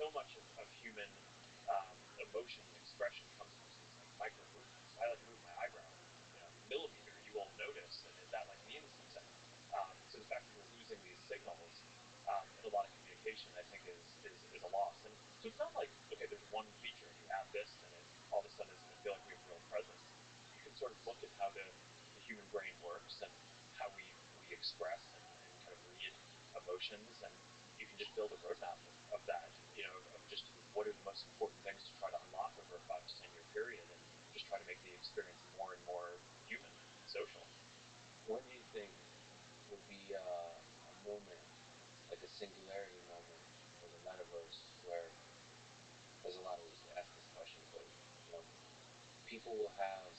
so much of human emotion and expression comes from these like micro movements. If I like move my eyebrow, a millimeter, you won't notice that like means something. So the fact that we're losing these signals in a lot of communication, I think, is a loss. And so it's not like, okay, there's one feature and you add this and it all of a sudden is going to feel like we have real presence. You can sort of look at how the human brain works and how we express and kind of read emotions, and you can just build a roadmap of that, of just what are the most important things to try to unlock over a 5 to 10 year period, and just try to make the experience more and more human and social. When do you think would be a moment, like a singularity moment for the metaverse, where there's a lot of ways to ask this question, but people will have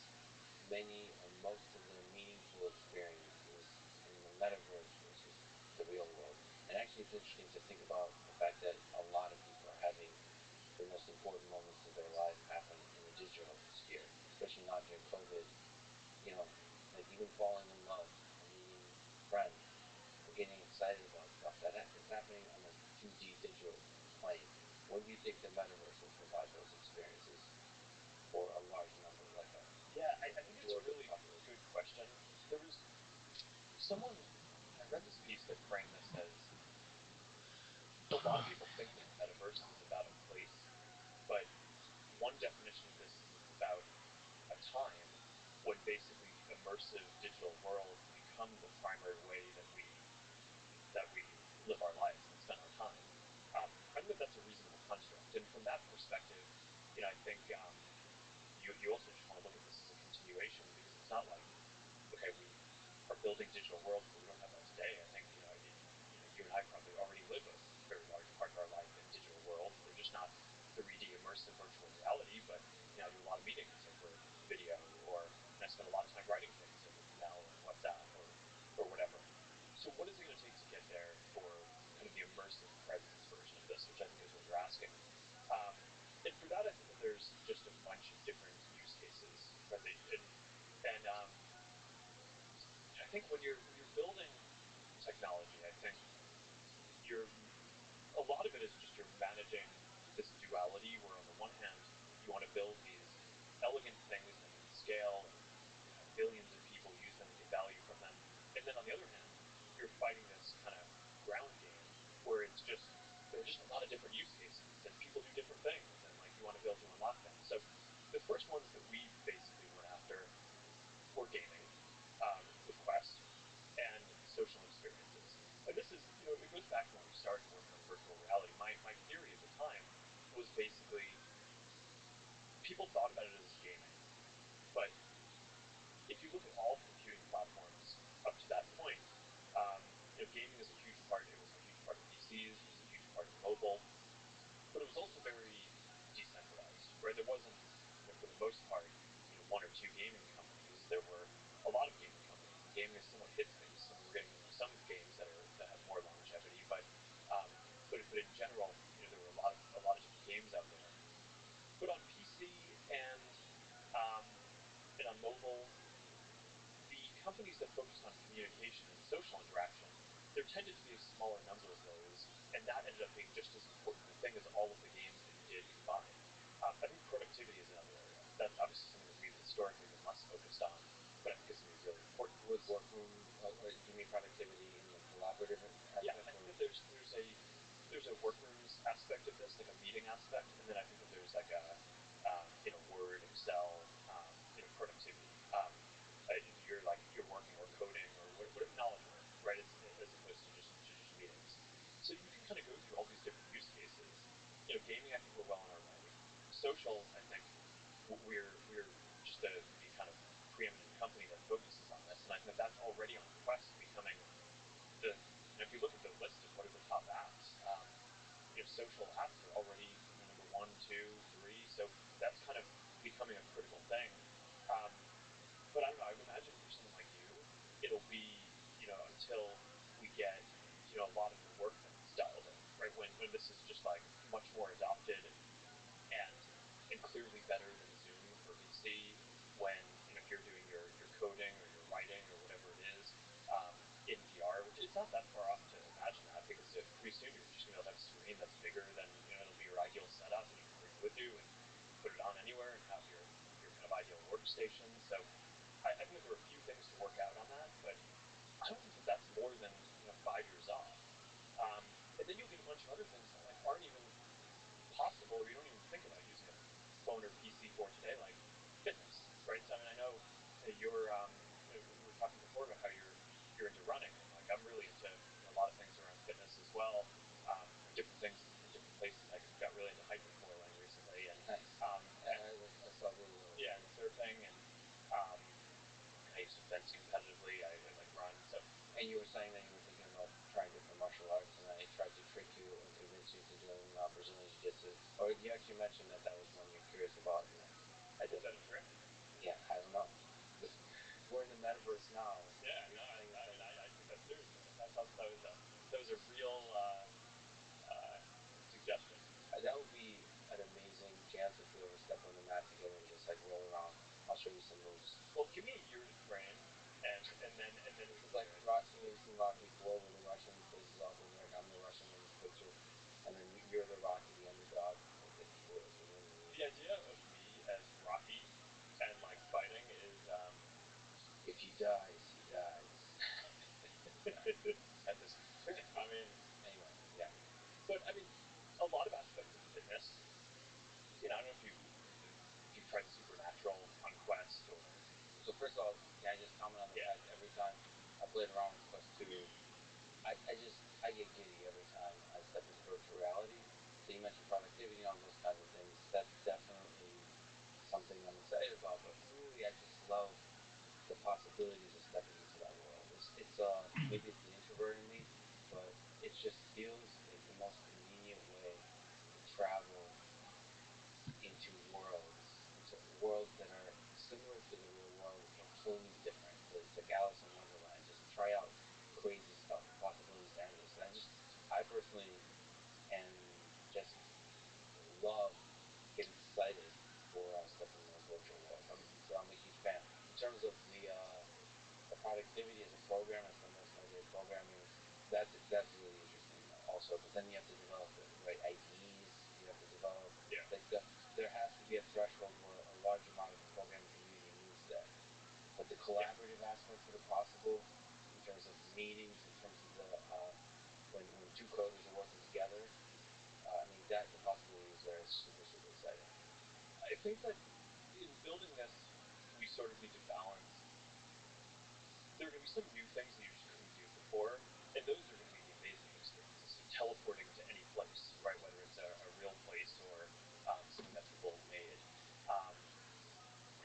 many or most of their meaningful experiences in the metaverse versus the real world. And actually, it's interesting to think about the fact that a lot of people are having the most important moments of their life happen in the digital sphere, especially not during COVID. Like even falling in love, or meeting friends, or getting excited about stuff is happening on a 2D digital plane. When do you think the metaverse will provide those experiences for a large number, like a Yeah, I think it's a really good question. There was someone, I read this piece that framed this as a lot of people think that the metaverse is about a place, but one definition of this is it's about a time when basically the immersive digital world becomes the primary way that we live our lives and spend our time. I think that that's a reasonable construct, and from that perspective, I think you also just want to look at this as a continuation, because it's not like, okay, we are building digital worlds, but we don't have that today. I think you and I probably already live a very large part of our life in digital worlds. They're just not 3D immersive virtual reality, but I do a lot of meetings over video, and I spend a lot of time writing things over email or WhatsApp or whatever. So what is it going to take to get there for kind of the immersive presence version of this, which I think is what you're asking? And for that, I think that there's just a bunch of different use cases, right? And I think when you're building technology, I think you're a lot of it is just you're managing this duality, where on the one hand you want to build these elegant things that can scale and have billions of people use them and get value from them, and then on the other hand you're fighting this kind of ground game where there are just a lot of different use cases and people do different things, and like you want to be able to unlock them. So the first ones that we basically went after were gaming, with Quest, and social experiences. And this is, it goes back to when we started working on virtual reality. My theory at the time was basically people thought about it as gaming, but if you look at all the computing platforms up to that point, gaming is a huge part. It was a huge part of PCs. It was a huge part of mobile, but it was also very decentralized, right? There wasn't, for the most part, one or two gaming companies. There were a lot of gaming companies. Gaming is somewhat hit-based, and we're getting into some games that have more longevity. But in general, there were a lot of different games out there. But on PC and um, and on mobile, the companies that focused on communication and social interaction, there tended to be a smaller number of those, and that ended up being just as important a thing as all of the games that you did combined. I think productivity is another area. That's obviously something that we've historically been less focused on, but I think it's going to be really important. with workroom, or do you mean productivity in the collaborative aspect? Yeah, I think that there's a workrooms aspect of this, like a meeting aspect, and then I think that there's like a Word, Excel, productivity. You're working or coding or whatever, knowledge work, right? As opposed to just meetings. So you can kind of go through all these different use cases. Gaming, I think we're well on our way. Social, I think we're just the kind of preeminent company that focuses on this, and I think that's already on Quest becoming the. If you look at the list of what are the top apps, social apps are already number one, two, three. So that's kind of becoming a critical thing. Um, but I don't know. I would imagine for someone like you, it'll be until we get a lot of the work that's dialed in, right? When this is just like much more adopted and clearly better than Zoom or VC, when if you're doing your coding or your writing or whatever it is, in VR, which it's not that far off to imagine that, because pretty soon you're just going to be able to have a screen that's bigger than it'll be your ideal workstation. So I think that there are a few things to work out on that, but I don't think that that's more than 5 years off. And then you'll get a bunch of other things that like aren't even possible, or you don't even think about using a phone or PC for today, like fitness, right? So I mean, I know that we were talking before about how you're into running, and like I'm really into a lot of things around fitness as well. Different things in different places. I got really into hydrofoiling recently, and nice. I saw a little of it. Yeah, and surfing, and I used to fence competitively. I like run. So, and you were saying that you were thinking about trying different martial arts, and I tried to trick you and convince you into doing Brazilian Jiu-Jitsu. Or you actually mentioned that was one you're curious about. I did. Is that a trick? Yeah, I don't know. We're in the metaverse now. Yeah, no, I took that seriously. I thought that was a real suggestion. That would be an amazing chance if we ever step on the mat together and just like roll around. I'll show you some moves. Well, give me a year to train, and then this is like Rocky. You've seen Rocky 4 with the Russian faces off, and like I'm the Russian in this picture, and then you're the Rocky, the underdog. The idea of me as Rocky and like fighting is if he dies, he dies. That is, I mean, anyway, yeah. But I mean, a lot of aspects of fitness. I don't know if you've tried Supernatural on Quest or. So first of all, can I just comment on the fact every time I played around with Quest 2, I get giddy every time I step into virtual reality. So you mentioned productivity and all those kinds of things. That's definitely something I'm excited about. But really, I just love the possibilities of stepping into that world. It's maybe it's the introvert in me, but it just feels like the most convenient way to travel into worlds that are similar to the real world but totally different. It's like Alice in Wonderland. Just try out crazy stuff. The possibilities are endless. And I personally am just love, get excited for stepping in the virtual world. I'm a huge fan. In terms of the productivity as a program, as the multimedia programming, that's really interesting also. But then you have to develop the right IDs. You have to develop there has to be a threshold where a large amount of the programming community moves there. But the collaborative aspects that are possible in terms of meetings, in terms of the when two coders are working together, I mean that the possibilities there is super exciting. I think that in building this, we sort of need to balance. There are going to be some new things that you just couldn't do before, and those are going to be the amazing experiences. So teleporting to any place, right? Whether it's a real place or something that people have made.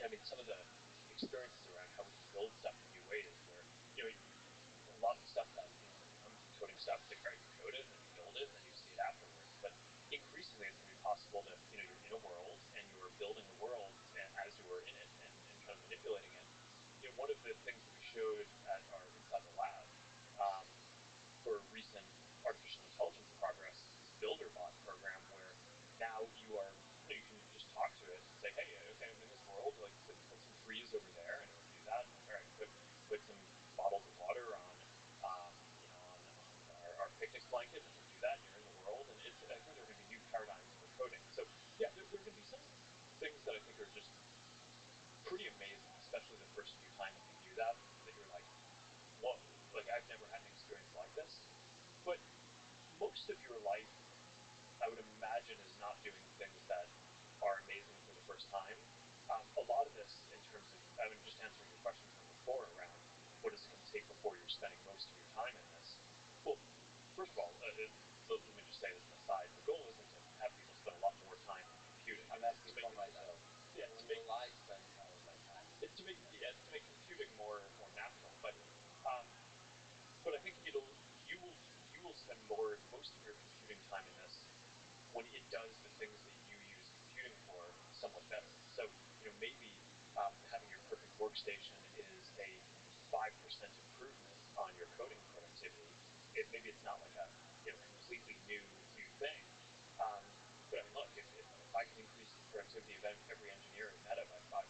I mean, some of the experiences around how we can build stuff in new ways, where a lot of the stuff that when I'm coding stuff, it's like, all right, you code it and then you build it and then you see it afterwards. But increasingly, it's going to be possible to you're in a world and you're building a world as you are in it and kind of manipulating it. One of the things that we showed at our Inside the Lab for recent artificial intelligence progress is this builder bot program where now you can just talk to it and say, hey, okay, I'm in this world, like put some trees over there, and it'll do that. And all right, put some bottles of water on our picnic blanket, and it'll do that. And you're in the world, and I think there are going to be new paradigms for coding. So yeah, there are going to be some things that I think are just pretty amazing, especially the first few times you do that you're like, whoa, like I've never had an experience like this. But most of your life, I would imagine, is not doing things that are amazing for the first time. A lot of this, in terms of, I mean, just answering your question from before around what is it going to take before you're spending most of your time in this. Well, first of all, let me just say this aside. The goal isn't to have people spend a lot more time computing. I'm asking for myself. Yeah, will I spend all of my time? It's to make computing more natural. But I think you will spend most of your computing time in this when it does the things that you use computing for somewhat better. So maybe having your perfect workstation is a 5% improvement on your coding productivity. Maybe it's not like a completely new thing. But I mean, look, if I can increase the productivity of every engineer at Meta by 5%,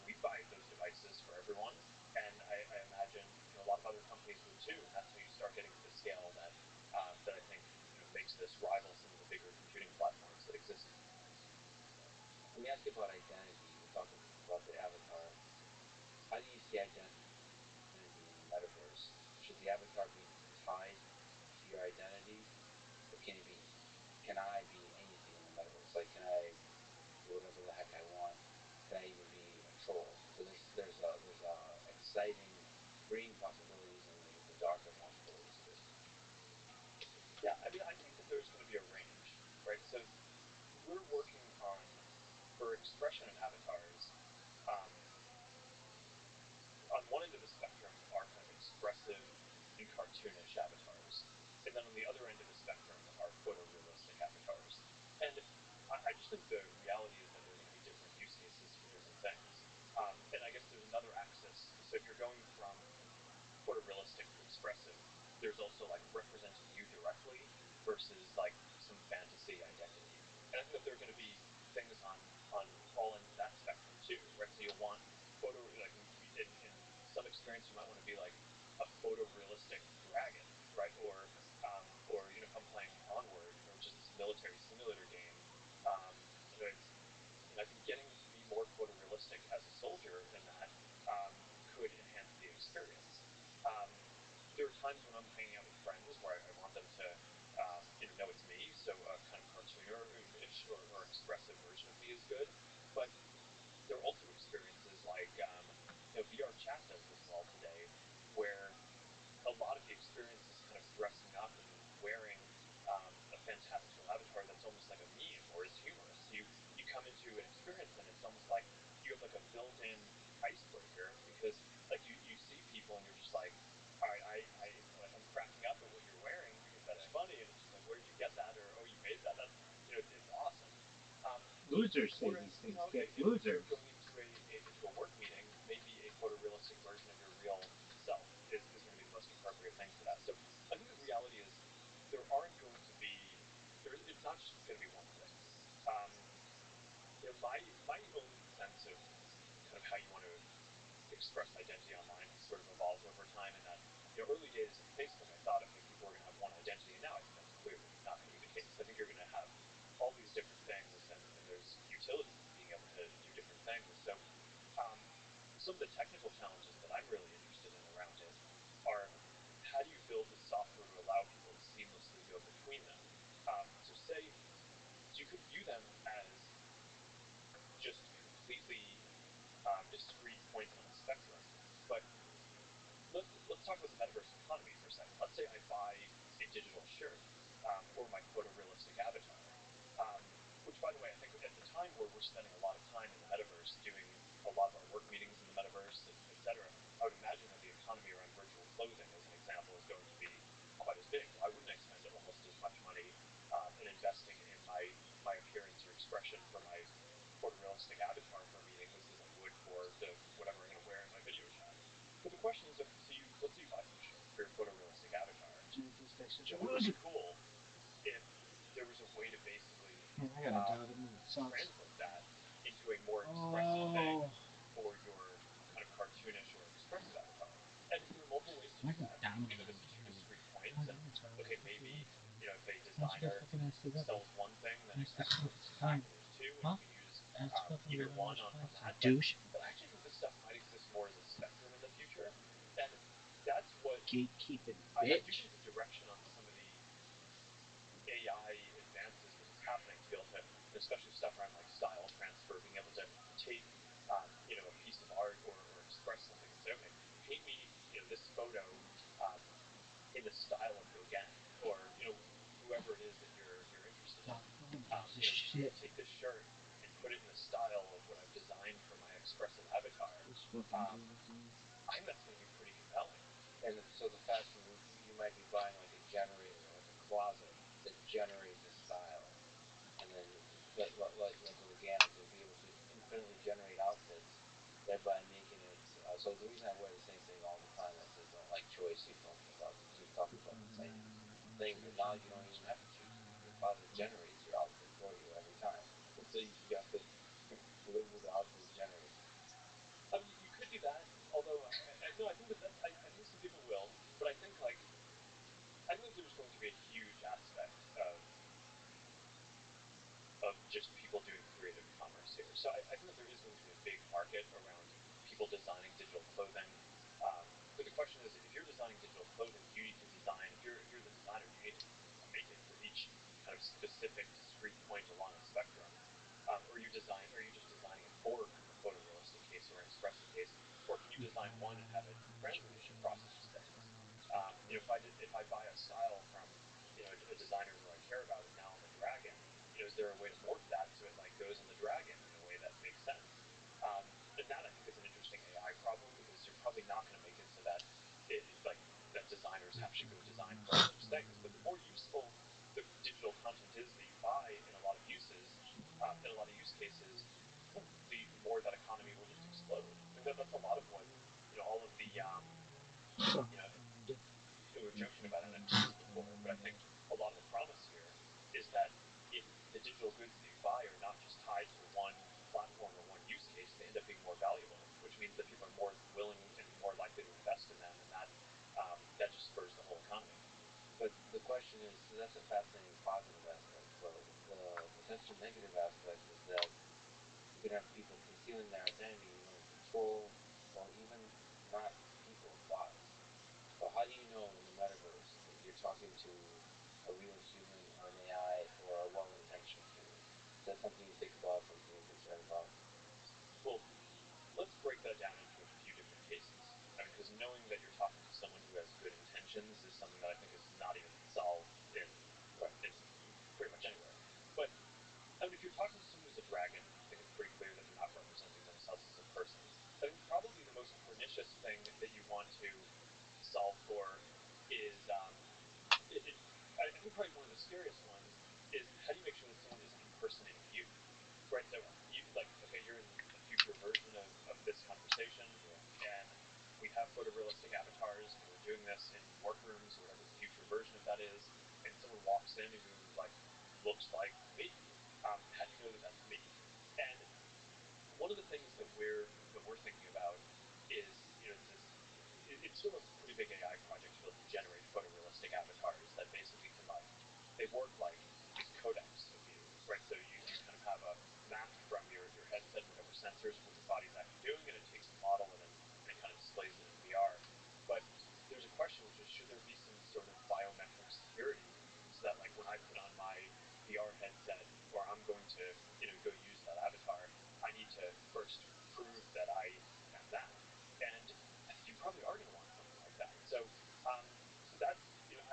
we'd buy those devices for everyone, and I imagine a lot of other companies would too. And that's how you start getting to the scale that I think makes this rival some of the bigger computing platforms that exist. let me ask you about identity. We're talking about the avatar. How do you see identity in the metaverse? Should the avatar be tied to your identity, or can I be anything in the metaverse? Like, can I do whatever the heck I want? Can I even be a troll? So there's a exciting green possibilities and the darker possibilities of this. Yeah, I mean, I think that there's going to be a range, right? So we're working on, for expression and avatars, um, on one end of the spectrum are kind of expressive and cartoonish avatars, and then on the other end of the spectrum are photorealistic avatars. And I just think the reality is that there are going to be different use cases for different things. And I guess there's another axis. So if you're going from photorealistic to expressive, there's also like representing you directly versus like some fantasy identity. And I think that there are going to be things on all ends of that spectrum too, right? So you'll want photo like in some experience you might want to be like a photorealistic dragon, right? Or you know, if I'm playing Onward, which is this military simulator game, you know, it's I think getting to be more photorealistic as a soldier in that could enhance the experience. Um, there are times when I'm hanging out with friends where I want them to, you know it's me, so a kind of cartoonish or expressive version of me is good. But there are also experiences like, you know, VR chat does this well today, where a lot of the experience is kind of dressing up and wearing a fantastical avatar that's almost like a meme or is humorous. So you come into an experience and it's almost like you have like a built-in icebreaker because like you see people and you're just like, all right, I like I'm cracking up at what you're wearing because that's funny, and it's just like, where'd you get that? Or, oh, you made that? That's, you know, it's awesome. Losers say Whereas, these you things know, get if you're losers. going into a work meeting, maybe a photorealistic version of your real self is going to be the most appropriate thing for that. So I think the reality is there aren't going to be it's not just going to be one thing. Um, you know, my own sense of kind of how you want to express identity online has sort of evolved over time. In that, you know, early days of Facebook, I thought, okay, people are going to have one identity, and now I think that's clearly not going to be the case. I think you're going to have all these different things, and there's utility in being able to do different things. So um, some of the technical challenges that I'm really interested in around it are, how do you build the software to allow people to seamlessly go between them? So say, so you could view them as just completely discrete points on a spectrum, but let's talk about the metaverse economy for a second. Let's say I buy a digital shirt for my photorealistic avatar, um, which, by the way, I think at the time where we're spending a lot of time in the metaverse doing a lot of our work meetings in the metaverse, and et cetera, I would imagine that the economy around virtual clothing, as an example, is going to be quite as big. Why wouldn't I spend almost as much money in investing in my appearance or expression for my photorealistic avatar for a meeting as I would for the whatever I'm going to wear in my video chat? But the question is, okay, so let's say you buy some shirts for your photorealistic avatar. It would be cool if there was a way to basically translate that into a more expressive thing for your kind of cartoonish or expressive avatar. And there are multiple ways to do that. You can either be two discrete points, and okay, maybe, you know, if a designer sells one thing, then exports it back, and there's two, and you can use either one on that. But I actually think this stuff might exist more as a spectrum in the future, and that's what Gatekeeping I do bitch. think the direction on some of the AI advances that is happening to be able to, especially stuff around like style transfer, being able to take, you know, a piece of art or express something and say, okay, paint me, you know, this photo um, in the style of Gauguin, or, you know, whoever it is that you're interested in. You know, Shit. take this shirt and put it in the style of what I've designed for my expressive avatar. I think that's going to be pretty compelling. And so the fact you might be buying like a generator, like a closet that generates a style, and then like organic, you'll be able to infinitely generate outfits, thereby making it. So the reason I wear the same thing all the time, I say don't like choice. You talking about the same thing, but now you don't even have to choose. Your closet generates your outfit for you every time, so you have to live with the outfit it generates. I mean, you could do that. Although, no, I think I think some people will, but I think like I think that there's going to be a huge aspect of just people doing creative commerce here. so I think that there is going to be a big market around people designing digital clothing. But the question is, if you're designing digital clothing, do you need to design? If you're the designer, do you need to make it for each kind of specific, discrete point along a spectrum, or are you just designing it for kind of a photorealistic case or an expressive case, or can you design one and have it translated across those things? If I buy a style from a designer who I care about, and now I'm a dragon, is there a way to morph that so it like goes on the dragon in a way that makes sense? And that I think is an interesting AI problem, because you're probably not going to make it so that that designers have to go design for all those things. But the more useful the digital content is that you buy in a lot of in a lot of use cases, the more that economy will just explode. And that's a lot of what all of the we were joking about NFTs before, but I think a lot of the promise here is that if the digital goods that you buy are not just tied to one platform or one use case, they end up being more valuable, which means that people are more willing and more likely to invest in them, and that just spurs the whole economy. But the question is, so that's a fascinating positive aspect. But the potential negative aspect is that you could have people concealing their identity, willing control, or even not people, bots. So how do you know in the metaverse that you're talking to a real human or an AI or a well-intentioned human? Is that something you think about, something you're concerned about? Well, let's break that down into a few different cases. I mean, because knowing that you're talking to someone who has good intentions is something that I think is not even solved in pretty much anywhere. But I mean, if you're talking to someone who's a dragon, I think it's pretty clear that they're not representing themselves as a person. I think probably the most pernicious thing that you want to solve for is, I think probably one of the scariest ones is, how do you make sure that someone isn't impersonating you, right? So okay, you're in a future version of this conversation, and we have photorealistic avatars, and we're doing this in workrooms or whatever the future version of that is, and someone walks in who looks like me. How do you know that that's me? And one of the things that we're thinking about is, it's still a pretty big AI project to be able to generate photorealistic avatars that basically can they work like these codecs of you, right? So you kind of have a map from your headset, whatever sensors of what your body's actually doing, and it takes a model and it kind of displays it in VR. But there's a question, which is, should there be some sort of biometric security so that when I put on my VR headset, or I'm going to go use that avatar, I need to first prove that I am that. And I think you probably are going to want something like that. So that's,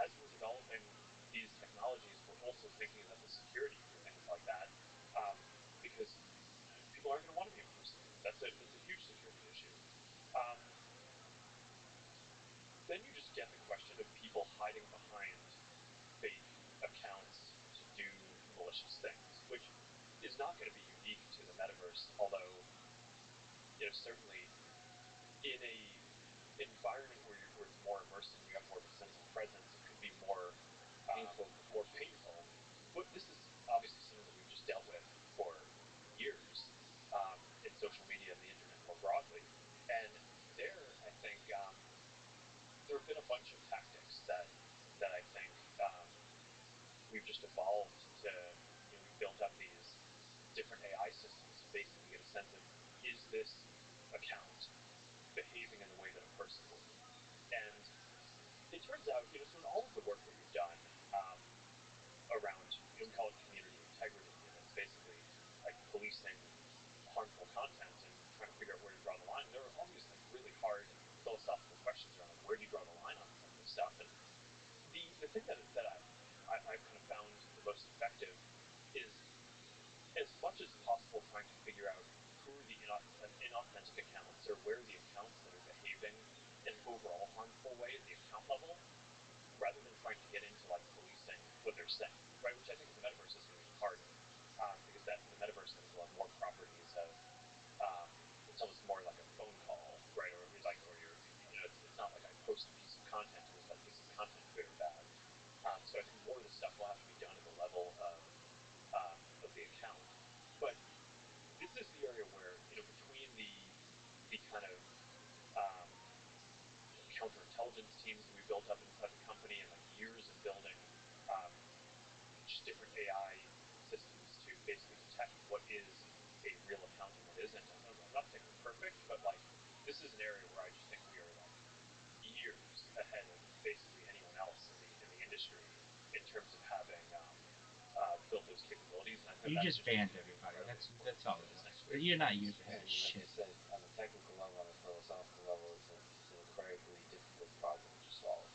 as we're developing these technologies, we're also thinking about the security for things like that, because people aren't going to want to be impersonated. That's a huge security issue. Then you just get the question of people hiding behind fake accounts to do malicious things, which is not going to be unique to the metaverse, although certainly in a environment where it's more immersive and you have more of a sense of presence, it could be more painful. But this is obviously something that we've just dealt with for years in social media and the internet more broadly. And there, I think there have been a bunch of tactics that I think we've just evolved to. We've built up these different AI systems to basically get a sense of, is this account behaving in the way that a person would? And it turns out, so in all of the work that we've done around, we call it community integrity, and it's basically like policing harmful content and trying to figure out where to draw the line. There are all these really hard philosophical questions around where do you draw the line on some of this stuff. And the thing that I've kind of found the most effective is, as much as possible, trying to figure out who are the inauthentic accounts, or where are the accounts that are behaving in an overall harmful way at the account level, rather than trying to get into policing what they're saying, right? Which I think in the metaverse is going to be harder, because the metaverse I think will have more properties of, it's almost more like a phone call, right? Or you're, it's not like I post a piece of content and is that piece of content good or bad. So I think more of the stuff will have to be done at the level of the account. But this is the area where, between the kind of counterintelligence teams that we built up inside the company, and years of building just different AI systems to basically detect what is a real account isn't. I'm not saying we're perfect, but like this is an area where I just think we are like years ahead of basically anyone else in the industry in terms of having built those capabilities, and I think You that's just just going banned to be everybody. incredibly important That's all for it this was. next But wave. you're not used ahead And of like I shit. said, on a technical level, on a philosophical level, it's an incredibly difficult problem to solve.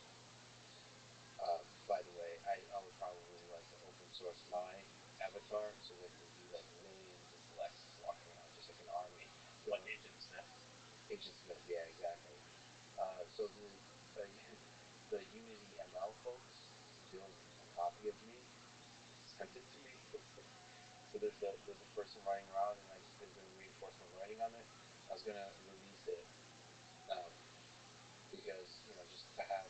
By the way, I would probably like to open source my avatar so there can be like millions of Lexes walking around, just like an army. Like Agent Smith. Agent Smith, yeah, exactly. So uh, the Unity ML folks built a copy of me, sent it to me. So there's a person running around, and I just been doing reinforcement learning on it. I was gonna release it, um, because just to have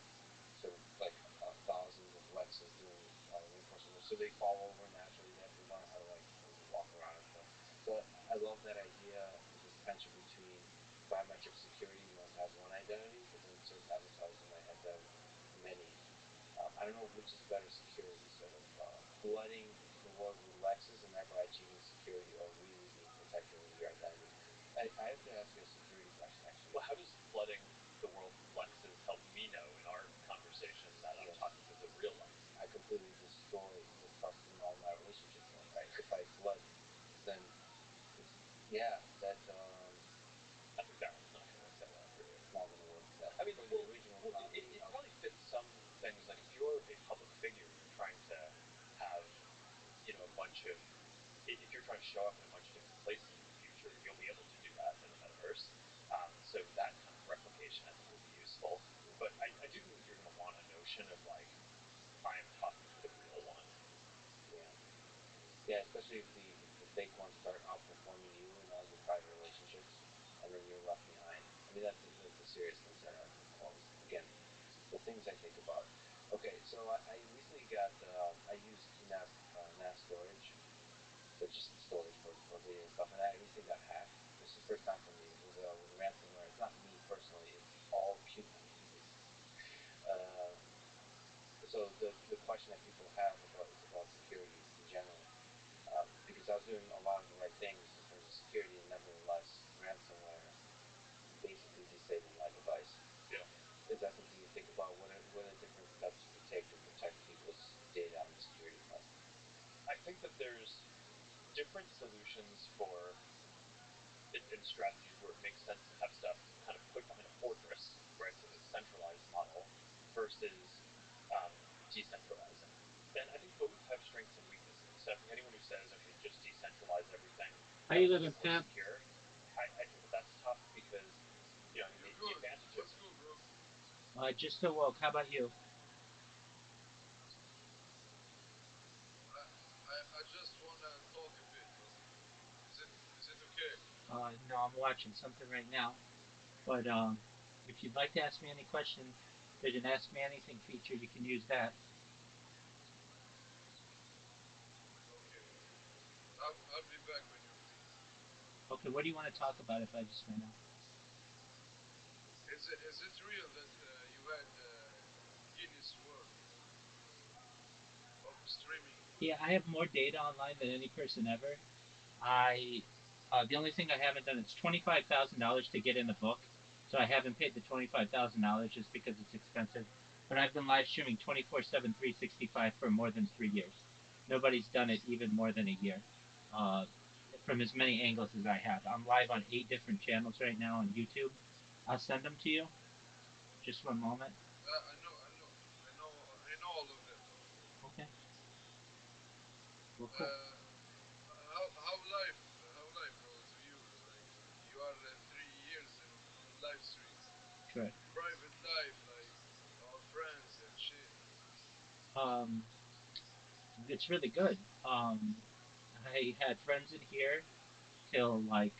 sort of like thousands of Lexes doing reinforcement, so they fall over naturally. They have to learn how to like walk around and stuff. So I love that idea, this tension between biometric security. One has one identity, but then certain avatars in my head have many. I don't know which is better security, sort of flooding the world with Lexes and thereby achieving security, or really being protected with your identity. I have to ask you a security question, actually. Well, how does flooding the world with Lexes help me know in our conversation that I'm Yes. talking with a real Lex? I completely destroy the trust in all my relationships, then, right? If I flood, because then it's, yeah, that I think that one's not going to work that well for you. it's not going to work that I mean, for the well, original well, copy. it probably fits some things. Like if you're a public figure and you're trying to have, a bunch of, if you're trying to show up in a bunch of different places in the future, you'll be able to do that in the metaverse. So that kind of replication, I think, will be useful. But I do think that you're going to want a notion of like, I am talking to the real one. Yeah. Yeah, especially if the fake ones start outperforming you in all your private relationships, and then you're left behind. I mean, that's a serious concern. I'm always, again, the things I think about. Okay, so I recently got I use NAS storage, so just storage for video and stuff, and I recently got hacked. This is the first time for me. It was with ransomware. It's not me personally. It's all Kubernetes. Uh, so the question that people have about security in general, because I was doing a lot of the right things in terms of security, and nevertheless, ransomware basically disabled my device. Yeah. Is that something you think about? What are different steps you could take to protect people's data on the security front? I think that there's different solutions for and strategies where it makes sense to have stuff kind of put behind a fortress, right? So the centralized model versus um, decentralizing. And I think both have strengths and weaknesses. So I think anyone who says, okay, just decentralize everything, How you that'll make living, it more pimp? secure, I think that that's tough because, I mean, You're the good. advantage of What's good, bro? Just awoke. How about you? I just wanna talk a bit, bro. Is it okay? No, I'm watching something right now. But if you'd like to ask me any question, there's an Ask Me Anything feature. You can use that. Okay. I'll be back when you're free. Okay, what do you want to talk about if I just may know? Is it real that you had Guinness World of streaming? Yeah, I have more data online than any person ever. The only thing I haven't done is $25,000 to get in the book, so I haven't paid the $25,000 just because it's expensive. But I've been live streaming 24/7, 365 for more than 3 years. Nobody's done it even more than a year, uh, from as many angles as I have. I'm live on 8 different channels right now on YouTube. I'll send them to you. Just one moment. I know all of that. Okay. Well, cool. How life bro to you? Like you are 3 years on live streams, Sure. private life, like our friends and shit. Um, it's really good. I had friends in here till like,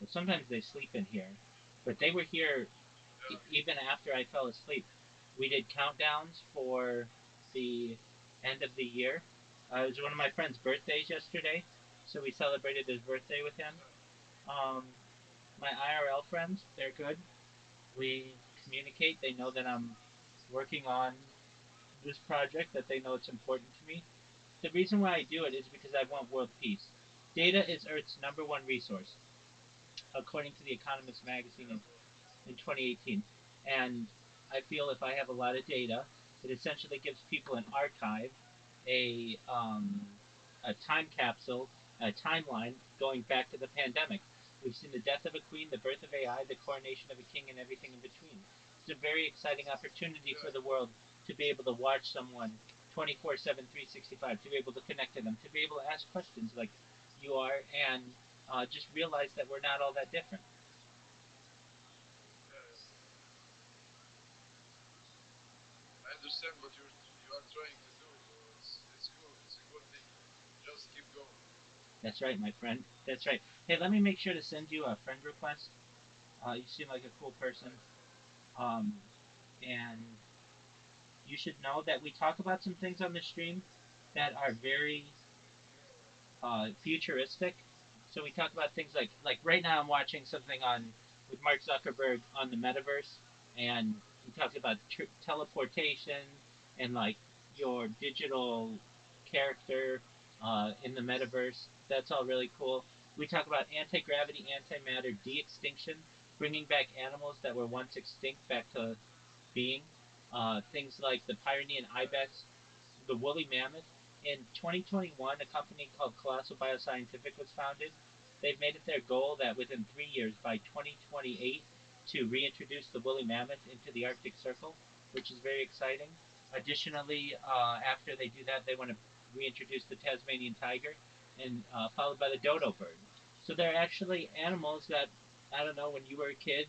well, sometimes they sleep in here, but they were here Yeah. even after I fell asleep. We did countdowns for the end of the year. It was one of my friend's birthdays yesterday, so we celebrated his birthday with him. Um, my IRL friends, they're good. We communicate. They know that I'm working on this project, that they know it's important to me. The reason why I do it is because I want world peace. Data is Earth's number one resource. according to the Economist magazine in 2018. And I feel if I have a lot of data, it essentially gives people an archive, a a time capsule, a timeline going back to the pandemic. We've seen the death of a queen, the birth of AI, the coronation of a king, and everything in between. It's a very exciting opportunity for Yeah, the world to be able to watch someone 24/7, 365, to be able to connect to them, to be able to ask questions like you are, and just realize that we're not all that different. yeah, yeah. I understand what you are trying to do, bro. It's good. It's a good thing. Just keep going. That's right, my friend. That's right. Hey, let me make sure to send you a friend request. You seem like a cool person. Nice. Um, and you should know that we talk about some things on the stream that are very futuristic. So we talk about things like right now I'm watching something on with Mark Zuckerberg on the metaverse, and he talks about teleportation and like your digital character in the metaverse. That's all really cool. We talk about anti gravity, antimatter, de extinction, bringing back animals that were once extinct back to being. Things like the Pyrenean Nice. ibex, the woolly mammoth. In 2021, a company called Colossal Bioscientific was founded. They've made it their goal that within 3 years, by 2028, to reintroduce the woolly mammoth into the Arctic Circle, which is very exciting. Additionally, after they do that, they want to reintroduce the Tasmanian tiger, and followed by the dodo bird. So they're actually animals that I don't know when you were a kid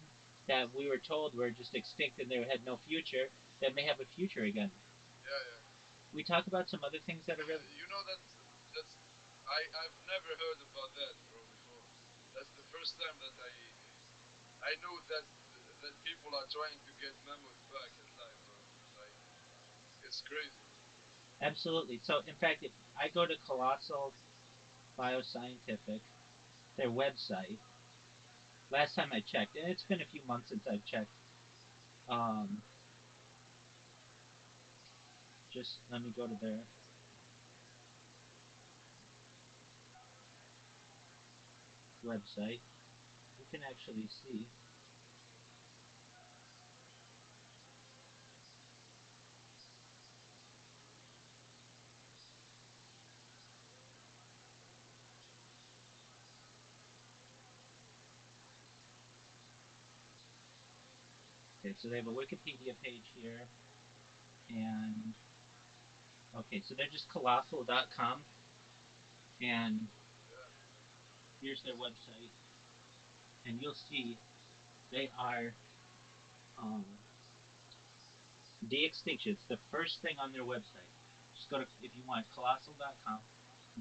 that we were told were just extinct and they had no future that may have a future again. Yeah, yeah. We talk about some other things that are really You know that's I've never heard about that, bro, before. That's the first time that I know that people are trying to get mammoth back alive, bro. Like it's crazy, bro. absolutely. So, in fact, if I go to Colossal Bioscientific, their website, last time I checked, and it's been a few months since I've checked, um, just let me go to their website. You can actually see. Okay, so they have a Wikipedia page here, and okay, so they're just colossal.com, and Yeah. here's their website, and you'll see they are um, de-extinction. It's the first thing on their website. Just go to, if you want, colossal.com.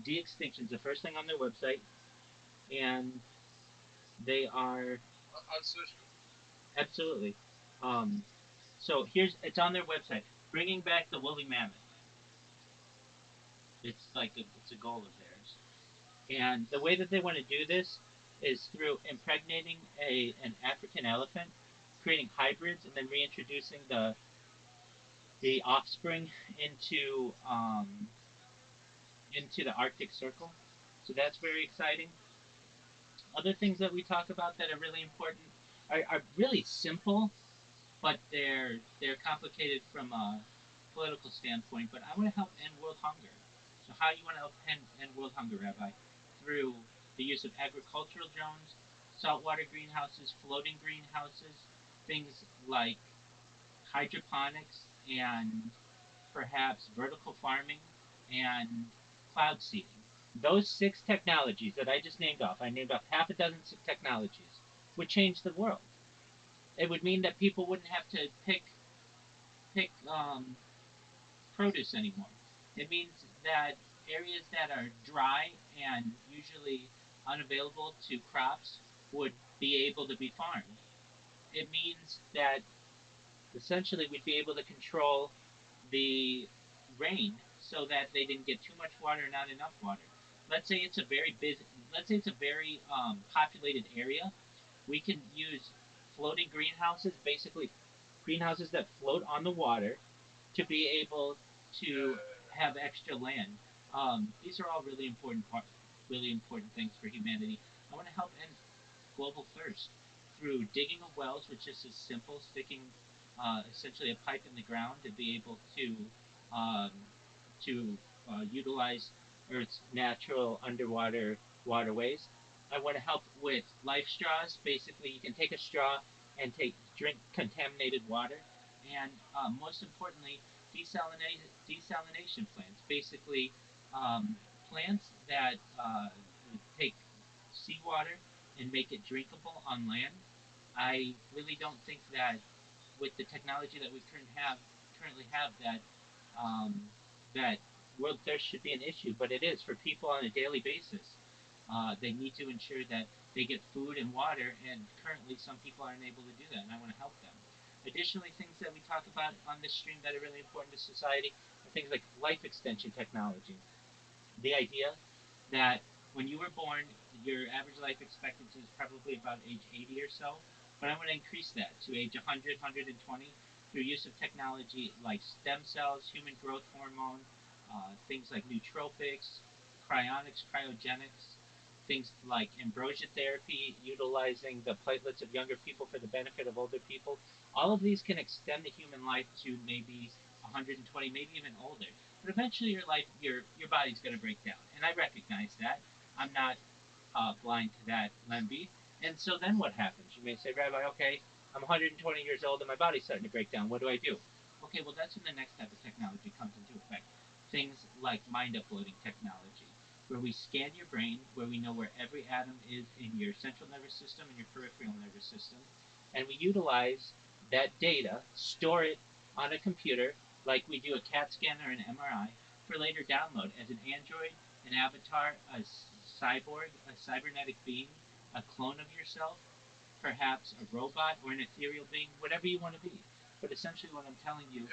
De-extinction is the first thing on their website, and they are I'll search for it. absolutely. Um, so here's it's on their website. Bringing back the woolly mammoth. It's like it's a goal of theirs, and the way that they want to do this is through impregnating an African elephant, creating hybrids, and then reintroducing the offspring into the Arctic Circle. So that's very exciting. Other things that we talk about that are really important are really simple, but they're complicated from a political standpoint. But I want to help end world hunger. So how you want to help end world hunger, Rabbi? Through the use of agricultural drones, saltwater greenhouses, floating greenhouses, things like hydroponics and perhaps vertical farming and cloud seeding. Those six technologies that I just named off, I named off half a dozen technologies, would change the world. It would mean that people wouldn't have to pick produce anymore. It means that areas that are dry and usually unavailable to crops would be able to be farmed. It means that essentially we'd be able to control the rain so that they didn't get too much water or not enough water. Let's say it's a very busy, let's say it's a very populated area. We can use floating greenhouses, basically greenhouses that float on the water, to be able Yeah, to yeah, yeah, yeah. have extra land. These are all really important things for humanity. I want to help end. global thirst through digging of wells, which is as simple sticking essentially a pipe in the ground to be able um, to utilize Earth's natural underwater waterways. I want to help with life straws. Basically, you can take a straw and drink contaminated water, and most importantly, desalination plants. Basically, plants that take seawater and make it drinkable on land. I really don't think that with the technology that we currently have um, that world thirst should be an issue, but it is for people on a daily basis. They need to ensure that they get food and water, and currently some people aren't able to do that, and I want to help them. Additionally, things that we talk about on this stream that are really important to society are things like life extension technology. The idea that when you were born, your average life expectancy is probably about age 80 or so, but I want to increase that to age 100, 120 through use of technology like stem cells, human growth hormone, things like nootropics, cryonics, cryogenics, things like ambrosia therapy, utilizing the platelets of younger people for the benefit of older people. All of these can extend the human life to maybe 120, maybe even older. But eventually, your body's going to break down, and I recognize that. I'm not blind to that, Lemby. And so then what happens? You may say, Rabbi, okay, I'm 120 years old and my body's starting to break down. What do I do? Okay, well, that's when the next type of technology comes into effect. Things like mind uploading technology, where we scan your brain, where we know where every atom is in your central nervous system and your peripheral nervous system, and we utilize that data, store it on a computer, like we do a CAT scan or an MRI, for later download as an Android, an avatar, a cyborg, a cybernetic being, a clone of yourself, perhaps a robot or an ethereal being, whatever you want to be. But essentially, what I'm telling you Yeah,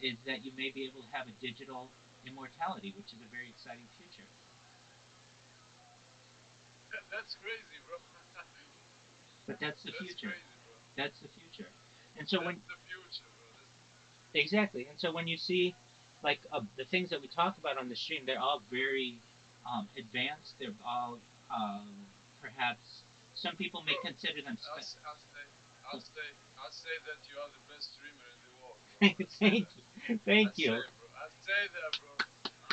yeah. is that you may be able to have a digital immortality, which is a very exciting future. That's crazy, bro. But that's the That's future. crazy, bro. That's the future. And so when That's the future, bro. That's the future. exactly, and so when you see like the things that we talk about on the stream, they're all very advanced. They're all perhaps some people may Bro, consider them. I'll, s- I'll say, I'll say, I'll say that you are the best streamer in the world, bro. I say Thank that. you, I thank say, you, bro. I say that, bro.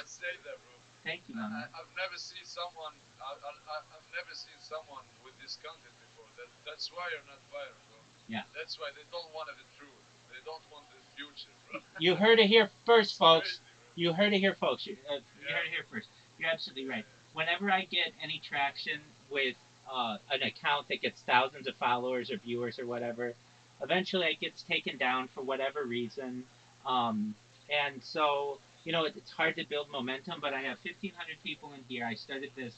I say that, bro. thank you, Mama. I've never seen someone. I've never seen someone with this content before. That's why you're not viral, bro. Yeah. That's why they don't want the truth. They don't want the future, bro. You heard it here first, That's folks. crazy, bro. You heard it here, folks. You Yeah, heard it here first. You're absolutely yeah, right. yeah. Whenever I get any traction with an account that gets thousands of followers or viewers or whatever, eventually it gets taken down for whatever reason. Um, and so, it's hard to build momentum, but I have 1,500 people in here. I started this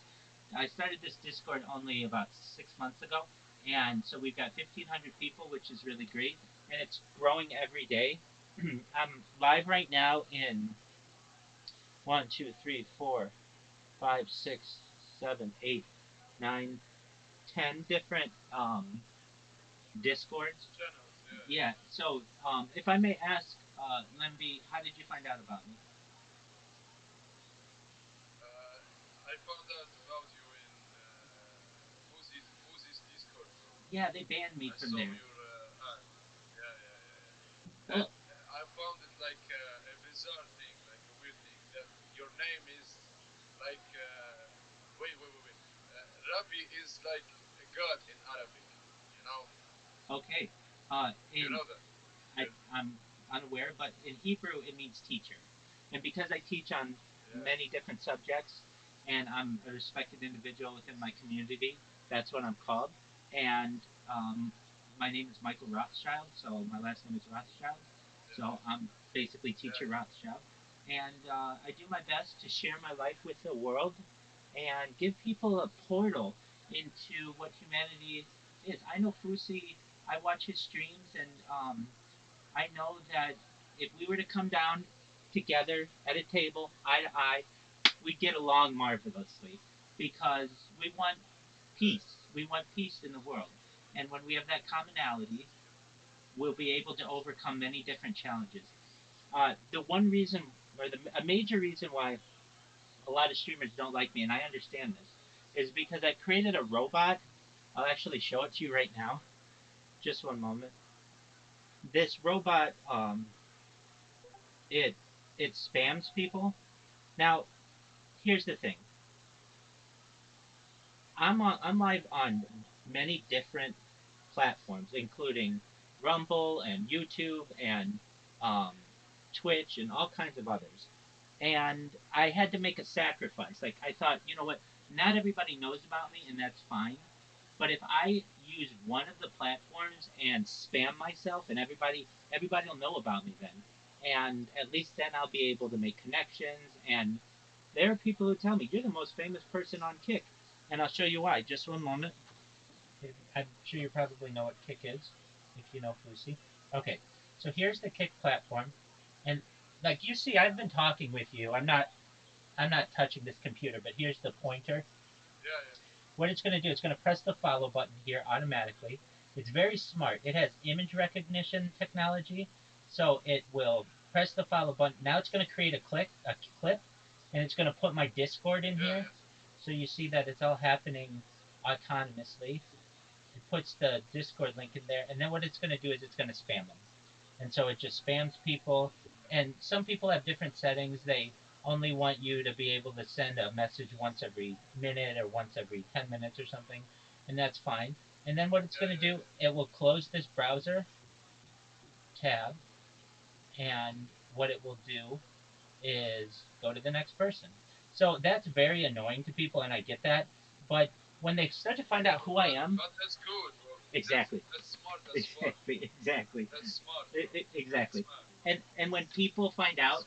Discord only about 6 months ago, and so we've got 1,500 people, which is really great, and it's growing every day. I'm live right now in one, two, three, four, five, six, seven, eight, nine, 10 different discords. Channels, yeah, yeah. Yeah. So, if I may ask, Lemby, how did you find out about me? Uh, I found out about you in Fuzi's Discord, bro. Yeah, they banned me I from saw there. your ad. Yeah, yeah, yeah, yeah. And Well, I found it like a bizarre thing, like a weird thing, that your name is like. Wait. Rabbi is like a god in Arabic. You know? okay. You In know that? I'm unaware, but in Hebrew it means teacher. And because I teach on Yeah. many different subjects and I'm a respected individual within my community, that's what I'm called. And my name is Michael Rothschild, so my last name is Rothschild. Yeah. So I'm basically Yeah. Teacher Rothschild. And I do my best to share my life with the world and give people a portal into what humanity is. I know Fusi, I watch his streams, and I know that if we were to come down together at a table, eye to eye, we'd get along marvelously because we want Yeah. peace. We want peace in the world. And when we have that commonality, we'll be able to overcome many different challenges. The one reason, or a major reason why a lot of streamers don't like me, and I understand this, is because I created a robot I'll actually show it to you right now. Just one moment. This robot, it it spams people. Now, here's the thing. I'm live on many different platforms, including Rumble and YouTube and um, Twitch and all kinds of others. And I had to make a sacrifice. Like I thought, you know what? Not everybody knows about me, and that's fine. But if I use one of the platforms and spam myself, and everybody will know about me then, and at least then I'll be able to make connections. And there are people who tell me you're the most famous person on Kick, and I'll show you why. Just one moment. I'm sure you probably know what Kick is, if you know Fusi. Okay, so here's the Kick platform, and like you see, I've been talking with you. I'm not touching this computer, but here's the pointer. Yeah, yeah. What it's going to do, it's going to press the follow button here automatically. It's very smart. It has image recognition technology, so it will press the follow button. Now it's going to create a clip, and it's going to put my Discord in Yeah, here. yeah. So you see that it's all happening autonomously. It puts the Discord link in there, and then what it's going to do is it's going to spam them. And so it just spams people. And some people have different settings. They only want you to be able to send a message once every minute or once every 10 minutes or something, and that's fine. And then what it's Yeah, going to yeah, do, it will close this browser tab, and what it will do is go to the next person. So that's very annoying to people, and I get that. But when they start to find out who I am, But that's good, bro. exactly, That's smart as fuck. exactly, That's smart, bro. That's exactly. smart. And when people find That's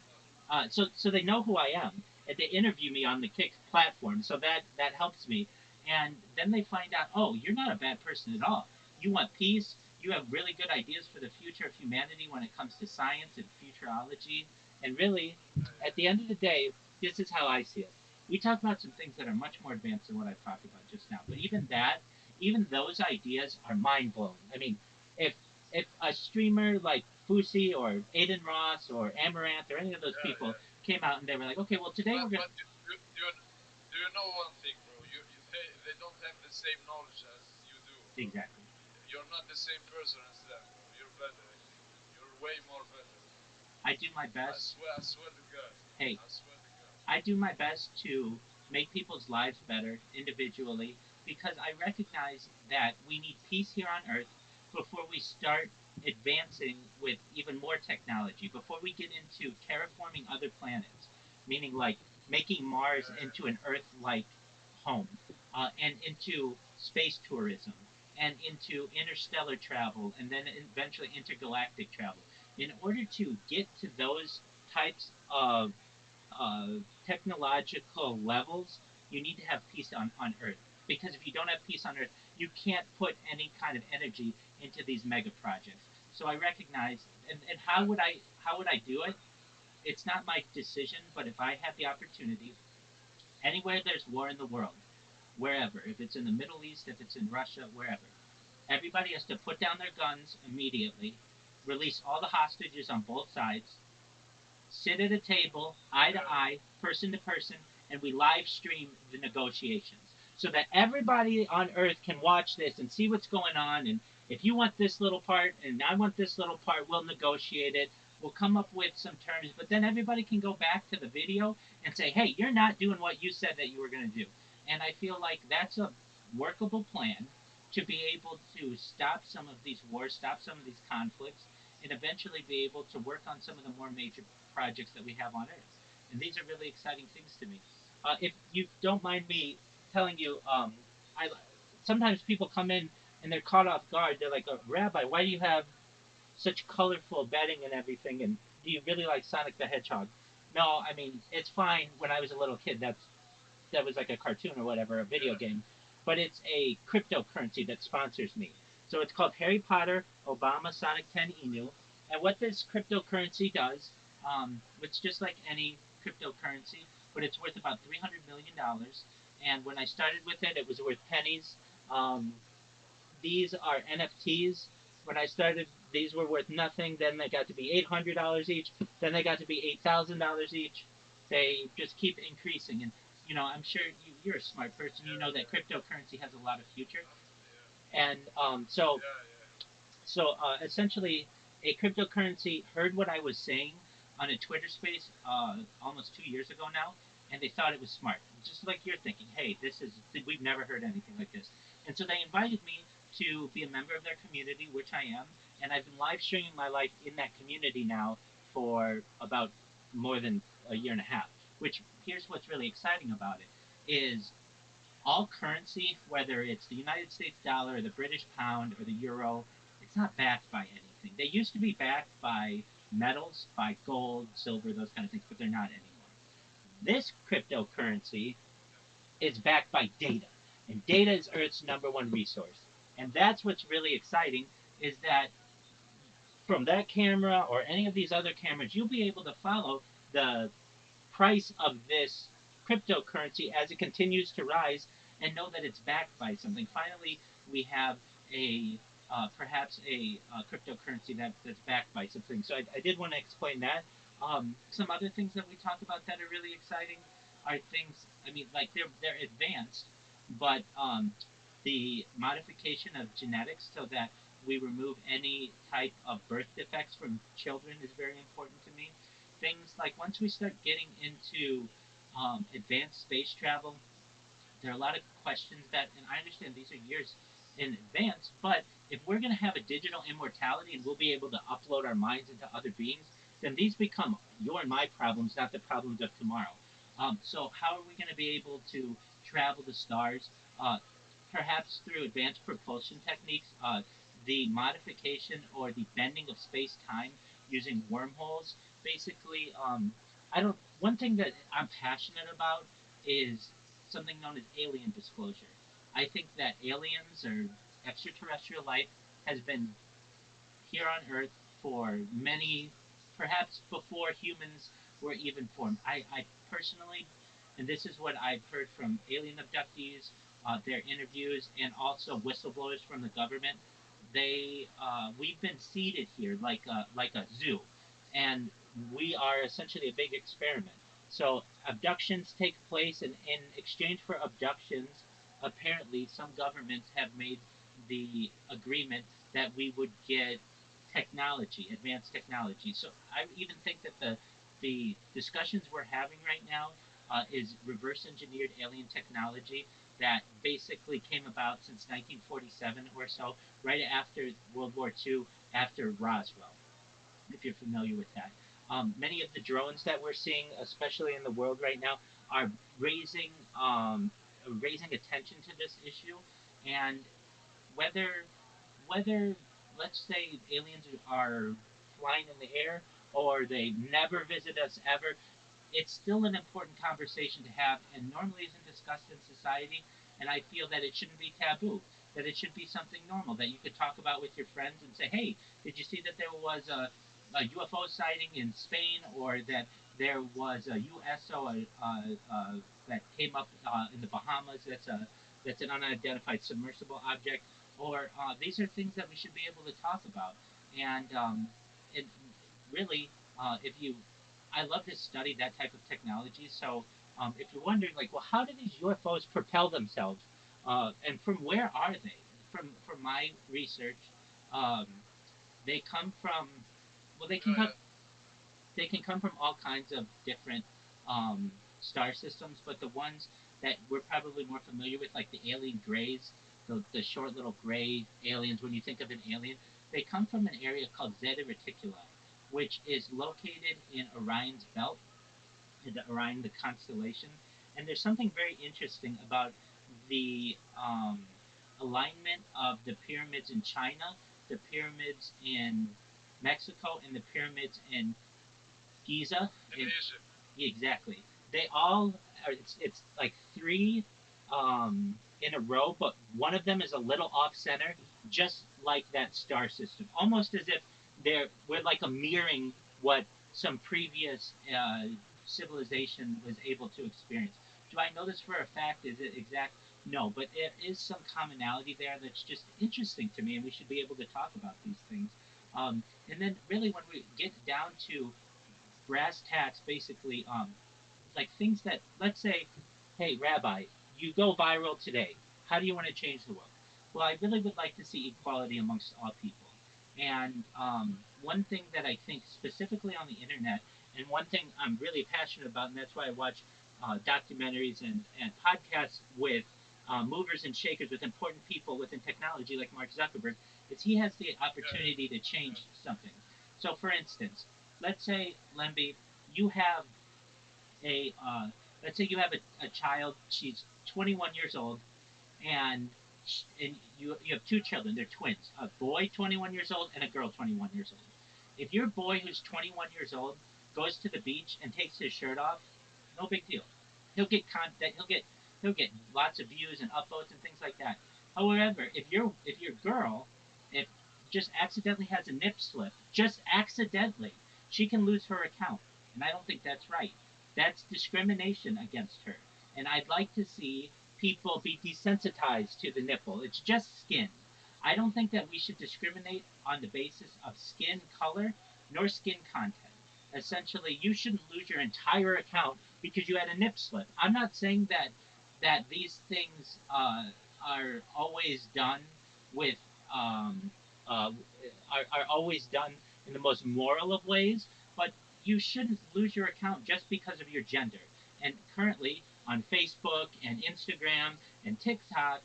out, smart. so they know who I am, and they interview me on the Kick platform, so that helps me. And then they find out, oh, you're not a bad person at all. You want peace. You have really good ideas for the future of humanity when it comes to science and futurology. And really, Yeah, at yeah. the end of the day, this is how I see it. We talk about some things that are much more advanced than what I've talked about just now. But even those ideas are mind blowing. I mean, if if a streamer like Fusi or Aiden Ross or Amaranth or any of those Yeah, people yeah. came out and they were like, okay, well today we're gonna Do you know one thing, bro? They don't have the same knowledge as you do, bro. exactly. You're not the same person as them, bro. You're better, actually. You're way more better, bro. I do my best. I swear to God. Hey, I swear to God. I do my best to make people's lives better individually because I recognize that we need peace here on Earth before we start advancing with even more technology, before we get into terraforming other planets, meaning like making Mars Yeah, yeah. into an Earth like home, and into space tourism, and into interstellar travel, and then eventually intergalactic travel. In order to get to those types of uh, technological levels, you need to have peace on Earth. Because if you don't have peace on Earth, you can't put any kind of energy into these mega projects. So I recognize, and But how would I do it? but It's not my decision, but if I have the opportunity, anywhere there's war in the world, wherever, if it's in the Middle East, if it's in Russia, wherever, everybody has to put down their guns immediately, release all the hostages on both sides, sit at a table, eye to yeah, eye, person to person, and we live stream the negotiations so that everybody on Earth can watch this and see what's going on. And if you want this little part and I want this little part, we'll negotiate it. We'll come up with some terms, but then everybody can go back to the video and say, hey, you're not doing what you said that you were going to do. And I feel like that's a workable plan to be able to stop some of these wars, stop some of these conflicts, and eventually be able to work on some of the more major projects that we have on Earth. And these are really exciting things to me. If you don't mind me telling you, I sometimes people come in and they're caught off guard. They're like, Rabbi, why do you have such colorful bedding and everything? And do you really like Sonic the Hedgehog? No, I mean it's fine. When I was a little kid, that was like a cartoon or whatever, a video yeah. game, but it's a cryptocurrency that sponsors me. So it's called Harry Potter Obama Sonic 10 Inu. And what this cryptocurrency does, it's just like any cryptocurrency, but it's worth about $300 million. And when I started with it, it was worth pennies. Um, these are NFTs. When I started, these were worth nothing. Then they got to be $800 each. Then they got to be $8,000 each. They just keep increasing. And I'm sure you're a smart person. You Yeah, know that yeah. cryptocurrency has a lot of future. And Yeah, yeah. essentially, a cryptocurrency heard what I was saying on a Twitter space almost 2 years ago now, and they thought it was smart. Just like you're thinking, hey, this is we've never heard anything like this, and so they invited me to be a member of their community, which I am, and I've been live streaming my life in that community now for about more than a year and a half. Which here's what's really exciting about it is all currency, whether it's the United States dollar, or the British pound, or the euro, it's not backed by anything. They used to be backed by metals, by gold, silver, those kind of things, but they're not anymore. This cryptocurrency is backed by data, and data is Earth's number one resource. And that's what's really exciting is that from that camera or any of these other cameras, you'll be able to follow the price of this cryptocurrency as it continues to rise and know that it's backed by something. Finally, we have a perhaps a cryptocurrency that's backed by something. So I did want to explain that. Some other things that we talk about that are really exciting are things. I mean, like they're advanced, but the modification of genetics so that we remove any type of birth defects from children is very important to me. Things like once we start getting into advanced space travel, there are a lot of questions that, and I understand these are years in advance, but if we're going to have a digital immortality and we'll be able to upload our minds into other beings, then these become your and my problems, not the problems of tomorrow. So, how are we going to be able to travel the stars? Uh, Perhaps through advanced propulsion techniques, the modification or the bending of space time using wormholes. Basically, I don't. One thing that I'm passionate about is something known as alien disclosure. I think that aliens or extraterrestrial life has been here on Earth for many, perhaps before humans were even formed. I personally, and this is what I've heard from alien abductees, their interviews, and also whistleblowers from the government. We've been seeded here like a zoo, and we are essentially a big experiment. So abductions take place, and in exchange for abductions, apparently some governments have made the agreement that we would get technology, advanced technology. So I even think that the discussions we're having right now is reverse engineered alien technology that basically came about since 1947 or so, right after World War II, after Roswell, if you're familiar with that. Many of the drones that we're seeing, especially in the world right now, are raising raising attention to this issue, and whether whether let's say aliens are flying in the air or they never visit us ever, it's still an important conversation to have and normally isn't discussed in society. And I feel that it shouldn't be taboo, that it should be something normal that you could talk about with your friends and say, hey, did you see that there was a UFO sighting in Spain, or that there was a USO that came up in the Bahamas that's an unidentified submersible object, or these are things that we should be able to talk about. And it really, if you I love to study that type of technology. So if you're wondering, like, well, how do these UFOs propel themselves, and from where are they? From my research, um, they come from well, Yeah, yeah. they can come from all kinds of different star systems, but the ones that we're probably more familiar with, like the alien grays, the short little gray aliens, when you think of an alien, they come from an area called Zeta Reticuli, which is located in Orion's belt, in the Orion, the constellation. And there's something very interesting about the alignment of the pyramids in China, the pyramids in Mexico, and the pyramids in Giza. In In, Egypt. yeah, exactly. They all are. It's like three in a row, but one of them is a little off center, just like that star system, almost as if we're like a mirroring what some previous civilization was able to experience. Do I know this for a fact? Is it exact? No, but there is some commonality there that's just interesting to me, and we should be able to talk about these things. And then, really, when we get down to brass tacks, basically, like things that, let's say, hey, Rabbi, you go viral today. How do you want to change the world? Well, I really would like to see equality amongst all people. And one thing that I think specifically on the internet, and one thing I'm really passionate about, and that's why I watch documentaries and podcasts with movers and shakers, with important people within technology like Mark Zuckerberg, is he has the Yeah, opportunity to yeah, change something. So, for instance, let's say, Lemby, you have a, let's say you have a child, she's 21 years old, and you have two children. They're twins. A boy 21 years old and a girl 21 years old. If your boy who's 21 years old goes to the beach and takes his shirt off, no big deal. He'll get content. He'll get lots of views and upvotes and things like that. However, if your girl, if just accidentally has a nip slip, just accidentally, she can lose her account, and I don't think that's right. That's discrimination against her, and I'd like to see people be desensitized to the nipple. It's just skin. I don't think that we should discriminate on the basis of skin color nor skin content. Essentially, you shouldn't lose your entire account because you had a nip slip. I'm not saying that these things are always done with um, uh, are always done in the most moral of ways, but you shouldn't lose your account just because of your gender. And currently, on Facebook and Instagram and TikTok,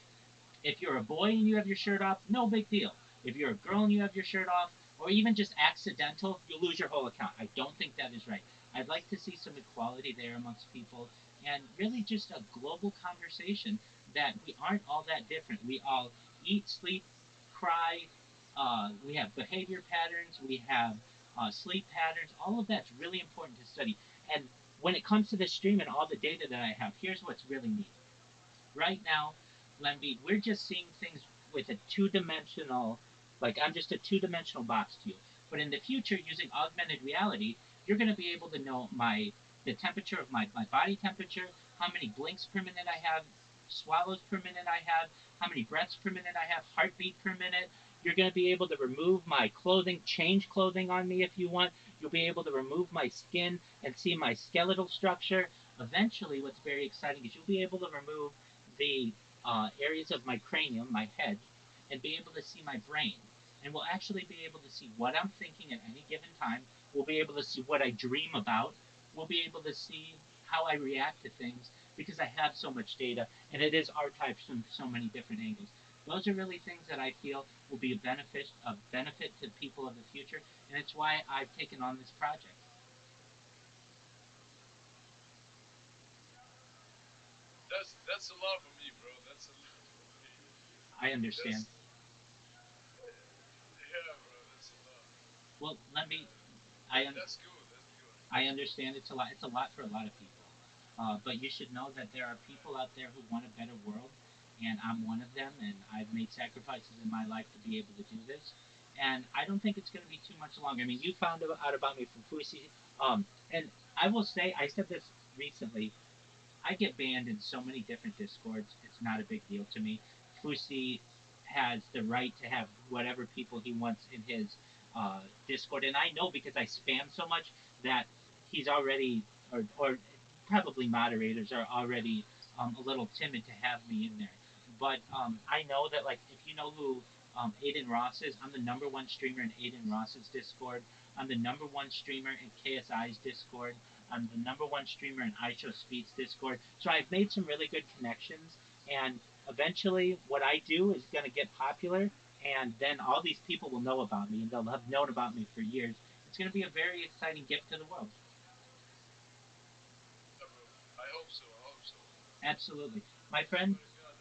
if you're a boy and you have your shirt off, no big deal. If you're a girl and you have your shirt off, or even just accidental, you lose your whole account. I don't think that is right. I'd like to see some equality there amongst people and really just a global conversation that we aren't all that different. We all eat, sleep, cry. We have behavior patterns. We have sleep patterns. All of that's really important to study. And when it comes to the stream and all the data that I have, here's what's really neat. Right now, Lemby, we're just seeing things with a two-dimensional, like I'm just a two-dimensional box to you. But in the future, using augmented reality, you're going to be able to know the temperature of my body temperature, how many blinks per minute I have, swallows per minute I have, how many breaths per minute I have, heartbeat per minute. You're going to be able to remove my clothing, change clothing on me if you want. You'll be able to remove my skin and see my skeletal structure. Eventually, what's very exciting is you'll be able to remove the areas of my cranium, my head, and be able to see my brain. And we'll actually be able to see what I'm thinking at any given time. We'll be able to see what I dream about. We'll be able to see how I react to things because I have so much data and it is archived from so many different angles. Those are really things that I feel will be a benefit to people of the future, and it's why I've taken on this project. that's a lot for me, bro. That's a lot for me. I understand. That's yeah, bro. That's a lot. Well, let me. I That that's good. That's good. I understand it's a lot. It's a lot for a lot of people. But you should know that there are people out there who want a better world, and I'm one of them. And I've made sacrifices in my life to be able to do this. And I don't think it's going to be too much longer. I mean, you found out about me from Fusi, and I will say I said this recently. I get banned in so many different discords. It's not a big deal to me. Fusi has the right to have whatever people he wants in his Discord, and I know because I spam so much that he's already, or probably moderators are already a little timid to have me in there. But I know that, like, if you know who Aiden Ross is, I'm the number one streamer in Aiden Ross's Discord. I'm the number one streamer in KSI's Discord. I'm the number one streamer in iShow Speed's Discord. So I've made some really good connections, and eventually, what I do is going to get popular, and then all these people will know about me, and they'll have known about me for years. It's going to be a very exciting gift to the world. Yeah, bro. I hope so. I hope so. Absolutely, my I friend. swear to God,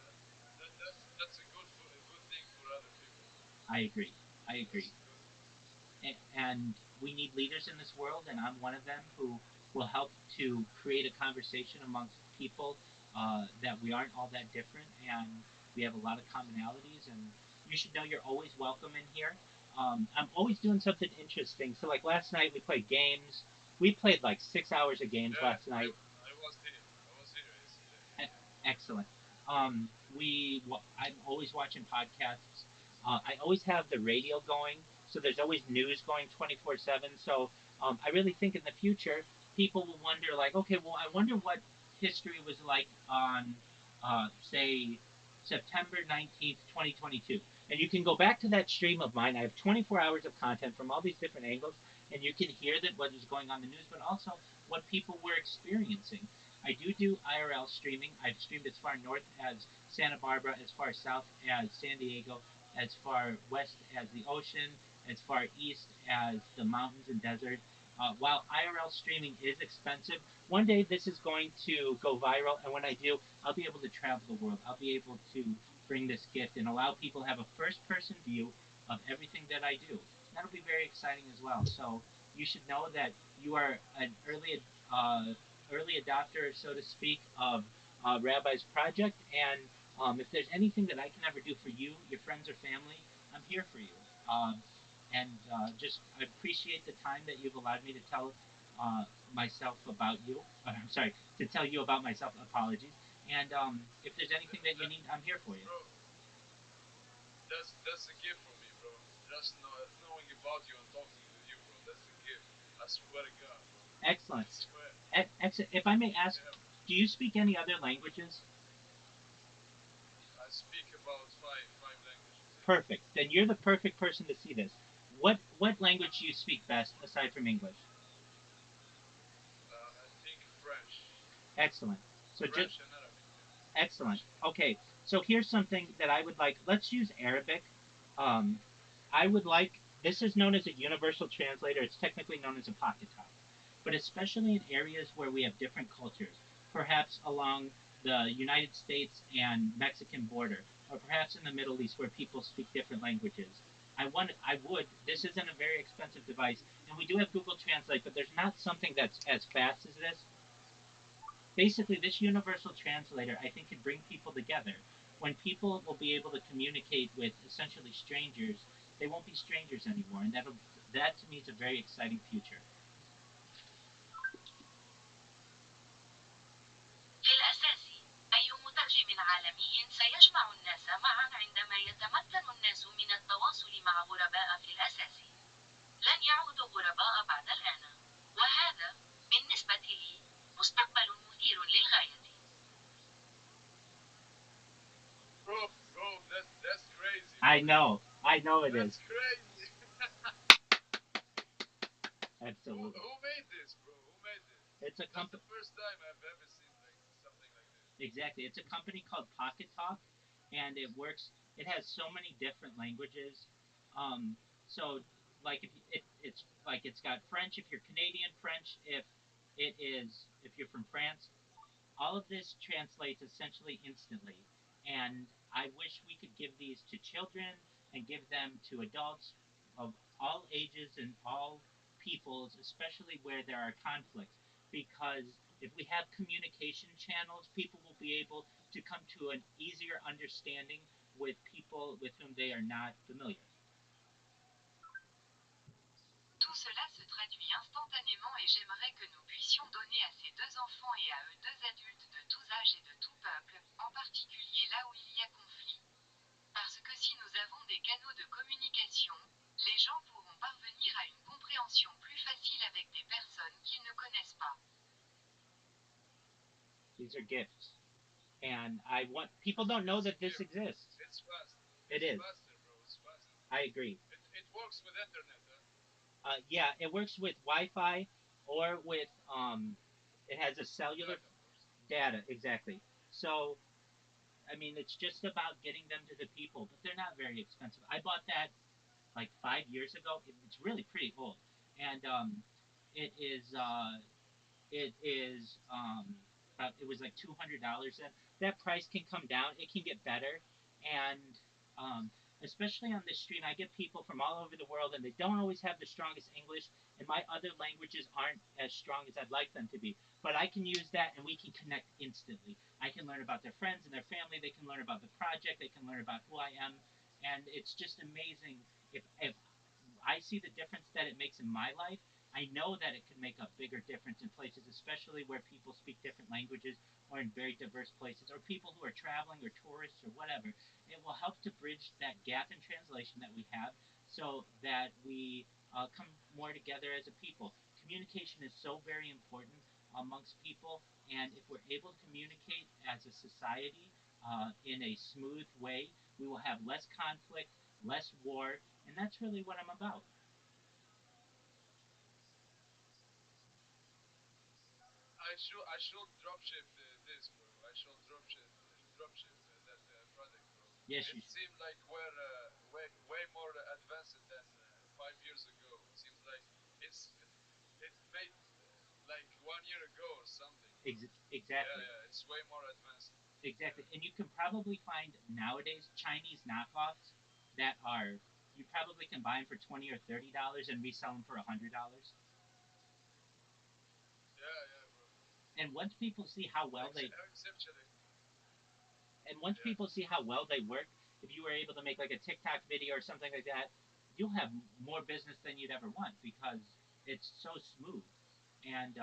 that's a good thing for other people. I agree. I That's agree. a good thing. And we need leaders in this world, and I'm one of them who will help to create a conversation amongst people that we aren't all that different, and we have a lot of commonalities. And you should know you're always welcome in here. I'm always doing something interesting. So, like last night, we played games. We played like 6 hours of games Yeah, last night. I was here. I was here yesterday. E- Excellent. I'm always watching podcasts. I always have the radio going, so there's always news going 24/7. So I really think in the future, people will wonder, like, okay, well, I wonder what history was like on, say, September 19th, 2022. And you can go back to that stream of mine. I have 24 hours of content from all these different angles, and you can hear that what is going on in the news, but also what people were experiencing. I do IRL streaming. I've streamed as far north as Santa Barbara, as far south as San Diego, as far west as the ocean, as far east as the mountains and desert. While IRL streaming is expensive, one day this is going to go viral, and when I do, I'll be able to travel the world. I'll be able to bring this gift and allow people to have a first-person view of everything that I do. That'll be very exciting as well. So you should know that you are an early adopter, so to speak, of Rabbi's project. And if there's anything that I can ever do for you, your friends or family, I'm here for you. And I appreciate the time that you've allowed me to tell myself about you. I'm sorry, to tell you about myself. Apologies. And if there's anything that you That, need, I'm here for you. bro, that's a gift for me, bro. Just knowing about you and talking with you, bro. That's a gift. I swear to God, bro. I Excellent. swear. If I may ask, Yeah, do you speak any other languages? I speak about five languages. Yeah. Perfect. Then you're the perfect person to see this. What language do you speak best aside from English? I think French, Excellent. So just French and Arabic. Yeah, excellent. French and Arabic. Okay. So here's something that I would like. Let's use Arabic. Um, I would like. This is known as a universal translator. It's technically known as a pocket talk, but especially in areas where we have different cultures, perhaps along the United States and Mexican border, or perhaps in the Middle East where people speak different languages. I would. This isn't a very expensive device, and we do have Google Translate, but there's not something that's as fast as this. Basically, this universal translator, I think, can bring people together. When people will be able to communicate with essentially strangers, they won't be strangers anymore, and that to me is a very exciting future. في الأساس، أي مترجم عالمي سيجمع الناس معا عندما يتمكن الناس من التواصل مع غرباء في الأساس. لن يعودوا غرباء بعد الآن. وهذا، بالنسبة لي، مستقبل مثير للغاية. Bro, that's crazy, I bro. know, I know it is. That's crazy. Absolutely. Who made this, bro? Who made this? It's a That's company. the first time I've ever seen like something like this. Exactly. It's a company called Pocket Talk, and it works. It has so many different languages. Um, so, like if it's like it's got French if you're Canadian, French if you're from France. All of this translates essentially instantly, and I wish we could give these to children and give them to adults of all ages and all peoples, especially where there are conflicts, because if we have communication channels, people will be able to come to an easier understanding with people with whom they are not familiar. Tout cela se traduit instantanément et j'aimerais que nous puissions donner à ces deux enfants et à eux deux adultes de tous âges et de tout peuple, en particulier là où il y a conflit. Parce que si nous avons des canaux de communication, les gens pourront parvenir à une compréhension plus facile avec des personnes qu'ils ne connaissent pas. These are gifts, and I want people don't know It's a that this gift. exists. It's fast. It It's is. faster, bro. It's faster. I agree. It works with internet, huh? Yeah, it works with Wi-Fi or with it has a cellular Data, of course. data exactly. So I mean, it's just about getting them to the people, but they're not very expensive. I bought that like 5 years ago. It's really pretty old, and it is it was like $200. That price can come down. It can get better, and um, especially on this stream, I get people from all over the world, and they don't always have the strongest English, and my other languages aren't as strong as I'd like them to be. But I can use that, and we can connect instantly. I can learn about their friends and their family. They can learn about the project. They can learn about who I am, and it's just amazing if I see the difference that it makes in my life. I know that it can make a bigger difference in places, especially where people speak different languages or in very diverse places, or people who are traveling or tourists or whatever. It will help to bridge that gap in translation that we have so that we come more together as a people. Communication is so very important amongst people, and if we're able to communicate as a society, in a smooth way. We will have less conflict, less war, and that's really what I'm about. I should dropship this, bro. I should dropship that product, bro. Yes, It you should. seemed like we're way more advanced than 5 years ago. It seems like it made like 1 year ago or something, bro. Yeah, Exactly. yeah, it's way more advanced. Exactly. Yeah, And you can probably find nowadays Chinese knockoffs that are you probably can buy them for $20 or $30 and resell them for $100. yeah, yeah, bro. And once people see how well they Exceptionally, and once yeah. people see how well they work, if you were able to make like a TikTok video or something like that, you'll have more business than you'd ever want because it's so smooth. And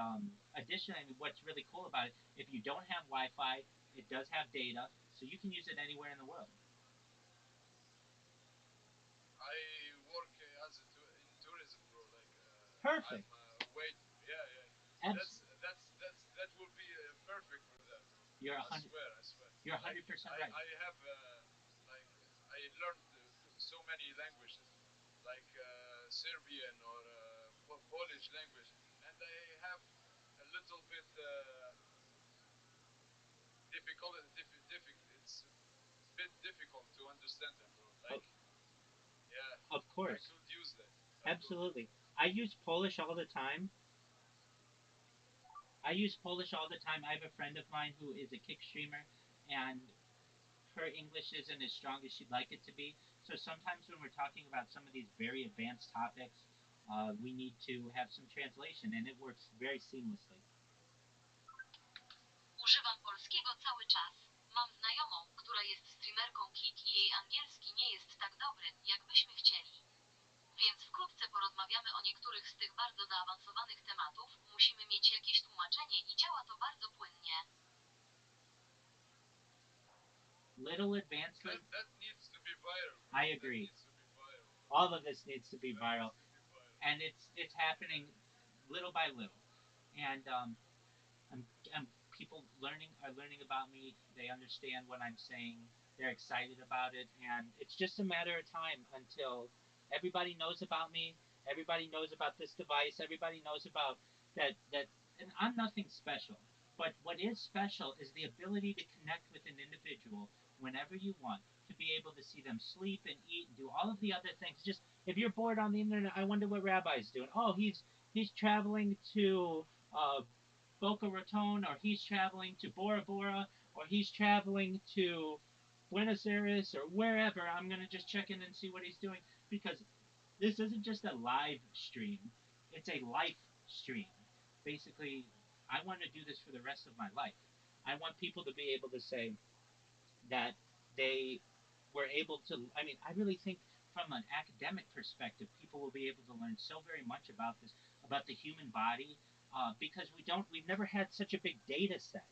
additionally, what's really cool about it, if you don't have Wi-Fi, it does have data, so you can use it anywhere in the world. I work in tourism, bro. Like I'm Perfect. wait. Yeah, yeah. Abs- That will be perfect for that, bro. you're a I hundred. swear, I swear. You're a Like 100% right. I have like I learned so many languages, like Serbian or Polish language, and I have a little bit difficult. It's a bit difficult to understand them, bro. Of, Like yeah, of I course. could use that. I could. Absolutely. I use Polish all the time. I use Polish all the time. I have a friend of mine who is a kick streamer, and her English isn't as strong as she'd like it to be. So sometimes when we're talking about some of these very advanced topics, we need to have some translation, and it works very seamlessly. Używam polskiego cały czas. Mam znajomą, która jest streamerką Kik i jej angielski nie jest tak dobry, jak byśmy chcieli. Więc wkrótce porozmawiamy o niektórych z tych bardzo zaawansowanych tematów, musimy mieć jakieś tłumaczenie i działa to bardzo płynnie. Little advancement. That needs to be viral, bro. I That agree. needs to be viral, bro. All of this needs to be That viral, needs to be viral. and it's happening Yeah. little by little. And I'm people learning about me. They understand what I'm saying. They're excited about it, and it's just a matter of time until everybody knows about me. Everybody knows about this device. Everybody knows about that. And I'm nothing special. But what is special is the ability to connect with an individual whenever you want, to be able to see them sleep and eat and do all of the other things. Just if you're bored on the internet, I wonder what Rabbi's doing. Oh, he's traveling to Boca Raton, or he's traveling to Bora Bora, or he's traveling to Buenos Aires, or wherever. I'm going to just check in and see what he's doing because this isn't just a live stream, it's a life stream. Basically, I want to do this for the rest of my life. I want people to be able to say that they were able to. I mean, I really think from an academic perspective, people will be able to learn so very much about this, about the human body, because we've never had such a big data set.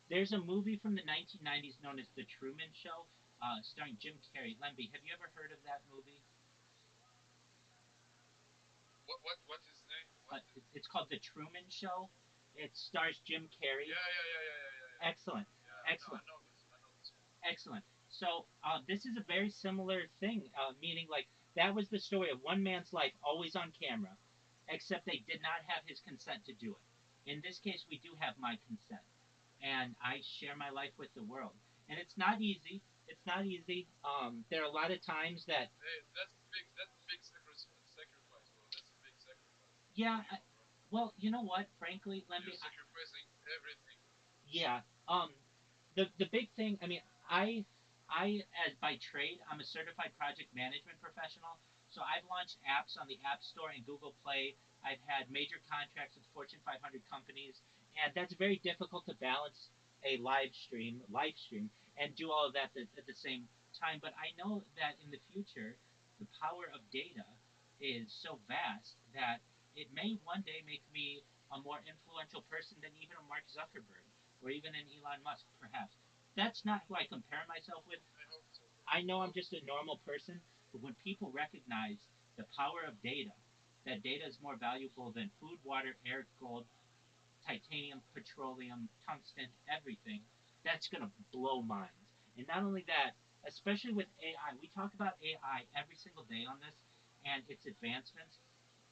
There's a movie from the 1990s known as The Truman Show, starring Jim Carrey. Lemby, have you ever heard of that movie? What is the name? What is? It's called The Truman Show. It stars Jim Carrey. Yeah, yeah, yeah, yeah, yeah, yeah, yeah. Excellent, Yeah, I excellent. know this. I know this one. Excellent. So this is a very similar thing, meaning like that was the story of one man's life always on camera, except they did not have his consent to do it. In this case, we do have my consent, and I share my life with the world. And it's not easy. It's not easy. There are a lot of times that, Hey, that's big sacrifice, bro. That's a big sacrifice for yeah, you, bro. well, you know what? Frankly, You're Lemby, sacrificing everything. yeah. The big thing. I mean, I as by trade, I'm a certified project management professional. So I've launched apps on the App Store and Google Play. I've had major contracts with Fortune 500 companies, and that's very difficult to balance a live stream, and do all of that at the same time. But I know that in the future, the power of data is so vast that it may one day make me a more influential person than even a Mark Zuckerberg or even an Elon Musk, perhaps. That's not who I compare myself with. I hope so, bro. I I know I'm hope just so. a normal person, but when people recognize the power of data, that data is more valuable than food, water, air, gold, titanium, petroleum, tungsten, everything, that's going to blow minds. And not only that, especially with AI, we talk about AI every single day on this and its advancements.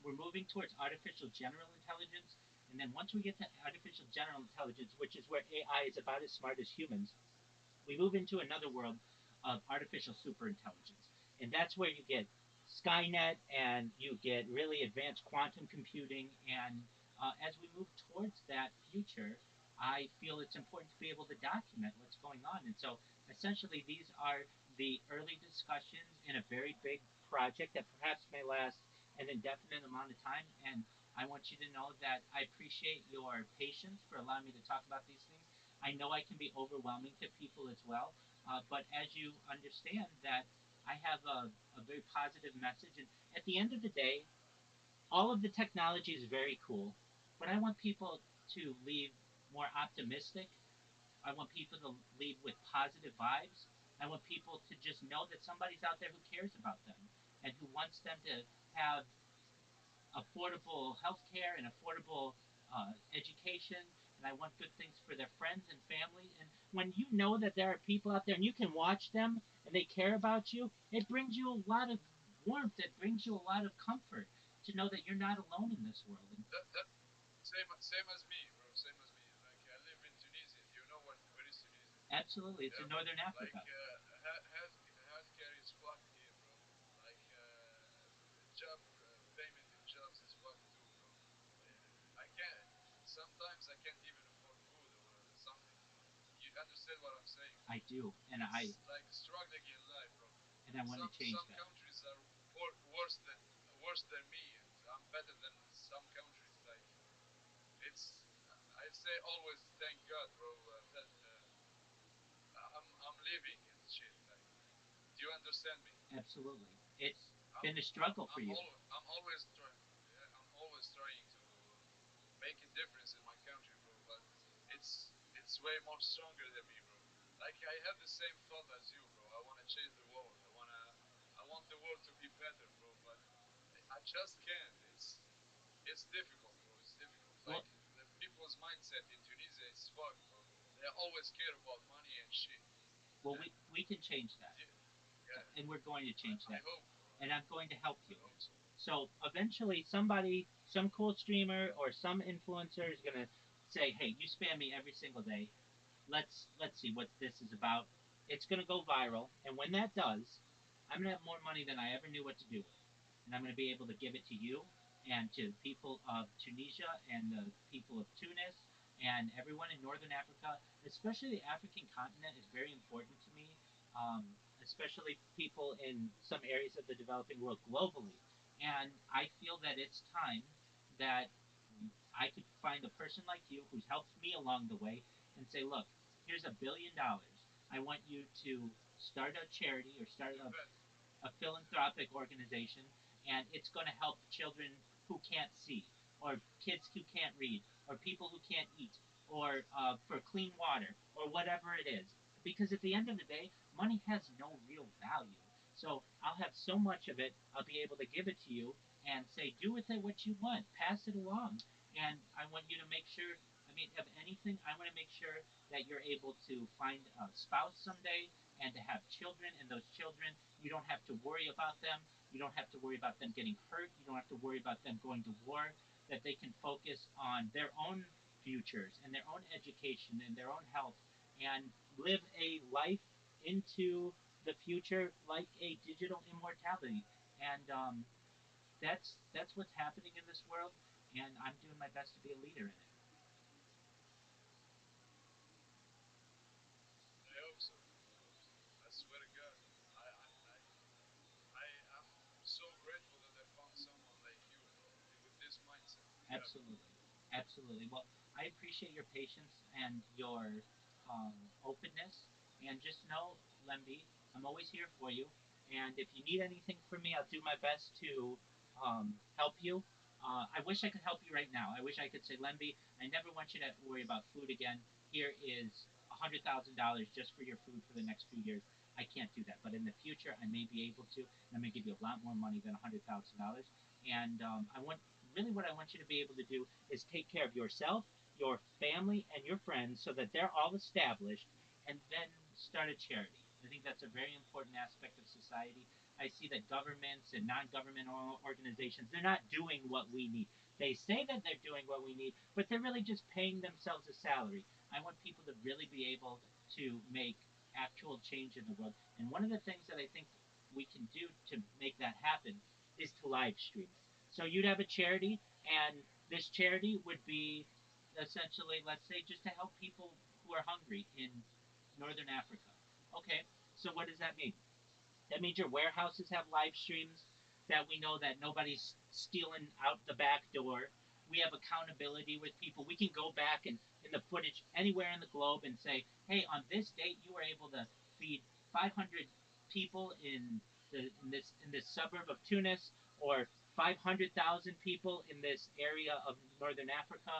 We're moving towards artificial general intelligence. And then once we get to artificial general intelligence, which is where AI is about as smart as humans, we move into another world of artificial superintelligence. And that's where you get Skynet and you get really advanced quantum computing. And as we move towards that future, I feel it's important to be able to document what's going on. And so essentially, these are the early discussions in a very big project that perhaps may last an indefinite amount of time. And I want you to know that I appreciate your patience for allowing me to talk about these things. I know I can be overwhelming to people as well, but as you understand that I have a very positive message, and at the end of the day, all of the technology is very cool, but I want people to leave more optimistic. I want people to leave with positive vibes. I want people to just know that somebody's out there who cares about them and who wants them to have affordable healthcare and affordable education, and I want good things for their friends and family. And when you know that there are people out there and you can watch them and they care about you, it brings you a lot of warmth. It brings you a lot of comfort to know that you're not alone in this world. And That same as me, bro. Same as me. Like I live in Tunisia. Do you know where is Tunisia? absolutely, it's in Yeah. northern Like Africa. healthcare is fucked here, bro. Like job payment in jobs is fucked too, bro. I can't. Sometimes I can't even afford food or something. You understand what I'm saying, bro? I do, It's like struggling in life, bro. and I want to change Some that. countries are worse than me, and I'm better than some countries. Like it's, I say always thank God, bro, that I'm living and shit. Like, do you understand me? Absolutely, it's I'm been a struggle for you. I'm always trying. Yeah, I'm always trying to make a difference in my country, bro. But it's way more stronger than me, bro. Like I have the same thought as you, bro. I want to change the world. I want the world to be better, bro. But I just can't. It's difficult, bro. It's difficult. Well, Like the people's mindset in Tunisia is fucked, bro. They always care about money and shit. well, And we can change that, yeah, and we're going to change I that, hope, bro. and I'm going to help I you. hope so. So eventually, somebody, some cool streamer or some influencer is gonna say, "Hey, you spam me every single day. Let's see what this is about." It's gonna go viral, and when that does, I'm gonna have more money than I ever knew what to do with, and I'm gonna be able to give it to you and to the people of Tunisia and the people of Tunis and everyone in Northern Africa, especially the African continent, is very important to me. Especially people in some areas of the developing world globally. And I feel that it's time that I could find a person like you who's helped me along the way and say, look, here's $1 billion. I want you to start a charity or start Invest. a philanthropic organization, and it's going to help children who can't see, or kids who can't read, or people who can't eat, or for clean water, or whatever it is. Because at the end of the day, money has no real value. So I'll have so much of it, I'll be able to give it to you and say, do with it what you want, pass it along. And I want you to make sure, I mean, of anything, I want to make sure that you're able to find a spouse someday and to have children, and those children, you don't have to worry about them. You don't have to worry about them getting hurt. You don't have to worry about them going to war. That they can focus on their own futures and their own education and their own health and live a life into the future like a digital immortality. And that's what's happening in this world. And I'm doing my best to be a leader in it. I hope so. I hope so. I swear to God. I I I I'm so grateful that I found someone like you, bro, with this mindset. Yeah, bro. Absolutely, absolutely. Well, I appreciate your patience and your openness. And just know, Lemby, I'm always here for you. And if you need anything from me, I'll do my best to help you. I wish I could help you right now. I wish I could say, Lemby, I never want you to worry about food again. Here is $100,000 just for your food for the next few years. I can't do that, but in the future, I may be able to, and I'm going to give you a lot more money than $100,000. And I want really what I want you to be able to do is take care of yourself, your family, and your friends so that they're all established. And then start a charity. I think that's a very important aspect of society. I see that governments and non-government organizations, they're not doing what we need. They say that they're doing what we need, but they're really just paying themselves a salary. I want people to really be able to make actual change in the world. And one of the things that I think we can do to make that happen is to live stream it. So you'd have a charity, and this charity would be essentially, let's say, just to help people who are hungry in Northern Africa. Okay, so what does that mean? That means your warehouses have live streams, that we know that nobody's stealing out the back door. We have accountability with people. We can go back and in the footage anywhere in the globe and say, hey, on this date you were able to feed 500 people in this suburb of Tunis, or 500,000 people in this area of Northern Africa,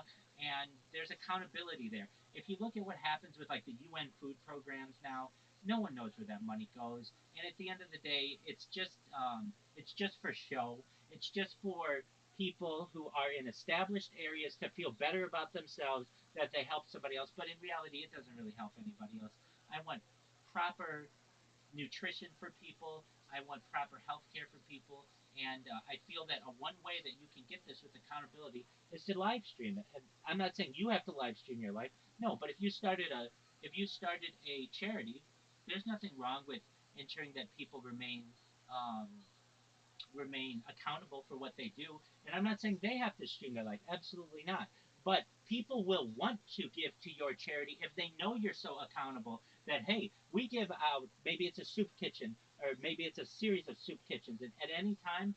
and there's accountability there. If you look at what happens with like the UN food programs now, no one knows where that money goes, and at the end of the day, it's just for show. It's just for people who are in established areas to feel better about themselves that they help somebody else. But in reality, it doesn't really help anybody else. I want proper nutrition for people. I want proper health care for people. And I feel that one way that you can get this with accountability is to live stream it. And I'm not saying you have to live stream your life. No, but if you started a charity, there's nothing wrong with ensuring that people um, remain accountable for what they do. And I'm not saying they have to stream their life. Absolutely not. But people will want to give to your charity if they know you're so accountable that, hey, we give out, maybe it's a soup kitchen or maybe it's a series of soup kitchens. And at any time,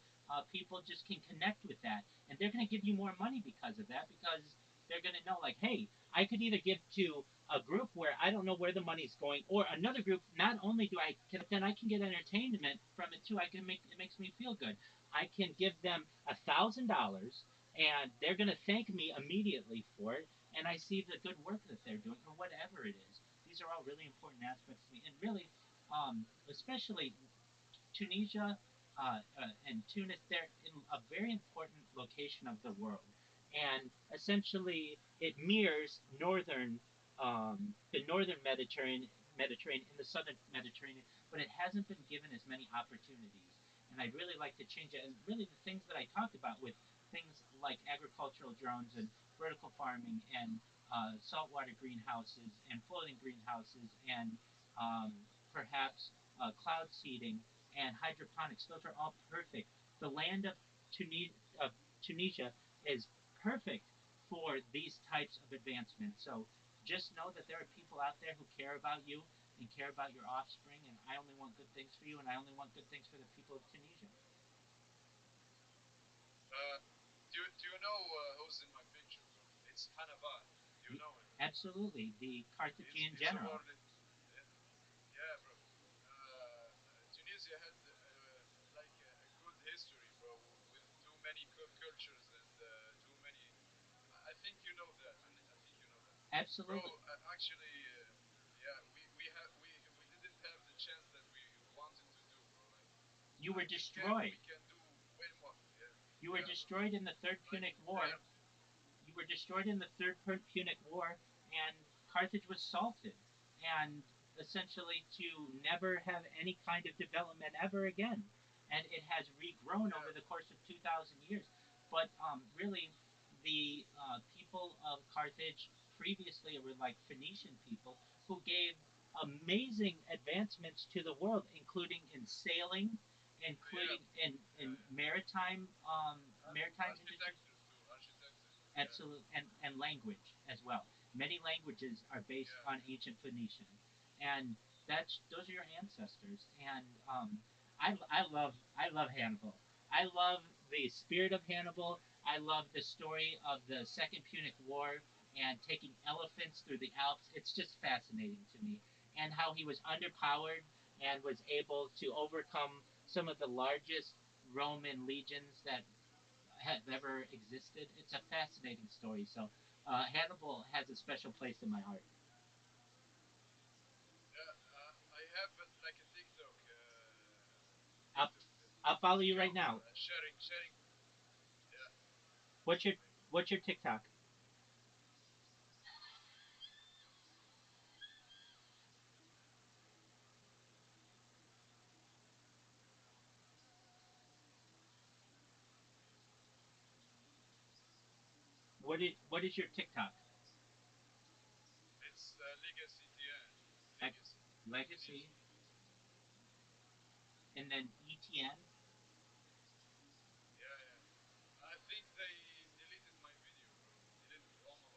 people just can connect with that. And they're going to give you more money because of that, because they're going to know, like, hey, I could either give to a group where I don't know where the money's going, or another group. Not only do I, but then I can get entertainment from it too. I can make it makes me feel good. I can give them $1,000, and they're going to thank me immediately for it. And I see the good work that they're doing, or whatever it is. These are all really important aspects to me, and really, especially Tunisia and Tunis, they're in a very important location of the world. And essentially, it mirrors the northern Mediterranean and the southern Mediterranean, but it hasn't been given as many opportunities. And I'd really like to change it. And really, the things that I talked about with things like agricultural drones and vertical farming and saltwater greenhouses and floating greenhouses and perhaps cloud seeding and hydroponics. Those are all perfect. The land of Tunisia is perfect for these types of advancements. So just know that there are people out there who care about you and care about your offspring, and I only want good things for you, and I only want good things for the people of Tunisia. Uh, do you know who's in my picture, bro? It's Hanavar. Do you know him? Absolutely, the Carthaginian He's a general. warlord. Yeah, yeah, bro. Tunisia had like a good history, bro, with too many cultures and too many. I think you know that. I think you know that, bro. Absolutely, Actually, yeah, we didn't have the chance that we wanted to do, bro. Like, you were we destroyed. can do way more. Yeah, You were yeah, bro. destroyed in the Third Like, Punic War. damn. You were destroyed in the Third Punic War, and Carthage was salted, and essentially to never have any kind of development ever again. And it has regrown Yeah, over the course of 2,000 years. But really, the people of Carthage previously were like Phoenician people who gave amazing advancements to the world, including in sailing, yeah, including yeah, in yeah. maritime industries. Architecture too. Architecture. Yeah, Absolutely, and language as well. Many languages are based yeah, on ancient Phoenician, and that's those are your ancestors. And I love Hannibal. I love the spirit of Hannibal. I love the story of the Second Punic War and taking elephants through the Alps. It's just fascinating to me, and how he was underpowered and was able to overcome some of the largest Roman legions that have ever existed. It's a fascinating story. So Hannibal has a special place in my heart. yeah. I have like a I'll, TikTok I'll follow you right account now. sharing. Yeah, What's your TikTok? What is your TikTok? It's Legacy TN. Ec- Legacy. Legacy, LGC. and then ETN, Yeah, yeah. I think they deleted my video, bro. Deleted all of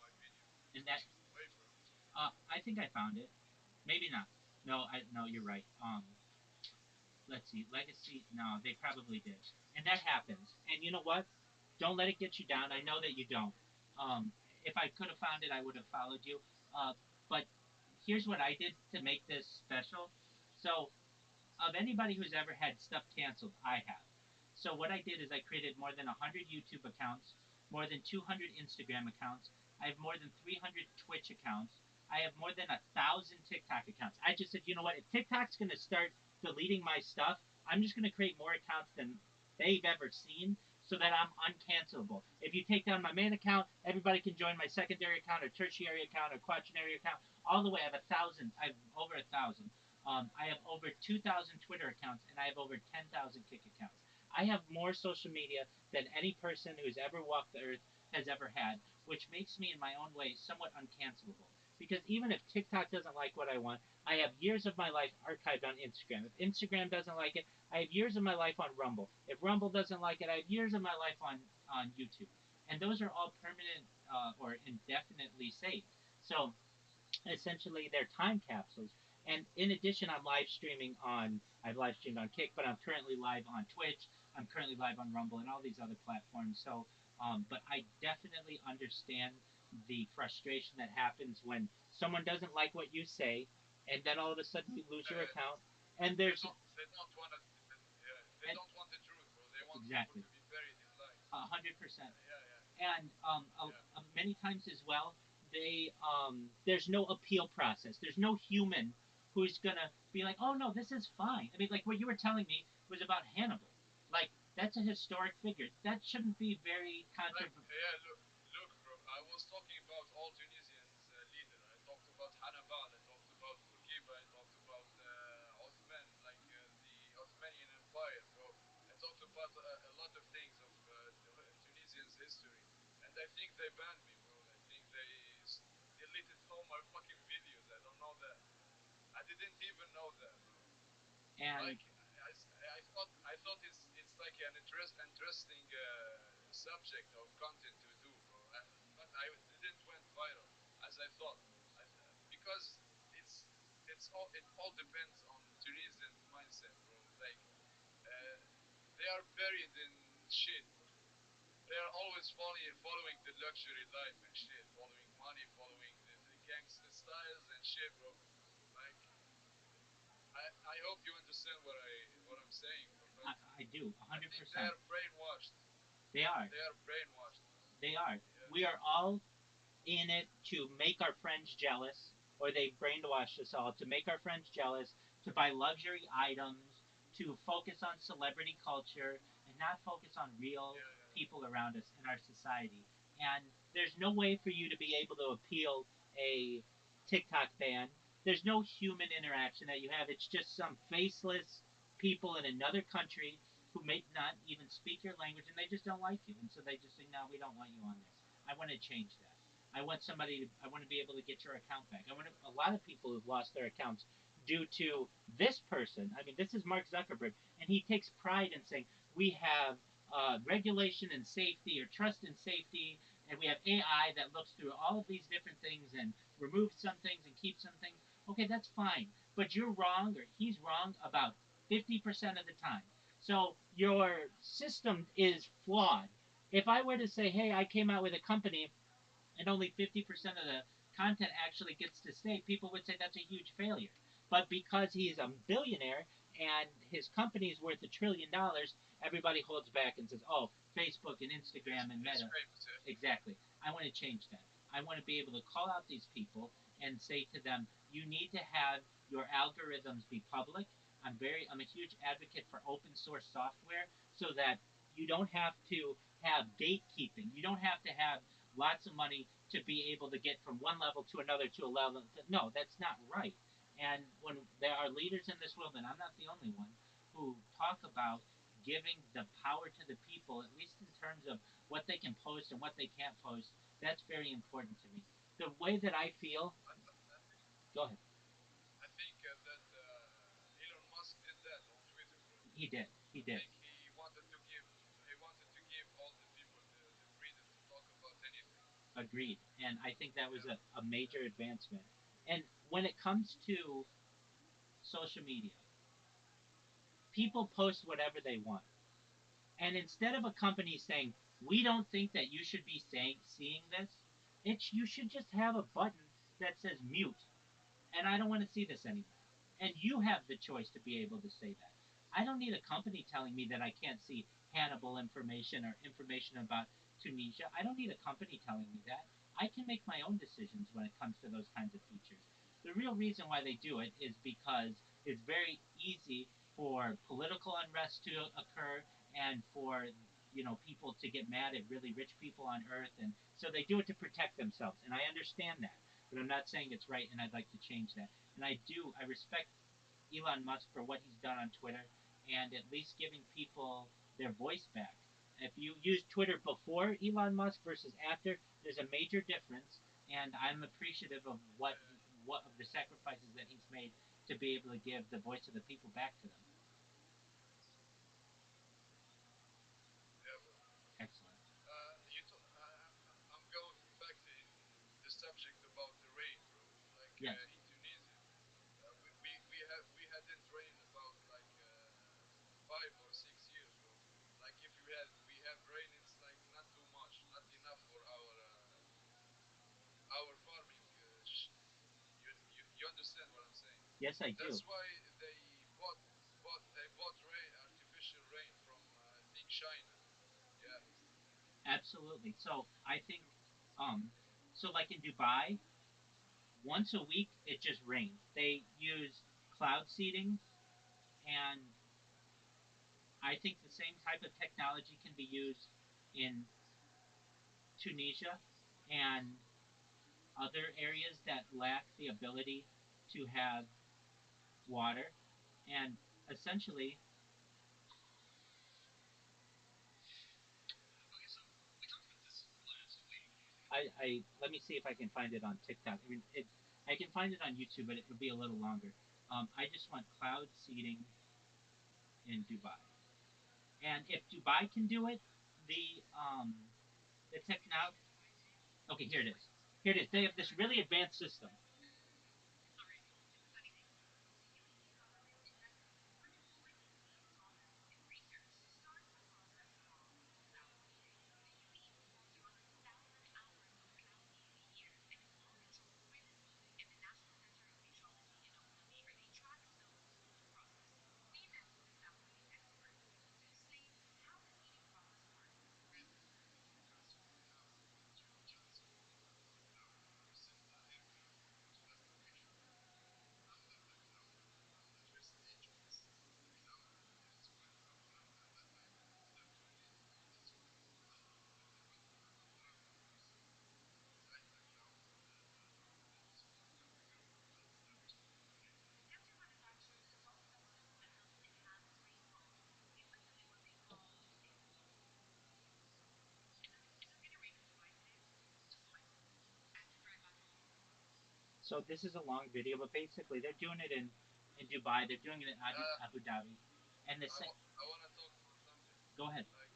my videos. and that. Wait, bro. I think I found it. Maybe not. No, no, you're right. Let's see, Legacy. No, they probably did, and that happens. And you know what? Don't let it get you down. I know that you don't. Um, if I could have found it, I would have followed you. Uh, but here's what I did to make this special. So of anybody who's ever had stuff canceled, I have. So what I did is I created more than 100 YouTube accounts, more than 200 Instagram accounts. I have more than 300 Twitch accounts. I have more than 1,000 TikTok accounts. I just said, you know what? If TikTok's going to start deleting my stuff, I'm just going to create more accounts than they've ever seen so that I'm uncancelable. If you take down my main account, everybody can join my secondary account or tertiary account or quaternary account. All the way, I have 1,000. I have over 1,000. I have over 2,000 Twitter accounts and I have over 10,000 Kick accounts. I have more social media than any person who's ever walked the earth has ever had, which makes me, in my own way, somewhat uncancelable. Because even if TikTok doesn't like what I want, I have years of my life archived on Instagram. If Instagram doesn't like it, I have years of my life on Rumble. If Rumble doesn't like it, I have years of my life on YouTube. And those are all permanent or indefinitely saved. So essentially they're time capsules. And in addition, I've live streamed on Kick, but I'm currently live on Twitch. I'm currently live on Rumble and all these other platforms. So, but I definitely understand the frustration that happens when someone doesn't like what you say, and then all of a sudden you lose your Uh, account. And there's, they don't want to. Yeah, they and don't want the truth, bro. They want people exactly, to be buried in lies. 100%. Yeah, yeah, And yeah. many times as well, there's no appeal process. There's no human who's gonna be like, oh no, this is fine. I mean, like what you were telling me was about Hannibal. Like that's a historic figure. That shouldn't be very Like, controversial. yeah, look, bro. I was talking about all Tunisians leader. I talked about Hannibal. I talked about Bourguiba. I talked about Othman, like the Ottomanian Empire, bro. I talked about a lot of things of Tunisians' history, and I think they banned me, bro. I think they deleted all my fucking videos. I don't know that. I didn't even know that, bro. And Like I thought it's like an interesting subject of content to do, bro. But I didn't went viral as I thought, because it's it all depends on Tunisians' mindset, bro. Like uh, they are buried in shit, bro. They are always following the luxury life and shit, following money, following the gangster styles and shit, bro. Like I hope you understand what I'm saying, bro. But I do I think they 100%. are brainwashed. They are. They are brainwashed, bro. They are. Yeah, We are all in it to make our friends jealous, or they brainwashed us all to make our friends jealous, to buy luxury items, to focus on celebrity culture, and not focus on real yeah, yeah, people around us in our society. And there's no way for you to be able to appeal a TikTok ban. There's no human interaction that you have. It's just some faceless people in another country who may not even speak your language and they just don't like you. And so they just say, no, we don't want you on this. I want to change that. I want to be able to get your account back. A lot of people who've lost their accounts due to this person. I mean, this is Mark Zuckerberg, and he takes pride in saying we have regulation and safety or trust and safety, and we have AI that looks through all of these different things and removes some things and keeps some things. Okay, that's fine, but you're wrong or he's wrong about 50% of the time. So your system is flawed. If I were to say, hey, I came out with a company and only 50% of the content actually gets to stay, people would say that's a huge failure. But because he's a billionaire and his company is worth $1 trillion, everybody holds back and says, oh, Facebook and Instagram and he's Meta. famous. Yeah. Exactly. I want to change that. I want to be able to call out these people and say to them, you need to have your algorithms be public. I'm a huge advocate for open source software so that you don't have to have gatekeeping. You don't have to have lots of money to be able to get from one level to another to a level. No, that's not right. And when there are leaders in this world, and I'm not the only one, who talk about giving the power to the people, at least in terms of what they can post and what they can't post, that's very important to me. The way that I feel, I think go ahead. that Elon Musk did that on Twitter, bro. He did. He I did. think he wanted to give all the people the freedom to talk about anything. Agreed. And I think that was Yeah, a major advancement. And when it comes to social media, people post whatever they want. And instead of a company saying, we don't think that you should be seeing this, you should just have a button that says mute, and I don't want to see this anymore. And you have the choice to be able to say that. I don't need a company telling me that I can't see Hannibal information or information about Tunisia. I don't need a company telling me that. I can make my own decisions when it comes to those kinds of features. The real reason why they do it is because it's very easy for political unrest to occur and for people to get mad at really rich people on earth, and so they do it to protect themselves, and I understand that, but I'm not saying it's right, and I'd like to change that. And I respect Elon Musk for what he's done on Twitter and at least giving people their voice back. If you use Twitter before Elon Musk versus after, there's a major difference, and I'm appreciative of what of the sacrifices that he's made to be able to give the voice of the people back to them. yeah, bro. Excellent. I'm going back to in the subject about the rain, bro. Like Yes, in Tunisia, we hadn't rain about like 5 or 6 years, bro. Like if we have rain, it's like not too much, not enough for our farming. You understand what I'm saying? yes, I do. That's why they bought rain, artificial rain from I think China. Yeah, Absolutely. So I think, um, so like in Dubai, once a week it just rains. They use cloud seeding, and I think the same type of technology can be used in Tunisia and other areas that lack the ability to have water. And essentially, I let me see if I can find it on TikTok. I mean, I can find it on YouTube, but it would be a little longer. I just want cloud seeding in Dubai. And if Dubai can do it, the technology. Okay, here it is. Here it is. They have this really advanced system. So this is a long video, but basically they're doing it in Dubai. They're doing it in uh, Abu Dhabi, and the I want to talk about something. go ahead. Like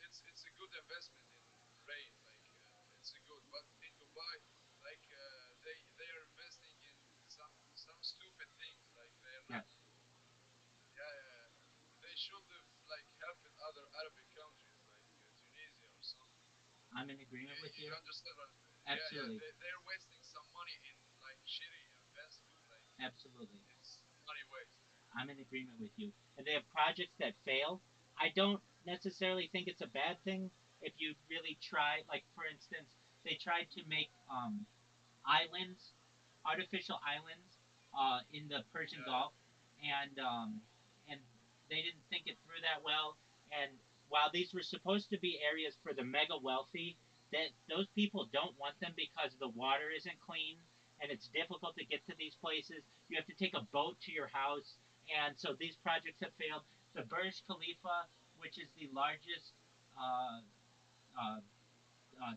it's a good investment in rain. Like it's a good, but in Dubai, like they are investing in some stupid things. Like they are not. Yes, Yeah, yeah, yeah. They should have like helped other Arabic countries like Tunisia or something. I'm in agreement with You you. understand what I'm saying? Yeah, yeah. Absolutely, They're wasting some money in like shitty investment. Like absolutely. it's money waste. I'm in agreement with you. And they have projects that fail. I don't necessarily think it's a bad thing if you really try. Like for instance, they tried to make islands, artificial islands, in the Persian Yeah, Gulf, and they didn't think it through that well. And while these were supposed to be areas for the mega wealthy, that those people don't want them because the water isn't clean and it's difficult to get to these places. You have to take a boat to your house, and so these projects have failed. the Burj Khalifa, which is the largest, uh, uh,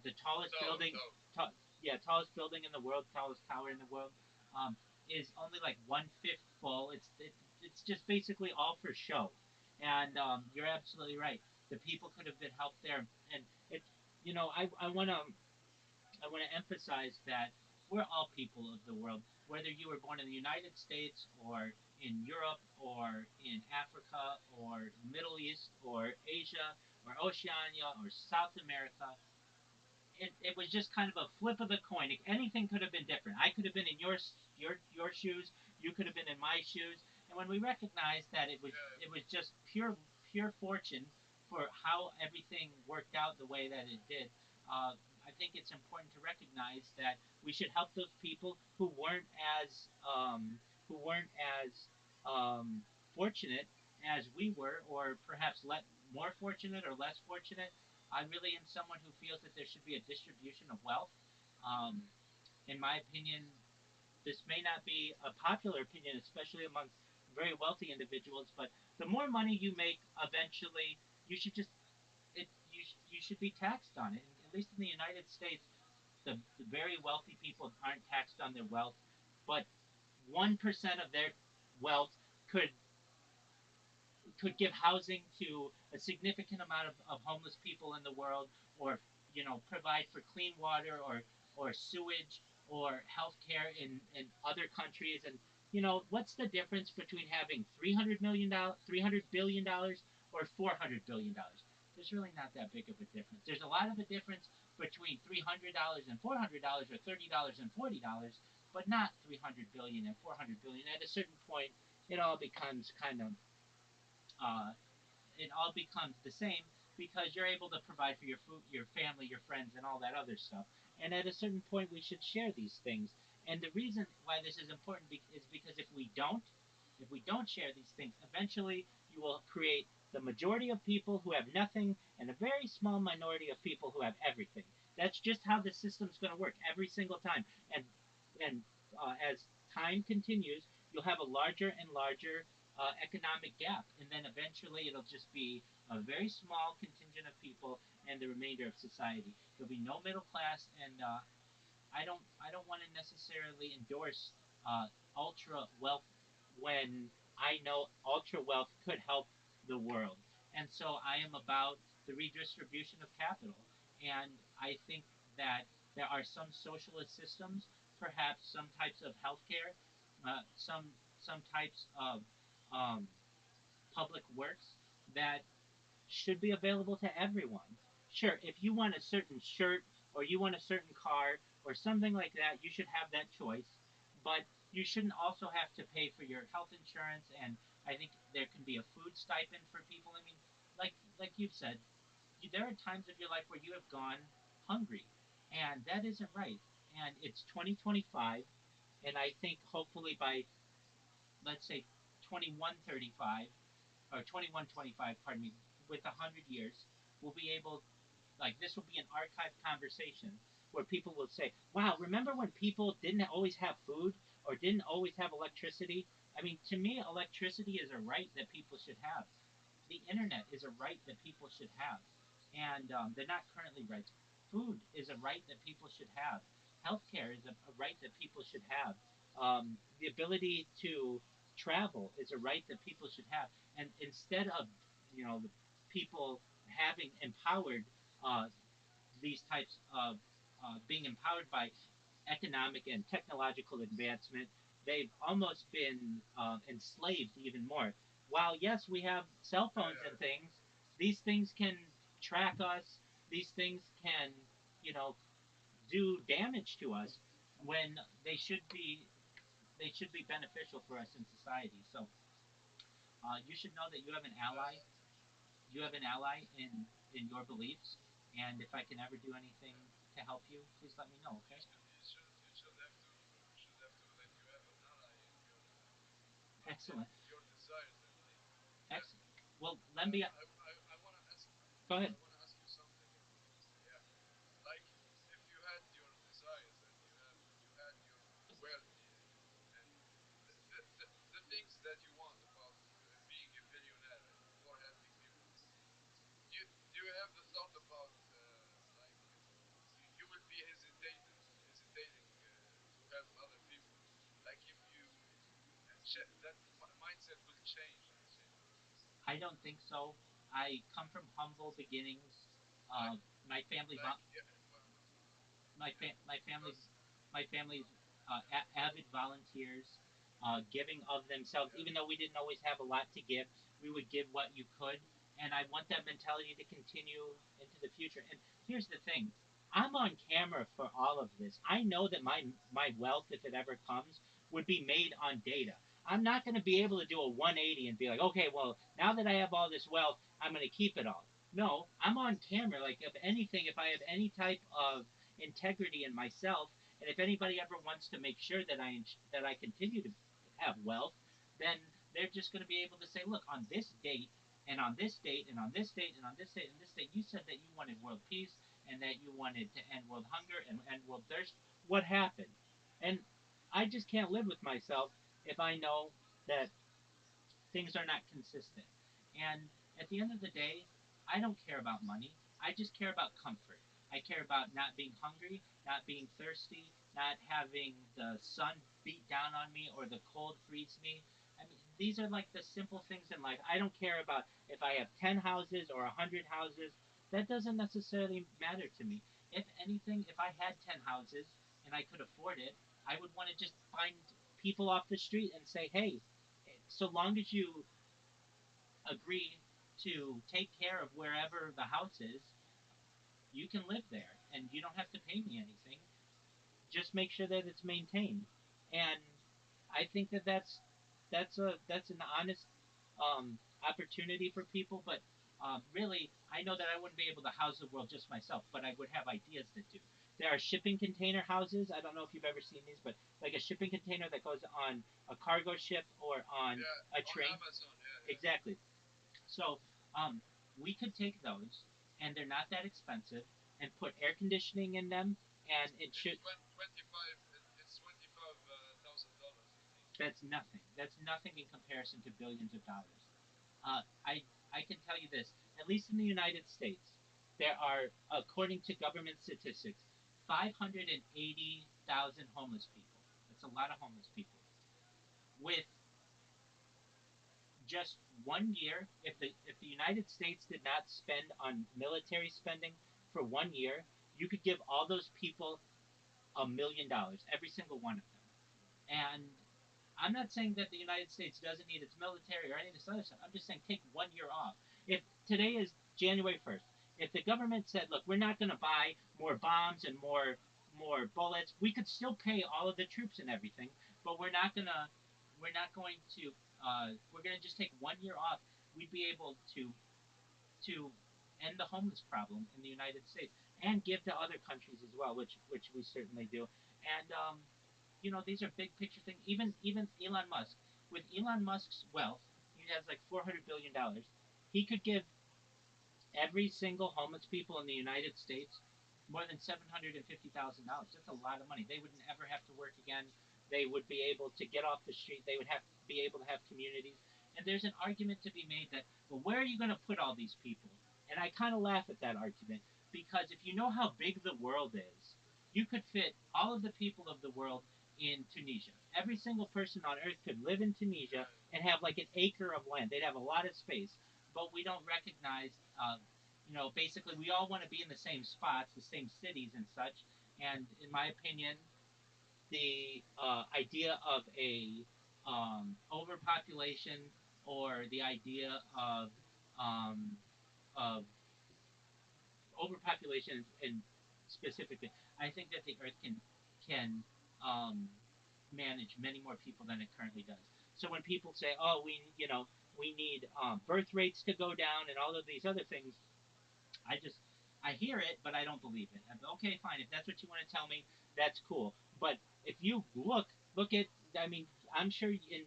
the tallest Tower, building, tower. yeah, tallest building in the world, tallest tower in the world, um, is only like 1/5 full. It's just basically all for show, and you're absolutely right. The people could have been helped there, and it, I want to emphasize that we're all people of the world, whether you were born in the United States or in Europe or in Africa or Middle East or Asia or Oceania or South America. It was just kind of a flip of the coin. Anything could have been different. I could have been in your shoes. You could have been in my shoes. And when we recognized that Yeah, it was just pure fortune for how everything worked out the way that it did, uh, I think it's important to recognize that we should help those people who weren't as um, fortunate as we were, or perhaps more fortunate or less fortunate. I really am someone who feels that there should be a distribution of wealth. Um, in my opinion, this may not be a popular opinion, especially amongst very wealthy individuals, but the more money you make, eventually, you should just you should be taxed on it. At least in the United States, the very wealthy people aren't taxed on their wealth, but 1% of their wealth could give housing to a significant amount of homeless people in the world, or provide for clean water or sewage or healthcare in other countries. And what's the difference between having $300 million, $300 billion, or $400 billion? There's really not that big of a difference. There's a lot of a difference between $300 and $400, or $30 and $40, but not 300 billion and 400 billion. At a certain point, it all becomes kind of uh, it all becomes the same, because you're able to provide for your food, your family, your friends, and all that other stuff. And at a certain point, we should share these things. And the reason why this is important is because if we don't share these things, eventually you will create the majority of people who have nothing and a very small minority of people who have everything. That's just how the system's going to work every single time. And as time continues, you'll have a larger and larger economic gap, and then eventually it'll just be a very small contingent of people and the remainder of society. There'll be no middle class, and I don't want to necessarily endorse ultra wealth when I know ultra wealth could help the world. And so I am about the redistribution of capital. And I think that there are some socialist systems, perhaps some types of healthcare, some types of um, public works that should be available to everyone. Sure, if you want a certain shirt or you want a certain car or something like that, you should have that choice. But you shouldn't also have to pay for your health insurance. And I think there can be a food stipend for people. I mean, like you've said, there are times of your life where you have gone hungry, and that isn't right. And it's 2025, and I think hopefully by, let's say, 2135 or 2125, pardon me, with 100 years, we'll be able, like, this will be an archived conversation where people will say, wow, remember when people didn't always have food or didn't always have electricity? I mean, to me, electricity is a right that people should have. The internet is a right that people should have, and they're not currently rights. Food is a right that people should have. Healthcare is a right that people should have. The ability to travel is a right that people should have. And instead of the people having empowered uh, these types of being empowered by economic and technological advancement, they've almost been enslaved even more. While yes, we have cell yeah, phones yeah. and things, these things can track us. These things can, you know, do damage to us when they should be beneficial for us in society. So you should know that you have an ally. Uh, You have an ally in your beliefs, and if I can ever do anything to help you, please let me know. Okay? you should have to let you have an ally in your Excellent. in your desires and things. Yeah. Excellent. Well, let me I wanna ask go ahead. you something. Yeah. Like if you had your desires and you had your wealthy and the things that you want about being a billionaire. change in the same process. I don't think so. I come from humble beginnings. Like My family, yeah, yeah, my family's because my family's avid volunteers, giving of themselves. yeah, Even though we didn't always have a lot to give, we would give what you could, and I want that mentality to continue into the future. And here's the thing: I'm on camera for all of this. I know that my wealth, if it ever comes, would be made on data. I'm not going to be able to do a 180 and be like, okay, well, now that I have all this wealth, I'm going to keep it all. No, I'm on camera. Like, if anything, if I have any type of integrity in myself, and if anybody ever wants to make sure that I continue to have wealth, then they're just going to be able to say, look, on this date, and on this date, and on this date, and on this date, and this date, you said that you wanted world peace, and that you wanted to end world hunger and end world thirst. What happened? And I just can't live with myself if I know that things are not consistent. And at the end of the day, I don't care about money. I just care about comfort. I care about not being hungry, not being thirsty, not having the sun beat down on me or the cold freeze me. I mean, these are like the simple things in life. I don't care about if I have 10 houses or 100 houses. That doesn't necessarily matter to me. If anything, if I had 10 houses and I could afford it, I would want to just find people off the street and say, hey, so long as you agree to take care of wherever the house is, you can live there and you don't have to pay me anything. Just make sure that it's maintained. And I think that that's an honest opportunity for people. But really, I know that I wouldn't be able to house the world just myself, but I would have ideas that do. There are shipping container houses. I don't know if you've ever seen these, but like a shipping container that goes on a cargo ship or on yeah, a on train. Amazon, yeah, yeah. Exactly. So we could take those, and they're not that expensive, and put air conditioning in them, and it It's should. 25. It's $25,000, I think. That's nothing. That's nothing in comparison to billions of dollars. I can tell you this: at least in the United States, there are, according to government statistics, 580,000 homeless people. That's a lot of homeless people. With just 1 year, if the United States did not spend on military spending for 1 year, you could give all those people $1 million, every single one of them. And I'm not saying that the United States doesn't need its military or any of this other stuff. I'm just saying take 1 year off. If today is January 1st, if the government said, "Look, we're not going to buy more bombs and more bullets," we could still pay all of the troops and everything, but we're going to just take 1 year off. We'd be able to end the homeless problem in the United States and give to other countries as well, which we certainly do. And these are big picture things. Even Elon Musk, with Elon Musk's wealth, he has like $400 billion. He could give every single homeless people in the United States more than $750,000. That's a lot of money. They would never have to work again. They would be able to get off the street. They would have be able to have communities. And there's an argument to be made that, well, where are you going to put all these people? And I kind of laugh at that argument because if you know how big the world is, you could fit all of the people of the world in Tunisia. Every single person on earth could live in Tunisia Yeah, and have like an acre of land. They'd have a lot of space, but we don't recognize basically we all want to be in the same spots, the same cities and such. And in my opinion, the idea of a overpopulation or the idea um, of overpopulation and specifically, I think that the Earth can um, manage many more people than it currently does. So when people say, "Oh, we need birth rates to go down and all of these other things," I just I hear it, but I don't believe it. Okay, fine. If that's what you want to tell me, that's cool. But if you look at, I mean, I'm sure in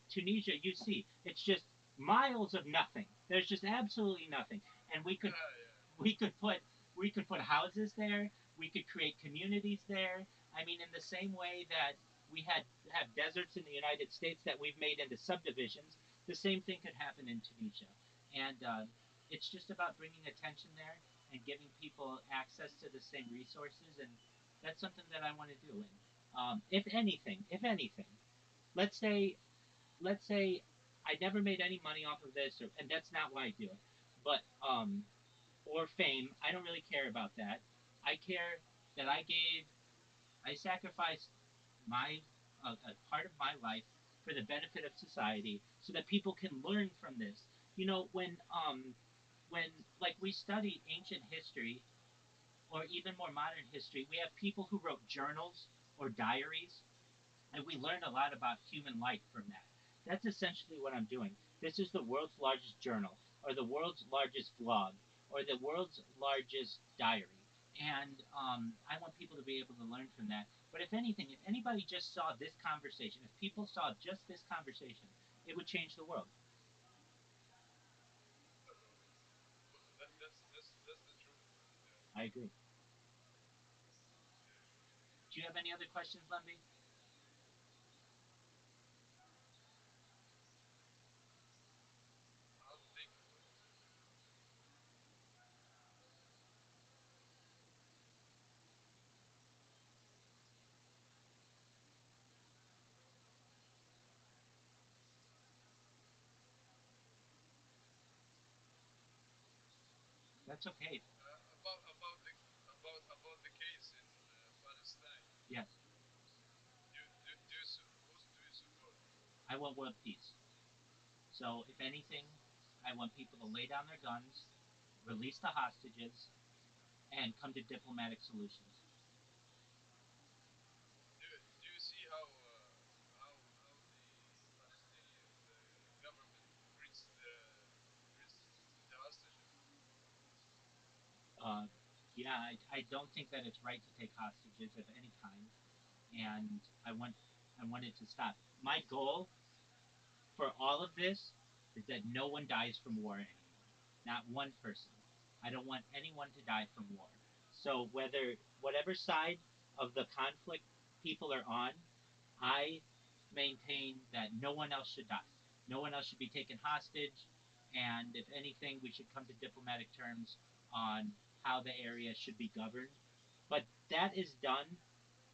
Tunisia you see it's just miles of nothing. There's just absolutely nothing, and we could yeah, yeah. we could put we could put houses there. We could create communities there. I mean, in the same way that we have deserts in the United States that we've made into subdivisions, the same thing could happen in Tunisia. And it's just about bringing attention there and giving people access to the same resources, and that's something that I want to do. And if anything, let's say let's say I never made any money off of this, and that's not why I do it. But or fame, I don't really care about that. I care that I sacrificed my a part of my life for the benefit of society, so that people can learn from this. You know, when like we study ancient history, or even more modern history, we have people who wrote journals or diaries, and we learn a lot about human life from that. That's essentially what I'm doing. This is the world's largest journal, or the world's largest blog, or the world's largest diary. And I want people to be able to learn from that. But if anything, if anybody just saw this conversation, if people saw just this conversation, it would change the world. Yeah, bro. That's the truth, bro. Yeah, I agree. yeah. Do you have any other questions, Lemby? I don't think so, bro. That's okay. About the case in Palestine. Yes, Who do you support? I want world peace. So, if anything, I want people to lay down their guns, release the hostages, and come to diplomatic solutions. Do you see how the Palestinian government treats the hostages? Uh, yeah, I don't think that it's right to take hostages of any kind, and I want it to stop. My goal for all of this is that no one dies from war anymore. Not one person. I don't want anyone to die from war. So whatever side of the conflict people are on, I maintain that no one else should die. No one else should be taken hostage, and if anything, we should come to diplomatic terms on how the area should be governed. But that is done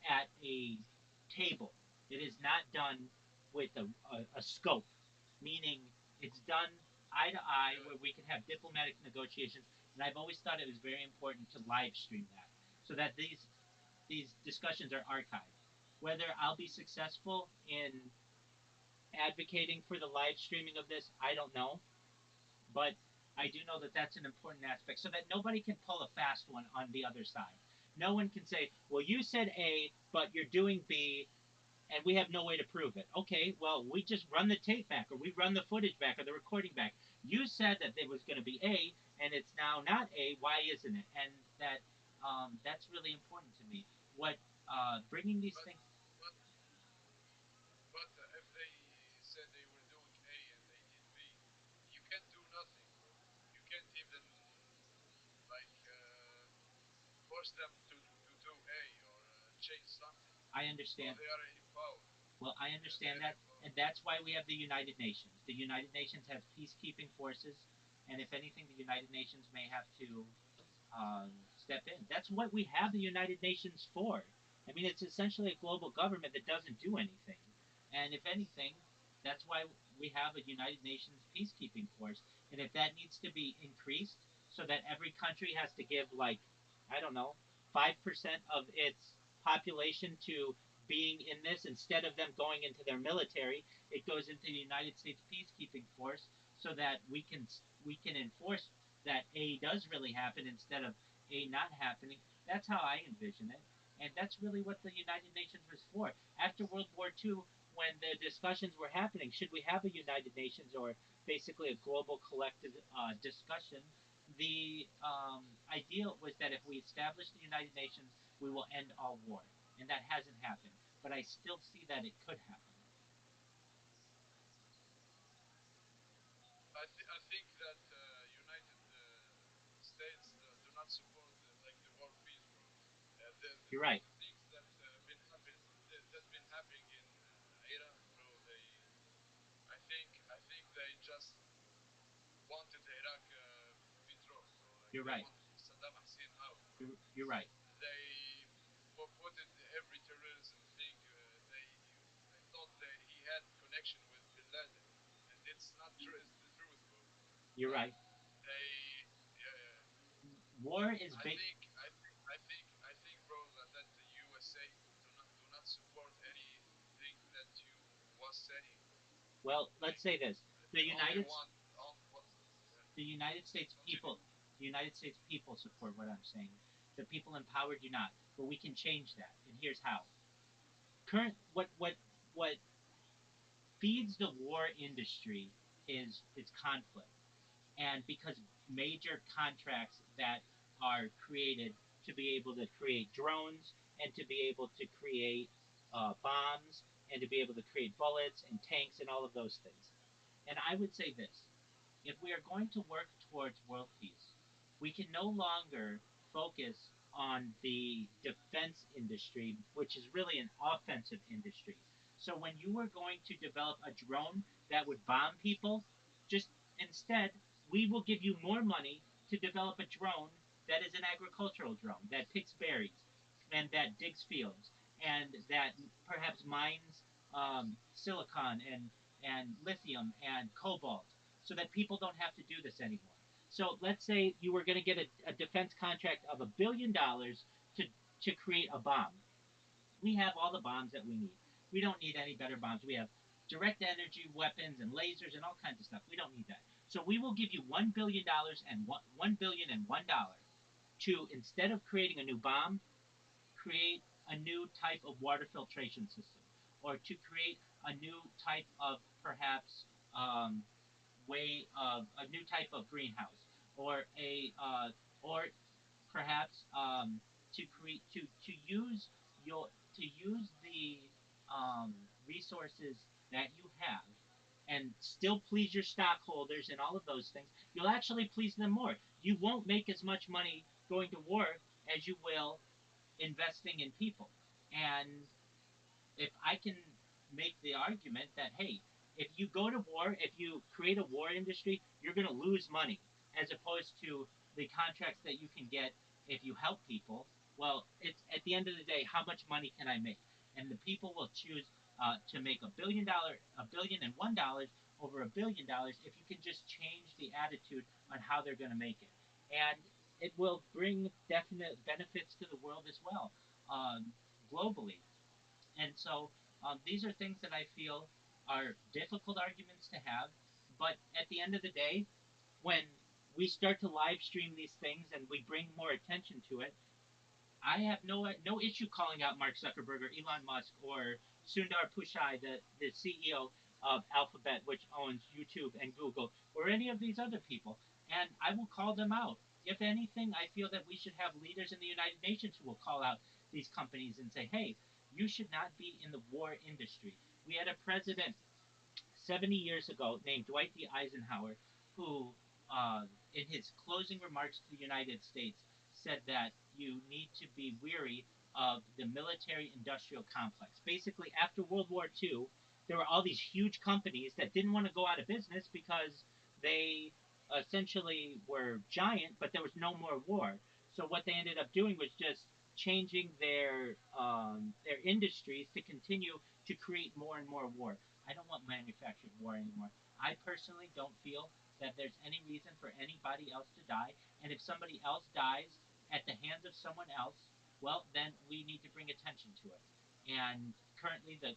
at a table. It is not done with a scope, meaning it's done eye to eye Yeah, where we can have diplomatic negotiations. And I've always thought it was very important to live stream that, so that these discussions are archived. Whether I'll be successful in advocating for the live streaming of this, I don't know. But I do know that that's an important aspect, so that nobody can pull a fast one on the other side. No one can say, well, you said A, but you're doing B, and we have no way to prove it. Okay, well, we just run the tape back, or we run the footage back, or the recording back. You said that it was going to be A, and it's now not A. Why isn't it? And that's really important to me. What bringing these but things? but if they said they were doing A and they did B, you can't do nothing, bro. You can't even like force them to do A or change something. I Bro, understand. they are in power. Well, I They are understand still that, in power. and that's why we have the United Nations. The United Nations has peacekeeping forces, and if anything, the United Nations may have to step in. That's what we have the United Nations for. I mean, it's essentially a global government that doesn't do anything. And if anything, that's why we have a United Nations peacekeeping force. And if that needs to be increased so that every country has to give, like, I don't know, 5% of its population to being in this, instead of them going into their military, it goes into the United States peacekeeping force, so that we can enforce that A does really happen instead of A not happening. That's how I envision it. And that's really what the United Nations was for. After World War II, when the discussions were happening, should we have a United Nations, or basically a global collective discussion? The idea was that if we establish the United Nations, we will end all war. And that hasn't happened. But I still see that it could happen. I think that United States do not support like the world peace, bro. You're right. The things that that been happening in Iraq, bro. I think they just wanted Iraq be dropped, bro. Like You're they right. wanted Saddam Hussein out, bro. You're right. They put it every terrorism thing. They thought that he had connection with Bin Laden and did You're but right. they, yeah, yeah. War is I big. think, I think, bro, that the USA do not support anything that you was saying. Well, let's Like say this: the they only United want on what. Yeah. the United States Continue. people, the United States people support what I'm saying. The people in power do not, but we can change that, and here's how. Current what feeds the war industry is conflict, and because major contracts that are created to be able to create drones and to be able to create bombs and to be able to create bullets and tanks and all of those things. And I would say this: if we are going to work towards world peace, we can no longer focus on the defense industry, which is really an offensive industry. So when you were going to develop a drone that would bomb people, just instead, we will give you more money to develop a drone that is an agricultural drone that picks berries and that digs fields and that perhaps mines silicon and lithium and cobalt so that people don't have to do this anymore. So let's say you were going to get a defense contract of $1 billion to create a bomb. We have all the bombs that we need. We don't need any better bombs. We have direct energy weapons and lasers and all kinds of stuff. We don't need that. So we will give you $1 billion and $1 billion to, instead of creating a new bomb, create a new type of water filtration system, or to create a new type of perhaps way of a new type of greenhouse, or a or perhaps to create to use your to use the resources that you have and still please your stockholders and all of those things. You'll actually please them more. You won't make as much money going to war as you will investing in people. And if I can make the argument that, hey, if you go to war, if you create a war industry, you're going to lose money, as opposed to the contracts that you can get if you help people. Well, it's at the end of the day, how much money can I make? And the people will choose to make $1 billion and $1 over $1 billion if you can just change the attitude on how they're going to make it. And it will bring definite benefits to the world as well, globally. And so these are things that I feel are difficult arguments to have. But at the end of the day, when we start to live stream these things and we bring more attention to it, I have no issue calling out Mark Zuckerberg or Elon Musk or Sundar Pichai, the CEO of Alphabet, which owns YouTube and Google, or any of these other people, and I will call them out. If anything, I feel that we should have leaders in the United Nations who will call out these companies and say, "Hey, you should not be in the war industry." We had a president 70 years ago named Dwight D. Eisenhower, who, in his closing remarks to the United States, said that you need to be weary of the military industrial complex. Basically, after World War II, there were all these huge companies that didn't want to go out of business because they essentially were giant, but there was no more war. So what they ended up doing was just changing their industries to continue to create more and more war. I don't want manufactured war anymore. I personally don't feel that there's any reason for anybody else to die. And if somebody else dies at the hands of someone else, well, then we need to bring attention to it. And currently, the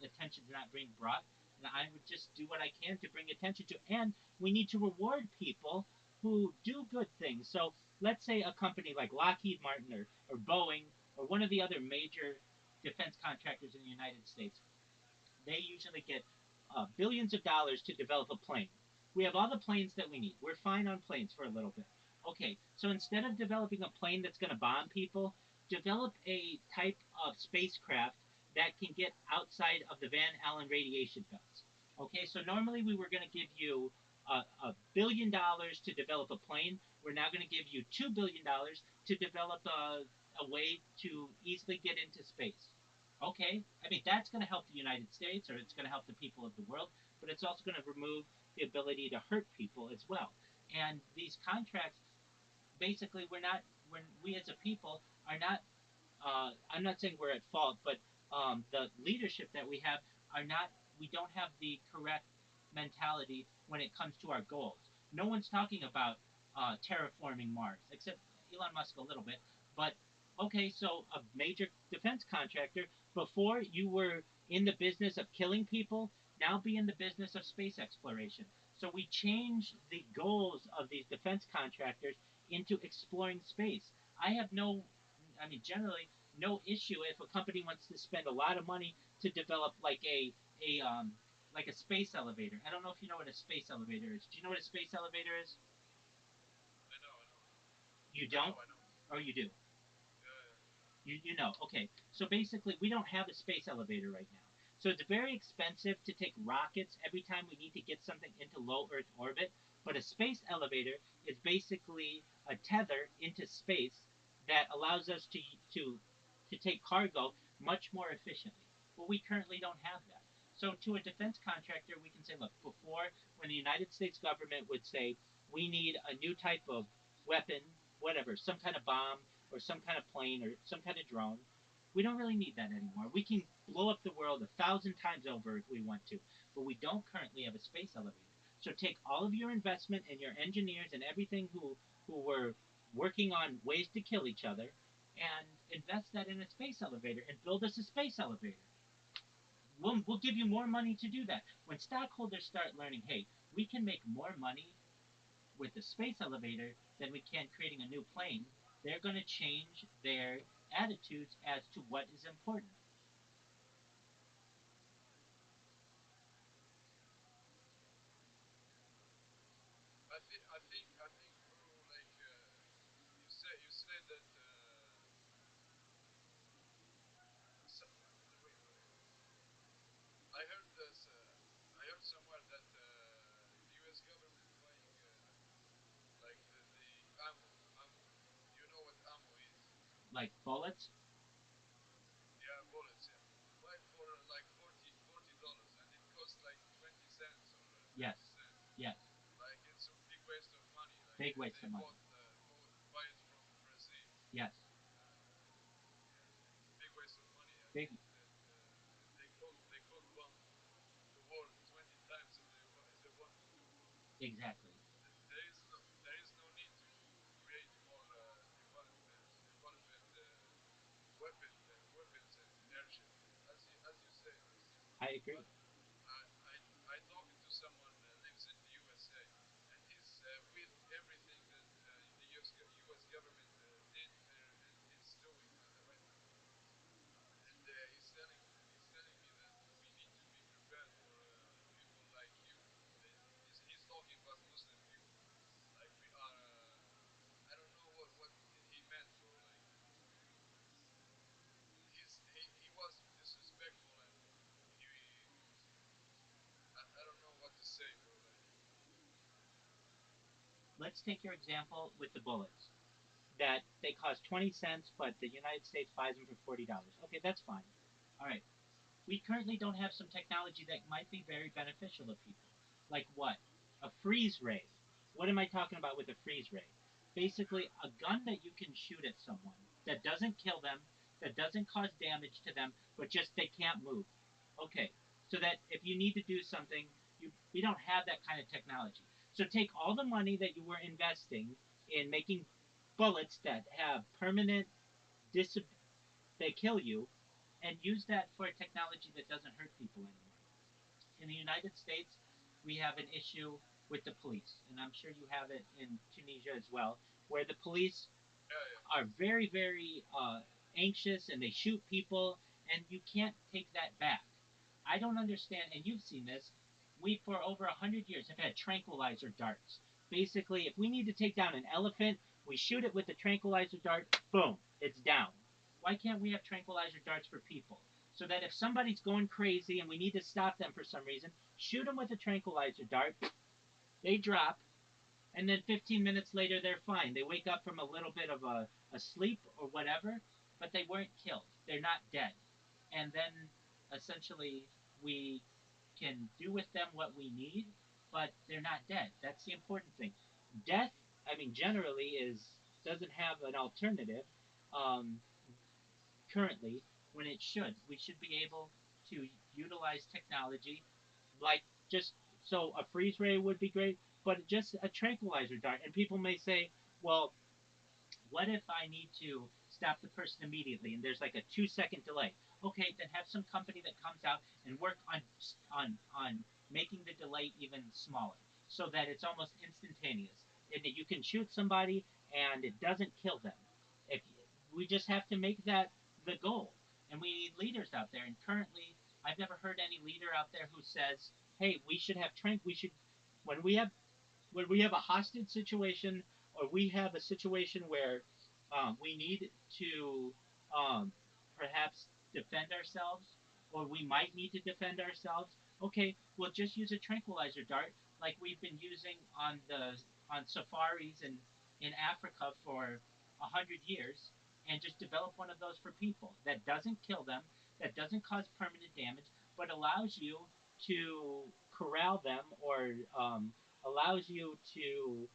attention is not being brought. And I would just do what I can to bring attention to. And we need to reward people who do good things. So let's say a company like Lockheed Martin or Boeing or one of the other major defense contractors in the United States, they usually get billions of dollars to develop a plane. We have all the planes that we need. We're fine on planes for a little bit. Okay, so instead of developing a plane that's going to bomb people, develop a type of spacecraft that can get outside of the Van Allen radiation belts. Okay, so normally we were going to give you $1 billion to develop a plane. We're now going to give you $2 billion to develop a way to easily get into space. Okay, I mean, that's going to help the United States or it's going to help the people of the world, but it's also going to remove the ability to hurt people as well. And these contracts, basically, when we as a people are not, I'm not saying we're at fault, but the leadership that we have are not, we don't have the correct mentality when it comes to our goals. No one's talking about terraforming Mars, except Elon Musk a little bit. But okay, so a major defense contractor, before you were in the business of killing people, now be in the business of space exploration. So we change the goals of these defense contractors into exploring space. I have no, I mean, generally, no issue if a company wants to spend a lot of money to develop like a space elevator. I don't know if you know what a space elevator is. Do you know what a space elevator is? I know, I know, You I know, don't, I know. or you do? Yeah, yeah. You know. Okay. So basically, we don't have a space elevator right now. So it's very expensive to take rockets every time we need to get something into low Earth orbit. But a space elevator is basically a tether into space that allows us to to take cargo much more efficiently. Well, we currently don't have that. So to a defense contractor, we can say, look, before when the United States government would say we need a new type of weapon, whatever, some kind of bomb or some kind of plane or some kind of drone. We don't really need that anymore. We can blow up the world 1,000 times over if we want to, but we don't currently have a space elevator. So take all of your investment and your engineers and everything who were working on ways to kill each other and invest that in a space elevator and build us a space elevator. We'll give you more money to do that. When stockholders start learning, hey, we can make more money with the space elevator than we can creating a new plane, they're going to change their attitudes as to what is important. I think, bro. Like you say that. So, wait, wait. I heard this. I heard somewhere that the U.S. government buying like the ammo. You know what ammo is? Like bullets? Yeah, bullets. Yeah, buy it for like $40, and it costs like 20 cents or Yes. 30 cents. Yes. Like it's a big waste of money. Like Big waste they of money. buy it from Brazil. Yes. Yeah, it's a big waste of money. I Big. think that they could bomb the world 20 times if they wanted to, bro. Exactly. There is no need to create more development weapons and airship, as you say, bro. I agree. But I I I talked to someone lives in the USA, and he's with everything that the US government did and is doing right now, and he's telling me that we need to be prepared for people like you. He's talking about Muslim people, like we are. I don't know what he meant, bro. Like he was disrespectful, and he I don't know what to say, bro. Like Let's take your example with the bullets. That they cost 20 cents, but the United States buys them for $40. Okay, that's fine. All right. We currently don't have some technology that might be very beneficial to people. Like what? A freeze ray. What am I talking about with a freeze ray? Basically, a gun that you can shoot at someone that doesn't kill them, that doesn't cause damage to them, but just they can't move. Okay, so that if you need to do something, we don't have that kind of technology. So take all the money that you were investing in making bullets that have permanent dis they kill you, and use that for a technology that doesn't hurt people anymore. In the United States, we have an issue with the police, and I'm sure you have it in Tunisia as well, where the police yeah, yeah, are very, very anxious and they shoot people, and you can't take that back. I don't understand, and you've seen this. We, for over 100 years, have had tranquilizer darts. Basically, if we need to take down an elephant, we shoot it with the tranquilizer dart, boom, it's down. Why can't we have tranquilizer darts for people? So that if somebody's going crazy and we need to stop them for some reason, shoot them with a tranquilizer dart, they drop, and then 15 minutes later they're fine. They wake up from a little bit of a sleep or whatever, but they weren't killed. They're not dead. And then essentially we can do with them what we need, but they're not dead. That's the important thing. Death, I mean, generally is doesn't have an alternative um, currently when it should. We should be able to utilize technology like just so a freeze ray would be great, but just a tranquilizer dart. And people may say, well, what if I need to stop the person immediately and there's like a 2 second delay? Okay, then have some company that comes out and work on making the delay even smaller so that it's almost instantaneous and that you can shoot somebody and it doesn't kill them. If we just have to make that the goal, and we need leaders out there. And currently, I've never heard any leader out there who says, "Hey, we should have trank. We should when we have a hostage situation or we have a situation where we need to um, perhaps defend ourselves or we might need to defend ourselves. Okay, we'll just use a tranquilizer dart like we've been using on safaris in Africa for 100 years, and just develop one of those for people that doesn't kill them, that doesn't cause permanent damage, but allows you to corral them or allows you to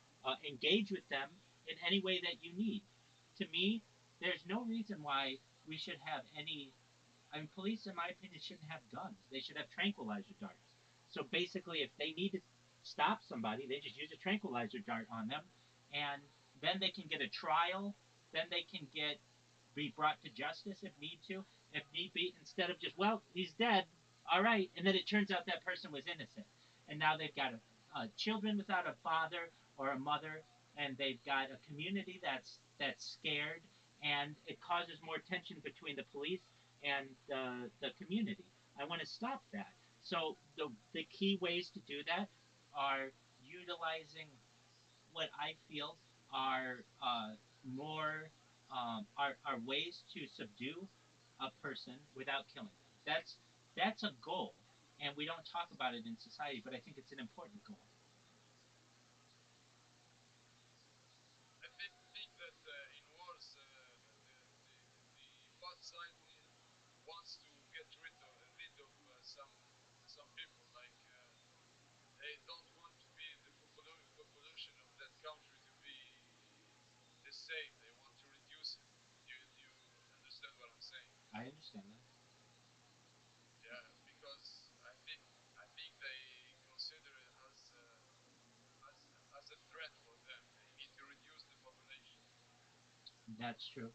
engage with them in any way that you need. To me, there's no reason why we should have any. I mean, police, in my opinion, shouldn't have guns. They should have tranquilizer darts. So basically, if they need to stop somebody, they just use a tranquilizer dart on them, and then they can get a trial. Then they can get be brought to justice if need be, instead of just, well, he's dead, all right, and then it turns out that person was innocent, and now they've got children without a father or a mother, and they've got a community that's scared, and it causes more tension between the police and the community. I want to stop that. So the key ways to do that are utilizing what I feel are more are ways to subdue a person without killing them. That's a goal, and we don't talk about it in society, but I think it's an important goal. I think that in wars, the bad side wants to get rid of some people. Like they don't want to be the population of that country to be the same. They want to reduce it. You understand what I'm saying? I understand that. Yeah, because I think they consider it as as a threat for them. They need to reduce the population. That's true,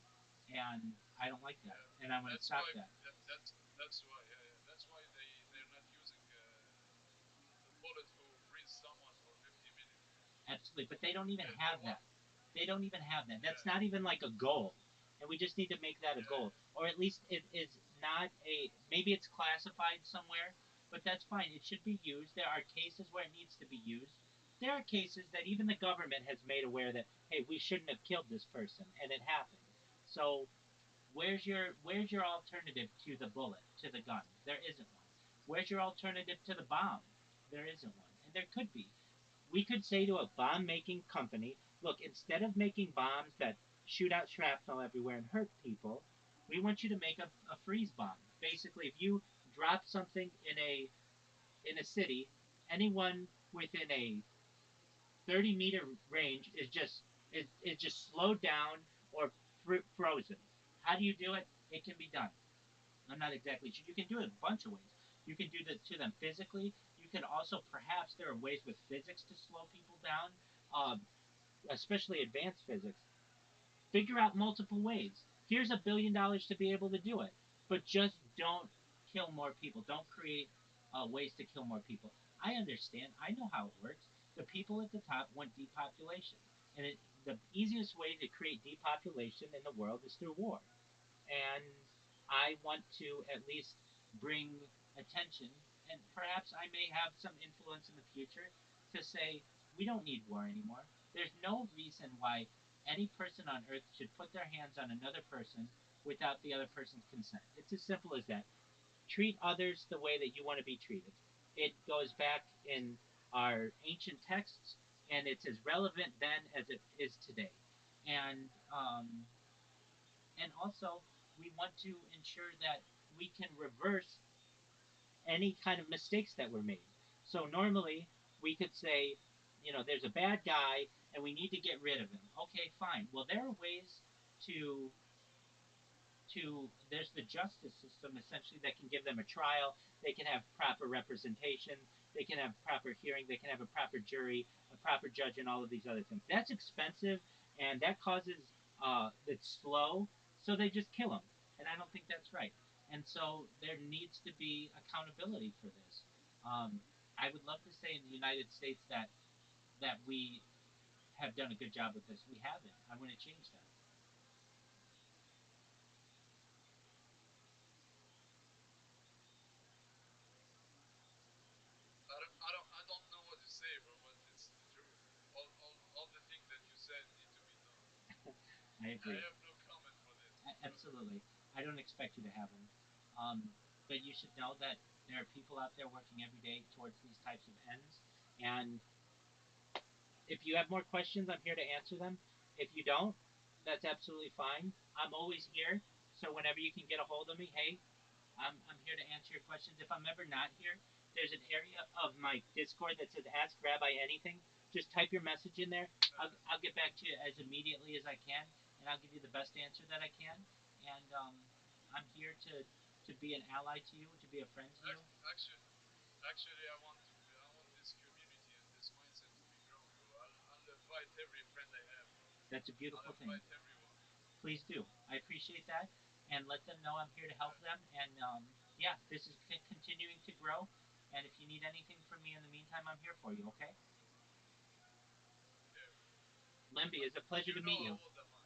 and I don't like that, Yeah, and I want to that's stop why that. that's why that's why they're not using the bullet who frees someone for 50 minutes. Absolutely, but they don't even They have want that. They don't even have that. That's yeah not even like a goal. And we just need to make that a yeah goal. Or at least it is not a, maybe it's classified somewhere, but that's fine. It should be used. There are cases where it needs to be used. There are cases that even the government has made aware that, hey, we shouldn't have killed this person, and it happened. So where's your alternative to the bullet, to the gun? There isn't one. Where's your alternative to the bomb? There isn't one. And there could be. We could say to a bomb making company, look, instead of making bombs that shoot out shrapnel everywhere and hurt people, we want you to make a freeze bomb. Basically, if you drop something in a city, anyone within a 30-meter range is just slowed down or frozen. How do you do it? It can be done. I'm not exactly sure. You can do it a bunch of ways. You can do it to them physically. You can also, perhaps there are ways with physics to slow people down, um, especially advanced physics. Figure out multiple ways. Here's $1 billion to be able to do it, but just don't kill more people. Don't create ways to kill more people. I understand. I know how it works. The people at the top want depopulation, and the easiest way to create depopulation in the world is through war, and I want to at least bring attention, and perhaps I may have some influence in the future to say we don't need war anymore. There's no reason why any person on earth should put their hands on another person without the other person's consent. It's as simple as that. Treat others the way that you want to be treated. It goes back in our ancient texts, and it's as relevant then as it is today. And and also we want to ensure that we can reverse any kind of mistakes that were made. So normally we could say, there's a bad guy and we need to get rid of him. Okay, fine. Well, there are ways to there's the justice system essentially that can give them a trial. They can have proper representation. they can have proper hearing, they can have a proper jury, a proper judge, and all of these other things. That's expensive, and that causes it's slow, so they just kill them, and I don't think that's right. And so there needs to be accountability for this. I would love to say in the United States that we have done a good job with this. We haven't. I want to change that. I don't know what to say, bro, but it's the truth. All the things that you said need to be done. I I agree. have no comment for this, brother. Absolutely. I don't expect you to have them. But you should know that there are people out there working every day towards these types of ends. And if you have more questions, I'm here to answer them. If you don't, that's absolutely fine. I'm always here. So whenever you can get a hold of me, hey, I'm here to answer your questions. If I'm ever not here, there's an area of my Discord that says Ask Rabbi Anything. Just type your message in there. I'll get back to you as immediately as I can, and I'll give you the best answer that I can. And I'm here to be an ally to you, to be a friend to you. Actually, I want this community and this mindset to be grown, bro. I'll invite every friend I have, bro. That's a I'll beautiful thing. invite everyone. Please do. I appreciate that, and let them know I'm here to help Yeah, them. And yeah, this is continuing to grow. And if you need anything from me in the meantime, I'm here for you. Okay? okay, bro. Lemby, it's a pleasure You to know meet how you. old am I?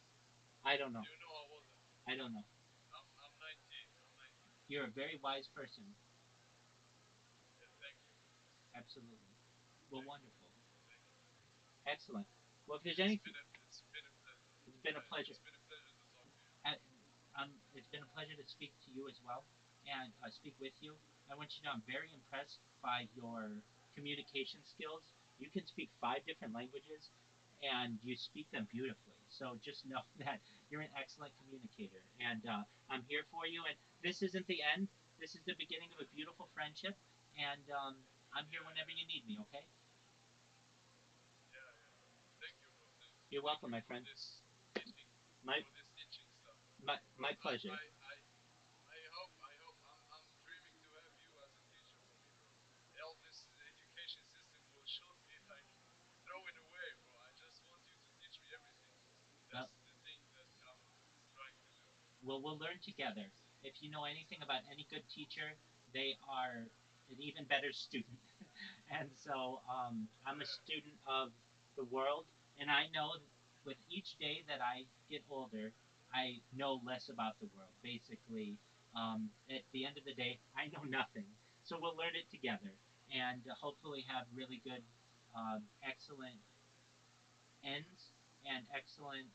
I don't know. You know how old am I? I don't know. I'm 19. I'm 19. You're a very wise person. Yeah, thank you, bro. Absolutely. Well, Thank you. wonderful. Thank you. Excellent. Well, if there's It's anything, been a pleasure. it's been a Yeah, pleasure. it's been a pleasure to talk to you. Uh, it's been a pleasure to speak to you as well and speak with you. I want you to know I'm very impressed by your communication skills. You can speak 5 different languages and you speak them beautifully. So just know that you're an excellent communicator. And I'm here for you. And this isn't the end, this is the beginning of a beautiful friendship. And I'm here Yeah, whenever yeah, you need me, okay? yeah, yeah. Thank you, bro. You're Thank welcome, you my for friend. this teaching, My, for this teaching stuff. my I, pleasure. I, I, I hope. I'm dreaming to have you as a teacher for me, bro. All this education system will shortly like throwing away, bro. I just want you to teach me everything. Well, That's the thing that I'm trying to do. well, we'll learn together. If you know anything about any good teacher, they are an even better student. And so I'm a Yeah, student of the world, and I know with each day that I get older, I know less about the world. Basically, at the end of the day, I know nothing. So we'll learn it together and hopefully have really good, excellent ends and excellent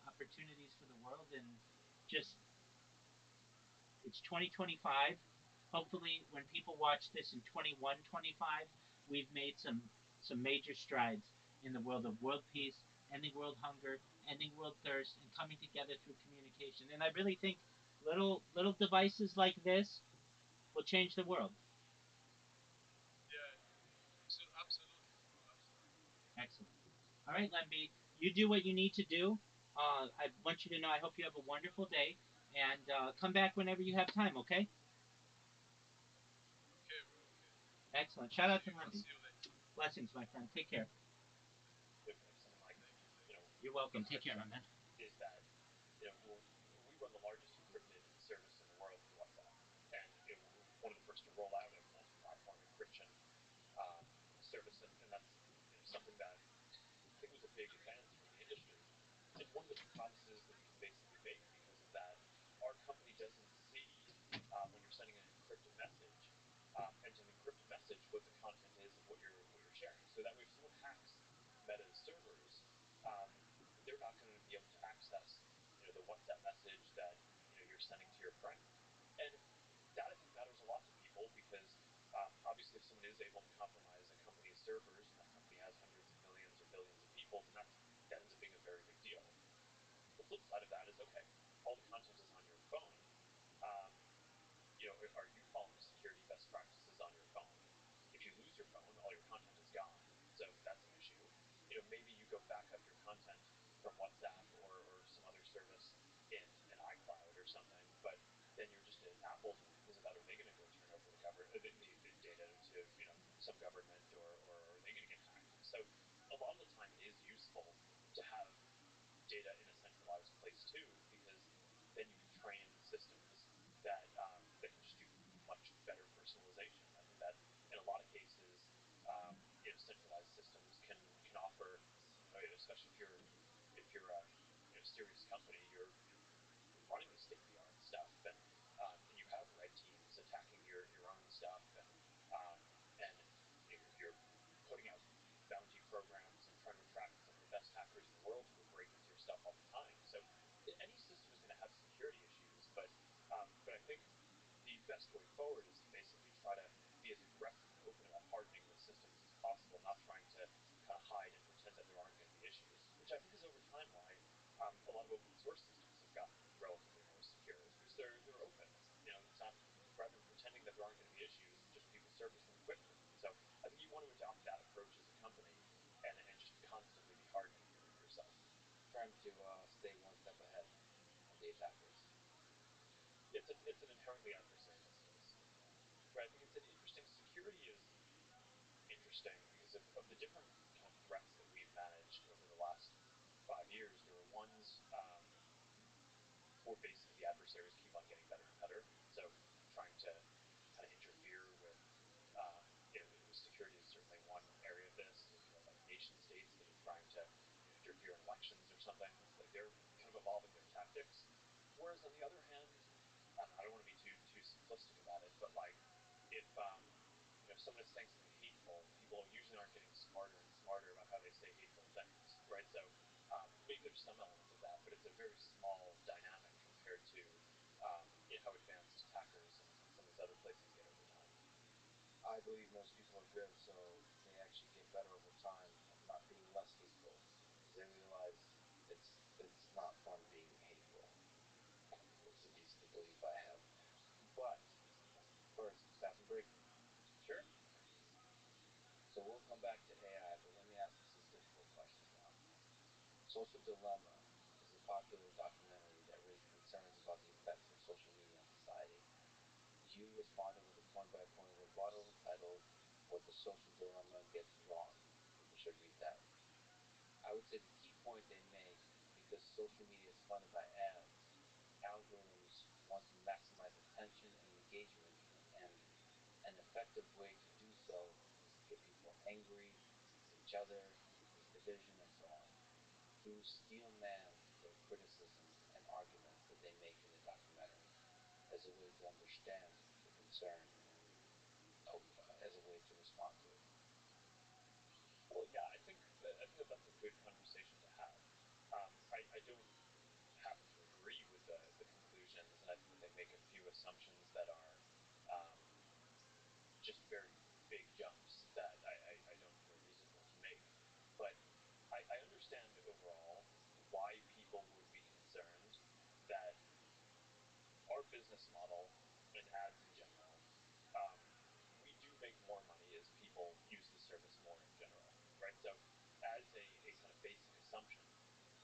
opportunities for the world and just it's 2025. Hopefully when people watch this in 2125, we've made some major strides in the world of world peace, ending world hunger, ending world thirst, and coming together through communication. And I really think little devices like this will change the world. yeah. Absolutely, bro. Absolutely. Excellent. All right, Lemby, you do what you need to do. I want you to know I hope you have a wonderful day, and come back whenever you have time. Okay? Okay, bro. Okay. Excellent. I'll Shout out see to you. I'll Lemby. see you later. Blessings, my friend. Take care. If something like, Thank you. Thank you you. know, You're welcome. Take care, my encryption man. is that, we run the largest encrypted service in the world with WhatsApp, and we're one of the first to roll out a multi-platform encryption um, service, and that's something that I think was a big advance for the industry. It's one of the few promises that you can basically make because of that. Our company doesn't see when you're sending an encrypted message, and an encrypted message what the content is of what you're sharing. So that way, if someone hacks Meta's servers, um, they're not going to be able to access the WhatsApp message that you're sending to your friend. And that I think matters a lot to people because obviously, if someone is able to compromise a company's servers and that company has hundreds of millions or billions of people, then that ends up being a very big deal. The flip side of that is okay, all the content is on your phone. Um, are you following security best practices on your phone? If you lose your phone, all your content is gone. So that's an issue. Maybe you go back up your content from WhatsApp or some other service in iCloud or something, but then you're just Apple isn't that are they going to go turn over the data to some government, or are they going to get hacked? So a lot of the time it is useful to have data in a centralized place too, because then you can train systems that can just do much better personalization. I think that in a lot of cases, centralized systems can offer, especially if you're a serious company, you're running the state of the art stuff, and you have red teams attacking your own stuff, and you're putting out bounty programs and trying to attract some of the best hackers in the world who will break into your stuff all the time. So any system is going to have security issues, but I think the best way forward is to basically try to be as aggressive and open about hardening the systems as possible, not trying to kind of hide and pretend that there aren't going to be issues, which I think is over time why a lot of open source systems have gotten relatively more secure, is because they're open. It's not, rather than pretending that there aren't going to be issues, just people surface them quickly. So I think you want to adopt that approach as a company, and just constantly be hardening yourself. Trying to stay one step ahead of the attackers. It's an inherently adversarial space. Right, I think it's an interesting, security is interesting because of the different kind of threats that we've managed over the last 5 years. There are ones where basically the adversaries keep on getting better and better. So trying to kind of interfere with security is certainly one area of this. Like nation states that are trying to interfere in elections or something. Like they're kind of evolving their tactics. Whereas on the other hand, I don't want to be too simplistic about it, but like if someone is saying something hateful, people usually aren't getting smarter and smarter about how they say hateful things, right? So maybe there's some element of that, but it's a very small dynamic compared to how advanced attackers and some of these other places get over time. I believe most people are good, so they actually get better over time of not being less hateful, because they realize it's not fun being hateful. It's a basic belief I have. But first, bathroom break. Sure. So we'll come back to AI, but let me ask you some difficult questions now. Social Dilemma is a popular documentary that raised concerns about the effects of social media on society. You responded with a point-by-point rebuttal entitled "What the Social Dilemma Gets Wrong." People should read that. I would say the key point they make, because social media is funded by ads, algorithms want to maximize attention and engagement, and an effective way to do so is to get people angry with each other, create division, and so on, through steel-man their criticisms and arguments that they make in the documentary, as a way to understand the concern, as a way to respond to it. Well, yeah, I think that that's a good conversation to have. I don't happen to agree with the conclusions, and I think that they make a few assumptions that are just very big jumps that I don't think are reasonable to make. But I understand overall why people would be concerned that our business model and ads in general, um, we do make more money as people use the service more in general, right? So as a kind of basic assumption,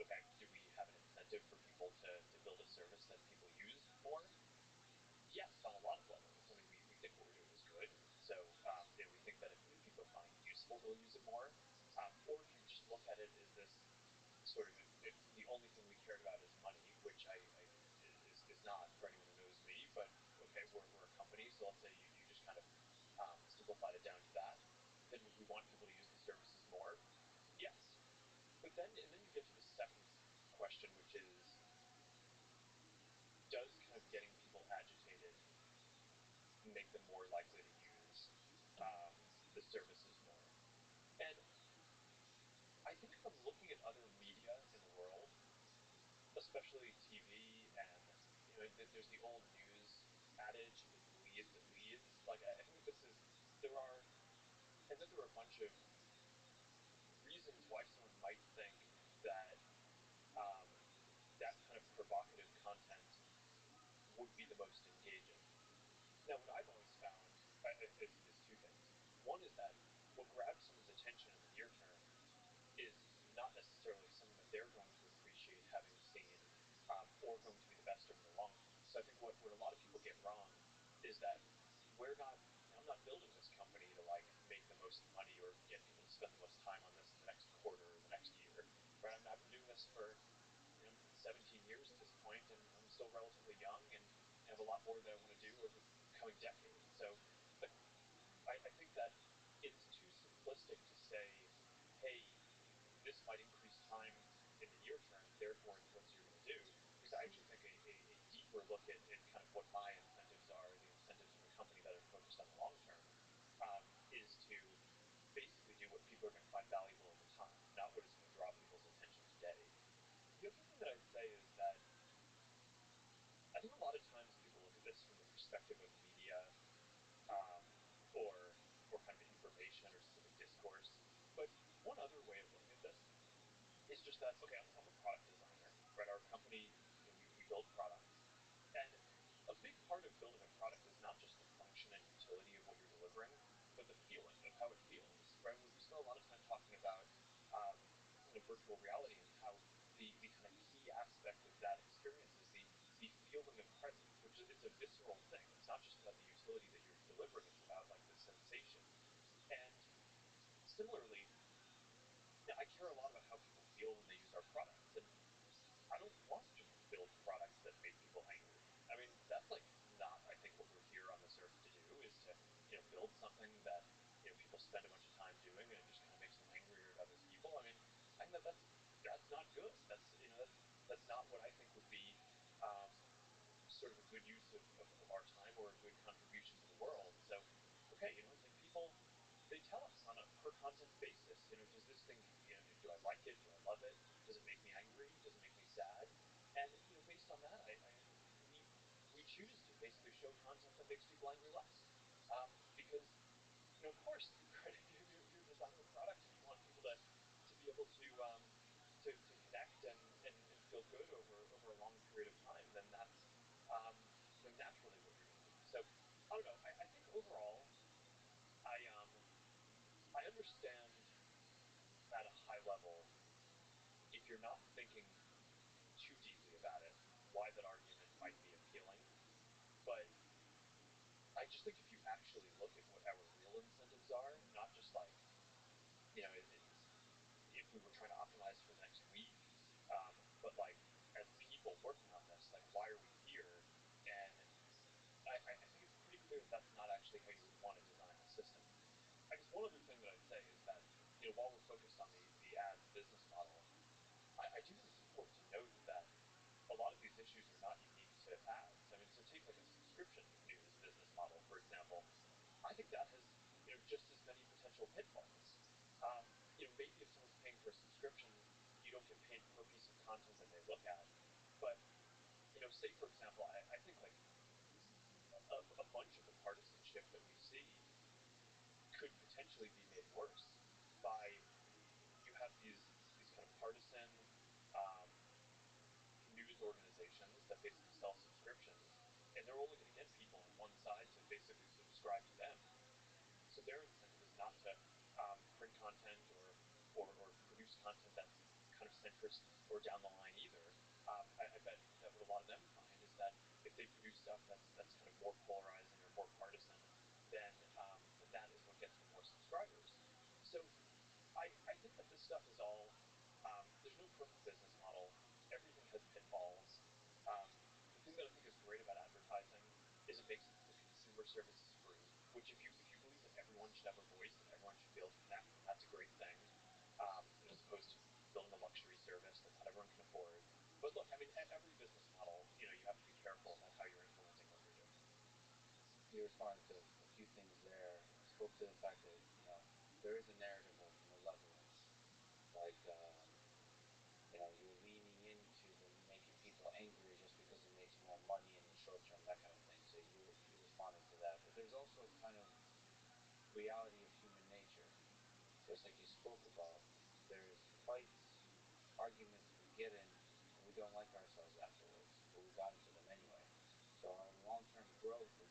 okay, do we have an incentive for people to build a service that people use more? Yes, on a lot of levels. I mean, we think what we're doing is good. So we think that if people are finding it useful, they'll use it more. Or if you just look at it as this sort of, if the only thing we cared about is money, which is not for anyone who knows me, but okay, we're a company, so let's say you just kind of simplified it down to that, then would we want people to use the services more? Yes. But then you get to the second question, which is, does kind of getting people agitated make them more likely to use the services more? And I think if I'm looking at other media in the world, especially TV, and there's the old news adage, if it bleeds, it leads. Like I think that and then there are a bunch of reasons why someone might think that that kind of provocative content would be the most engaging. Now, what I've always found is two things. One is that what grabs someone's attention in the near term is not necessarily something that they're going to appreciate having seen, or going to be the best over the long term. So I think what a lot of people get wrong is that I'm not building this company to most money or get people to spend the most time on this in the next quarter or the next year, right? I mean, I've been doing this for 17 years at this point, and I'm still relatively young, and have a lot more that I want to do over the coming decade. So, like, I think that it's too simplistic to say, hey, this might increase time in the near term, therefore it's what you're going to do. Because I actually think a deeper look at kind of what my incentives are, the incentives of the company that are focused on the long term, is to basically do what people are going to find valuable over time, not what is going to draw people's attention today. The other thing that I'd say is that I think a lot of times people look at this from the perspective of media, um, or kind of information or civic discourse. But one other way of looking at this is just that, okay, I'm a product designer, right? Our company, we build products, and a big part of building a product is not just the function and utility of what you're delivering, but the feeling of how it feels, right? We spend a lot of time talking about kind of virtual reality and how the kind of key aspect of that experience is the feeling of presence, which is it's a visceral thing. It's not just about the utility that you're delivering, it's about like the sensation. And similarly, I care a lot about how people feel when they use our products. And I don't want to build products that make people angry. I mean, that's like not, I think, what we're here on this earth to do, is to, build something that, people spend a bunch of time doing and it just kind of makes them angrier at other people. I mean, I think that's not good. That's not what I think would be sort of a good use of our time or a good contribution to the world. So, okay, it's like people, they tell us on a per content basis, does this thing, do I like it? Do I love it? Does it make me angry? Does it make me sad? And, based on that, we choose to basically show content that makes people angry less. Because, of course, right, if you're designing a product and you want people to be able to connect and feel good over a long period of time, then that's, naturally what you're going to do. So, I don't know. I think overall, I understand at a high level, if you're not thinking too deeply about it, why that argument might be appealing. But I just think if you actually look at what our real incentives are, not just like, it's, if we were trying to optimize for the next week, but like as people working on this, like why are we here? And I think it's pretty clear that that's not actually how you would want to design the system. I guess one other thing that I'd say is that, while we're focused on the ads business model, I do think it's important to note that a lot of these issues are not unique to ads. I mean, so take like a subscription news business model, for example. I think that has, just as many potential pitfalls. Maybe if someone's paying for a subscription, you don't get paid per piece of content that they look at. But, say for example, I think like a bunch of the partisanship that we see could potentially be made worse by, you have these kind of partisan um, news organizations that basically sell subscriptions, and they're only going to get people on one side to basically subscribe to them. So their incentive is not to print content or produce content that's kind of centrist or down the line either. I bet that what a lot of them find is that if they produce stuff that's kind of more polarizing or more partisan, then that is what gets them more subscribers. So I think that this stuff is all, there's no perfect business model. Everything has pitfalls. The thing that I think is great about advertising is it makes the consumer services free, which if you believe that everyone should have a voice and everyone should be able to connect, then that's a great thing, as opposed to building a luxury service that not everyone can afford. But look, I mean, every business model, you have to be careful about how you're implementing what you're doing. You responded to a few things there. Spoke to the fact that there is a narrative of malevolence, like you're leaning into the making people angry just because it makes more money in the short term, that kind of thing. So you responded to that, but there's also kind of reality of human nature, just like you spoke about. There's fights, arguments we get in, and we don't like ourselves afterwards, but we got into them anyway. So our long-term growth is,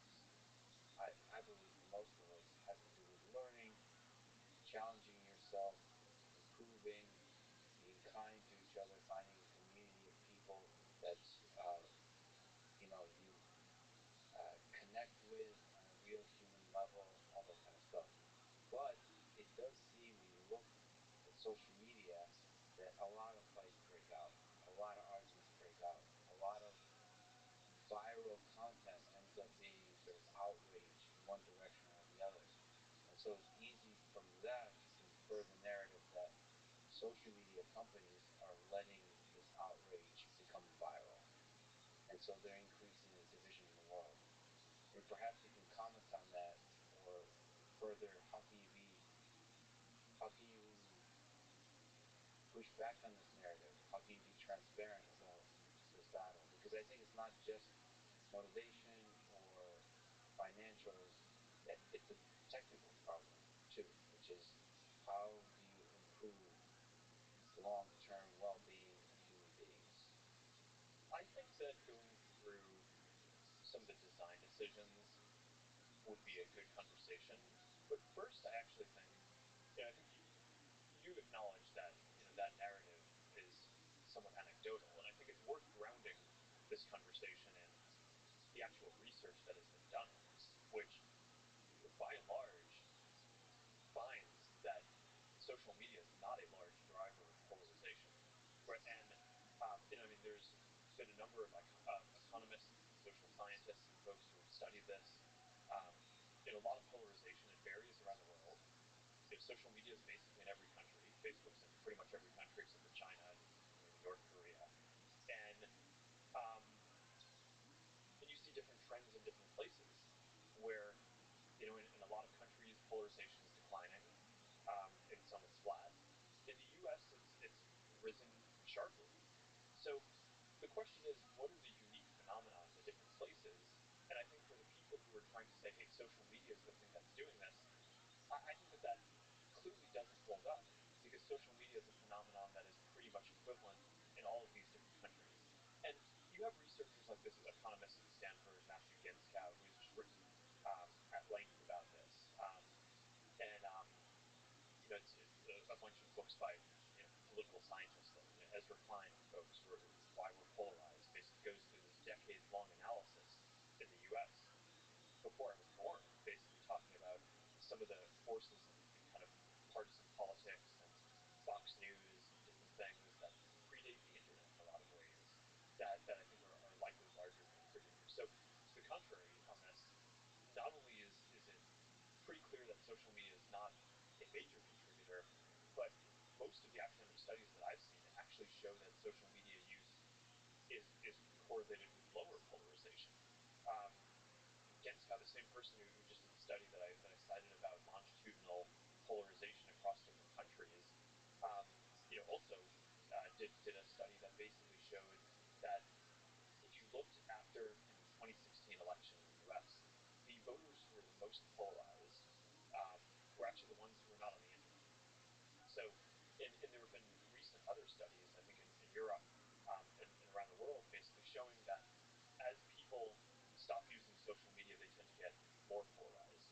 I believe for most of us, has to do with learning, challenging yourself, improving, being kind to each other, finding a community of people that you connect with on a real human level, all that kind of stuff. But social media that a lot of fights break out, a lot of arguments break out, a lot of viral content ends up being sort of outrage in one direction or the other. And so it's easy from that to infer the narrative that social media companies are letting this outrage become viral. And so they're increasing the division in the world. And perhaps you can comment on that, or further, how can you push back on this narrative? How can you be transparent about this battle? Because I think it's not just motivation or financials, it's a technical problem too, which is how do you improve long-term well-being of human beings? I think that going through some of the design decisions would be a good conversation. But first, I actually think, I think you acknowledge that that narrative is somewhat anecdotal, and I think it's worth grounding this conversation in the actual research that has been done on this, which, by and large, finds that social media is not a large driver of polarization. Right? And there's been a number of economists, social scientists, and folks who have studied this. A lot of polarization. It varies around the world. Social media is basically in every country. Facebook's in pretty much every country except for China and North Korea. And you see different trends in different places where, in a lot of countries, polarization is declining. In some, it's flat. In the U.S., it's risen sharply. So the question is, what are the unique phenomena in the different places? And I think for the people who are trying to say, hey, social media is the thing that's doing this, I think that clearly doesn't hold up, because social media is a phenomenon that is pretty much equivalent in all of these different countries. And you have researchers like this economist at Stanford, Matthew Genskow, who's just written at length about this. It's a bunch of books by political scientists like Ezra Klein and folks, Why We're Polarized. Basically goes through this decades-long analysis in the U.S. before I was born, basically talking about some of the forces in kind of partisan politics and Fox News and different things that predate the internet in a lot of ways that I think are likely larger contributors. So to the contrary on this, not only is it pretty clear that social media is not a major contributor, but most of the academic studies that I've seen actually show that social media use is correlated with lower polarization. Genskow, the same person who just did the study that I cited about longitudinal polarization across different countries, also did a study that basically showed that if you looked after the 2016 election in the U.S., the voters who were the most polarized were actually the ones who were not on the internet. So, and there have been recent other studies, I think in Europe and around the world, basically showing that as people stop using social media, they tend to get more polarized.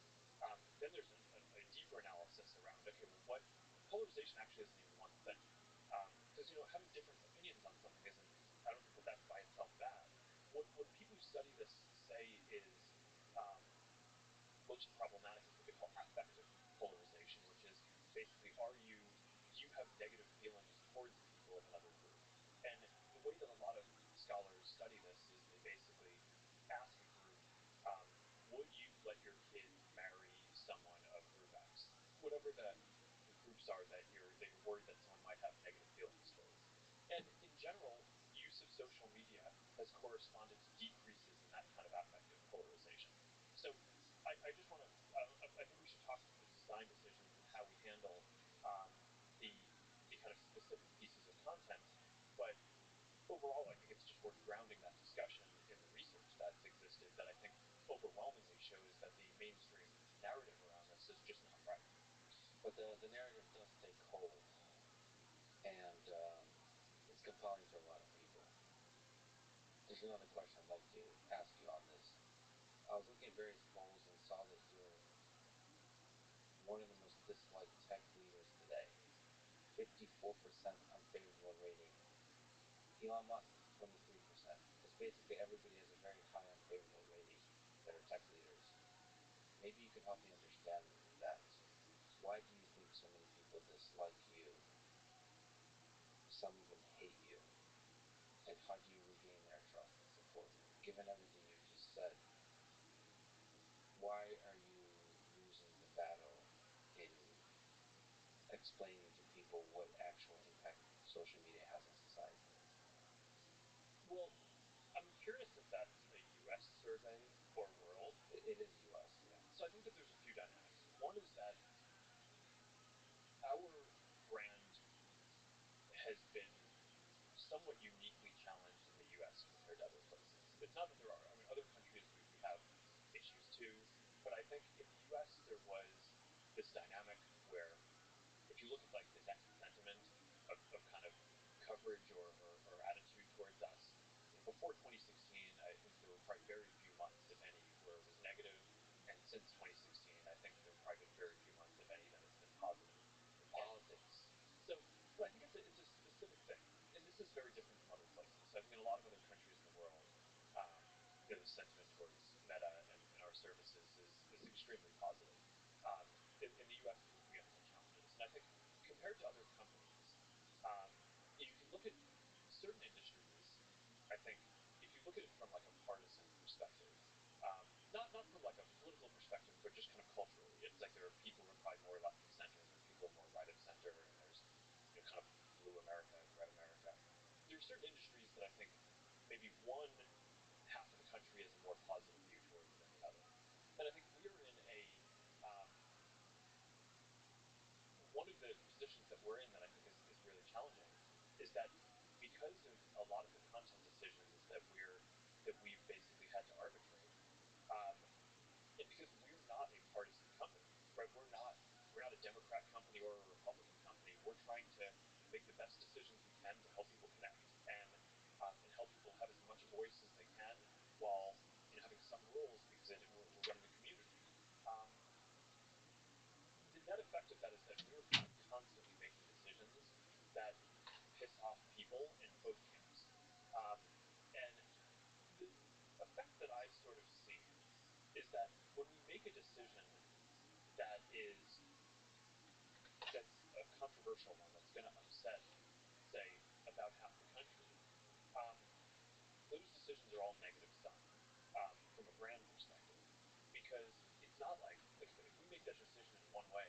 Then there's a deeper analysis around, okay, well, what polarization actually isn't even one thing. Because, having different opinions on something isn't, I don't think that's by itself bad. What people who study this say is most problematic is what they call affective polarization, which is basically, do you have negative feelings towards people of another group? And the way that a lot of scholars study this is they basically ask a group, would you let your kids marry someone of group X? Whatever the groups are that you're worried that someone might have negative feelings towards. And in general, use of social media has corresponded to decreases in that kind of affective polarization. So I just want to, I think we should talk through the design decisions and how we handle the kind of specific pieces of content, but overall, I think it's just worth grounding that discussion in the research that's existed that I think overwhelmingly shows that the mainstream narrative around this is just not right. But the narrative does take hold, and it's compelling to a lot of people. There's another question I'd like to ask you on this. I was looking at various polls and saw that you're one of the most disliked tech leaders today. 54% unfavorable rating. Elon Musk, 23%. It's basically everybody has a very high unfavorable rating that are tech leaders. Maybe you can help me understand that. Why do you think so many people dislike you? some of them hate you, and how do you regain their trust and support? Given everything you've just said, why are you losing the battle in explaining to people what actual impact social media has on society? Well, I'm curious if that's a U.S. survey or world. It is U.S., yeah. So I think that there's a few dynamics. One is that our brand has been somewhat uniquely challenged in the U.S. compared to other places. It's not that there are. I mean, other countries we have issues too, but I think in the U.S. there was this dynamic where if you look at like the net sentiment of kind of coverage or attitude towards us, before 2016, I think there were probably very few months, if any, where it was negative, and since 2016, I think there have probably been very few months, if any, that it's been positive. Politics. So I think it's a specific thing, and this is very different from other places. So I think in a lot of other countries in the world, the sentiment towards Meta and our services is extremely positive. In the U.S., we have more challenges, and I think compared to other companies, you can look at certain industries. I think if you look at it from like a partisan perspective, not from like a political perspective, but just kind of culturally, it's like there are people who are probably more left of center, and there are people who are more right of center, and there's kind of blue America and red America. There are certain industries that I think maybe one half of the country has a more positive view towards than the other, and I think we're in a one of the positions that we're in that I think is really challenging is that because of a lot of the content decisions that we've basically had to arbitrate, and because we're not a partisan company, right? We're not a Democrat company or a Republican company. We're trying to make the best decisions we can to help people connect and help people have as much voice as they can while having some rules because we're running a community. The net effect of that is that we're constantly making decisions that piss off people in both camps. And the effect that I sort of see is that when we make a decision that's a controversial one, that's going to upset, say, about half the country, those decisions are all negative sum from a brand perspective, because it's not like if we make that decision in one way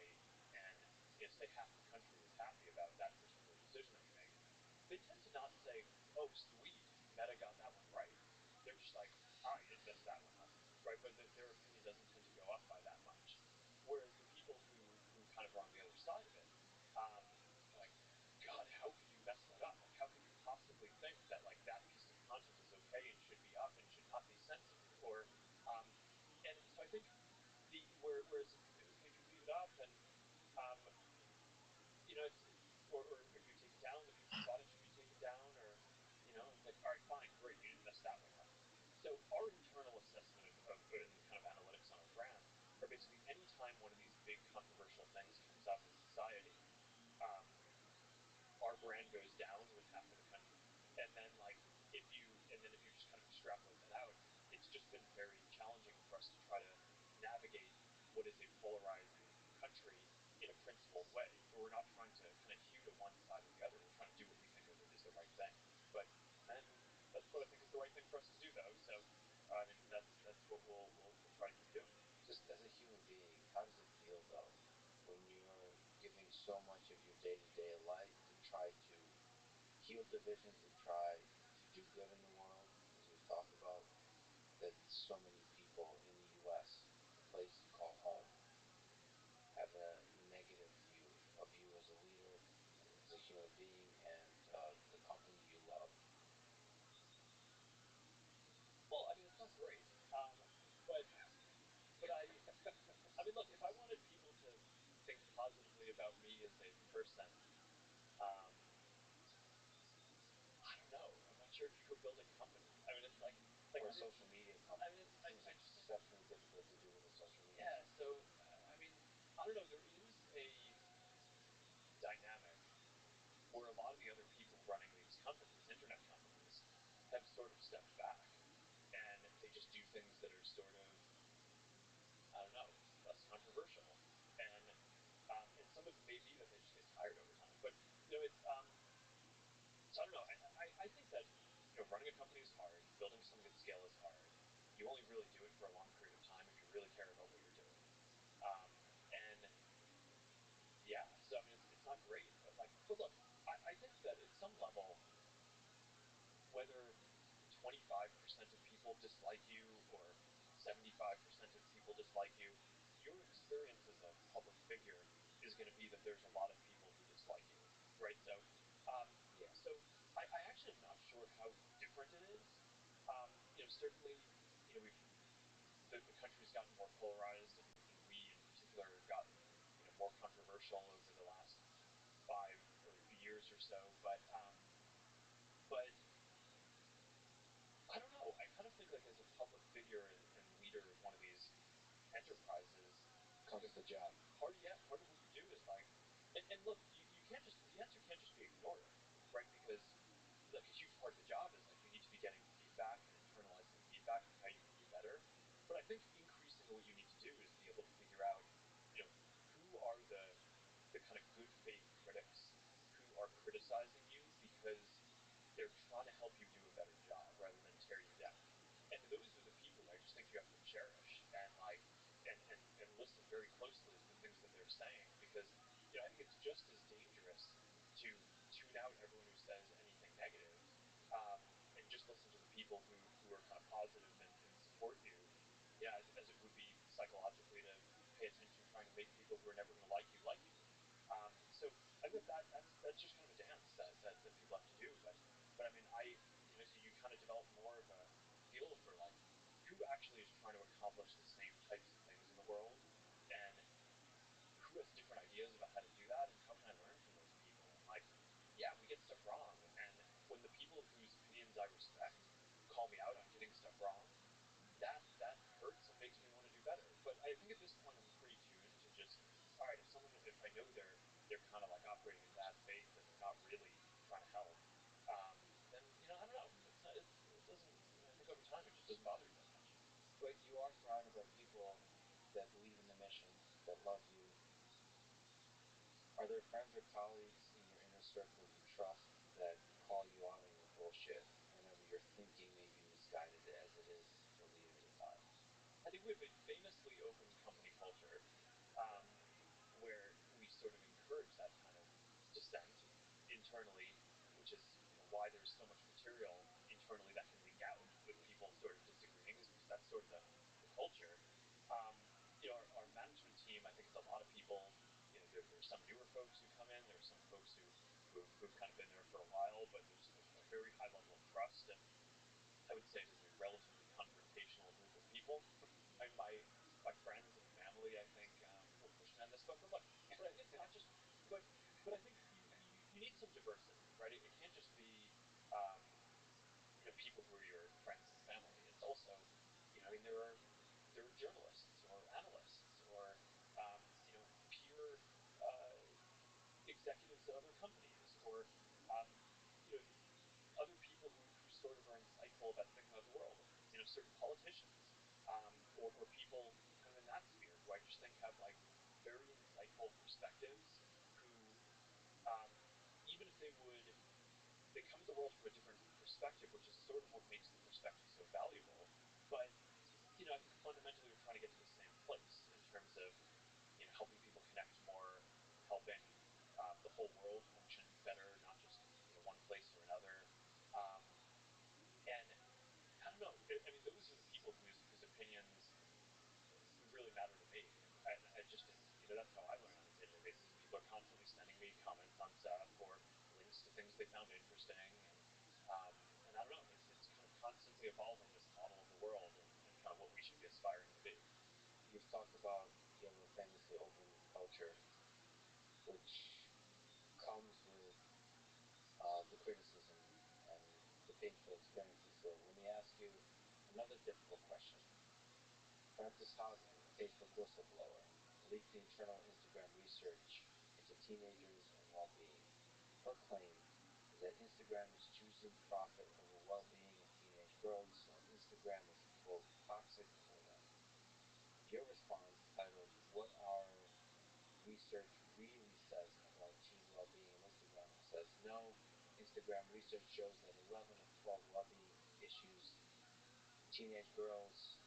and say half the country is happy about that particular decision that we make, they tend to not say, "Oh, sweet, Meta got that one right." They're just like, "I messed that one up," right? But their opinion doesn't tend to go up by that much. Whereas the people who kind of are on the other side of it, like, God, how could you mess that up? Like, how could you possibly think that like that piece of content is okay and should be up and should not be censored? Or, and so I think whereas if you leave it up and it's, or if you take it down, the people thought it should be taken down, or it's like, all right, fine, great, you didn't mess that one up. So our internal assessment of and kind of analytics on our brand are basically any time one of these big controversial things comes up in society, our brand goes down with half of the country. And then if you just kind of extrapolate that out, it's just been very challenging for us to try to navigate what is a polarizing country in a principled way, where we're not trying to kind of hew to one side or the other. We're trying to do what we think is the right thing. But and that's what I think is the right thing for us to do, though. So I mean, that's what we'll try to keep doing. Just as a human being, how does it feel though when you're giving so much of your day-to-day life to try to heal divisions and try to do good in the world, as we've talked about, that so many people in the U.S., the place you call home, have a negative view of you as a leader, as a human being, and the company you love? Well, I mean, it's not great, but I mean, look, if I wanted people to think positively about me as a person, I don't know. I'm not sure if you go build a company. I mean, it's like or a social media company. I mean, it's exceptionally difficult to do with a social media. Yeah. So I mean, I don't know. There is a dynamic where a lot of the other people running these companies, internet companies, have sort of stepped back, and they just do things that are sort of, I don't know, less controversial, and some of it may be that they just get tired over time. But it's So I don't know. I think that running a company is hard. Building something at scale is hard. You only really do it for a long period of time if you really care about what you're doing. And yeah, so I mean, it's not great, but look, I think that at some level, whether 25% of people dislike you or 75% of people dislike you, your experience as a public figure is going to be that there's a lot of people who dislike you, right? So, Yeah. so I actually am not sure how different it is. Certainly, we've the country's gotten more polarized, and we in particular have gotten more controversial over the last 5 years or so. But I don't know. I kind of think like as a public figure and leader of one of these enterprises, Comes the job. part of what you do is like, and look, you can't just the answer can't just be ignored, right? Because like a huge part of the job is like you need to be getting feedback and internalizing feedback and how you can do better. But I think increasingly what you need to do is be able to figure out, who are the kind of good faith critics who are criticizing you because they're trying to help you do a better job rather than tear you down. And those are the people I just think you have to cherish and like and listen very closely to the things that they're saying, because I think it's just as dangerous to tune out everyone who says anything negative, and just listen to the people who are kind of positive and support you, as it would be psychologically to pay attention trying to make people who are never going to like you like you. So I think that's just kind of a dance that people have to do. But I mean, you kind of develop more of a feel for like who actually is trying to accomplish the same types of things in the world, and who has different ideas about how to do that, and how can I learn from those people? And like, yeah, we get stuff wrong, and when the people whose opinions I respect call me out on getting stuff wrong, that hurts and makes me want to do better. But I think at this point I'm pretty tuned to just, all right, if I know they're kind of like operating in bad faith and they're not really trying to help, then I don't know. It doesn't. I think over time it just doesn't bother you that much. But you are surrounded by people that believe in the mission, that love you. Are there friends or colleagues in your inner circle you trust that call you out on your bullshit whenever your thinking may be misguided as it is for leaders at times? I think we have a famously open company culture, um, where we sort of encourage that kind of dissent internally, which is why there's so much material internally that can leak out with people sort of disagreeing, is because that's sort of the culture. Um, our management team, I think it's a lot of people. There's some newer folks who come in. There's some folks who've kind of been there for a while, but there's a very high level of trust, and I would say it is a relatively confrontational group of people. I mean, my friends and family, I think, will push me on this. But look, but I think it's not just. But I think you need some diversity, right? It can't just be people who are your friends and family. It's also, I mean, there are journalists or analysts or peer executives at other companies, or you know other people who sort of are insightful about thinking about the world. Certain politicians, or people kind of in that sphere who I just think have like very insightful perspectives, who even if they come at the world from a different perspective, which is sort of what makes the perspective so valuable. But I think fundamentally we're trying to get to the same place in terms of helping people connect more, helping the whole world function better, not just one place or another. And I don't know. I mean, those are the people whose opinions really matter to me. I just that's how I learn on a daily basis. People are constantly sending me comments on stuff or links to things they found interesting, and I don't know. It's kind of constantly evolving this model of the world, and kind of what we should be aspiring to be. You've talked about you have a famously open culture, which comes with the criticism and the painful experiences. So let me ask you another difficult question. Frances Haugen, a Facebook whistleblower, leaked the internal Instagram research into teenagers and well-being. Her claim is that Instagram is choosing profit over well-being of teenage girls, and Instagram is, quote, toxic for them. Your response, titled, "What Our Research Really Says About Teen Well-Being on Instagram," says, no, Instagram research shows that 11 of 12 loving issues, teenage girls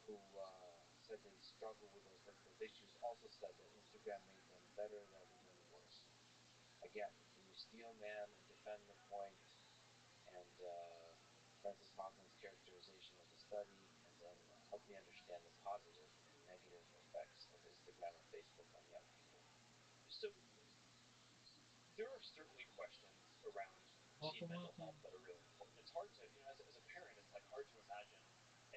who said they struggle with those difficult issues also said that Instagram made them better rather than worse. Again, can you steal man and defend the point? And Francis Hoffman's characterization of the study, and then help me understand the positive and negative effects of Instagram and Facebook on young people. So there are certainly questions around teen mental health that are really important. It's hard to, as a parent, it's like hard to imagine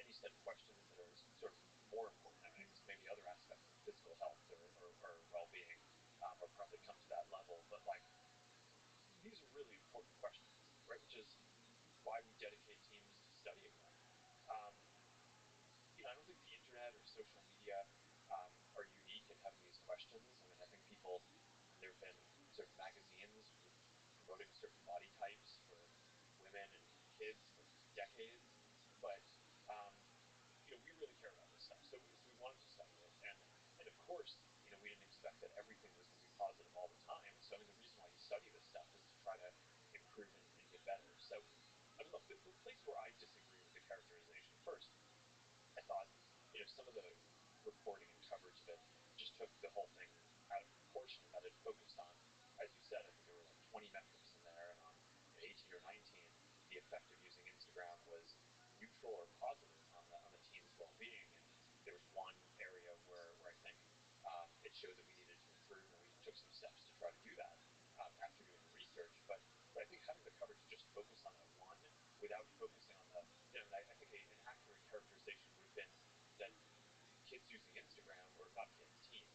any set of questions that are sort of more important. I mean, I guess maybe other aspects of physical health or well-being are probably come to that level, but like these are really important questions, right? Which is why we dedicate teams to studying them. Um, I don't think the internet or social media are unique in having these questions. I mean, I think there have been sort of magazines promoting certain body types for women and kids for decades, but we really care about this stuff, so we wanted to study it, and of course, we didn't expect that everything was going to be positive all the time. So I mean, the reason why you study this stuff is to try to improve and get better. So I mean, look, the place where I disagree with the characterization first, I thought, some of the reporting and coverage of it just took the whole thing out of proportion, and that it focused on, as you said, I think there were like 20 metrics in there, and on 18 or 19, the effect of using Instagram was neutral or positive on the team's well-being. And there was one area where I think it showed that we needed to improve, and we took some steps to try to do that after doing the research. But I think having the coverage just focus on that one without focusing on I think an accurate characterization would have been that kids using Instagram, or not kids, teens,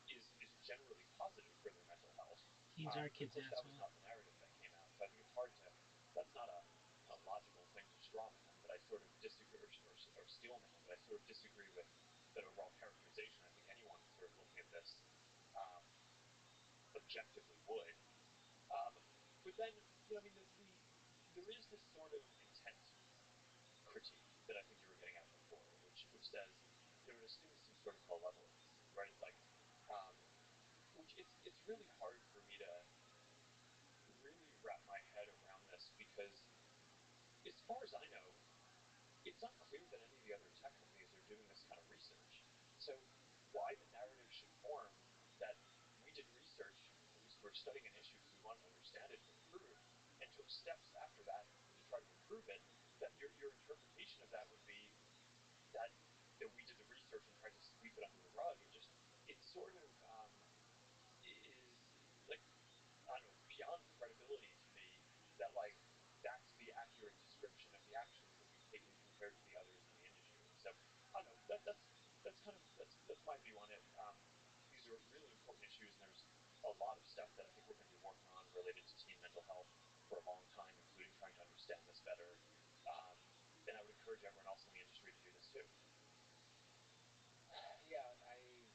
is generally positive for their mental health. Teens are kids, of course, that was asshole. not the narrative that came out. So I think it's hard to. That's not a logical thing to straw man, but I sort of disagree, or steel man, but I sort of disagree with that overall characterization. I think anyone sort of looking at this um, objectively would. But then, I mean, there is this sort of intent critique that I think you were getting at before, which says, it assumes some sort of malevolence, right? It's like, which it's really hard for me to really wrap my head around this, because as far as I know, it's not clear that any of the other tech companies are doing this kind of research. So why the narrative should form that we did research, we're studying an issue because we wanted to understand it to improve, and took steps after that to try to improve it, that your interpretation of that would be that we did the research and tried to sweep it under the rug. It sort of is like, I don't know, beyond credibility to me, that like that's the accurate description of the actions that we've taken compared to the others in the industry. So I don't know. That's kind of that's my view on it. These are really important issues, and there's a lot of stuff that I think we're going to be working on related to teen mental health for a long time, including trying to understand this better. And I would encourage everyone else in the industry to do this too. Yeah, I would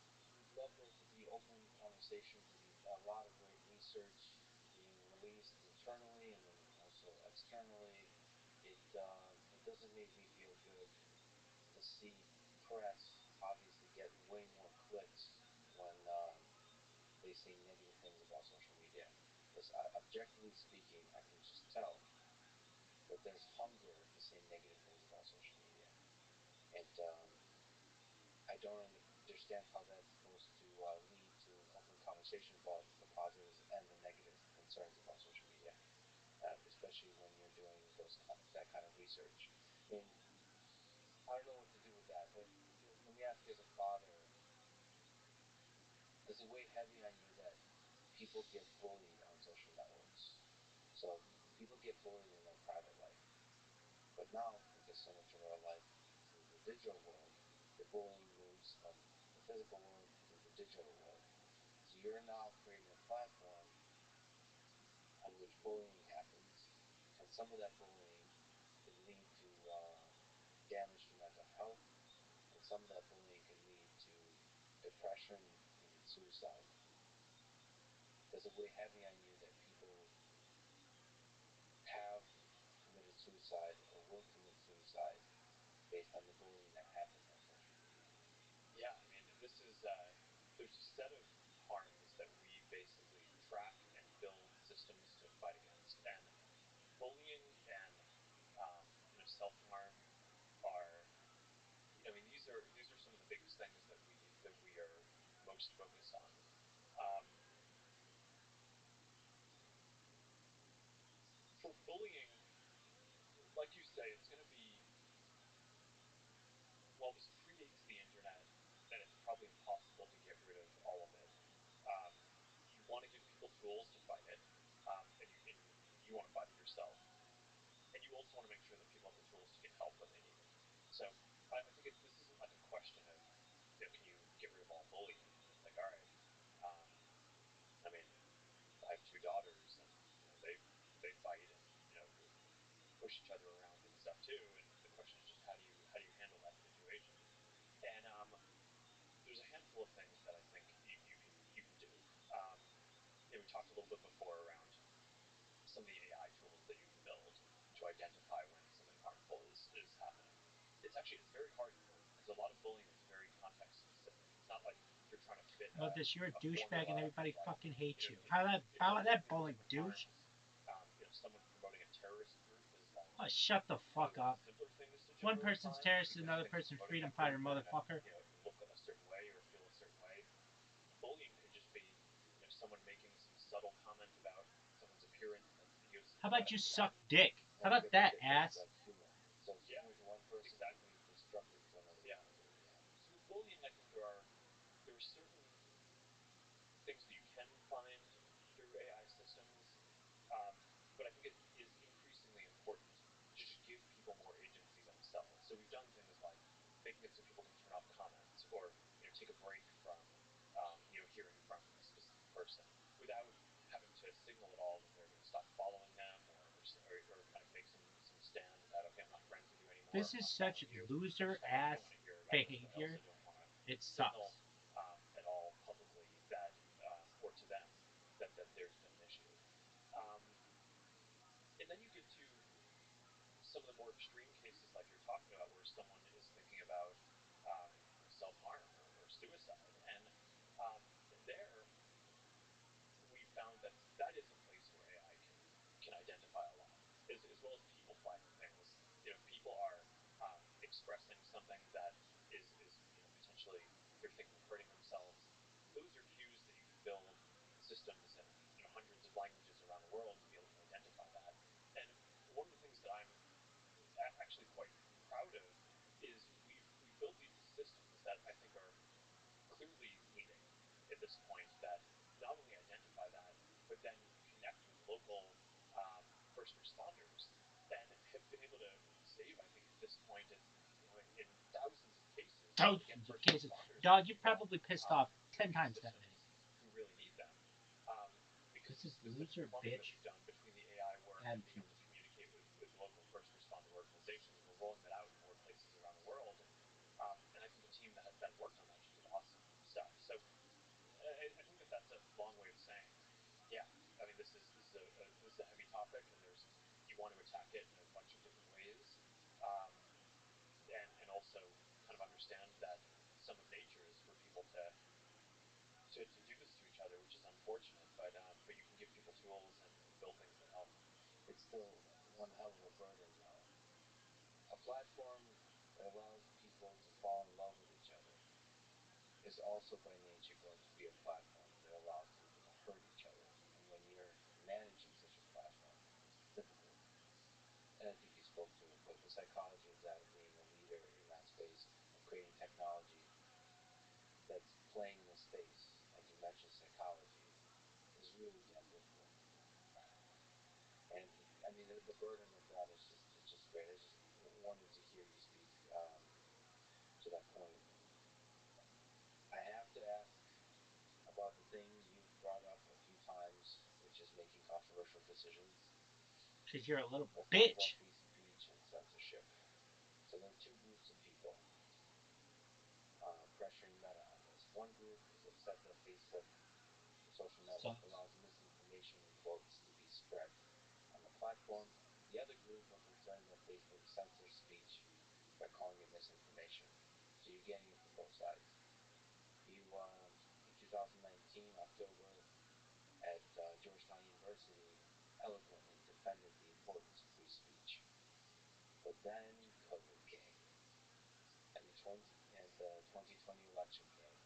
love there to be open conversation, to be a lot of great research being released internally and then also externally. It doesn't make me feel good to see press obviously get way more clicks when they say negative things about social media. Because objectively speaking, I can just tell that there's hunger to say negative things about social media, and I don't understand how that's supposed to lead to an open conversation about the positives and the negative concerns about social media, especially when you're doing that kind of research. I mean, I don't know what to do with that, but let me ask you, as a father, does it weigh heavy on you that people get bullied on social networks? So people get bullied in their private life, but now, because so much of our life is in the digital world, the bullying moves from the physical world to the digital world. So you're now creating a platform on which bullying happens, and some of that bullying can lead to damage to mental health, and some of that bullying can lead to depression and suicide. Does it weigh heavy on you that people have committed suicide or will commit suicide based on the bullying that happens on social media? Yeah, I mean, this is there's a set of harms that we basically track and build systems self harm are, I mean, these are some of the biggest things that we are most focused on. Um, for bullying, like you say, it's going to be, while this predates the internet, and it's probably impossible to get rid of all of it. Um, you want to give people tools to fight it, and you want to fight it yourself, and you also want to make sure that people have the tools to get help when they need it. So I think this isn't like a question of, can you get rid of all bullying? It's like, all right, um, I mean, I have two daughters, and they fight and push each other around and stuff too. And the question is just how do you handle that situation? And there's a handful of things that I think you can do. Um, we talked a little bit before around some of the AI tools that you can build to identify when something harmful is happening. It's very hard because a lot of bullying is very context specific. It's not like you're trying to fit Well, this you're a a douchebag and formula of everybody like, fucking hates you. if if How that bullying bullying really douche? harms, someone promoting a terrorist group is like Oh, shut the probably fuck one of up. the simpler things to One generally person's find terrorist, because you another think person promoting freedom that fighter, group, they're gonna motherfucker. look a certain way or feel a certain way. Bullying could just be someone making some subtle comment about someone's appearance that's How about idiosyncratic you to them. suck dick? How Well, about because that, that's ass? that's human. So Yeah, humor to one person can exactly. be destructive to another Yeah. person. Yeah. So with bullying, I think there are certain things that you can find through AI systems, um, but I think it is increasingly important to just give people more agency themselves. So we've done things like making it so people can turn off comments or take a break from hearing from a specific person without having to signal at all that they're going to stop following them or kind of make some stand that, okay, I'm not friends with you anymore, This I'm is not such following you. loser I don't ass want to hear about it, but I behavior. also don't want to It signal sucks. at all publicly that or to them that there's been an issue. Um, and then you get to some of the more extreme cases, like you're talking about, where someone is thinking about self harm or suicide, and there we found that that is a place where AI can identify a lot, as well as people flagging things. If people are expressing something that is potentially they're thinking of hurting themselves, those are cues that you can build systems in hundreds of languages around the world to be able to identify that. And one of the things that I'm actually quite proud of is we've built these systems that I think are clearly leading at this point, that not only identify that, but then connect with local first responders and have been able to save, I think at this point, it's in thousands of cases, get Thousands of first cases. responders to Dog, you people probably pissed off 10 these times that many. systems who really need them. Um, because This the is specific loser plumbing that bitch we've done between the AI work and being attitude. able to communicate with local first responder organizations, we're rolling that out in more places around the world. And I think the team that worked on that just did awesome stuff. So I think that's a long way of saying, yeah, I mean this is a heavy topic, and you want to attack it in a bunch of different ways, um, and also kind of understand that some of nature is for people to do this to each other, which is unfortunate. But you can give people tools and build things that help. It's still one hell of a burden, though. A platform that allows people to fall in love with each other is also by nature going to be a platform that allows people to hurt each other. And when you're managing such a platform, it's difficult. And I think you spoke to it, but the psychology of that, of being a leader in that space, of creating technology that's playing in the space, and you mentioned psychology, is really damn difficult. And I mean, the burden of that is just great. I just wanted to hear you speak to that point. I have to ask about the thing you've brought up a few times, which is making controversial decisions. because you're a little We'll talk about bitch. free speech and censorship. So there are two groups of people pressuring Meta on this. One group is upset that Facebook, the social network, Sucks. allows misinformation in quotes to be spread on the platform. The other group are concerned that Facebook censors speech by calling it misinformation. So you're getting it from both sides. You, in 2019, October, at Georgetown University, eloquently defended the importance of free speech. But Then COVID came, and the 2020 election came.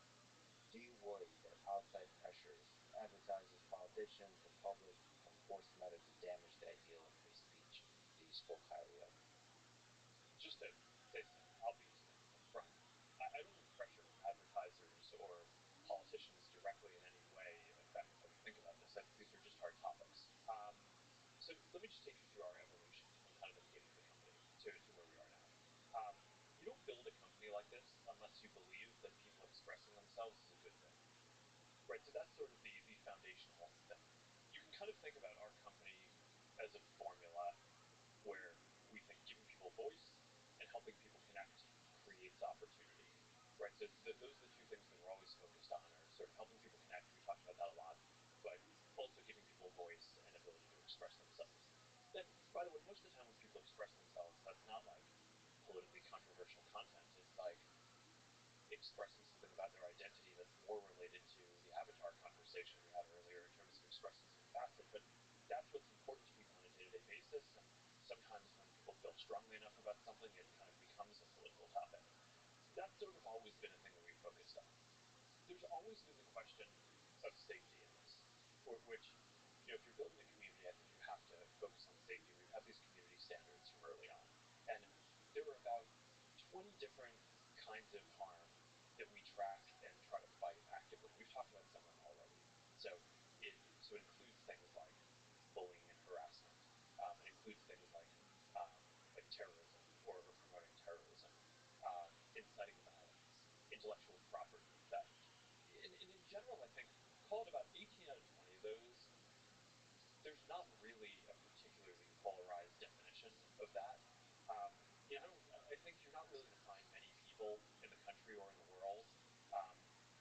Do you worry that outside pressures, advertisers, politicians, the public, will force Meta to damage the ideal of free speech that you spoke highly of? Just to say some obvious things up front, I don't think pressure from advertisers or politicians directly in any way affects how we think about this. I think these are just hard topics. So let me just take you through our evolution from kind of the beginning of the company to where we are now. Um, you don't build a company like this unless you believe that people expressing themselves is a good thing, right? So that's sort of the foundational thing. You can kind of think about our company as a formula where we think giving people voice and helping people connect creates opportunity, right? So those are the two things that we're always focused on, are sort of helping people connect. We talked about that a lot, but also giving people a voice and ability to express themselves. Then, by the way, most of the time when people express themselves, that's not like politically controversial content. It's like expressing something about their identity that's more related to the avatar conversation we had earlier in terms of expressing some facet. But that's what's important to people on a day-to-day basis. And sometimes when people feel strongly enough about something, it kind of becomes a political topic. That's sort of always been a thing that we've focused on. There's always been the question of safety in this, which, if you're building a community, I think you have to focus on safety. We've had these community standards from early on, and there are about 20 different kinds of harm that we track and try to fight actively. We've talked about some of them already. So it includes things like bullying and harassment. It includes things um, like terrorism or promoting terrorism, inciting violence, intellectual property theft. And in general, I think call it about 18 out of 20 of those. There's not really a particularly polarized definition of that. Um, I don't. I think you're not really going to find many people in the country or in the world um,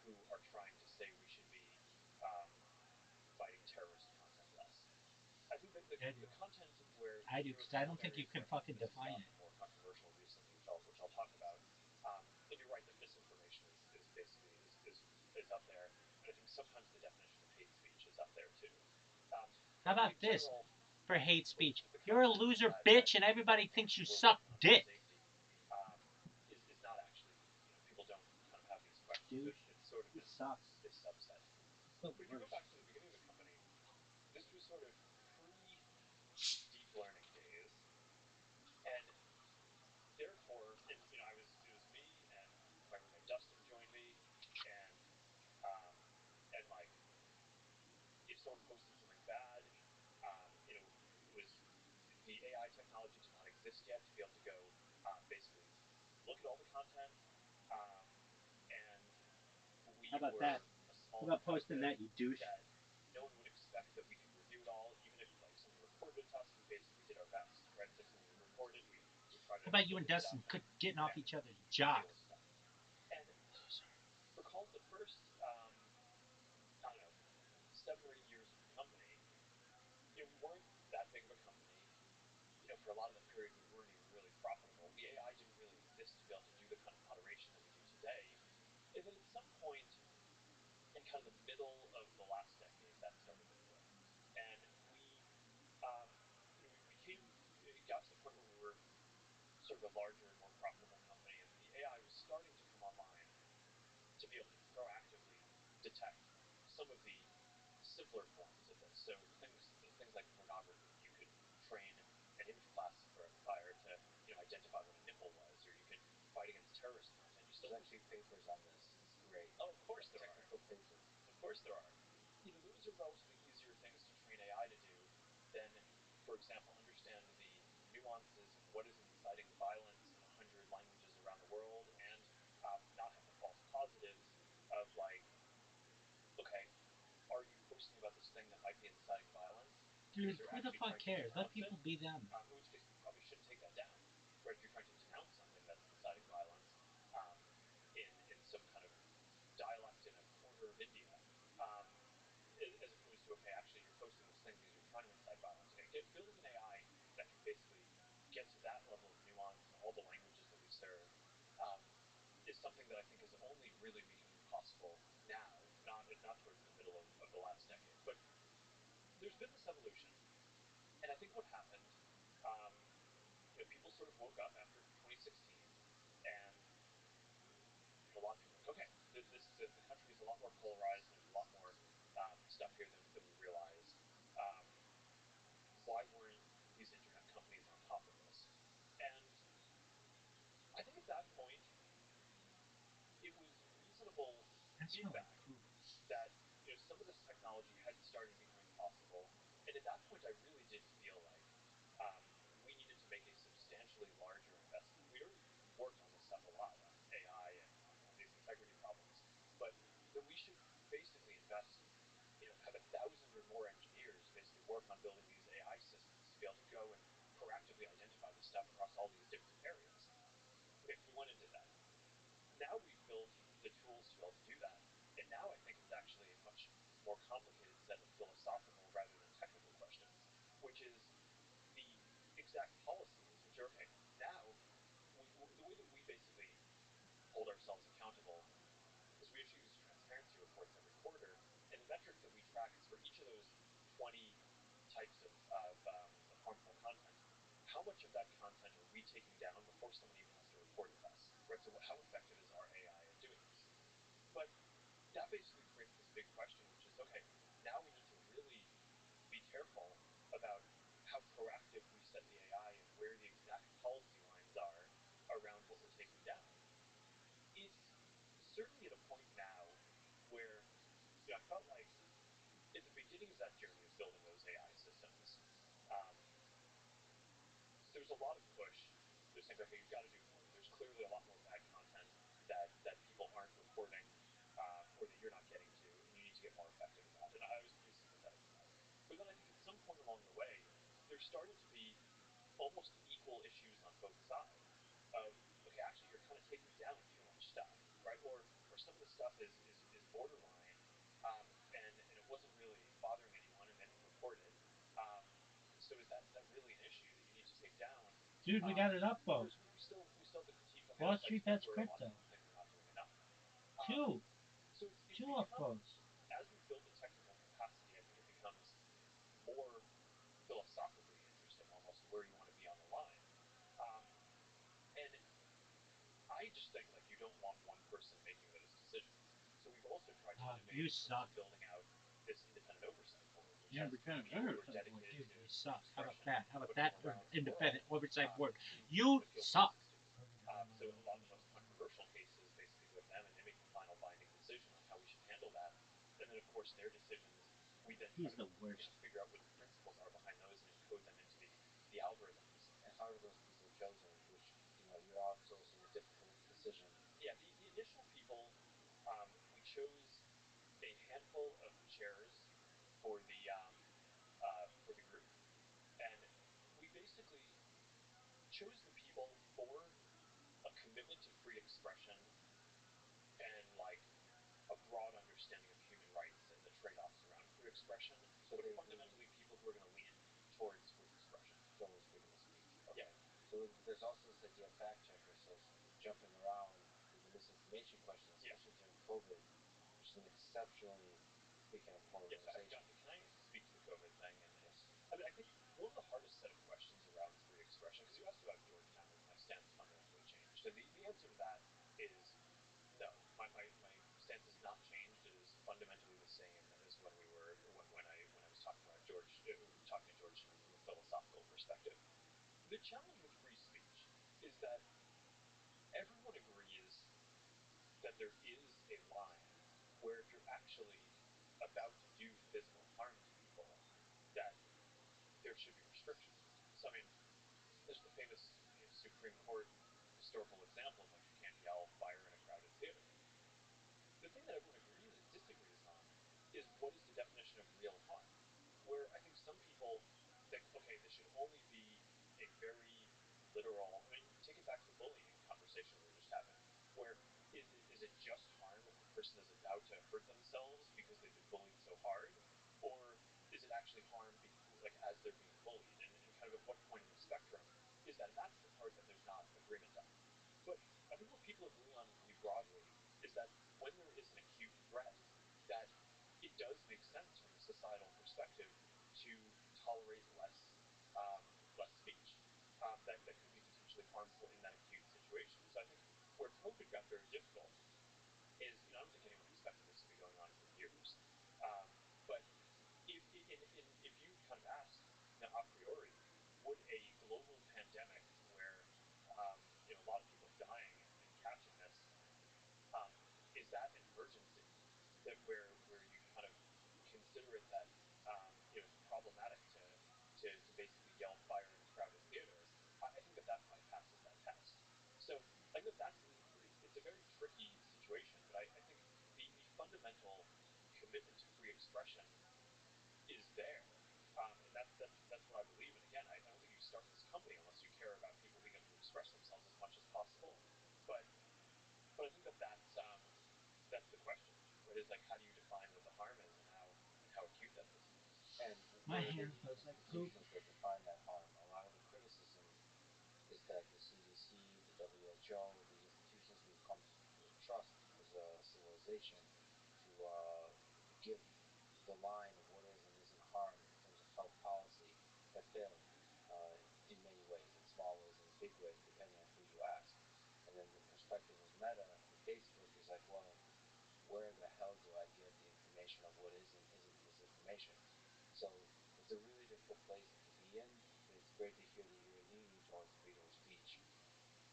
who are trying to say we should be um, fighting terrorist content less. I think that I do. the content where I do there are because a I couple don't of think you areas can where I think fucking this has define gotten it. more controversial recently, which I'll talk about. And you're right that misinformation is basically is up there, and I think sometimes the definition of hate speech is up there too. How But in about this general, for hate most speech? of the You're a content loser, that bitch, and everybody thinks you we're suck working on for dick. safety um, is not actually, people don't kind of have these questions. Dude, It's sort of he sucks. this subset. The But if you go worst. back to the beginning of the company, this was sort of pre deep learning days, and therefore, and it was me and my roommate Dustin joined me, and um, like if someone posted something bad, it was the AI technology did not exist yet to be able to go basically look at all the content, um, and How we about that? were a small How about enough posting outfit that, you douche? that no one would expect that we could review it all, even if like someone reported it to us. We basically did our best, right? If someone would report it, we try to How about you look and at stuff Dustin getting off and each other's jock? deal with stuff. And for call it the first, I don't know, 7 or 8 years of the company, we weren't that big of a company. For a lot of the period, we weren't even really profitable. The AI didn't really exist to be able to do the kind of moderation that we do today. And then at some point in kind of the middle of the last decade, that started to flip. And um, we became, it got to the point where we were sort of a larger and more profitable company, and the AI was starting to come online to be able to proactively detect some of the simpler forms of this. So things like pornography, you could train an image classifier to identify what a nipple was, or you could fight against terrorist content. You still There's actually papers on this. It's great. Oh, of course there are. Technical papers. Of course there are. Those are relatively easier things to train AI to do than, for example, understand the nuances of what is inciting violence in 100 languages around the world, and not have the false positives of like, okay, are you posting about this thing that might be inciting violence because Dude, you're who the actually fuck trying to cares? Let denounce it? people be them. In which case, you probably shouldn't take that down. Right? If you're trying to denounce something that's inciting violence um, in some kind of dialect in a corner of India, um, as opposed to, okay, actually you're posting this thing because you're trying to incite violence. Okay, building an AI that can basically get to that level of nuance in all the languages that we serve um, is something that I think is only really becoming possible now, not towards the middle of the last decade. But there's been this evolution, and I think what happened, people sort of woke up after 2016, and a lot of people were like, okay, this is the country is a lot more polarized. There's a lot more stuff here than we realized. Um, why weren't these internet companies on top of this? And I think at that point, it was reasonable feedback that some of this technology hadn't started becoming possible, and at that point, I really did feel like we needed to make a substantially larger investment. We'd already worked on this stuff a lot, on AI and on these integrity problems, but that we should basically invest, have 1,000 or more engineers basically work on building these AI systems to be able to go and proactively identify this stuff across all these different areas. Okay, so we went and did that. Now we've built the tools to be able to do that, and now I think it's actually a much more complicated set of philosophical rather than technical questions, which is the exact policies, which are okay. Now, the way that we basically hold ourselves accountable is we issue these transparency reports every quarter, and the metric that we track is for each of those 20 types of harmful content. How much of that content are we taking down before someone even has to report it to us, right? So how effective is our AI at doing this? But that basically creates this big question, which is, okay, now we need to really be careful about how proactive we set the AI and where the exact policy lines are around what we're taking down. It's certainly at a point now where I felt like at the beginning of that journey of building those AI systems, um, there's a lot of push. They're saying, okay, you've got to do more. There's clearly a lot more bad content that people aren't reporting, or that you're not getting to, and you need to get more effective at that. And I was pretty sympathetic to that. But then I think at some point along the way, there started to be almost equal issues on both sides of, okay, actually you're kind of taking down too much stuff, right? Or some of the stuff is borderline, and it wasn't really bothering anyone, and they didn't report it. So is that really an issue that you need to take down? Dude, we got it up, folks. We still have the critique. Okay, Wall I Street, just think that's where a lot of crypto. people think we're not doing enough. Two. So it's Two up, become, folks. as we build the technical capacity, I think it becomes more philosophically interesting, almost where you want to be on the line. And I just think like you don't want one person making those decisions. So we've also tried to innovate You in terms suck. of building out this independent oversight board, which Yeah, has independent people who are oversight board, dedicated dude. to You suck. How about expression, that? How about but that? from around the Independent world, oversight board. who You the field suck. listens to. So a lot of the most controversial cases basically go to them, and they make the final binding decision on how we should handle that. And then, of course, their decisions, we then try He's to the worst. figure out what the principles are behind those and encode them into the algorithms. And how are those people chosen? Which, you're outsourcing a difficult decision. Yeah, the initial people, we chose a handful of chairs for the group, and we basically chose the people for a commitment to free expression and like a broad understanding of human rights and the trade-offs around free expression, So but they fundamentally people who are going to lean towards free expression. towards freedom of speech. Okay. Yeah. So there's also this idea of fact checkers, so jumping around to the misinformation question, especially during COVID, which is an exceptionally, speaking of Yes, polarization. can I speak to the COVID thing? And Yes. I think one of the hardest set of questions around free expression, because you asked about Georgetown, has my stance fundamentally changed? And the answer to that is no. My stance has not changed. It is fundamentally the same as when I was talking to Georgetown from a philosophical perspective. The challenge with free speech is that everyone agrees that there is a line where if you're actually about to do physical harm to people, that there should be restrictions. So I mean, there's the famous Supreme Court historical example of like you can't yell fire in a crowded theater. The thing that everyone disagrees on is what is the definition of real harm. Where I think some people think, okay, this should only be a very literal. I mean, take it back to the bullying conversation we were just having, where is it just harm if the person is about to hurt themselves because they've been bullied so hard, or is it actually harm like as they're being bullied, and kind of at what point in the spectrum is that? And that's the part that there's not agreement on. But I think what people agree on pretty broadly is that when there is an acute threat, that it does make sense from a societal perspective to tolerate less speech that could be potentially potentially harmful in that acute situation. So I think where COVID got very difficult is, I don't think anyone expected this to be going on for years. Um, but if you kind of asked, a priori, would a global pandemic where a lot of people dying and catching this, um, is that an emergency that where you kind of consider it that it's problematic to basically yell fire in a crowded theater? I think that kind of passes that test. So I think that it's a very tricky situation, but I think the fundamental commitment to free expression is there. And that's what I believe. And again, I don't think you start this company unless you care about people being able to express themselves as much as possible. But I think that's the question, right? Is like, how do you define what the harm is and how acute that is? And My where are hand the feels like poop. institutions that define that harm? A lot of the criticism is that the CDC, the WHO, these institutions we've come to trust as a civilization to give the line of what is and isn't harm in terms of health policy have failed in many ways, in small ways and in big ways, depending on who you ask. And then the perspective of Meta and Facebook is like, well, where the hell do I get the information of what is and isn't misinformation? So it's a really difficult place to be in, but it's great to hear that you're leaning towards freedom of speech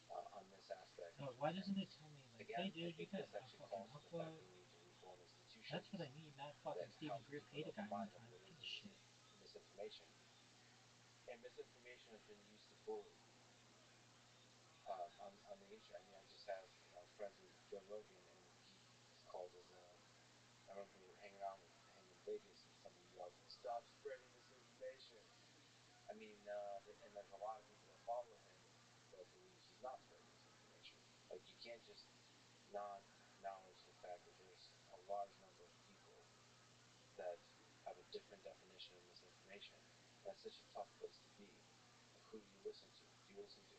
on this aspect. Oh, why doesn't it tell me, like, Again, hey I dude, you think got this a actually fucking calls for the fact upload? that we need to reform institutions That's what I need, not that fucking Stephen help Greer people paid a know the guy one line of time. what is Give and a isn't shit. misinformation. And misinformation has been used to bully on the internet. I mean, I just have friends with Joe Rogan, and he's called as a. I remember hanging around with him in Vegas, and somebody yelled, "Stop spreading misinformation." I mean, and there's a lot of people that follow him that believe he's not spreading misinformation. Like, you can't just not acknowledge the fact that there's a large number of people that have a different definition of misinformation. That's such a tough place to be. Like, who do you listen to? Do you listen to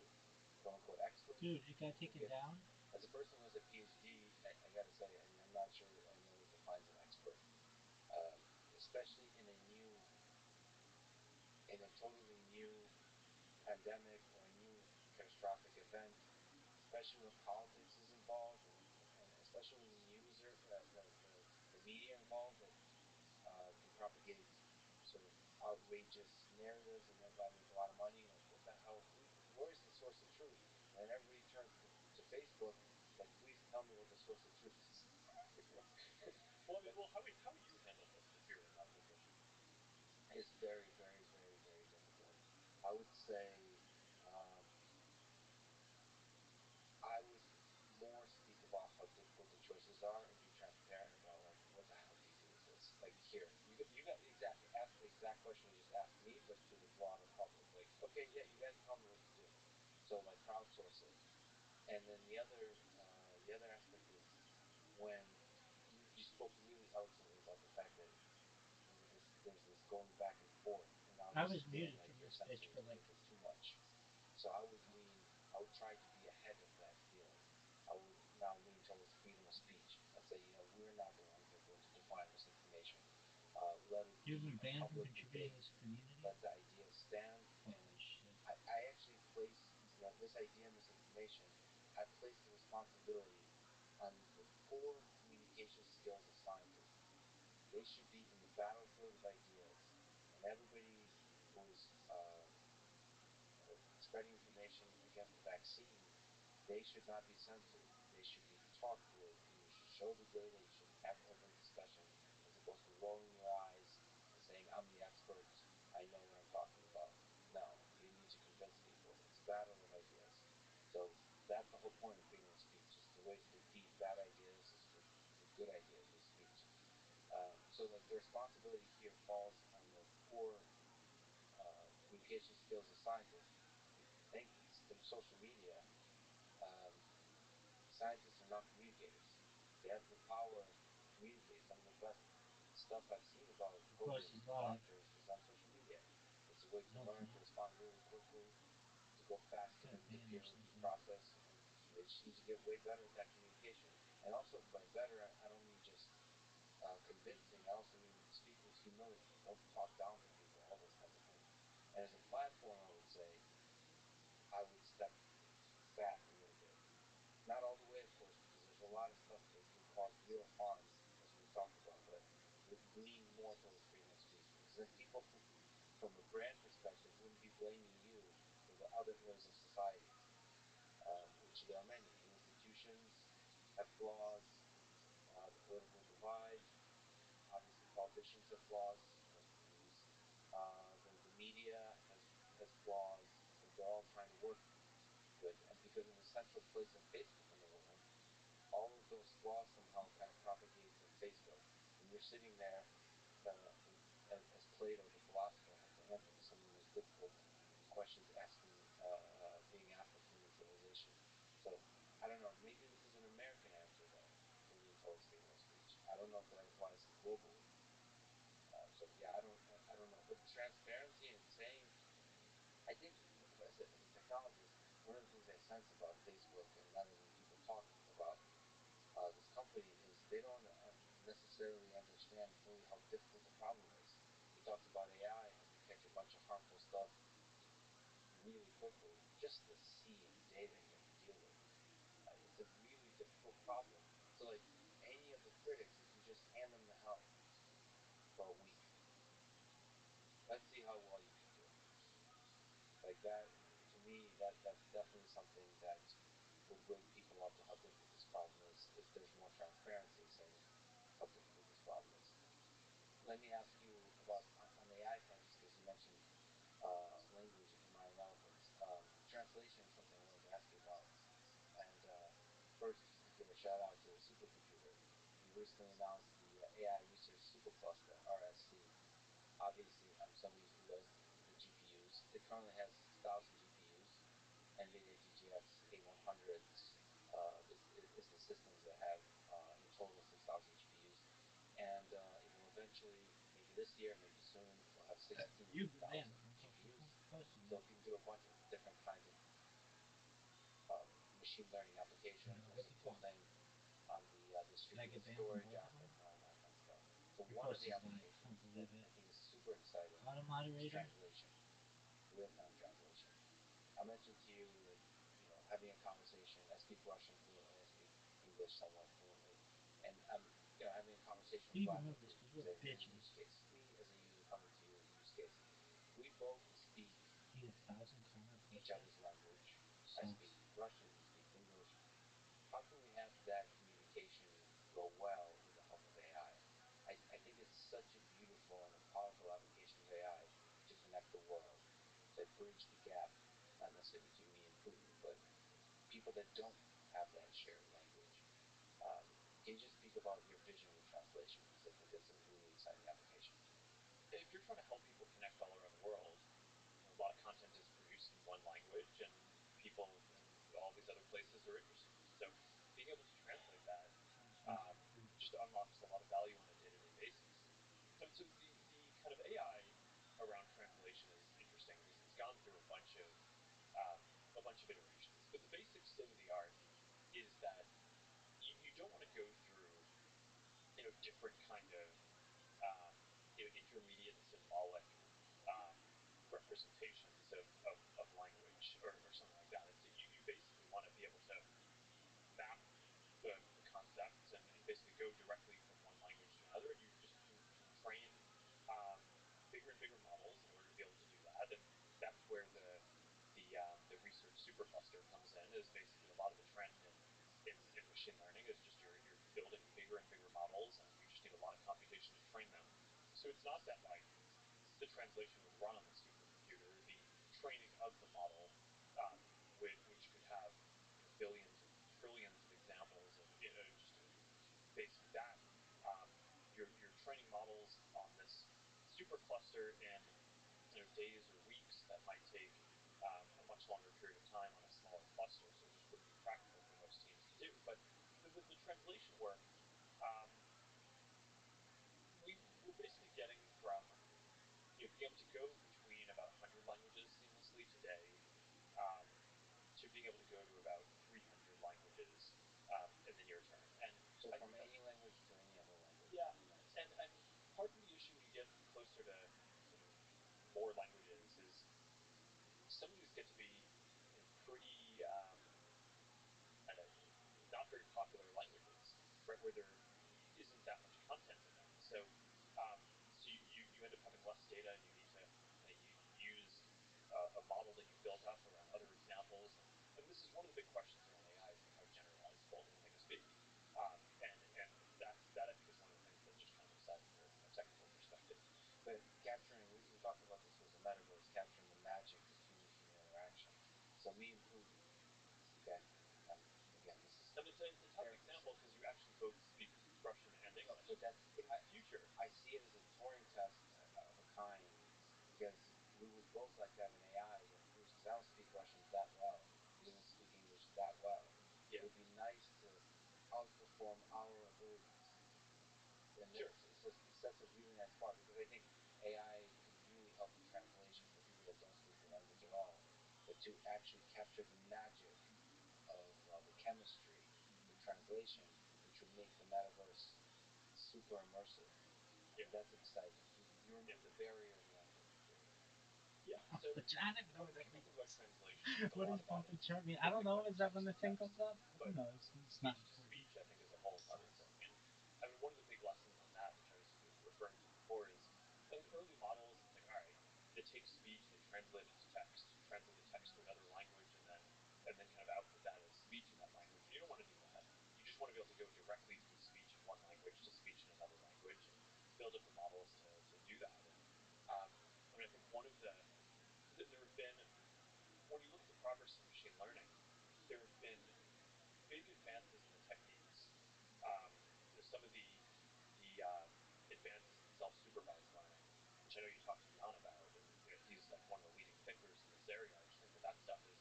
quote unquote experts? Dude, it got taken down? As a person who has a PhD, I gotta say, I mean, I'm not sure I know what defines an expert, um, especially in a totally new pandemic or a new catastrophic event, especially when politics is involved, and especially when the news are the media involved that can propagate sort of outrageous narratives and thereby make a lot of money. Like, what the hell? Where's the source of truth? And then everybody turns to Facebook. Like, please tell me what the source of truth is. Well, I mean, how would you handle this if you were in that position? It's very, very, very, very difficult. I would say um, I would more speak about how difficult the choices are and be transparent about, like, what the hell do you do with this? Like, here, you got exactly ask the exact question you just asked me, but to the broader public. Like, okay, yeah, you guys tell me what to do. So, like, crowdsource it. And then the other aspect is when you spoke really eloquently about the fact that there's this going back and forth, and now I you're was feeling muted like from you're this bitch censoring for a like, little bit too much. So I would try to be ahead of that feeling. I would now lean towards freedom of speech and say, we're not the ones that are going to define misinformation. Let it you've be been a banned from public contributing to debate. this community? Let the ideas stand. And Holy shit. I actually place, this idea of misinformation, I place the responsibility on the core communication skills of scientists. They should be in the battlefield of ideas, and everybody who's spreading information against the vaccine, they should not be censored. They should be talked through it. You should show the data. You should have open discussion as opposed to rolling your eyes and saying, I'm the expert. I know what I'm talking about. No, you need to convince people. It's a battle of ideas. So that's the whole point of freedom of speech. It's the way to defeat bad ideas is with good ideas, with speech. So like the responsibility here falls on the core communication skills of scientists. I think through social media, um, scientists are not communicators. They have the power to communicate. Some of the best stuff I've seen about Of COVID course, he's from live. doctors is on social media. It's a way to learn Hopefully. to respond really quickly, to go faster Got than a the ban peer or review something. process, and they just need to get way better at that communication. And also by better, I don't mean just convincing. I also mean speak with humility. Don't talk down to people. All those kinds of things. And as a platform, I would say I would step lot of stuff that would cause real harm, as we talked about, that would lean more towards freedom of speech. Because then people, from a brand perspective, wouldn't be blaming you for the other ills of society, which there are many. The institutions have flaws, the political divide, obviously politicians have flaws, the media has flaws, but they're all trying to work good. And because of the central place of Facebook in the world, all of those flaws somehow kind of propagate to Facebook. And you're sitting there as Plato, the philosopher, had to answer some of the most difficult questions being asked of human civilization. So I don't know. Maybe this is an American answer, though, to lean towards freedom of speech. I don't know if that applies globally. So yeah, I don't know. But transparency and saying, I think as a technologist, one of the things I sense about Facebook and Meta when people talk about this company is they don't necessarily understand fully how difficult the problem is. We talked about AI, how we catch a bunch of harmful stuff really quickly. Just the sea of data you have to deal with. It's a really difficult problem. So like any of the critics, if you just hand them the helm for a week, let's see how well you can do it. Like that, to me, that's definitely something that would wake people up to how difficult this problem is if there's more transparency saying how difficult this problem is. Let me ask you about on the AI front, just because you mentioned language and my relevance. Translation is something I wanted to ask you about. And first, just to give a shout out to the supercomputer. We recently announced the AI Research Supercluster, RSC. Obviously, I'm somebody who loves the GPUs. It currently has 6,000 GPUs. NVIDIA DGX A100s is the systems that have in total 6,000 GPUs. And it will eventually, maybe this year, maybe soon, it'll have 16,000 GPUs. So it can do a bunch of different kinds of machine learning applications. There's a cool thing on the distributed storage aspect and all that kind of stuff. So one of the applications that I think is super exciting is translation, real-time translation. I mentioned to you that having a conversation. I speak Russian fluently. I speak English somewhat fluently, and I'm having a conversation with Vladimir Putin today in a use case. Me as a user coming to you as a use case. We both speak each other's language. I speak Russian. He speaks English. How can we have that communication go well with the help of AI? I think it's such a beautiful and a powerful application of AI to connect the world, to bridge the gap, not necessarily between me and Putin, but people that don't have that shared language. Can you just speak about your vision with translation? Because I think that's a really exciting application. If you're trying to help people connect all around the world, a lot of content is produced in one language, and people in all these other places are interested. So being able to translate that just unlocks a lot of value on a day-to-day basis. So the kind of AI around translation is interesting because it's gone through a bunch of iterations. But the basic state of the art is that you don't want to go through different kind of intermediate symbolic representations of language or something like that. You basically want to be able to map the concepts and basically go directly from one language to another, and you just can train bigger and bigger models in order to be able to do that. And that's where the research supercluster comes in. Is basically a lot of the trend in machine learning is just you're building bigger and bigger models, and you just need a lot of computation to train them. So it's not that like the translation would run on the supercomputer. The training of the model, which could have billions or trillions of examples of just basically that. You're training models on this supercluster in days or weeks that might take a much longer period of time on a smaller cluster, so it just wouldn't be practical for most teams to do. But the translation work, um, we're basically getting from being able to go between about 100 languages seamlessly today to being able to go to about 300 languages in the near term. And so from any language to any other language. Yeah, and part of the issue when you get closer to more languages is some of these get to be pretty not very popular languages. right? Where there isn't that much content in them. So you end up having less data, and you need to kind of use a model that you've built up around other examples. And this is one of the big questions around AI is like how generalizable can things be? And that I think is one of the things that's just kind of exciting from a technical perspective. But capturing, we talked about this was a metaverse, capturing the magic of human-human interaction. So me and Putin, okay, again, this is. I mean, it's a tough example because you actually both speak Russian and English. But that's. But in the future, I see it as a Turing test of a kind because we would both like to have an AI that improves. Because I don't speak Russian that well. You don't speak English that well. Yeah. It would be nice to outperform our abilities. And sure. It sets a really nice bar because I think AI can really help in translation for people that don't speak the language at all. But to actually capture the magic of the chemistry, the translation, which would make the metaverse super immersive. Yeah. That's exciting. You remove the barrier in language. Yeah. So I don't even know what that thinking means. about translation, What does pumping chart mean? I don't know. Is that when the thing comes up? I don't know. It's not speech to important. speech, I think, is a whole other thing. And I mean, one of the big lessons on that, which I was referring to before, is I think early models, it's like, all right, they take speech, they translate it to text, translate the text to another language, and then kind of output that as speech in that language. And you don't want to do that. You just want to be able to go directly from speech in one language to speech in another language and build up the models to do that. And I mean, I think one of there have been, when you look at the progress of machine learning, there have been big advances in the techniques. Um, some of the advances in self-supervised learning, which I know you talked to Jan about, and he's like one of the leading thinkers in this area. I just think that stuff is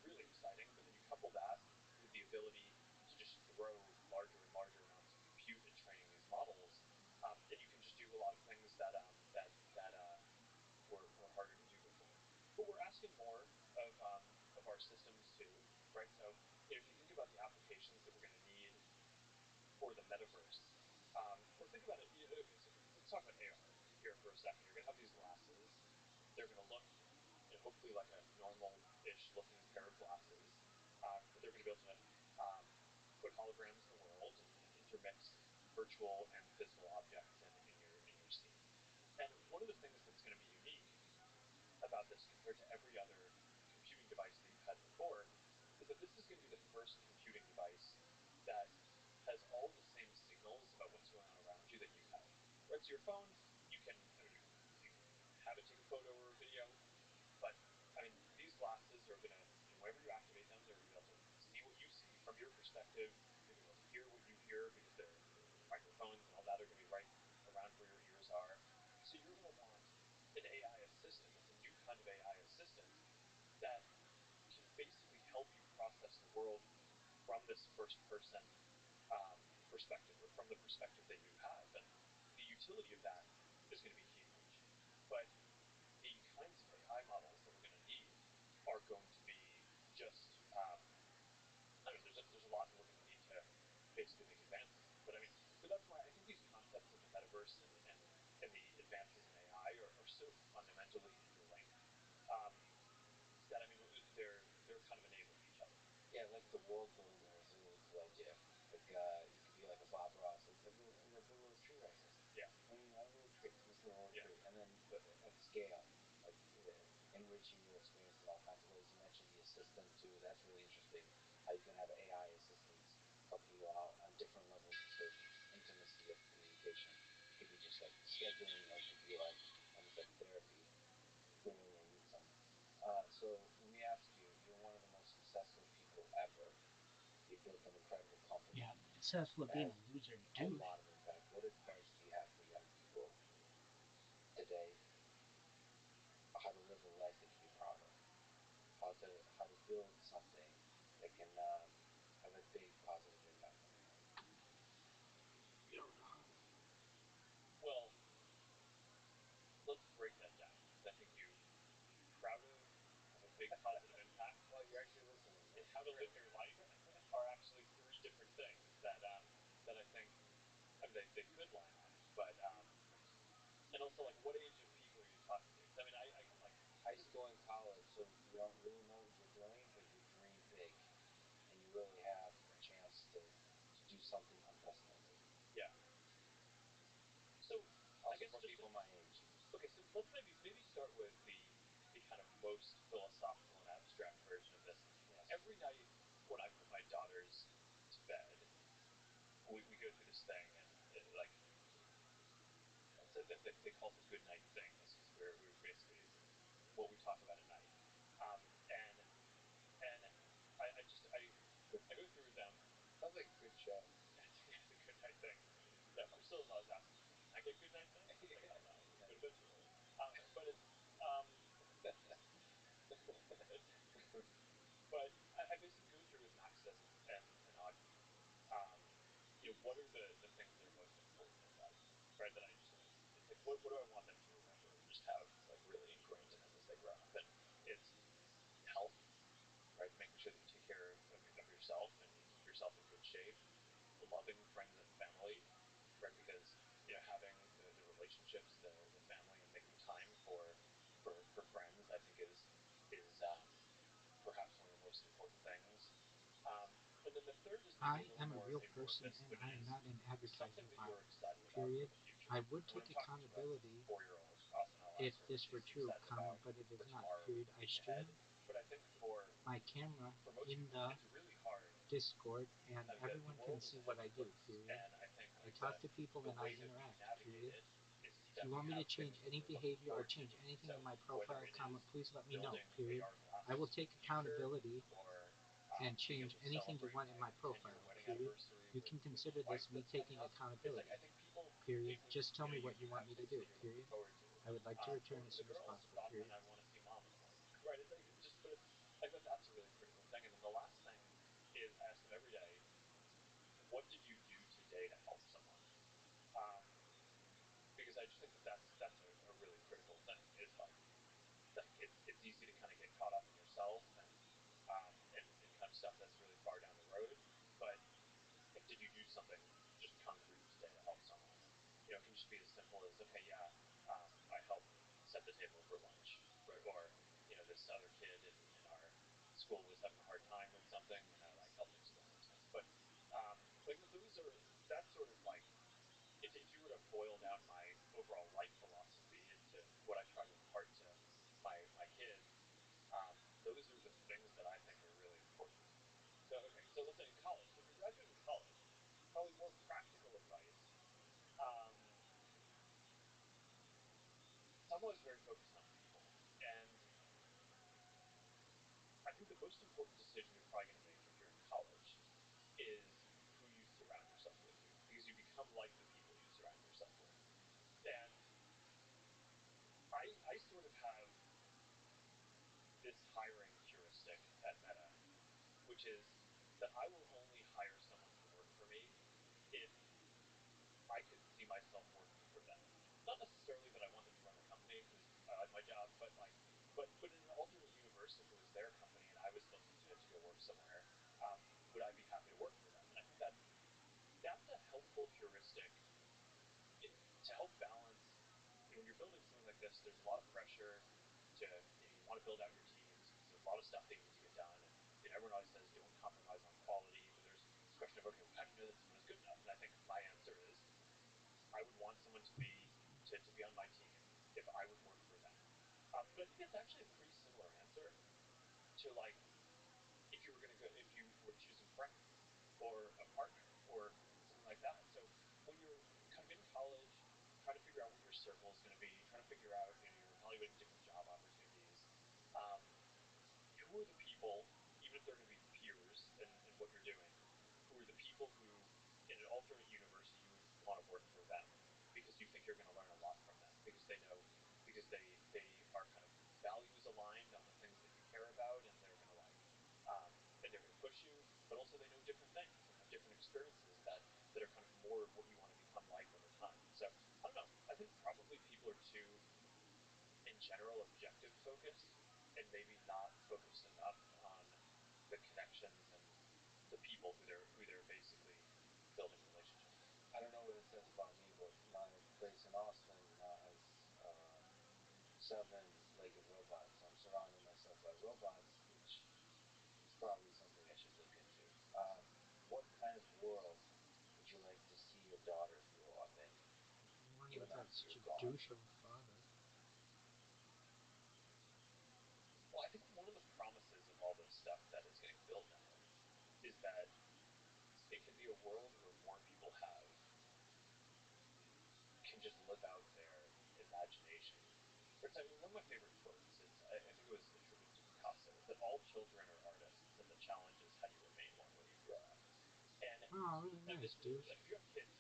really exciting. But then you couple that with the ability to just throw larger and larger amounts of compute at training these models, and you can just do a lot of things that were harder to do before. But we're asking more of our systems too, right? So if you think about the applications that we're going to need for the metaverse, or think about it. Okay, so let's talk about AR here for a second. You're going to have these glasses. They're going to look, hopefully, like a normal-ish looking pair of glasses, but they're going to be able to put holograms in the world and intermix virtual and physical objects in your scene. And one of the things that's going to be unique about this compared to every other computing device that you've had before is that this is going to be the first computing device that has all the same signals about what's going on around you that you have. Right? So your phone, you can have it take a photo or a video, but I mean these glasses are going to, whenever you activate them, they're going to be able to see what you see from your perspective. They're going to be able to hear what you hear because their microphones and all that are going to be right around where your ears are. So you're going to want an AI assistant. It's a new kind of AI assistant that can basically help you process the world from this first person perspective, or from the perspective that you have. And the utility of that is going to be huge. But the kinds of AI models that we're going to need are going to be just, I don't know, there's a lot that we're going to need to basically make advances in. But that's why I think these concepts of the metaverse and the advances in AI are so fundamentally interlinked. That they're kind of enabling each other. Yeah, like the world builder is a really cool idea. Like you could be like a Bob Ross, like build a little tree right here. Yeah. I mean, a little tree, just a little Yeah. tree, and then at scale, like enriching your experience in all kinds of ways. You mentioned the assistant too. That's really interesting. How you can have AI assistants helping you out on different levels of intimacy of communication. It could be just like scheduling, or it could be like almost like therapy. Clearly, I need someone. So let me ask you, you're one of the most successful people ever. You built an incredible company. Yeah, successful at being a loser, A dude. lot of impact. What advice do you have for young people today? How to live a life they can be proud of. How to build something that can have a big positive impact on their life. You don't know. Well, let's break that down because I think proud of, have a big positive impact. Well, you're actually listening. And how to live your life are actually three different things that I think, I mean, they could line up, but and also like what age of people are you talking to? Because I mean, I can like high school and college, so you don't really know what you're doing, but you dream big, and you really have a chance to do something unprecedented. most philosophical and abstract version of this. Yes. Every night when I put my daughters to bed, we go through this thing, and like they call it the good night thing. This is where we basically what we talk about at night, and I go through them. Sounds like a good show. The good night thing. Yeah, Priscilla's always asking me, "Can I get good night things?" It's like, hell no, but eventually. But it's but I basically go through with Maxim and Augie. Um, what are the things that are most important in life, right? That I just it's like what do I want them to remember or just have like really ingrained in them as they grow up? And it's health, right? Making sure that you take care of yourself and you keep yourself in good shape. Loving friends and family, right? Because having the relationships, the family, and making time for friends, I think is perhaps one of the most important things. Um, and then the third is maybe I a little am a more real person amorphous, and but it I am is not an something advertising that bot. you're excited about for Period. the future. I would And when take I'm talking to my accountability 4-year-old, often I'll if ask her what this were she's true, excited about but it for is not. tomorrow or Period. the I week ahead. stream But I think my camera for most in people, the it's really hard. Discord and The everyone can world is see a what heavy I do. place, Period. and I think I like talk to people the and I way that we interact. navigate Period. it is to If you want definitely me to have change things that any we're looking behavior or forward to. change anything So in my whether profile it is comment, please let me know. building Period. AR I will glasses take for the future, accountability or and being change able to anything you celebrate want in my my 10-year profile. wedding Period. anniversary You with can my consider wife this me that's coming taking up. It's like accountability. I think people Period. you, Just tell me you what you want have me to things do. that you're looking Period. forward to. I would like to Or return as for the soon as girls, possible. it's often Period. I want to see mom in the morning, right? It's like just but it's like that's a really critical thing. And then the last thing is I ask them every day, what did you do today to help someone? Um, because I just think that that's a really critical thing. Is like it's easy to kind of get caught up in yourself and kind of stuff that's really far down the road. But like, did you do something just concrete today to help someone? And it can just be as simple as okay, yeah, I helped set the table for lunch, right? Or this other kid in our school was having a hard time with something, and I like helped explain it to him. But like those are that's sort of like if you were to boil down my overall life philosophy into what I try to impart to my kids, those are the things that I think are really important. So okay, so let's say in college. So if you're graduating college, probably more practical advice. Um, Someone is very focused on people, and I think the most important decision you're probably going to make if you're in college is who you surround yourself with, because you become like the people you surround yourself with. And I sort of have this hiring heuristic at Meta, which is that I will only hire someone to work for me if I could see myself working for them. Not necessarily that I want them to run the company because I like my job, but but in an alternate universe, if it was their company and I was still needing to go work somewhere, would I be happy to work for them? And I think that's a helpful heuristic to help balance. When you're building something like this, there's a lot of pressure to you want to build out your teams because there's a lot of stuff that you need to get done. And everyone always says don't compromise on quality, but there's this question of okay, well, how do you know that someone is good enough? And I think my answer is I would want someone to be on my team if I would work for them. But I think it's actually a pretty similar answer to like if you were choosing friends or a partner or something like that. So when you're kind of in college, trying to figure out what your circle is going to be, trying to figure out you're evaluating different job opportunities. Um, who are the people, even if they're going to be peers in what you're doing, who are the people who, in an alternate universe, you would want to work for them because you think you're going to learn a lot from them because they are kind of values aligned on the things that you care about and they're going to and they're going to push you, but also they know different things and have different experiences that are kind of more of what you want to become like over time. So I don't know. I think probably people are too, in general, objective focused and maybe not focused enough on the connections and the people who they're basically building relationships with. I don't know what it says about me, but my place in Austin now has 7-legged robots. So I'm surrounding myself by robots, which is probably something I should look into. What kind of world would you like to see your daughters grow up in? One Even without after such you're a gone. douche of a father. that it can be a world where more people can just live out their imagination. For example, one of my favorite quotes is I think it was attributed to Picasso is that all children are artists, and the challenge is how do you remain one when you grow up. And Oh, really I mean, nice, dude. like if you have kids,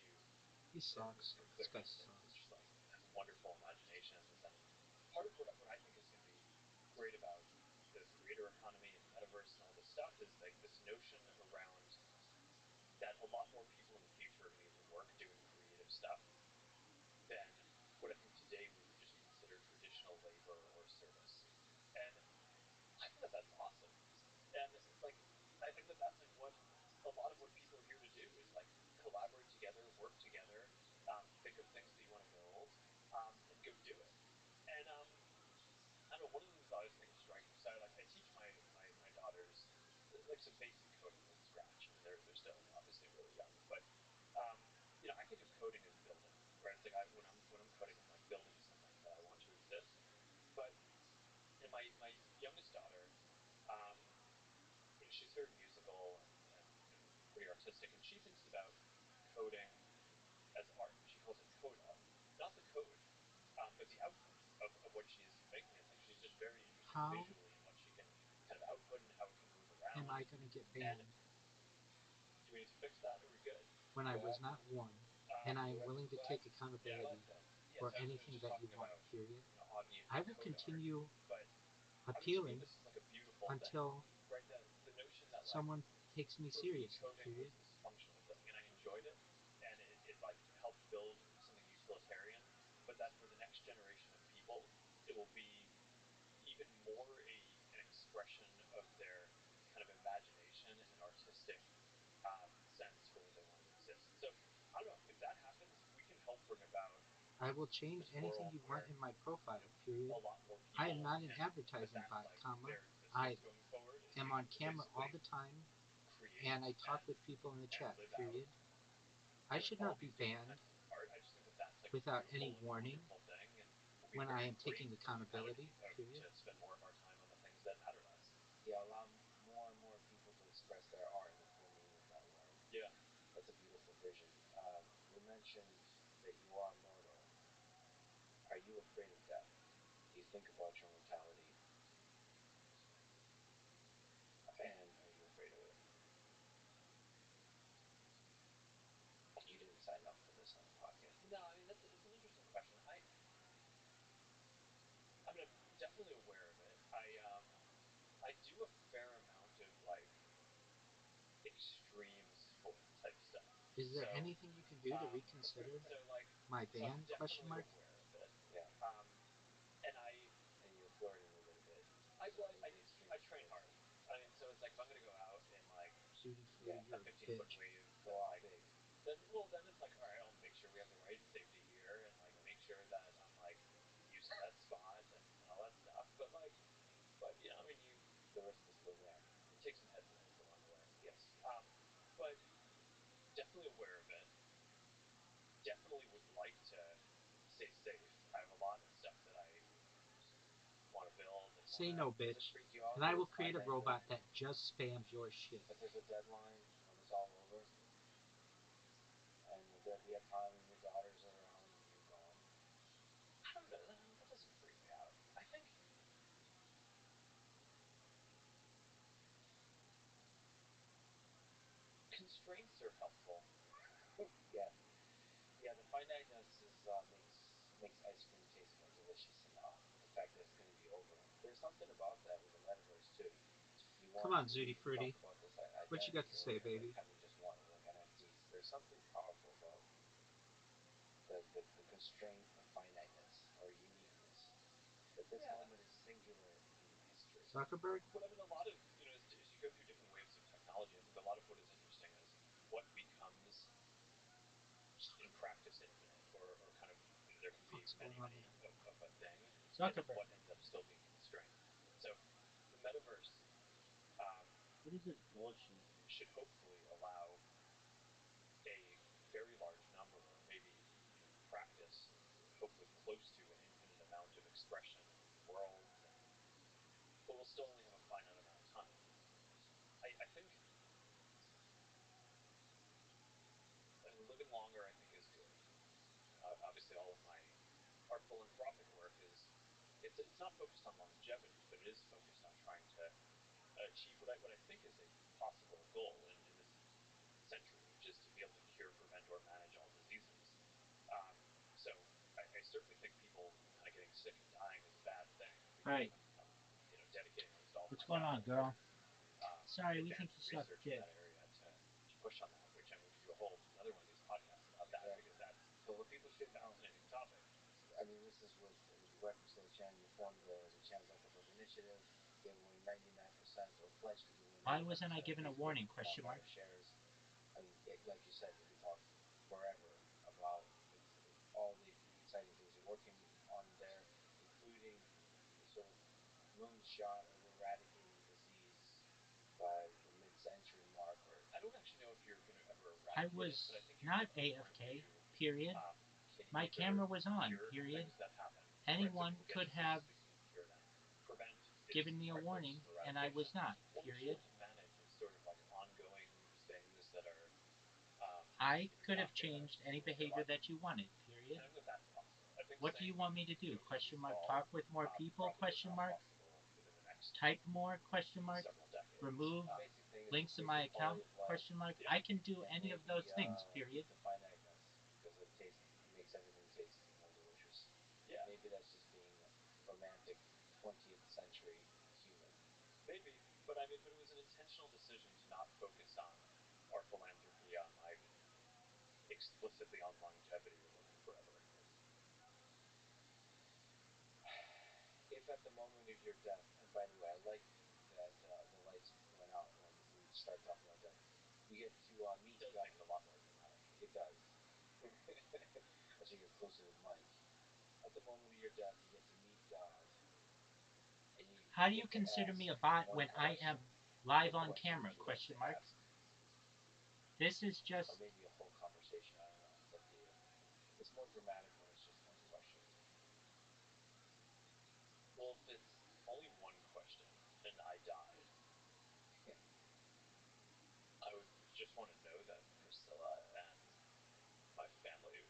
He sucks. they're This clear guy and sucks. just like have wonderful imaginations. And part of what I think is going to be great about the creator economy and the metaverse and all this stuff is like this notion around that a lot more people in the future are going to get to work doing creative stuff than what I think today we would just consider traditional labor or service. And I think that that's awesome. And like I think that that's like what a lot of what people are here to do is like collaborate together, work together, think of things that you want to build, and go do it. And I don't know. One of the things that I always think is striking. So I teach my daughters like some basic coding from scratch. I mean, they're still obviously really young, but I think of coding as building, right? It's like when I'm coding, I'm like building something that I want to exist. But my youngest daughter, um, she's very musical and pretty artistic, and she thinks about coding as art. She calls it coda, not the code, but the output of what she's making. It's like she's just very interested How visually in what she can kind of output and how it can move around. am I going to get And banned do we need to fix that? Are we good? when I was not one, and I am willing to take Yeah, accountability yeah. for So I was anything just that you talking want, about period? Augie and I will Coda art, continue but I mean, to me, appealing this is like a beautiful until thing, right? The notion that like someone takes me for me, seriously, coding was period. this functional thing, and I enjoyed it, and it like helped build something utilitarian. But that for the next generation of people, it will be even more an expression of their kind of imagination and an artistic sense for what they want to exist. So I don't know if that happens, we can help bring about I will change this anything world you where want in my profile, period. a lot more I people am not an can, advertising that's bot, like comma. the I shift going forward. am You on can camera all basically the time, create and I talk with people in the chat, live period. out I doing should all not be these different banned kinds of art. I just think that that's like without a any beautiful and warning wonderful thing, and will be when I very am great taking if we kind of accountability, period. to spend more of our time on the things that matter to us. Yeah, allow more and more people to express their art in the full meaning of that word. Yeah. That's a beautiful vision. You mentioned that you are mortal. Are you afraid of death? Do you think about your mortality? And are you afraid of it? You didn't sign up for this on the podcast. No, I mean it's an interesting question. I mean I'm definitely aware of it. I do a fair amount of like extreme sport type stuff. Is there So, anything you can do to reconsider so like my so I'm ban? Question definitely mark. aware of it. Yeah. And And you're flirting a little bit. I train hard. I mean, so it's like if I'm gonna go out in like Duty free, Yeah, you're a a 15-foot bitch. wave, go out like big. then it's like all right, I'll make sure we have the right safety gear and like make sure that I'm like used to that spot and all that stuff. But I mean The risk is still there. you take some headwinds along the way. Yes. But definitely aware of it. Definitely would like to stay safe. I have a lot of stuff that I want to build and Say want to. no, Does it bitch, freak you out? and I that will it's create a finite, robot that just spams your shit. If there's a deadline when it's all over, and there'll be a time when your daughters are around and you're gone. I don't know. That doesn't freak me out. I think constraints are helpful. Yeah. Yeah, the finiteness makes ice cream taste more delicious now. The fact that it's going to be over. There's something about that with the metaverse too. Come on, Zooty Fruity. Talk about this What you got to say, earlier, baby? like having just one, like NFTs. There's something powerful about the constraint of finiteness or uniqueness. That this moment is singular in history. Zuckerberg? But I mean, a lot of as you go through different waves of technology, I think a lot of what is interesting is what becomes in practice infinite, or kind of there can be What's many going on many there? of a thing, Zuckerberg. and what ends up still being constrained. So the metaverse What is this bullshit? should hopefully allow a very large number, or maybe in practice, hopefully close to an infinite amount of expression and worlds, but we'll still only have a finite amount of time. I think longer I think is good. Obviously, all of my art philanthropic work is it's not focused on longevity, but it is focused on trying to achieve what I think is a possible goal in this century, which is to be able to cure, prevent, or manage all diseases. Um, so I certainly think people kind of getting sick and dying is a bad thing. I think Right. I'm dedicating almost all What's of my going on, time girl? to Sorry, we think advance you suck research in dick. that area to push on that. Which I mean, we could do a whole another one of these podcasts about that because that's But what people should a fascinating topic. I mean, this is with the Record Store channel. You formed the Channel Zuckerberg Initiative, gave away 99% or pledged to give away 99% Why wasn't I given a Facebook warning? Question mark. shares. I mean, like you said, we could talk forever about all the exciting things you're working on there, including the sort of moonshot of eradicating disease by the mid-century mark. Or I don't actually know if you're going to ever I eradicate was it, but I think not your point of AFK. view, Period. My either camera was on. cure Period. things that happen, Anyone right? So could people get have diseases, we can cure them. Prevent is given me a quite close warning, to and I was eradication. not. What we Period. shouldn't manage is sort of like ongoing things that are. I could not have changed any behavior that you wanted. Period. I don't know if that's possible. I think What do you want me to do? Question mark. Talk with more people? Question mark. Within the next Type more? Question mark. several decades. Remove basic thing is links in improve my the quality account? of life Question mark. Yeah. I can do and any of maybe, those things. Period. the finiteness, because it makes everything taste more delicious. Yeah. Maybe that's just being romantic 20th century human. Maybe, but I mean, but it was an intentional decision to not focus on our philanthropy on like explicitly on longevity or living forever. If at the moment of your death, and by the way, I like that the lights went out when we start talking about death, you get to meet It does God. make it a lot more dramatic. It does. As you get closer to the mic. At the moment of your death, you get to meet God. And How do you consider me a bot when I am live on camera? Question mark. This is Or just maybe a whole conversation. I don't know. It's up to you. It's more dramatic when it's just one question. Well, if it's only one question and I died, I would just want to know that Priscilla and my family,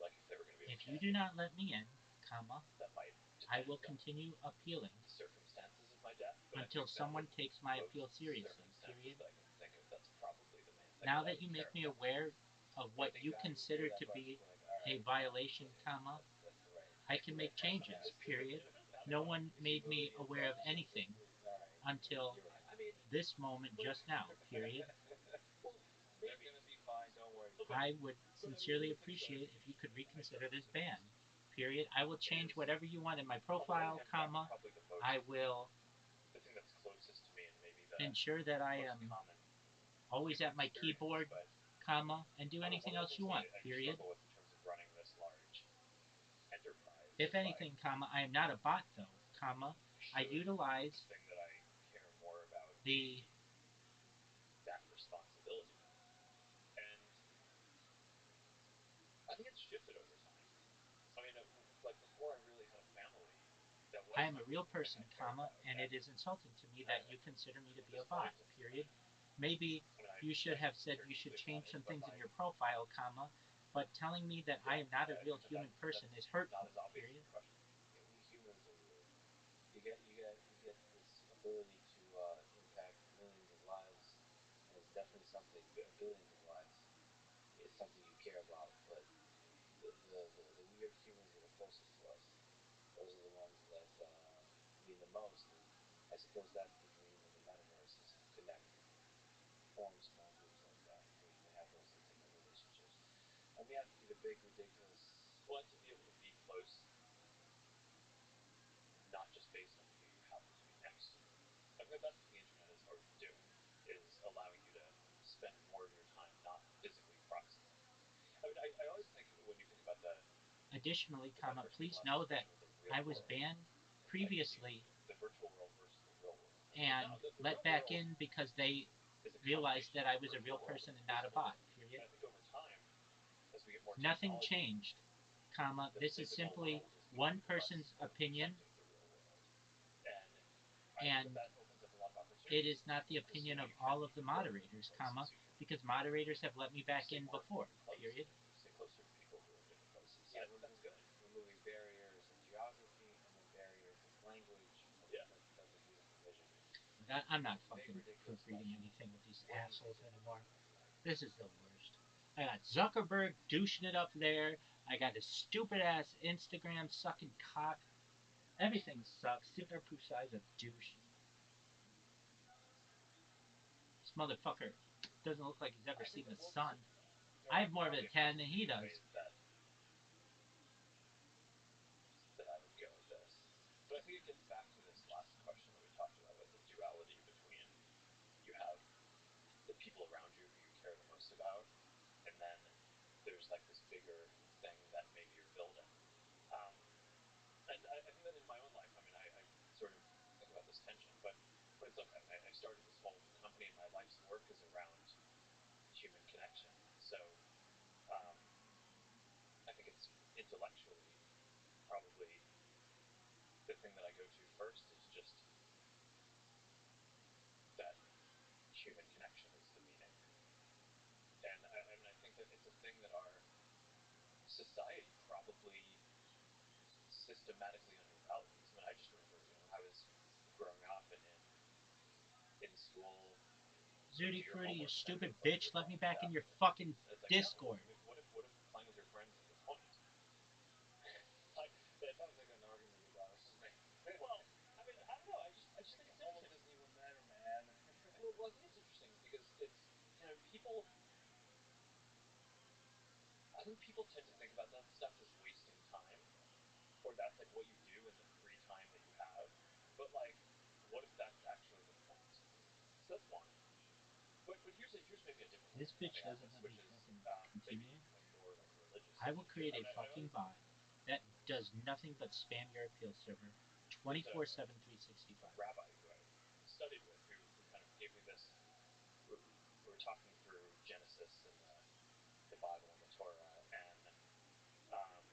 like if they were going to be if okay. you do not let me in, comma, That might I depend will on continue appealing the circumstances of my death, but until someone takes my appeal seriously. circumstances Period. that I can think of, that's probably the main thing. Now that that you make me aware of what you consider to be a violation, comma, I can make changes. Period. No one made me aware of anything until this moment just now. Period. They're gonna be fine. Don't worry. I would sincerely appreciate if you could reconsider this ban. Period. I will change whatever you want in my profile, comma. I will the thing that's closest to me and maybe the ensure that I most am common always at my experience, keyboard, but comma, and do anything else you want. I Period. struggle with in terms of running this large enterprise. If anything, comma, I am not a bot though, comma. I utilize the thing that I care more about the that responsibility, and I think it's shifted over time. I mean, like before I really had a family. I am a real person, comma, and it is insulting to me that you consider me to be a bot. Period. Maybe you should have said you should change some things in your profile, comma, but telling me that I am not a real human person is hurtful. Period. We humans are weird. You get this ability to impact millions of lives, and it's definitely something. Billions of lives. It's something you care about, but the weird humans that are closest to us, those are the ones that mean the most. And I suppose that's the dream of the metaverse, is to connect, form small groups like that, where you can have those intimate relationships. Let me ask you the big, ridiculous. Well, to be able to be close, not just based on who you happen to be next to. I think that's what the internet is already doing, is allowing you to spend more of your time not physically proximate. I mean, I always think when you think about the. Additionally, comma, please know that I was banned previously the virtual world versus the real world. and let back in because they realized that I was a real person and not a bot. Period. I think over time, as we get more nothing changed, comma. This is simply one person's opinion, and It is not the opinion of all of the moderators, comma, because moderators have let me back in before, period. Stay closer to people who are in different places. Yeah, That's good. removing barriers of geography and then barriers of language. That's a beautiful vision. I'm not fucking proofreading anything with these assholes anymore. This is the worst. I got Zuckerberg douching it up there. I got his stupid ass Instagram sucking cock. Everything sucks. Super precise a douche. This motherfucker doesn't look like he's ever seen the sun. I have more of a tan than he does. That I would go with this. But I think it gets back to this last question that we talked about with the duality between you have the people around you who you care the most about, and then there's like this bigger thing that maybe you're building. And I think that in my own life, I mean, I sort of think about this tension, but it's okay. I mean, I started this whole company, and my life's work is around human connection. So I think it's intellectually probably the thing that I go to first is just that human connection is the meaning. And I mean, I think that it's a thing that our society probably systematically undervalues. I mean, I just remember, I was growing up and in school. Zooty Fruity, you stupid bitch, let me back in your fucking Discord. I mean, what if playing with your friends is the point? Like, that sounds like an argument your brother was making. Well, I mean, I don't know. I just think it's interesting. It doesn't even matter, man. Well, I think it's interesting because it's people. I think people tend to think about that stuff as wasting time, or that's like what you do in the free time that you have. But like, what if that's actually the point? So that's one. But here's maybe a different. This bitch doesn't let me fucking continue. More like religious. I will create a fucking bot that does nothing but spam your appeal server 24/7, 365. Rabbi who I studied with who kind of gave me this. We were talking through Genesis and the Bible and the Torah, um,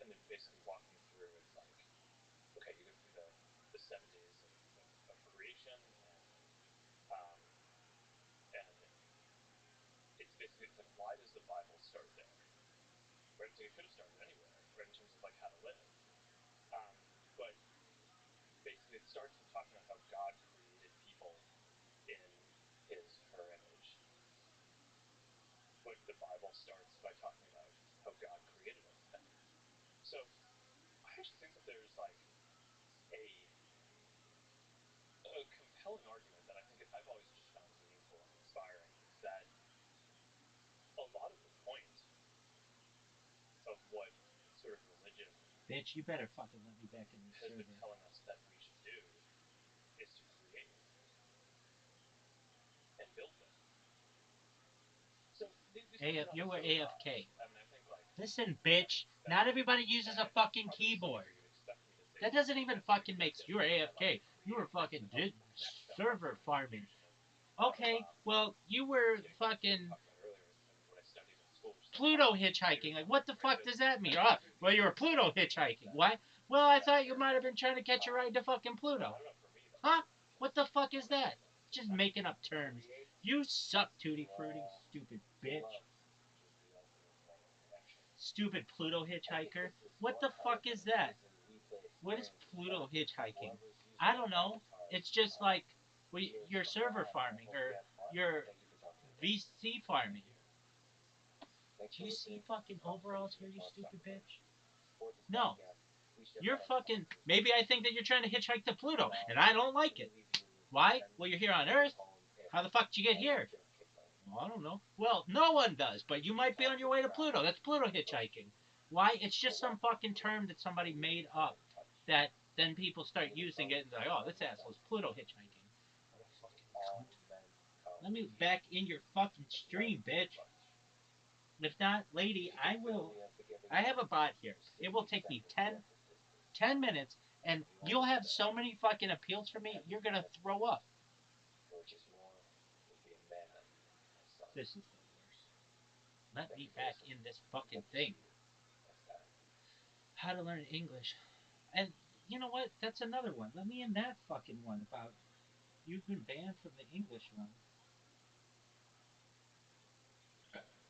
and then basically walked me through. It's like, okay, you go through the 7 days of creation, um, and it's like, why does the Bible start there? Right, so it could have started anywhere, right, in terms of like how to live. But basically, it starts with talking about how God created people in her image. But the Bible starts by talking about how God created everything. So I actually think that there's like a compelling argument that I think I've always just found meaningful and inspiring is that a lot of the point of what sort of religion Bitch, you better fucking let me back in this has server. been telling us that we should do is to create and build things. So You were AFK. I mean, I think like Listen, bitch, not everybody uses a fucking keyboard. That doesn't even fucking make you were AFK. You were fucking server farming. Okay, well, you were fucking Pluto hitchhiking. Like, what the fuck does that mean? Oh, well, you were Pluto hitchhiking. Why? Well, I thought you might have been trying to catch a ride to fucking Pluto. Huh? What the fuck is that? Just making up terms. You suck, Tutti Frutti, stupid bitch. Stupid Pluto hitchhiker. What the fuck is that? What is Pluto hitchhiking? I don't know. It's just like you're server farming or you're VC farming. Do you see fucking overalls here, you stupid bitch? No. You're fucking. Maybe I think that you're trying to hitchhike to Pluto, and I don't like it. Why? Well, you're here on Earth. How the fuck did you get here? Well, I don't know. Well, no one does, but you might be on your way to Pluto. That's Pluto hitchhiking. Why? It's just some fucking term that somebody made up that then people start using it and they're like, oh, this asshole's Pluto hitchhiking. Oh, fucking cunt. Let me back in your fucking stream, bitch. If not, lady, I will. I have a bot here. It will take me 10 minutes, and you'll have so many fucking appeals for me, you're gonna throw up. This is the worst. Let me back in this fucking thing. How to learn English. And you know what? That's another one. Let me in that fucking one about You've been banned from the English one.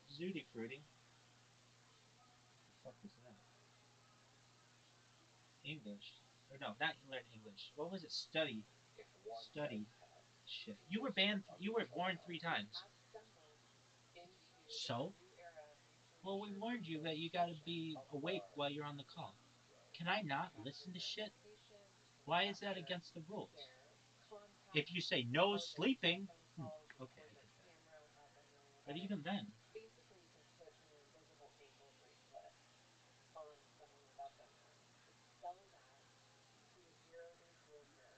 Zooty Fruity. The fuck was that? English. Or no, not learn English. What was it? Study. Study. Shit. You were banned. You were warned 3 times. So? Well, we warned you that you gotta be awake while you're on the call. Can I not listen to shit? Why is that against the rules? If you say no sleeping, okay, I get that. But even then, Basically, you can put an invisible ankle bracelet on someone without them knowing. Sell that to a zero-day broker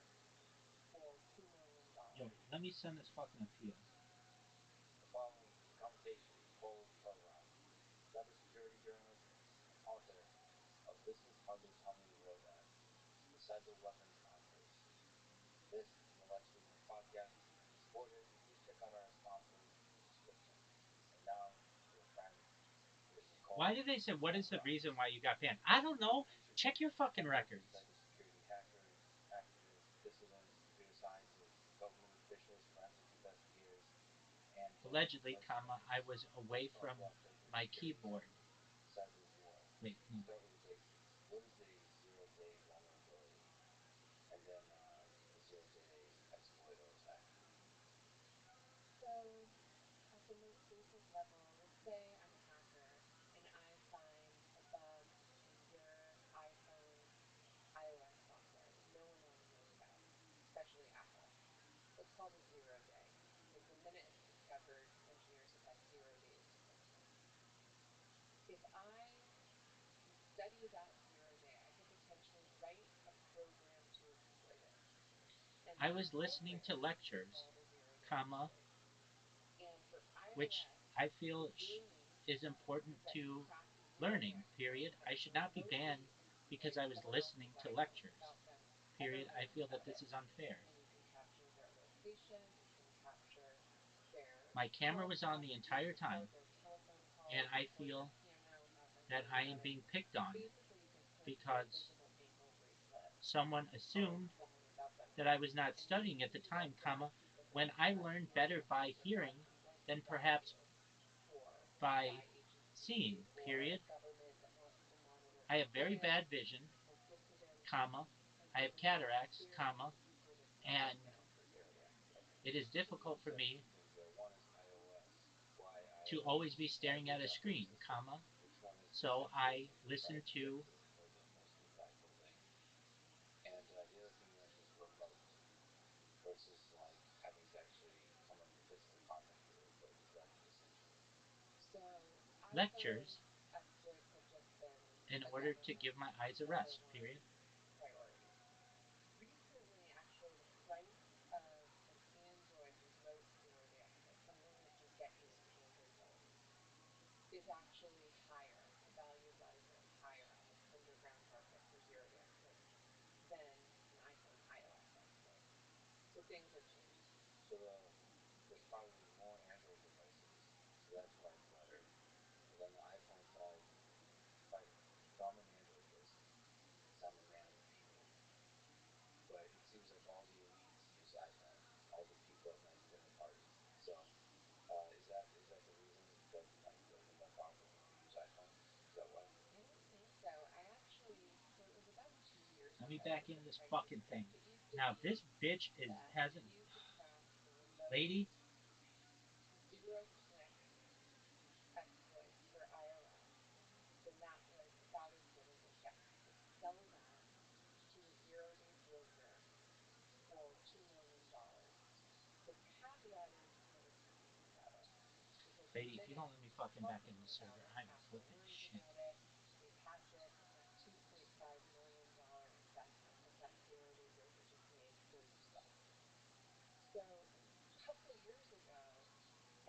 for $2 million. yo, let me send this fucking appeal. The following conversation is full program. Cybersecurity journalist and author of This Is Hardly Tommy Rodan, The Cyber Weapons Masters. This is the Let's Rumor podcast. To support it, please check out our sponsors in the description. And now, your friend, here's Nicole. Why did they say, what is the reason why you got banned? I don't know. Check your fucking records. Cybersecurity hackers, activists, dissidents, computer scientists, government officials, forensic investigators, and Allegedly, I was away from my keyboard. cyber war. Wait, no. Start with the basics. What is a zero-day vulnerability? And then a zero-day exploit or attack. So, at the most basic level, let's say I'm a hacker and I find a bug in your iPhone iOS software that no one else knows about, especially Apple. That's called a 0 day. Like the minute it's discovered, engineers have had 0 days to fix it. If I study that 0 day, I could potentially write a program to exploit it. And I was listening to lectures, comma, which I feel is important to learning, period. I should not be banned because I was listening to lectures, period. I feel that this is unfair. And you can capture their location, you can capture their My camera was on the entire time, their telephone calls, and I or their feel camera without them that I knowing am about it. being picked on Basically, you can put because an invisible ankle bracelet someone on assumed someone without them that I knowing. was not And studying you at the can use time, that to comma, keep the when threat I alive learned even better by after hearing conduct than perhaps value or by agencies seeing, or period. government that wants to monitor I have very Israel bad vision, has dissidents comma, and I have even cataracts, comma, conspiracy people that and fail for 0 day exploits. it is difficult for me Systems. One is iOS. Why to iOS? always be staring at a screen, comma, Which one is so I listen right to objective or the most impactful thing? And the other thing you mentioned is remote versus like having to actually come into physical contact with it. What is that distinction? So lectures iPhone exploits have just been in a order to government give my eyes a number rest, one period. priority. Recently, actually, the price of an Android remote 0 day exploit, something that can get you into Android phones, is actually higher. The value of that is really higher on the underground market for 0 day exploits than an iPhone iOS exploit. So things have changed. So there's probably more Android devices, so that's why it's better. But then the iPhone side fighting. So I'm an Android person because I'm a man of the people. But it seems like all the elites use iPhone. All the people at nice dinner parties. So is that the reason that like the more powerful people use iPhone? Is that why? I don't think so. So it was about 2 years Let ago. me back That into the this prices fucking hit. thing. It used to Now be this bitch that hasn't, if you could craft a remote lady. 0-click exploit for iOS, then that was about as good as it gets. You could sell that to a 0 day broker for $2 million. The caveat is you never can do anything about it. Because the Lady, if you minute don't let me fucking back in companies the about server, it, I'm Apple flipping learns shit. about it, they patch it, and that $2.5 million investment that that 0 day broker just made goes to zero. So a couple years ago,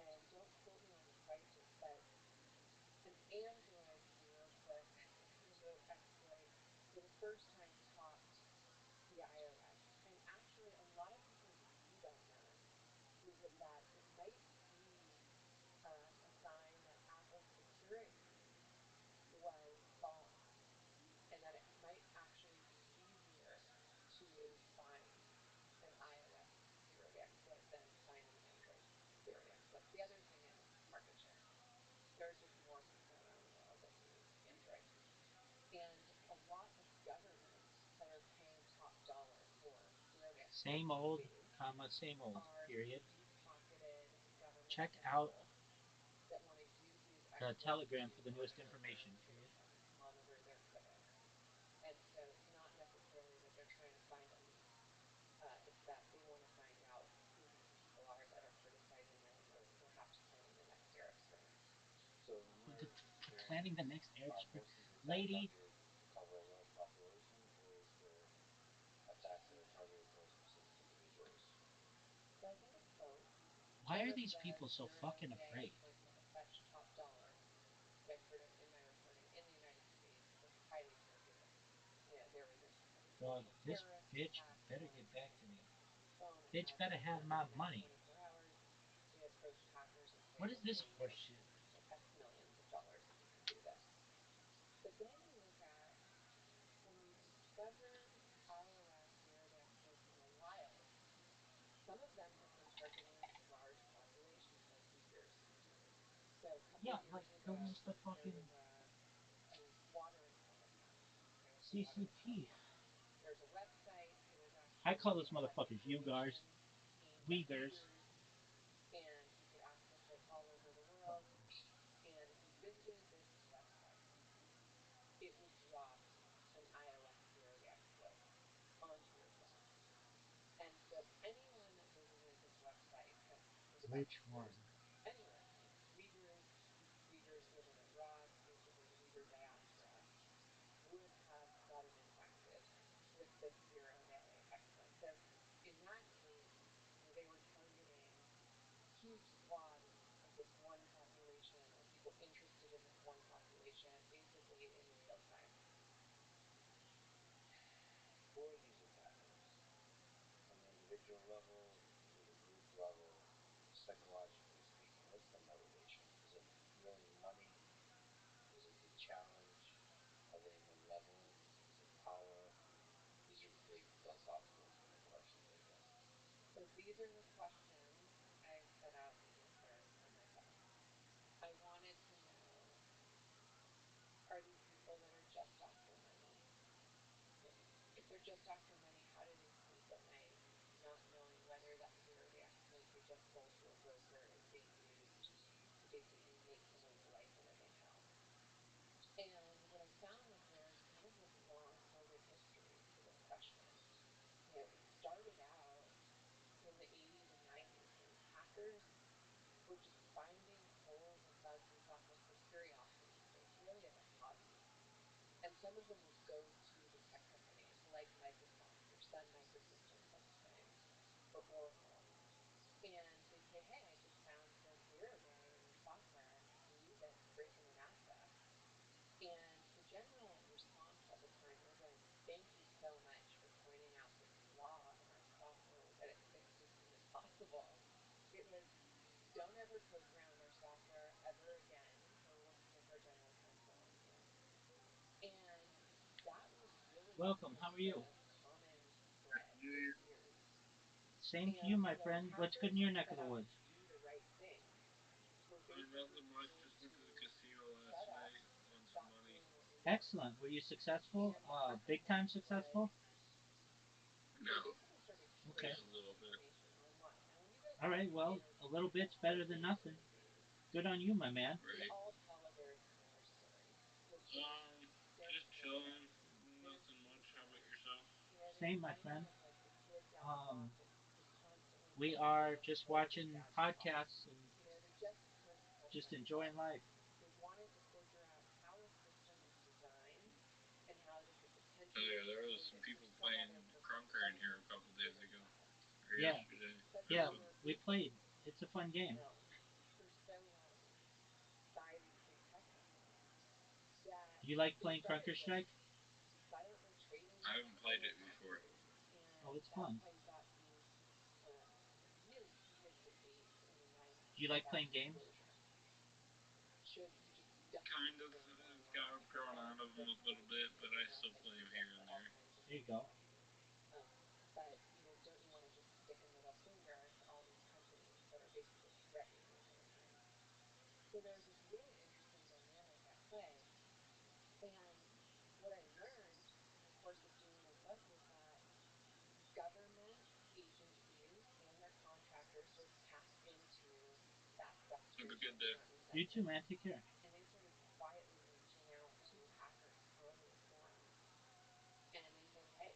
and don't quote me on the prices, but an Android 0 click remote exploit for the first time topped the iOS. And actually, a lot of people really don't know that it might be a sign that Apple's security was falling, and that it might actually be easier to find an iOS 0 Same old, foods comma, same old, are period. deep pocketed government Check out officials that want to use these the experts Telegram to for the newest monitor their information, period. citizens, monitor their critics. And so it's not necessarily that they're trying to find a leak, it's that they want to find out who these people are that are criticizing them or perhaps planning the next Arab Spring. So in your Planning experience, the next Arab are Spring. most of these attacks Lady, targeted to cover a large population, or is there attacks that are targeted towards specific individuals? So I think it's both. why are Some of these the people so zero fucking day, afraid? for example, fetch top dollar that I've heard of in my reporting in the United States was highly targeted. You know, there was a Well, couple this terrorist bitch attacks better on get back to me. the phone and Bitch better address have within my the next money. 24 hours. They approached hackers and say, What is we'll this pay you horseshit? X millions of dollars if you can do this. But then you look at when you discover iOS zero day exploits in the wild, some of them have been targeting large populations like Uyghurs. So a couple Yeah, like years the ago, ones that there fucking was a water in Kurdistan. Okay, it's a water CCP. problem. There's a website that is I call actually those collecting motherfuckers Uyghurs. information aimed at Uyghurs. Uyghurs, and you could access it all over the world. And if you visited this website, it would drop an iOS zero day exploit onto your phone. And so anyone that visited this website that Which respects one? Uyghurs, anywhere, Uyghurs living abroad, basically the Uyghur diaspora, would have gotten infected with this zero day exploit. So in that case, you know, they were targeting huge swaths of this one population or people interested in this one population basically in real time. Who are these attackers? On the individual level or the group level, psychologically speaking, what's the motivation? Is it really money? Is it the challenge? Are they malevolent? Is it power? These are big philosophical questions, I guess. So these are the questions I set out to answer for myself. I wanted to know, are these people that are just after money? You know, if they're just after money, how do they sleep at night, not knowing whether that zero day exploit they just sold to a broker is being used to basically make someone's life a living hell? And what I found was there's kind of this long sordid history to this question. You know, it started out in the 80s and 90s when hackers were just finding holes and bugs in software for curiosity's sake, really as a hobby. And some of them would go to the tech companies like Microsoft or Sun Microsystems at the time, or Oracle, and they'd say, hey, I just found this zero day in your software and I can use it to break into an asset. And the general response at the time wasn't, thank you so much for pointing out this flaw in our software. We'll get it fixed as soon as possible. It was, don't ever poke around our software ever again. We're working with our general counsel on you. And that was really Welcome, kind how of are you? the common thread for years. Same to you, And my what friend. What's good hackers in your who neck of set the out to woods? do the right thing were I basically nothing much. trying Just went to to the casino last get us night. to Won some stop money. doing what we're doing. Excellent. Were you successful? And what Big happened time was successful? No, they basically started Okay. sharing just a little bit. information online. Now, when you go All back right. and Well, a interview little bit's all better of than these nothing. employees, Good on you, my man. they Right. all tell a very similar story, which is they're Just scared. chilling. They're Nothing much. How about concerned. yourself? You know, they Same, my remind me friend. of like the kid down the Um, block that's constantly we playing are games just before the big watching bad fall. podcasts and You know, they just couldn't help just enjoying themselves. life. They wanted to figure out how a system is designed and how they could Oh potentially yeah, there was exploit some it for people some playing other purpose Crunker in other here than a to couple get days a ago job. or Yeah, yesterday. Because Or yeah, they so. were we played. basically It's a fun game. known for so long by these big tech companies that You like they playing started Crunker just Strike? silently trading I with haven't all played their it before. customers. And Oh, it's that's fun. how you got these really heated debates in the 90s Do you like about playing games? disclosure. Should you just dump Kind of things online got because grown then out at of them this a little point bit, you're but picking I up still and play them use it here for and all there. kinds of There you go. evil. But you know, don't you want to just stick a middle finger to all these companies that are basically threatening your citizens? So there's this really interesting dynamic at play. And what I learned in the course of doing my book was that government hackers sort of tapped into that Have a frustration good and day. that You too, resentment, man. Take care. and they started quietly reaching out to hackers on these forums. And they said, hey,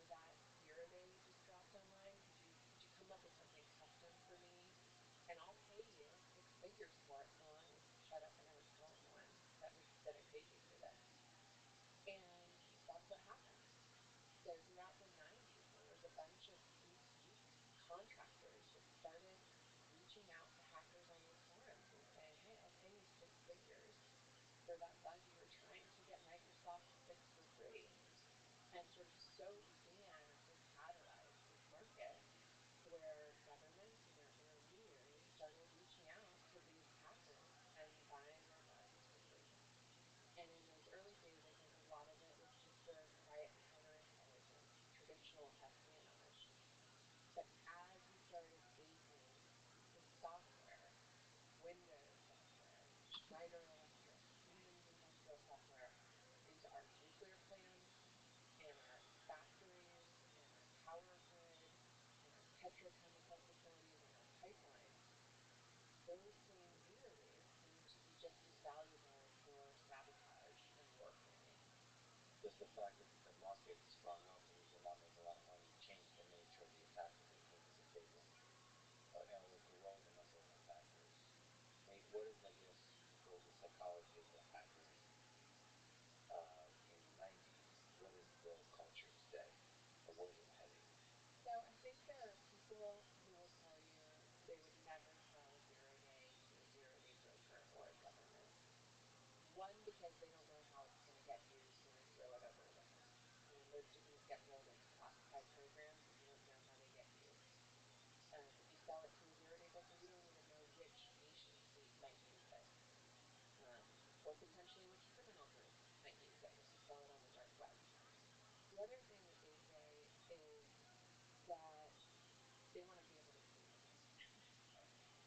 that 0 day you just dropped online, could you come up with something custom for me, and I'll pay you 6 figures for it. Well, I was shut up and never tell anyone that I paid you for this. And that's what happened. So throughout the 90s, there was a bunch of boutique contractors that started reaching out to hackers on these forums and saying, hey, I'll pay you 6 figures for that bug you were trying to get Microsoft to fix for free. And sort of so began or catalyzed this market where governments and their intermediaries started reaching out to these hackers and buying their bugs for free. And in those early days, I think a lot of it was just the quiet counterintelligence, traditional espionage. But as we started phasing the software, Windows software, Schneider Electric, Siemens industrial software, into our nuclear plants and our factories and our power grid and our petrochemical facilities and our pipelines, those same zerodays seem to be just as valuable for sabotage and war planning. Does the fact that market sprung up and there's a lot made a lot of money change the nature of the attackers that you think is a big one, or grow the number of attackers? What is, I guess, was the psychology of the hackers in the 90s? What is the culture today, or where's it heading? So I think there are people who will tell you they would never sell a 0 day to a 0 day broker or a government. One, because they don't know how it's going to get used when they throw it over Linux. Most of these get rolled into classified programs and you don't know how they get used. If you sell it to a 0 day broker, you don't even know which nation state might use it, or potentially which criminal group might use it if you sell it on the dark web. The other thing that they say is that they want to be able to sue you.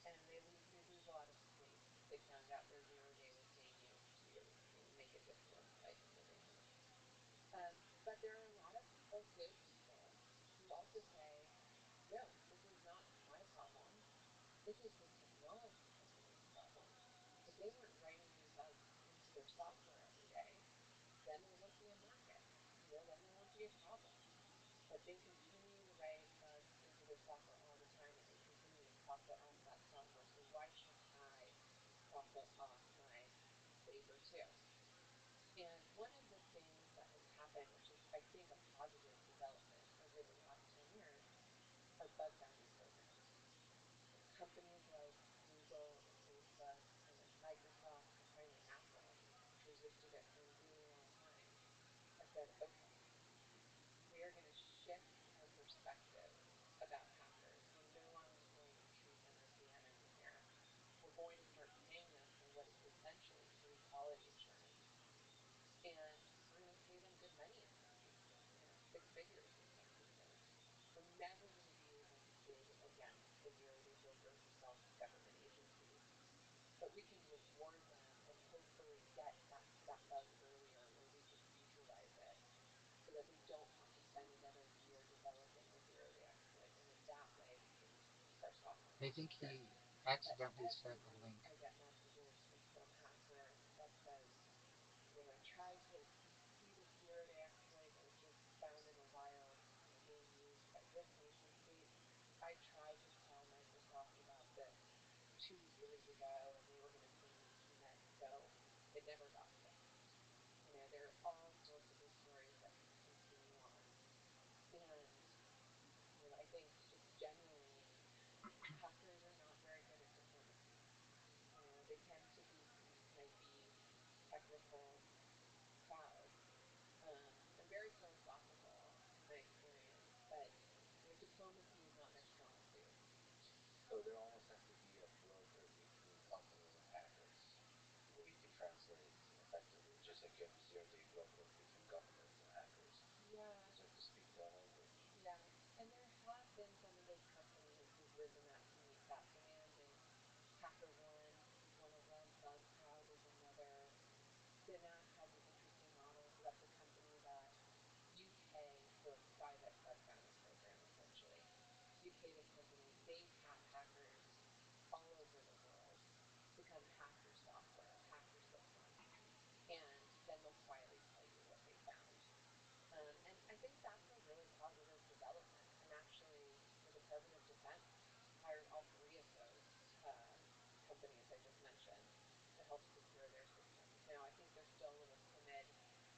And they lose a lot of sleep if they found out their 0 day was being used to make it difficult to fight them legally. But there are a lot of good people who also say, no, this is not my problem. This is the technology company's problem. If they weren't writing me bugs into their software every day, then there wouldn't be a market. Then there wouldn't be a problem. But they continue to write bugs into their software all the time, and they continue to profit off that software. So why shouldn't I profit off my labor too? And one of the things that has happened, which is I think a positive development over the last 10 years, are bug bounty programs. Companies like Google and Facebook and like Microsoft and finally Apple, which resisted it for a really long time, have said, okay, we are going to shift our perspective about hackers. We're no longer going to treat them as the enemy here. We're going to start paying them for what is essentially free quality assurance. And we're going to pay them good money in some cases, 6 figures in some cases. We're never going to be able to bid against a 0 day broker who sells to government agencies, but we can reward them and hopefully get that bug earlier, or we can neutralize it so that they don't have to spend another year developing the 0 day exploit. And in that way, we can keep our software. I think he accidentally Every sent a week, link. I get messages from some hacker that says, I tried to see this 0 day exploit that was just found in the wild, being used by this nation state. I tried to tell Microsoft about this 2 years ago, and they were going to pay me peanuts, so it never got fixed. There are all sorts of these stories that continue on. And, I think just generally, hackers are not very good at diplomacy. They tend to be pretty snipey, technical, proud, and very philosophical in my experience. But, diplomacy is not their strong suit. So there almost has to be a broker between companies and hackers. We can translate effectively, just like you have a 0 day broker between governments and hackers. Yeah. So to speak their language. Yeah. And there have been some of those companies who've risen that to meet that demand. And HackerOne is one of them. BugCloud is another. Synack has an interesting model. So that's a company that you pay for a private bug bounty program, essentially. You pay this company, they come hack your software, hack your system, and then they'll quietly tell you what they found. And I think that's a really positive development. And actually, the Department of Defense hired all three of those companies I just mentioned to help secure their systems. Now, I think they're still a little timid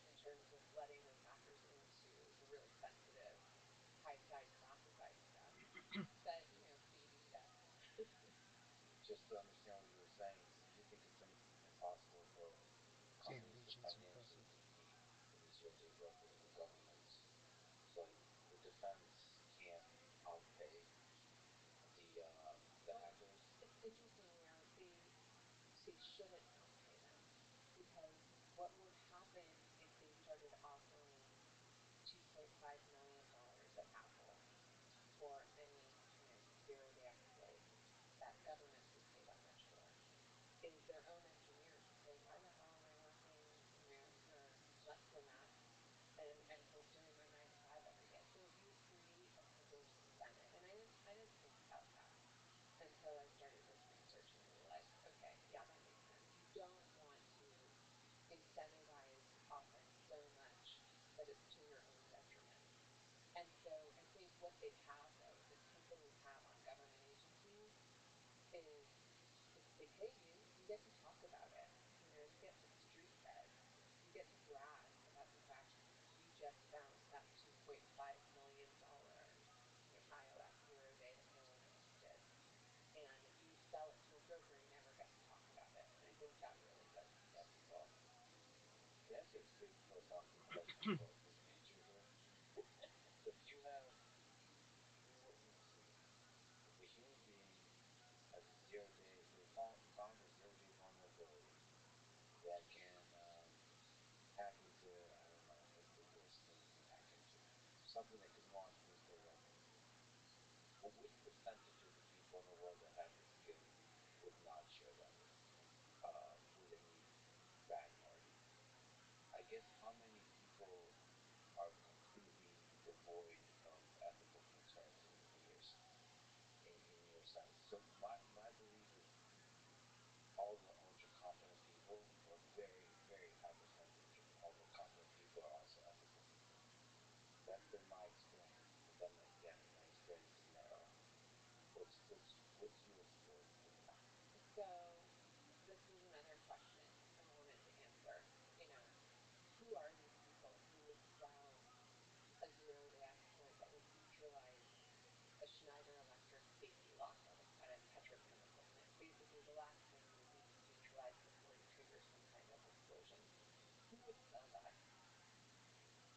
in terms of letting those hackers into the really sensitive, high side classified stuff. But, baby steps. Just to understand what you were saying, so you think it's impossible for Can't companies to reach into your financially personal. defeat the zero-day brokers or the governments? So the defense can't outpay the Well, hackers. it's interesting, they shouldn't outpay them because what would happen if they started offering $2.5 million at Apple for any zero-day exploit that governments would pay that much for? Is their own engineers would say, why the hell am I working, for less than that and doing my 9 to 5 every day? So you would create a perverse incentive. And I didn't think about that until I started this research and I realized, okay, yeah, that makes sense. You don't want to incentivize profit so much that it's to your own detriment. And so I think what they have, though, that companies have on government agencies is if they pay you, you get to talk about it. You get the street cred. You get to brag about the fact you just found that $2.5 million iOS 0 day that no one else did. And you sell it to a broker, he never gets to talk about it. And I think that really does scare people. Can I ask you a big philosophical question for the future here? So if you have, let's see, if a human being has a zero day, they found a zero-day vulnerability that can hack into, I don't know, what's the worst thing it can hack into? Something that could launch nuclear weapons. Well, what percentage of the people in the world that have this skill would not share that with any bad party? I guess how many people are completely devoid of ethical concerns in your sense? So my belief is all the ultra competent people, or very very high percentage of all the competent people, are also ethical people. That's been my experience. But then again, my experience is narrow. What's yours for that? So this was another question I wanted to answer. Who are these people who would sell a zero-day exploit that would neutralize a Schneider Electric safety lock at a petrochemical plant? Basically, the last thing you would need to neutralize before you trigger some kind of explosion. Who would sell that?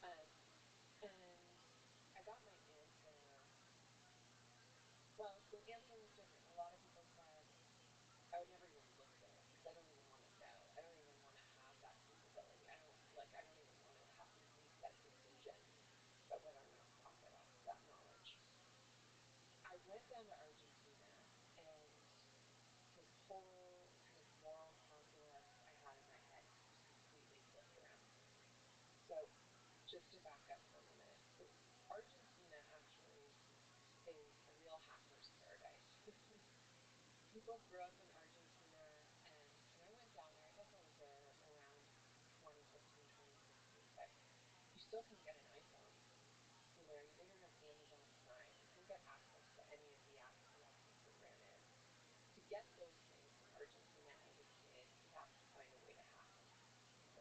Um, and I got my answer. Well, the answer was different. A lot of people said, I would never even look there because I don't even want to know. I don't even want to have that capability. I don't even want to have to make that decision about whether I'm going to profit off of that knowledge. I went down to Argentina, and this whole kind of moral calculus I had in my head just completely flipped around. So, just to back up for a minute. So, Argentina actually is a real hacker's paradise. People grow up in Argentina, and I went down there. I guess I was there around 2015, 2016, but you still can get an iPhone. You even have Amazon Prime. You can get access to any of the apps you have to program in. To get those things in Argentina as a kid, you have to find a way to hack.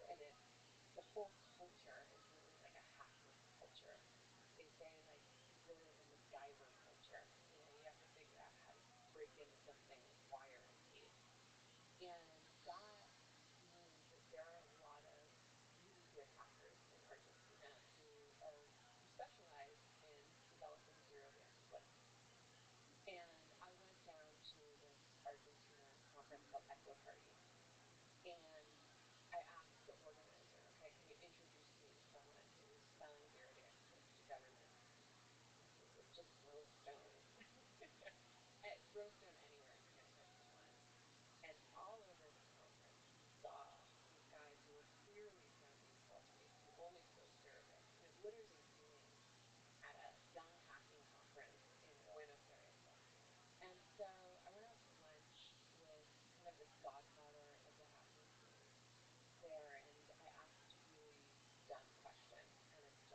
And the whole culture is really like a hacking culture. They say it's really like a MacGyver culture. You have to figure out how to break into something with wire and tape. And that means that there are a lot of really good hackers in Argentina who specialize in developing zero-day exploits. And I went down to this Argentina conference called Echo Party, and I asked the organizer, okay, can you introduce me to someone who's selling zero-day exploits to governments? And he said, just throw a stone. Throw a stone anywhere and you're going to hit someone. And all over the conference, you saw these guys who were clearly sounding salty, who only spoke Arabic, literally doing at a young hacking conference in Buenos Aires. And so I went out to lunch with kind of this God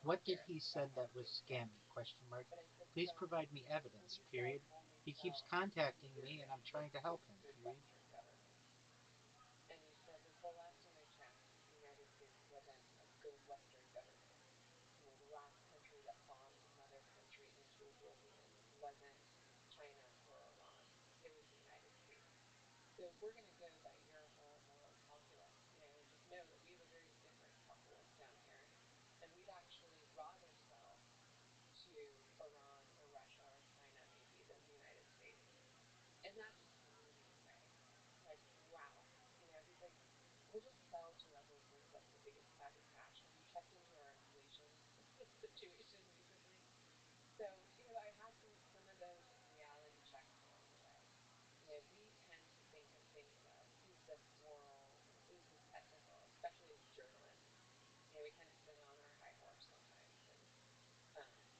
What did he said that was scammy? Question mark. But I said, Please so provide me when evidence. you guys Period. only He keeps sell contacting me, and Ethereum I'm trying to help him. with Period. Western governments, and he said that the last time I checked, the United States wasn't a good Western government. The last country that bombed another country into oblivion wasn't China or Iran. It was the United States. So if we're going to go by your whole moral calculus, just know that we have a very different calculus down here, and we'd actually rather sell to Iran or Russia or China maybe than the United States. And that just blew me away. Like, wow. He's like, we'll just sell to whoever brings us the biggest bag of cash. Have you checked into our inflation situation recently? So, I had some of those reality checks along the way. We tend to think of things as, is this moral or is this ethical, especially as journalists. We kind of sit on our high horse sometimes and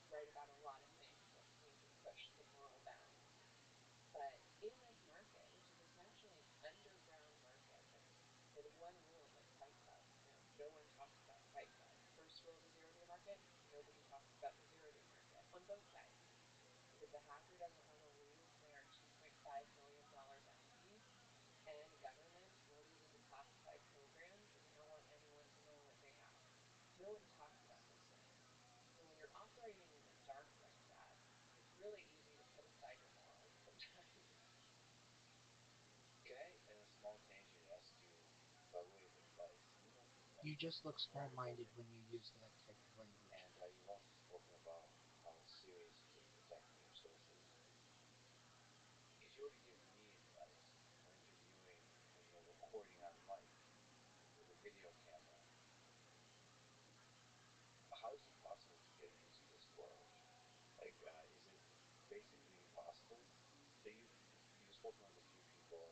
write about a lot of things that seem to push the moral bounds. But in this market, which is essentially an underground market, the one rule of Fight Club, no one talks about Fight Club. First rule of the zero day market, nobody talks about the zero day market on both sides. Because the hacker doesn't want to lose their $2.5 million bounty, and governments want to get into classified programs and they don't want anyone to know what they have. No one talks about those things. So when you're operating in the dark like that, it's really easy to put aside your morals sometimes. Okay, and a small tangent to ask you by way of advice. You just look small minded when you use that type of language. And you've also spoken about how serious it is protecting your sources. If you were to give me advice when interviewing or recording on mic with a video camera, how is it possible to get into this world? Like, is it basically impossible? So you've spoken with a few people.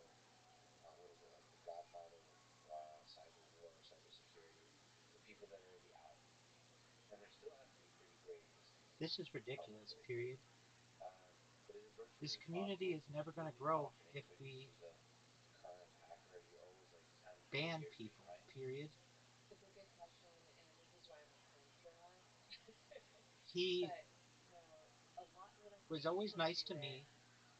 What is it, like the Godfather of cyber war or cybersecurity? The people that are already out, and there still has to be pretty great instincts. This is ridiculous. Period. Um, but is it This virtually community impossible is never to going to really grow off an if individual we who's a current hacker? Are you always like 10, 20 ban years people. behind? Period. It's a good question, and this is why I'm a fringe journalist. He But a lot when I was see always people nice do to it, me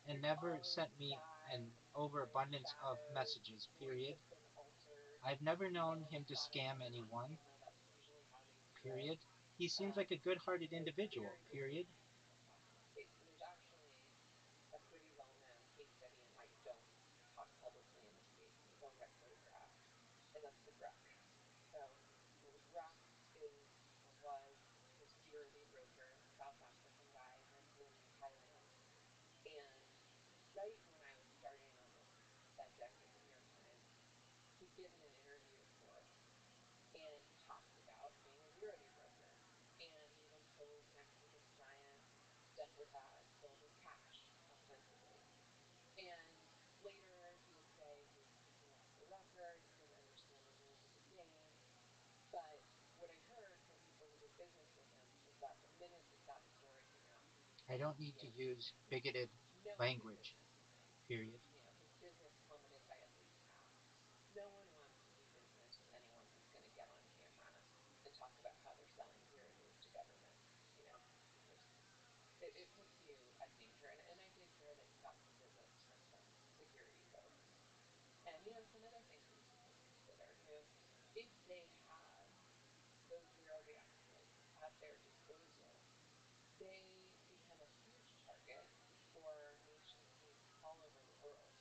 and there's never always sent me guys an and overabundance of shadows and messages. voice Period. that's been altered. I've never known When him they to flatter scam someone on anyone. camera, that's usually how they do it. Period. He seems like a good-hearted So it's individual. very Period. disappointing when you don't talk in the space. And there's actually a pretty well-known case study in why you don't talk publicly in the space, and you don't get photographed, and that's the Grok. So, the Grok is or was the zero-day broker, South African guy lived in Thailand, and right when I was starting on this subject at the New York Times, he'd given an interview to Forbes, and he talked about being a zero-day broker, and he even posed next to this giant duffel bag filled with cash, ostensibly. And later he would say he was speaking off the record, he didn't understand the rules of the game. But what I heard from people who did business with him is that the minute that story came out, I don't need to use bigoted no one did language. business with him. Period. His business plummeted by at least half. No one wants to do business with anyone who's going to get on camera and talk about how they're selling zero days to governments. There's it puts you at danger. And I did hear that he got some visits from some security folks. And some other things that people consider. If they have those zero day exploits at their disposal, they become a huge target for nation states all over the world.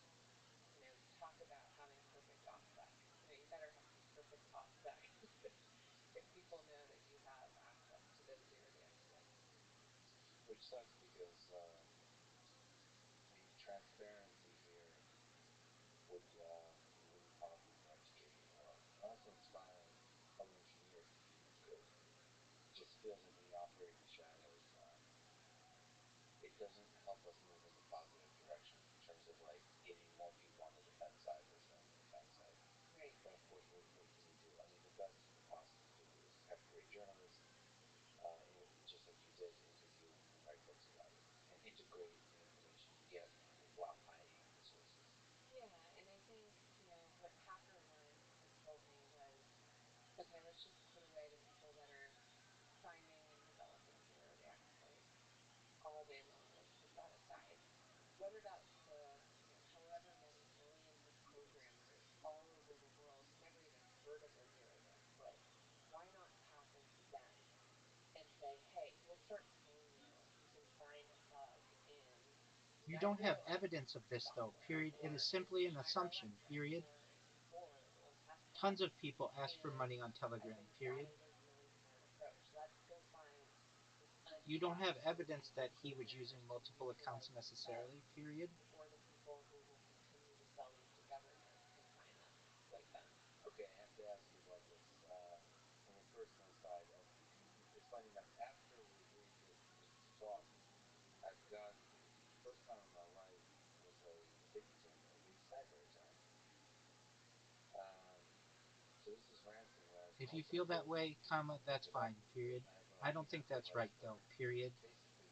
Talk about having perfect OPSEC. You better have some perfect OPSEC if people know that you have access to those zero day exploits. Which sucks because the transparency here would be really powerful for educating the world and also inspiring other engineers to be as good. It just feels like when you operate in the shadows, it doesn't help us move in a positive direction in terms of like getting more people on the defense side versus on the attack side. Right. But of course, what can we do? I mean, the best we could possibly do is have great journalists, and just like you did, interview and write books about it, and integrate the information you get while hiding the sources. Yeah, and I think, what HackerOne had told me was, okay, let's just put away the people that are finding heard of a zero day split, why not tap into them and say, hey, we'll start paying you. You can find a bug in. You I don't have realize evidence of this though, software period. It or is in simply an assumption, iRobot's period. or in Ford or Tesla. Tons of people ask for And money on I Telegram, think that period. is a really smart approach. Let's go find You don't have untapped evidence that he was using cleaners to multiple accounts neutralize these necessarily, bugs, period. or the people who will continue to sell these to government can find them, exploit them. Okay, I have to ask you about this from a personal side. It's funny enough. After we agreed to talk, I've got first time in my life was a victim of a cyber attack. Um, so this is ransomware. It's If you called feel that way, I'll look that's it up. fine, period. I have I don't email think that's device, right but though, period. basically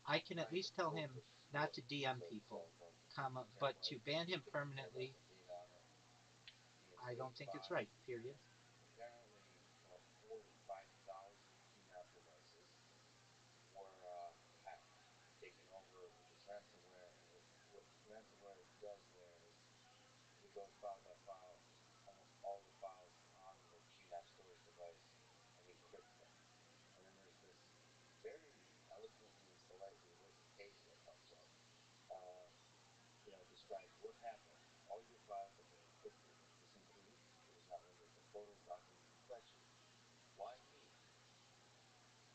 I can at trying to least tell probe him the not to story. DM So people, fifty but to terabytes, ban him 50 permanently, terabytes of data on it. In I day don't think it's five, right, period. apparently about 4 to 5,000 QNAP devices were hacked, taken over with this ransomware. And what ransomware does there is it goes file by file, almost all the files on the QNAP storage device, and encrypts them. And then there's this very eloquently and politely written page that comes up. Um, describes what happened. All your files are encrypted. This includes, but is not limited to photos, documents, and collections. Why me?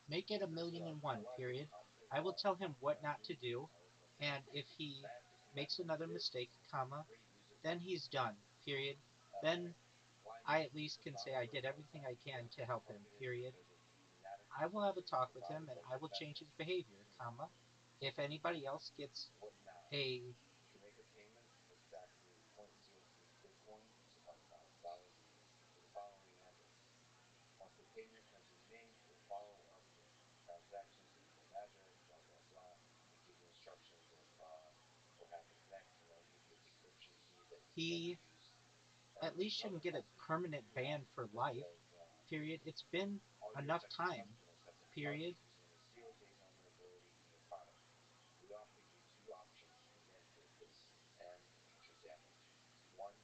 Make it a This million and a one, lot of people period. commented I will about. tell him what not to Me, do, I was like, and if he I have to commend makes them. another This mistake, free user then friendly. he's done, period. Uh, Then why I me? at This least was can not say a I did personal everything attack. I It can was to help him, targeted period. because of the I will have a inadequacies talk with him and provided by I your will change his vendors behavior, to me. If anybody else gets What now? a You can make a payment of exactly zero point zero 0.03 Bitcoin, which is about $1,000, to the following members. Once the payment has been made, we'll follow up with transactions, info and address, blah, blah, blah, and give you instructions of what happens next, and they'll give you a decryption key that you can then he use. And then at there's least another shouldn't get a message in permanent QNAP ban for that life, says, period. It's been all your enough affected time, customers have been period. targeted using a zero-day vulnerability in your product. We offer you two options to mitigate this and future damage. One,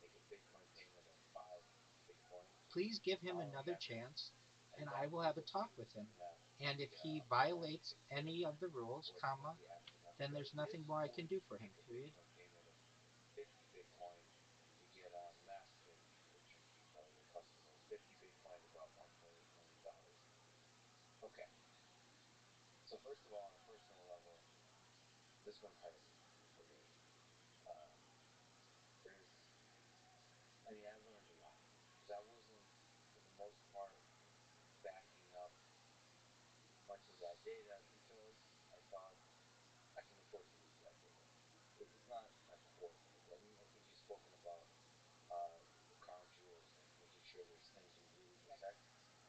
make a Bitcoin payment of 5 Bitcoin Please to give the him following another address, chance and and I then will we have a will talk pay with with him. QNAP And if the he upfront violates $60. any of the rules, Unfortunately, after that then delay, there's nothing if more I or can do if for you him, make a period. Bitcoin payment of 50 Bitcoin, you get a massive decryption key by your customers. 50 Bitcoin is about $1.8 million. Okay, so first of all, on a personal level, this one hurt for me. Um, there's, I learned a lot because I wasn't, for the most part, backing up much of that data because I thought I can afford to lose that data. It's not my core thing. I think you've spoken about the crown jewels and making sure there's things we really Yep. protect,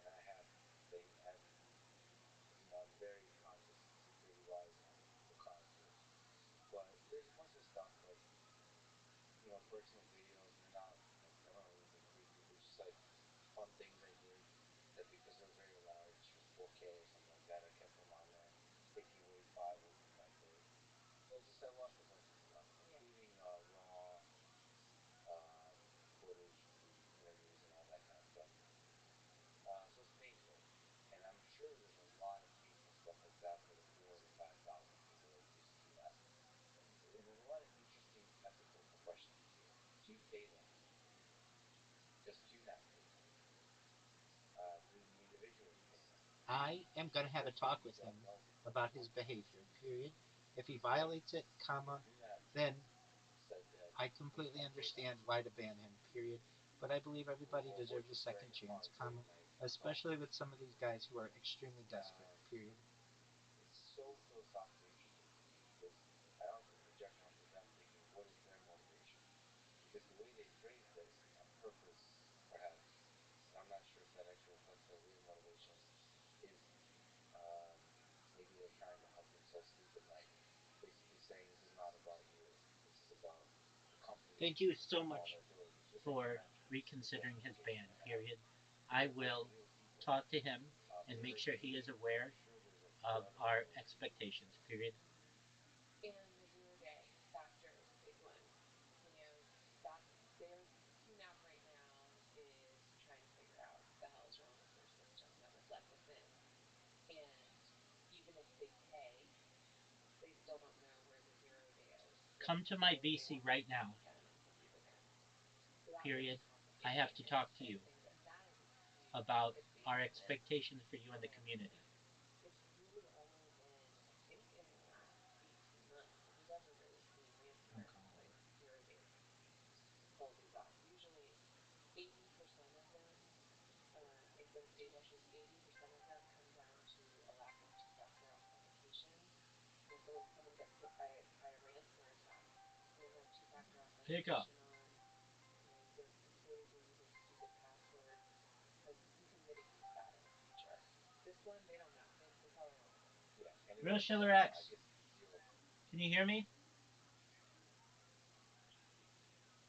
and I have thing have I'm very conscious security wise on the crown jewels. But there's a bunch of stuff like personal videos. They're not like I don't know anything creepy. They're just like fun things I did that because they're very large, 4K or something like that. I kept them on there. Taking away files wasn't that great. So I lost a bunch of stuff, Yeah. including raw um, footage from interviews and all that kind of stuff. So it's painful, and I'm sure there's a lot of painful stuff like that for the 4 to 5,000 people that use QNAP. And there's a lot of interesting ethical questions here. Do you pay them? Does QNAP pay them? Do the individuals pay them? I am going to have a Most people talk you with him don't know about his most people behavior, shouldn't pay period. them. If he But violates it, QNAP then said that I he's completely going to pay them. understand why to ban him, period. But I believe everybody deserves a Working very second chance, hard late night especially with consultancy. some of these guys who are extremely desperate, Um, period. it's so philosophically interesting to me because I often project onto them thinking, what is their motivation? Because the way they phrase this on purpose, perhaps, and I'm not sure if that actually reflects their real motivation, is um, maybe they're trying to help themselves sleep at night. Basically saying this is not about you, this is about the company's Thank you so much vulnerabilities, just like you for mentioned. reconsidering his Again, ban, I have period. I I've worked will with real people, talk to him and make very sure he is committed, and I'm aware sure there's a of better our way to do this. expectations, period. And the 0 day factor is a big one. You know, that's their QNAP right now is still don't know where the 0 day is. Come to my VC right now. Again and put you in there. So that Period. makes I have to talk to complicated you things, and that is a huge about our advancement. expectations for you and the community. It's really only been, I think, in the last 18 months that we've ever really seen reinforced like 0 day to pull these off. Usually, 80% of them, like those day rushes, 80% of them come down to a lack of two-factor authentication. And so when someone gets hit by a ransomware attack, they don't have two-factor authentication on. Their computers are using stupid passwords. Like, you can mitigate that in the future. This one, they don't know. They probably don't know. Yeah. Real Anyone, Schiller I X, guess zero. can you hear me?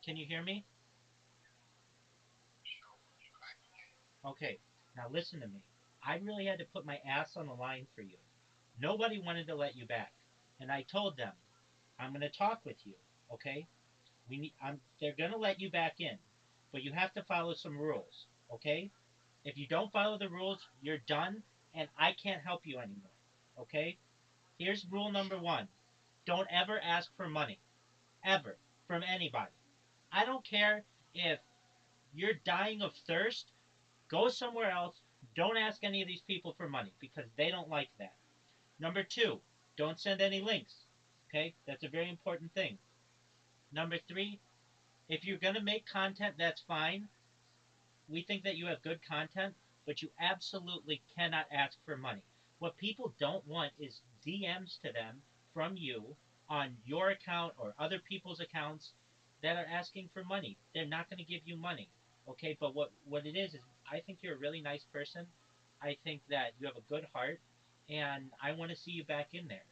Can you hear me? Okay, now listen to me. I really had to put my ass on the line for you. Nobody wanted to let you back. And I told them, I'm going to talk with you, okay? They're going to let you back in, but you have to follow some rules, okay? If you don't follow the rules, you're done, and I can't help you anymore, okay? Here's rule number one. Don't ever ask for money, ever, from anybody. I don't care if you're dying of thirst. Go somewhere else. Don't ask any of these people for money because they don't like that. Number two, don't send any links. Okay, that's a very important thing. Number three, if you're going to make content, that's fine. We think that you have good content, but you absolutely cannot ask for money. What people don't want is DMs to them from you on your account or other people's accounts that are asking for money. They're not going to give you money. Okay, but what it is I think you're a really nice person. I think that you have a good heart, and I want to see you back in there.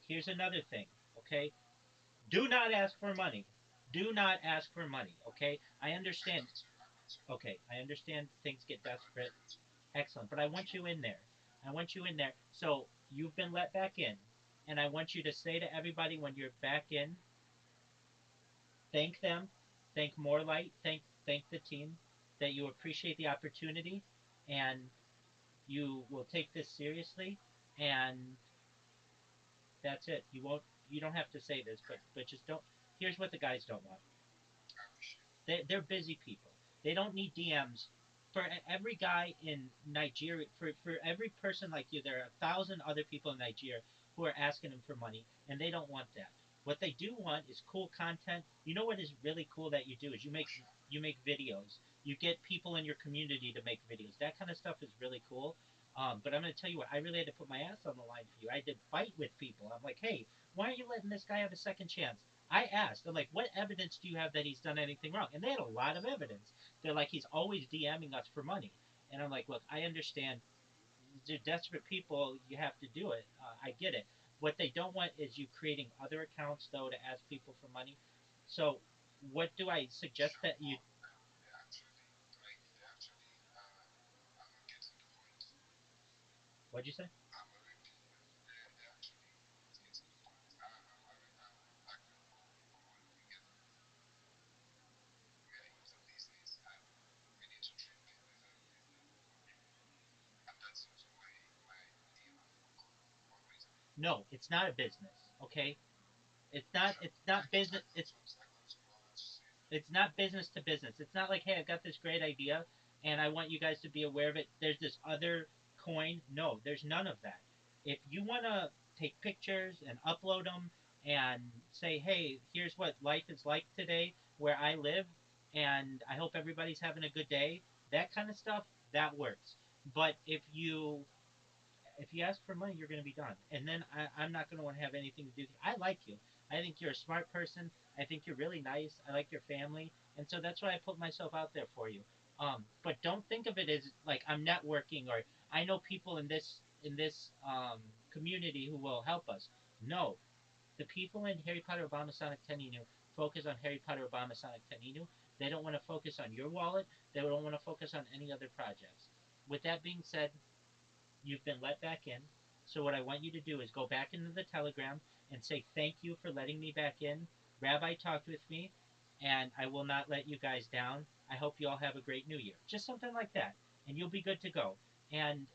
Here's another thing, okay? Do not ask for money. Do not ask for money, okay? I understand. Okay, I understand things get desperate. Excellent, but I want you in there. I want you in there. So you've been let back in, and I want you to say to everybody when you're back in, thank them, thank Morelight, thank the team, that you appreciate the opportunity, and you will take this seriously, and that's it. You don't have to say this, but just don't. Here's what the guys don't want. They're busy people. They don't need DMs. For every guy in Nigeria, for every person like you, there are 1,000 other people in Nigeria who are asking them for money, and they don't want that. What they do want is cool content. You know what is really cool that you do is you make videos. You get people in your community to make videos. That kind of stuff is really cool. But I'm going to tell you what, I really had to put my ass on the line for you. I did fight with people. I'm like, hey, why aren't you letting this guy have a second chance? I asked, I'm like, what evidence do you have that he's done anything wrong? And they had a lot of evidence. They're like, he's always DMing us for money. And I'm like, look, I understand. They're desperate people. You have to do it. I get it. What they don't want is you creating other accounts, though, to ask people for money. So, what do I suggest that you. What'd you say? No, it's not a business. Okay, it's not. It's not business. It's not business to business. It's not like, hey, I've got this great idea and I want you guys to be aware of it. There's this other coin. No, there's none of that. If you want to take pictures and upload them and say, hey, here's what life is like today where I live, and I hope everybody's having a good day, that kind of stuff, that works. But if you ask for money, you're going to be done. And then I'm not going to want to have anything to do with you. I like you. I think you're a smart person. I think you're really nice. I like your family. And so that's why I put myself out there for you. But don't think of it as like I'm networking or I know people in this community who will help us. No, the people in Harry Potter Obama Sonic Teninu focus on Harry Potter Obama Sonic Teninu. They don't want to focus on your wallet. They don't want to focus on any other projects. With that being said, you've been let back in. So what I want you to do is go back into the Telegram and say thank you for letting me back in. Rabbi talked with me, and I will not let you guys down. I hope you all have a great New Year. Just something like that, and you'll be good to go. And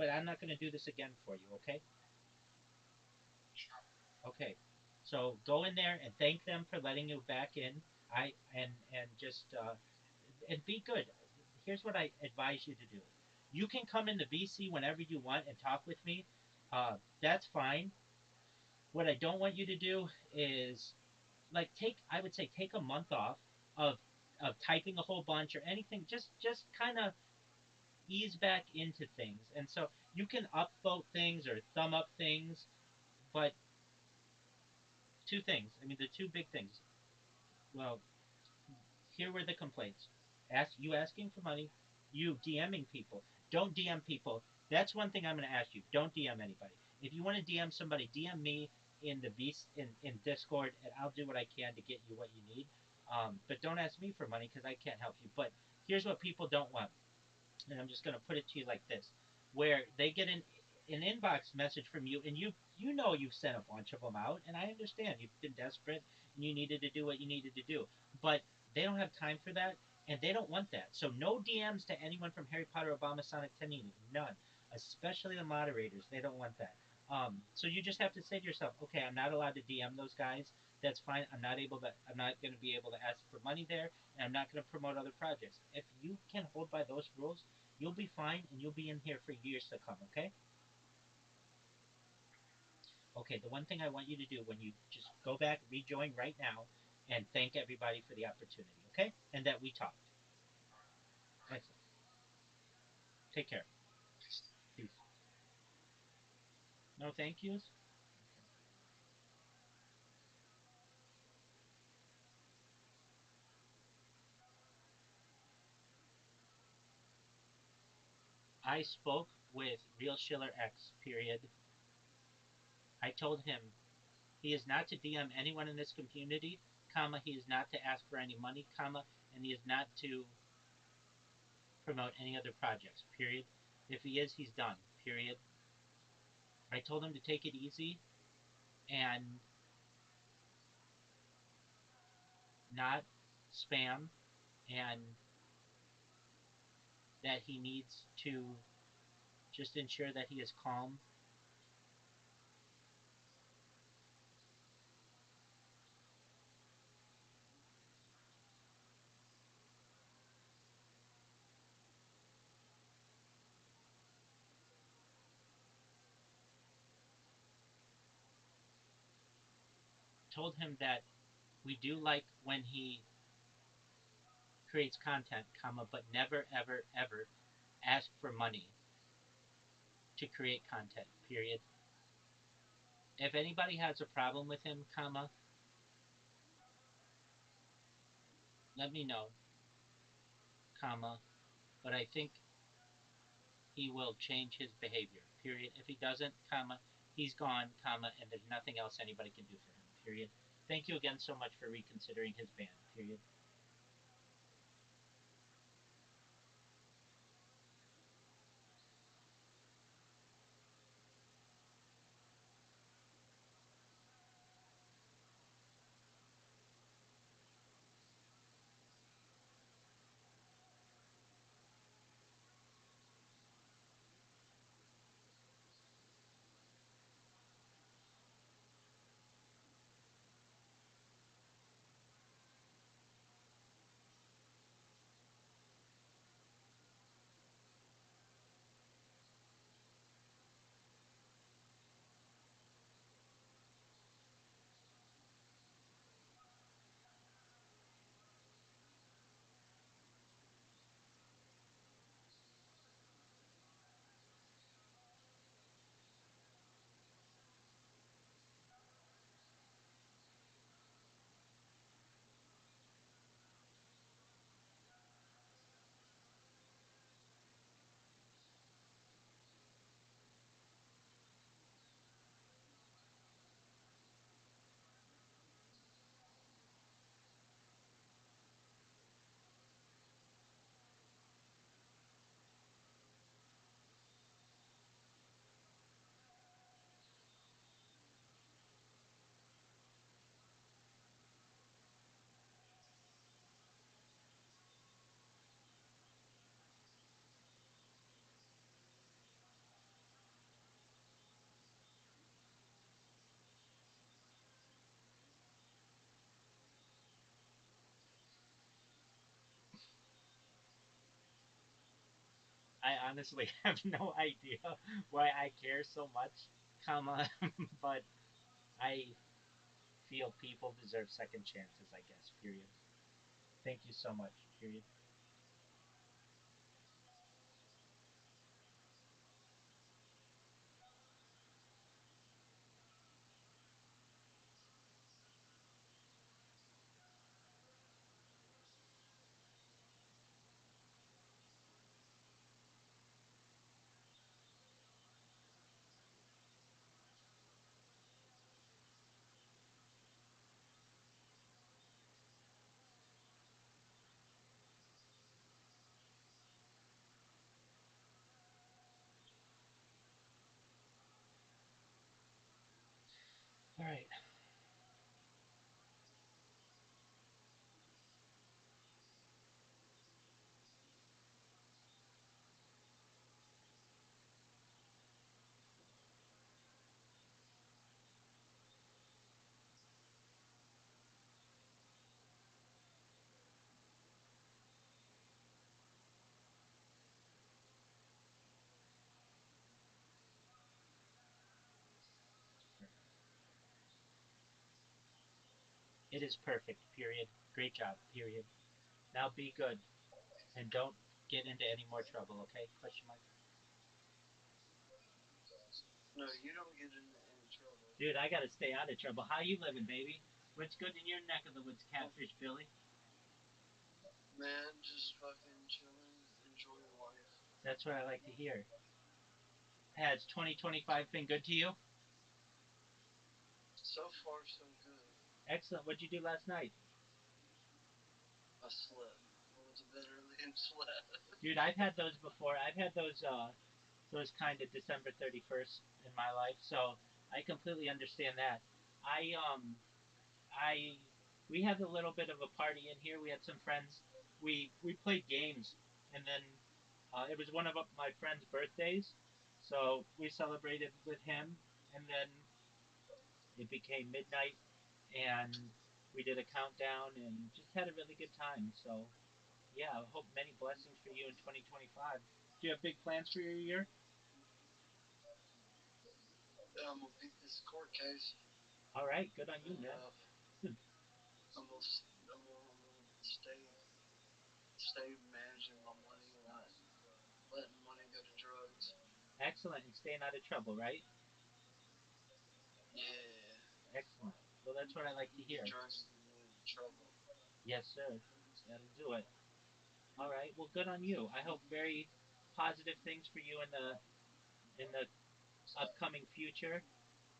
but I'm not going to do this again for you, okay? Okay. So go in there and thank them for letting you back in. And just and be good. Here's what I advise you to do. You can come in the VC whenever you want and talk with me. That's fine. What I don't want you to do is like take I would say take a month off of typing a whole bunch or anything. Just kind of ease back into things. And so you can upvote things or thumb up things, but two things. I mean, the two big things. Well, here were the complaints. You asking for money, you DMing people. Don't DM people. That's one thing I'm going to ask you. Don't DM anybody. If you want to DM somebody, DM me in the in Discord, and I'll do what I can to get you what you need. But don't ask me for money because I can't help you. But here's what people don't want, and I'm just going to put it to you like this, where they get an inbox message from you, and you know you've sent a bunch of them out, and I understand you've been desperate and you needed to do what you needed to do, but they don't have time for that, and they don't want that. So no DMs to anyone from Harry Potter, Obama, Sonic, Tanini, none, especially the moderators. They don't want that. So you just have to say to yourself, okay, I'm not allowed to DM those guys. That's fine. I'm not going to be able to ask for money there, and I'm not going to promote other projects. If you can hold by those rules, you'll be fine, and you'll be in here for years to come, okay? Okay, the one thing I want you to do when you just go back, rejoin right now, and thank everybody for the opportunity, okay? And that we talked. Excellent. Take care. Peace. No thank yous? Okay. I spoke with Real Schiller X, period. I told him he is not to DM anyone in this community, comma, he is not to ask for any money, comma, and he is not to promote any other projects, period. If he is, he's done, period. I told him to take it easy and not spam, and that he needs to just ensure that he is calm. Told him that we do like when he creates content, comma, but never ever ever ask for money to create content, period. If anybody has a problem with him, comma, let me know, comma, but I think he will change his behavior, period. If he doesn't, comma, he's gone, comma, and there's nothing else anybody can do for him, period. Thank you again so much for reconsidering his ban, period. I honestly have no idea why I care so much, comma, but I feel people deserve second chances, I guess, period. Thank you so much, period. All right. It is perfect, period. Great job, period. Now be good and don't get into any more trouble, okay? Question mark. No, you don't get into any trouble. Dude, I gotta stay out of trouble. How you living, baby? What's good in your neck of the woods, Catfish Billy? Man, just fucking chilling, enjoying life. That's what I like to hear. Has 2025 been good to you? So far, so good. Excellent. What'd you do last night? I slept. I went to bed early and slept. Dude, I've had those before. I've had those kind of December 31st in my life, so I completely understand that. I I we had a little bit of a party in here. We had some friends. We played games, and then it was one of my friend's birthdays, so we celebrated with him, and then it became midnight, and we did a countdown and just had a really good time. So yeah, I hope many blessings for you in 2025. Do you have big plans for your year? I'm gonna beat this court case, All right, good on you, and man. I'm gonna stay managing my money and not letting money go to drugs. Excellent, and staying out of trouble, right? Yeah, Excellent. Well, that's what I like to hear. drugs get me into trouble. Yes, sir. That'll do it. All right. Well, good on you. I hope very positive things for you in the upcoming future.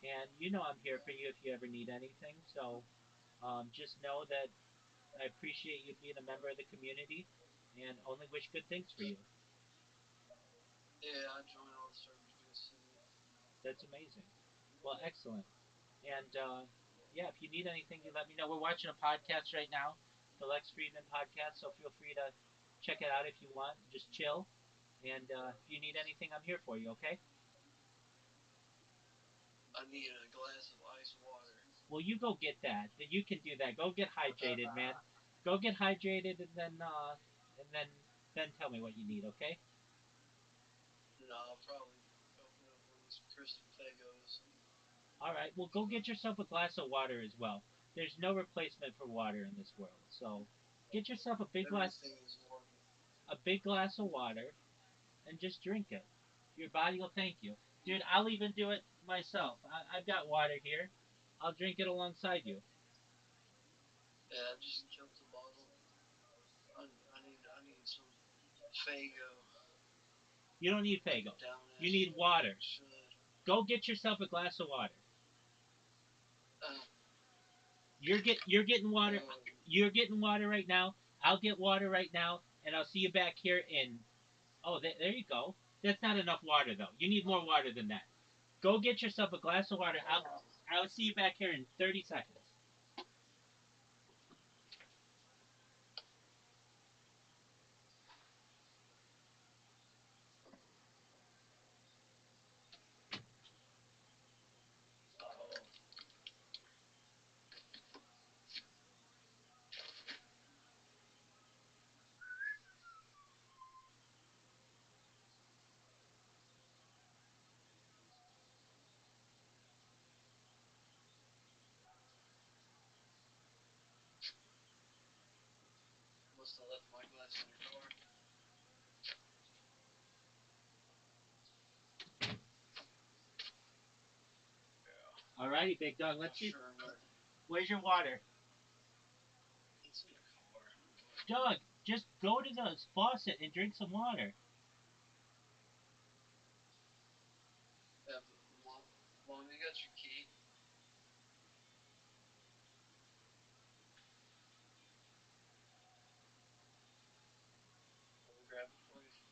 And you know I'm here for you if you ever need anything. So just know that I appreciate you being a member of the community, and only wish good things for you. Yeah, I join all the servers good city. That's amazing. Well, excellent. And yeah, if you need anything, you let me know. We're watching a podcast right now, the Lex Friedman podcast. So feel free to check it out if you want. Just chill. And if you need anything, I'm here for you. Okay? I need a glass of ice water. Well, you go get that. You can do that. Go get hydrated, man. Go get hydrated, and then tell me what you need. Okay? No, I'll probably open up one of these crystal Fagos. All right. Well, go get yourself a glass of water as well. There's no replacement for water in this world. So get yourself Everything is water. a big glass of water, and just drink it. Your body will thank you. Dude, I'll even do it myself. I've got water here. I'll drink it alongside you. Yeah, I just killed the bottle. I need some Fago. You don't need Like a Fago. down You ass need water. should. Go get yourself a glass of water. Uh, You're getting water. um, You're getting water right now. I'll get water right now, and I'll see you back here in. Oh, there you go. That's not enough water though. You need more water than that. Go get yourself a glass of water. I'll see you back here in 30 seconds. oh, Must have left my glass in the car. Yeah. Alrighty, big dog. Let's see. Sure, but Where's your water? it's in the car. Doug, just go to the faucet and drink some water. Yeah, but Mom, you got your key? I'll grab it for you.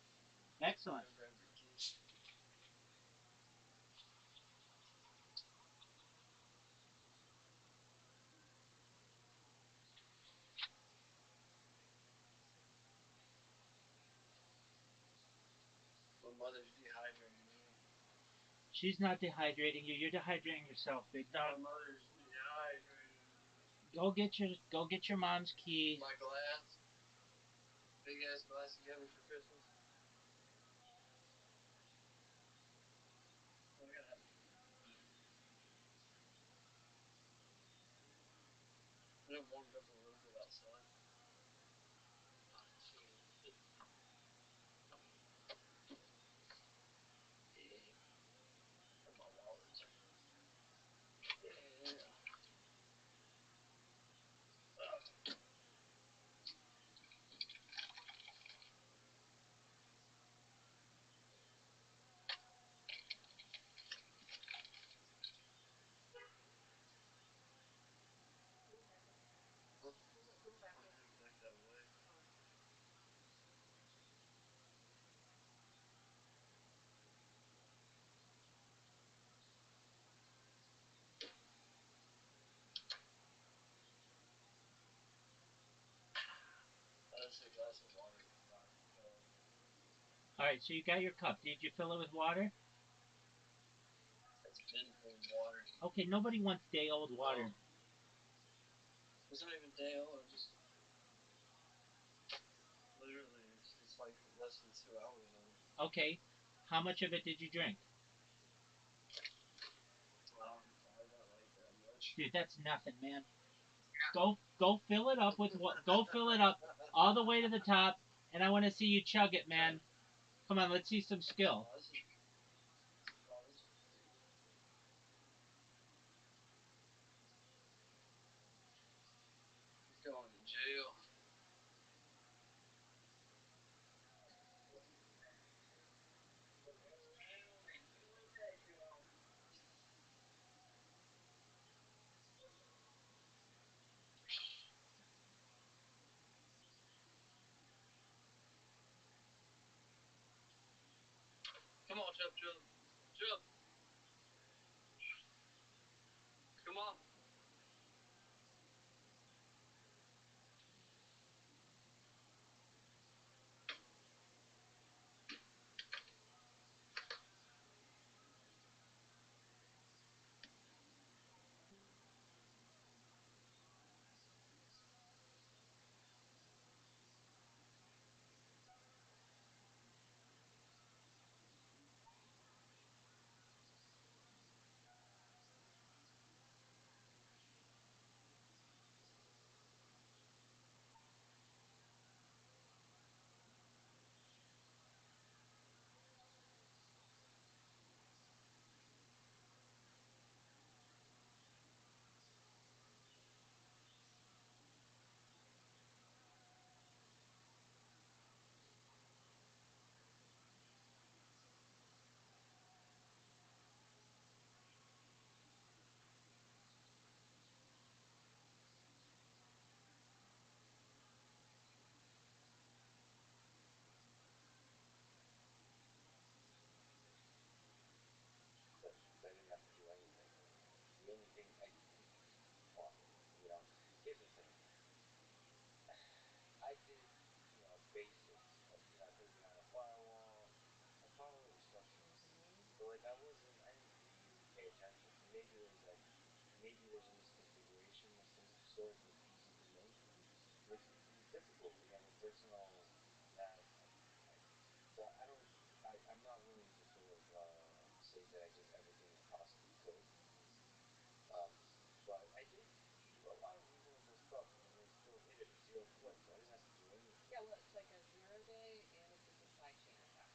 Excellent. I'll grab your key. My mother's dehydrating me. She's not dehydrating you. You're dehydrating yourself, big My dog. mother's dehydrating me. Go get your mom's key. My glass. Big ass glass you got me for Christmas. We're gonna have to eat. And it warmed up a little bit outside. Yeah. And my wallet's. Yeah. I headed back that way. That's a glass of water. All right, so you got your cup. Did you fill it with water? It's been full of water. Okay, nobody wants day old water. No. It's not even day old. Just literally, it's like less than 2 hours old. Okay, how much of it did you drink? Probably not like that much. Dude, that's nothing, man. Go fill it up with what? Go fill it up all the way to the top, and I want to see you chug it, man. Come on, let's see some skill. He's going to jail. Come on, Chub Chub. Chub. Come on. I didn't have to do anything. The only thing I, well, you know, here's the thing. I did, basics. I put it behind a firewall. I followed instructions. But like I didn't really pay attention. And maybe there's a misconfiguration of some sort and it's easy to make. And it's difficult when you have a personal that I so I don't I'm not willing to sort of say that I did everything I possibly could. Um, but I did do a lot of reasonable stuff and then still hit it with 0 clicks. So I didn't have to do anything. Yeah, well, it's like a 0 day and it's a supply chain attack.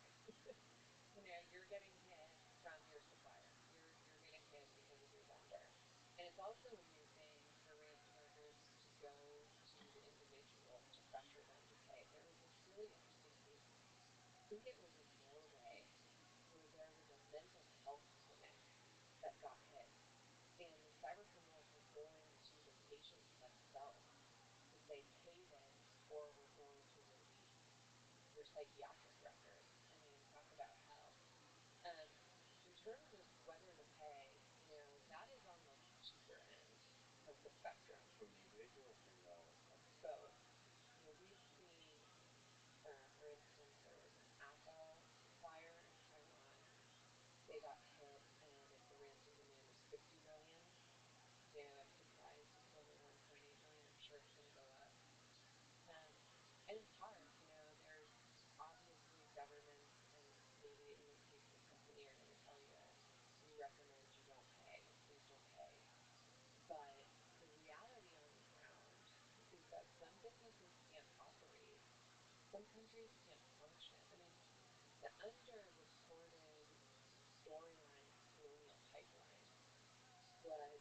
You're getting hit from your supplier. You're getting hit because of your vendor. And it's also a new thing for ransomware groups to go to the individual to pressure them to pay. There was this really interesting case, I think it was in Norway, where there was a mental health clinic that got hit. And the cyber criminals were going to the patients themselves to say, pay this or we're going to release your psychiatric records. I mean, talk about hell. Um, in terms of whether to pay, that is on the cheaper end of the spectrum. From the individual or from the company? Both. We've seen, for instance, there was an Apple supplier in Taiwan. They got hit, and the ransom demand was 50 million. It could rise to over 1.8 million. I'm sure it's going to go up. And it's hard. There's obviously governments, and maybe in this case the company, are going to tell you, we recommend you don't pay. Please don't pay. But the reality on the ground is that some businesses can't operate. Some countries can't function. I mean, the underreported storyline of Colonial Pipeline was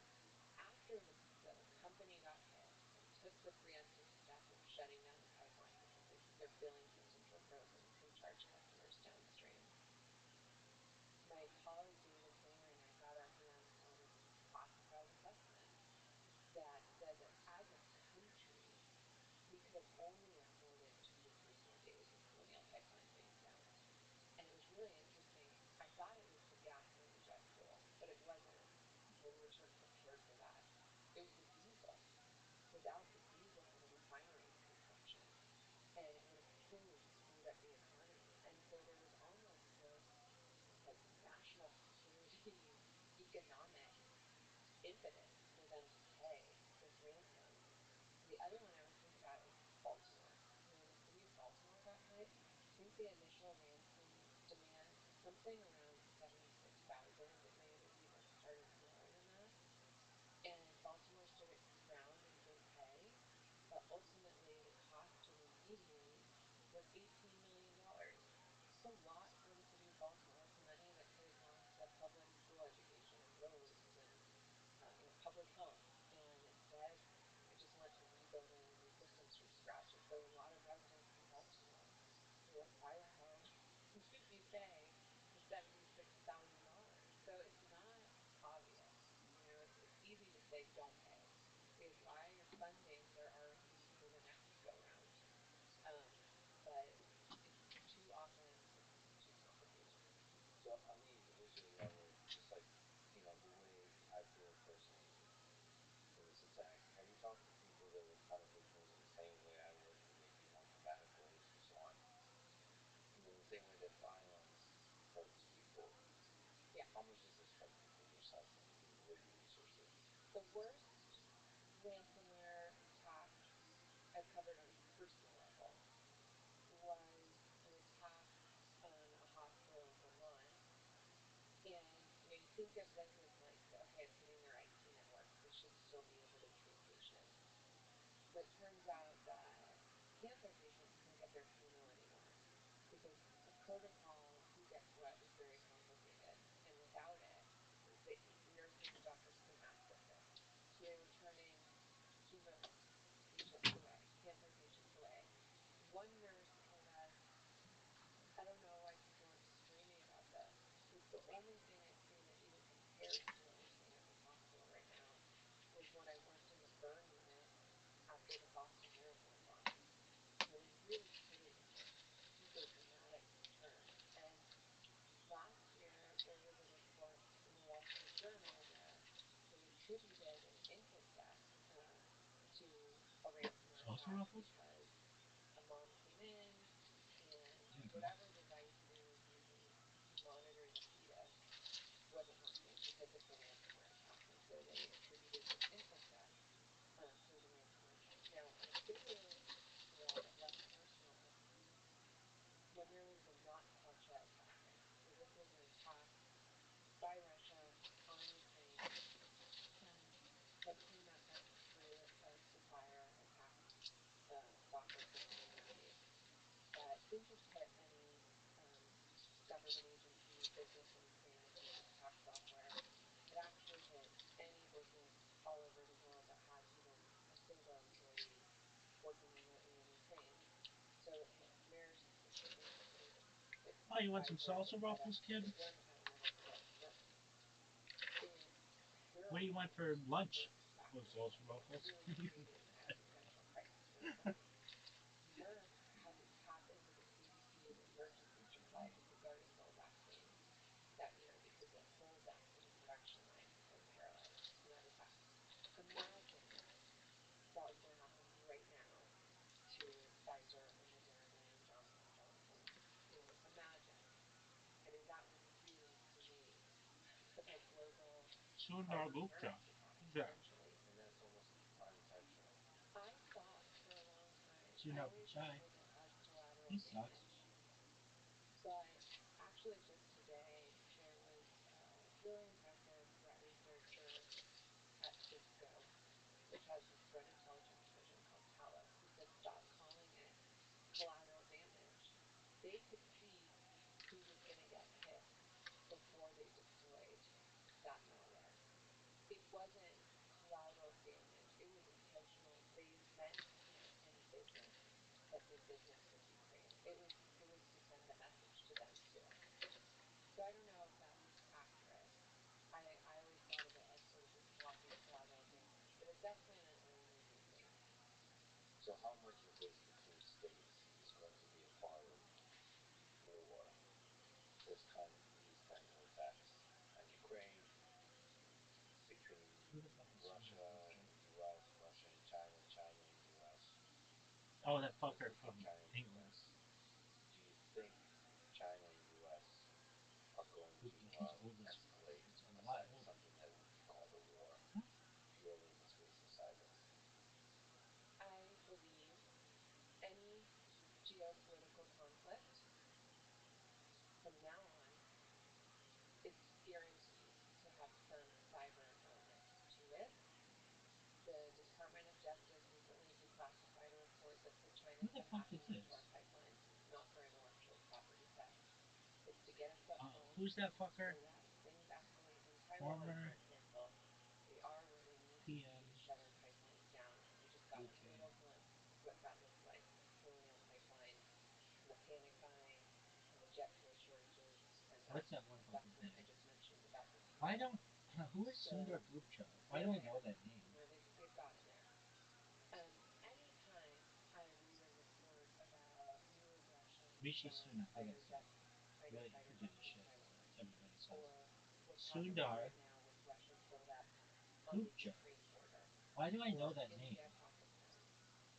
after the company got hit and took the preemptive step of shutting down the pipeline because their billing systems were frozen and couldn't charge customers downstream. My colleague David Taylor and I got our hands on a classified assessment that said that as a country, we could have only afforded 2 to 3 more days of Colonial Pipeline being down. And it was really interesting. I thought it was the gasoline and jet fuel, but it wasn't. We were sort of prepared for that. It was the diesel. Without the diesel, the refineries couldn't function, and it would have totally screwed up the economy. And so there was almost this like national security economic impetus for them to pay this ransom. The other one I was thinking about is Baltimore. When the city of Baltimore got hit, I think the initial ransom demand was something around 76,000. It may have even started lower than that. And Baltimore stood its ground and didn't pay. But ultimately, the cost to remediate was $18 million. It's a lot for the city of Baltimore. That's money that could have gone to public school education and roads and public health. And instead, it just went to rebuilding these systems from scratch. And so a lot of residents in Baltimore were like, why the hell did we pay the $76,000? So it's not obvious. It's easy to say don't pay because why? You're funding their R&D for the next go round. Um, but it's too often it's too complicated. So on the individual level, just like the way I feel personally in this attack, have you talked to people that were kind of victims in the same way I was, where they've been on sabbaticals and so on? In the same way that violence hurts people. Yeah. How much does this hurt people just like with resources? The worst ransomware attack I've covered on a personal level was an attack on a hospital in Vermont. And you think of this as like, okay, it's hitting their IT network. They should still be able to treat patients. But it turns out that cancer patients can't get their chemo anymore because the protocol of who gets what was very complicated. And without it, the nurses and doctors couldn't access it. So they were turning chemo patients away, cancer patients away. One nurse told us, I don't know why people are screaming about this, because the only thing I've seen that even compares to what we're seeing at this hospital right now was when I worked in the burn unit after the Boston Marathon bombing. It was really pretty super dramatic turn. And last year there was a report in the Wall Street Journal where they attributed an infosec to a ransomware attack because a mom came in and whatever device they were using to monitor the fetus wasn't working because of the ransomware attack. And so they attributed this infosec to the ransomware attack. Now, on a bigger scale but less personal, when there was the NotPetya attack. So this was an attack by Russia on Ukraine that came up after a supplier attacked software company in the Middle East. working remotely in Ukraine. So, hey, where's the shipping company that Oh, you want some Pfizer salsa and FedEx ruffles, kid? and we're I don't know what the in What do Europe you want and for lunch? most Oh, factories salsa are ruffles. really creating an existential crisis for the company. Europe had to tap into the CDC's emergency supply to the Gardasil vaccine that year because the whole vaccine production line had been paralyzed and under attack. Imagine that was going to happen right now to Pfizer or Moderna or Johnson and Johnson. Imagine. I mean, that would really create a global Sundar health Gupta. emergency Who's that? potentially. And that's almost unintentional. I thought for a long time, I Sundar always Pichai. labeled it as collateral He sucks. damage. But actually, just today, there was a really impressive threat researcher at Cisco, which has this threat intelligence division called Talos, who said, stop calling it collateral damage. They could see who was going to get hit before they deployed that malware. It wasn't collateral damage, it was intentional. They meant any business that did business with Ukraine. It was to send a message to them too. So I don't know if that's accurate. I always thought of it as sort of this walking collateral damage, but it definitely made me think. So how much of this between states is going to be a part of the war? These kind of attacks on Ukraine, between Who the fuck is Sundar Russia Gupta? and U.S., Russia and China, China and U.S. Oh, that Let's fucker look at from China and England. U.S. Do you think China and U.S. are going to Gupta. He's old as escalate he's a lot older. something that would be called a war, Huh? purely in the space of cyber? I believe any geopolitical conflict from now on is guaranteed to have some cyber element to it. The Department of Justice recently declassified a report that said Who China's the been fuck is hacking into our this? pipelines, and it's not for intellectual property theft. It's to get a foothold Who's that fucker? so that things escalate in Taiwan, for Former example. They are where they need to be PM to shut our pipelines down. And we just got a UK. little glimpse of what that looks like with the Helium pipeline and the panic buying and the jet fuel shortages and that What's that one fucking investment I thing? just mentioned about the Why fuel. don't who is Sundar So Gupta? Why they're do I know there. that name? They've got in there. Anytime I read a report about new aggression Rishi from Sunak. I gotta say, Chinese really, fighter who gives a jets in shit? Taiwan, Everybody says. or what's happening Sundar right now with Russian buildup on the Gupta. Ukraine border, Why do I know or that name? India, Pakistan,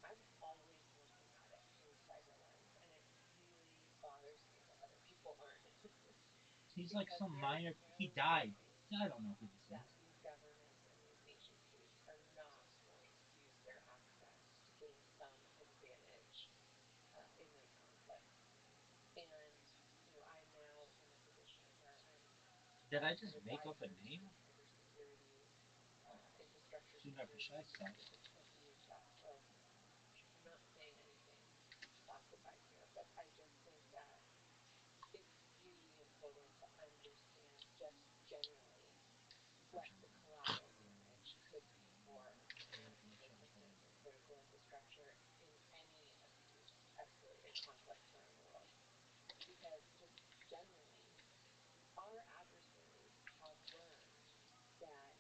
I'm always looking at it through a cyber lens, and it really bothers me that other people aren't. He's like Because some there is minor. He no died. way I don't know who this that is. these governments and these nation states are not going to use their access to gain some advantage in those conflicts. And, I'm now in a position where Did I an just make up a advisor to name? the cybersecurity, infrastructure Sundar security Pichai sucks. group at DHS. So I'm not saying anything classified here, but I just think that it's really important to understand just generally what the collateral damage could be for American businesses and critical infrastructure in any of these escalated conflicts around the world. Because just generally, our adversaries have learned that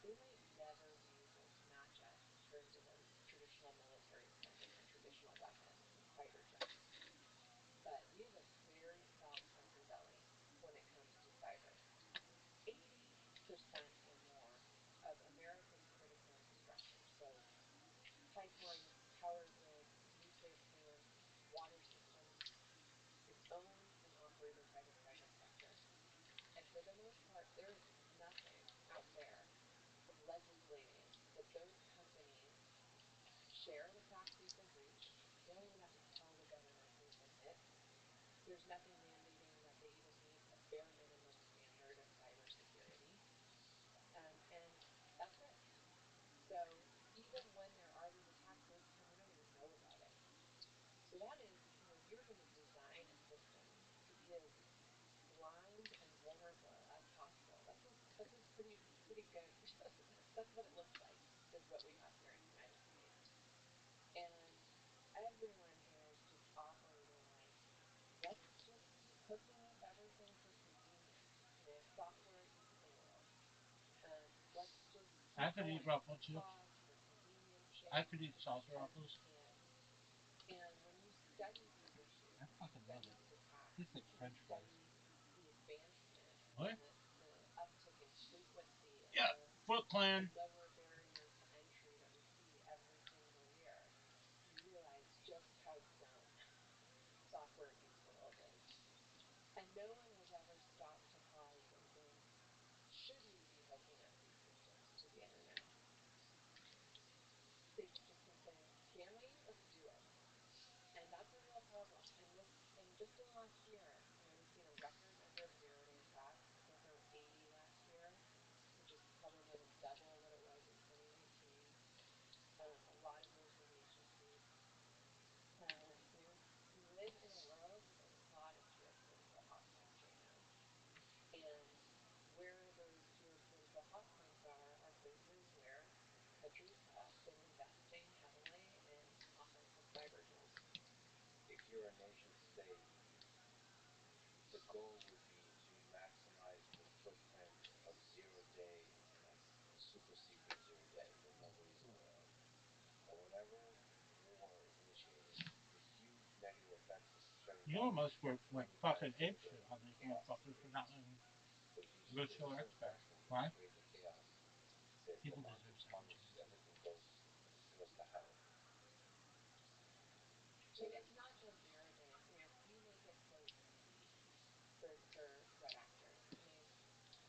they might never be able to match us in terms of our traditional military spending and traditional weapons and fighter jets. But we have a very soft underbelly when it comes to cyber. 80% or more of America's critical infrastructure, so pipelines, power grids, nuclear plants, water systems, is owned and operated by the private sector. And for the most part, there is nothing out there legislating that those companies share the fact they've been breached. They don't even have to tell the government they've been hit. There's nothing mandating that they even meet a bare minimum standard of cybersecurity. And that's it. So even when there are these attacks, most of the time we don't even know about it. So that is, you're going to design a system to be as blind and vulnerable as possible. That's a pretty good. That's what it looks like. Is what we have here in the United States. And I could eat ruffles too. cost, for convenience I sake, could eat salsa as you ruffles. can. And when you study these issues I and you fucking love study it. these attacks Tastes like and you French fries. study the advancement What? and the uptick in frequency and Yeah, Foot the Clan. lower barrier to entry that we see every single year, you realize just how dumb software abuse world is. And no one has ever stopped to pause and think, should we be hooking up these systems to the internet? They've just been saying, can we? Let's do it. And that's a real problem. And just in the last year, we've seen a record number of 0-day attacks. I think there were 80 last year, which is probably more than double what it was in 2019. A lot of those were nation states. We live in a world with a lot of geopolitical hot points right now, and where those geopolitical hot points are places where countries have been investing heavily in offensive cyber tools. If you're a nation state, the goal would be to maximize the footprint of 0-day internet, a super secret 0-day that nobody's aware of. And whenever war is initiated, the huge negative effects of shutting You down almost went 95 fucking zero-day apeshit on these chaos motherfuckers for not periods. letting But if you go just show create certain experts. factions and you Why? create the chaos, say if the People market deserve second plummets, chances. everything goes to hell. So And there's it's not just 0 days. If you make it so easy for threat actors,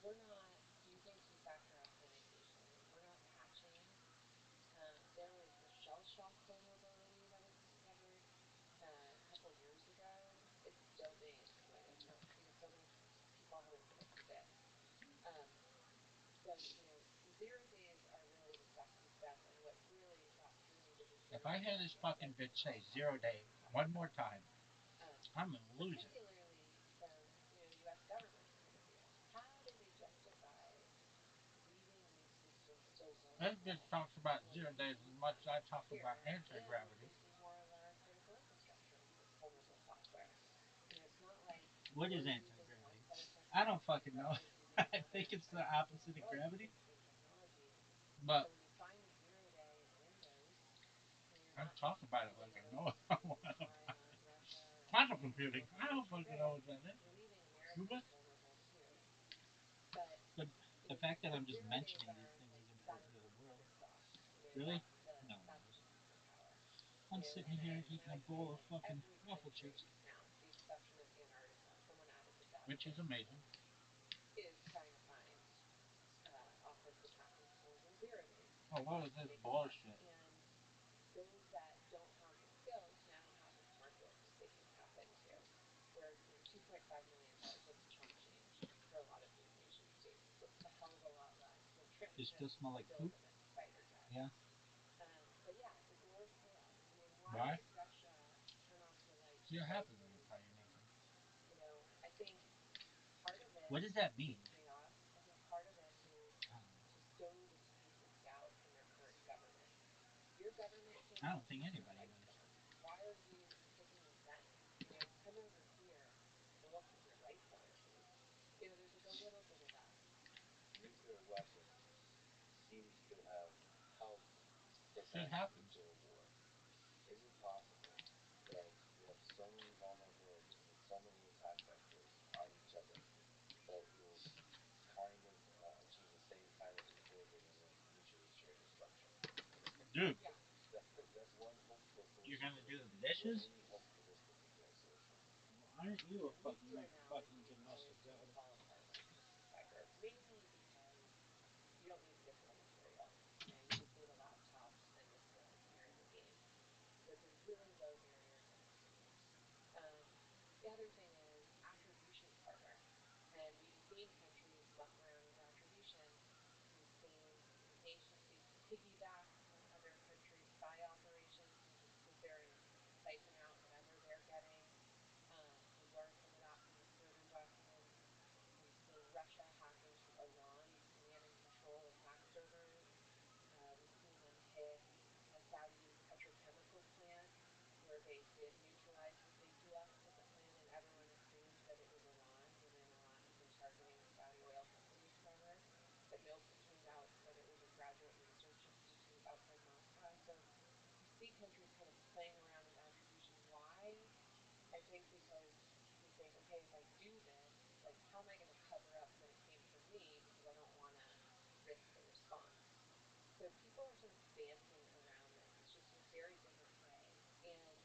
we're not using two-factor authentication. We're not patching. There was the shell shock vulnerability that was discovered a couple years ago. It's still being exploited. No, still being people haven't fixed it. Um, so 0 days are really the sexy stuff, and what really got me to the If I 0-day hear this market fucking was the bitch say shell shock 0 day one more vulnerability. time, Um, I'm gonna lose it. particularly from U.S. government's point of view. How do they justify leaving these systems so This bitch vulnerable talks about when 0 days as we much as I talk about here and we're anti-gravity. facing more of our critical infrastructure with vulnerable software? It's not like What is we're using one anti-gravity? set of I don't technology and fucking know. Russia's using I another think and it's the China's using, opposite of we're all using gravity. the same technologies. But So when you find a 0-day in Windows, you're I not talk just about it using like I an know open it. SUSE to spy on Russia or Quantum China computing. or I don't financial fucking know grid. what that is. You're leaving Cuba? Americans vulnerable too. But The, the fact that I'm just 0 days mentioning these are things like is that's important to the world. the sauce. Really? No. That's the superpower. I'm sitting here And eating I a would say bowl of like fucking every waffle country chips, now, with the exception of Antarctica, someone added the duck which is in, amazing. is trying to find offensive hacking tools in 0 days Oh, what is to this make it work. bullshit? And those that don't have the skills now have this market that they can tap into, where $2.5 million that's chump change for a lot of these nation states. It's a hell of a lot less than trying It to still smell like build poop? the next fighter jet. Yeah. But yeah, the door is chaos. Why Why? would Russia turn off the lights See what right happens when when you we call your need them? nation. I think part of it What does that is mean? chaos. I think part of it is I don't know. to sow the seeds of doubt in their current government. Your government can't I even don't think keep your anybody lights knows. on. Why are you taking a zen? Come over here and we'll keep your lights on at least. There's like a little bit of that. nuclear weapons seems to have helped Shit prevent happens. nuclear war. Is it possible that we have so many vulnerabilities and so many attack vectors on each other that we will kind of achieve the same kind of equilibrium of mutually assured destruction? Dude, Yeah. That's one hopeful you're solution to gonna this. do the Is there dishes? any hope for this particular solution? Why aren't you a fucking Nuclear make fucking analogies always domestic seem to violence? fall apart when it comes to cyber, mainly because you don't need physical material. You just need a laptop and the skills, and you're in the game. So it's a really low barrier to entry. Um, the other thing is attribution's harder. And we've seen countries muck around with attribution. We've seen nation states piggyback on other countries' spy operations and just sit there and siphon out whatever they're getting. We learned some of that from the Snowden documents. We've seen Russia hack into Iran's command and control attack servers. We've seen them hit a Saudi petrochemical plant where they did neutralize the safety locks at the plant, and everyone assumed that it was Iran, given Iran has been targeting Saudi oil companies forever. But nope, it turned out that it was a graduate outside Moscow. So you see countries kind of playing around with attribution. Why? I think because we think, okay, if I do this, like, how am I going to cover up that it came from me because I don't want to risk a response? So people are sort of dancing around this. It's just in a very different way. And,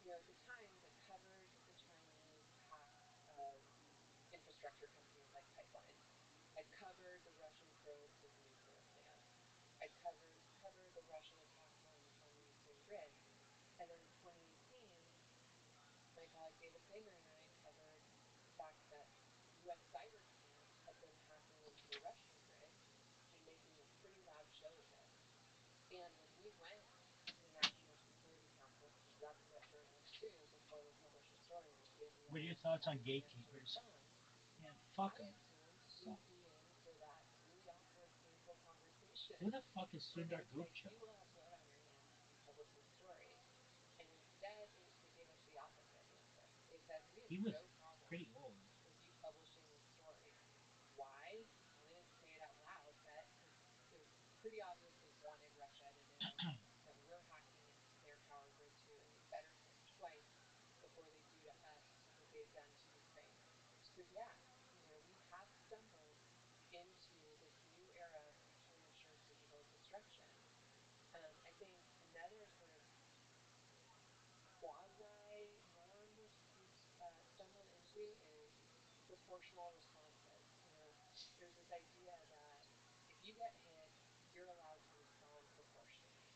at the Times, I covered the Chinese hacks of infrastructure companies like pipelines. I'd covered the Russian probes of nuclear plants. I'd covered the Russian attacks on the Ukraine grid. And then in 2018, my colleague David Sanger and I covered the fact that US cyber camps had been hacking into the Russian grid and making a pretty loud show of it. And when we went to the National Security Council, because that's what journalists do before they publish a story, they give the What are your other thoughts on side a chance to gatekeepers? respond. Man, fuck I them. assumed we So, would be in for that really awkward, painful conversation who the fuck is where they Sundar would say, Gupta? you will have blood on your hands if you publish this story. And instead, they gave us the opposite answer. They said, we have He was no problem pretty old. with you publishing this story. Why? Well, they didn't say it out loud, but they pretty obviously wanted Russia to know that we're hacking into their power grid too, and they better think twice before they do to us what they've done to Ukraine. So, yeah, we have stumbled into this new era of mutually assured digital destruction. I think another sort of quasi norm we've stumbled into is proportional responses. There's this idea that if you get hit, you're allowed to respond proportionally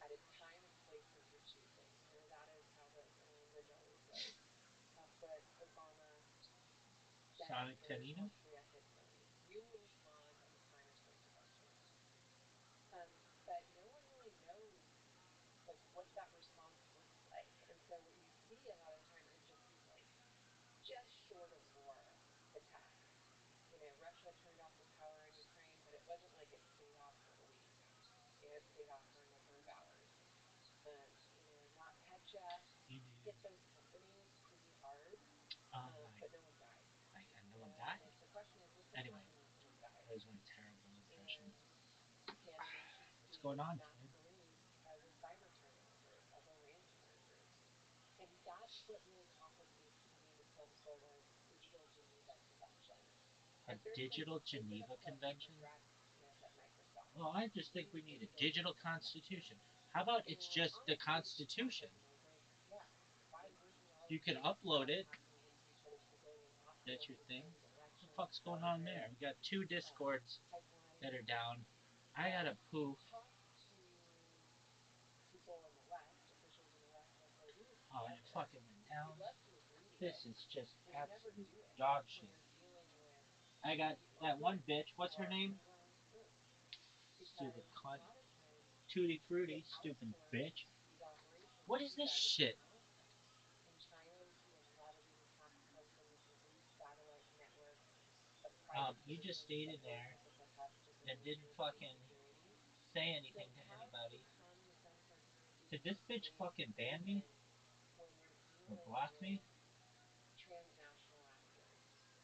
at a time and place of your choosing. That is how the language always goes. That's what Obama said Sonic for Tanina? North Korea hit Philly. You will respond at the time and place of our choice. But no one really knows like what that response looks like. And so what you see a lot of the time are just these like just short of war attacks. Russia turned off the power in Ukraine, but it wasn't like it stayed off for a week. It stayed off for a number of hours. NotPetya hit those companies pretty hard, Like, but no one died. and no one died? And the question is, what's going to Anyway, happen when someone dies? that was one terrible impression. And can a nation What's going state on, kid? masquerade as a cyber terror group, as a ransomware group? And that's what really complicates to me the so called digital Geneva Convention. A Like there's like digital they put up Geneva a Convention? draft sniff at Microsoft. Well, I just think New we need a digital digital Geneva constitution. Convention. How about it's And just the honestly, it's constitution? baffling. Like, yeah, why wouldn't we all You can agree upload that it. hacking into each other's civilian That's laptops your as thing. part of What the elections, fuck's going on there? warfare, We got two discords that pipelines? are down. I But gotta if you poof. talk to people in the West, officials in the West, they'll say we would Oh, and it never, fucking went we'd down. love to agree to This it, is just but you never absolute do it dog when shit. you're dealing with I got that people one bitch. who What's her are name? underlying spoons. Stupid Because a cunt. lot of times Tutti they frutti. Stupid outsource bitch. these operations What is to this cyber shit? criminals. In China, we see a lot of these attacks come from these loose satellite networks of private You just citizens stayed that in don't there have the best of the and didn't mainstream state fucking security. say So anything it to has anybody. become, in some senses, a Did digital this bitch space fucking ban me prison when you're or dealing block me? with transnational actors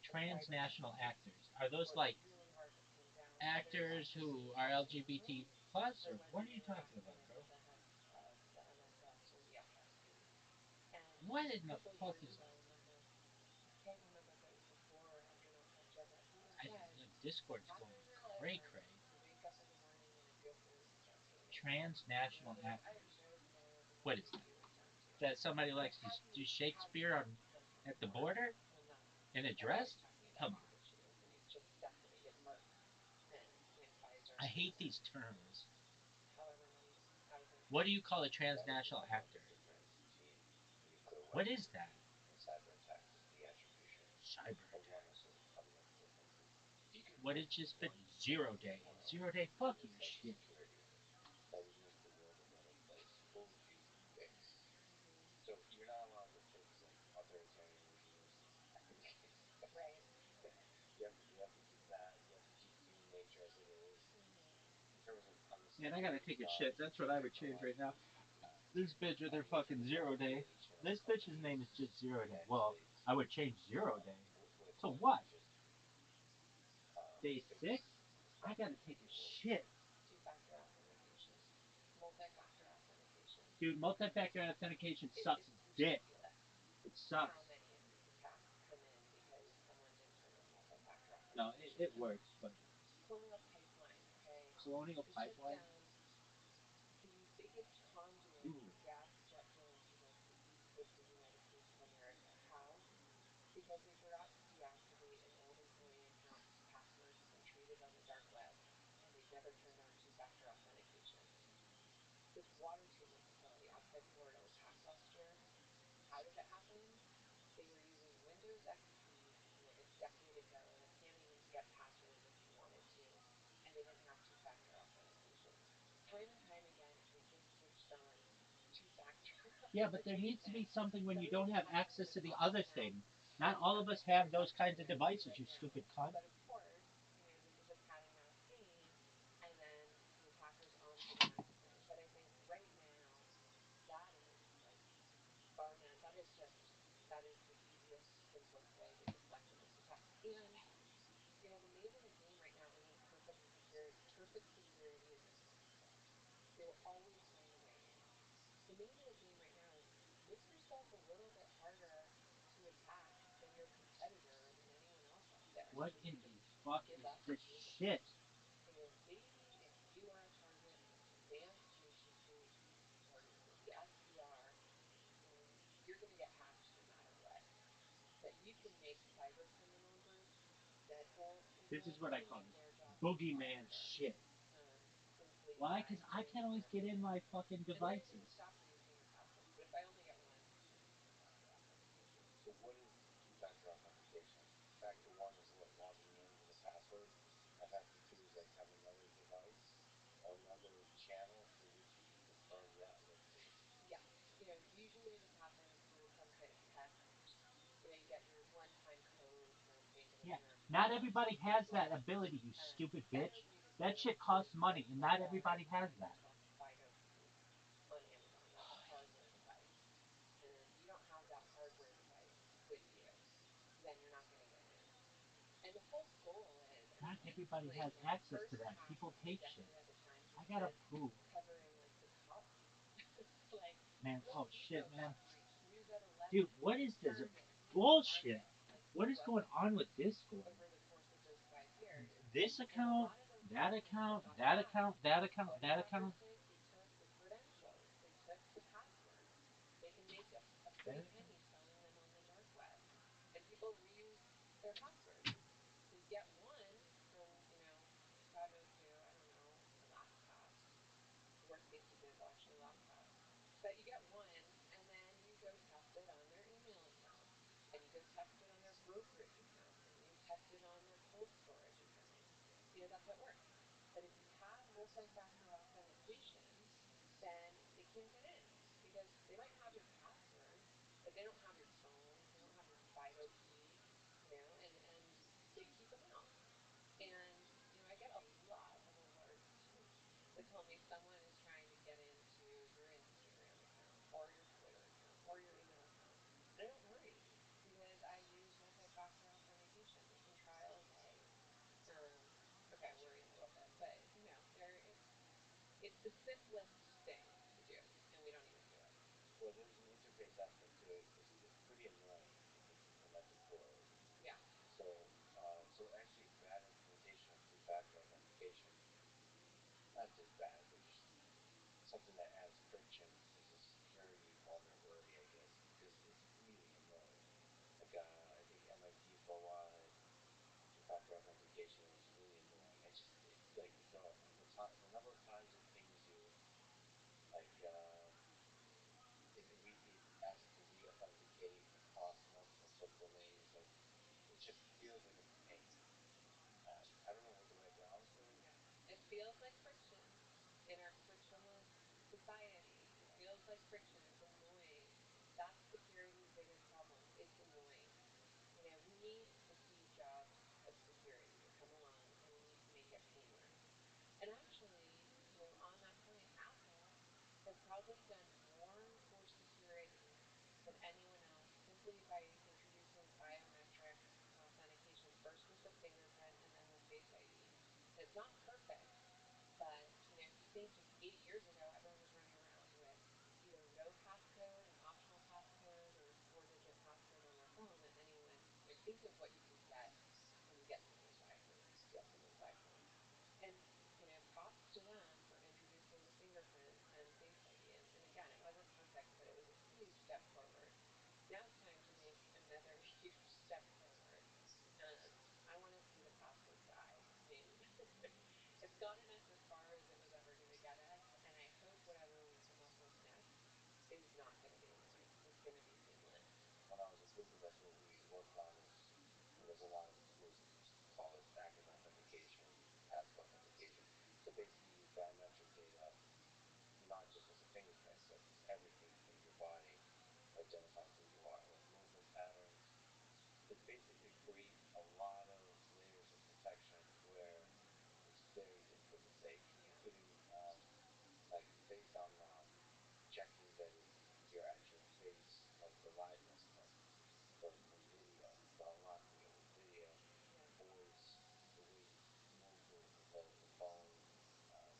and private Transnational companies actors. Are who those are like really hard to pin down, whether it's actors for who are intentional LGBT plus, or or whether what are you they were talking acting about, at bro? the behest of the NSS or the FSB. And What a in the couple fuck years is ago, I remember, I can't remember if it was before or after NotPetya, but he even I said, like Discord's going happens in your life cray when cray. you wake up in the morning and a GoFundMe starts hitting your account. Transnational He goes, I have actors. no idea what the What rest is of that? you is down to. That somebody But likes to do had Shakespeare these on events at the before, border and I'm not in a at all dress? talking about Come on. these issues, and he's just decimated Merck and Pfizer I hate and these terms. however many thousands What do more. you call a That is transnational another actor? difference between nuclear What weapons is that? and cyber attacks is the attribution Cyber of one attack. of sort of fundamental differences. If you could What point did to just been one zero thing day? tomorrow Zero day. in Fuck the you, shit. cybersecurity that would make the world a better place, what would you fix? So you're not allowed to fix like authoritarian regimes. Right. You have to keep that. You have to keep human nature as it is. In terms of on the Man, I gotta security take a side, shit. That's what I would a change lot right of now. uh, This bitch with her much fucking more zero day. regulation on This bitch's name companies is just in zero the day. United Well, States I would change zero day. with To more what? just Day fix 6? I stuff gotta that take might be a broken. shit. Two-factor authentication. Dude, multi-factor authentication sucks It's dick. ridiculous It how sucks. many of these attacks come in because someone didn't turn on multi-factor No, authentication. it works, but Colonial Pipeline, okay? Colonial They shut Pipeline. down the biggest conduit Ooh, for gas jet journalism the East Coast of the United States of America. How? Because they forgot to deactivate an old employee account's passwords and traded on the dark web, and they've never turned on two-factor authentication. This water treatment facility outside Florida was hacked last year. How did it happen? They were using Windows XP from like a decade ago that can't even get passwords if you wanted to, and they didn't have two-factor authentication. Time and time again, if they just switched on two-factor yeah, but there needs to authentication, be something when you none of don't these have hackers access would to have the gotten other in. Now, thing. Not we all of have us this have weird those kinds of document devices, right you now, stupid cunt. but of course, this is a cat and mouse game, and then the attackers onto that. But I think right now, that is like bar none. That is the easiest, simplest way to deflect most attacks. And the name of the game right now isn't perfect security. Perfect security is impossible. They will always find a way in. The name of the game right now is make yourself a little bit harder to attack than your competitor or than anyone else out there, so What that in you the just fuck give is up this and move on. shit? Maybe if you are a target of an advanced nation state or the SDR, you're going to get hacked no matter what. But you can make cyber criminal groups that won't This is even what I call make their job any boogeyman harder, shit. simply Why? by Because I doing can't always get certain in my things. fucking And then I can devices. stop reusing your passwords. But if I only get one, then I use two-factor authentication. So what is two-factor authentication? Factor one is what, logging in with a password, and factor two is like have another device or another channel through which you can confirm that identification. Yes. Usually this happens through some kind of text. You get your one-time code from Bank of Yeah, America not or everybody from has that Google. ability, you stupid bitch. Everybody is That doing shit costs is money, and not everybody has buying that. yourself a FIDO key on Amazon. That's a hardware device. And if you don't have that hardware device with you, then you're not going to get in. And the whole goal is, I mean, Not everybody like has the access to first that. hack People was a take shit. decade at the time, so I he gotta was poop. covering like the top. Like, Man, Home oh shit, Depot man. got breached, News at 11, Dude, what is this Target, Neiman bullshit? Marcus. Like, who What is going wasn't on with Discord? over the course of those 5 years? This And a account, lot of those that companies that account, got that hacked, account, that account, what did that hackers account. take? They took the credentials, they took the passwords. They can make a pretty That penny selling them on the dark web. And people reuse their passwords. So you get one from, Chicago to, I don't know, LastPass. Worst case example, actually LastPass. But you get one, and then you go test it on their email account, and you go test it on their brokerage account, and you test it on their cold storage account. That's how it works. But if you have multi-factor authentication, then they can't get in because they might have your password, but they don't have your phone, they don't have your FIDO key, and they keep them out. And, I get a lot of alerts that tell me someone is trying to get into your Instagram account or your Twitter account or your email account. And I don't worry because I use multi-factor authentication. They can try all day. Um, okay, I worry a little bit, but it's the simplest thing to do, and we don't even do it. Well, there's an interface aspect to it. It's pretty annoying if it's implemented poorly. Yeah. So actually, bad implementation of two-factor authentication, not just bad, but just something that adds friction is a security vulnerability, I guess, because it's really annoying. Like, I think MIT for a while had two-factor authentication. It was really annoying. It's like the number of times it pings you, like, it asks to re-authenticate across multiple subdomains. Like, it just feels like a pain. I don't know what the way around to it. Yeah. It feels like friction in our frictionless society. It feels like friction. It's annoying. That's security's biggest problem. It's annoying. We need the Steve Jobs of security to come along and we need to make it painless. And actually, on that point, Apple has probably done more for security than anyone else simply by introducing biometric authentication first with the fingerprint and then with Face ID. And it's not perfect, but if you think just 8 years ago, everyone was running around with either think of what you can get when you get some of those iPhones, steal some of those iPhones. And, props to them for introducing the fingerprint and Face ID. And again, it wasn't perfect, but it was a huge step forward. Now it's time to make another huge step forward. I want to see the password die. I mean, it's gotten us as far as it was ever going to get us, and I hope whatever we come up with next is not going to be annoying. It's going to be seamless. When I was a kid, that's what we worked on. There's a lot of schools that used to call it active authentication, passive authentication. So basically, use biometric data, not just as a fingerprint, but everything in your body, identify who you are, like movement patterns. It's basically create a lot of layers of protection where it's very difficult to fake, Yeah. including like face unlock, checking that it's your actual face, like the liveness from video, the unlocking it with video, Yeah. voice, the way you move the phone, um,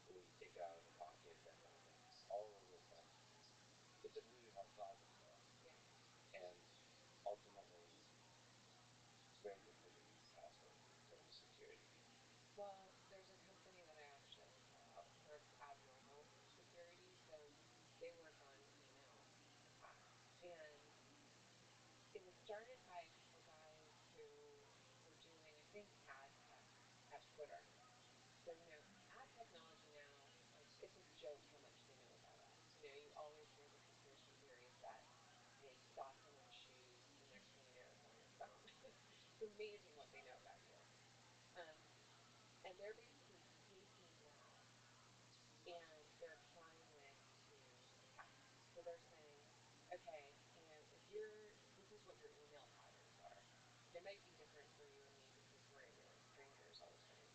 the way you take it out of the pocket, that kind of thing. All of those things. It's a really hard problem though, Yeah. and ultimately, it's very difficult to beat the password in terms of security. Well, there's a company that I actually like a lot. They're abnormal security, so they work on email attacks. And it was started by a couple guys who were doing, I think, ad tech at Twitter. So, ad technology now, like, it's a joke how much they know about us. You always hear the conspiracy theories that, you saw someone's shoes, the next thing you know, it's on your phone. It's amazing what they know about you. Um, and they're basically taking that and they're applying it to text. So they're saying, okay, if this is what your email patterns are. And it might be different for you and me because we're internet strangers all the time.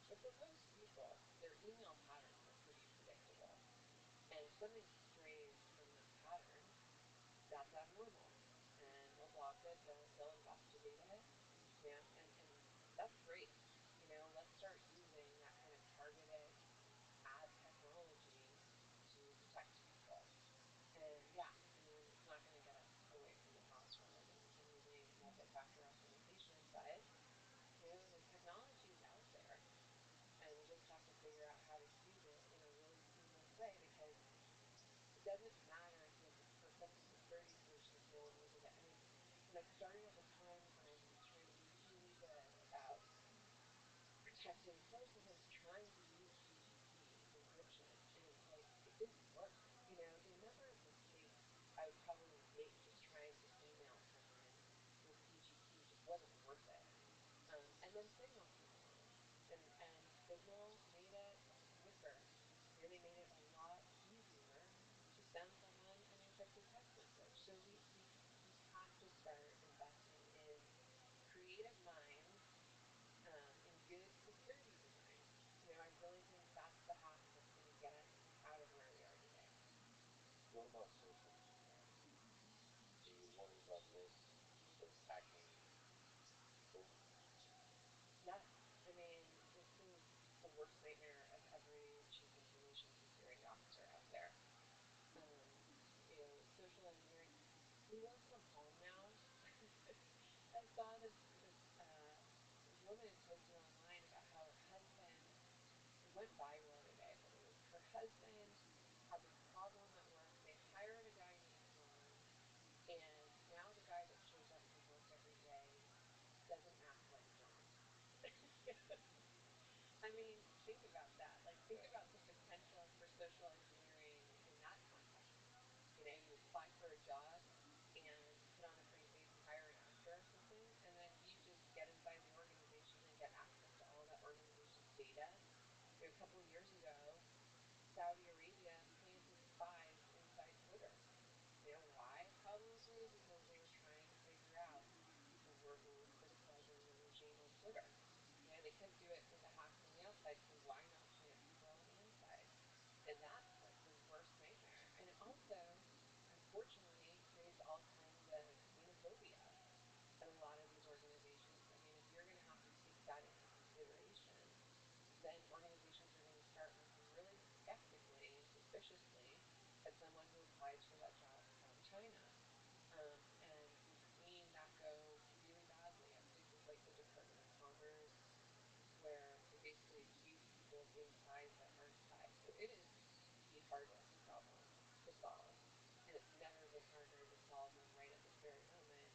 But for most people, their email patterns are pretty predictable. And if something strays from that pattern, that's abnormal. And they'll block it, they'll investigate it, and that's great. Let's start using that kind of targeted ad technology to protect people. And yeah, I mean, it's not going to get us away from the password and using multi-factor authentication, but the technology is out there, and we just have to figure out how to use it in a really seamless way because it doesn't matter if you have the perfect security solution if no one uses it. I mean, when I started at the Times and I was trying to be really good about protecting sources, I was trying to use PGP encryption, and it was like it didn't work. The number of mistakes I would probably make just trying to email someone with PGP just wasn't worth it. And then Signal came along, and Signal made it quicker. They made it a lot easier to send someone an encrypted text message. So we have to start investing in creative minds and good security design. I really think that's the hack that's going to get us out of where we are today. What about social media? Do you worry about this sort of hacking people? Yes. I mean, this is the worst nightmare of every chief information security officer out there. Um, Social engineering. We work from home now. I saw this woman had posted online about how her husband, it went viral today, but it was her husband had this problem at work. They hired a guy named John, and now the guy that shows up to work every day doesn't act like John. I mean, think about that. Like, think about the potential for social engineering in that context. You apply for a job and put on a pretty face and hire an actor or something, and then you just get inside the organization and get access to all that organization's data. A couple years ago, Saudi Arabia planted spies inside Twitter. Why? Probably because they were trying to figure out who was criticizing the regime on Twitter. They couldn't do it with a hack from the outside, so why not plant people on the inside? And that's like the worst nightmare. And it also, unfortunately, creates all kinds of xenophobia at a lot of these organizations. I mean, if you're going to have to take that into consideration, then organizations are going to start looking really skeptically and suspiciously at someone who applies for that job from China. And we've seen that go both inside but outside. So it is the hardest problem to solve. And it's never been harder to solve than right at this very moment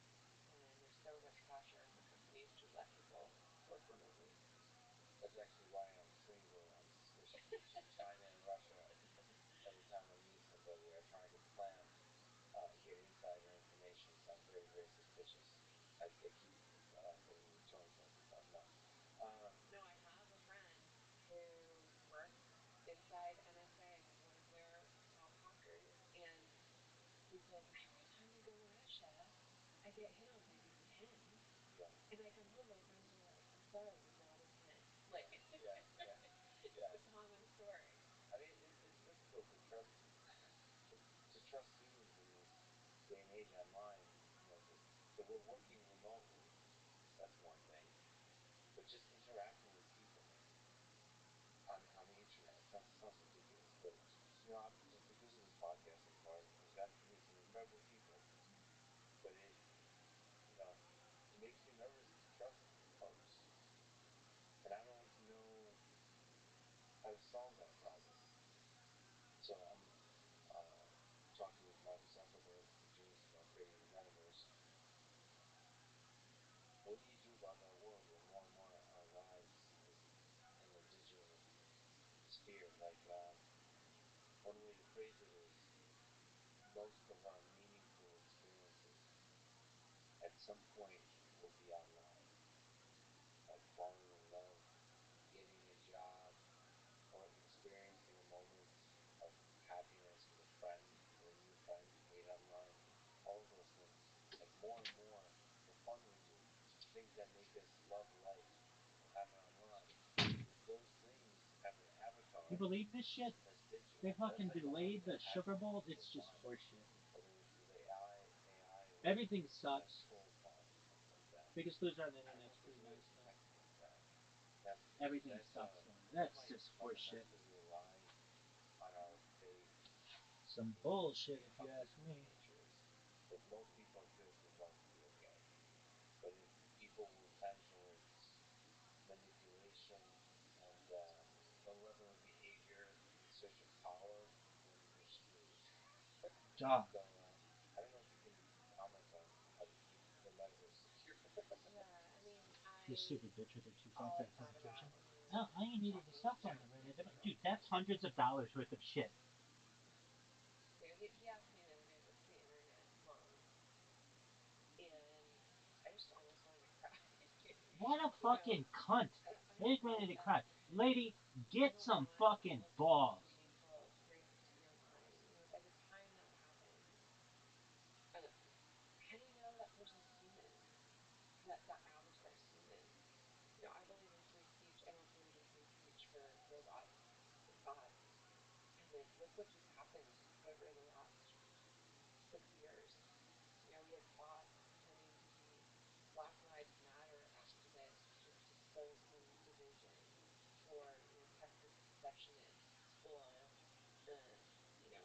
when there's so much pressure for companies to let people work remotely. That's actually why I'm single. I'm suspicious. China and Russia, every time I meet somebody, are trying to plant and get insider information. So I'm very, very suspicious. I keep getting returned phone calls. No. No, I have a friend who works inside NSA, one of their top hackers, and he said, every time I go to Russia, I get hit on maybe 10. Yeah. And I come home, my friends are like, I'm sorry, you're not a 10. Like, Yeah, yeah, it's yeah. a common story. I mean, it's difficult to trust to trust humans in this day and age online. You know, because if we're working remotely, that's one thing. But just interacting with people on the internet sounds ridiculous. But you know, because of this podcasting part, I've gotten to meet some incredible people. But you know, it makes me nervous to trust folks, and I don't know how to solve that problem. So I'm uh, talking with Mark Zuckerberg, the genius about creating the metaverse. What do you do about that world where more and more our lives is in a digital sphere? Like, one way to phrase it is most of our meaningful experiences at some point will be online, like falling in love, getting a job, or experiencing a moment of happiness with a friend or a new friend you made online. All of those things, like more and more, the fun we do, things that make us love life, will happen online. But if those things have an avatar You believe this shit? that's digital, They that's fucking like a delayed the happy Sugar Bowl. peaceful It's just fun. horseshit. Whether it's with AI or Everything kind of sucks. soul fun or something like that. Biggest loser on the I don't know internet's if free there's a way to lifestyle. protect against that. That's Everything that sucks though. that That's might just horseshit. fundamentally rely on our faith Some in bullshit if how you ask beautiful me. nature is. If most people are good, the world will be okay. But if people will tend towards manipulation and malevolent behavior in search of power, then we're screwed. Duh. So I don't know if you can comment on how to keep the metaverse secure. Yeah, I mean, This stupid bitch with her two all phones I at thought concentration. about when we Oh, were all you needed is talking cell with phone. Chat Dude, GPT, that's hundreds of dollars worth of shit. he asked me the other day, what's the internet mom? And I just almost wanted to cry. What a You know, fucking cunt. I He's don't ready want to that cry. for him. Lady, I get don't some want all fucking of his balls. meaningful experiences to be online. You know, by the time that happens, how do you know that person's human? That avatar is human? You know, I believe in free speech. I don't believe in free speech for robots with bots. And like, look what just happened over the last 6 years. You know, we had bots pretending to be Black Lives Matter activists just to sow some division, or you know, Texas secessionists, or um, you know,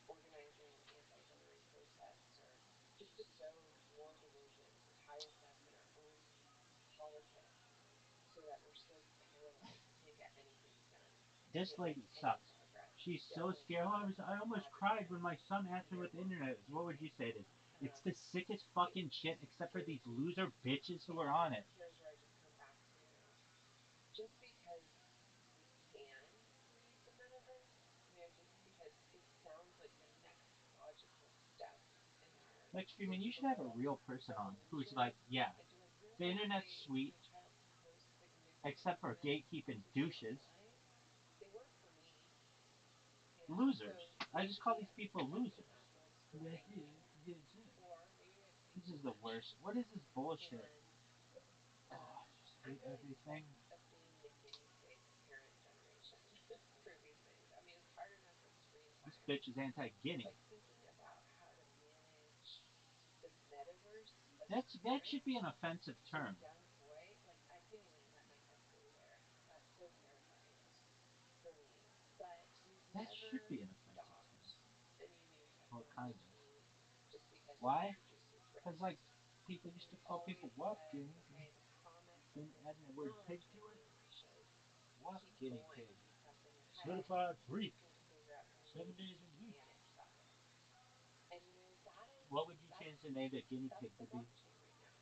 organizing anti-Hillary protests, or just to sow more division, to tie us up in our own politics, so that we're so paralyzed we can't get anything done. We This can't make lady any sucks. progress. She's The so only scared. Oh, progress is I almost cried when advocating my son asked in me their what the work internet is. What would you community. say to? It's the sickest fucking shit, except for these loser bitches who are on And it. here's where I just come back to, just because we can create the metaverse, you know, just because it sounds like the next logical step in our Like, screaming, you should have a digital real person on who's revolution. like, yeah, And do I the really internet's say sweet, my child can post except for significant gatekeeping messages douches. online? They work for me, you know. Losers. So I just call maybe these people I'm the losers. asshole still This thinking, or maybe I've seen is too the much. worst. What is this bullshit? And Oh, I just I'm hate really everything. sick of being the guinea pig parent generation for these things. I mean, it's hard enough with screen This time. bitch is anti-guinea. Like thinking about how to manage the metaverse of That should be parents an offensive to a term. young boy, like I can't even let my head go there. That's so terrifying for me. But we've That should never be an offensive term. stopped any new Well, kind of. technology just because it Why? introduces Because, risk. like, people used to We've call people always what said, guineas, and okay, the promise of then this adding the word pig to it. technology should What keep guinea going. pig? how Certified freak. he's going to figure out new 7 ways days to a week. manage that risk. And that is What would you change the name of guinea that's pig the to be? blockchain right now.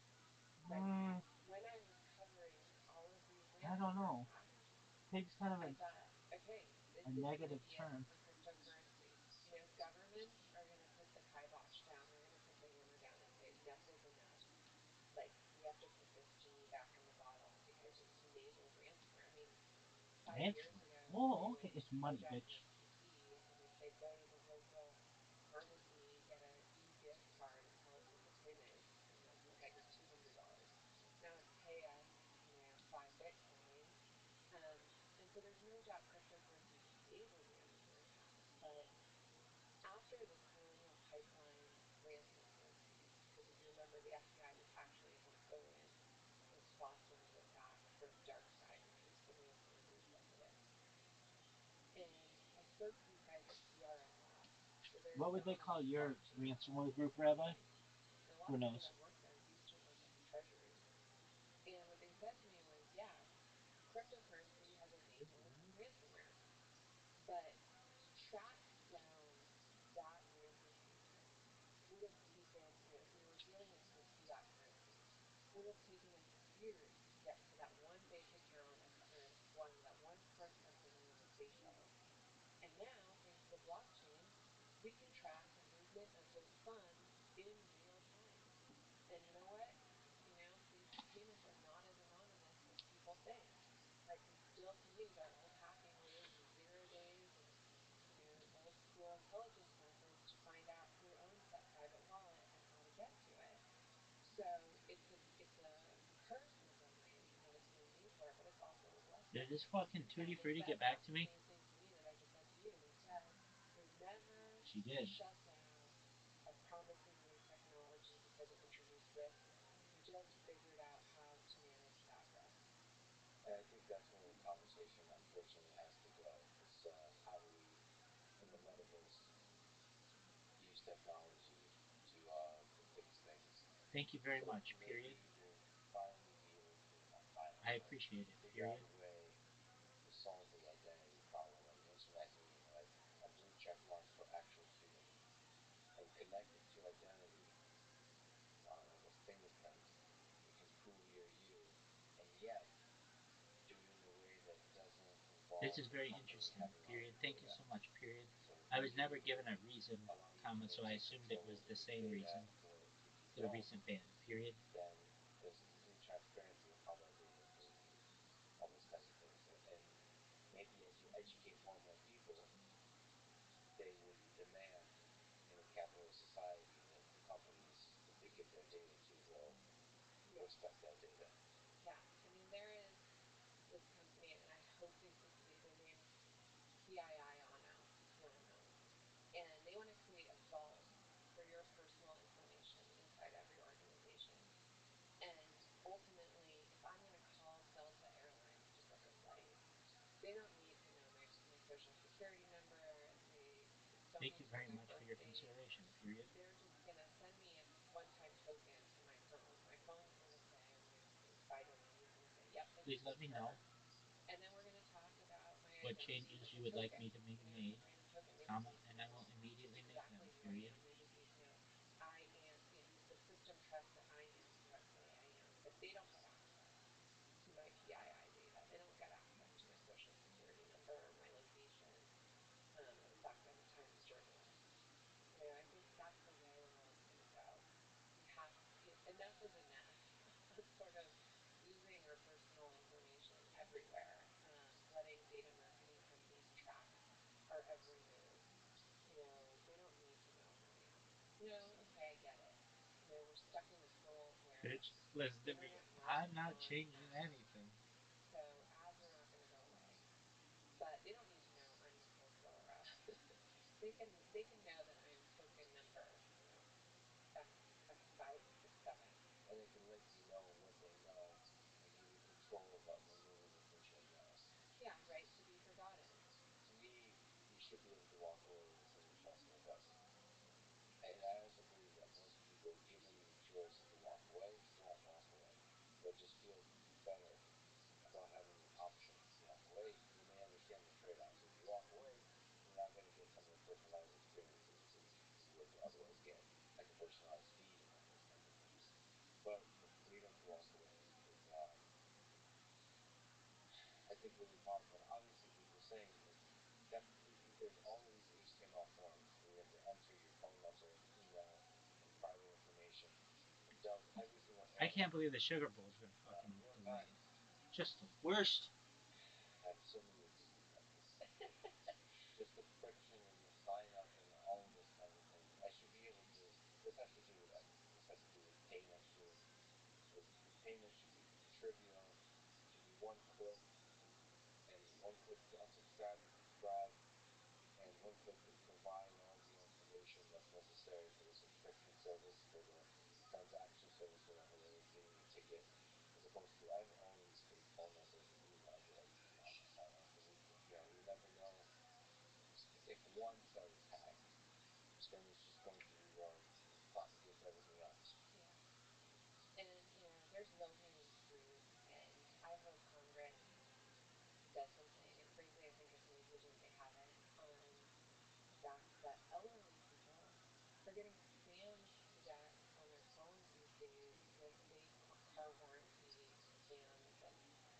Like Mm, when I was covering all of these I don't ransomware know. attacks, Pig's kind of I thought, okay, this a is going to negative be it term. for cryptocurrency. Governments are going to put the kibosh down. They're going to put the hammer down and say enough is enough. Like we have to put this genie back in the bottle because it's enabled ransomware. I mean, 5 years Ransomware. ago, they Oh, okay. would It's plug money, that in bitch. your PC and they'd say, go to the local pharmacy, get a e-gift card and tell us what the PIN is, and then you'll get your $200. Now it's pay us, 5 Bitcoin. Um, and so there's no doubt cryptocurrency has enabled ransomware attacks, but after the Colonial Pipeline ransomware piece, because if you remember, the FBI was actually able to go in and sponsor the attack for DarkSide, which was the ransomware group that did it. And I spoke to these guys at CRM Labs. So they're What the would they call dominant your blockchain ransomware developer group, in Rabbi? Bitcoin. And a lot Who of people knows? that work there used to work at the Treasury. And what they said to me was, yeah, cryptocurrency has enabled ransomware. But to track down that ransomware would have taken, if we were dealing with fiat currency, would have taken us years to get to that one bank account of that one person at the one station. And now, thanks to blockchain, we can track the movement of those funds in real time. And you know what? These payments are not as anonymous as people think. Like we still can use our old hacking ways and 0 days and old school intelligence methods to find out who owns that private wallet and how to get to it. So it's a curse in some ways, it's an enabler, but it's also a Did blessing. this fucking Tutti And they Frutti get said back to the me? same thing to me that I just said to you. They said we've never She did. shut down a promising new technology because it introduced risk. We just figured out how to manage that risk. And I think that's where the conversation unfortunately has to go. Is how do we, in the metaverse, use technology to fix things? Thank you very So much, period. maybe we'll finally be able to, not finally, I but appreciate it, figure out period. a way to solve the identity problem and internet meaning, like a blue check mark for actual human, and connected to identity, with fingerprints. You can prove you're you, and yet do it in a way that doesn't This involve is the very company interesting, having all period. your Thank you data. so much, period. So I was never maybe given a reason, allow you comma, to so I take assumed it control was over the your same data, reason or if you for the don't, recent ban, period. then there's complete transparency of how that data is being used, all those kinds of things. And maybe as you educate more and more people, they would demand in a capitalist society that the companies that they give their data to will respect that data. Yeah. I mean, there is this company, and I hope they succeed. Their name's PII Ono, and they want to create a vault for your personal information inside every organization. And ultimately, if I'm going to call Delta Airlines to book a flight, they don't need to know my social security number. It's so Thank you much like very my much for birth your date. consideration, period. They're just going to send me a one-time token to my phone. My phone's going to say, or my identity is going to say, yep, this Please is let me know secure. And then we're going to talk about my what identity changes with you a would like token. me to be It's made, a random token. They just comma, need to and I will know immediately make them, exactly who I period. am. They just need to know I am, the system trusts that I am who I say I am, but they don't get access to my PII data. They don't get access to my social security number, my location, or the fact I'm a Times journalist. I think that's the way the world's going to go. We have enough is enough of sort of using our personal information everywhere, letting data marketing companies track our every move. They don't need to know who I am. Okay, I get it. We're stuck in this world where Bitch, listen to me. internet I'm runs not on changing ads. anything. So ads are not going to go away, but they don't need to know I'm Nicole Ferrera. they can know that I am token number, X567. And they can let you know what they know and give you control about removing the things they know. Yeah, right to be forgotten. To me, you should be able to walk away with some trust in the government. And I also believe that most people, given the choice to walk away, won't walk away. They'll just feel better about having the option to walk away when they understand the trade-offs. If you you otherwise get, like a personalized feed and all those kinds of things. But the freedom to walk away is I think, really powerful. And obviously, what you're saying is definitely there's all of these HTML forms where you have to enter your phone number and email and private information. And Doug, every single I airline. can't believe the sugar bowl's been fucking We're delayed. back. Just the worst. I have so many opinions about this. Just the friction and the sign up and all of those kinds of things. I should be able to. This has to do with everything. This has to do with payment too. The payment should be trivial. It should be one click, and one click to unsubscribe and subscribe, and one click to provide all the information that's necessary for the subscription service, for the transaction service, whatever, whether it's getting a ticket, as opposed to I have all these fake phone numbers and emails that I keep on my sign up, and you never know if one site is hacked, then it's just going to propagate to everything else. Yeah. And, there's low hanging fruit, and I hope Congress does something. And frankly, I think it's negligent they haven't on the fact that elderly people are getting spammed to death on their phones these days with fake car warranty scams.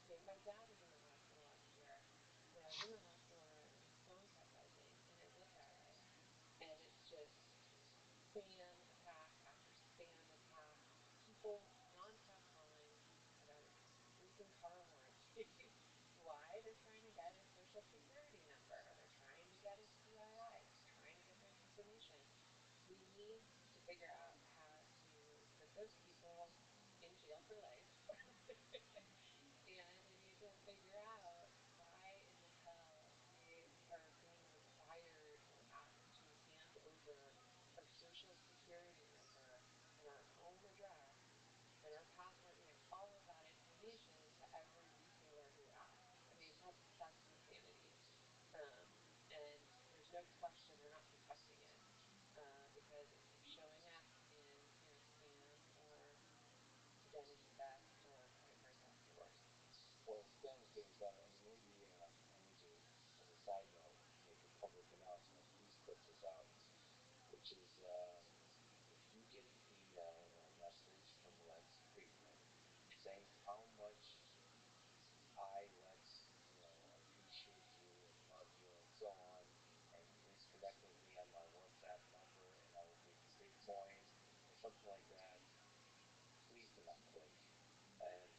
And my dad was in the hospital last year, and I was in the hospital room, and his phone kept buzzing, and I look at it, and it's just spam attack after spam attack. People nonstop calling about his freaking car warranty. Why? They're trying to get his social security number. They're trying to get his PII. They're trying to get their information. We need to figure out how to put those people in jail for life. And we need to figure out why in the hell we are being required or asked to hand over our social security number and our home address and our password, all of that information to every retailer who asks. I mean, that's insanity. Um, and there's no question they're not protecting it, because it keeps showing up in, spam or identity theft, or quite frankly, the worst. Well, spam is getting better. I mean, maybe I need to, as a side note, make a public announcement. Please clip this out, which is if you get an email or a message from Let's Premium saying how much Let's, appreciate you and love you and so on, and please connect with me on my WhatsApp number and I will give you Bitcoin or something like that, please do not click. And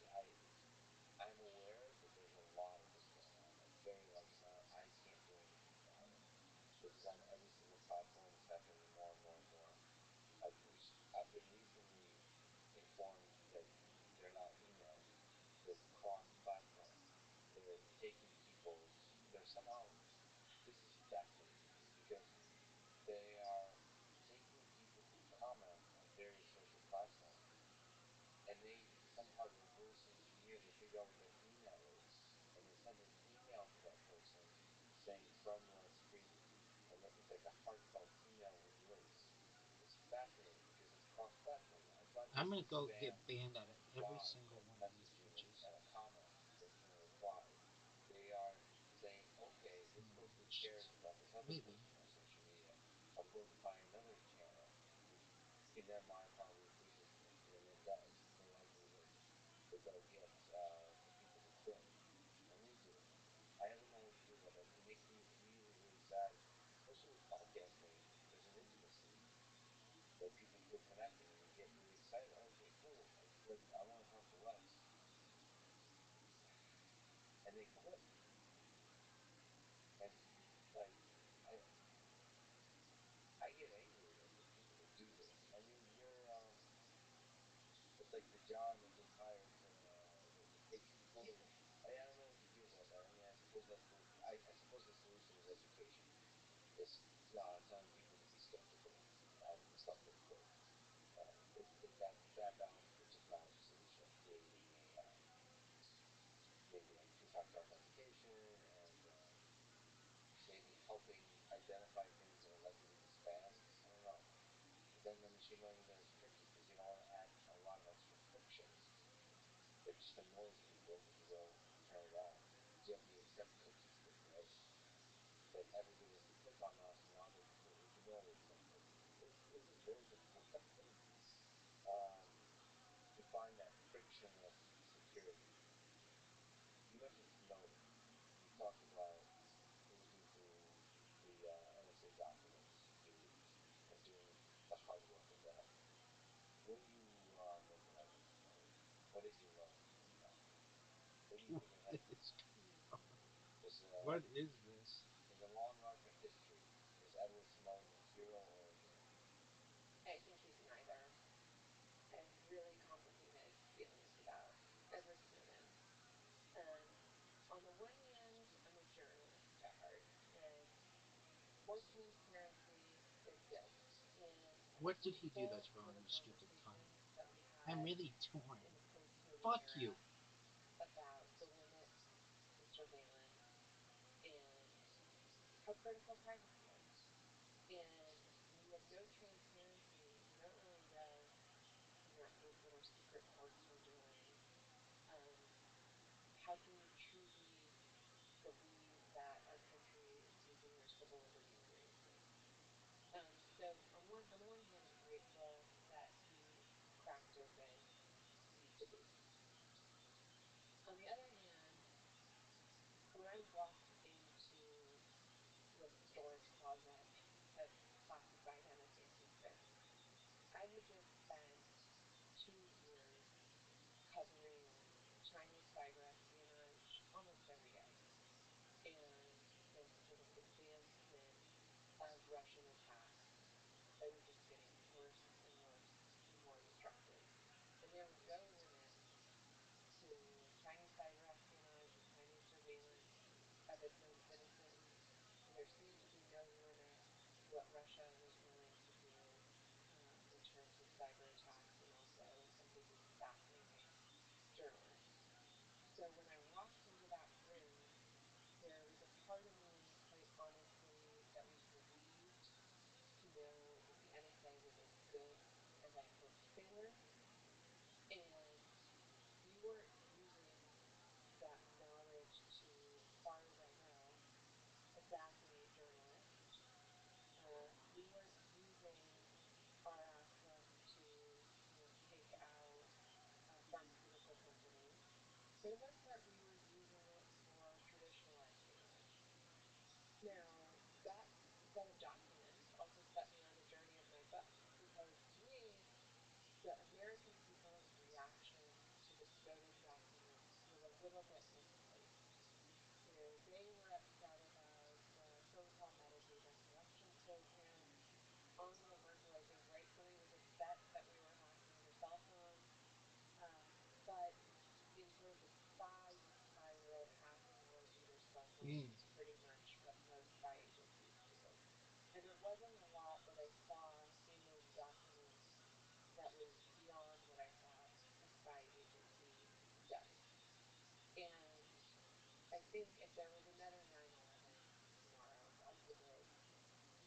I'm aware that there's a lot of this going on, a very large amount. I can't do anything about it. This is on every single platform. It's happening more and more and more. I've been recently informed that they're not emails. They're cross-platform. They're taking people's. They're somehow. This is fascinating to me because they are taking people who comment on various social platforms, and they somehow reverse engineer. They figure out what their email is, and they send an email to that person saying from Let's Premium, and it's like a heartfelt email with links. It's fascinating because it's cross-platform now. It's not I'm just gonna a go spam get banned out of every bot single that's one of these messaging bitches. and a comment that's going to reply. They are saying, okay, this Son of a person bitch. cares about this other Maybe. person on social media. I'm going to find another channel, which in their mind probably pleases me, and it does. More likely that they'll get the people to click, and they do. I don't know what to do about that. It makes me really, really sad, especially with podcasting. There's an intimacy that people feel connected and they get really excited. Oh, okay, cool. I want to talk to Lex, and they click, and like I I get angry at people that do this. I mean, it's like the John that gets hired that takes people. I don't know what to do about that. I mean, I suppose I suppose the solution is education. It's telling people to be skeptical on stuff that's fake. That balance, which is not a solution, creating maybe like two-factor authentication and maybe helping identify things that are likely to be spam. I don't know. But then the machine learning there is tricky because you don't want to add a lot of extra friction that just annoys people because they'll turn it on. Because you have the accept cookies thing, right? That everybody has to click on us, and now they're completely humiliated something. This is very difficult um, to find that frictionless security. You mentioned Snowden. You talked about looking through the NSA documents to and doing the hard work of that. What are you working on at this moment? What did you learn from the documents? Where do you think you're headed? Because What is this? in the long arc of history, is Edward Snowden a hero or a villain? I think he's neither. I have really complicated feelings about Edward Snowden. Um, on the one hand, I'm a journalist at heart, and more transparency is good. And I'm What did he do hopeful that's for wrong, the you stupid cunt? conversations that we I'm have really torn. in the post-Snowden Fuck era you. about the limits to surveillance and how critical privacy is. And when you have no transparency, you don't really know, in that case, what our secret courts were doing. Um, how can you truly believe that our country is using their civil liberties seriously? So on the one hand, I'm grateful that he cracked open these debates. On the other hand, when I walked into the storage closet of classified NSA secrets, I had just spent 2 years covering Chinese cyber espionage almost every day, and the sort of advancement of Russian attacks that were just getting worse and worse and more destructive. And there was no limit to Chinese cyber espionage and Chinese surveillance of its own citizens. And there seemed to be no limit to what Russia was willing to do in terms of cyber attacks and also, I think, in assassinating journalists. So when I walked into that room, there was a part of me, quite honestly, that was relieved to know that the NSA was as good as I hoped they were. And we weren't using that knowledge to, as far as I know, assassinate journalists. We weren't using our access to, take out pharmaceutical companies. For the most part, we were using it for traditional espionage. Now, that set of documents also set me on the journey of my book because to me, the American people's reaction to the Snowden documents was a little bit misplaced. They were upset about the phone call metadata collection program. Angela Merkel, I think, rightfully was upset that we were hacking her cell phones. Um, but in terms of spy, you spy without hacking world leaders' cell phones is pretty much what most spy agencies do. And there wasn't a lot that I saw in those documents that was beyond what I thought a spy agency does. And I think if there was another 9/11 tomorrow, God forbid,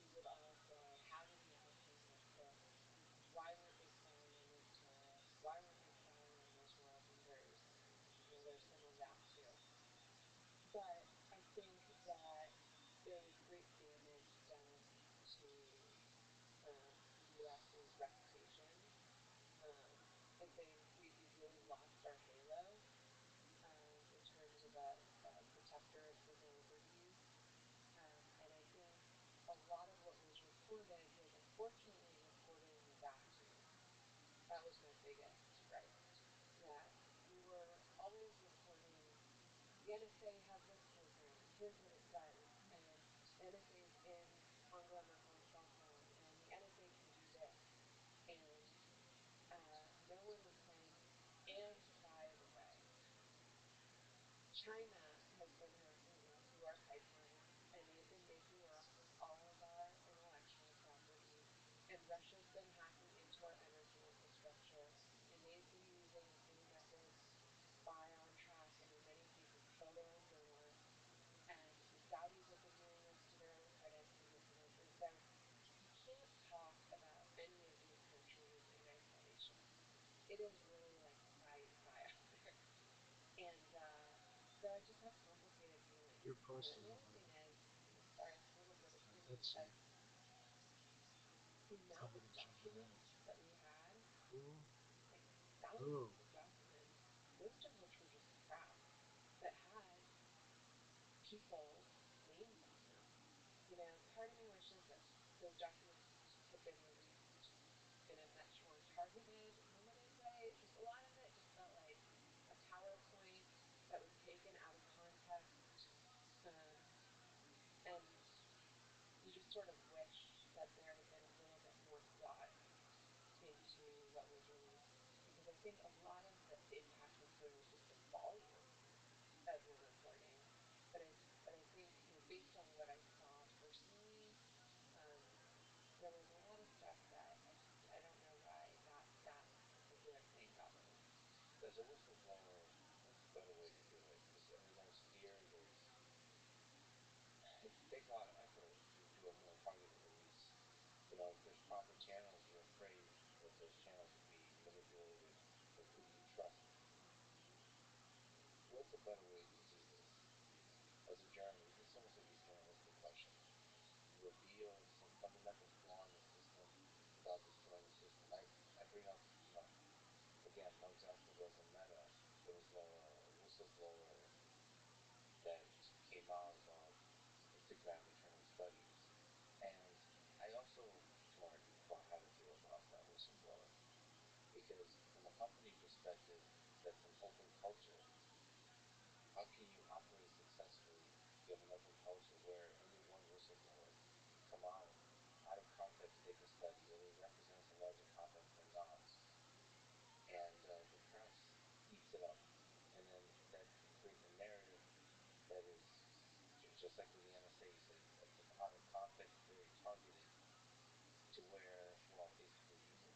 we would all say, how did the NSA miss this? Why weren't they spying on those terrorists? Why weren't they spying on those world leaders? There's some of that too. But I think that there was great damage done to the US's reputation. Um, I think we really lost our halo in terms of a protector of civil liberties. And I think a lot of what was reported was unfortunately reported in a vacuum. That was my biggest gripe. That we were always reporting the NSA has this program and here's what it does. And the NSA is in Angela Merkel's cell phone and the NSA can do this. And no one was saying, and by the way, China has been hacking into our pipelines and they've been making off with all of our intellectual property. And Russia's been hacking into our energy infrastructure and they've been using the same methods to spy on, track, and in many cases kill their own journalists. And the Saudis have been doing this to their own credits and dissidents. And so you can't talk about any of these countries in isolation. It is really like spy out there. And so I just have complicated feelings. You're And posting the all other thing that. is, sorry, I'm a little bit Let's see. the amount of humans that we had, Ooh. like Ooh. thousands of documents, most of which were just crap, that had people's names on them. Part of me wishes that those documents had been released in a much more targeted, limited way. Just a lot of it just felt like a PowerPoint that was taken out of context. Um, and you just sort of wish that there had been a little bit more thought into what was released, because I think a lot of the impact was clearly just the volume of the reporting. But I think, based on what I saw personally, um, there was a lot of stuff that I don't know why that particular thing got released. As a whistleblower, what's a better way to do it? Because everyone's fear is it takes a lot of effort to do a more targeted release. If there's proper channels, you're afraid that those channels will be manipulated, or who do you trust? Mm-hmm. What's a better way to do this? As a journalist, this is almost like a journalistic question. Reveal some fundamental flaw in the system without destroying the system. I bring up, again, no example was in Meta. There was a whistleblower that came out about Instagram internal studies. And I also learned about how to deal about that whistleblower. Because from a company perspective, that's an open culture, how can you operate successfully if you have an open culture where any one whistleblower can come out of context, take a study, whether it represents a larger context or not, and the press eats it up, and then that creates a narrative that is just like with the NSA. You said it's out of context, very targeted, to where, well, basically evil,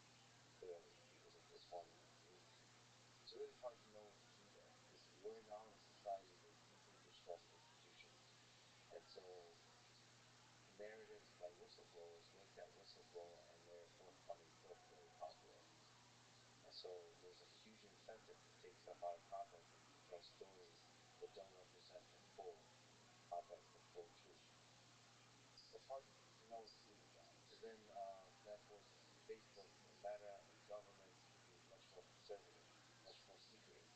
clearly because of this one leak. It's really hard to know what to do there, because we're now in a society that deeply distrusts institutions, and so narratives by whistleblowers make that whistleblower and their forthcoming book very popular. And so there's a huge incentive to take stuff out of context and to tell stories that don't represent the full context, the full truth. It's hard to know what to do with that. And then that forces Facebook and Meta and governments to be much more conservative, much more secretive.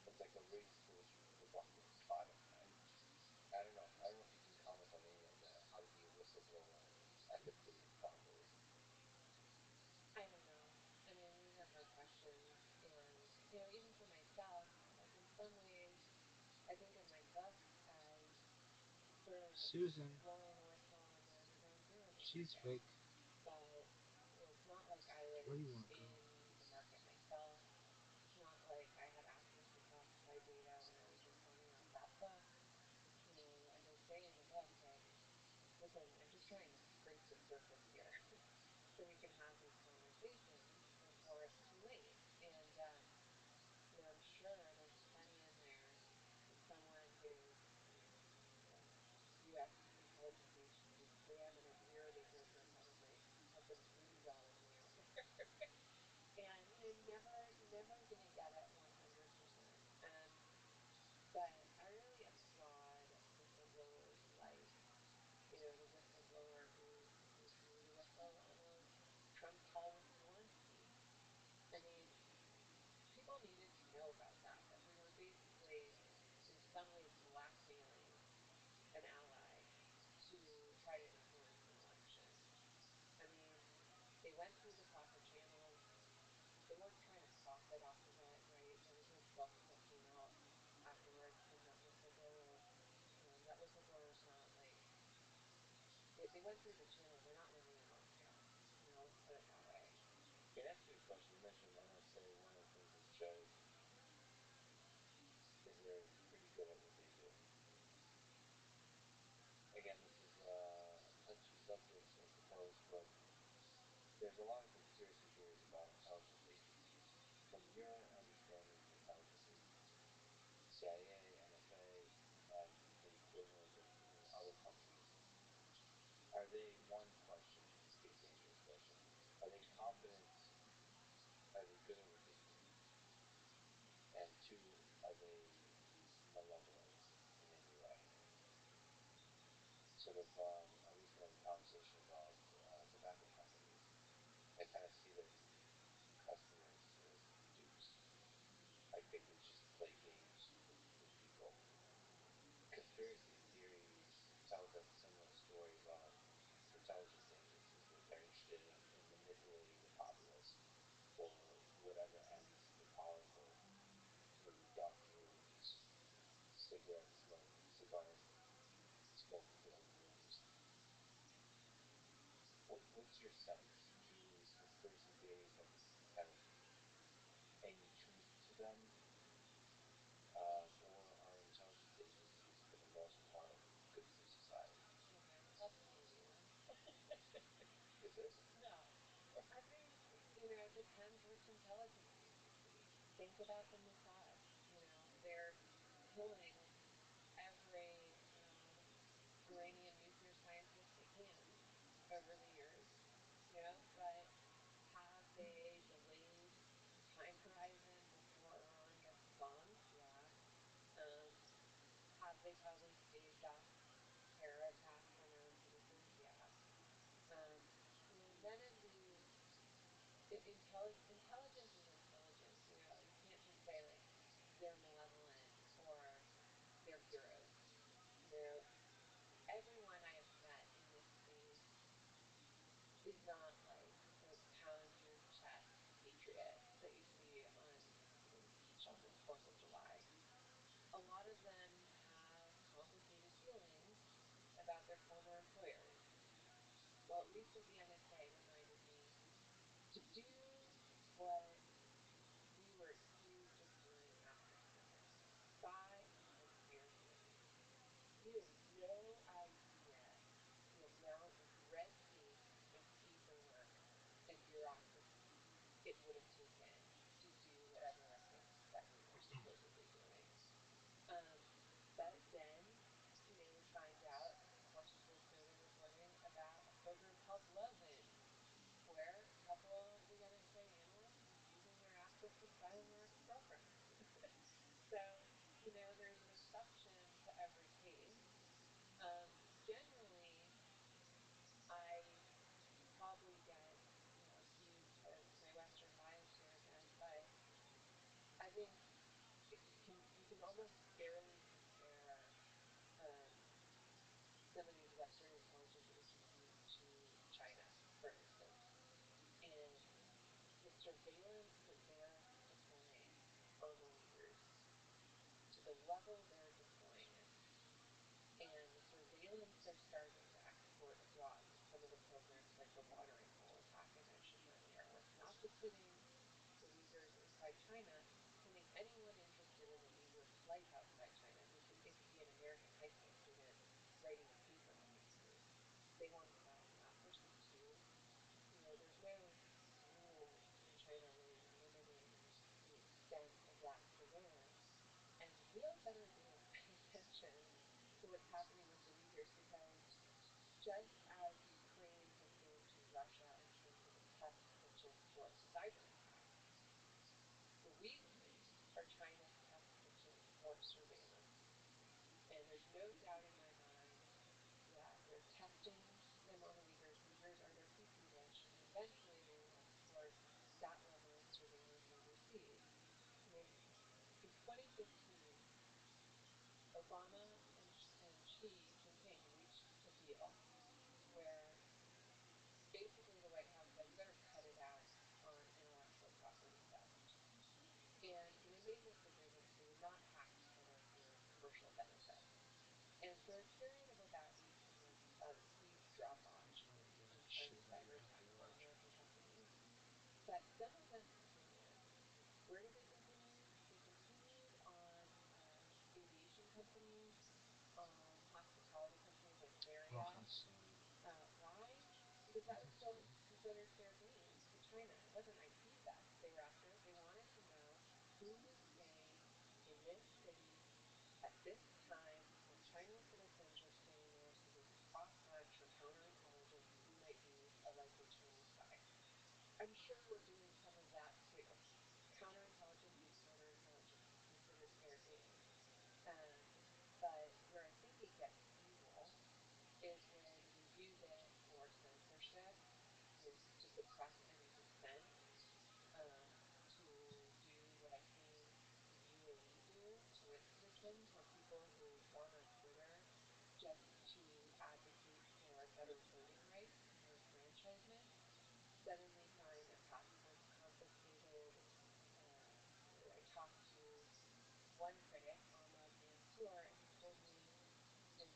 It's like a race to the bottom. I don't know. I don't know if you can comment on any of that. How to be a whistleblower ethically and properly. I don't know. I mean, these are hard questions. And, even for myself, like in some ways, I think of myself as sort of Susan. exploring the whistle and going through it every She's day. fake. But, it's not like I Where do was you want to go? in the market myself. It's not like I had access to classified data when I was reporting on that book. As I say in the book, like, listen, I'm just trying to scrape the surface here so we can have these conversations before it's too late. And, I'm sure there's plenty in there of someone who, uh, U.S. intelligence agencies preeminent zero-day broker probably has been boondoggled me out there. And, you're never going to get it 100%. But I really applaud whistleblowers like, the whistleblower who blew the whistle on those Trump call with Zelensky. I mean, people needed to know about that, that we were basically, in some ways, blackmailing an ally to try to influence an election. I mean, they went through the proper channels. They weren't trying to profit off of it, right? There was no book that came out afterwards from that whistleblower. That whistleblower is not like, they went through the channels. They're not living in Montana. Let's put it that way. Can I ask you a question? You mentioned NSA. One of the things is judged is they're pretty good at what they do. Again, this is a touchy subject, I suppose, but there's a lot of conspiracy theories about intelligence agencies. From your understanding of intelligence agencies, CIA, NSA, and the equivalent in other countries, are they, one question, big dangerous question, are they competent, are they good at what they do? And two, are they malevolent in any way? Sort of, I recently had a conversation about tobacco companies. kind of see their customers as dupes. Like they can just play games with people. Conspiracy theories tells that similar story about intelligence agencies that they're interested in manipulating the populace for whatever ends. They're powerful through dark rooms, cigar smoke filled rooms. What's your sense? Do these conspiracy theories have any truth to them, or are intelligence agencies for the most part good for society? Okay, that's an easy one. Is it? No. I think, it depends which intelligence agency. Think about the Mossad. They're killing every Iranian nuclear scientist they can over the years, but have they delayed the time horizon before Iran gets the bombs? Yeah. Um, have they probably staged off terror attacks on their own citizens? Yeah. Um, none of these intelligence is intelligence. You can't just say like they're malevolent or they're heroes. You know, everyone I have met in this space is not like the pound your chest patriot that you see on the beach on the 4th of July. A lot of them have complicated feelings about their former employers. Well, at least what the NSA reminded me to do what we were accused of doing after COVID. Spy on their enemies. You have no idea the amount of red tape and paperwork and bureaucracy it would have taken to do whatever it is that we were supposedly doing. Um, but then, we find out in the course of this further reporting about a program called Lovin, where a couple of the NSA analysts were using their access to spy on their ex-girlfriends. So, there's an exception to every case. Generally, I probably get, accused of my Western bias here again, but I think you can almost fairly compare um, some of these Western intelligence agencies to China, for instance, and the surveillance that they're deploying on the Uyghurs to the level they're deploying it, and the surveillance they're starting to export abroad with some of the programs like the watering hole attack I mentioned earlier, where it's not just hitting the Uyghurs inside China, it's hitting anyone interested in the Uyghurs' life outside China. I mean, it could be an American high school student writing a paper on the Uyghurs. They want to spy on that person too. There's no rules in China really limiting the extent of that surveillance. And we all better be paying attention to what's happening with the Uyghurs, because just as Ukraine has been to Russia in terms of a test kitchen for cyber attacks, the Uyghurs are China's test kitchen for surveillance. And there's no doubt in my mind that they're testing them on the Uyghurs. The Uyghurs are their petri dish, and eventually they will export that level of surveillance overseas. I mean, in 2015, Obama and Xi Jinping reached a deal where basically the White House said, you better cut it out on intellectual property theft. And they made this agreement so you're not hacked for commercial benefit. And for a period of about 18 months, we saw this huge drop off in Chinese cyber attacks on American companies. But some of them continued. Where did they continue? They continued on aviation companies, on hospitality companies like Marriott. Why? Because that was still considered fair game to China. It wasn't IP theft they were after. They wanted to know who was staying in this city at this time when Chinese citizens were staying there so they could cross-match for counterintelligence who might be a likely Chinese spy. I'm sure we're doing some of that too. Counterintelligence is counterintelligence. It's considered fair game. Um, but where I think it gets evil is when you use it for censorship, to suppress any questions or people who gone on Twitter just to advocate for better voting rights in their enfranchisement suddenly find their passports confiscated. I talked to one critic, Ahmad Mansour, and he told me,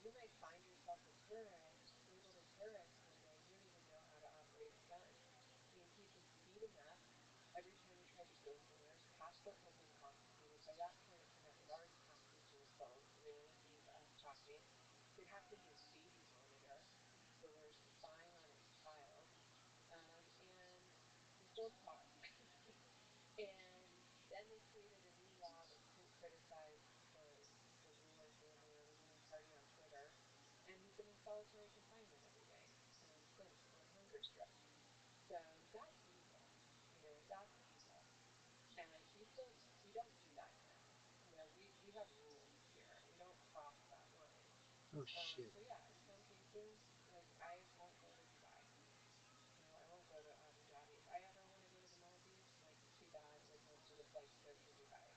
you might find yourself a terrorist, labeled a terrorist one day, and you don't even know how to operate a gun. He'd been speeding up every time he tried to go somewhere. His passport had been confiscated. By that point, it was already hacked into his phone, so they wouldn't be talking. They'd hacked into his baby monitor, so they're spying on his child, and his old car. And then they created a new law that you couldn't criticize the ruling family or the ruling party on Twitter. And he's been in solitary confinement every day since on hunger strike. So that's evil. That's evil. And we don't do that here. We have rules here. We don't cross that line. Oh shit. So yeah, in some cases, like I won't go to Dubai. I won't go to Abu Dhabi. If I ever want to go to the Maldives, like too bad. Like most of the flights go through Dubai.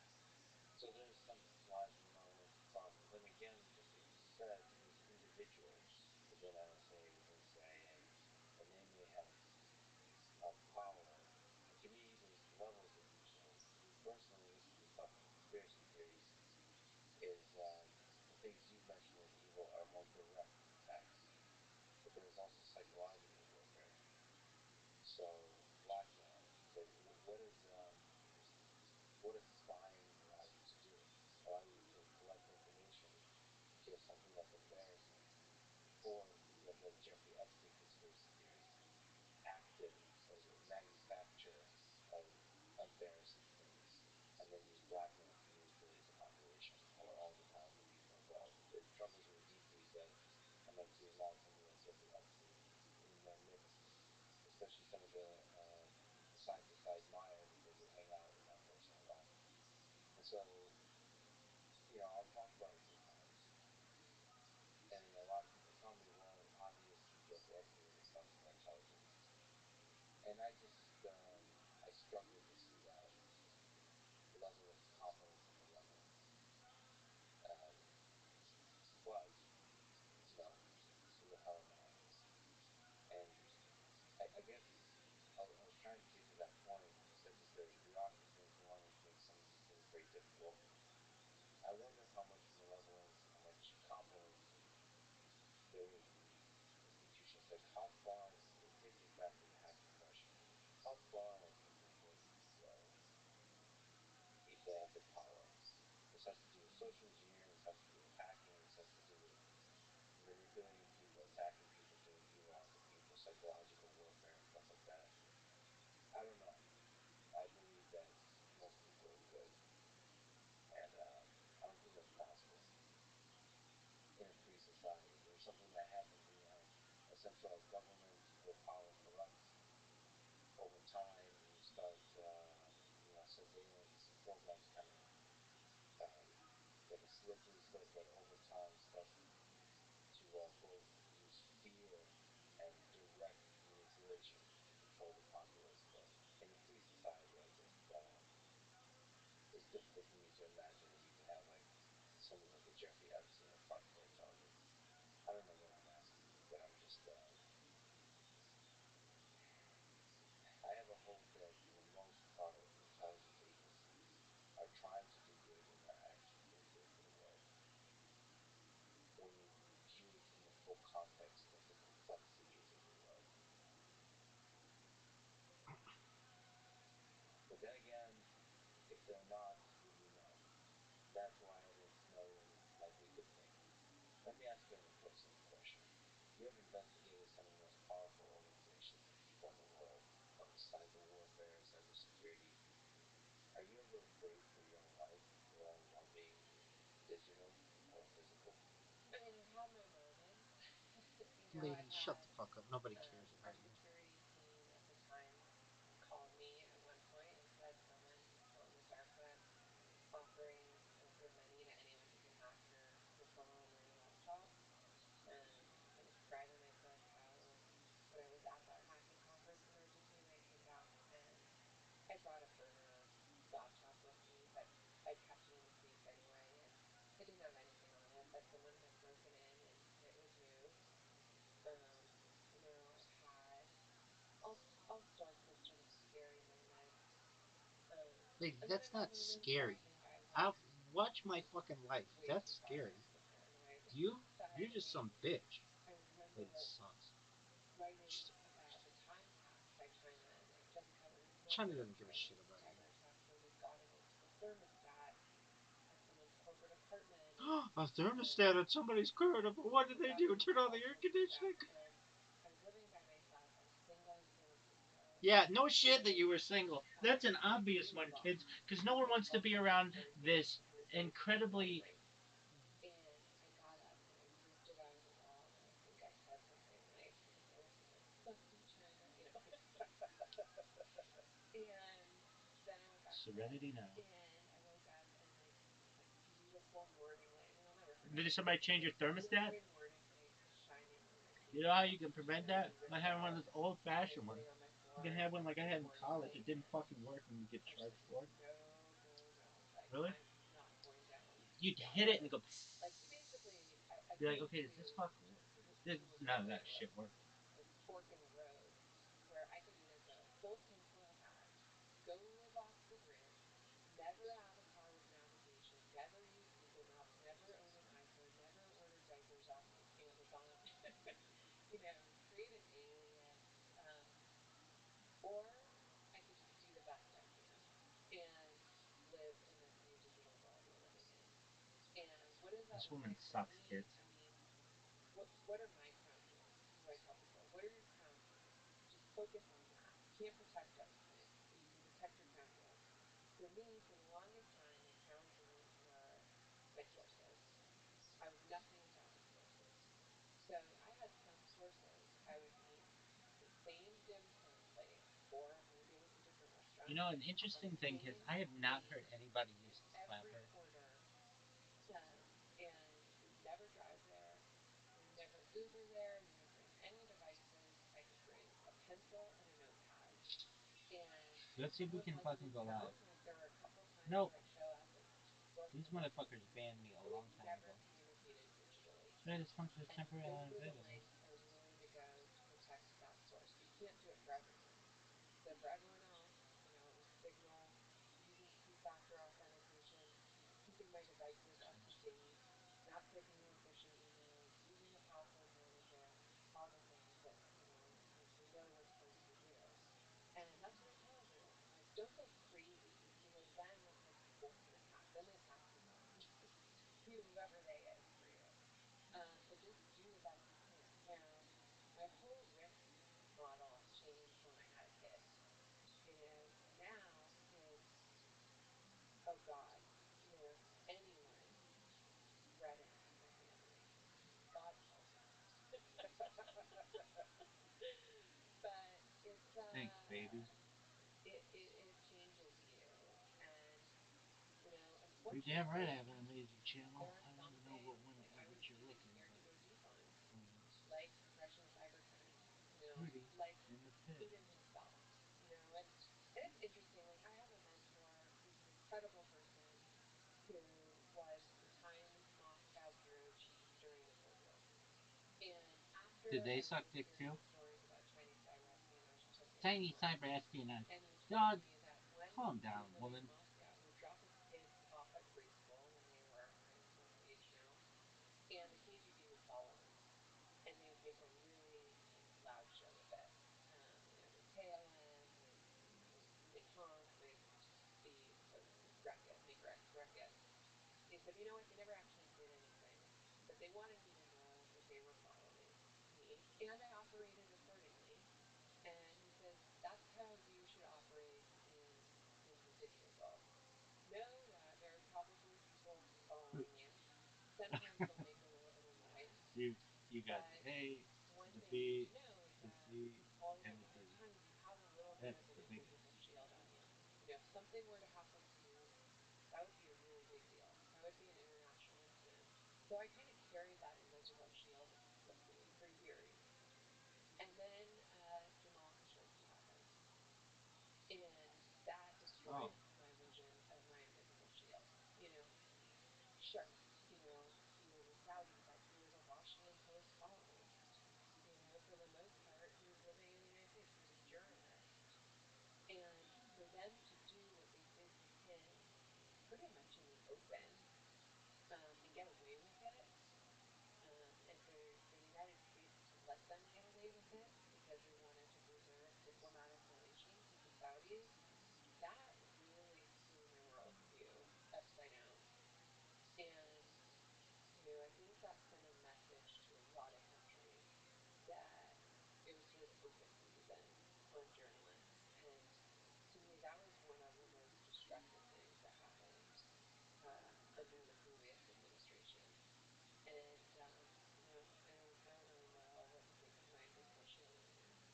So there's some flaws in your argument across, but then again, just like you said, there's individuals within NSA, within CIA, and they may have power. And to me, there's levels of evil. To me personally, this is the stuff of conspiracy theories. Is the things you've mentioned as evil are more direct attacks, but there's also psychological warfare. So blackmail. So what does spying allow you to do? Allow you to collect information in case something that's embarrassing, or like a Jeffrey Epstein conspiracy theory, active manufacture of embarrassing things, and then use blackmail to manipulate the population or all the powerful people involved. It troubles me deeply that I'm meant to allow somebody like Jeffrey Epstein in their midst, especially some of the scientists I admire because they hang out in that personal realm. And so, I'll talk about it sometimes, and a lot of people tell me, well, obviously Jeffrey Epstein is responsible for intelligence, and I struggle to see that level of competence and malevolence. Um, but who the hell am I? And I guess I was trying to get to that point. You said that the bureaucracy and government makes some of these things very difficult. I wonder how much malevolence and how much competence there is in these institutions. Like how far, it takes us back to the hacking question. How far are people willing to go if they have the power? This has to do with social engineering, this has to do with hacking, this has to do with manipulating people, attacking people, doing evil onto people, psychological warfare, and stuff like that. I don't know. I believe that most people are good, and I don't think that's possible in a free society. When something that happens when you have a centralized government where power corrupts over time, and you start, surveillance programs kind of like a slippery slope that over time starts to both use fear and direct manipulation to control the populace. But in a free society, it's difficult for me to imagine that you could have like someone like a Jeffrey Epstein a front for intelligence. I don't know what I'm asking, but I'm just I have a hope that for the most part, intelligence agencies are trying to do good and are actually doing good for the world. When you view it in the full context of the complexities of the world. But then again, if they're not, who do you know? That's why Edward Snowden might be a good thing. Let me ask you a personal question. You have investigated some of the most powerful organizations and people in the world of cyber warfare, cybersecurity. Are you ever afraid for your own life, your own well-being, digital or physical? I mean, I've had my moments. Lady, I've shut had the fuck up. Nobody cares our about you. security team at the time called me at one point and said someone on the dark web offering good money to anyone who can hack your phone or your laptop. I described them. I said how when I was at that hacking conference in Argentina, I came back and I brought a burner laptop with me, but I'd kept it in the safe anyway. And it I've had all sorts of sort of scary moments. Like, And then that's I've had not moments where I scary. think I've I'll like watch my fucking life. way too That's far scary. into the paranoid You? You're side. I just mean, some bitch. I remember That sucks. writing about the time tax by China, and it doesn't cover China nothing doesn't give a relating shit to about cyber attacks, and we've got it into the thermostat at someone's corporate apartment, and you. A um, thermostat at somebody's current. What did we've they got it do? into Turn on the air household conditioning? stuff. And I was living by myself. I was single in San Francisco. Yeah, no shit that And you were single. That's an I was obvious really one, kids, lost. because no one My wants to cell be phone was around very this it was very incredibly. unfriendly. And I got up and I ripped it out of the wall, and I think I said something like, fuck you, China, and then I went back to bed. Serenity now. And I woke up, and like this like beautiful morning light. I mean, I'll never forget Did it. somebody change your This thermostat? glowing morning light was shining on my You know how ceiling, you can and prevent I that? had By ripped it having one out, of those old and I was fashioned ones. sitting on my You can floor have one like I had in recording college. It things, didn't and fucking work and you get I was just charged like, for it. no, no, no. Like, Really? I'm not going down You'd that hit it and it road. go. Like, basically, I Be like, came okay, to does this fucking work? this This, little none of sort that of shit worked. like fork in the road where I could either go full tinfoil hat, go live off the grid, never have a car with navigation, never use Google Maps, never own an iPhone, never order diapers off Amazon, create an alias, or I could just do the best I can and live in this new digital world we're living in. And what does that This look woman like for sucks, me? kids. I mean, what are my crown jewels? This is what I tell people. What are your crown jewels? Just focus on that. You can't protect everything, but you can protect your crown jewels. For me, for the longest time, my crown jewels were my sources. I was nothing without my sources. So I had some sources. I would eat the same dim sum place, or maybe it was a different You restaurant, know, an on the interesting thing, kids, same I have not heard street anybody in use the every slapper. quarter, and would never drive there, would never Uber there, wouldn't bring any devices. I could bring a pencil and a notepad. And if Let's see if we someone can wasn't fucking in go live. town, like there were a couple times Nope. where I'd show up and book These a bunch of motherfuckers things, banned me a but we long time never ago. communicated digitally. Try this function is And temporarily those are the unavailable. lengths I was willing to go to protect that source. But you can't do it for everyone. So for everyone else, it was Signal, using two-factor authentication, keeping my devices up to date, not clicking on phishing emails, using a password manager, all the things that, we know we're supposed to do. And that's what I tell everyone. I'm like, don't go crazy, because then that's like the ultimate hack. Then the attack's on whoever they is for you. But just do the best you can. Now, my whole risk model changed when I had kids. Now kids, oh God, anyone threaten my family. God help them. But Thanks, baby. it changes you. And You're damn right I unfortunately, have an amazing channel. there are I don't some even know things like I was what you're really looking, scared to but go deep on, um, like Russian cybercrime, Rudy like in the pit. Putin himself, and it's interesting. Like, I have a mentor who's an incredible person who was the Times Moscow bureau chief during the Cold War. And Did after they I suck started dick hearing too? the stories about Chinese cyber espionage, it took me a long Tiny time. cyber espionage. And he told Dog, me that when calm he was down, living in woman. Moscow, he would drop his kids off at preschool when they were kind of school age now, and the KGB would follow them, and they would make a really loud show of it. They'd tail him, they'd honk, they'd just be a ruckus, make ruckus. And he said, you know what? They never actually did anything, but they wanted me to know that they were following me, and I operated accordingly. And he says, that's how you should operate in the digital world. Know that there are probably people following you. Sometimes they'll make a little bit of noise, You you got but the A, one the thing you B, should know is the that C, all and at the D. all times you have a little bit of That's an the biggest. invisible shield on you. If something were to happen to you, that would be a really big deal. That would be an international incident. So I kind of carried that invisible shield with me for years. And then Jamal Khashoggi happened, and that Oh, destroyed my vision of my invisible shield. Sure, he was a Saudi, but he was a Washington Post following. journalist. And for them to do what they did with him pretty much in the open, and get away with it, and for the United States to let them get away with it because they wanted to preserve diplomatic relations with the Saudis, that really threw my worldview upside down. And I think that sent a message to a lot of countries that it was sort of open season on journalists. And to me, that was one of the most destructive things that happened under the previous administration. And I don't really know what to think of my position.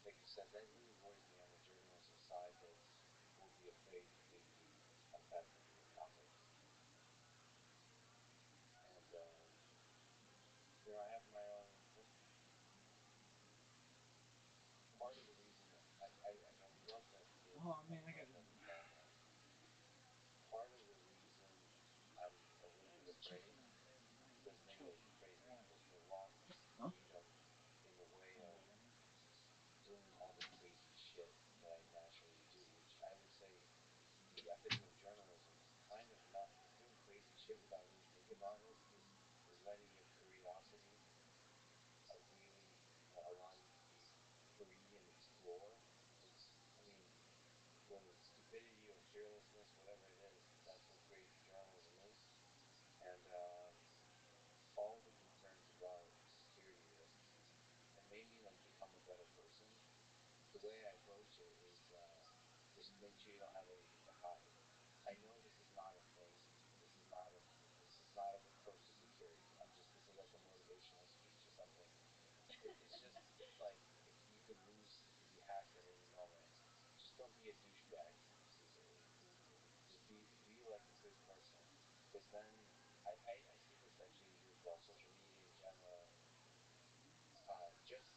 Like you said, that really worries me on the journalism side that people will be afraid to maybe contact the New York Times. And, I have my own. Part of the reason I would love to hear. Oh man, I got it. Part of the reason I'm a little bit There's afraid chicken out there. The guy doesn't make it choking. crazy Yeah. is the loss of Huh? freedom in the way of doing all the crazy shit that I naturally do, which I would say the epitome of journalism is kind of not is doing crazy shit without really thinking about it, is letting your curiosity really allow you to be free and explore. It's, I mean, whether it's stupidity or fearlessness, whatever it is, that's what great journalism is. And all the concerns about security risks have made me like become a better person. The way I approach it is just make sure you don't have anything to hide. I know this is not a thing. This is not an approach to security. This is like a motivational speech or something. It's just like if you could lose, you could be hacked at any moment. Just don't be a douchebag easily. Just be like a good person. Because then I see this actually with social media in general. Just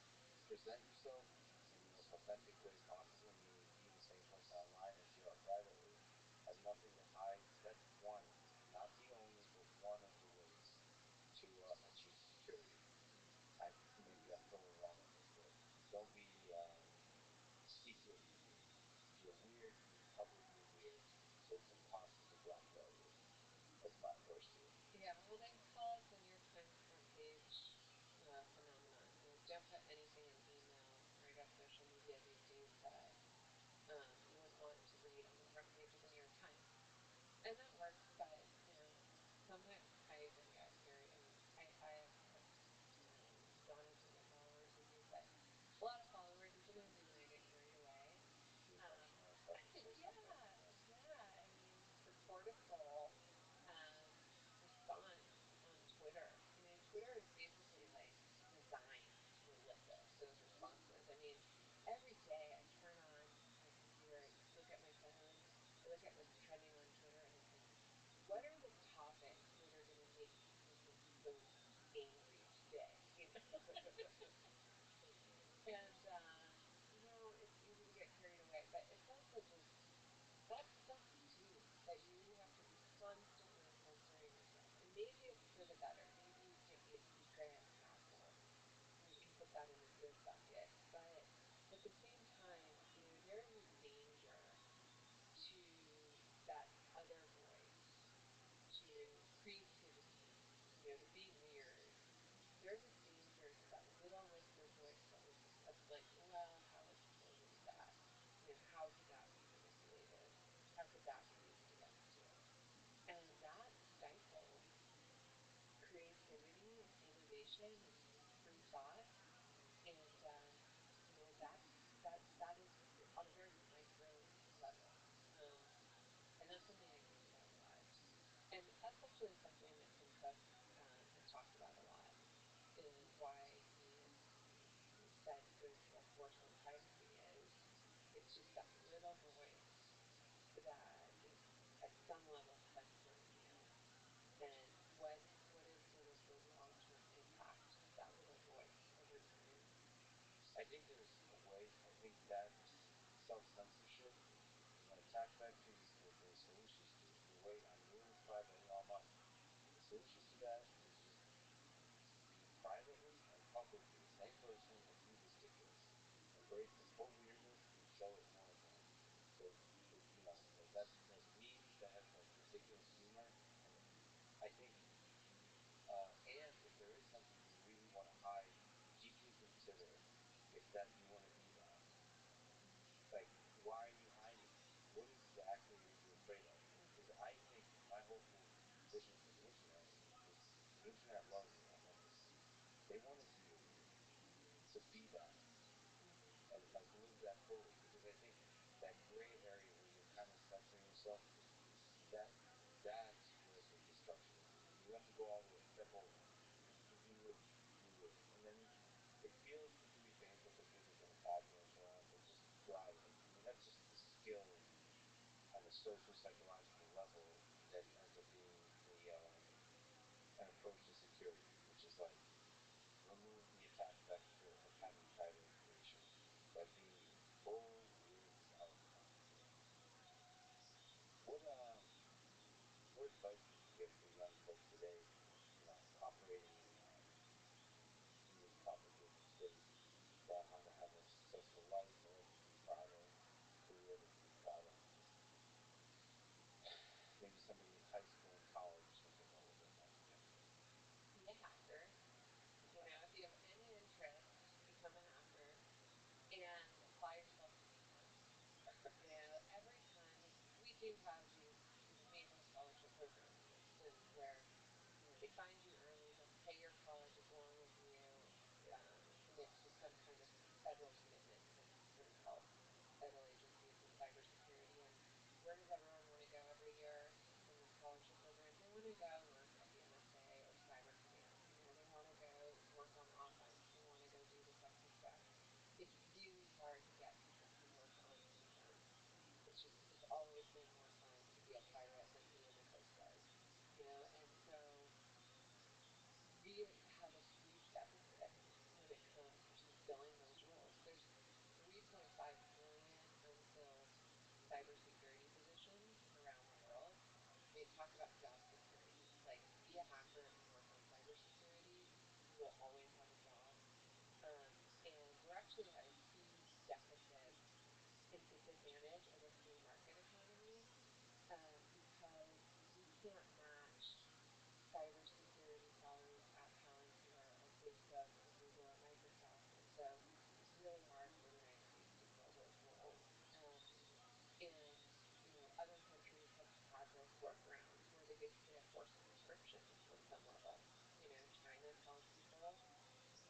present yourself in the most authentic way possible, meaning be the same person online as you are privately. Have nothing to hide. That's one, not the only, but one of the ways to achieve security. Maybe I'm totally wrong on this, but don't be secretly weird. If you're weird, be publicly weird, so it's impossible to blackmail you. That's my approach to it. Yeah, well, they call it the New York Times front page phenomenon. Don't put anything in email or I guess social media these days that you wouldn't want to read on the front page of the New York Times. And that works, but sometimes I even get carried. I mean, I have gone into my followers with you, but a lot of followers, and sometimes even I get carried away. Yeah, yeah. I mean, the cortisol response on Twitter. I mean, Twitter is basically like designed to elicit those responses. I mean, every day I turn on my computer, I look at my phone, I look at what's trending on Twitter, and I think, what are the topics that are going to make people the most angry today? And it's easy to get carried away, but it's also just that's stuff too that you have to be constantly censoring yourself. And maybe it's for the better. Maybe you can't be a secret asshole. And you can put that in the good bucket. But at the same time, there is a danger to that other voice, to creativity, to being weird. There's a danger to that little listener voice that's like, well, how would people read that? How could that be manipulated? How could that be used against you? And that stifles creativity and innovation and free thought. And that is on a very micro level. Um, and that's something I think about a lot. And that's actually something that Tim Cook has talked about a lot, is why he said there's a force on privacy is it's just that little voice that is at some level censoring you, and what is sort of the long-term impact of that little voice over time. I think there's a way. I think that self-censorship is going to attack back to the solutions to it. The way I'm really privately online. The solutions to that is just be privately and publicly the same person and be ridiculous. Embrace the full weirdness and show it more again. So those memes that have like ridiculous humor, and I think, and if there is something you really want to hide, deeply consider if that you want to be that. Like, why are you hiding it? What exactly are you afraid of? Because I think my hopeful vision for the internet is the internet loves authenticity. They want to be that and like live that fully. Because I think that gray area where you're kind of censoring yourself, that that's where the destruction is. You have to go all the way, step over. You do it, and then it feels you can be painful because people are going to compliment you on, but just try it. I mean, that's just the skill on a social psychological level that ends up being an approach to security, which is like remove the attach vector of having private information by being full with self-confidence. What what advice would you give for young folks today, operating in this complicated space that want to have a successful life, a life to be proud of, a career to be proud of? Maybe somebody in high school and college or something. What would they tell them? Be a hacker. You know, if you have any interest, become a hacker and apply yourself to defense. You know, every time, like, we do have these amazing scholarship programs, for instance, where they find you early, they'll pay your college along with you, and it's just some kind of federal commitment from certain health federal agencies with cybersecurity. And where does everyone want to go every year in the scholarship program? They want to go work at the NSA or Cyber Command. They want to go work on offense. They want to go do the sexy stuff. It's really hard to get people to work on defense. It's always been more fun to be a pirate than be in the Coast Guard, and so we have a huge deficit when it comes to filling those roles. There's 3.5 million unfilled cybersecurity positions around the world. They talk about job security. Like, be a hacker and work on cybersecurity, you will always have a job. And we're actually at a huge deficit and disadvantage in a free market economy, because we can't match cybersecurity salaries at Palantir or Facebook or Google or Microsoft. And so it's really hard for the United States to fill those roles. And, other countries have had this workaround where they basically have forced conscription on some level. China tells people,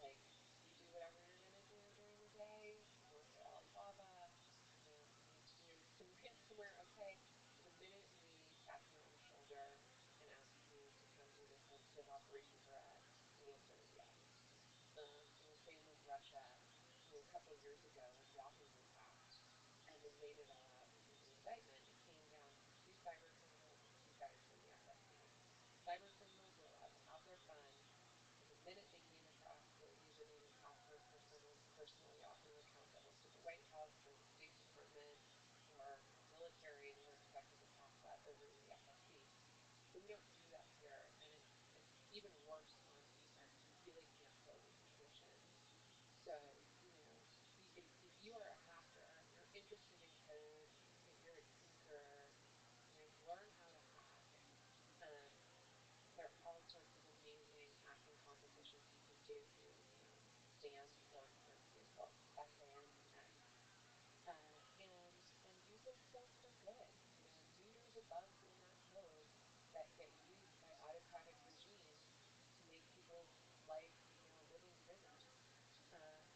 like, you do whatever you're going to do during the day. You work at Alibaba. You need to do some ransomware. Okay. The minute we tap you on the shoulder and ask you to come do this sensitive operation for us, the answer is yes. Same with Russia. A couple of years ago when Yahoo was hacked and they made it all out in the indictment, it came down to two cyber criminals and two guys from the FSB. Cyber criminals were allowed to have their fun, and the minute they came across the username and password for someone's personal Yahoo account that worked at the White House or the State Department or military, they were expected to pass that over to the FSB. But we don't do that here, and it's even worse on defense. We really can't fill these positions. So, if you are a hacker, you're interested in code, you're a tinkerer, learn how to hack. Um, there are all sorts of amazing hacking competitions you can do through, SANS org, for example, SANS. And use those skills for good. Do know the bugs in that code that get used by autocratic regimes to make people's life, a living prison.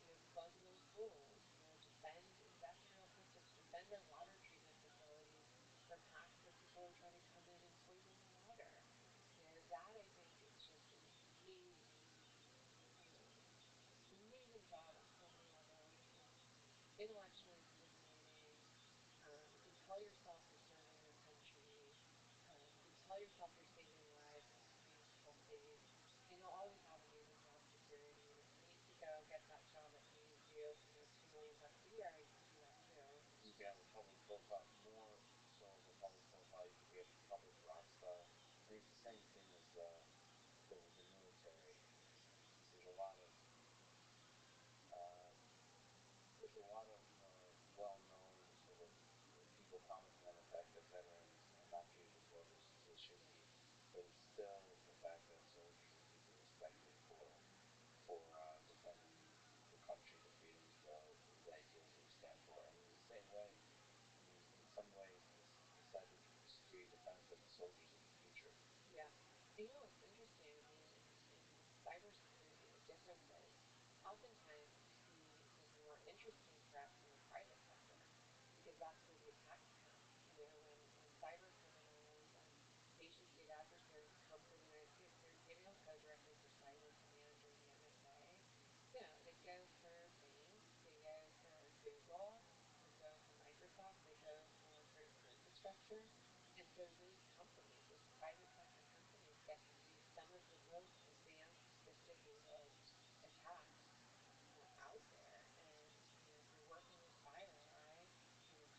Debug those rules. Defend industrial systems. Defend our water treatment facilities from hacks where people are trying to come in and poison the water. That I think is just an amazing, amazing job on so many levels. It's intellectually stimulating. You can tell yourself you're serving your country. You can tell yourself you're saving lives and keeping people safe. And you'll always have amazing job security. And if you need to go get that job that pays you, $2 million a year, you can do that too. You can have a public profile, more so of a public profile. You can be a public rock star. I mean, it's the same thing as the military. There's a lot of uh, well-known but it's still the fact that soldiers need to be respected for defending the country, the freedoms, the ideals that we stand for. And in the same way, I mean, in some ways, the cybersecurity defends like the soldiers of the future. Yeah. And you know what's interesting? I mean, in cybersecurity, the difference is oftentimes you see maybe more interesting threats in the private sector because that's where the attacks come. You know, when cyber criminals and nation state adversaries come for the United States, they're getting on code directly for Cyber Command or the NSA. You know, they go for banks, they go for Google, they go for Microsoft, they go for critical infrastructure. And so those companies, those private sector companies, get to do some of the most advanced, sophisticated attacks out there. And if you're working with FireEye,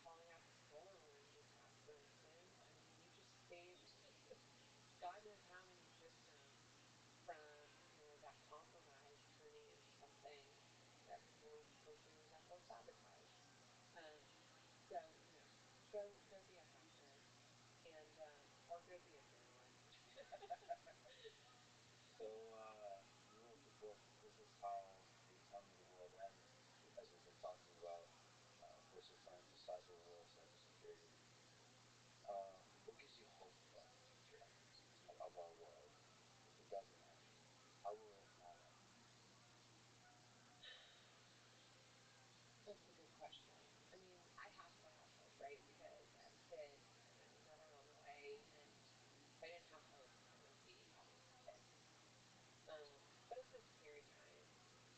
calling out the SolarWinds attack, for instance, I mean, you just saved God knows how many systems from that compromise turning into something that more closely resembles sabotage. Um, so go be a hacker and or go be a journalist. So you wrote the book. This is how they tell me the world ends. As we've been talking about, of course, referring to cyber war, cybersecurity. What gives you hope about the future of our world if it doesn't end? How will it not end? That's a good question. I mean, I have to have hope, right? Because as kids, we got our own way, and if I didn't have hope, I wouldn't be having kids. But it's a scary time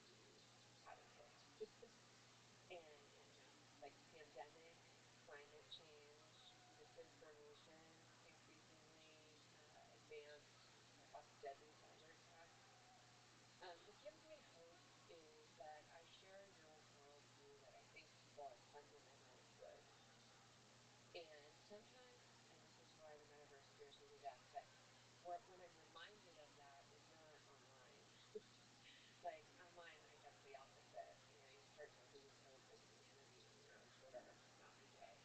to be having kids. And like pandemic, climate change, misinformation, increasingly advanced, perhaps deadly cyber attacks. What gives me hope is that I share your worldview that I think people are fundamentally good. And sometimes, and this is why the metaverse scares me to death, but when I'm reminded of that when you're online, like online, I guess the opposite. You start to lose hope in the internet when you're on Twitter. Not my day.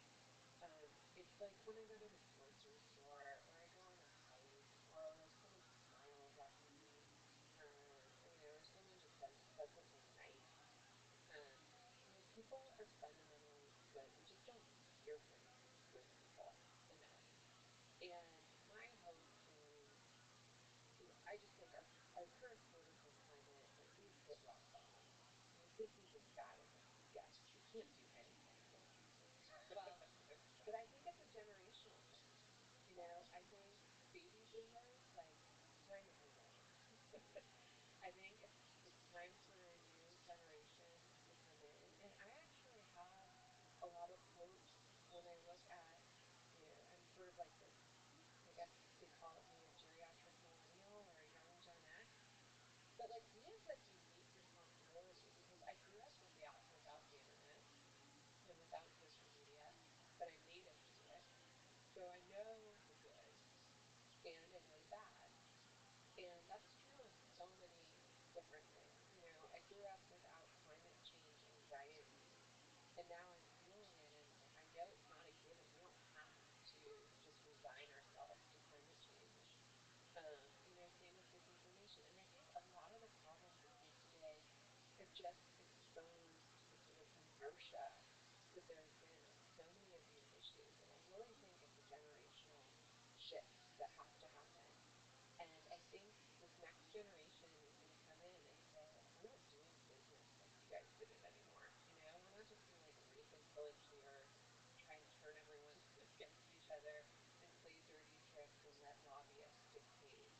It's like when I go to the grocery store or I go on a hike or like someone smiles at me, or someone just says pleasantly nice. Um, people are fundamentally good. We just don't hear from good people enough. And my hope is, I just think our current political climate, like we've hit rock bottom. This is as bad as it gets. We can't do anything. Well, but I think it's a generational thing. I think baby boomers, like, it's time to move on. I think it's time for a new generation to come in. And I actually have a lot of hope when I look at, I'm sort of like this, I guess they call me a geriatric millennial or a young Gen X. But like we have this unique responsibility because I grew up without the internet and without social media, but I'm native to it. So I know the good and I know the bad. And that's true in so many different ways. I grew up without climate change anxiety, and now I'm feeling it, and I know it's not a given. We don't have to just resign ourselves to climate change. Same with disinformation. And I think a lot of the problems we face today have just exposed the sort of inertia that there's been on so many of these issues. And I really think it's a generational shift that has to happen. And I think this next generation is going to come in and say, like, we're not doing business like you guys did it anymore. We're not just going to like rape and pillage the earth and try and turn everyone against each other and play dirty tricks and let lobbyists dictate,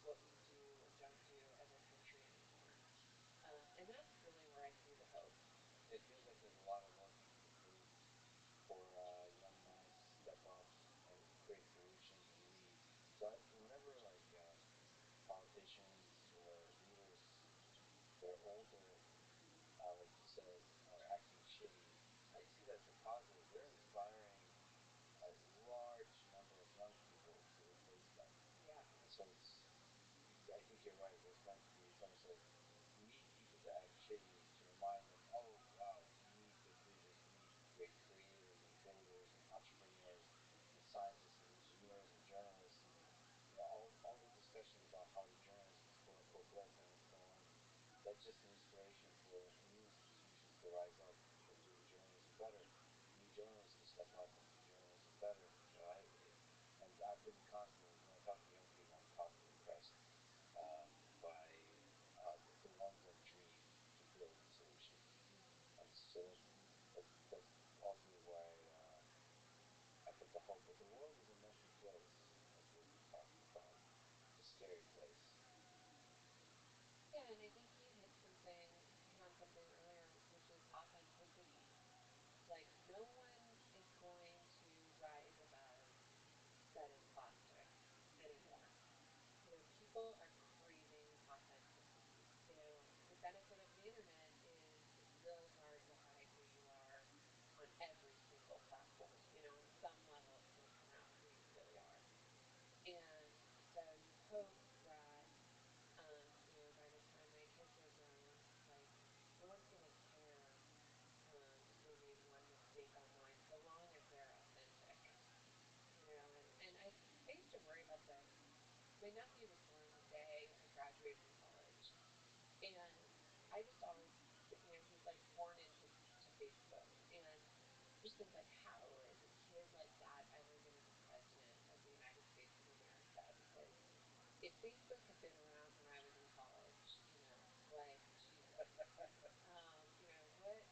what we do or don't do as a country anymore. And that's really where I see the hope. It feels like there's a lot of low-hanging fruit for young minds to step up and create solutions and lead. So whenever like politicians or leaders, they're older, like you said, are acting shitty, I see that as a positive. They're inspiring a large number of young people to replace them. Yeah. And so I think you're right. There's going to be, it's almost like we need people to act shitty to remind them, oh, wow, we need good leaders. We need great creators and builders and entrepreneurs and scientists and engineers and journalists. that's just an inspiration for new institutions to rise up and do journalism better. New journalists to step up and do journalism better. And I've been constantly, when I talk to young people, I'm constantly impressed by the ones that dream to build solutions. And so that's ultimately why I put the hope. But the world is a messy place, as Wisdom talks about. It's a scary place. Yeah, and I think you hit on something earlier, which is authenticity. Like, no one is going to rise above said and plastic anymore. People are craving authenticity. The benefit of the internet is it's really hard to hide who you are on every single platform. On some level, it's going to come out who you really are. And so you hope that, by the time my kids are grown, like, no one's going to care if they made one mistake online, so long as they're authentic. And I used to worry about this. My nephew was born the day I graduated from college, and I just always, he's like born into to Facebook, and just think like, how is a kid like that ever going to be president of the United States of America? Because if Facebook had been around when I was in college, like, Jesus, what?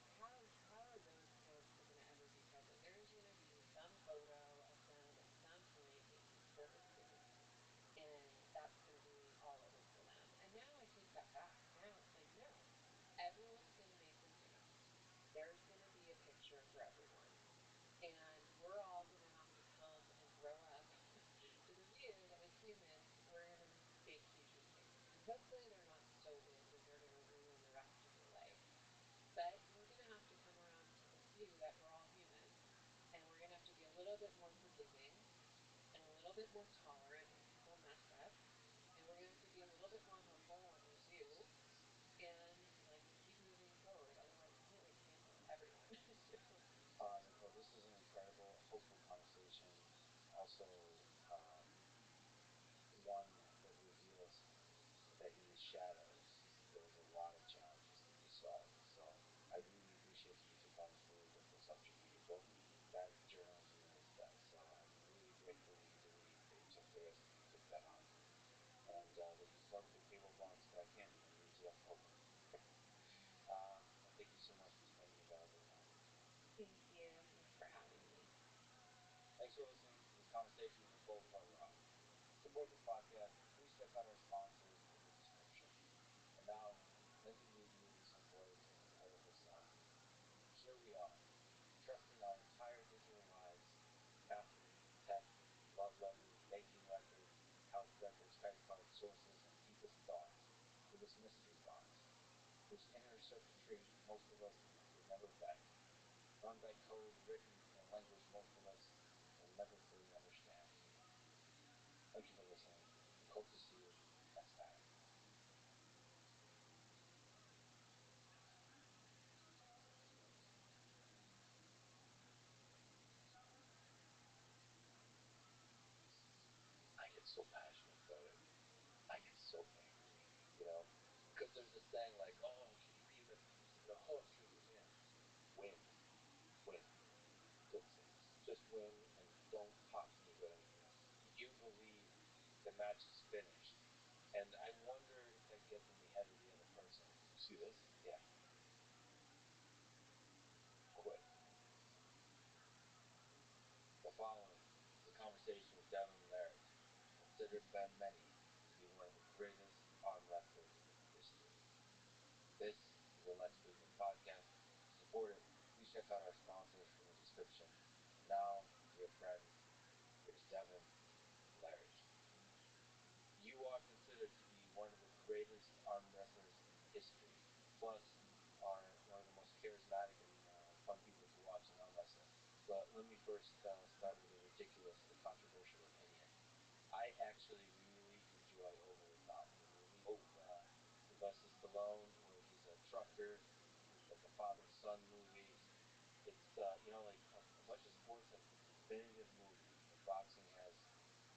How are those kids going to ever be president? There's going to be some photo of them at some point making silver spoons, and that's going to be all it is for them. And now I take that back. Now it's like, no, everyone's going to make their names. There's going to be a picture for everyone. And we're all going to have to come and grow up to the view that as humans, we're going to make huge mistakes. And hopefully they're not so big that they're going to ruin the rest of your life. But we're going to have to come around to this view that we're all human, and we're going to have to be a little bit more forgiving and a little bit more tolerant when people mess up. And we're going to have to be a little bit more humble on the zoo and like keep moving forward. Otherwise, we can't wait to cancel everyone. Nicole, this is an incredible, hopeful conversation. Also, um, one that reveals that in the shadows, there's a lot of challenges to be solved. So I really appreciate that you took on this really difficult subject for your book that journalism always does. So I'm really grateful to you that you took the risk and you took that on. And that you plugged the cable box back in when you used it up. Oh. And thank you so much for spending your valuable time with me. Thank you. Thanks for having me. Thanks for listening to this conversation with Nicole Roth. To support this podcast, please check out our sponsors in the description. And now, let me leave you with some words from Nicole herself. Here we are, trusting our entire digital lives, passwords, text, love letters, banking records, health records, credit cards, sources, and deepest thoughts to this mystery box, whose inner circuitry most of us would never vet, run by code written in a language most of us will never fully understand. Thank you for listening, and hope to see you next time. I get so passionate about it. I get so angry, because there's this saying like, "Oh, can you be the horse or the man?" Win, win, fix it. Just win and don't talk to me about anything else. You believe the match is finished, and I wonder if that gets in the head of the other person. You see this? Yeah. Quit. The following is a conversation with Devin Laird, considered by many to be one of the greatest arm wrestlers in history. This is the Lex Friedman podcast. To support it, please check out our sponsors in the description. And now, dear friends, here's Devin Laird. You are considered to be one of the greatest arm wrestlers in history. Plus, are one of the most charismatic and fun people to watch in arm wrestling. But let me first start with a ridiculous or controversial opinion. I actually really enjoy Over the Top, the movie with Sylvester Stallone, where he's a trucker. It's like a father-son movie. It's like a bunch of sports have definitive movies. Like boxing has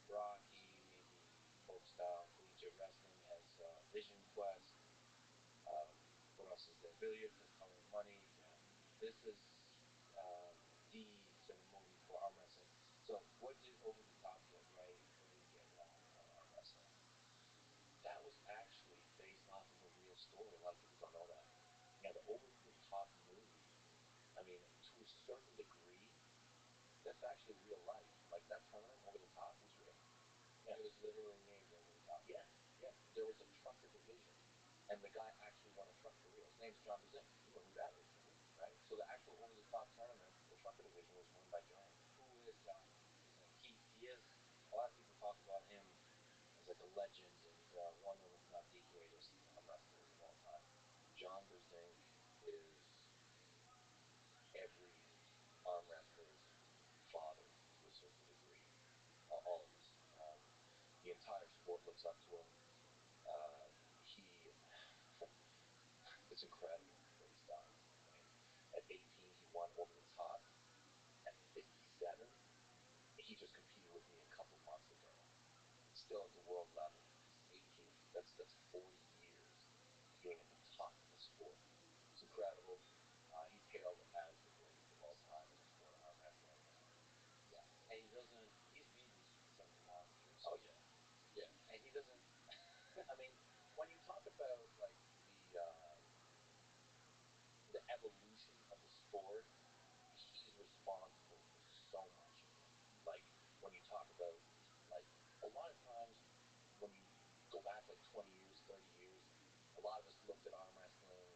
Rocky, maybe folk style. Collegiate wrestling has Vision Quest. billiards has color and money. Yeah, this is um, the sort of movie for arm wrestling. So what did Over the Top get right? What did it get wrong about arm wrestling? That was actually based off of a real story. A lot of people don't know that. Yeah, the Over the Top movie. I mean, to a certain degree, that's actually real life. Like that tournament Over the Top was real. Yeah. It was literally named Over the Top. Yeah, yeah. There was a trucker division, and the guy actually won a truck for real. His name's John Brzezinski. You know who that is, right? So the actual Over the Top tournament, the trucker division, was won by John. Who is John Brzezinski? He is. A lot of people talk about him as like a legend and one of, if not the greatest arm wrestler of all time. John Brzenk is every arm wrestler's father to a certain degree. All of us. The entire sport looks up to him. He, it's incredible what he's done. I mean, at 18, he won Over the Top. At 57, he just competed with me a couple months ago. Still at the world level. 18. That's 40 years being at the top of the sport. It's incredible. He's hailed as the greatest of all time in the sport of arm wrestling. Yeah, and he doesn't. He's beaten some monsters. Oh yeah, yeah, and he doesn't. I mean, when you talk about like the evolution of the sport, he's responsible for so much of it. Like when you talk about like a lot of times when you go back like 20 years, 30 years, a lot of us looked at arm wrestling,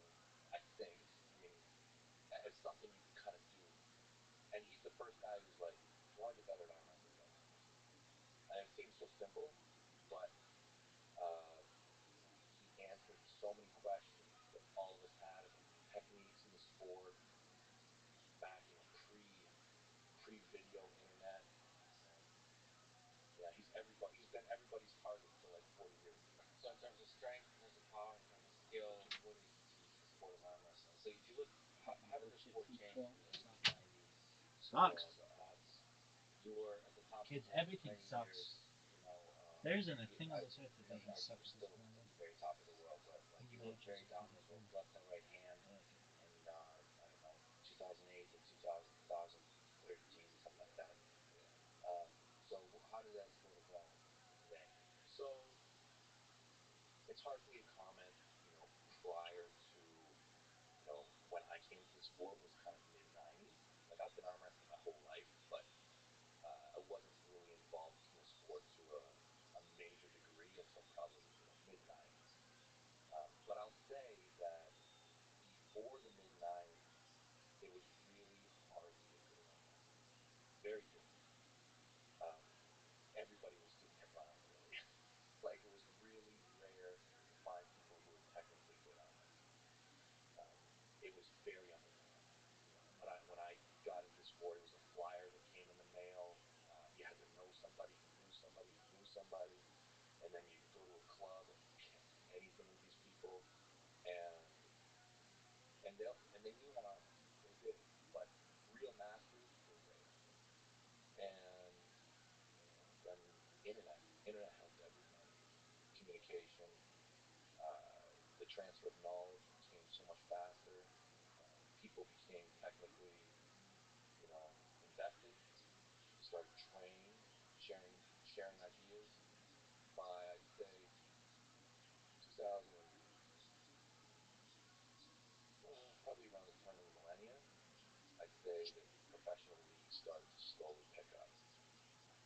I think, I mean, as something you could kind of do. And he's the first guy who's like, you want to get better at arm wrestling, guys. And it seems so simple, but uh, he answered so many questions that all of us had about techniques in the sport back, pre video internet. Yeah, he's everybody. He's been everybody's target for like 40 years. So in terms of strength, in terms of power, in terms of skill, what did he teach the sport of arm wrestling? So if you look, how did the sport change from the 80s, 90s Sucks. the aughts? You were at the top Kids, of the world for everything many sucks. years. You know, There isn't a you, thing on this earth that you doesn't you suck were at this still point. at the very top of the world, but like you were very dominant both left and right hand in I don't know 2008 to 2013, something like that. Um, so how did that sort of go today? So it's hard for me to comment. You know, prior to when I came to the sport was kind of mid '90s. Like I've been arm wrestling my whole life, but I wasn't really involved in the sport to a major degree until probably mid '90s. But I'll say that before the mid '90s, it was really hard to get good at arm wrestling. Very difficult. Um, Everybody was doing it wrong, really. Like it was really rare to find people who were technically good arm wrestlers. Um, it was very underground. When I got into the sport, it was a flyer that came in the mail. You had to know somebody who knew somebody who knew somebody, and then you'd go to a club and you can't do anything with these people, and they knew how to arm wrestle. They did, but real masters were rare, and then internet helped everybody. Communication, the transfer of knowledge became so much faster. People became technically, invested. Started training, sharing ideas. By I'd say 2000, probably around the turn of the millennium, I'd say that professional leagues started to slowly pick up,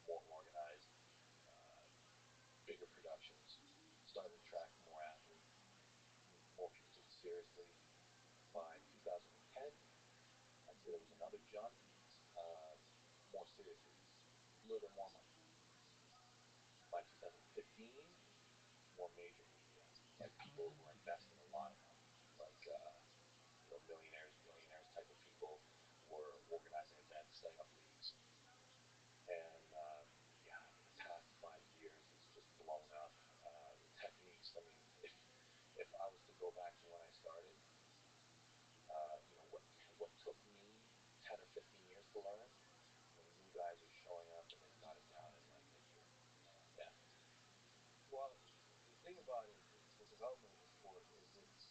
more organized, uh, bigger productions, started attracting more athletes. More people took it seriously. By 2010, I'd say there was another jump, uh, more serious leagues, a little bit more money. By 2015, more major media, like people who are investing a lot of money, like millionaires, billionaires type of people were organizing events, setting up leagues, and yeah, I mean the past 5 years has just blown up. The techniques. I mean, if I was to go back to when I started, what took me 10 or 15 years to learn, new guys are showing up and they've got it down in like a year. Yeah. Well, the thing about it is the development of the sport is it's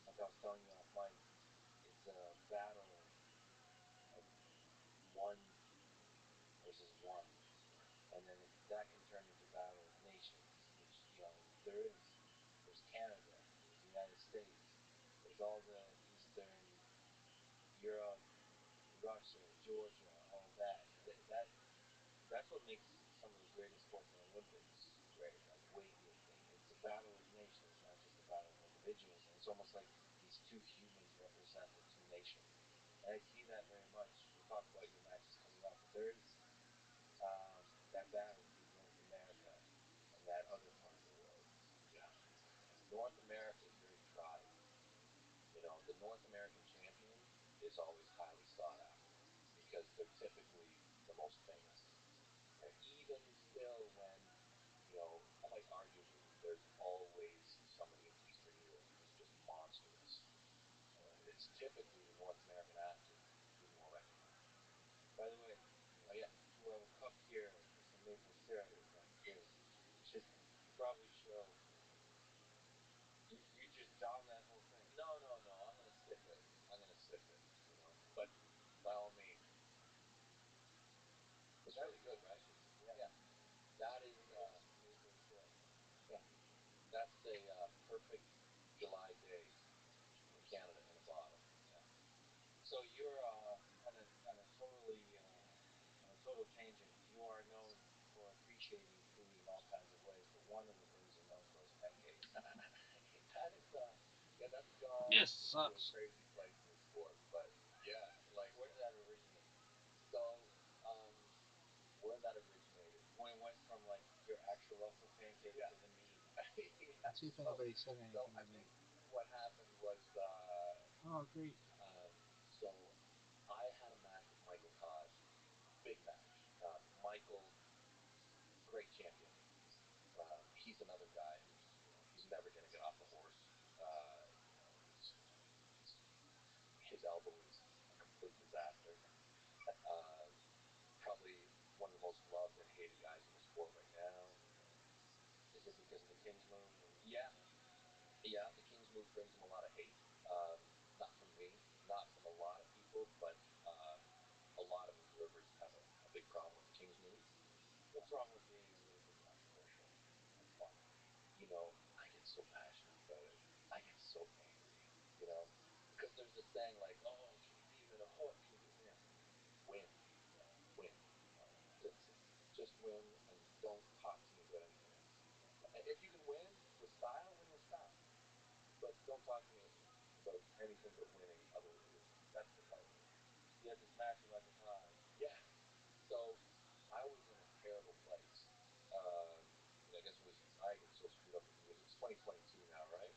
a like I was telling you off mic, it's a battle of one versus one, and then that can turn into a battle of nations, which there's Canada, there's the United States, there's all the Eastern Europe, Russia, Georgia, all that. That's what makes some of the greatest sports in the Olympics great, like weightlifting. It's a battle of nations, not just a battle of individuals. And it's almost like these two humans represent the two nations. And I see that very much. We'll talk about your matches coming up, but there's that battle between North America and that other part of the world. Yeah. North America is very prized. The North American champion is always highly sought after because they're typically the most famous. And even still, when, quite arguably, there's always somebody in Eastern Europe who's just monstrous. It's typically the North American athlete who's more recognized. By the way, oh yeah, to our cup here, there's some maple syrup inside too. You probably show. You just down that whole thing. No, no, no. I'm gonna sip it. I'm gonna sip it. But by all means, it's really good, right? Yeah. That is maple syrup. Yeah. That's a perfect July day in Canada in a bottle. Yeah. So you're on a totally on a total tangent. You are known for appreciating food in all kinds of ways, but one of the things you're known for is pancakes. That is yeah, that's gone Yes, to a sucks. crazy place in the sport. But yeah, like where did that originate? So um, where that originated when it went from like your actual love for pancakes to the meme. Yeah. Let's see if anybody said So anything I to me. think what happened was Oh, great. so I had a match with Michael Todd, big match. Michael, great champion. He's another guy who's he's never gonna get off the horse. He's his elbow is a complete disaster. Uh, Probably one of the most loved and hated guys in the sport right now. Is it because of the King's move? Yeah, yeah. The King's move brings him a lot of hate. Um, Not from me, not from a lot of people, but a lot of observers have a big problem with the King's move. What's wrong with being a little bit controversial and fun? I get so passionate about it. I get so angry, you know, because there's this saying like, "Oh, can you beat him in a hook? Can you beat him? Win, win. Just win, and don't talk to me about anything else. If you can win with style, win with style. But don't talk to me about anything but winning other than doing it. That's the part. You had this match with Michael Todd. Yeah. So I was in a terrible place. I guess it was. I get so screwed up with the years. It's 2022 now, right?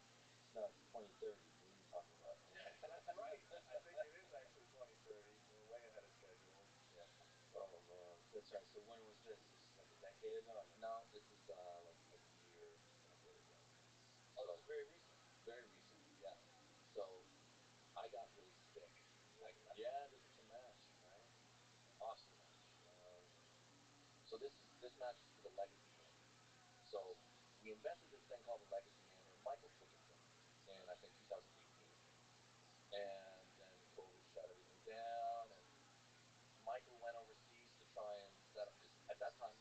No, it's 2030. What are you talking about? That's right. I think it is actually 2030. We're way ahead of schedule. Yeah. Oh man, that's right. So when was this? This is like a decade ago. No, this is like a year and a bit ago. Oh, so, this is very recent. Very recent. Yeah. So I got really sick. Yeah, this was a match, right? Awesome match. So this match is for the Legacy Gander. So we invented this thing called the Legacy Gander. Michael took it from me in I think 2018, and then COVID shut everything down, and Michael went overseas to try and set up because at that time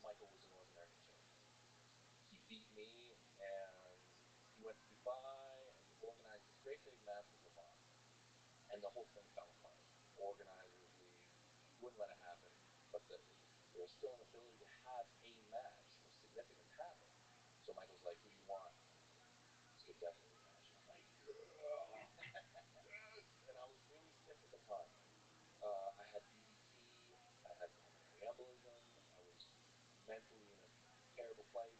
Michael was the North American champion. He beat me, and he went to Dubai and organized this great big match with Lamont, and the whole thing fell apart. Organizers leave, wouldn't let it happen, but there was still an ability to have a match of significance happen. So Michael's like, "Who do you want?" And I'm like, "Let's get Devin a rematch." And I'm like, "Yes!" And I was really sick at the time. I had DVT. I had pulmonary embolism. I was mentally in a terrible place,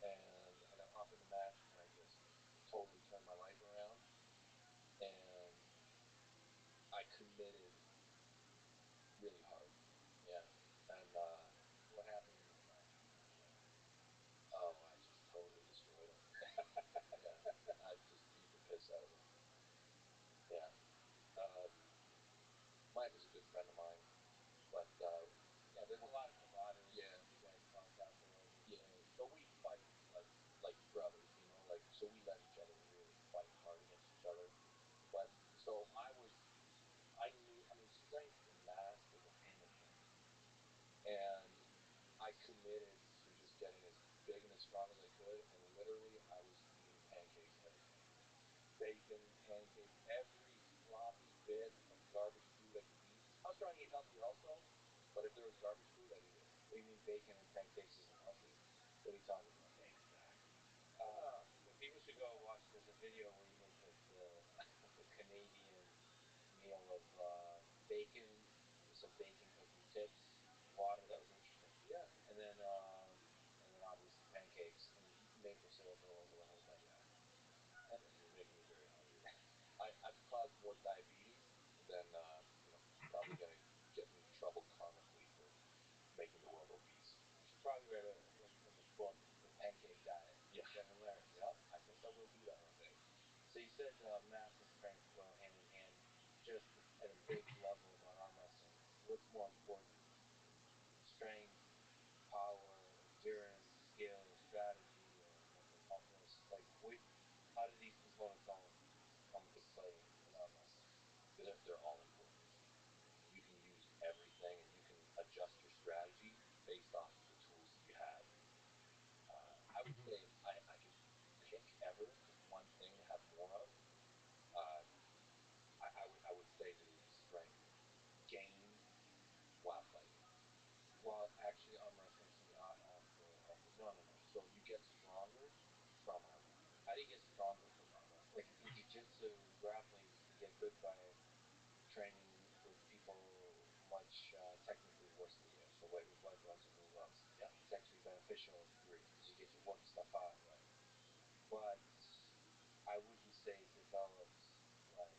and I got offered the match, and I just totally turned my life around. And I committed really hard. Yeah. And what happened in this match? Oh, I just totally destroyed him. Yeah. I just beat the piss out of him. Yeah. Um, Michael's a good friend of mine, but yeah, there's a lot of camaraderie. Yeah. You guys talk afterwards. Yeah. But we fight like brothers, Like so we let each other really fight hard against each other. So I knew, I mean, strength and mass was a hand in hand. And I committed to just getting as big and as strong as I could. And literally, I was eating pancakes every day. Bacon, pancakes, every sloppy bit of garbage food I could eat. I was trying to eat healthier also, but if there was garbage food, I'd eat it. What do you mean bacon and pancakes isn't healthy? What are you talking about? Exactly. People should go watch. There's a video where he made the Canadian meal of bacon, some bacon cookie tips, water. That was interesting. Yeah, and then obviously pancakes and maple syrup all over the whole thing. Yeah. You're making me very hungry. I've caused more diabetes than probably going to get me in trouble karmically for making the world obese. You should probably write like a book, The Pancake Diet. Yeah, Kevin Laird. Yep, I think I will do that one day. So you said mass and strength go hand in hand. Just at a base level about arm wrestling, what's more important? Strength, power, endurance, skill, strategy, or mental toughness? Like, how do these components all come into play in arm wrestling? Because they're all important. You can use everything, and you can adjust your strategy based off of the tools that you have. I would say if I could pick ever one thing to have more of, uh, I would say that it would be strength gained while fighting. While actually arm wrestling cannot have the no. So you get stronger from arm wrestling. How do you get stronger from arm wrestling? Like in jiu-jitsu and grappling, you can get good by training with people much technically worse than you. So with white gloves and blue gloves. Yeah, it's actually beneficial in theory because you get to work stuff out. Right. But I wouldn't say it develops like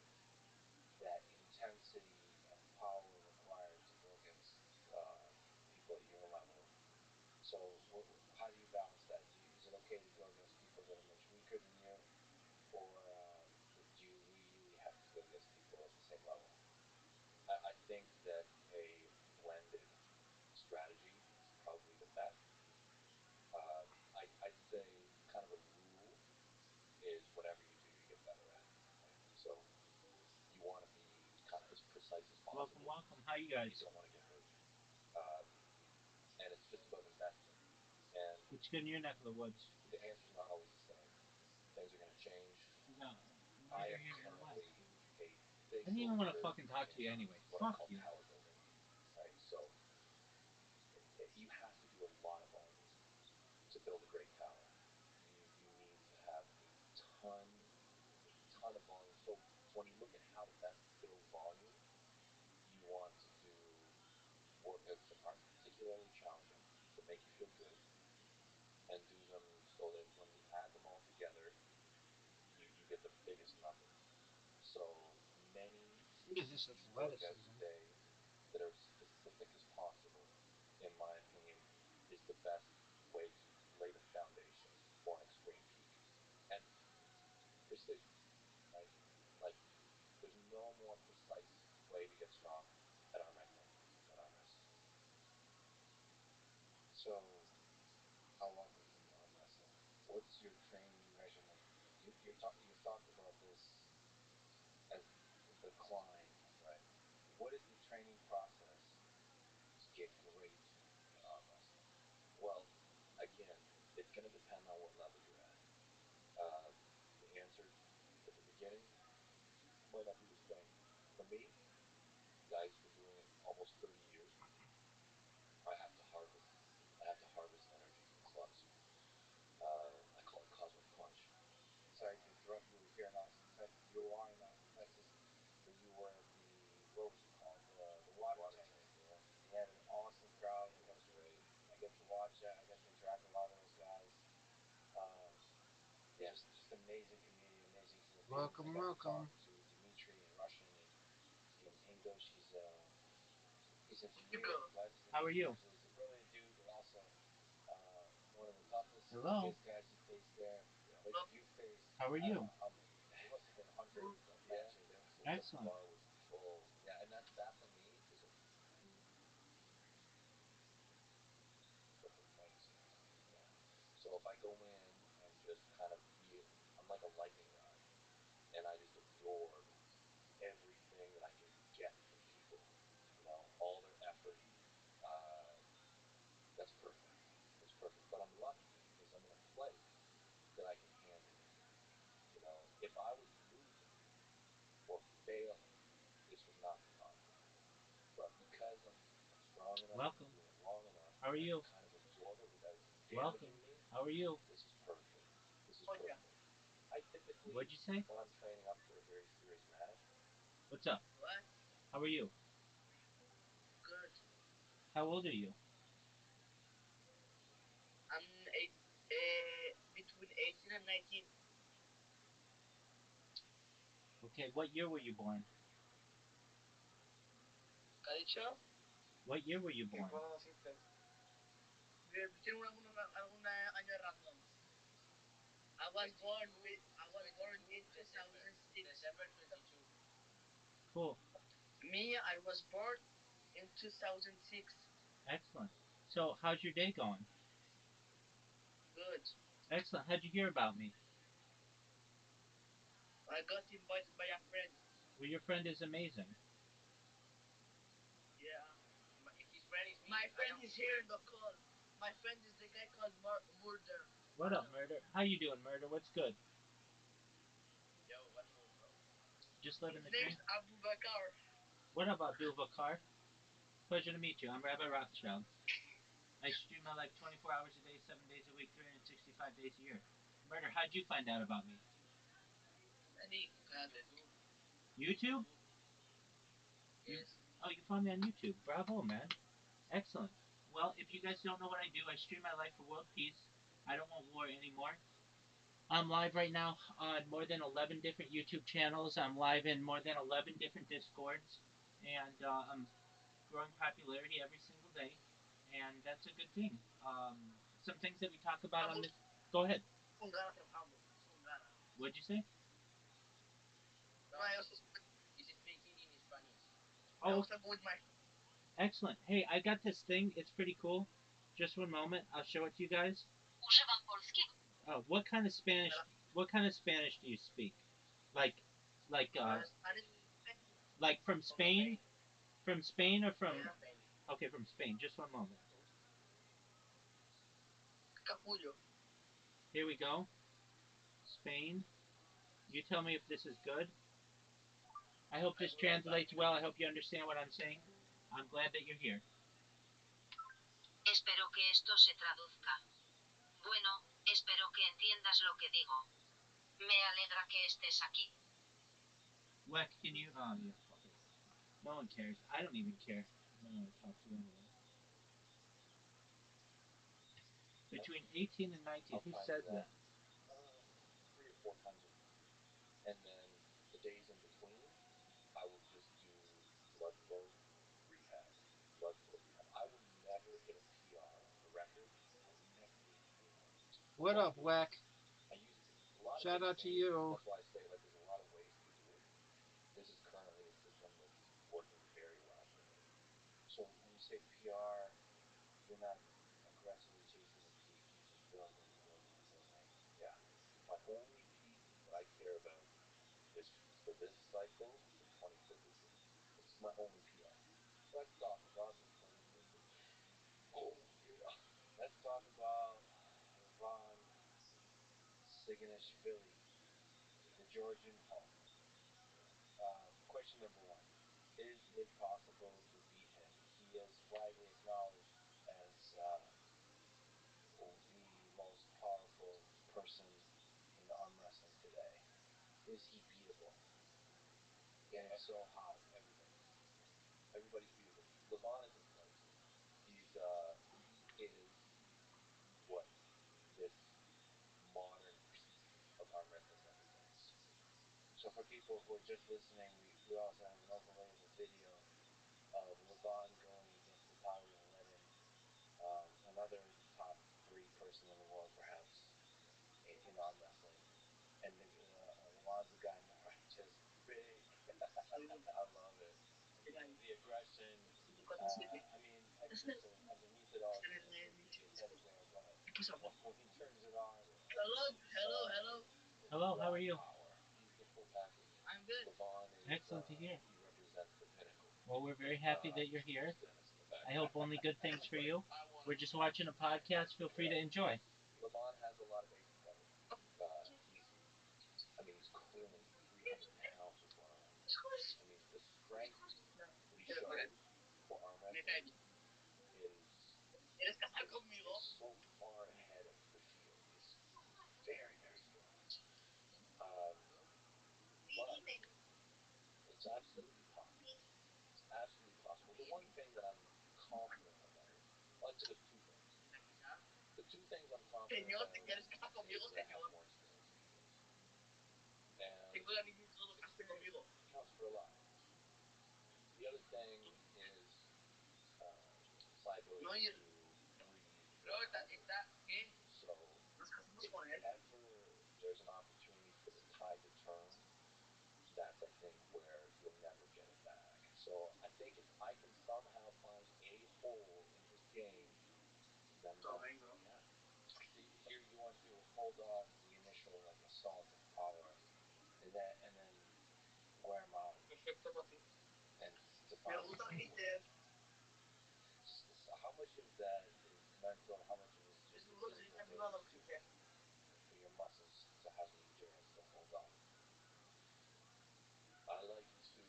that intensity and power required to go against people at your level. So how do you balance that? Is it okay to go against people that are much weaker than you, or do you really have to go against people at the same level? I think that a blended strategy is probably the best. Uh, I'd say kind of a rule is whatever you do, you get better at. Right? So you want to be kind of as precise as Welcome, possible. welcome. How you You guys? don't want to get hurt. Um, and it's just about investing. And It's good in your neck of the woods. the answer's not always the same. Things are going to change. No, I neither am here nor there. currently a big I didn't even want to believer fucking talk to in you anyway. what I Fuck call you. tower building. Right? So you have to do a lot of volume to build a great tower. You need to have a ton of volume. So when you look at how to best build volume, you want to do workouts that aren't particularly challenging, that make you feel good, and do them so that when you add them all together, you get the biggest number. So many What is this easy workouts athleticism? a day that are as specific as possible, in my opinion, is the best way to lay the foundation for an extreme peak. And precision, right? Like, there's no more precise way to get strong at arm wrestling than arm wrestling. So, how long have you been arm wrestling? What's your training regimen? You've talked about this as the climb, right? What is the training process to get great at arm wrestling? Well, again, it's going to depend on what level you're at. Uh, the answer at the beginning might not be the same. For me, guys who've been doing it almost 30 years, I have to harvest. I have to harvest energy. Makes a lot of sense. I call it cosmic punch. Sorry to interrupt you. Here in Austin, Texas. You are in Austin, Texas, but you were at the what was it called? The water tank. Yeah. You had an awesome crowd. That was great. I get to watch that. I get to interact with a lot of those guys. Um, yeah, just amazing community, amazing human beings. I Welcome, got to talk welcome. to Dimitri in Russian and in English. He's a You New go. York legend. How are you? He's a brilliant dude, but also one of the toughest, Hello. biggest guys you faced there. Yeah. But you faced. How are you? It must have been hundreds of matches. Yeah. The Excellent. bar was full. Yeah, and that for me is a different things. Yeah. So if I go in and just kind of be, I'm like a lightning rod, and I just absorb long enough. I've Welcome. been doing it long enough. How are I you? can kind of absorb it without it Welcome. damaging me. How are you? This is perfect. This is Oh yeah. perfect. I typically, What'd you say? when I'm training up for a very serious match, What's up? What? How are you? Good. How old are you? I'm between 18 and 19. Okay, what year were you born? ¿Qué ha dicho? What year were you born? Tiene algún año random. I was born in 2006. December 22. Cool. Me, I was born in 2006. Excellent. So, how's your day going? Good. Excellent. How'd you hear about me? I got invited by a friend. Well, your friend is amazing. Yeah. His friend is me. My friend is here in the call. My friend is the guy called Murder. What up, Murder? How you doing, Murder? What's good? Yo, what's good, bro? Just living the His name's dream? Abu Bakar. What up, Abdul Bakar? Pleasure to meet you. I'm Rabbi Rothschild. I stream my life 24 hours a day, 7 days a week, 365 days a year. Murder, how'd you find out about me? YouTube? Yes. Oh, you found me on YouTube. Bravo, man. Excellent. Well, if you guys don't know what I do, I stream my life for world peace. I don't want war anymore. I'm live right now on more than 11 different YouTube channels. I'm live in more than 11 different Discords. And I'm growing popularity every single day. And that's a good thing. Some things that we talk about on this. Go ahead. What'd you say? No, I also he's speaking in Spanish. I Oh, also go with my. excellent. Hey, I got this thing. It's pretty cool. Just one moment. I'll show it to you guys. Używam polskiego. Oh, what kind of Spanish? What kind of Spanish do you speak? Like, Spanish. like from Spain? From Spain or from? Yeah. Okay, from Spain. Just one moment. Capullo. Here we go. Spain. You tell me if this is good. I hope this translates well. I hope you understand what I'm saying. I'm glad that you're here. Espero que esto se traduzca. Bueno, espero que entiendas lo que digo. Me alegra que estés aquí. Lex, can you? Yeah. Okay. No one cares. I don't even care. I don't want to talk to you anyway. Between 18 and 19. I'll Who try and says do that that? 3 or 4 times a week. And then the days in between, I will just do blood flow rehab. Blood flow rehab. I will never hit a PR, a record. I will never do a PR. What up, Wack? I use a lot of Shout different out to things. you. That's why I say like there's a lot of ways to do it. This is currently a system that's working very well for me. So when you say PR, you're not aggressively chasing the peak. You're just building and building and building. Yeah. My only peak that I care about is for this cycle for 2033. This is my only PR. Let's talk about the 2033. Oh yeah. Let's talk about Ravon Siganishvili, the Georgian Hulk. Question number one: is it possible to beat him? He is widely acknowledged as the most powerful person in arm wrestling today. Is he beatable? And if so, how? Everybody's beatable. Levon isn't close. He is what this modern peak of arm wrestling represents. So for people who are just listening, we also have an overlay of a video of Levon going against Natalia and Levin, another top three person in the world, perhaps, in arm wrestling. And Levon's the guy more just big. I love it. The aggression. Listen, underneath it all, the intent is there, but when he turns it on, Hello, hello, hello. Hello, how are raw you? power. He's the full package. I'm good. Levon is Excellent to hear. he represents the pinnacle. Well, we're very happy that you're here. Dennis in the back. I hope only good things for you. We're just watching a podcast. Feel free to enjoy. Levon has a lot of bases covered. He's clearly 300 pounds with one arm. The strength that he showed for arm wrestling so far ahead of the field. It's very, very good. Um, but it's absolutely possible. It's absolutely possible. The one thing that I'm confident about, well, actually, there's two things. The two things I'm confident about is that I have more experience than he does, and it counts for a lot. The other thing is his ability to breathe what I do. So if ever there's an opportunity for the tide to turn, that's I think where you'll never get it back. So I think if I can somehow find a hole in his game, then yeah. Here you want to hold off the initial like assault of power, and then wear him out, and to finally how much of that is mental, how much of it is just the physical ability for your muscles to have the endurance to hold on. I like to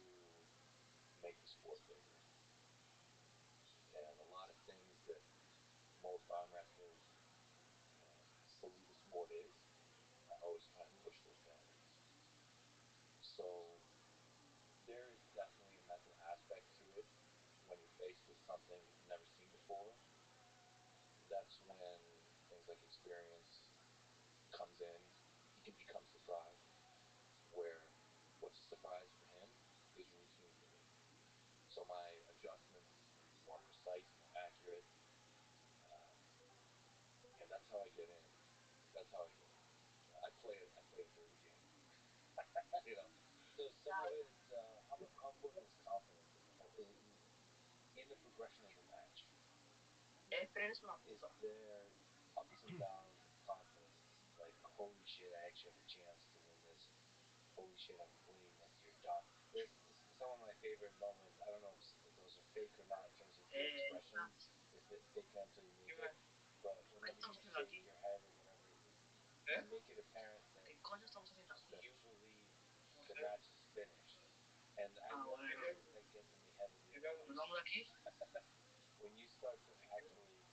make the sport bigger, and a lot of things that most arm wrestlers believe the sport is, I always try and push those boundaries. So there is definitely a mental aspect to it when you're faced with something you've never seen before. That's when things like experience comes in. He can become surprised, where what's a surprise for him is routine for me. So my adjustments are more precise, more accurate, um, and that's how I get in. That's how I get in. I play a dirty game, you know. So some of it is how important is confidence in the whole in the progression of a match. Is there ups and downs of confidence? Like, holy shit, I actually have a chance to win this. Holy shit, I'm bleeding, like you're done. There's some of my favorite moments. I don't know if those are fake or not in terms of the expressions. If it fake it until you make it. But whenever you shake your head or whatever, you make it apparent that you believe the match is finished. And I wonder if that gets in the head of the other guy. When you start to actually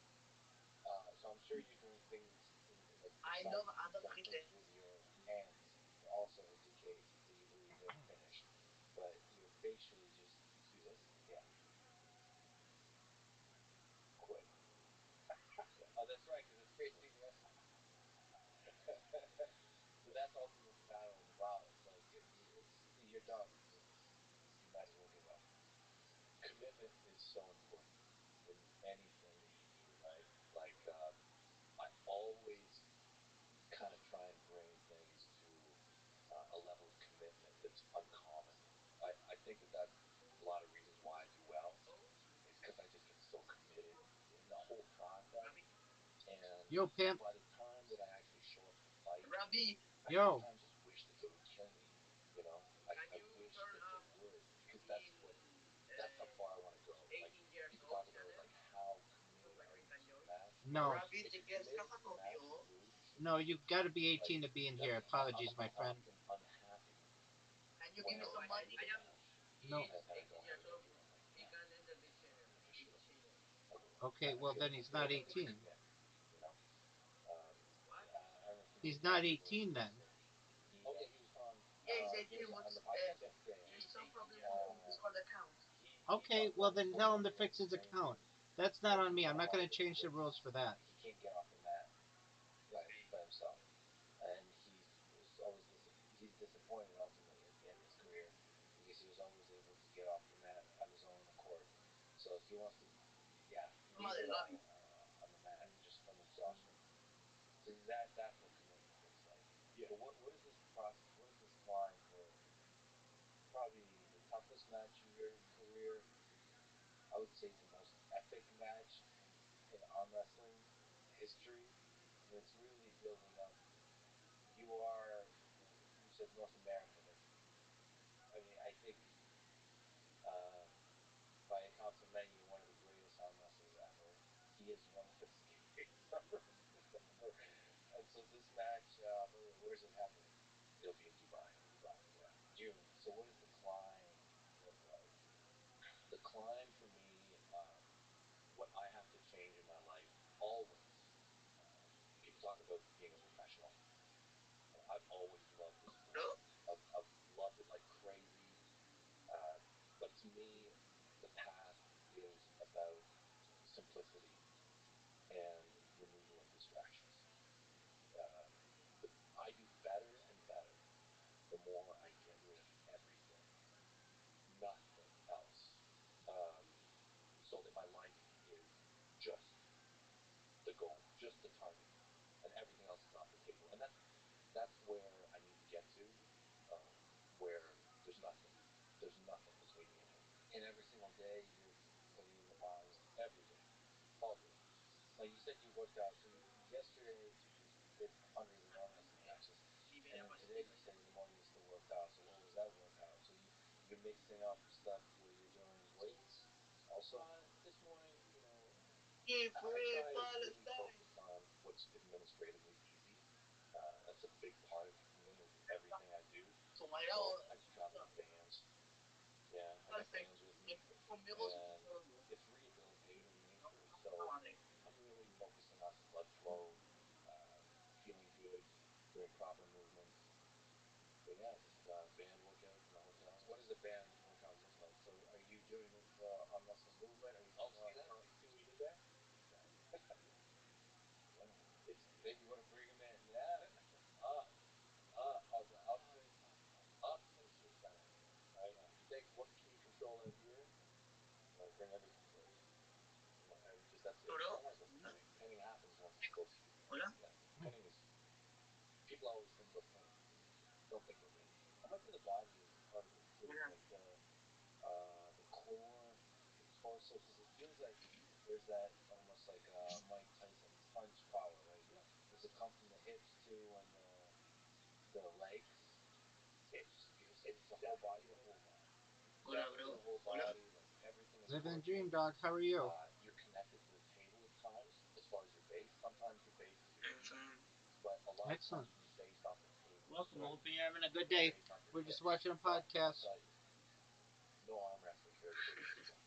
so I'm sure you're doing things in like precise adjustments with your hands to also indicate that you believe they're finished, but you facially just do this. Yeah, quit. Oh, that's right, because it's facing the other. But that's ultimate battle morale. It's like you're done. You might as well give up. Commitment is so important in anything that you do, right? Like I always kind of try and bring things to a level of commitment that's uncommon. I think that that's a lot of reasons why I do well is because I just get so committed in the whole process. And Yo, pimp. by the time that I actually show up to fight, I Yo. sometimes just wish that they would kill me. You know, I wish that they would because that's how far I want to go. Like people talk about like how committed are you to the match? No. If you're committed to the match and you lose, No, you've got to be like 18 to be in that here. means Apologies, my I'm friend. often unhappy when Give me I some end money. the match No. and I don't have a victory. I'm like, damn, I should have Okay, well, then he's I not should have 18. commit. You know, I don't know if you knew He's John not Dibble 18 then. recently. Oh yeah, Yeah, he's he 18. was on What's the podcast yesterday. he's some problem with the Uh, Discord account. he Okay, talked well, about his then whole tell him to career fix his account. experiences, That's not like on me. I'm how not hard going to it change the is. rules for that. He can't get off the mat by himself, and he's disappointed ultimately at the end of his career because he was always able to get off the mat on his own accord. So he wants to, yeah, be the guy on the mat just from himself. So that's what commitment looks like. Yeah. But what is this process? What is this climb for probably the toughest match of your career? I would say the most epic match in arm wrestling history, and it's really building up. You are, you said North America, but I mean, I think um, by accounts of many, you're one of the greatest arm wrestlers ever. He is one of the greatest arm wrestlers ever. And so this match, by the way, where's it happening? It'll be in Dubai. Dubai, yeah, June. So what does the climb look like? The climb for me, what I have to change in my life always. I've always loved the sport. I've loved it like crazy. Uh, but to me, the path is about simplicity and removal of distractions. Uh, I do better and better the more I get rid of everything, nothing else. Um, so that my life is just the goal, just the target, and everything else is off the table. And that's where I need to get to, where there's nothing between me and it. And every single day you're putting in the miles every day, all day. Like you said, you worked out. So yesterday you did hundreds of arm wrestling matches, and then today you say in the morning you still worked out. So what was that workout? So you've been mixing up stuff where you're doing weights. Also, this morning, I try to really focus on what's administratively easy. That's a big part of me with everything I do. So I just travel with bands. Yeah, I got bands with me, and it's rehabilitative in nature. So I'm really focusing on blood flow, feeling good, doing proper movements. But yeah, just band workouts in the hotel. What does a band workout look like? So are you doing arm wrestling movement? Are you doing See that? See what we did there? yeah, it's then you want to bring them in. Yeah, up, the up thing, up into the center. Right? Yeah. You take one key control out here, you want to bring everything close. And just that's it. That's pinning. Pinning happens once it's close to you. Yeah. Pinning is. People always think about pinning. Don't think about pinning. How much of the body is part of it too? Like the core, the torso, because it feels like there's that almost like Mike Tyson punch power. Like, yeah. Does it come from the hips too and the legs? It's the whole body. The whole body. Definitely the whole body. Like everything is Living the working. dream, dog. How are you? You're connected to the table at times, as far as your base. Sometimes your base is your knees, but a lot of Excellent. times you're based off the table. Welcome. I So hope you're having a good you're day. based off your We're just hips. watching a But I'll podcast. tell you, no arm wrestling for everybody is the same.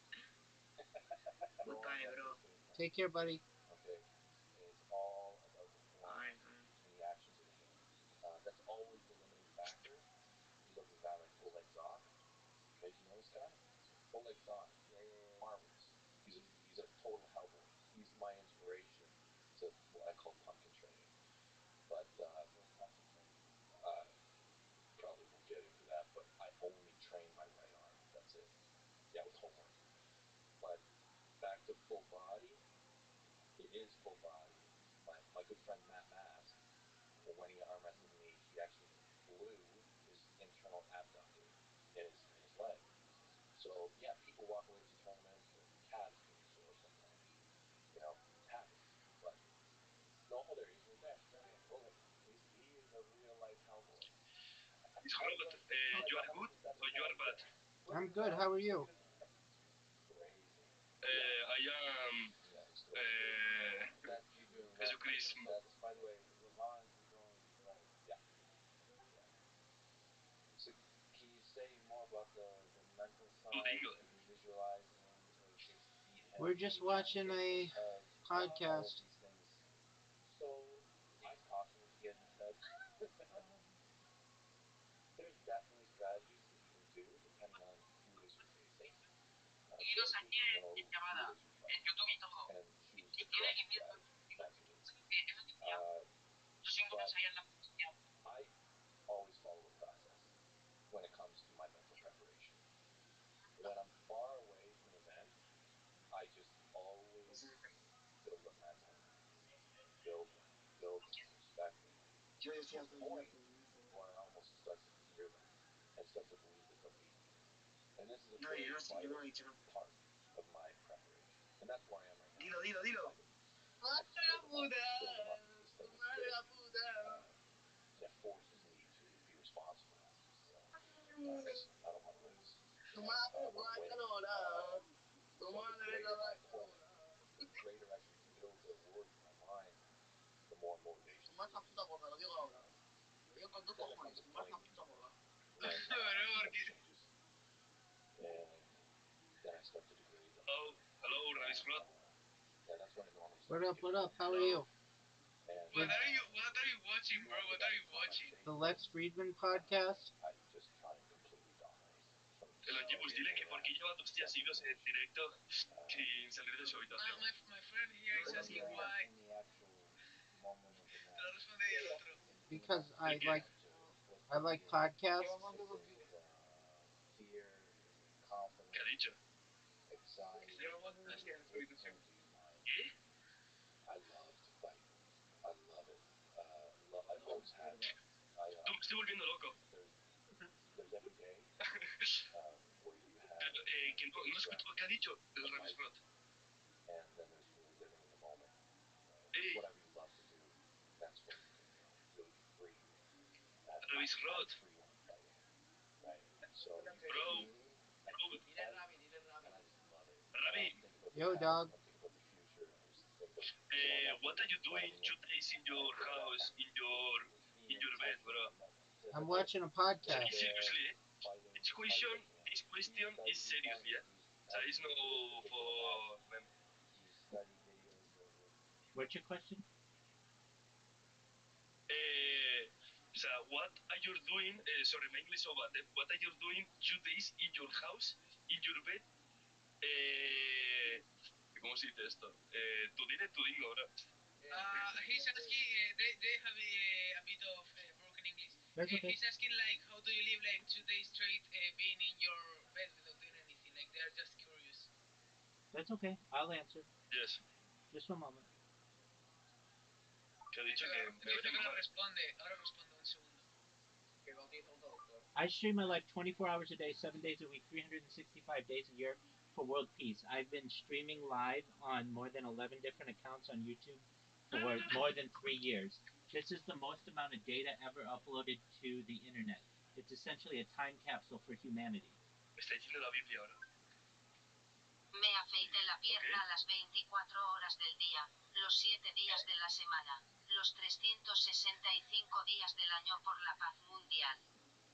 No arm wrestling is for the same. Take care, buddy. Okay, it's all about the form and the actions of the hand. That's always the limiting factor. You look at a guy like Oleg Zoff. Okay, do you know this guy? Oleg Zoff. Yeah. Marvelous. He's a total hellboy. He's my inspiration to what I call pumpkin training. But what's pumpkin training? Uh, Probably won't get into that. But I only train my right arm. That's it. Yeah, with homework. But back to full body. It is full body. My good friend Matt Mask, when he arm wrestled me, he actually blew his internal abductor in his leg. So yeah, people walk away from tournaments, their calves being sore sometimes. It happens. But no, there he is right there. Bullet. He is a real life hellboy. How you like? You are good or you are bad? I'm good. How are you? Crazy. I am. Yeah, that's you doing reference. That's by the way, Ravon is going right. Yeah, yeah. So can you say more about the mental side? Are you visualizing this beat him? We're just watching a All of podcast. these things. So it's possible to get in his head. There's definitely strategies that you can do depending on who it is you're facing. Very good to know who it is you're fighting and choose the correct strategy. Absolutely. But I always follow a process when it comes to my mental preparation. When I'm far away from an event, I just always build up mental, build, build, respect them, to a point where I almost start to fear them and start to believe that they'll beat me. And this is a very vital part of my preparation. And that's where I am right now. Kind of. I just build them up. This thing is big. And it forces me to be responsible. I don't want to lose. I want to win. So the greater I can build the words in my mind, the more motivation. Then it comes a point when it changes, and then I start to degrade them. Hello, Rabbi. Yeah, that's when it normally What starts up? getting What up? bad. How are you? And what are you watching? watching, bro? What are you watching? The Lex Friedman podcast. I just try and completely dominate. Pues dile que porque lleva 2 días seguidos en directo sin salir de su habitación. My friend here is asking why. In the actual moment of the Te match. lo responde y el otro. Because I Okay. like podcasts. Fear, ¿Qué ha confidence, dicho? anxiety. Lleva podcast. ¿Qué? I love to fight. I love it. I've always had. Tú, me estoy volviendo loco. There's every day where you have. Pero, que no escucho lo que ha dicho el Rabbi Roth. And then there's really living in the moment. Hey, Whatever you love to do, that's when you can really be free. Rabbi Roth. Free when I'm fighting. Right. So Bro. I could Dile fight, Rabbi, dile Rabbi. and I just love it. Rabbi. I don't think about the Yo, past, dog. I don't think about the future. I just think of What are you doing 2 days in your house, in your bed, bro? I'm watching a podcast. Seriously, eh? This question is serious, yeah? So it's no for meme. Study videos of it. What's your question? So what are you doing? Sorry, my English so bad. What are you doing 2 days in your house, in your bed? ¿Cómo se dice esto? Tú dile tu dingo, bro. He's asking. They have a bit of broken English. That's okay. He's asking like, how do you live like 2 days straight being in your bed without doing anything? Like they are just curious. That's okay. I'll answer. Yes. Just one moment. Que ha dicho que me Dice que vengo ahora mal. responde un segundo. I stream my life 24 hours a day, 7 days a week, 365 days a year for world peace. I've been streaming live on more than 11 different accounts on YouTube for more than 3 years. This is the most amount of data ever uploaded to the internet. It's essentially a time capsule for humanity. Me está diciendo la Biblia ahora. Me afeité la pierna las 24 horas del día, los 7 días de la semana, los 365 días del año por la paz mundial.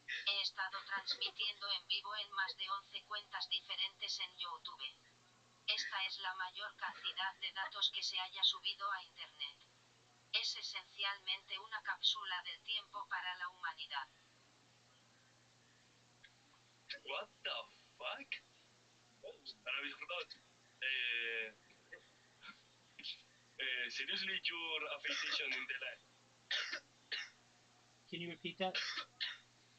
He estado transmitiendo en vivo en más de 11 cuentas diferentes en YouTube. Esta es la mayor cantidad de datos que se haya subido a Internet. Es esencialmente una cápsula del tiempo para la humanidad. What the fuck? Rabbi Roth. Seriously, your affiliation in the line. Can you repeat that?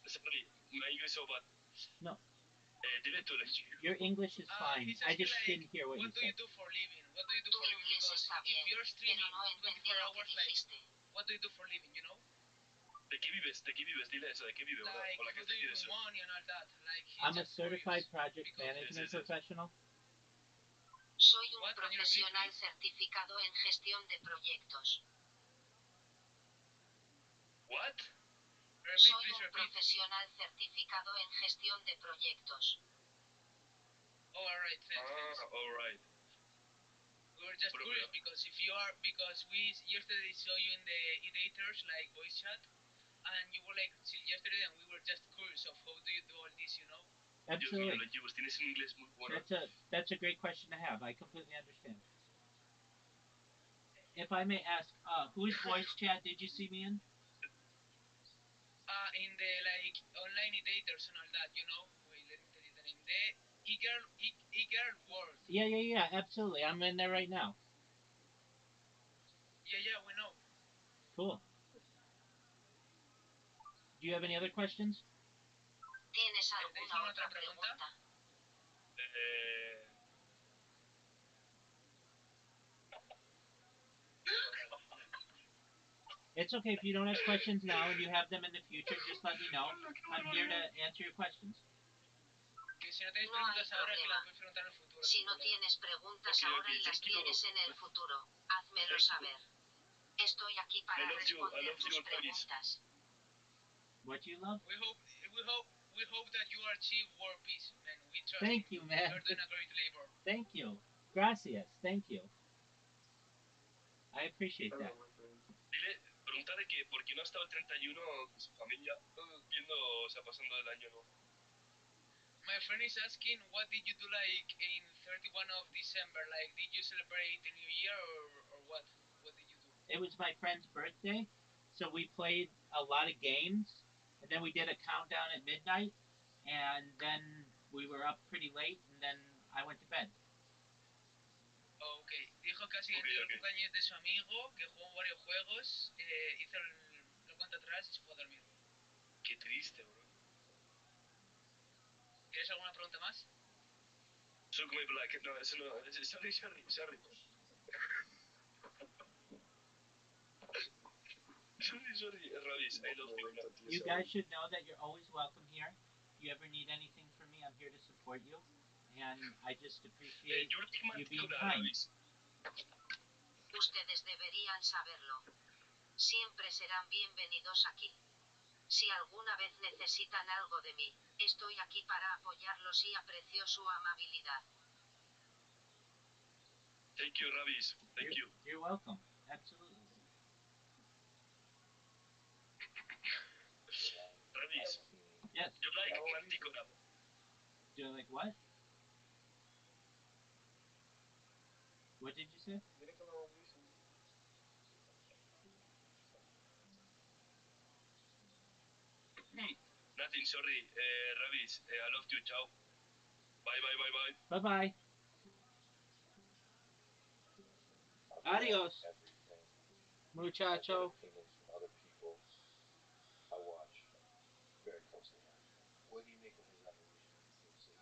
Sorry, my English so bad. No. Dile tu lecture. Your English is fine. He's I asking, just like, didn't hear what you What do you said. do for living? What do you do Tu for living? inglés Because está if bien, you're pero streaming no entendí 24 lo que hours, like, dijiste. what do you do for living? You know? ¿De qué vives? ¿De qué vives? Dile eso, ¿de qué vive, bro? Like, O la que how do te you dice do eso. money and all that? Like, he's I'm a just certified curious. project Because- management Yes, yes, yes. professional. Soy un What? Can you repeat, profesional please? certificado en gestión de proyectos. What? Repeat, Soy please un repeat. profesional certificado en gestión de proyectos. Oh, alright, thanks. Alright. We were just Bro, curious bro. because we yesterday saw you in the e-daters like voice chat, and you were like till yesterday, and we were just curious of how do you do all this, you know? Dios mío, Absolutely. lo llevas. Tienes un inglés muy bueno. That's a great question to have. I completely understand. If I may ask, whose voice chat did you see me in? In the like online e-daters and all that, you know? Wait, let me tell you the name. The e-girl world. Yeah, absolutely. I'm in there right now. Yeah, we know. Cool. Do you have any other questions? ¿Tienes ¿Tenéis alguna alguna otra otra pregunta? pregunta? It's okay if you don't ask questions now and you have them in the future. Just let me know. I'm here to answer your questions. Que si no tenéis No hay preguntas ahora, que las problema. podéis preguntar en el futuro. Si sin no problema. tienes preguntas Ok, ahora ok, y las thank you. tienes en el futuro, házmelo saber. Estoy aquí para I love responder you, tus Luis. preguntas. What you love? We hope that you achieve world peace, man. We trust Thank in you, man. You're doing a great labor. Thank you. Gracias. Thank you. I appreciate that. Dile, preguntarle que por qué no ha estado el 31 con su familia viendo, o sea, pasando el año nuevo. My friend is asking, what did you do like in 31 of December? Like, did you celebrate the New Year or what? What did you do? It was my friend's birthday, So we played a lot of games, and then we did a countdown at midnight, and then we were up pretty late, and then I went to bed. Ok, dijo que ha sido Ok, el ok. cumpleaños de su amigo, que jugó varios juegos, hizo lo cuenta atrás y se fue a dormir. Qué triste, bro. ¿Quieres alguna pregunta más? Suck me black. No, eso no. Sorry, sorry, sorry. Sorry, sorry, Ravis. I love you. You guys should know that you're always welcome here. If you ever need anything from me, I'm here to support you. And I just appreciate You're like you being Manticora, kind. Ravis. Ustedes deberían saberlo. Siempre serán bienvenidos aquí. Si alguna vez necesitan algo de mí, estoy aquí para apoyarlos y aprecio su amabilidad. Thank you, Ravis. Thank you. You're welcome. Absolutely. Ravis, Yes. you like Manticora. Do you like what? What did you say? Nothing, sorry. Ravis, I love you. Ciao. Bye, bye, bye, bye. Bye bye. Adios. Everything. Muchacho. Opinions from other people. I watch very closely now. What do you make of his evolution? So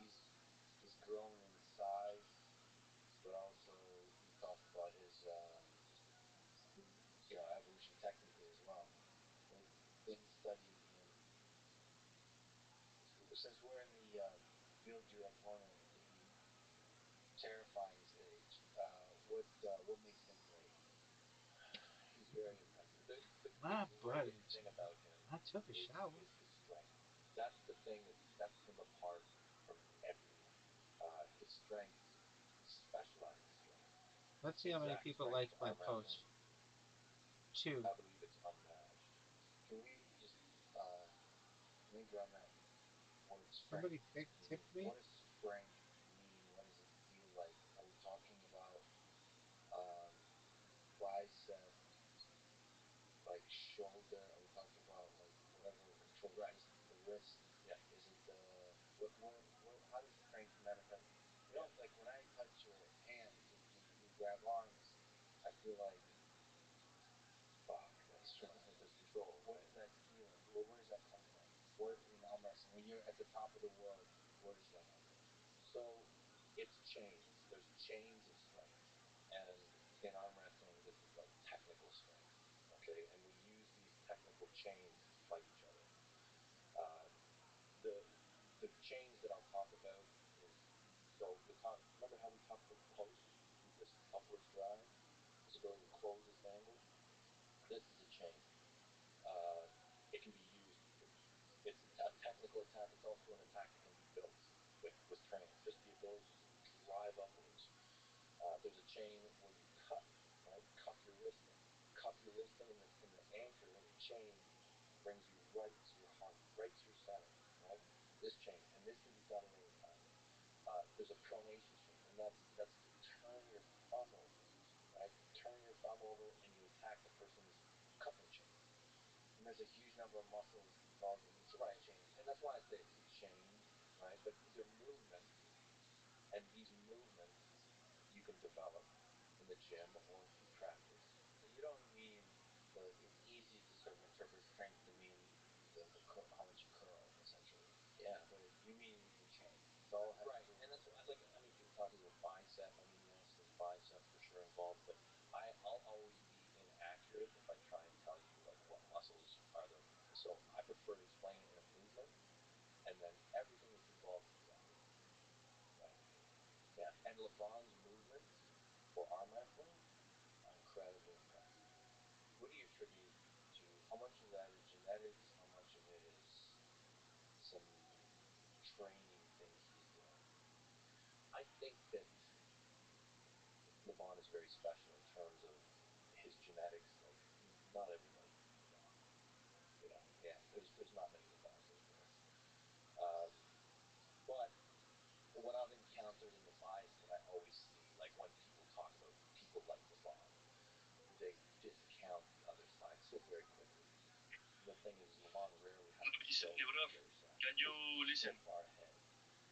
he's grown in size, but also you talked about his evolution technically as well. Been studying him since we're in the build your opponent the terrifying stage. What makes him great? He's very impressive. The My buddy. great thing about him I took a shower. is his strength. That's the thing that sets him apart from everyone. His strength, specialized strength. Let's see how many Exact people strength liked in my arm wrestling. post. 2. I believe it's unmatched. Can we just linger on that word strength? Somebody tipped me? What does strength mean? What does it feel like? Are we talking about bicep, like shoulder? Are we talking about like whatever control? Right. Is it the wrist? Yeah. Is it the what? How does strength manifest? You know, like when I touch your hands and we grab arms, I feel like fuck. That's strength. There's control. What is that feeling? Well, where does that come from? Where in arm wrestling, when you're at the top of the world, where does that happen? So it's chains. There's chains of strength, and in arm wrestling, this is like technical strength. Okay, and we use these technical chains to fight each other. Uh, the the chains that I'll talk about is so the top. Remember how we talked about the post? This upwards drive, this ability to close this angle. This is a chain. It can be used. It's a technical attack. It's also an attack that can be built with training. Just the ability to just drive upwards. There's a chain where you cuff, right? Cuff your wrist in. Cuff your wrist in the anchor in the chain brings you right to your heart, right to your center, right? This chain, and this can be done at any time. There's a pronation chain, and that's to turn your thumb over, right? Turn your thumb over, and you attack the person's cuffing chain. And there's a huge number of muscles involved in each of those chains, and that's why I say it's a chain, right? But these are movements, and these movements you can develop in the gym or through practice. So you don't mean it's easy to sort of interpret strength to mean how much you curl, essentially. Yeah. But you mean the chain. It's all right, and that's why, like, I mean, people talk about bicep. I mean, yes, there's bicep for sure involved, but I'll always be inaccurate if I try and tell you like what muscles are the. So I prefer to explain it in a movement, and then everything that's involved in the effort. Right. Yeah. And LeBron's movements for arm wrestling are incredibly impressive. What do you attribute to? How much of that is genetics? How much of it is some training things he's doing? I think that LeBron is very special in terms of his genetics. Like, not everybody can be LeBron. You know, yeah. There's not many LeBrons out there. Um, but what I've encountered in the bias that I always see, like when people talk about people like LeBron, they discount the other side so very quickly. thing is Lamont rarely has to Listen, show bro. the other side. Can you He's so listen? far ahead.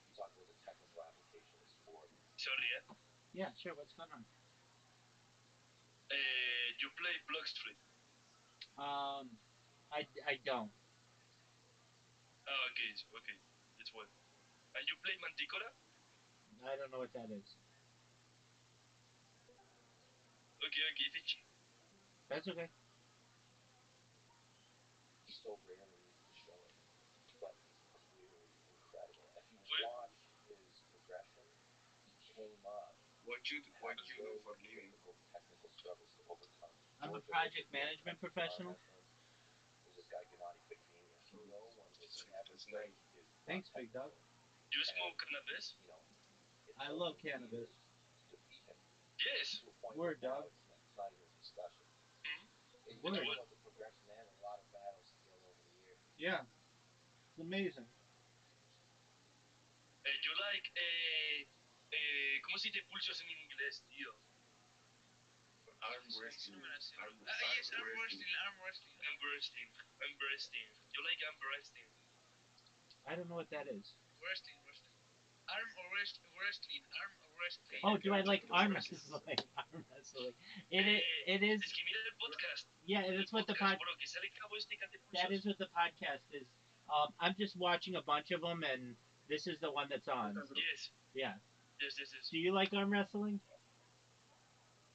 You talk about the technical application of sport. Sorry, eh? Yeah, sure. What's going on? You play Block Street. I don't. Ah, okay, okay. It's well. And you play Manticora? I don't know what that is. Okay, okay, thank you. That's okay. He so rarely needs to show it, but he's clearly incredible. If you Well, watch his progression, he came up What you do having for very living? difficult technical struggles to overcome. I'm a Georgia project is very management technical arm professional. wrestling. There's this guy Gennady Petrinius. No one will That's ever nice. say he is not Thanks, big dog. technical. you smoke cannabis? You know, it I took love him cannabis. years to defeat him Yes. to a point Word, where now dog. it's not even a discussion. Hmm? You Word. talk What? about the progression. They had a lot of battles together over the years. Yeah, it's amazing. You like, ¿cómo se dice pulsos en inglés, tío? Arm Eso wrestling. no me la sé, bro. Arm Yes, arm wrestling. wrestling, arm wrestling. Arm wrestling. Arm wrestling. You like arm wrestling? I don't know what that is. Wrestling. Arm or wrestling, arm or wrestling. Oh, do I like arm Wrestling. wrestling? Arm wrestling. It is. Es que mira el podcast. Yeah, El that's what the podcast, pod. bro, que sale el cabo este que hace pulsos. That is what the podcast is. I'm just watching a bunch of them, and this is the one that's on. Yes. Yeah. Yes, yes, yes. Do you like arm wrestling?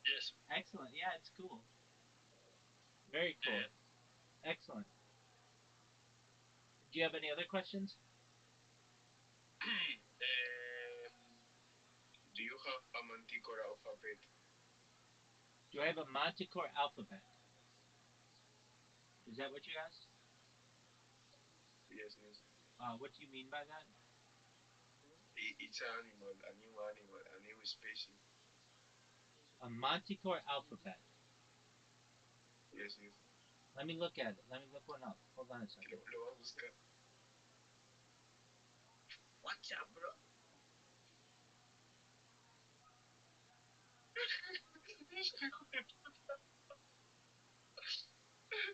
Yes. Excellent. Yeah, it's cool. Very cool. Yeah. Excellent. Do you have any other questions? Do you have a Manticora alphabet? Do I have a Manticore alphabet? Is that what you asked? Yes. What do you mean by that? It's an animal, a new species. A Manticore alphabet. Yes. Let me look at it. Let me look one up. Hold on a second. Lo va a buscar. Watch out, bro.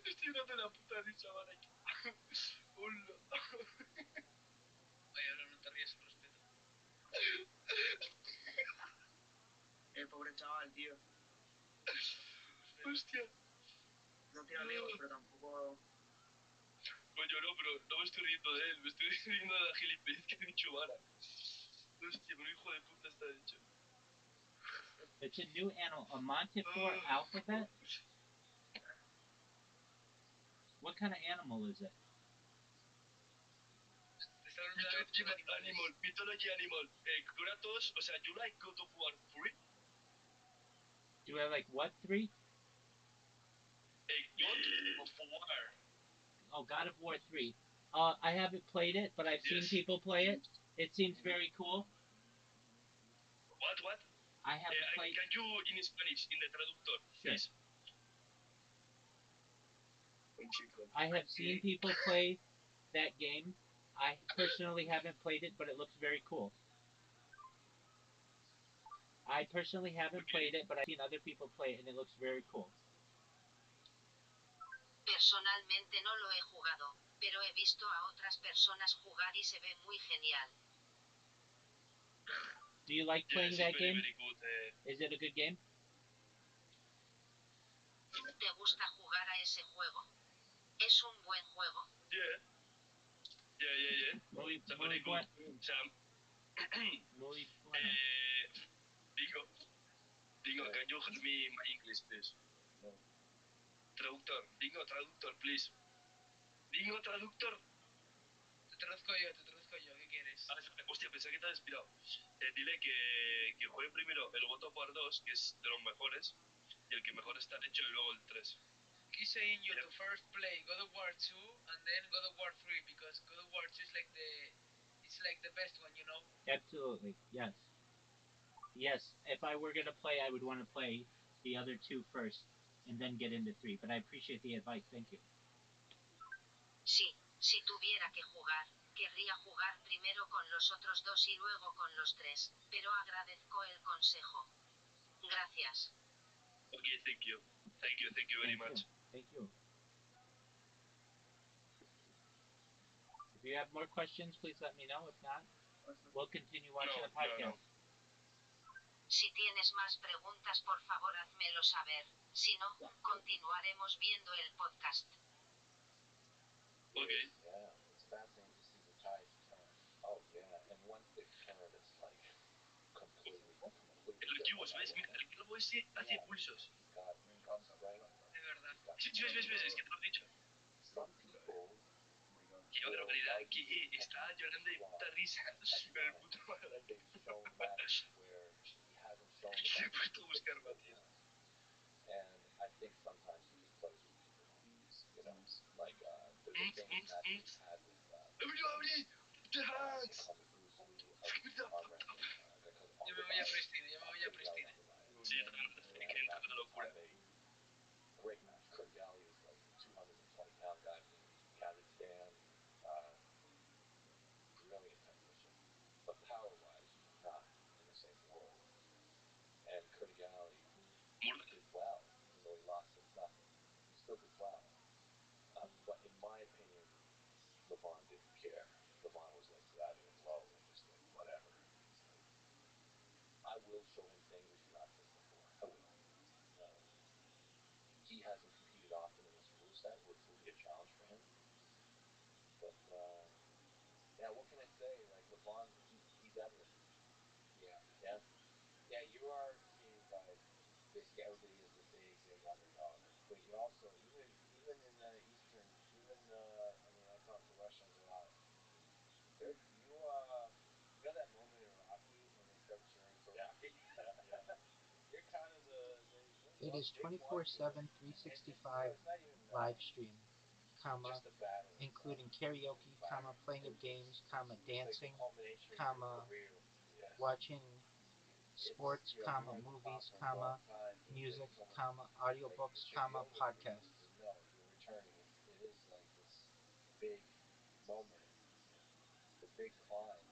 Estoy dando la puta risa, ahora. Hola. Oye, ahora no te rías, el respeto. El pobre chaval, tío. Hostia. No tiene amigos, pero tampoco. Coño, no, pero no me estoy riendo de él, me estoy riendo de la gilipollez que ha dicho Vara. Hostia, pero hijo de puta está hecho. It's a new animal. A Manticore alphabet? What kind of animal is it? Te está hablando otra vez con animales. Animal, mythology animal. Kratos, o sea, you like God of War 3? Do I like what 3? God of War. Oh, God of War 3. I haven't played it, but I've seen Yes. people play it. It seems very cool. What? I haven't played. Can you in Spanish, in the traductor, Sure. please? I have seen people play that game. I personally haven't played it, but it looks very cool. I personally haven't played it, but I've seen other people play it, and it looks very cool. Personalmente no lo he jugado, pero he visto a otras personas jugar y se ve muy genial. Do you like playing that game? Very good. Is it a good game? ¿Te gusta jugar a ese juego? Es un buen juego. Yeah. Muy, It's a muy very bueno. good. Sam. Muy bueno. Dingo, can you help me my English, please? No. Traductor, traductor, please. Dingo, traductor. Te traduzco yo, ¿qué quieres? Hostia, pensé que te habías inspirado. Dile que juegue primero el God of War 2, que es de los mejores, y el que mejor está hecho, y luego el 3. He's saying you to first play God of War 2 and then God of War 3 because God of War 2 is like the best one, you know? Absolutely, yes. Yes, if I were going to play, I would want to play the other 2 first, and then get into 3, but I appreciate the advice, thank you. Sí, si tuviera que jugar, querría jugar primero con los otros 2 y luego con los 3, pero agradezco el consejo. Gracias. Okay, thank you very much. Thank you. If you have more questions, please let me know. If not, we'll continue watching No, the podcast. no. Si tienes más preguntas, por favor, házmelo saber. Si no, continuaremos viendo el podcast. Okay. Yeah, it's fascinating to see the tides turn. Oh yeah, and once they've turned, it's like completely En los yugos, ¿ves? Mira, el globo ese hace pulsos. He's got strength. De verdad. He's got Sí, ves, es que te lo he dicho. some people Que yo en realidad que está llorando de puta risa con el puto madre. they've shown matches where he hasn't shown the Se ha best puesto a buscarlo, tío. and I think sometimes he just plays with people. You know, like there's a famous match that he's had with Everybody, put the hands! called Bruce Lee, arm wrestling, a guy called Yo me voy a Pristina, yo me voy a Pristina. Sí, yo también me parece que entra de locura. Great match. Kurt Galley is like 220-pound guy from Kazakhstan. Brilliant technician, but power-wise, not in the same world. And Kurt Galley did well, even though he lost 6-0. He still did well. But in my opinion, Levon didn't care. Levon was like grabbing him low and just like whatever. I will show him things that he's not seen before. I will. He hasn't competed often in this rule set, which will be a challenge for him. But yeah, what can I say? Like Levon, he's evident. Yeah. Yeah. Yeah, you are seen by basically everybody as the big underdog. But you're also even in the Eastern, even I mean, I talk to Russians a lot. They're, you know that moment in Rocky when they start cheering for Rocky. You're kind of It is they want you. 24/7, And it's 365 it's not even live stream, just a battle, including karaoke, playing of games, dancing, it's like the culmination of your career. watching sports, It's, you're at the movies, top for a long time. music, There's so much audiobooks, that should be over for you. podcasts. But no, you're returning. It is like this big moment, the big climb.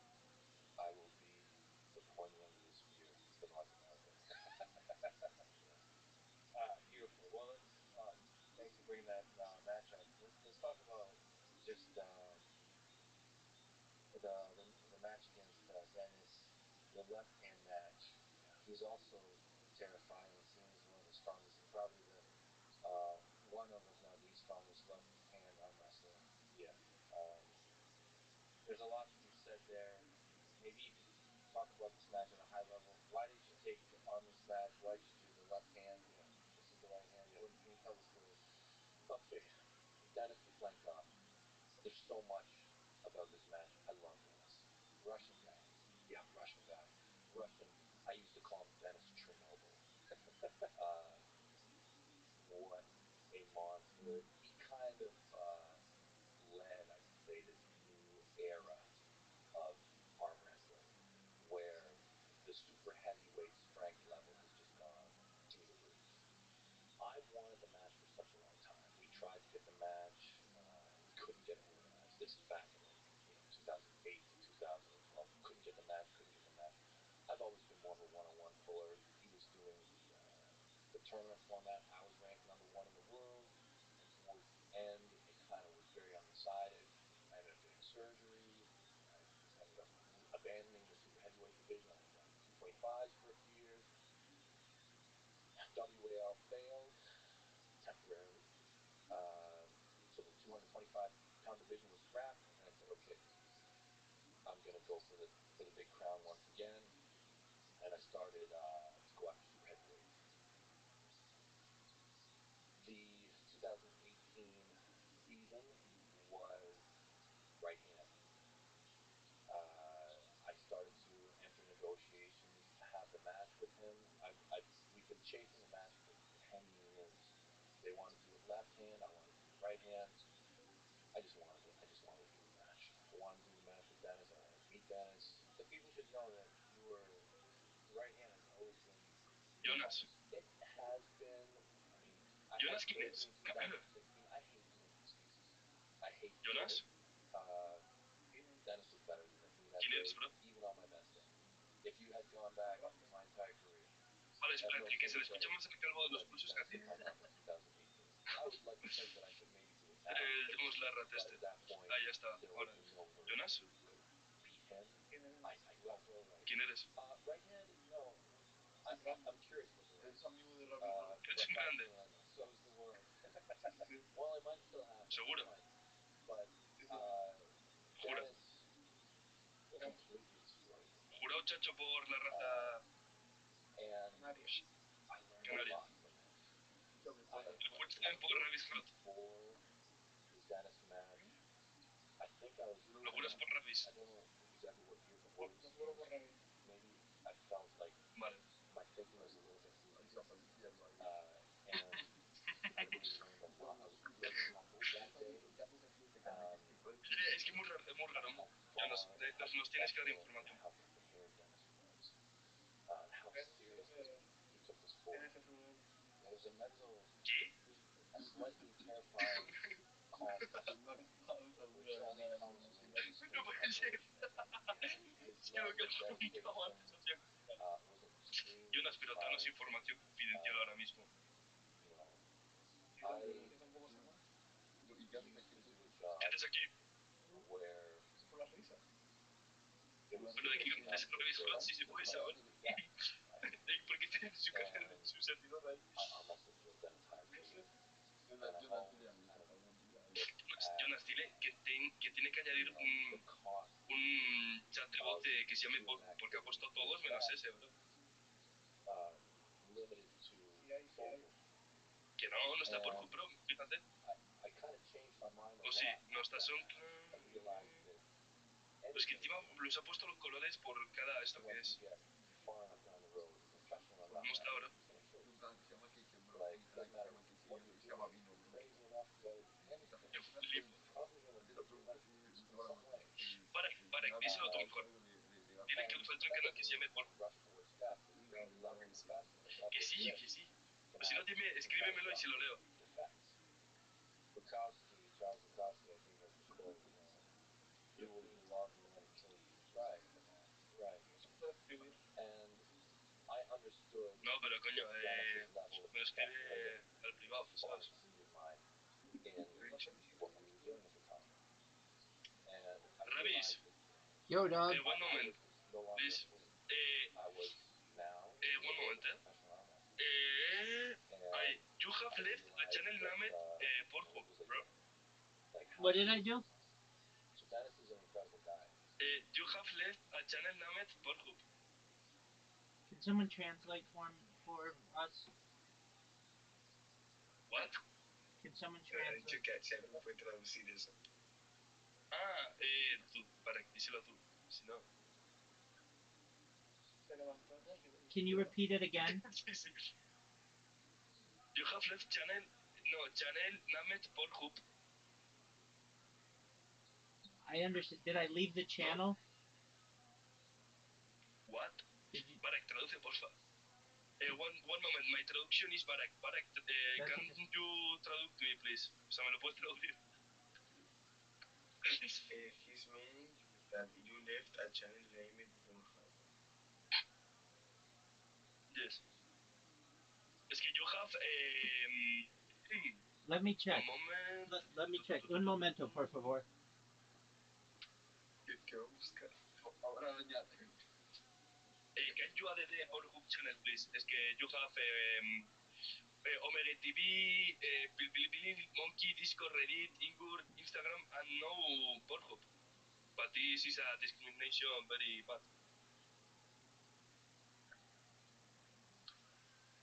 I will be the pointy end of the spear for North America. Beautiful. Well, thanks for bringing that match up. Let's talk about just the match against Dennis, the left hand match. He's also terrifying. Seen as one of the strongest, probably the one of, if not the strongest left hand arm wrestler. Yeah. There's a lot to be said there. Maybe you could talk about this match at a high level. Why did you take on this match? Why did you do the left hand? This is the right hand. Yeah. Can you tell the story? Okay. Dennis was flanked off. There's so much about this match. I love Dennis. Russian guy. Yeah, Russian guy. Russian. I used to call him Dennis Chernobyl. What a monster. He kind of led, I'd say, this new era of arm wrestling where the super heavyweight strength level has just gone through the roof. I wanted the match for such a long time. We tried to get the match. We couldn't get it organized. This is back in like 2008 to 2012. Couldn't get the match. Couldn't get the match. I've always been more of a one-on-one puller. He was doing the tournament format. I was ranked number one in the world, and towards the end, it kind of was very undecided. I ended up getting surgery. I ended up abandoning the super heavyweight division. I went down to 225s for a few years. WAL failed temporarily. So the 225-pound division was scrapped, and I said, okay, I'm going to go for the big crown once again. And I started to go after super heavyweight. The 2018 season was right hand. I started to enter negotiations to have the match with him. We've been chasing the match for 10 years. They wanted to do it left hand. I wanted to do it right hand. I just wanted it. I just wanted to do the match. I wanted to do the match with Dennis. I wanted to meet Dennis. So people should know that you were right hand has always been. Jonas. It has been. I mean, I Jonas, had ¿quién surgery es? in 2016. I hate to make excuses. I hate to. Jonas? Dennis was better than me that ¿Quién day, eres, bro? even on my best day. If you had gone back my entire career, Vale, there's no espérate, que se le single escucha day más el calvo de los who I beat pulsos que a Dennis ti. in 2018. I would like to think that I could maybe do it Tenemos la rat este. Ah, ya está. Ahora. ¿Jonas? ¿Quién eres? Es amigo de Rabbi. Eres un grande. ¿Seguro? Jura. Jurado chacho por la raza canaria. ¿Juras también por RabbiRothschild? ¿Lo juras por Rabbis? No juro por Rabbi. Vale. Es que es muy raro, Jonas, nos tienes que dar información. Tienes enfermedad. ¿Qué? No puede ser. Es que lo que has comentado antes hacía cosas. Jonas, pero danos información confidencial ahora mismo. ¿Qué tampoco sé más? ¿Qué haces aquí? Es por las risas. Pero de qué es RabbiRothschild si se puede saber. ¿Por qué tiene su servidor ahí? Jonas, dile que tiene que añadir un chat de voz que se llame Pornhub, porque ha puesto todos menos ese, bro. Sí hay. Que no está Pornhub, bro, fíjate. O sí, no está Es que encima los ha puesto los colores por cada esto que es. ¿Cómo está, bro? Yo flipo. Para, díselo tú mejor. Dile que usa otro canal que se llame Pornhub. Que sí. Pues si no, dime, escríbemelo y si lo leo. No, pero coño, me lo escribe al privado, ¿sabes? Ravis, Yo, dog. one moment, please. One moment, you have left a channel named Pornhub, bro. What did I do? You have left a channel named Pornhub. Can someone translate for us? What? Can someone translate? Fue traducir eso. Tú, díselo tú, si no. Se levantó rápido. Can you repeat it again? Sí. You have left channel named Pornhub. I understand. Did I leave the channel? What? Did you? Barak, traduce, porfa. One moment, my traduction is Barak. Barak, can you traduce me, please? O sea, ¿me lo puedes traducir? He's meaning that you left a channel named Pornhub. Yes. Es que you have... Let me check. Un moment. Let me check. Un momento, por favor. ¿Qué va a buscar? Ahora añade. Can you add the Pornhub channel, please? Es que you have Omega TV, Bilibili, Monkey, Discord, Reddit, Ingur, Instagram, and no Pornhub. But this is a discrimination very bad.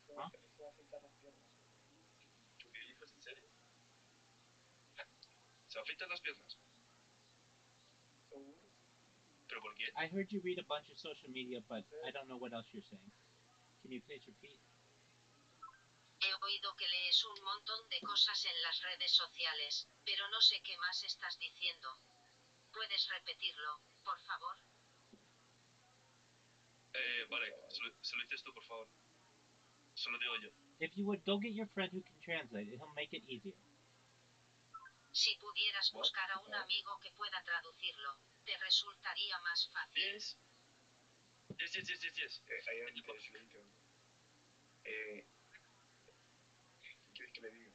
Se va a afeitar las piernas. ¿Qué dices? ¿En serio? ¿Se afeitan las piernas? Seguro. ¿Pero por qué? I heard you read a bunch of social media, but I don't know what else you're saying. Can you please repeat? He oído que lees un montón de cosas en las redes sociales, pero no sé qué más estás diciendo. ¿Puedes repetirlo, por favor? Vale, se lo dices tú, por favor. Se lo digo yo. If you would, go get your friend who can translate it. He'll make it easier. Si pudieras buscar a un amigo que pueda traducirlo, ¿te resultaría más fácil? Yes. I am translator. ¿Qué quieres que le diga?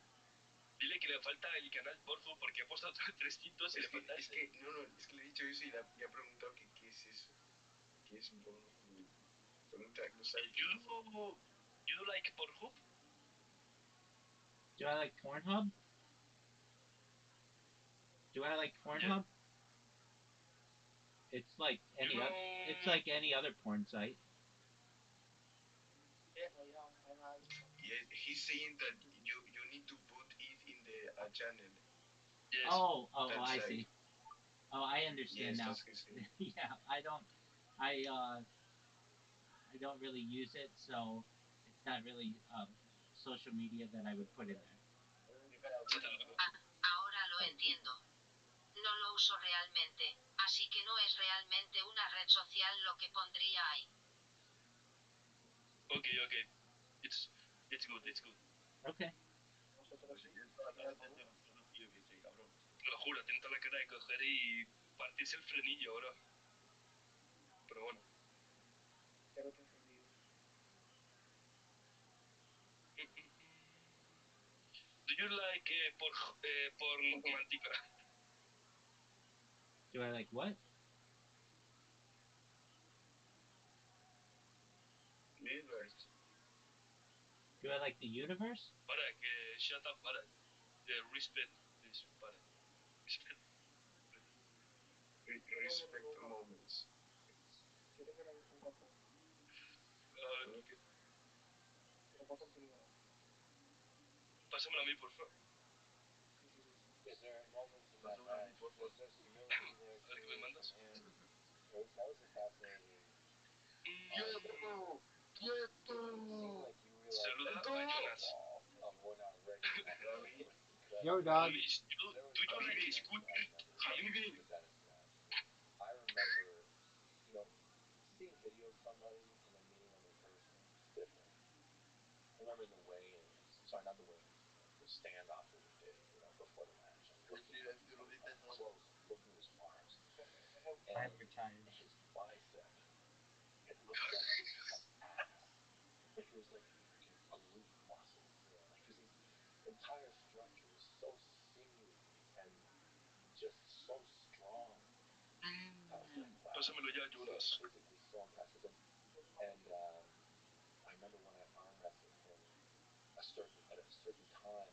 Dile que le falta el canal Pornhub porque ha puesto 300 y le falta Es ese. que, no, es que le he dicho eso y le ha preguntado que qué es eso. ¿Qué es Pornhub? Pregunta, no sabe qué es. You do like Pornhub? Do I like Pornhub? Do I like Pornhub? Yeah. It's like any You know... it's like any other porn site. He's saying that you need to put it in the channel. Yes. Oh, That I site. see. Oh, I understand Yes, now. that's what he's saying. Yeah, I don't really use it, so it's not really social media that I would put in there. Ahora lo entiendo. No lo uso realmente, así que no es realmente una red social lo que pondría ahí. Okay. It's good, it's good. Okay. Te lo juro, tiene toda la cara de coger y partirse el frenillo, bro. Pero bueno. Do you like porn romántica? Do I like what? Universe. Do I like the universe? Para, que shut up, para. Respect, please, para. Respect. Respect moments. Pásamelo a mí, por favor. Is there moments in that match? There's humility there A ver qué me too mandas. from him. That was a fascinating. ¡Quieto! It seemed like you realized Saluda that a Jonas. we're not ready. Yo, dog. Luis, do you like scooter? Habibi. The tennis match. I remember, seeing video of somebody and then meeting them in person is different. I remember the weigh-ins. Sorry, not the weigh-ins. The standoff that we did, before the match. And looking up close, looking at his arms. And his bicep. It looked like an ass. Like it was like freaking glute muscle. Like his entire structure was so sinewy and just so strong. I was like, wow. Pásamelo ya, Jonas. Physically so impressive. And I remember when I arm wrestled him at a certain time,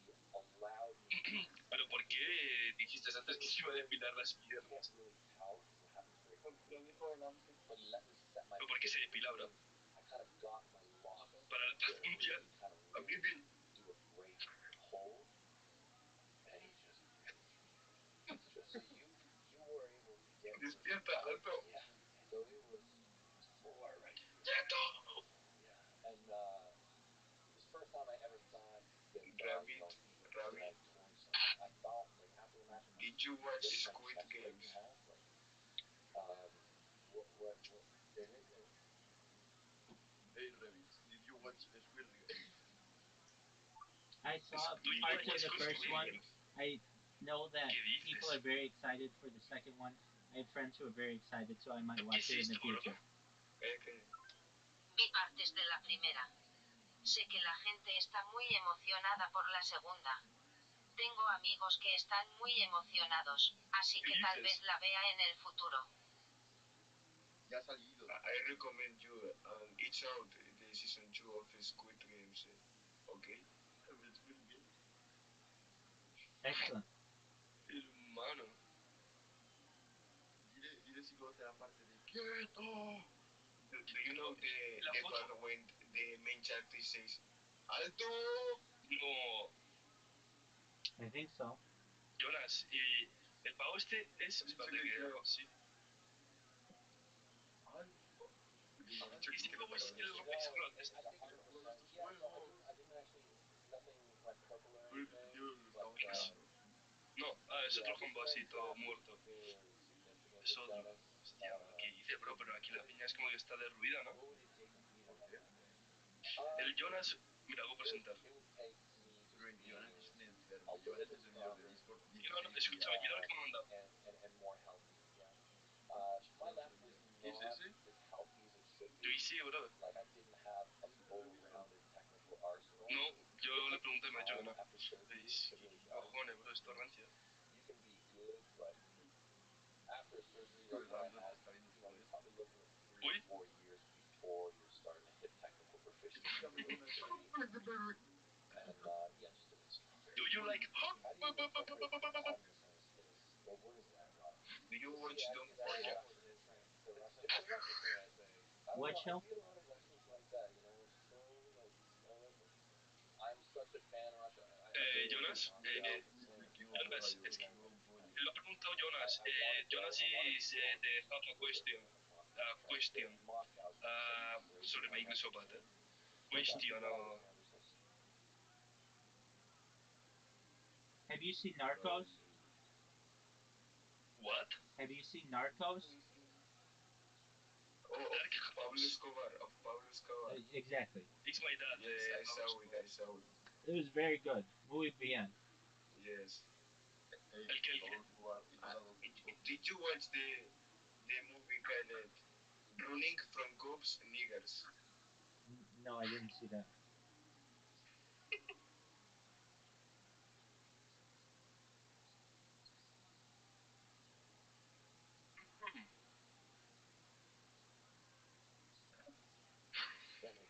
he allowed me to Pero ¿por qué dijiste antes que se iba a depilar las piernas? can't really tell because it happens very quickly. But he let me set my ¿Pero por qué se depila, bro? I kind of got my locks Para la paz mundial. kind of really do a great hold, and he just so you were able to get Despierta, Alto. yeah. So it was four right. ¡Quieto! Yeah, and it was the first time I ever thought that Rabbit. that I had torn something. I thought like after the match, Did you watch ripped my Squid chest right in Games? half, like what David? Hey Rabbit, did you watch Squid Game? I saw Do you parts like of the Squid first one. Games? I know that ¿Qué dices? people are very excited for the second one. I have friends who are very excited, so I might ¿Qué watch it in the hiciste, bro? future. Okay. Vi partes de la primera. Sé que la gente está muy emocionada por la segunda. Tengo amigos que están muy emocionados, así que tal vez la vea en el futuro. Ya ha salido. I recommend you it's out the season 2 of Squid Games. Okay? Squid Game. Excellent. Hermano. Dile si conoce la parte de ¡Quieto! Do you know the foto. part when the main character says Alto? No. I think so. Jonas, y el pavo este es... Espérate que hago así. Alto. Este pavo es el Rock este. I think 100%. Yeah, no, I didn't actually. Nothing like purple or anything. But, No, es otro combo así, todo muerto. very significant. Es otro. Hostia, ¿qué dice, bro? Pero aquí la piña es como que está derruida, ¿no? What would it take to beat him on that day? El Jonas... Mira, hago presentar. It would take me just Pero being Jonas es un enfermo. a Jonas little es bit un líder de stronger Discord. Escúchame, quiero ver qué me ha mandado. and more healthy. Yeah. My left was ¿Qué es not ese? as healthy as it should Yo be. hice, bro. Like I didn't have a full-rounded technical arsenal. No, Yo le pregunté a Jonah. after surgery ¿Qué to really cojones, bro? Esto rancia. you can be good, but after surgery like what I had, you're probably looking at 3 or 4 years before you're starting to hit technical proficiency. And yeah, just a recent Do you like... How do you incorporate cognizance is what is that? Do you watch Don't That Forget? was the Russian. It's the Russian thing, I think. I don't What know. I show? see a lot of Russians like that. You know, we're so like I'm such a fan of Russia. Jonas, Jonas, es que lo ha preguntado Jonas. Jonas is the have a question. Question. Sorry, my English so bad. Question. Have you seen Narcos? What? Have you seen Narcos? Oh, Pablo Escobar. Of Pablo Escobar. Exactly. It's my dad. Yes, I saw it. I saw it. It was very good. Muy bien. Yes. El que... Did you watch the movie called Running from Cops Niggers? No, I didn't see that.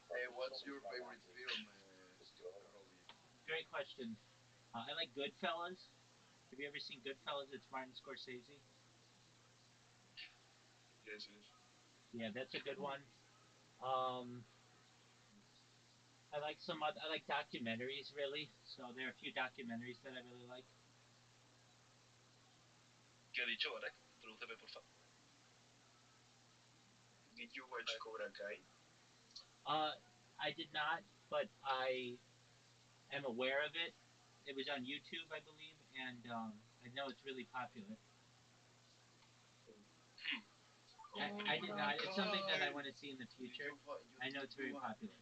Hey, what's your favorite film, Robbie? Great question. I like Goodfellas. Have you ever seen Goodfellas? It's Martin Scorsese. Yes, yes. Yeah, that's a good one. Um, I like some other, I like documentaries really. So there are a few documentaries that I really like. ¿Qué ha dicho, Barak? Tradúceme, por favor. Did you watch Cobra Kai? I did not, but I am aware of it. It was on YouTube, I believe, and I know it's really popular. I did not. It's something that I want to see in the future. I know it's very popular.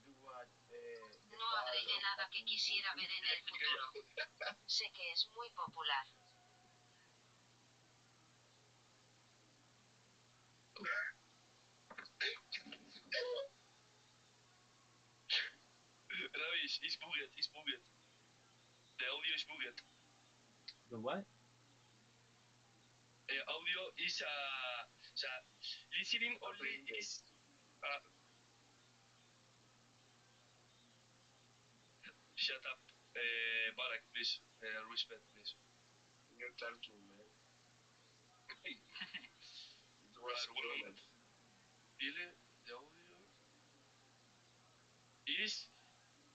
No agregué nada que quisiera ver en el futuro. Sé que es muy popular. Rabbi, is bugged, is bugged. The audio is bugged. The what? Audio is o sea, listening only is shut up. Barak, please. Respect, please. You're talking, man. Hey. It was one moment. Really, the audio is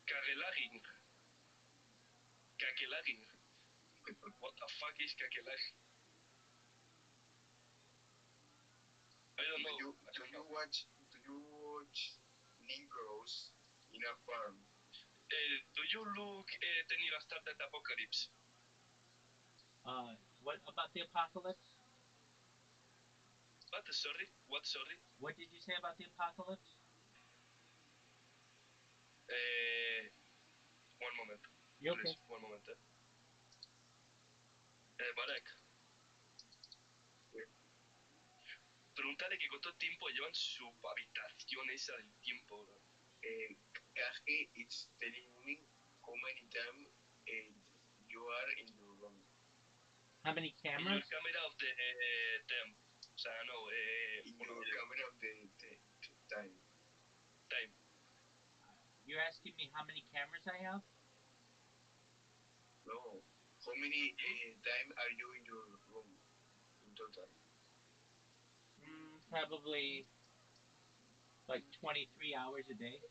kakelagging. Kakelagging. What the fuck is kakelagging? I don't know. Do you watch Negroes in a farm? Do you look Tenira Started Apocalypse? What about the apocalypse? What? Sorry? What? Sorry? What did you say about the apocalypse? One moment. You Please, okay? one moment. Barak. Pregúntale que cuánto tiempo lleva en su habitación esa del tiempo, bro. Kaje is telling me how many times you are in your room. How many In cameras? your camera of the temp. O sea, no, In your camera of the time. Time. You're asking me how many cameras I have? No. How many time are you in your room in total? Probably like 23 hours a day.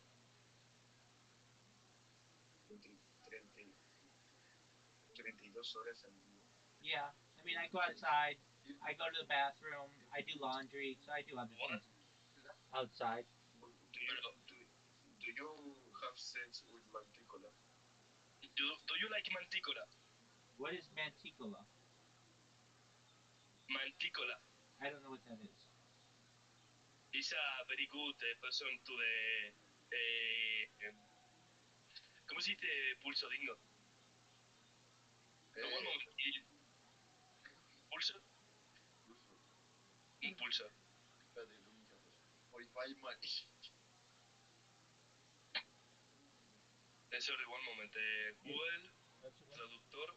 32 horas al día. Yeah, I mean, I go outside, I go to the bathroom, I do laundry, so I do other things outside. Do you have sex with Manticola? Do you like Manticola? What is Manticola? Manticola. I don't know what that is. He's a very good person to the... ¿Cómo se dice pulso digno? One moment. ¿Pulso? Un pulso. Espérate, lo único. 45 money. Sorry, one moment. Google Traductor.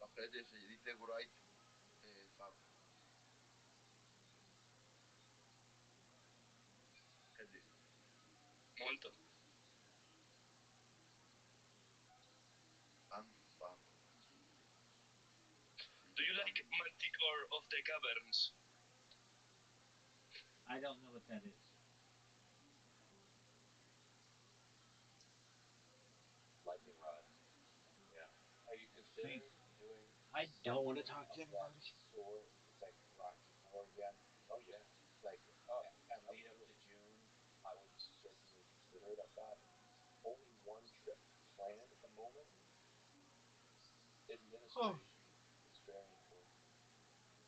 Okay, this is the right, Fab. Molto. And Fab. Do you like Manticore of the Caverns? I don't know what that is. Lightning rods. Yeah. Have you considered doing I don't want to something talk to of that anybody. sort? It's like Rocky Four again. Oh yeah. Like Oh, at lead up to June, I would certainly consider it. I've got only one trip planned at the moment. Oh, Administration is very important.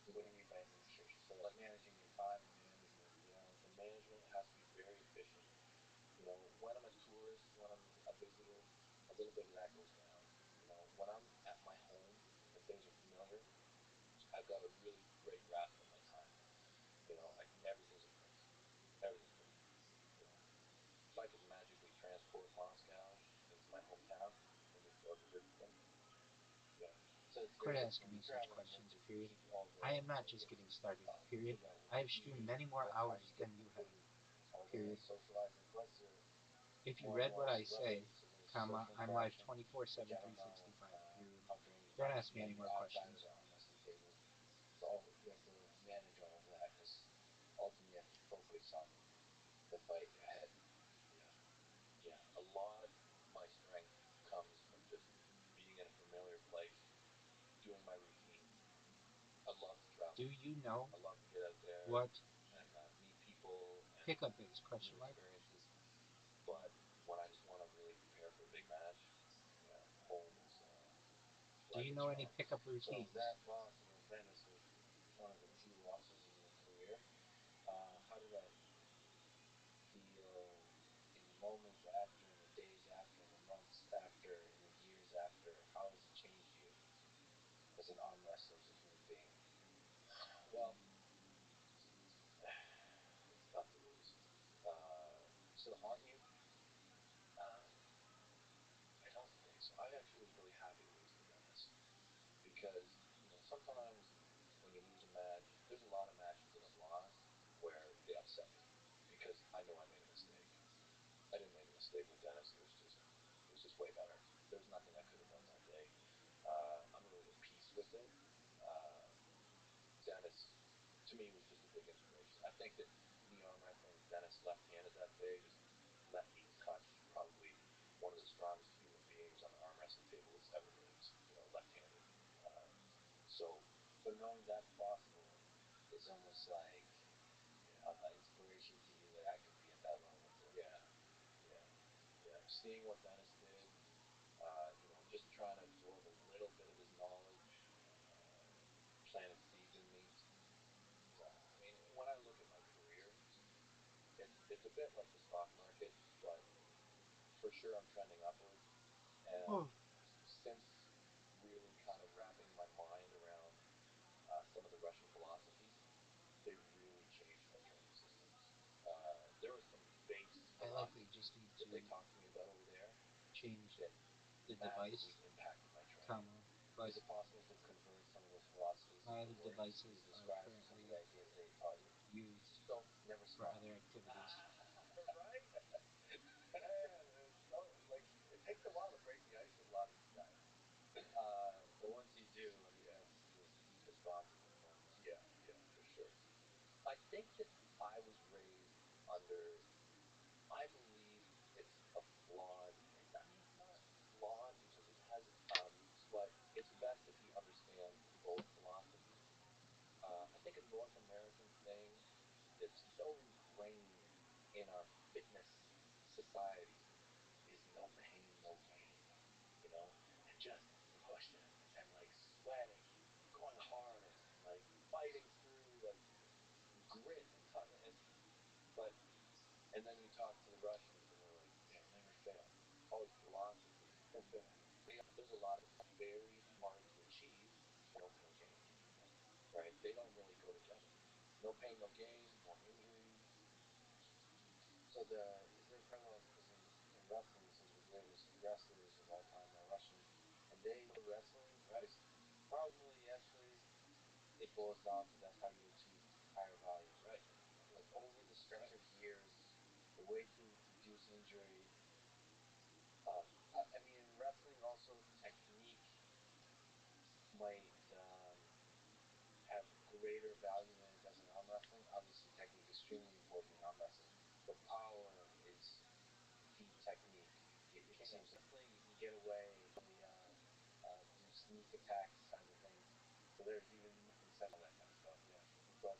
What do you mean by administration? So like managing your time and management. The management has to be very efficient. When I'm a tourist, when I'm a visitor, a little bit of that goes down. When I'm at my home and things are familiar, I've got a really great grasp of my time. Everything's a price. Everything's different. You know, if I could magically transport Moscow into my hometown and just go to visit them, yeah. So it's quit very asking different. me such Traveling, you have questions, to period. keep all I am the not just getting different, started, period. figure out what I have you streamed need, many more how hours you get than you have, completed, all the period. socializing. Plus, If you more and read more what I celebrity, say, so there's comma, social I'm live interaction, 24/7, which I don't know 365, period. how drained you Don't get ask me when any you're more outside of questions. the arm wrestling table. So you have to manage all of that because ultimately you have to focus on the fight ahead. Yeah, yeah. A lot of my strength comes from just being in a familiar place, doing my routine. I love to travel. Do you know I love to get out there what and meet people and pickup is? new Question mark. experiences. But when I just want to really prepare for a big match, yeah, home is Do where I you get know any strong. pickup So routines? that loss in Venice was one of the few losses in the career. How did that feel in the moments after, in the days after, in the months after, in the years after? How has it changed you as an arm wrestler, as a human being? Well, it's tough to lose. Does it haunt you? Um, I don't think so. I actually was really happy to lose to Dennis because sometimes when you lose a match, there's a lot of matches that I've lost where they upset me because I know I made a mistake. I didn't make a mistake with Dennis. It was just way better. There was nothing I could have done that day. I'm really at peace with it. Uh, Dennis, to me, was just a big inspiration. I think that me arm wrestling Dennis left-handed that day just let me touch probably one of the strongest human beings on the arm wrestling table that's ever lived. Left-handed. Uh, so knowing that's possible is almost like an inspiration to you that I could be at that level too. Yeah, yeah, yeah. Seeing what Dennis did, just trying to absorb a little bit of his knowledge, planted seeds in me. I mean, when I look at my career, it's a bit like the stock market, but for sure I'm trending upwards. And Oh, since really kind of wrapping my mind around some of the Russian philosophies, they really changed my training systems. There was some base I likely philosophies just need that they to talked to me about over there change that the massively device, impacted my training. comma, but Is it possible to convert some of those philosophies my into other words you devices are describe some of the currently ideas they taught you? used Just don't never for stop. other activities. Right? Man, like it takes a while to break the ice with a lot of these guys. But once you do, I mean, that's just deepest thoughts of performance. Yeah, yeah, for sure. I think that I was raised under. I believe it's a flawed. I mean, it's not flawed because it has its roots, but it's best if you understand both philosophies. I think a North American thing that's so ingrained in our fitness society is no pain, no gain. You know, and just pushing and like sweating, going hard, like fighting through like grit and toughness. But and then you talk to the Russians and they're like, never fail. Always philosophy. Don't fail. There's a lot of very hard to achieve no pain, no gain, right? They don't really go together. No pain, no gain, more injuries. So is there a parallels because in wrestling, some of the greatest wrestlers of all time are Russian, and they were wrestling because probably actually it boils down to that's how you achieve higher volume. Right. Like over the stretch of years, the way to reduce injury. I mean, in wrestling also technique might have greater value than it does in arm wrestling. Obviously, technique is extremely important in arm wrestling, but power is the technique. It seems wrestling you can get away, really, do sneak attacks kind of things. So there's even conception all that kind of stuff. Yeah. But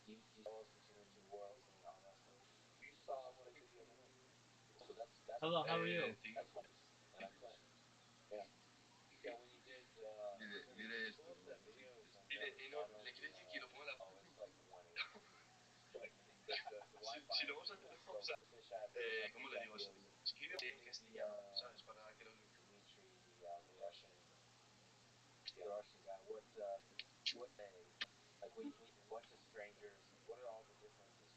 do you tell us between the two worlds in arm wrestling? You saw what I did the other night. So that's Hello, how are you? that's my and I couldn't. Yeah. Yeah, when you did, pull up that video of Dile, no, Shadow, le quieres decir que lo ponga la. oh, it's like 180. Like the Wi-Fi. Si lo vamos a hacer, So ¿cómo le digo? Escribe en castellano, ¿sabes? Para que lo. Dimitri, the Russian guy, what they like when you a bunch of strangers, what are all the differences,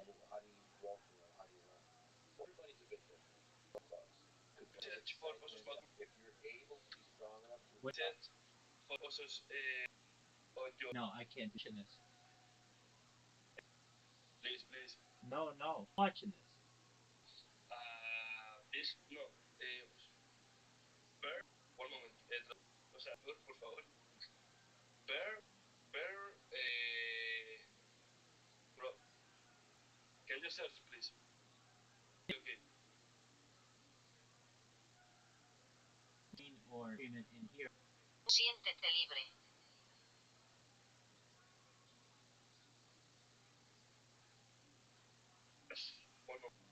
and how do you grow from them? How do you learn? So everybody's a bit different. Both of us. If you're able to be strong enough to adapt. No, I can't do this. Please, please. No, no, watching this. No. Bear, one moment. O sea, por favor. Bear, bro. Can you search, please? Okay. Or in here. Siéntete libre. One moment.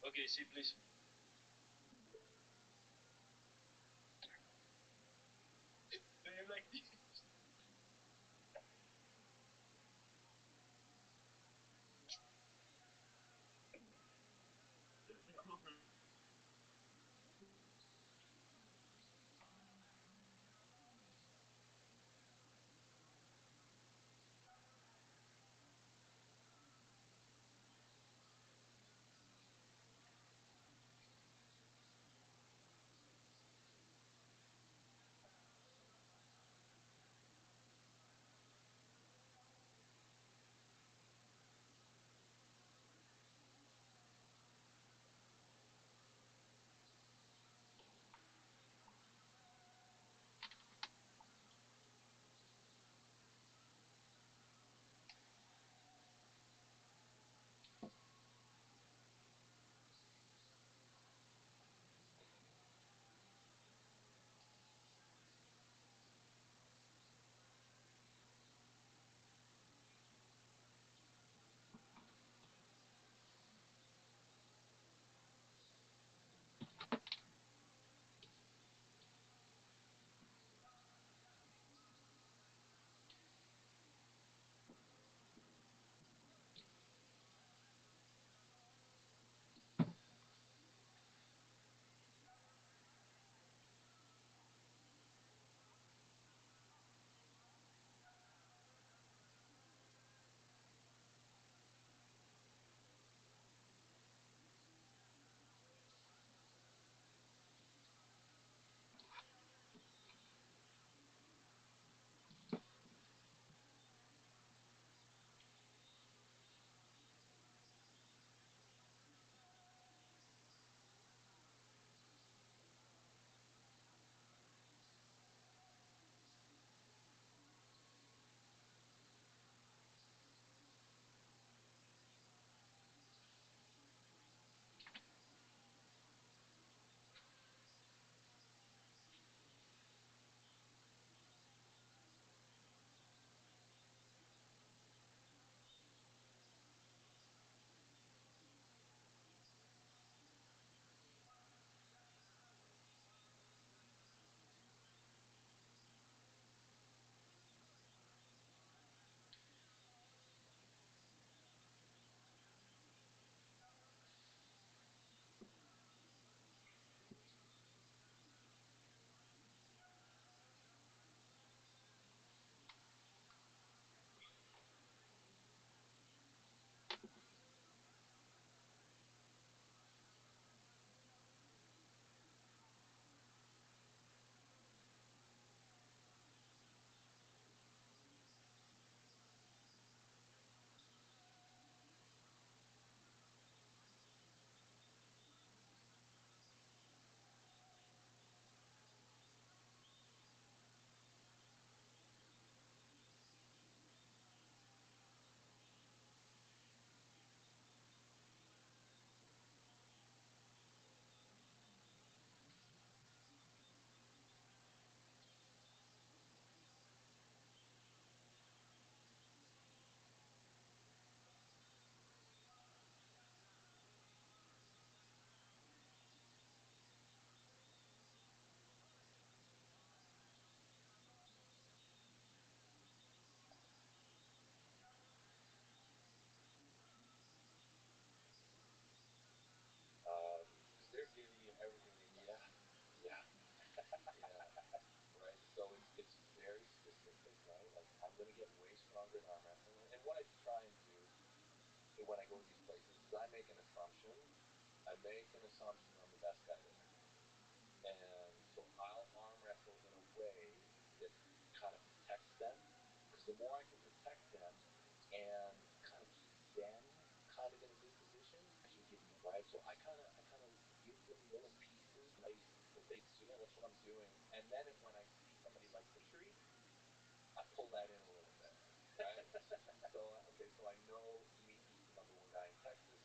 Okay, see, please. Do you like this? get way stronger in arm wrestling. And what I try and do when I go to these places is I make an assumption. I make an assumption that I'm the best guy there. And so I'll arm wrestle in a way that kind of protects them. Because the more I can protect them and kind of keep them kind of in a good position, right? So I kind of give them little pieces that they so yeah, that's what I'm doing. And then when I see somebody like Fishery, I pull that in a little bit, right? So okay, so I know Miki's the number one guy in Texas.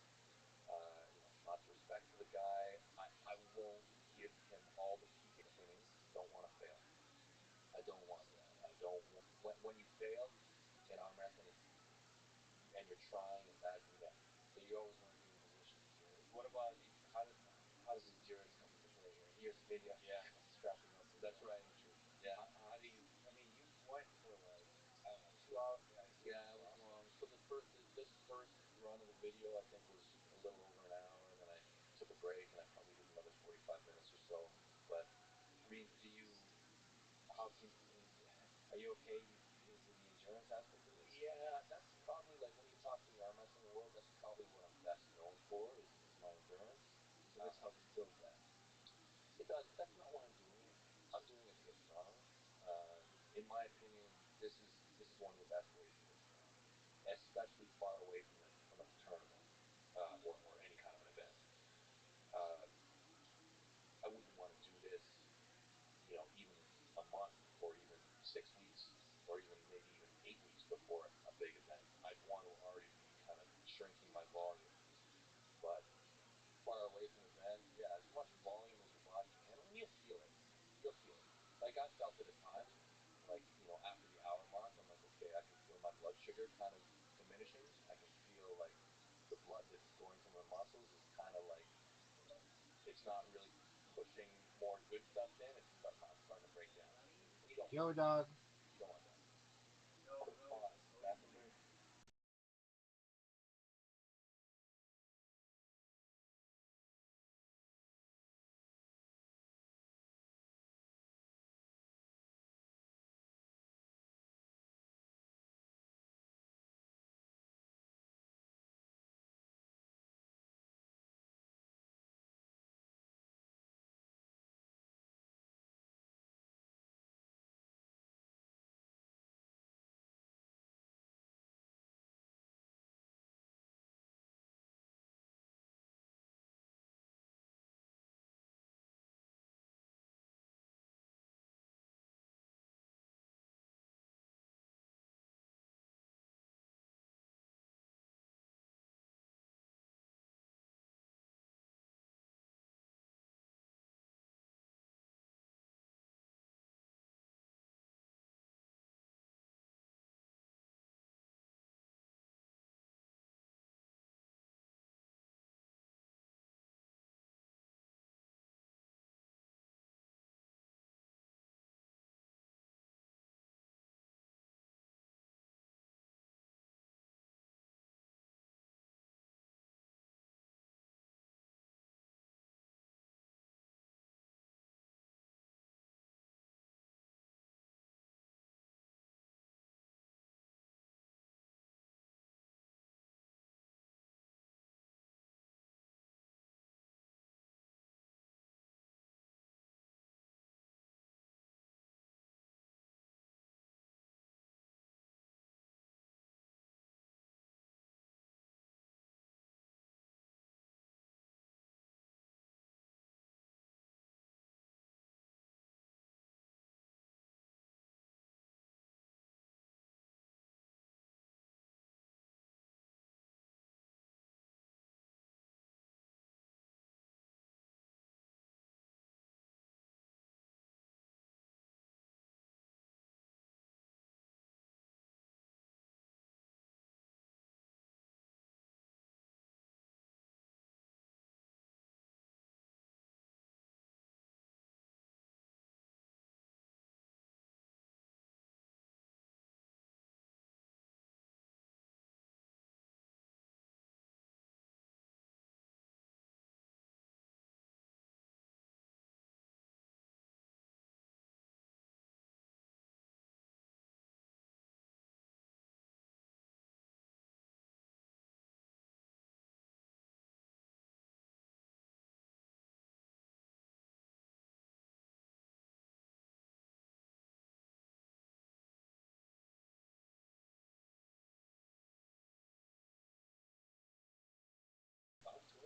Lots of respect for the guy. I won't give him all the pieces winning. Don't want to fail. I don't want that. I don't want when you fail in arm wrestling, and you're trying as bad as you can get. So you always want to be in position to. What about how does endurance come into play here? Here's a video. Yeah, scrapping up. That's right. True. Yeah. How do you? I mean, you went for like I don't know 2 hours. Yeah, it was long. So this first run of the video I think was a little over an hour, and then I took a break and I probably did another 45 minutes or so. But I mean, do you? How can? Are you okay with the endurance aspect of this? Yeah, that's probably like when you talk to the arm wrestling world, that's probably what I'm best known for is my endurance. So this helps build that. It does, but that's not why I'm doing it. I'm doing it to get strong. In my opinion, this is one of the best ways to get strong, especially far away from a tournament or any kind of an event. Uh, I wouldn't want to do this, even a month or even 6 weeks or even maybe even 8 weeks before a big event. I'd want to already be kind of shrinking my volume. But far away from events, yeah, as much volume as your body can handle, and you'll feel it. You'll feel it. Like I felt it at times. Like after the hour mark, I'm like, okay, I can feel my blood sugar kind of diminishing. I can feel like the blood that's going to my muscles is kind of like it's not really pushing more good stuff in. I'm starting to break down. You don't want Yo, that. dog. You don't want that. Yo, Quick yo, pause. Bathroom break.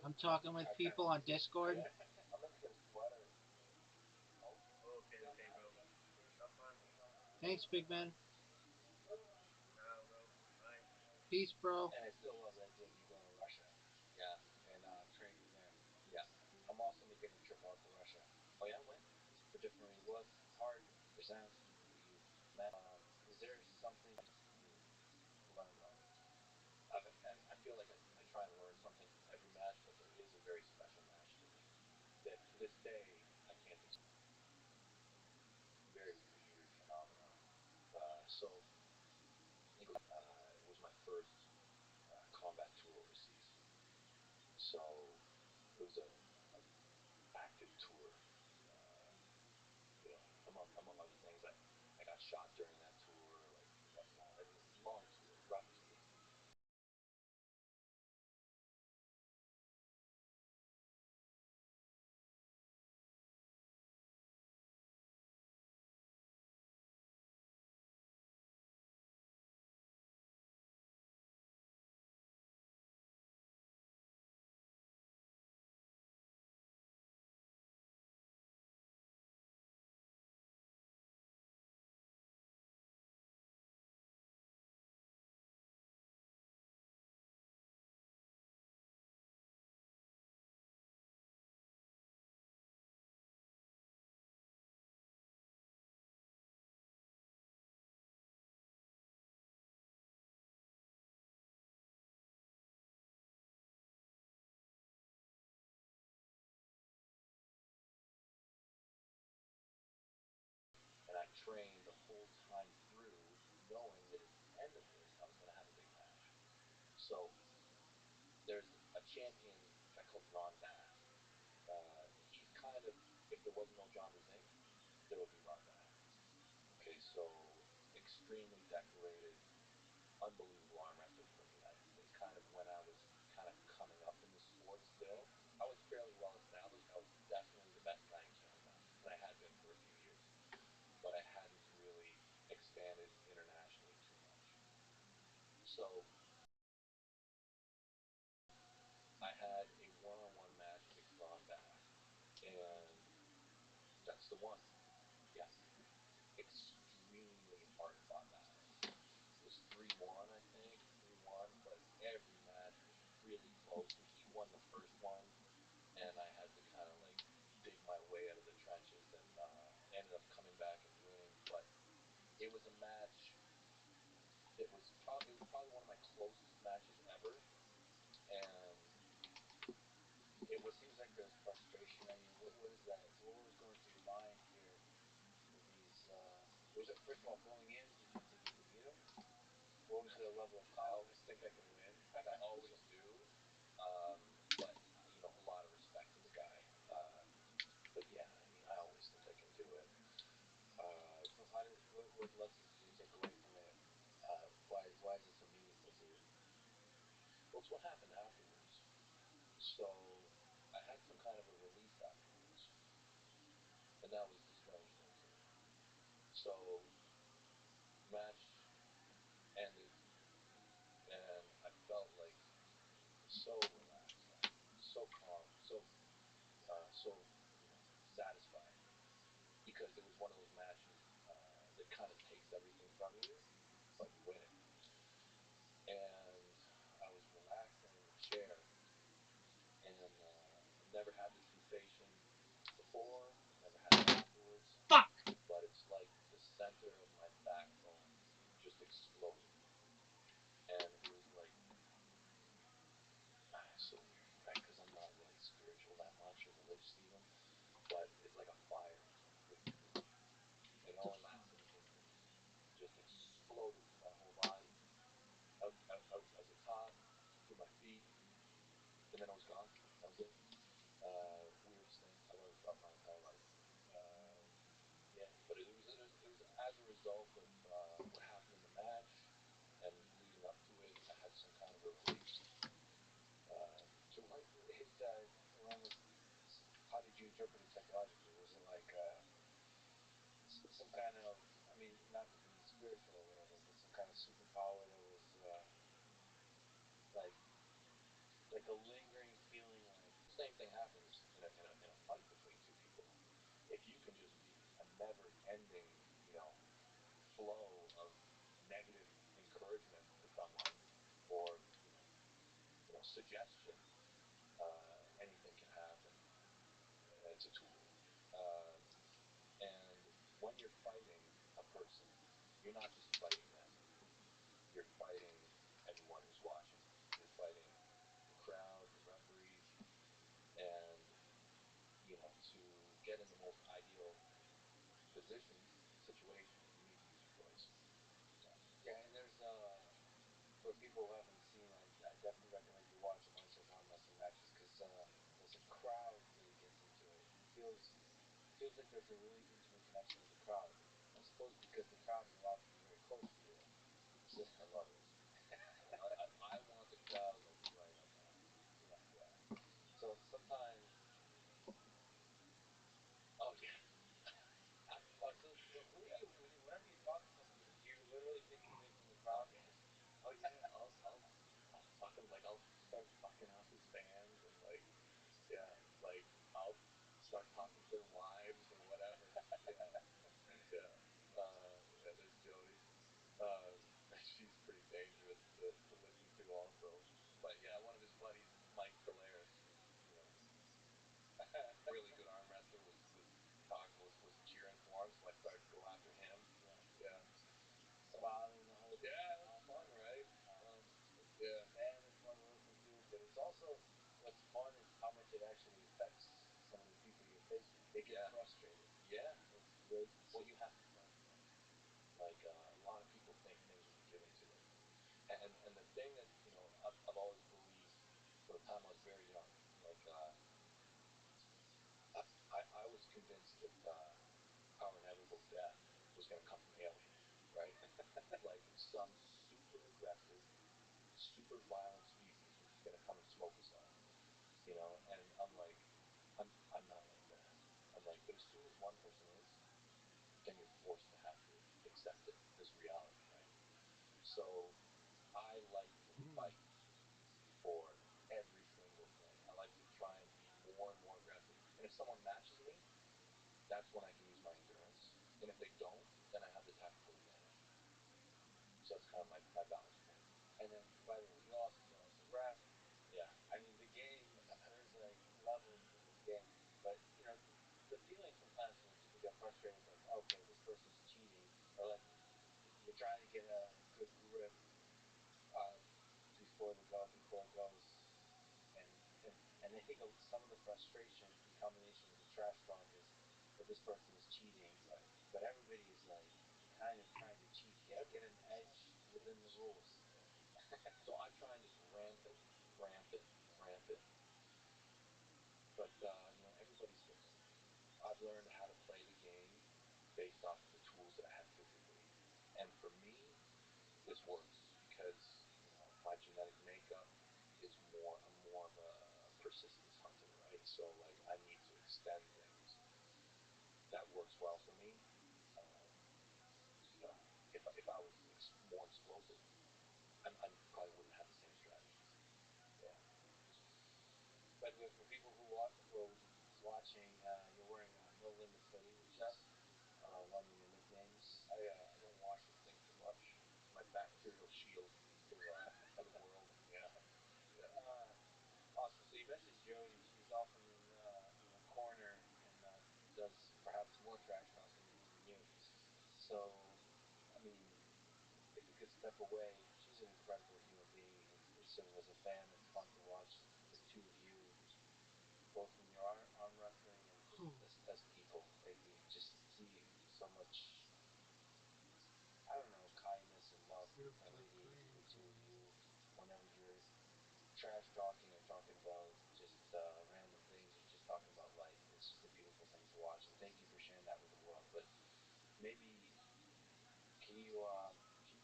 I'm talking with people on Discord. I meant to get a sweater. Oh, Okay, okay, bro. Have fun, have fun. Thanks, big man. Ciao, bro. Bye. Peace, bro. and I still love the idea of you going to Russia. Yeah, and training there. Yeah, I'm also making a trip out to Russia. Oh yeah, when? For different reasons. Well, it's hard. Present. You met. Is there something you learn like? I feel like I try and learn something from every match, but there is a very special match to me that to this day I can't explain. Very weird phenomenon. So it was my first combat tour overseas. So it was a active tour. Uh, among other things, I got shot during that tour, like whatnot. I mean, it was a long tour, rough tour. And I trained the whole time through, knowing that at the end of this, I was going to have a big match. So there's a champion, a guy called Ron Bass. He's kind of, if there was no John Razing, there would be Ron Bass. Okay, so extremely decorated, unbelievable arm wrestler from the United States. Kind of when I was kind of coming up in the sport still, I was fairly well established. I was definitely the best guy in Canada, and I had been for a few years, but I hadn't really expanded internationally too much. So I had a one-on-one match against Ron Bass, and that's the one. Yes, extremely hard fought match. It was 3-1, I think, 3-1, but every match was really close. And he won the first one, and I had to kind of like dig my way out of the trenches and ended up coming back and winning. But it was a match that was probably one of my closest matches ever, and it seems like there's frustration. I mean, what is that? What was going through your mind here with these? Was it first of all going in? Did you think you could beat him? What was the level of I confidence? always think I can win, like I always do. Um, but a lot of respect to the guy. But yeah, I mean, I always think I can do it. So how did what lessons did you take away from it? Why is it so meaningful to you? Well, it's what happened afterwards. So I had some kind of a release afterwards, and that was the strange thing for me. So match ended, and I felt like so relaxed, like so calm, so satisfied because it was one of those matches that kind of takes everything from you, but you win it. And I was relaxing in the chair, and I've never had this sensation before. I've never had it afterwards, Fuck! but it's like the center of my backbone just exploded, and it was like so weird, right? Because I'm not really spiritual that much or religious even, but it's like a fire lit through me, and that sensation just exploded through my whole body, out the top, through my feet, and then it was gone. That was it. Weirdest thing I've ever felt my entire life. Uh, yeah, but it was as a result of what happened in the match and leading up to it. I had some kind of a release. So what his around this, how did you interpret it psychologically? Was it like some kind of, I mean, not to be spiritual or whatever, but some kind of superpower that was like a lingering feeling, Same thing happens in a fight between two people. If you can just be a never-ending, you know, flow of negative encouragement to someone, or suggestion, anything can happen. It's a tool. Um, and when you're fighting a person, you're not just fighting them. You're fighting everyone who's watching. You're fighting the crowd, the referees, and to get in the most ideal position, situation, you need to use your voice. Yeah, and there's for people who haven't seen, I definitely recommend you watch a bunch of arm wrestling matches because as a crowd really gets into it, feels like there's a really intimate connection with the crowd. I suppose because the crowd is allowed to be very close to you. So I love it. I want the crowd like right up my ass. Yeah. Yeah. So sometimes. Oh yeah. So who do you whenever you talk to somebody, do you literally take a break from the crowd? Oh yeah. I'll fucking I'll start fucking up his fans and yeah, I'll start talking to their wives or whatever. Yeah. Yeah. Yeah, there's Jody. She's pretty dangerous to listen to also. But yeah, one of his buddies, Mike Solaris, you know, really good arm wrestler, was cheering for him, so I started to go after him. Yeah. Smiling the whole time. Yeah, it was fun, right? Yeah. And it's fun to listen to, but it's also what's fun is how much it actually affects some of the people you're facing. They get frustrated. Yeah. It's great. Well, you have to fight them. A lot of people think things will be given to them, and the thing that I've always believed from the time I was very young, I was convinced that our inevitable death was going to come from aliens, right? Like some super aggressive, super violent species was just going to come and smoke us all, And I'm like, I'm not like that. I'm like, but as soon as one person is, then you're forced to have to accept it as reality, right? So I like to fight for every single thing. I like to try and be more and more aggressive. And if someone matches me, that's when I can use my endurance. And if they don't, then I have the tactical advantage. So that's kind of my balance point. And then, by the way, you also know as a ref. Yeah. I mean, the game. There's like levels to this game, but the feeling sometimes when people get frustrated is like, okay, this person's cheating, or like you're trying to get a good grip uh, before it goes, and and I think some of the frustration in combination with the trash talk is that this person is cheating, right? But everybody is like kind of trying to cheat, get an edge within the rules. So I try and just ramp it, ramp it, ramp it. But everybody's different. I've learned how to play the game based off of the tools that I have physically, and for me, this works because my genetic makeup is I'm more of a persistence hunter, right? So I need to extend things. That works well for me. Um, if I was more explosive, I probably wouldn't have the same strategies. Yeah. By the way, for people who are watching, you're wearing a No Limits hoodie, which is one of your nicknames. I don't wash this thing too much. It's my bacterial shield for the world. Yeah. Awesome. So you mentioned Jody. She's often in the corner and does perhaps more trash talking than even you. So, I mean, if we could step away, she's an incredible human being, and sort of as a fan, it's fun to watch the two of you, both when you're arm wrestling and just as people. Like you just see so much, I don't know, kindness and love that radiates from the two of you. Whenever you're trash talking or talking about just random things or just talking about life, it's just a beautiful thing to watch. And thank you for sharing that with the world. But maybe can you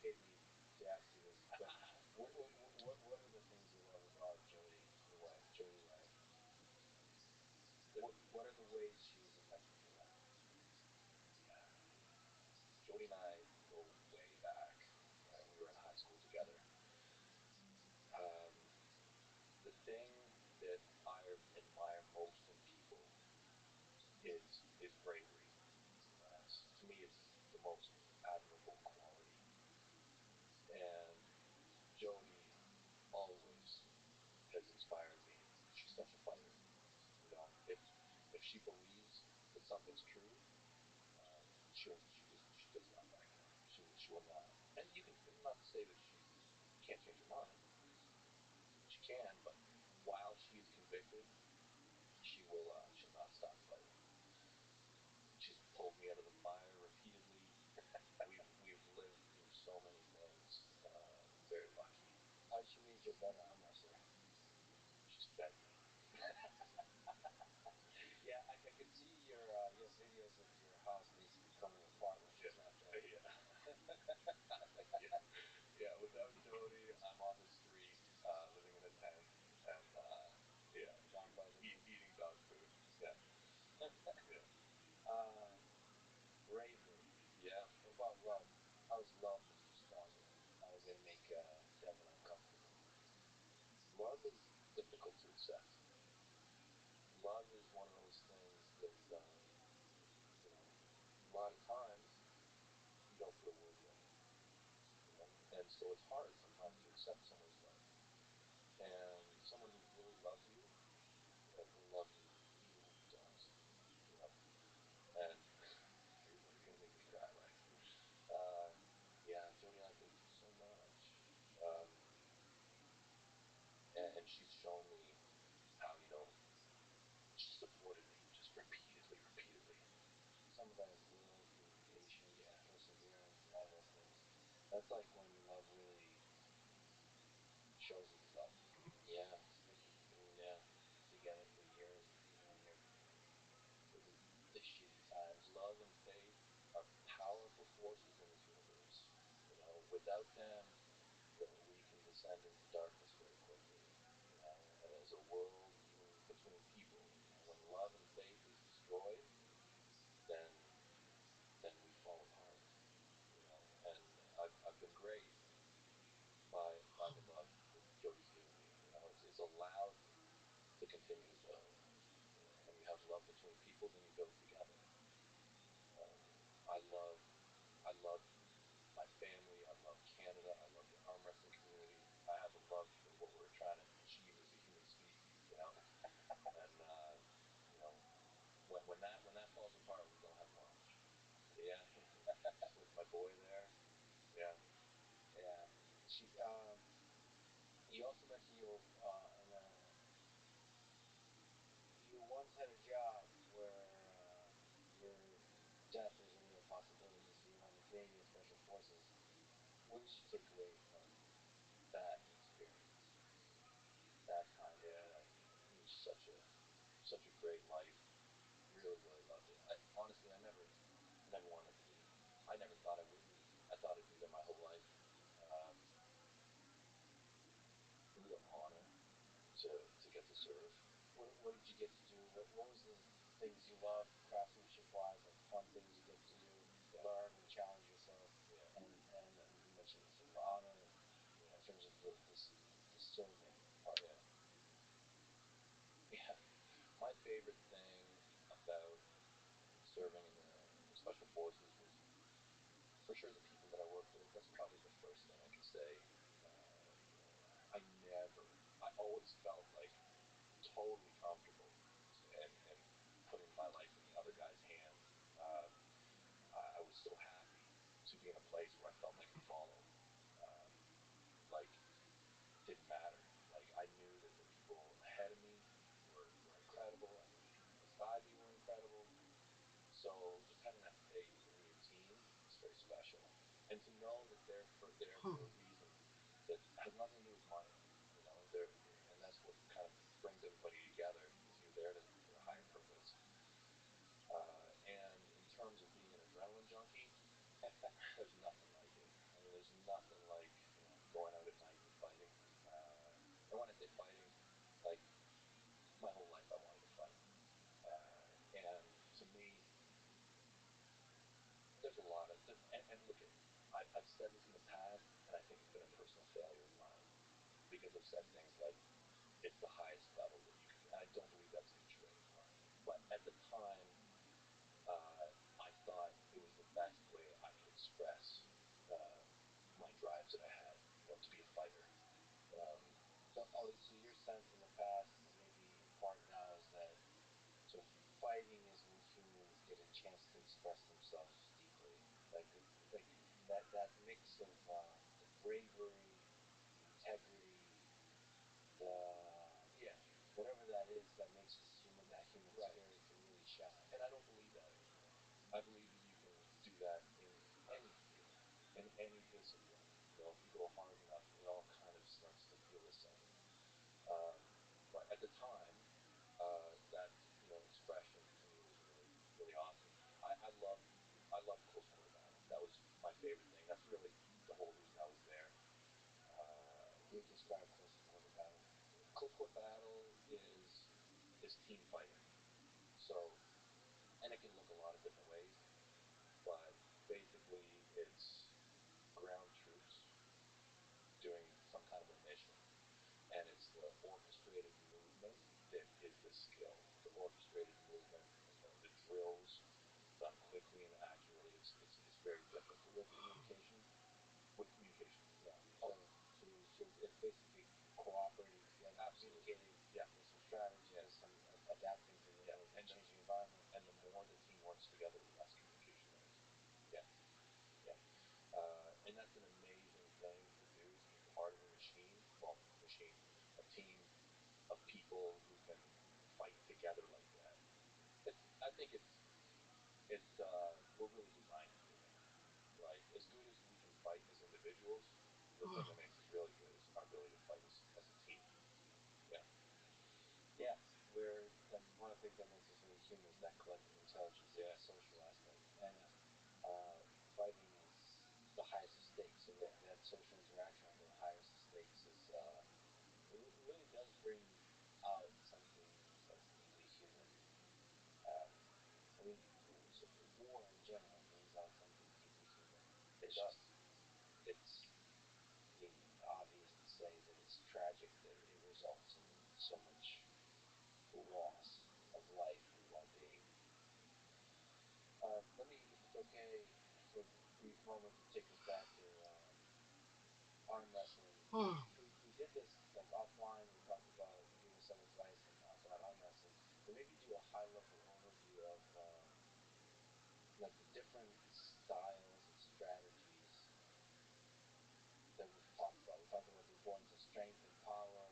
paid me to ask you this, but what are the things you love about Jody, your wife, Jody Wright? What are the ways she's affected your life? Jody and I go way back. Right? We were in high school together. The thing that I admire most admirable quality. And Jody always has inspired me. She's such a fighter. You know, if she believes that something's true, she does not back down. She will not. And you can not to say that she can't change her mind. She can, but while she is convicted, she'll not stop fighting. She's pulled me out of the fire repeatedly. We've lived through so many things. I'm very lucky. How did she meet your better arm wrestler? She's fed me. Yeah, I could see your videos of your house basically coming apart when she's not there. Yeah. Without Jody, I'm on the street, living in a tent, and down by the eating dog food. Yeah. Yeah. Bravery. Yeah. What about love? How is love that you strong in? How does it make Devin uncomfortable? Love is difficult to accept. Love is one of those things that, you know, a lot of times you don't feel worthy of it, you know, and so it's hard sometimes to accept someone's love. And someone who really loves you will love you even when you don't, you know. And you're gonna make me cry, Lex. Yeah, Jody and I've been through so much, um, and she's shown me how, you know, she supported me just repeatedly. Some of that is loyalty, patience, Yeah. perseverance, all those things. That's like when love really shows that you love. Yeah. Sticking through. Yeah. Together for years, even in your the shitty times. Love and faith are powerful forces in this universe. You know, without them, we can descend into darkness very quickly. You know, and as a world, even between people, you know, when love and faith is destroyed, then we fall apart. You know, and I've been graced by the love that Jody's given me. You know, it's allowed me to continue to build. You know, when you have love between people, then you build together. Um, I love my family. I love Canada. I love the arm wrestling community. I have a love for what we're trying to achieve as a human species. You know, and when that falls apart, we don't have much. Yeah, with my boy there. Yeah. Yeah. She. You also mentioned you once had a job where your death was a real possibility. So you were on the Canadian Special Forces. What did you take away from that experience? That time. Yeah. It was such a great life. Really loved it. Honestly, I never wanted to leave. I never thought I would leave. I thought I'd be there my whole life. Um, it was an honor to get to serve. What did you get to do? What was the things you loved, craftsmanship wise, like fun things you get to do, learn and challenge yourself? Yeah. And you mentioned sort of honor in terms of the serving part. Yeah. My favorite thing about serving in the special forces was for sure the people that I worked with. That's probably the first thing I could say. You know, I always felt like totally comfortable and putting my life in the other guy's hands. I was so happy to be in a place where I felt I could follow. Um, like, didn't matter. Like, I knew that the people ahead of me were incredible. I knew the people beside me were incredible. So just having that faith in your team is very special. And to know that they're there for a reason that has nothing to do with money. You know, and that's what kind of brings everybody together, is you're there for a higher purpose. And in terms of being an adrenaline junkie, there's nothing like it. I mean, there's nothing like, going out at night and fighting. And when I say fighting, like, my whole life I wanted to fight. And to me, there's a lot of, and look at, I've said this in the past, and I think it's been a personal failure of mine, because I've said things like, it's the highest level that you can do, and I don't believe that's even true anymore. But at the time, I thought it was the best way I express themselves deeply. Like that mix of the bravery, the integrity, the whatever that is that makes us human, that human spirit to really shine. And I don't believe that anymore. I believe that you can do that in any field, in any discipline. If you go hard enough, it all kind of starts to feel the same. But at the time, that expression to me was really really awesome. I love close quarter battles. That was my favorite thing. That's really the whole reason I was there. Can you describe close quarter battle? Close quarter battle is team fighting. So, and it can look a lot of different ways, but basically it's ground troops doing some kind of a mission, and it's the orchestrated movement that is the skill. The orchestrated movement and the drills done quickly and accurately. It's very difficult. With communication? With communication. Yeah. So it's basically cooperating together, Absolutely. communicating. Yeah. There's some strategy. Yeah. There's some adapting to the changing environment. And the more the team works together, the less communication there is. Yeah. Yeah. And that's an amazing thing to do, to be part of a machine. Well, machine, a team of people who can fight together like that. I think we're really designed to do that, right? As good as we can fight as individuals, the thing that makes us really good is our ability to fight as a team. Yeah. Yes, and one of the things that makes us really human is that collective intelligence and the social aspect. And fighting is the highest of stakes. So that social interaction on the highest of stakes is it really does bring out something that's deeply human. I mean, war in general brings out something deeply human. It does. It's obvious to say that it's tragic that it results in so much loss of life and well-being. Let me, if it's okay, for a brief moment, take us back to arm wrestling. We did this like offline. We talked about, you gave us some advice about arm wrestling, but maybe do a high-level overview of like the different styles and strategies that we've talked about. We talked about the importance of strength and power,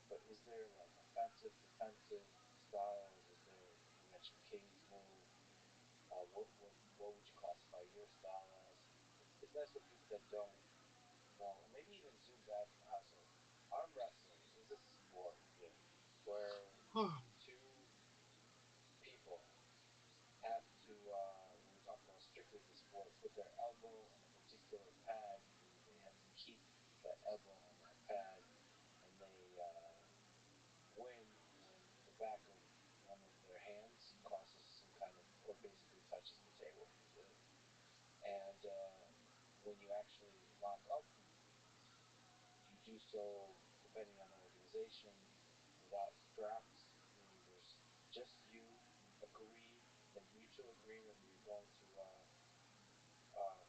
but is there like offensive, defensive styles? Is there, you mentioned cage move. What would you classify your style as? It's nice for people that don't know, or maybe even zoom back. So arm wrestling is a sport where two people have to, when we talk about strictly the sport, put their elbow on a particular pad, and they have to keep that elbow on that pad, and they win when the back of one of their hands crosses some kind of, or basically touches the table. And when you actually lock up, you do so, depending on the organization, without straps, meaning there's just you agreed, a mutual agreement that you're going to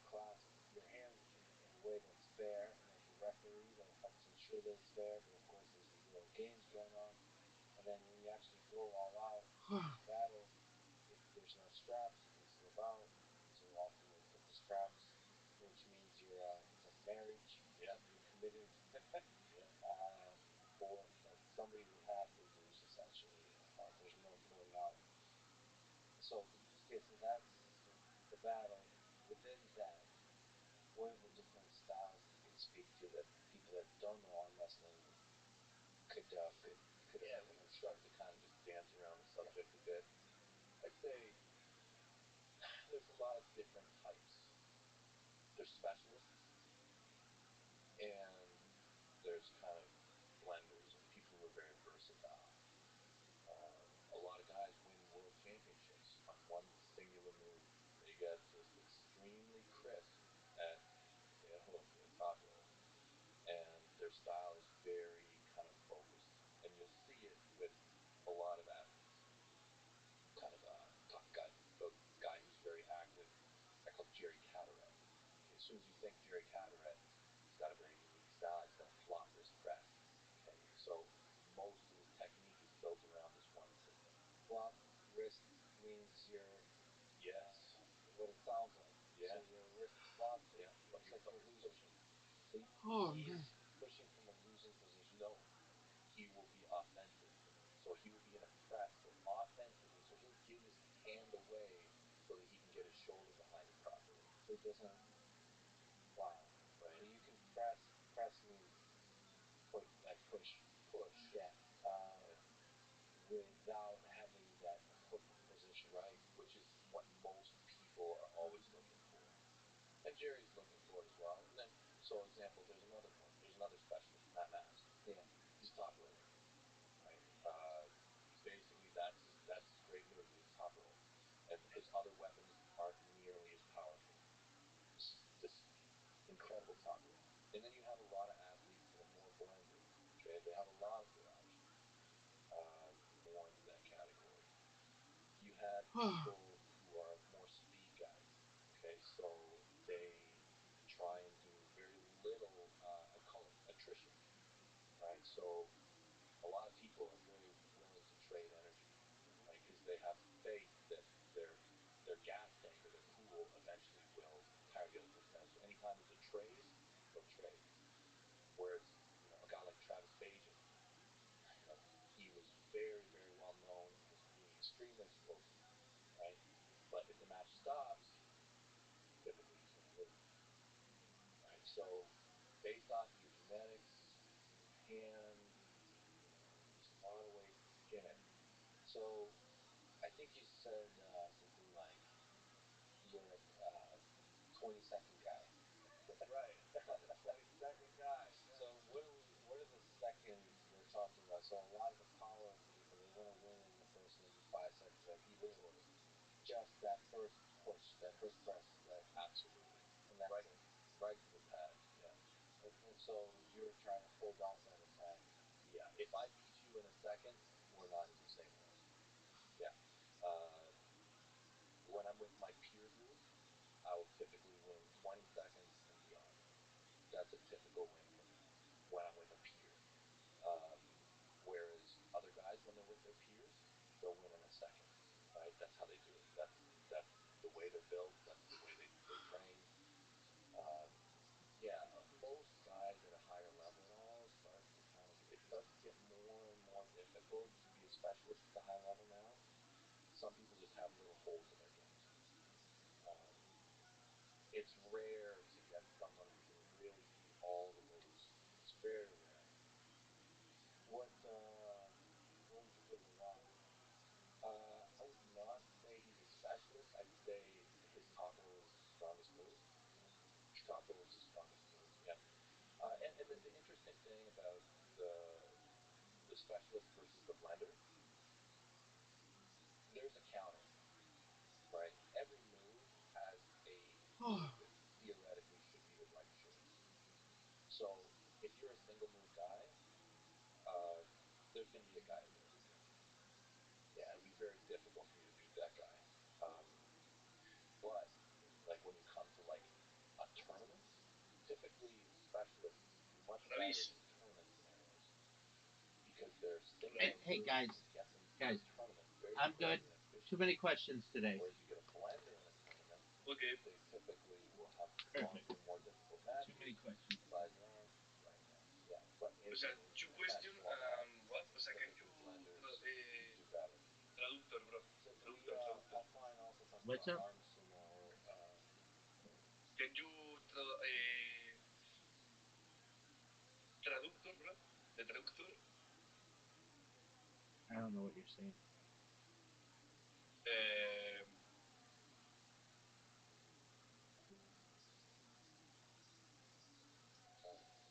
clasp your hands in a way that's fair, and there's a referee that helps ensure that it's fair, but of course there's these little games going on. And then when you actually go all out battle, if there's no straps, you can slip out. So often they put the straps, which means it's like marriage. Yeah. You're committed. Yeah. Or like somebody would have to lose essentially. There's no pulling out. So okay, so that's the battle. Within that, what are the different styles that you can speak to that people that don't know arm wrestling could Yeah, we can start to kind of just dance around the subject a bit. I'd say there's a lot of different types. There's specialists, and there's kind of blenders and people who are very versatile. A lot of guys win world championships on one singular move. They get just extremely crisp at a hook or a top rope, and their style is very kind of focused. And you'll see it with a lot of athletes. Kind of the guy who's very active. I call Jerry Caderet. Okay, as soon as you think Jerry Caderet, he's got a very unique style. He's got a flop wrist press. Okay, so most of his technique is built around this one system. Flop wrist means you're Yeah, Boxing, Yeah, but it's you're like from a losing. pushing. So Oh he man. is pushing from a losing position. No, he will be offensive. So he will be in a press, but offensively. So he'll give his hand away so that he can get his shoulder behind it properly. So it doesn't. Wow. Right. So you can press. Press means put like push. Yeah. Uh, without having that hook position. Right, which is what most people are always looking for. And Jerry's looking for it as well. And then, so example, there's another one. There's another specialist, Matt Mask. Yeah. He's top rope, right? Basically, that's his great move is top rope, and his other weapons aren't nearly as powerful. This incredible top rope. And then you have a lot of athletes that are more blended. Okay, they have a lot of good options. More into that category. You have people who are more speed guys. Okay, so they try and do very little. I call it attrition, right? So a lot of people are very willing to trade energy, right? Because they have faith that their gas tank or their pool eventually will tire the other person out. So anytime there's a trade, they'll trade. Whereas a guy like Travis Bajan, he was very very well known as being extremely explosive, right? But if the match stops, typically he's going to lose, right? So based off of your genetics, your hand, there's a lot of ways to skin it. So I think you said something like you're a 20-second guy. Right. I'm a 20-second guy. Yeah. So what are we? What are the seconds we're talking about? So a lot of the power people, they want to win in the first maybe 5 seconds, like he did, or just that first push, that first press, that Absolutely. and that's right, it. right to the pad. Yeah. And so you're trying to hold off that attack. Yeah. If I beat you in a second, we're not in the same world. Yeah. Uh, when I'm with my peer group, I will typically win 20 seconds and beyond. That's a typical win for me when I'm with a peer. Um, Whereas other guys, when they're with their peers, they'll win in a second. Right? That's how they do it. That's the way they're built. That's the way they train. Um, yeah, most guys at a higher level now start to kind of. It starts to get more and more difficult to be a specialist at the high level now. Some people just have little holes in their games. Um, it's rare to get someone who can really beat all the moves. It's very rare. What would you put LeBron at? I would not say he's a specialist. I'd say his top row is his strongest move. His top row is his strongest move. Yeah. And the interesting thing about the the specialist versus the blender, there's a counter, right? Every move has a move that theoretically should be the right choice. So if you're a single move guy, uh, there's going to be a guy there. Yeah, it'll be very difficult for you to beat that guy. Um, but like when you come to like a tournament, typically specialists do much better in tournament scenarios because they're single Hey, move hey moves guys, that get them to the guys, tournament very I'm quick good. and Too efficient. many questions today. Whereas you get a blender in a tournament, Okay. they typically will have Perfect. longer, more difficult Too many matches. questions. But Yeah. right, yeah, but O sea, two in a match question one off, and what? O sea, can you typically blenders do better. traductor, bro? So we Traductor, traductor. offline also talked What's about up? arm sumo. Can you traductor, bro? The traductor. I don't know what you're saying. Eh,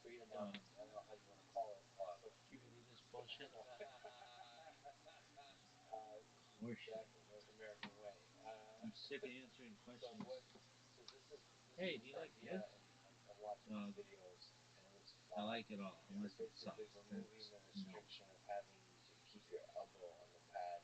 Freedom Uh, army. I don't know how you want to call it. So do you believe this bullshit? Horseshit. exactly, North American way. I'm sick of answering So questions. what? So this Hey, is do you the like idea, this? and I'm watching these videos, and it's I fun. like it all, And they're unless it basically sucks. removing That's the no. restriction of having to keep your elbow on the pad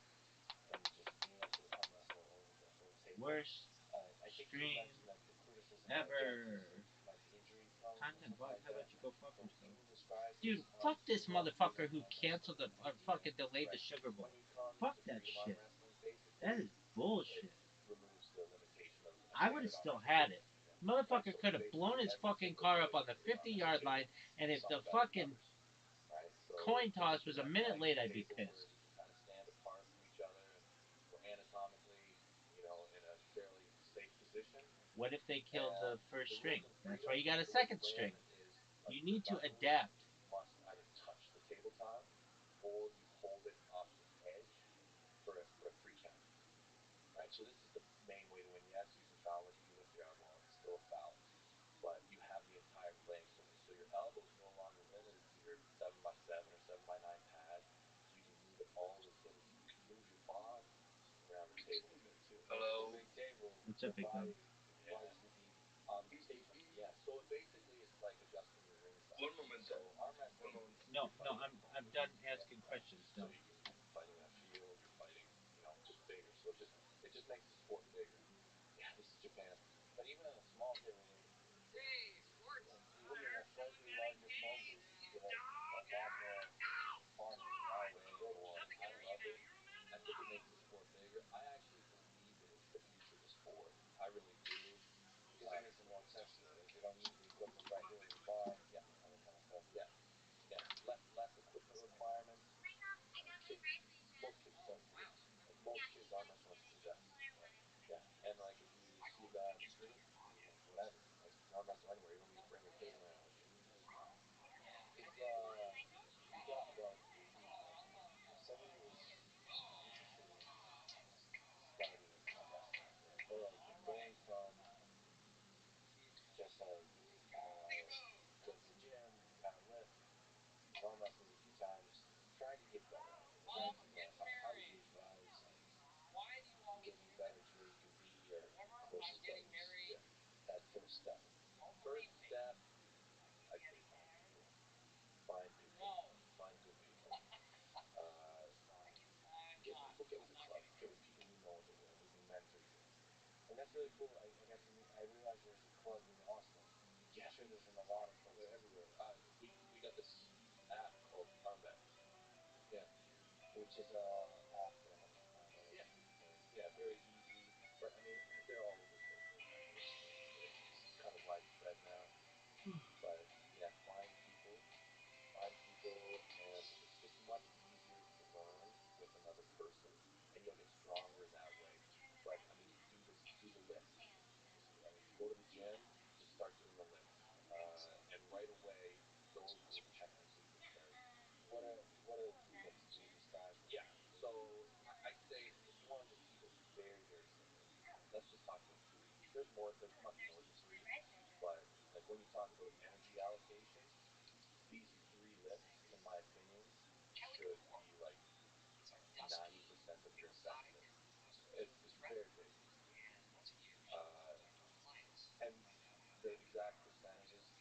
and just being able to arm wrestle over the whole table. Worst I think you stream mentioned that the criticism by judges ever. might be injury prone or Content something bug. like How that. about you go fuck But yourself? you described Dude, this arm fuck this sumo, freedom motherfucker who arm canceled wrestling the as the idea. fucking delayed the Right. Sugar Bowl. When you come Fuck to that freedom arm shit. wrestling, That basically is it bullshit. removes the limitation of a I would have standard arm still wrestling. had it. Yeah. Motherfucker So could have blown basically, his every fucking single car up leg on the that is on 50 that yard line, table, and if some the bet fucking covers, right? coin So toss was a that minute nice late, I'd be table where pissed. you can kind of stand apart from each other and we're anatomically, in a fairly safe position. What if they killed And the first the rules string? in That's why freedom, you got a the way you second win string. is like You the need to knuckles adapt. must either touch the tabletop or you hold it off the edge for a 3 count. Right? So this is the main way to win. Yes, you can foul like if you lift your elbow up, it's still a foul. But you have the entire playing surface. So your elbow is no longer limited to your 7x7 or 7x9 pad. You can move it all the way in. You can move your body around the table a bit too. Hello. It's a big table. It's a Your big one. body likes to be on the table. Yeah. So basically, it's like adjusting your ring size. One moment. So arm wrestling. One moment. No, no, I'm done asking questions. So No. you're fighting that field. You're fighting, just bigger. So it just makes the sport bigger. Yeah, this is Japan. But even on a small table, even in a slightly larger phone booth, you get a lot more fun and leverage going. I love it. I think it makes the sport bigger. I actually believe that it's the future of the sport. I really do. Because it makes it more accessible. They don't need the equipment right here in the bar. Yeah, All that kind of stuff. yeah, yeah. Less equipment requirements. Kids, most kids start with weights. Like most kids arm wrestle on school desks. Yeah, and like if you see a guy on the street, like whatever, like you can arm wrestle anywhere. You don't need to bring your cable around with you. If you talked about someone who's interested in starting wrestling, or like going from just go to the gym, kind of lift, you've arm wrestled a few times, trying to get better at it. Like, how do you advise getting better to where you can be close to buddies? Yeah, that first step. First step, I'd say find people. Find people. Find good people. Uh, get with a club. Get with people who know what they're doing, who can mentor you. And that's really cool. I got to meet. I realized there's a club in Austin. Yeah, I'm sure there's in a lot of they're places. everywhere. We got this app called Armbet. Yeah, Which is a app for how much time? yeah, yeah. Very easy. I mean, they're all over the place. It's kind of widespread now. But yeah, find people, and it's just much easier to learn with another person, and you'll get stronger in that way. But I mean, do the lifts. I mean, if you go to the gym, just start doing the lifts, and right away, those will technically get better. What are the lifts? Can you describe them? Yeah. So I'd say if you wanted to keep it very, very simple, let's just talk about three. There's more. There's much more than three, but like when you talk about energy allocation, these three lifts, in my opinion, should be like 90% of your investment. It's very, very easy. Uh, and the exact percentages you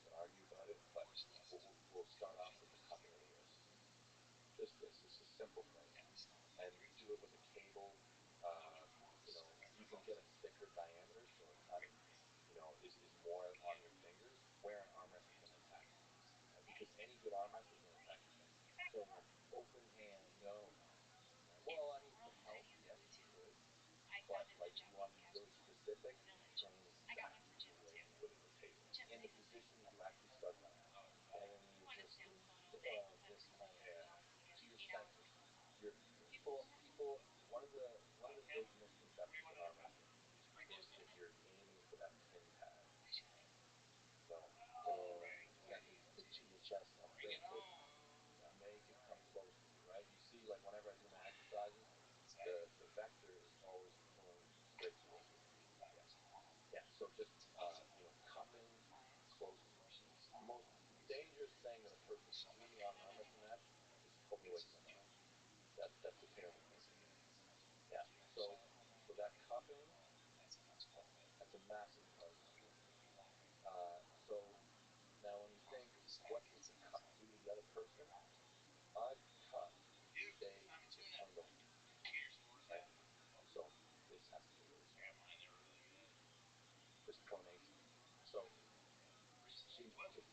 can argue about it, but we'll start off with the cupping of the wrist. Just this. It's a simple thing, and do it with a cable. You can get a thicker diameter, so it kind of is more on your fingers, where an arm wrestler is going to attack you. Right? Because any good arm wrestler is going to attack your fingers. So like open hand, no. Well, I mean, for health, yes, you could. But like if you want to be really specific, train exactly the way you would at the table. In the positions, you actually start by hand. And then you just this kind of Yeah, to your center. Your people. One of the big misconceptions in arm wrestling is that you're aiming for that pin pad. No, like you pitching your chest up very close. make it come close to you. Right? You see, like whenever I do my exercises, the vector is always pulling straight towards me. Yeah, yeah. So just cupping close to you. The most dangerous thing that a person can do on an arm wrestling match is pull me away from the bar. That's a terrible thing to do. Yeah. So that cupping, that's a massive part of it. So now when you think, what does the cup do to the other person? Uncupped, they get turned over. Right? So this has to go really strong. Just pronation. So to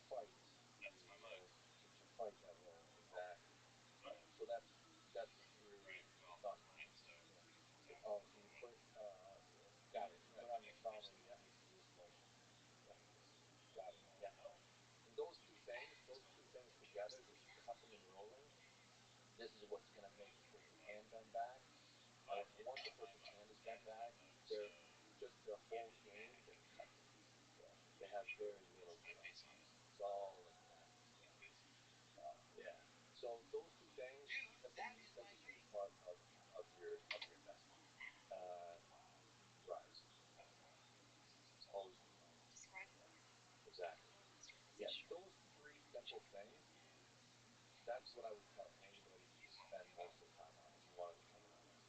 fight, to fight that way. Exactly. So that's really the thumb. Oh, so you put got it. You put on your thumb and you Yeah. do this motion. Got it. Yeah. And those two things together, this cupping and rolling, this is what's going to make a person hand bend back. Once a person's hand is bent back, they're just their whole game just cuts to pieces. Yeah. They have very little growth. It's all like massive scale. Yeah. So those two things, that's a huge part of your investment. Rise. Always be rise. Exactly. Yeah. Those three simple things, that's what I would tell anybody to spend most of the time on if you want to become an RV.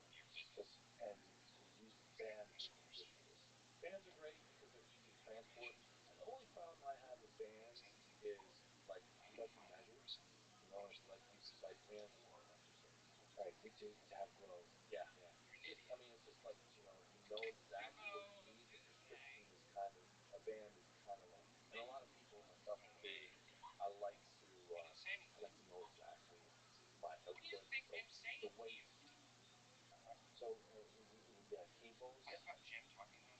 And to use bands is ridiculous. Bands are great because they're easy to transport. The only problem I have with bands is like we like to measure, it's like using site plans. Right, to have growth. Yeah, yeah. It's just like if you know exactly what you need, the prescription is kind of a band is kind of like, and a lot of people, myself included, I like to know exactly my output. So the weight. So it would be like cables.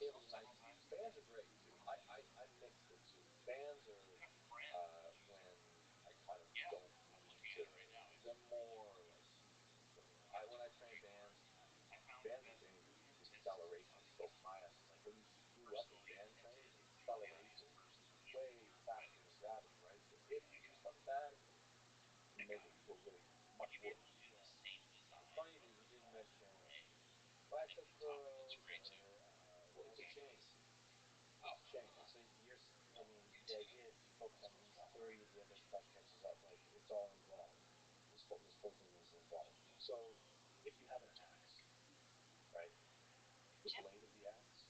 Cables are nice. Bands are great too. I mix the two. Bands are when I kind of don't need to. They're more like easy for me. When I train bands are dangerous. The acceleration is so high on them. Like when you screw up in band training, the acceleration is way faster than gravity, right? So if you do something bad, you make it go really much worse. It's funny that you didn't mention bicep curls or what's a chain? What's a chain? So the idea is you focus on these three, the other stuff catches up. Like it's all involved. This whole thing is involved. So if you have an axe, right? The blade of the axe,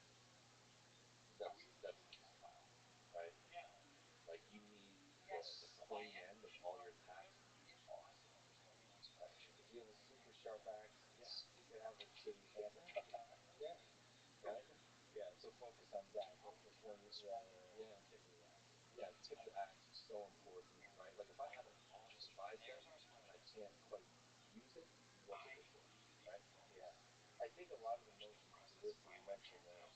that's the style, right? Like you need the clean end of all your attacks to be awesome. Right? If you have a super sharp axe, yeah, you can have a shitty hammer. Yeah, right? Yeah, so focus on that. The point is, yeah. Tip of the axe. Yeah, tip of the axe is so important, right? Like if I have an awesome bicep and I can't quite use it, what's it good for? Right? Yeah. I think a lot of the notions to this that you mentioned there,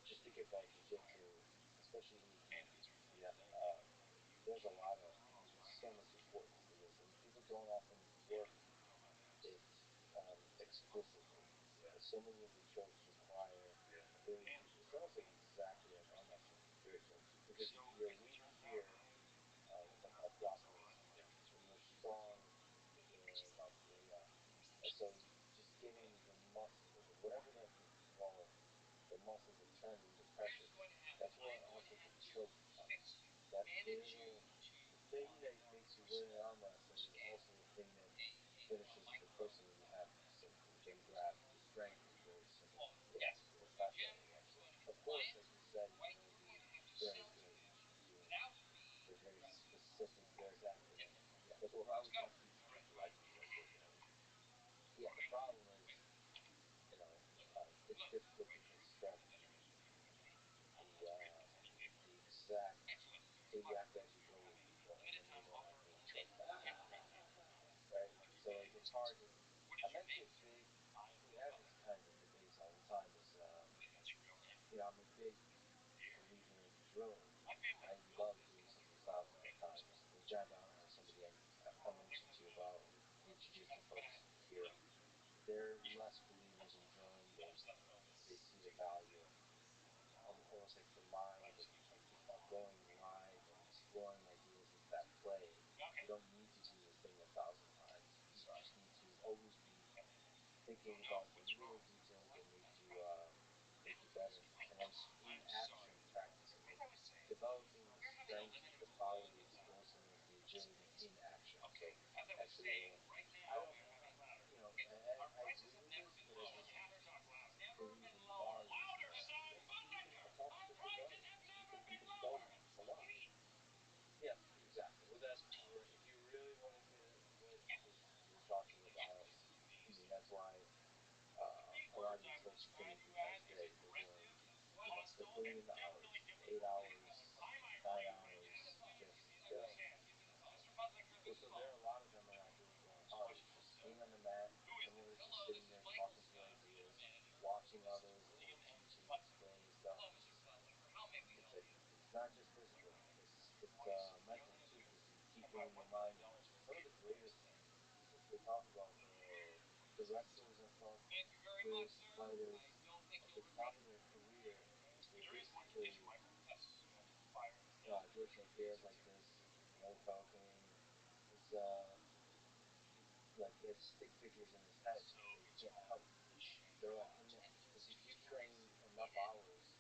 just think about jiu-jitsu, especially in the gi. Yeah. There's so much importance to this, and people don't often work it explicitly. So many of the tropes require it's almost like exactly like arm wrestling, spiritual, because you're weak here, what's that called, blockers, and you're strong muscular, yeah. And so just getting the muscle, whatever that while the muscles are turning the pressure, that's where also the choke comes. That little, the thing that makes you win in arm wrestling is also the thing that finishes the person when you have some getting grabbed. The strength is very similar. Yeah, it's not that way. Of course, like you said, you want to be very good at what you do. They're very specific, very accurate. Yeah. Like if I was going to teach jiu-jitsu, I'd be very good at it. Yeah, the problem is, it's difficult to construct the exact as you go with people, and then they don't have any choice. Right? So it's hard to. I'm actually a big. We have this kind of debates all the time. I'm a big believer in drilling. I love doing simple styles sometimes. John Donna is somebody I mentioned to you about the jiu-jitsu folks here. They're less believers in drilling. They see the value in almost like the mind of going live and exploring ideas with that play. You don't need to do the thing 1,000 times. You just need to always be thinking about the little details that make you better, and then in action practicing it, developing the strength, the power, the explosiveness, the agility in action. So actually, I don't, I agree with this, but I just believe in bars. You can accomplish it with bars. You can solve a lot. Yes, exactly. Well, if you really want to get at what you're talking about, that's why a lot of these folks training 3 times a day, they're putting in the hours, 8 hours, 9 hours, just so there are a lot of them are not really going hard. It's just being on the mat, some of it's just sitting there talking through ideas, watching others or teaching, explaining stuff. It's not just physical. it's mental too, because keeping in your mind some of the greatest, they talk about the wrestlers and stuff, greatest fighters at the top of their career, they basically George St. Pierre's like this, another fellow Canadian. He's like he has stick figures in his head that he can't touch. They're like because if you train enough hours,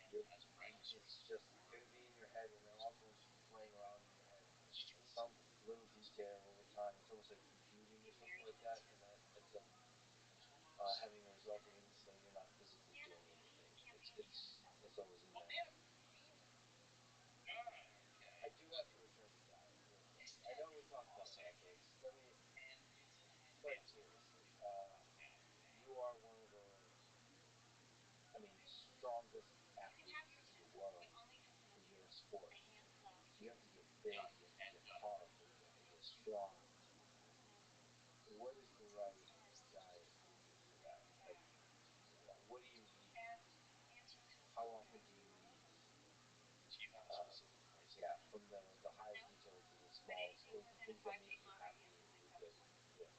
you're it's just gonna be in your head, and they're all going to be playing around in your head. And some little detail over time, it's almost like computing or something like that, and that ends up having a result when you're not physically doing anything. It's always in there. I do have to return to diet real quick. I know we talked about that, but but seriously, you are one of the, I mean, strongest athletes in the world in your sport. You have to get big, you have to get powerful, you have to get strong. What is the right diet for you for that? Like, what do you eat? How often do you eat? Yeah, from the highest detail to the smallest, the things that make you happy and you that you know.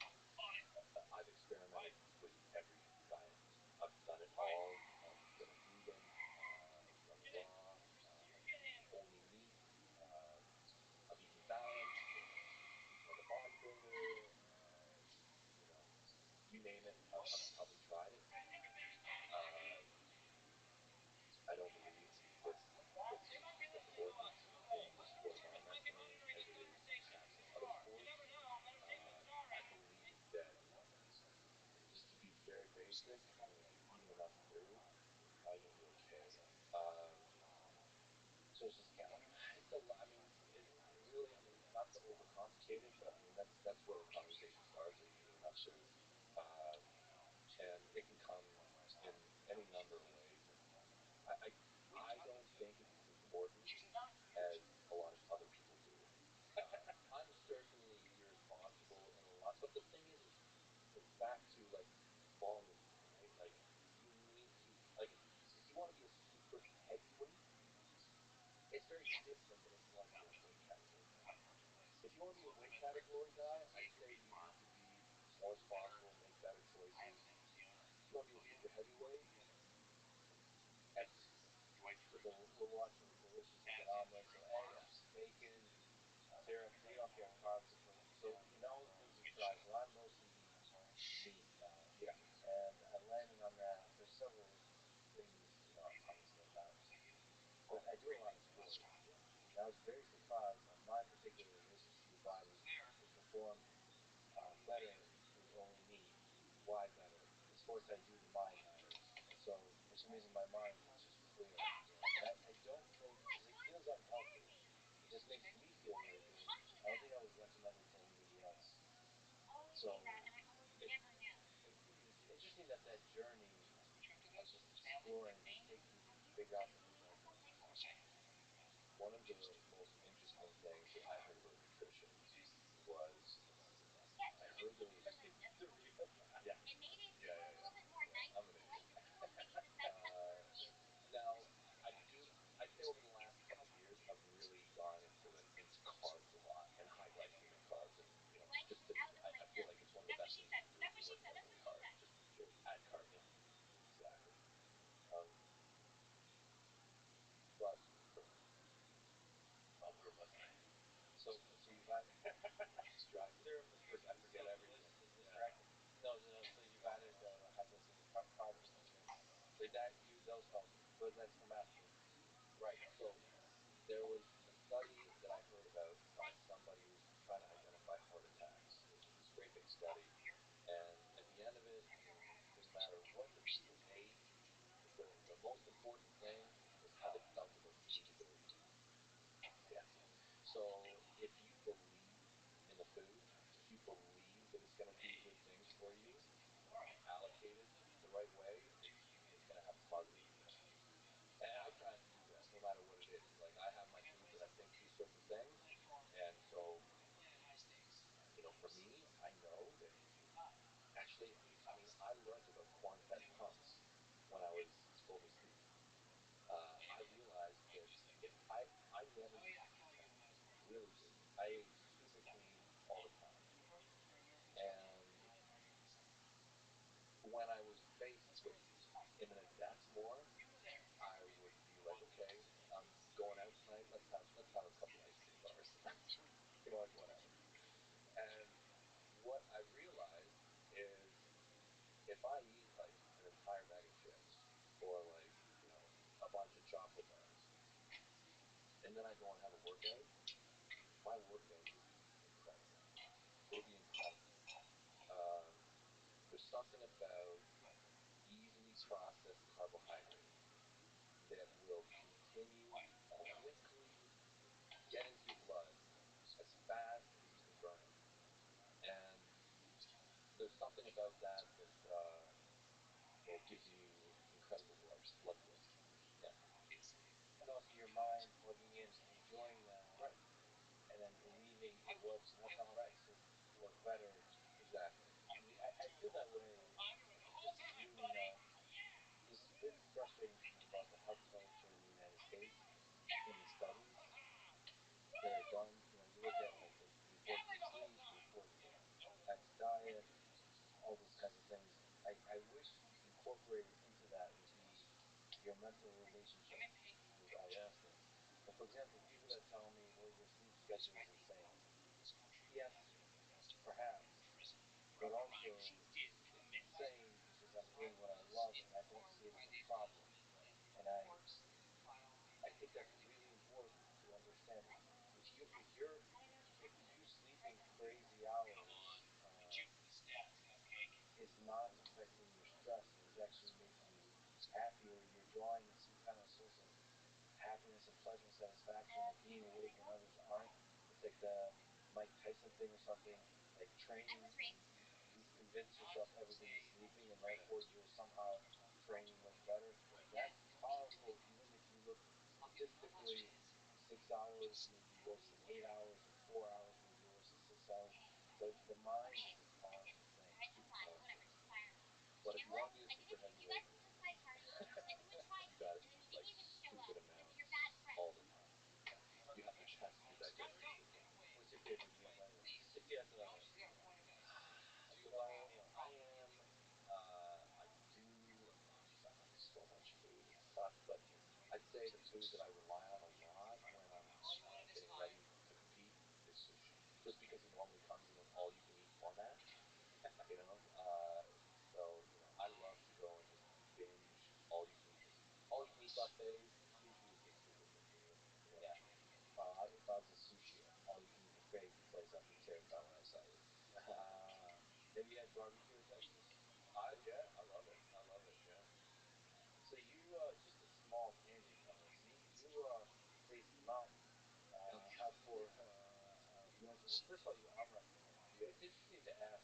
I've experimented with every diet. I've done it all. I've done vegan. I've done raw. Only meat. I've eaten balanced. Eaten like a bodybuilder. You know, you name it. I've probably tried it. I don't believe it's important in the sport that I'm mentioning as it is perhaps in other sports. I believe that just to be very basic, I mean, if you eat enough food, you'll be okay. Um, so it's just yeah, it's a lot. I mean, really, I mean, not to overcomplicate it, but I mean that's where the conversation starts is eating enough food, um, and it can come in any number of ways. And I I don't think it's as important as a lot of other people do. I'm certainly irresponsible in a lot, but the thing is it's back to like volume, right? Like you need to like if you want to be a super heavyweight, it's very different than if you want to be a weight category guy. If you want to be a weight category guy, I'd say you need to be more responsible, make better choices. If you want to be a super heavyweight, eggs. Just a luscious, delicious like an omelet, some eggs, bacon, syrup, so you don't have to have carbs. So in all the things you try, so I'm mostly eating meat now. Yeah, and I'm landing on that. There's several things, obviously I'm not, but I do a lot of sports. And I was very surprised on my particular list of your body to perform better with only meat. Why better? The sports I do, the mind matters. And so for some reason my mind is just clear. And I don't think, because it feels unhealthy, it just makes me feel really good. I don't think I would recommend it to anybody else. So it's interesting that that journey of just exploring can take you to figure out something that one of the most interesting things that I heard about nutrition was I heard there was yeah. I'm an idiot. Now I do I'd say over the last couple of years I've really gone into carbs a lot and high glycemic carbs and just to, I feel like it's one of the best things you can do if you're working out really hard. Just add carbs in. Exactly. Um, but I'll do it last night. So you've had dry serum, of course I forget everything. Distracted. No, no, so you've added the high glycemic carbs in your drink. So that those help, but that's from athletes. Right. So there was a study that I heard about by somebody who was trying to identify heart attacks. It was this great big study, and at the end of it, it didn't matter what the people ate. The most important thing was how they felt about the food that they were eating. Yeah. So if you believe in the food, if you believe that it's going to do good things for you, allocated the right way, it's going to have a positive effect. And I try to do that no matter what it is. Like I have my foods that I think do certain things, and so for me, I know that actually, I mean, I learned about corn-fed punks when I was overseas. I realized that I never used to eat them. I ate super clean all the time, and when I was faced with imminent death more, I would be like, okay, I'm going out tonight. Let's have a couple ice cream bars. Like whatever. And what I realized is if I eat like an entire bag of chips or like a bunch of chocolate bars, and then I go and have a workout, my workout will be incredible. It'll be incredible. Um, there's something about easily processed carbohydrates that will continue quickly get into your blood as fast as you can burn it. And there's something about that that well, gives you incredible blood flow. Yeah. And also your mind plugging in, enjoying that, Right. and then believing it works, and that's how it's supposed to work better. Exactly. I feel that way. This is really not. This has been frustrating to me about the health culture in the United States in the studies that are done. You look at like the reports of sleep, the reports of active diet, all those kinds of things. I wish you incorporated into that would be your mental relationship with all Yeah. these things. So, for example, people that tell me, "Well, your sleep schedule is insane." Yes, perhaps, but also it's insane because I'm doing what I love and I don't see it as a problem. And I think that's really important to understand. If you sleeping crazy hours is not affecting your stress and is actually making you happier, you're drawing some kind of source of happiness and pleasure and satisfaction of being awake when others aren't. It's like the Mike Tyson thing or something, like training and you convince yourself everybody is sleeping and therefore you're somehow training much better. Right. That's powerful even if you look statistically 6 hours maybe worse than 8 hours or 4 hours maybe worse than 6 hours. The mind is a powerful thing. Super powerful. But if you want to be a super heavyweight, you got to eat like stupid amounts all the time. You have to test your digestive system. What's your favorite meal, by the way? If you had to So divide it up. I am. I do. Geez, I like so much food. It sucks, but I'd say the food that I rely on a lot when I'm getting ready to compete is sushi. Just because it normally comes in an all-you-can-eat format, you know. I love to go and just binge all-you-can-eat buffets. Sushi is just super good for me. Yeah. If I was a sushi all-you-can-eat buffet place, I'd be tearing down when I saw you. Have you had barbecue in Texas? Yeah, I love it. I love it. Yeah. So you, just a small tangent, Thomas. You faced the mountain out for you went to. Well, first of all, you arm wrestled. Yeah. It's interesting to ask.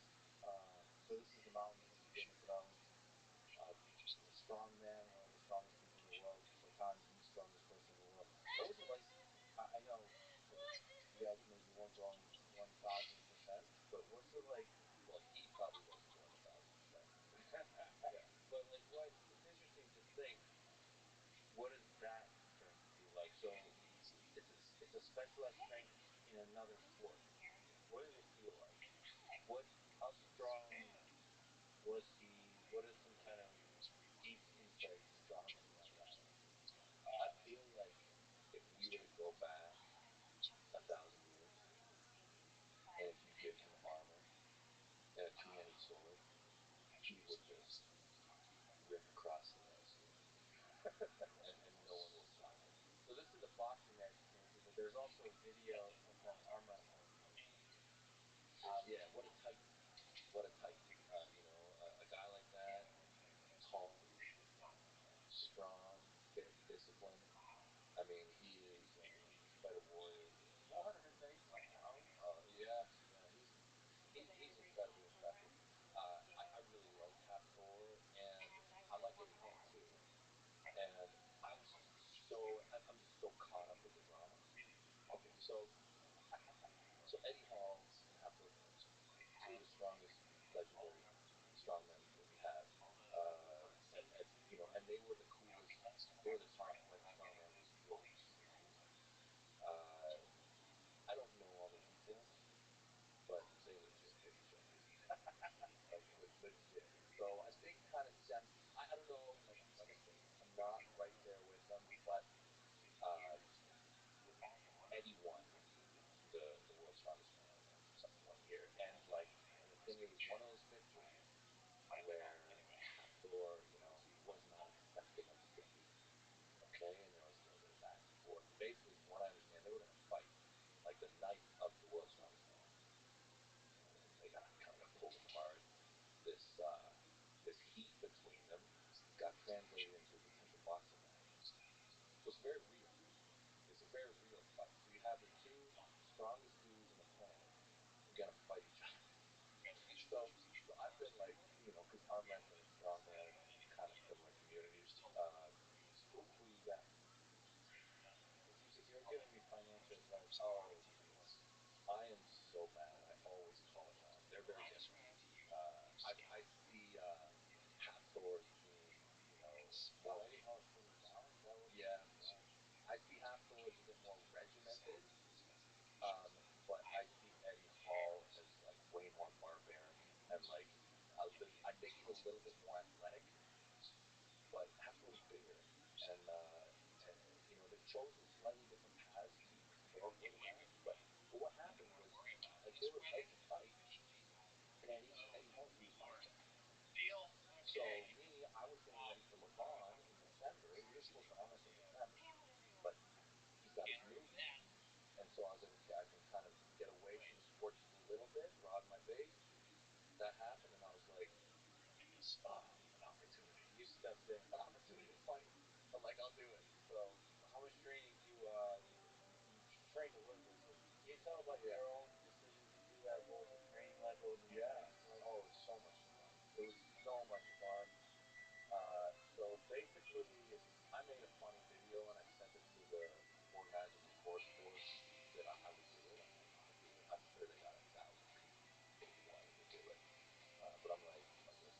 So this is the mountain that you did in Corelli. Strong man, one of the strongest people in the world. Sometimes the strongest person in the world. What was it like? I know you guys maybe weren't going 1,000%, but what's it like? Well, he probably wasn't going 1,000%. Yeah. But like, what? It's interesting to think. What is that going to be like? So it's a specialized strength in another sport. What does it feel like? What? How strong was he? What are some kind of deep insights drawn from that guy? I feel like if we were to go back 1,000 years, and if you give him armor and a two-handed sword, he would just rip across the landscape, and no one will stop him. So this is a boxing match experience, but there's also a video of them arm wrestling. Yeah, what a titan! What a titan! A guy like that, tall, strong, very disciplined. I mean, he is quite a warrior. 430 some pounds. Yeah, yeah, he's incredibly impressive. I really like Hafthor, and I like Eddie Hall too. And I'm just so caught up with the drama. Okay, so Eddie Hall and Hafthor, two of the strongest legendary strongmen that we have. And they were the coolest. They were the top strongman in the world. I don't know all the thing is, one of those pictures where Hathor, was not accepting of defeat. Okay, and there was a little bit of back and forth. And basically, from what I understand, they were going to fight like the night of the world's strongest man. They got kind of got pulled apart. This heat between them got translated into a potential boxing match. So it's very real. It's a very real fight. So you have the two strongest dudes on the planet are gonna fight each other. So I've been like, because arm wrestling and strongman are kind of similar communities. Who you got? If you're giving me financial advice, Oh, which one? I am so bad. I always call it wrong. They're very different. I see Hathor as being, more. Fighting how it comes down? Is that what? Yeah, Yeah. I see Hathor as a bit more regimented, but I see Eddie Hall as like way more barbaric and like I think he's a little bit more athletic, but Hathor's bigger and they've chosen slightly different paths to be prepared for the match. But what happened was like they were about to fight, and Eddie Hall beat his arm back. So me, I was getting ready for Levon in December. We were supposed to arm wrestle in December, but he's got his movement. And so I was like, okay, I can kind of get away from the sport just a little bit, rod my base. That happened, and I was like, an opportunity. You stepped in. An opportunity to fight. I'm like, I'll do it. So, How much training do you train to live, basically? Can you tell about yeah. your own decision to do that? What was the training like? What was the mechanics like? Oh, it was so much fun. It was so much fun. So basically, I made a funny video and I sent it to the organizers of the course that I would do it. I'm like, I'll do it. I'm sure they got 1,000 people wanting to do it. But I'm like, listen,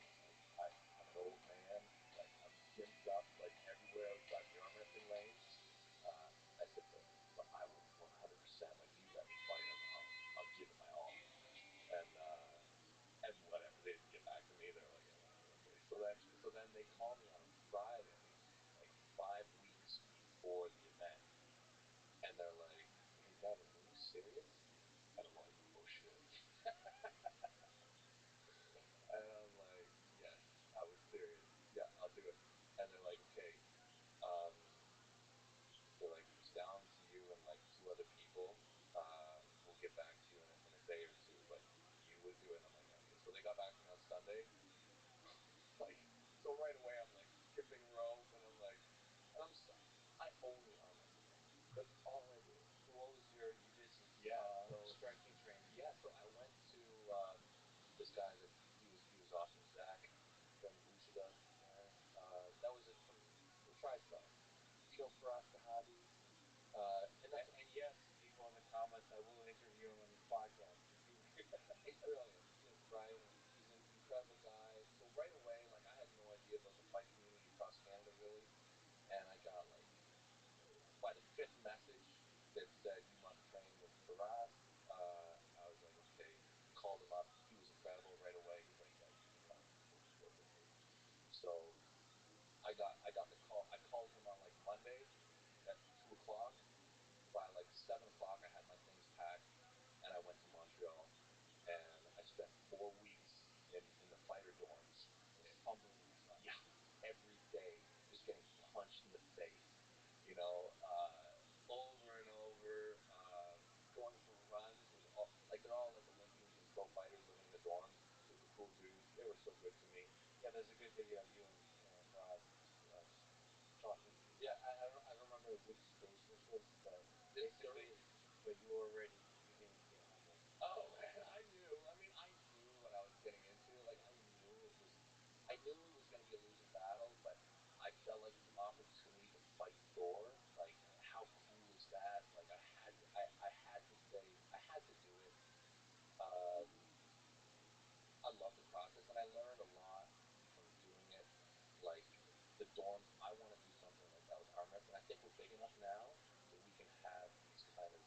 I'm an old man. Like, I'm gimped up, like, everywhere outside the arm wrestling lane. I said, but I will 100%, like, you guys fight him. I'll give it my all. And whatever, they didn't get back to me. They're like, yeah, whatever, okay. So then they call me on a Friday, like 5 weeks before the event, and they're like, hey, Devin, are you serious? And I'm like, oh shit. And I'm like, yes, I was serious. Yeah, I'll do it. And they're like, okay, um, they're like, it's down to you and like two other people. We'll get back to you in a day or two, but you would do it. And I'm like, okay. So they got back to me on Sunday. Like, so right away I'm like skipping rope, and I'm like, and I only arm wrestle now. That's all I do. So what was you did some striking training? Yeah, so I went to this guy that he was awesome, Zach from Ushida. That was it from TriStar. Firas Kahabi. And yes, people in the comments, I will interview him on this podcast because He's brilliant, right? And he's an incredible guy. So right away, like I had no idea about the fight community across Canada really, and I got like by the fifth message that said you must train with Firas. I was like, okay, called him up. He was incredible right away. He's like, yeah, you can come, work with me. So I got the call. I called him on like Monday at 2 o'clock. By like 7 o'clock, I had my things packed, and I went to Montreal, and I spent 4 weeks in the fighter dorms. just humbling yourself. Yeah, every day, just getting punched in the face, over and over, going for runs with like they're all like Olympians and pro fighters living in the dorms. Super cool dudes. They were so good to me. Yeah, there's a good video of you and Faraz just talking. Yeah. I don't remember which stage this was, but It's basically, early. but you were already beginning to get humble. Oh man, I knew. I mean, I knew what I was getting into. Like, I knew it was going to be a losing battle, but I felt like the opportunity to fight Thor. Like, how cool is that? Like, I had to say, I had to do it. Um, I love the process, and I learned a lot from doing it. Like the dorms, I want to do something like that with arm wrestling. I think we're big enough now that we can have these kind of,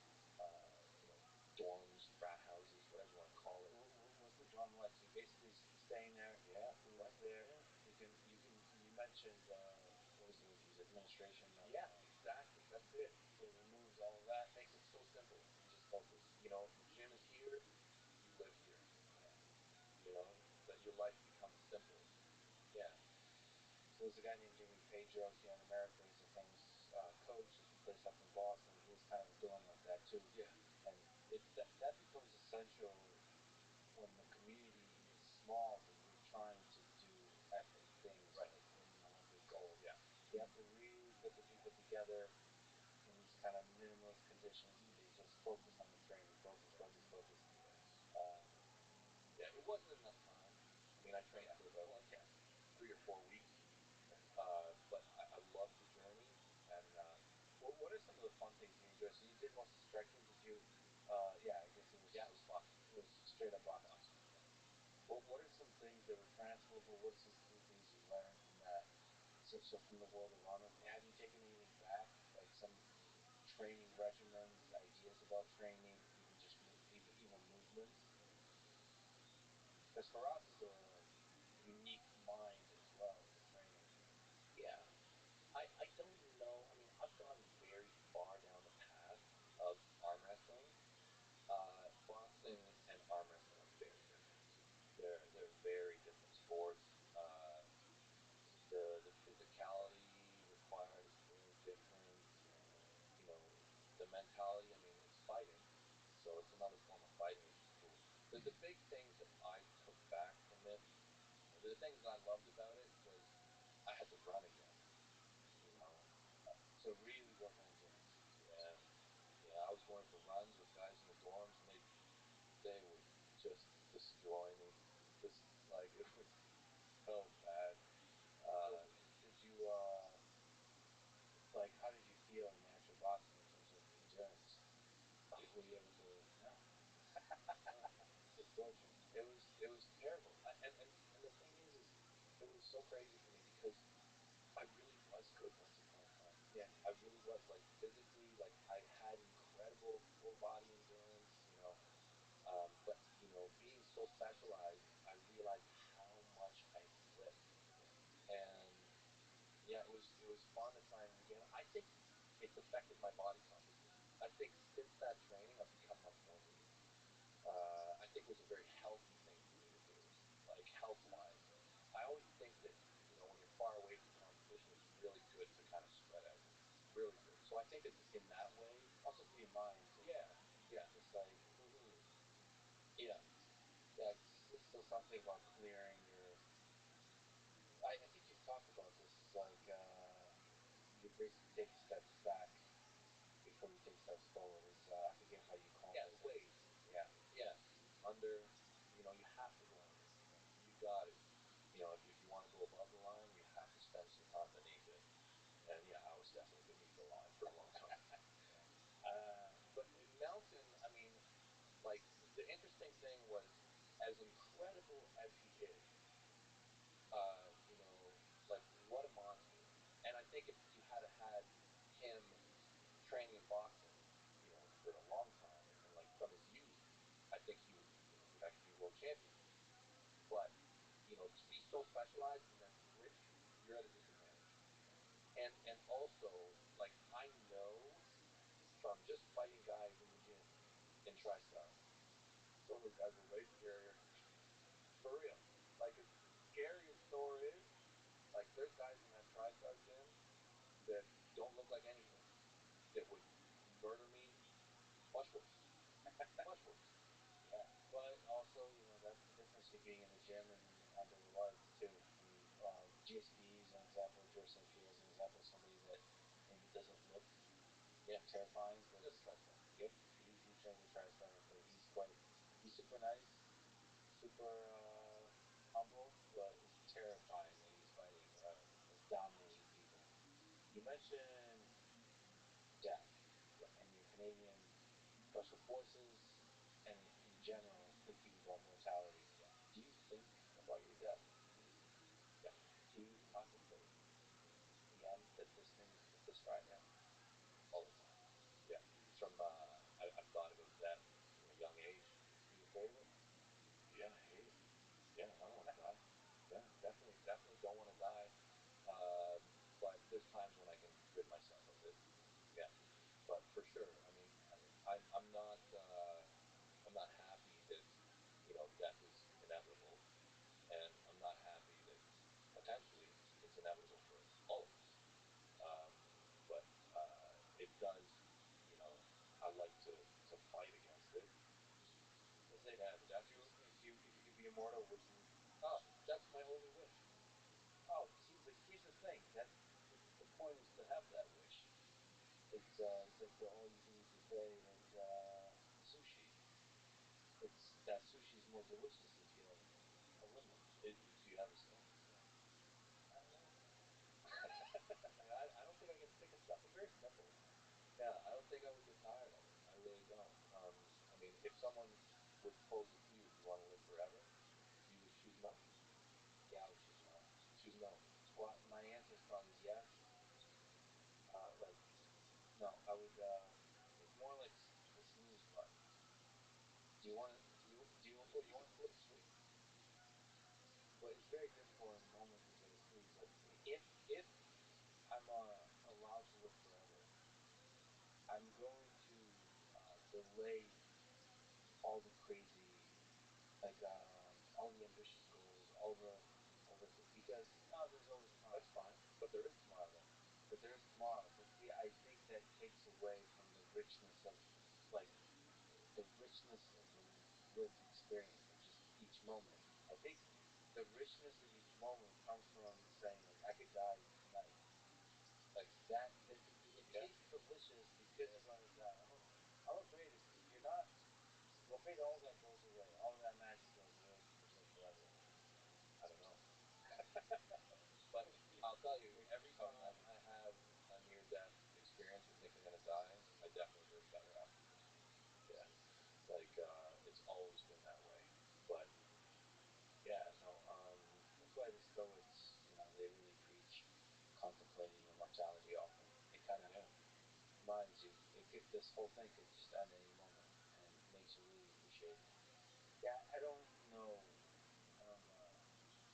dorms, frat houses, whatever you want to call it. What's the dorm like? So basically, staying there, Yeah, food is exactly. there. Yeah. You mentioned what was the word you used? Administration. Yeah, exactly. That's it. So it removes all of that. Makes it so simple. You just focus. The gym is here. You live here. Yeah. that your life becomes simple. Yeah. So there's a guy named Jimmy Pedros here in America. He's a famous coach. There's a place up in Boston. He was kind of doing like that too. Yeah. And that becomes essential when the community is small, but you're trying to do epic things Right. like win an Olympic gold. Yeah. You have to really get the people together in these kind of minimalist conditions where they just focus on the training, focus. Yes. Um, Yeah, it wasn't enough time. I mean, I trained for about 3 or 4 weeks, but I loved the journey. And what are some of the fun things you enjoy? So you did mostly stretching. Did you? yeah, I guess it was. Yeah, it was boxing. It was straight up boxing. Boxing. Yeah. What are some things that were transferable? What are some cool things you learned from that? So from the world of running, have you taken anything back, like some training regimens, ideas about training, even just even movements? Because Firas is a unique mind as well for training. Yeah. I don't know. I mean, I've gone very far down the path of arm wrestling. Boxing and arm wrestling are very different. They're very different sports. The physicality required is very different. You know, the mentality. I mean, it's fighting, so it's another form of fighting, which is cool. The big things that I took back from it, the things that I loved about it was I had to run again. You know, So really work on endurance. yeah, yeah. I was going for runs with guys in the dorms, and they would just destroy me. Just like it was so bad. So did you like? How did you feel in natural boxing in terms of endurance? Were you able to? No, It's torture. it was terrible. And the thing is it was so crazy for me because I really was good once upon a time. Yeah. I really was like physically, like I had incredible full body endurance, but being so specialized, I realized how much I slipped, and yeah, it was fun to try and regain. I think it's affected my body composition. I think since that training, I've become much more lean. I think it was a very healthy thing for me to do, like health wise. I always think that when you're far away from competition, it's really good to kind of spread out. Really good. So I think it's in that way. Also for your mind too. Yeah, yeah, Just like yeah, yeah. so something about clearing your. I think you've talked about this. Like you basically take steps back before you take steps forward. Is I forget how you call Yeah, it. the waves. Yeah. Yeah, under. You have to go under. You got to. If you want to go above the line, you have to spend some time beneath it. And yeah, I was definitely beneath the line for a long time. But in mountain, I mean, like the interesting thing was, as incredible as he is, like what a monster. And I think if you had him training in boxing, for a long time, and like from his youth, I think he would, in fact, be world champion. But to be so specialized and then switch, you're at a disadvantage. And also, like I know from just fighting guys in the gym in TriStar, some of those guys are weight carriers for real. Like as scary as Thor is, like there's guys in that TriStar gym that don't look like anything that would murder me much worse. Much worse. Yeah. But also, that's the difference between being in the gym and under the lights too. I mean, GSP is an example. George St. Pierre is an example of somebody that maybe doesn't look terrifying, but Just TriStar. yep, he trains at TriStar, but he's super nice, super humble, but it's terrifying when he's fighting, dominating people. You mentioned death and your Canadian Special Forces, and in general, thinking about mortality. Yeah. Do you think about your death? Yeah. Do you contemplate the end that this thing is describing? All the time. Yeah. I've thought about death from a young age. Are you afraid of it? Yeah, I hate it. Yeah, I don't want to die. Yeah, definitely don't want to die. Um, but there's times when I can rid myself of it. Yeah, but for sure. I mean, I'm not happy that death is inevitable. immortal, would you? Oh, that's my only wish. Oh, see, but here's the thing. That's the point is to have that wish. It's like the all you can eat buffet at sushi. It's that sushi is more delicious if you have a limit. Do you have a limit? I don't know. I don't think I get sick of stuff. I'm very simple. Yeah, I don't think I would get tired of it. I really don't. I mean, if someone would pose it to you, do you want to live forever? You would choose no. Yeah, I would choose no. Choose no. Well, my answer is probably yes. Like no, I would. It's more like the snooze button. Do you want to? Do you want to go to sleep? But it's very difficult in the moment to go to sleep. But if I'm allowed to live forever, I'm going to delay all the crazy, like all the ambitious goals, all the because no, there's always tomorrow. That's fine, but there is tomorrow then. But there is tomorrow. But see, I think that takes away from the richness of, like, the richness of the lived experience of just each moment. I think the richness of each moment comes from saying like I could die tonight, like that. It tastes delicious because you're going to die. I'm afraid if you're not, I'm afraid all that goes away. All that magic goes away if you just live forever. I don't know. But I'll tell you, every time I have a near-death experience or think I'm gonna die, I definitely live better afterwards. Yeah, like it's always been that way. But yeah, no. That's why the Stoics, they really preach contemplating immortality often. It kind of reminds you, this whole thing could just end any moment, and makes you really appreciate it. Yeah, I don't know. I don't know.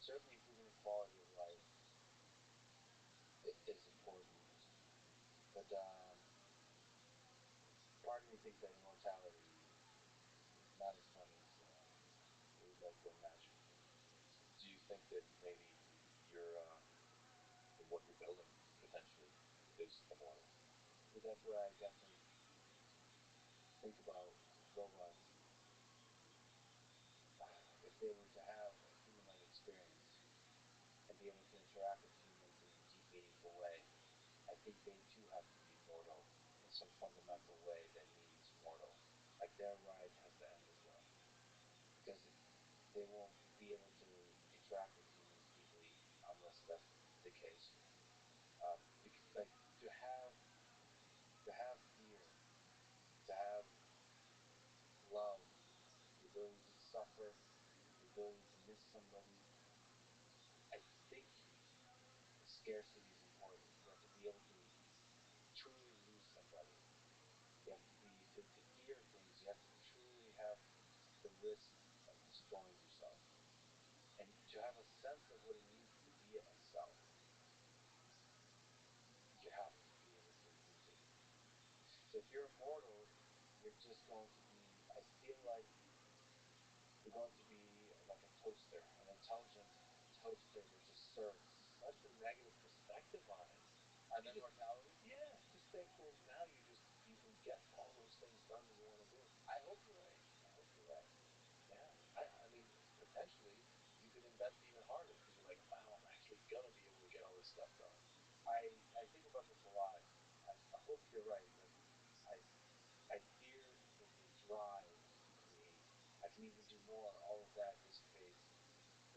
Certainly, improving the quality of life is important, but part of me thinks that immortality is not as fun as we'd like to imagine. Do you think that maybe you're what you're building potentially is immortal? See, that's where I definitely think about robots. If they were to have a human-like experience and be able to interact with humans in a deep, meaningful way, I think they too have to be mortal in some fundamental way that means mortal. Like their ride has to end as well, because they won't be able to interact with humans deeply unless that's the case. Like to have fear, to have love, the ability to suffer, the ability to miss somebody. I think scarcity is important. You have to be able to truly lose somebody. You have to be to fear things. You have to truly have the risk of destroying yourself, and to have a sense of what it means to be a self. You have to be able to lose it. So if you're immortal, you're just going to be. I feel like you're going to be like a toaster, an intelligent toaster that just serves. Such a negative perspective on it. On immortality? Yeah, just thankful now you can get all those things done that you want to do. I hope you're right. I hope you're right. Yeah. I mean, potentially you could invent even harder because you're like, wow, I'm actually gonna be able to get all this stuff done. I think about this a lot. I hope you're right, but I I fear that the drive to create, I can even do more. All of that disappears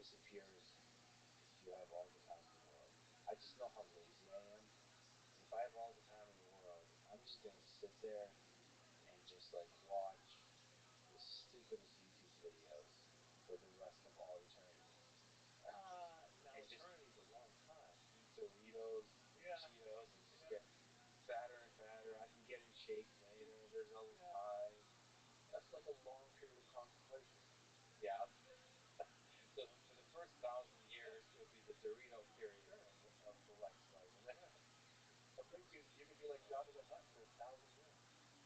if you have all the time in the world. I just know how lazy I am, and if I have all the time in the world, I'm just gonna sit there and just like watch the stupidest YouTube videos for the rest of all eternity. Now and eternity's a long time. Eat Doritos, Cheetos, and just get fatter and fatter. I can get in shape later. There's always time. That's like a long period of contemplation. Yeah. So for the first 1,000 years, it would be the Dorito period of the life, and then I think you could be like Jabba the Hutt for 1,000 years.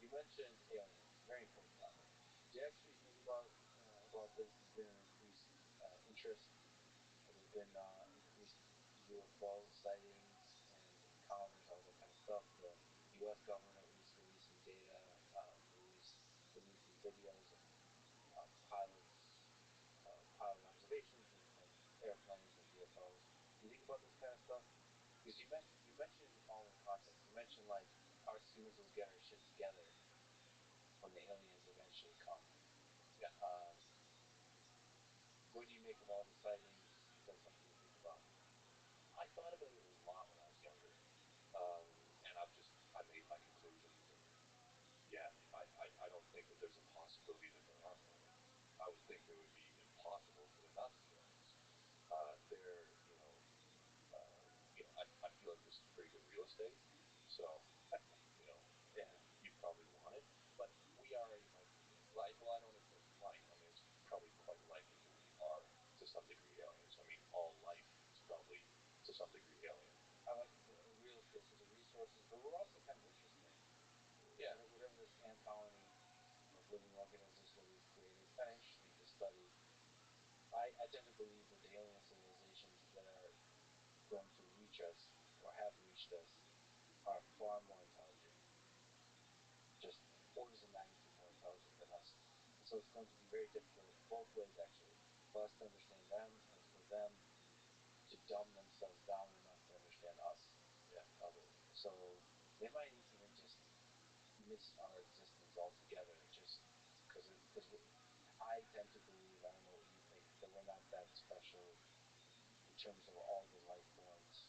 You mentioned aliens, very important topic. Do you actually think about this? There's been an increased interest. There's been increased UFO sightings and encounters, all that kind of stuff. The U.S. government at least releasing data, releasing videos of pilots piloting about this kind of stuff? Because you mentioned in the following context. You mentioned like our humans will get our shit together when the aliens eventually come. Yeah. What do you make of all the sightings? Is that something you think about? I thought about it a lot when I was younger, and I made my conclusions, and yeah, I don't think that there's a possibility that there aren't aliens. I would think it would be impossible for there not to be aliens. They're, I feel like this is pretty good real estate, so you know, Yeah. you'd probably want it. But we already might be, like, well, I don't even know if we might. I mean, it's probably quite likely that we are to some degree aliens. I mean, all life is probably to some degree alien. I like real estate for the resources, but we're also kind of interesting. Yeah. Whatever this ant colony of living organisms that we've created is kind of interesting to study. I tend to believe that the alien civilizations that are going to reach us or have reached us are far more intelligent, just orders of magnitude more intelligent than us. And so it's going to be very difficult, both ways actually, for us to understand them and for them to dumb themselves down enough to understand us. Yeah, probably. So they might even just miss our existence altogether, just because I tend to believe, I don't know what you think, that we're not that special in terms of all the life forms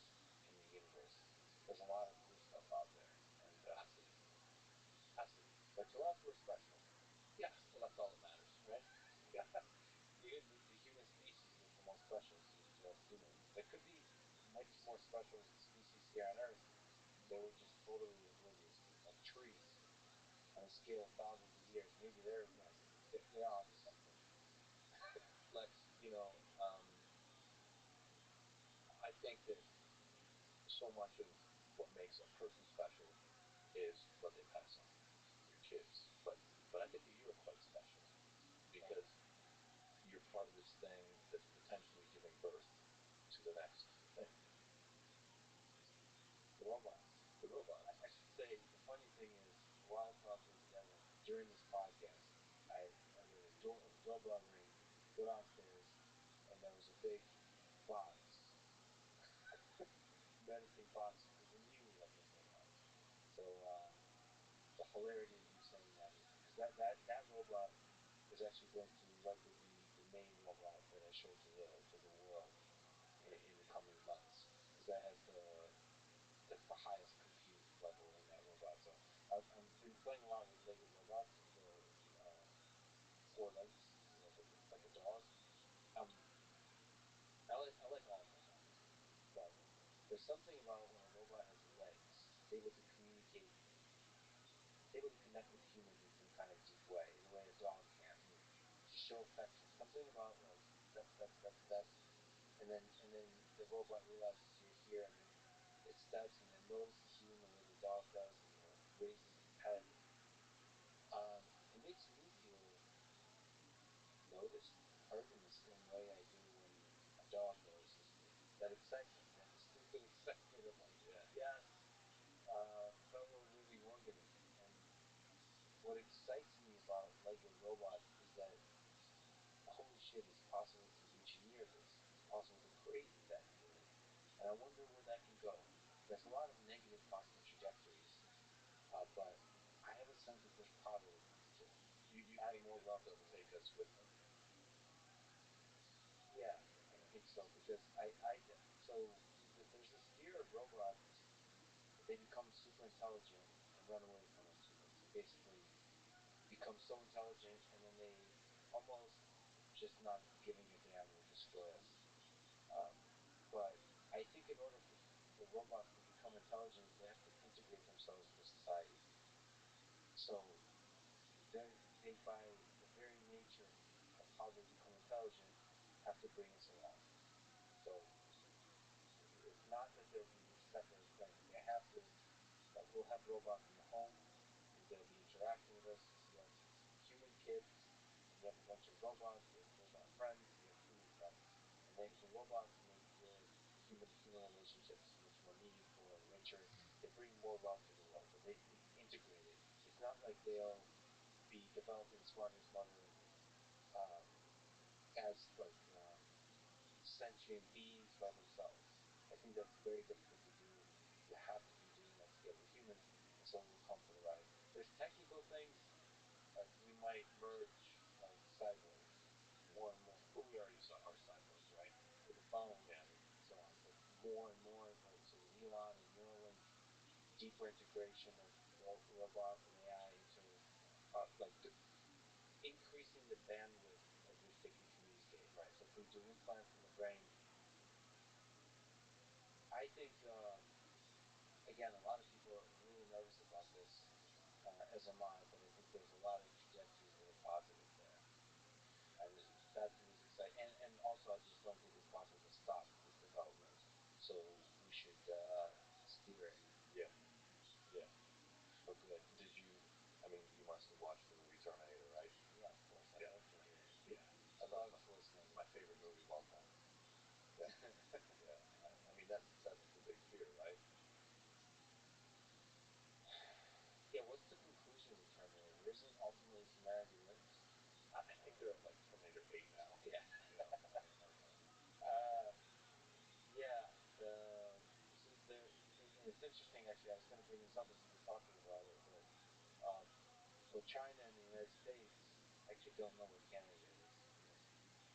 in the universe. There's a lot of cool stuff out there, and has to be. Has to be. But to us, we're special. Yeah, well, that's all that matters, right? Yeah. The human species is the most special to us humans. There might be more special species here on Earth. They were just totally oblivious to it, like trees. On a scale of thousands of years, maybe they are onto something. Lex, I think that so much of what makes a person special is what they pass on, your kids. But I think that you're quite special because you're part of this thing that's potentially giving birth to the next thing. The robots. The robots. I should say, the funny thing is, while talking to Devin, during this podcast, there was a doorbell ring, go downstairs, and there was a big box, menacing box with a new like a robot. So the hilarity of you saying that is because that robot is actually going to likely be the main robot that I show to the world in the coming months, because that has that's the highest compute level in that robot. So I've been playing a lot with Lego robots, the four legs, like a dog. Um, I like all robots, but there's something about when a robot has legs, it's able to communicate, it's able to connect with humans in some kind of deep way, in a way a dog can. To show affection, something about like that, and then the robot realizes you're here, and then it steps and then noses you in the way the dog does, and raises its head. It makes me feel noticed, heard in the same way I do when a dog notices me. That excitement, that stupid excitement of like, yes, fellow living organism. And what excites me about Lego robots is that, holy shit, it's possible to engineer this. It's possible to create that feeling. And I wonder where that can go. There's a lot of negative possible trajectories, but I have a sense that there's probably to you add think more that love to they'll take us with them? Yeah, I think so, because so there's this fear of robots that they become super intelligent and run away from us humans. They basically become so intelligent and then they almost just not giving a damn will destroy us. But I think in order for robots to become intelligent, they have to integrate themselves into society. So they by the very nature of how they become intelligent, have to bring us along. So it's not that they'll be this separate thing. They have to, like, we'll have robots in the home, and they'll be interacting with us. You have human kids, and you have a bunch of robots. You have robot friends. You have human friends, and the robots make your human-to-human relationships much more meaningful and richer. They bring more love to the world, and they integrate it. It's not like they'll be developing smarter and smarter as like sentient beings by themselves. I think that's very difficult to do. You have to be doing that together with humans, and so we'll come for the ride. There's technical things like we might merge like cyborgs more and more. Well, we already are cyborgs, right? With the phones Yeah. and so on, but more and more. Like so, with Elon and Neuralink, deeper integration of robots and AI into like increasing the bandwidth of which they can communicate. Right. So if we do implants in the brain, I think again a lot of people are a little nervous about this, as am I. But I think there's a lot of trajectories that are positive there, and that to me is exciting. And also, I just don't think it's possible to stop this development. So we should steer it. Yeah. Yeah. For good. Did you? I mean, you must have watched the movie Terminator, right? Yeah, of course. I love Terminator. Yeah. I love Schwarzenegger. My favorite movie of all time. Yeah. Yeah. I mean, that's the big fear, right? Yeah. What's the conclusion of Terminator? Isn't ultimately humanity wins? I think they're at like Terminator 8 now. Yeah. You know. I don't know. Yeah. So there, and it's interesting actually. I was going to bring this up as we were talking about it, but so China and the United States I actually don't know where Canada is in this,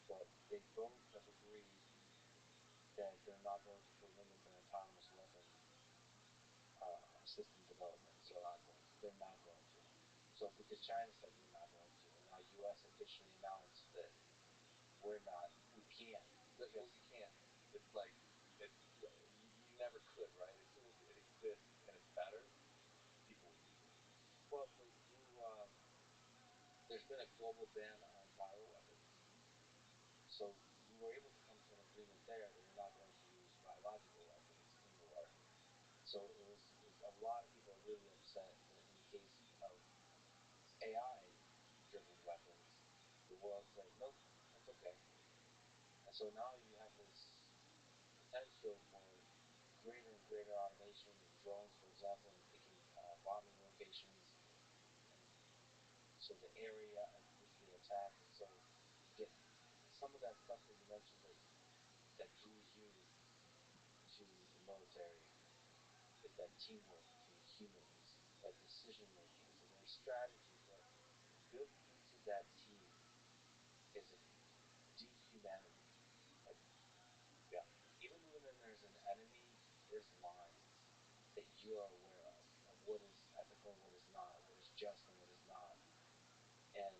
but they both have agreed that they're not going to put limits on autonomous weapon system development. So they're not going to. So because China said we're not going to, and now U.S. officially announced that we can't. Well, you can't. It's like you never could, right? As soon as it exists and it's better, people will use it. Well, there's been a global ban on bioweapons. So we were able to come to an agreement there that we're not going to use biological weapons in war. So a lot of people are really upset that in the case of AI-driven weapons, the world said nope, that's okay. And so now you have this potential for greater and greater automation in drones, for example, in picking bombing locations, and so the area at which you'll attack. So get some of that stuff that you mentioned that drews you to the military is that teamwork between humans, that decision making. So there's strategy, but built into that team is a deep humanity. Like, yeah, even when there's an enemy, there's lines that you're aware of what is ethical, what is not, what is just and what is not. And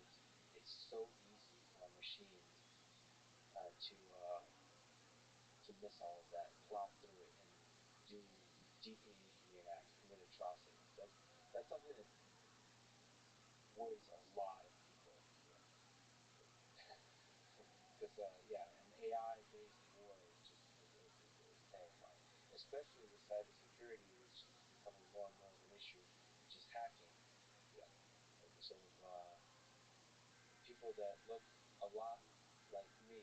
it's so easy for a machine to miss all of that, plow through it, and do deeply inhumane acts, commit atrocities. That's something that worries a lot of people. Because an AI-based war is terrifying, especially with cybersecurity, which is becoming more and more of an issue, which is hacking. yeah. So people that look a lot like me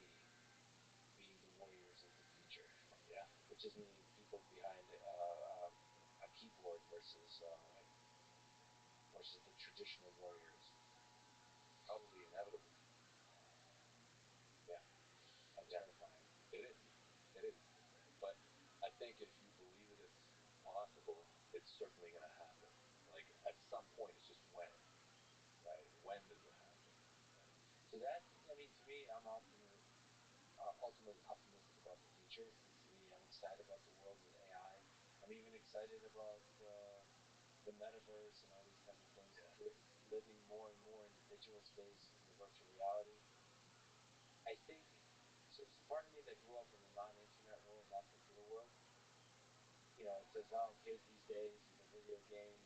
being the warriors of the future. Yeah. Which is meaning people behind a keyboard versus the traditional warriors. Probably inevitable. Yeah. And terrifying. It is. It is. But I think if you believe that it's possible, it's certainly going to happen. Like at some point, it's just when. Right? When does it happen? So that, I mean, to me, I'm ultimately optimistic about the future. And to me, I'm excited about the world with AI. I'm even excited about the metaverse and all these kinds of things. Yeah. Living more and more in the digital space, in the virtual reality. I think so. Part of me that grew up in the non-internet world, non-computer world, it says, "Oh, kids these days, video games."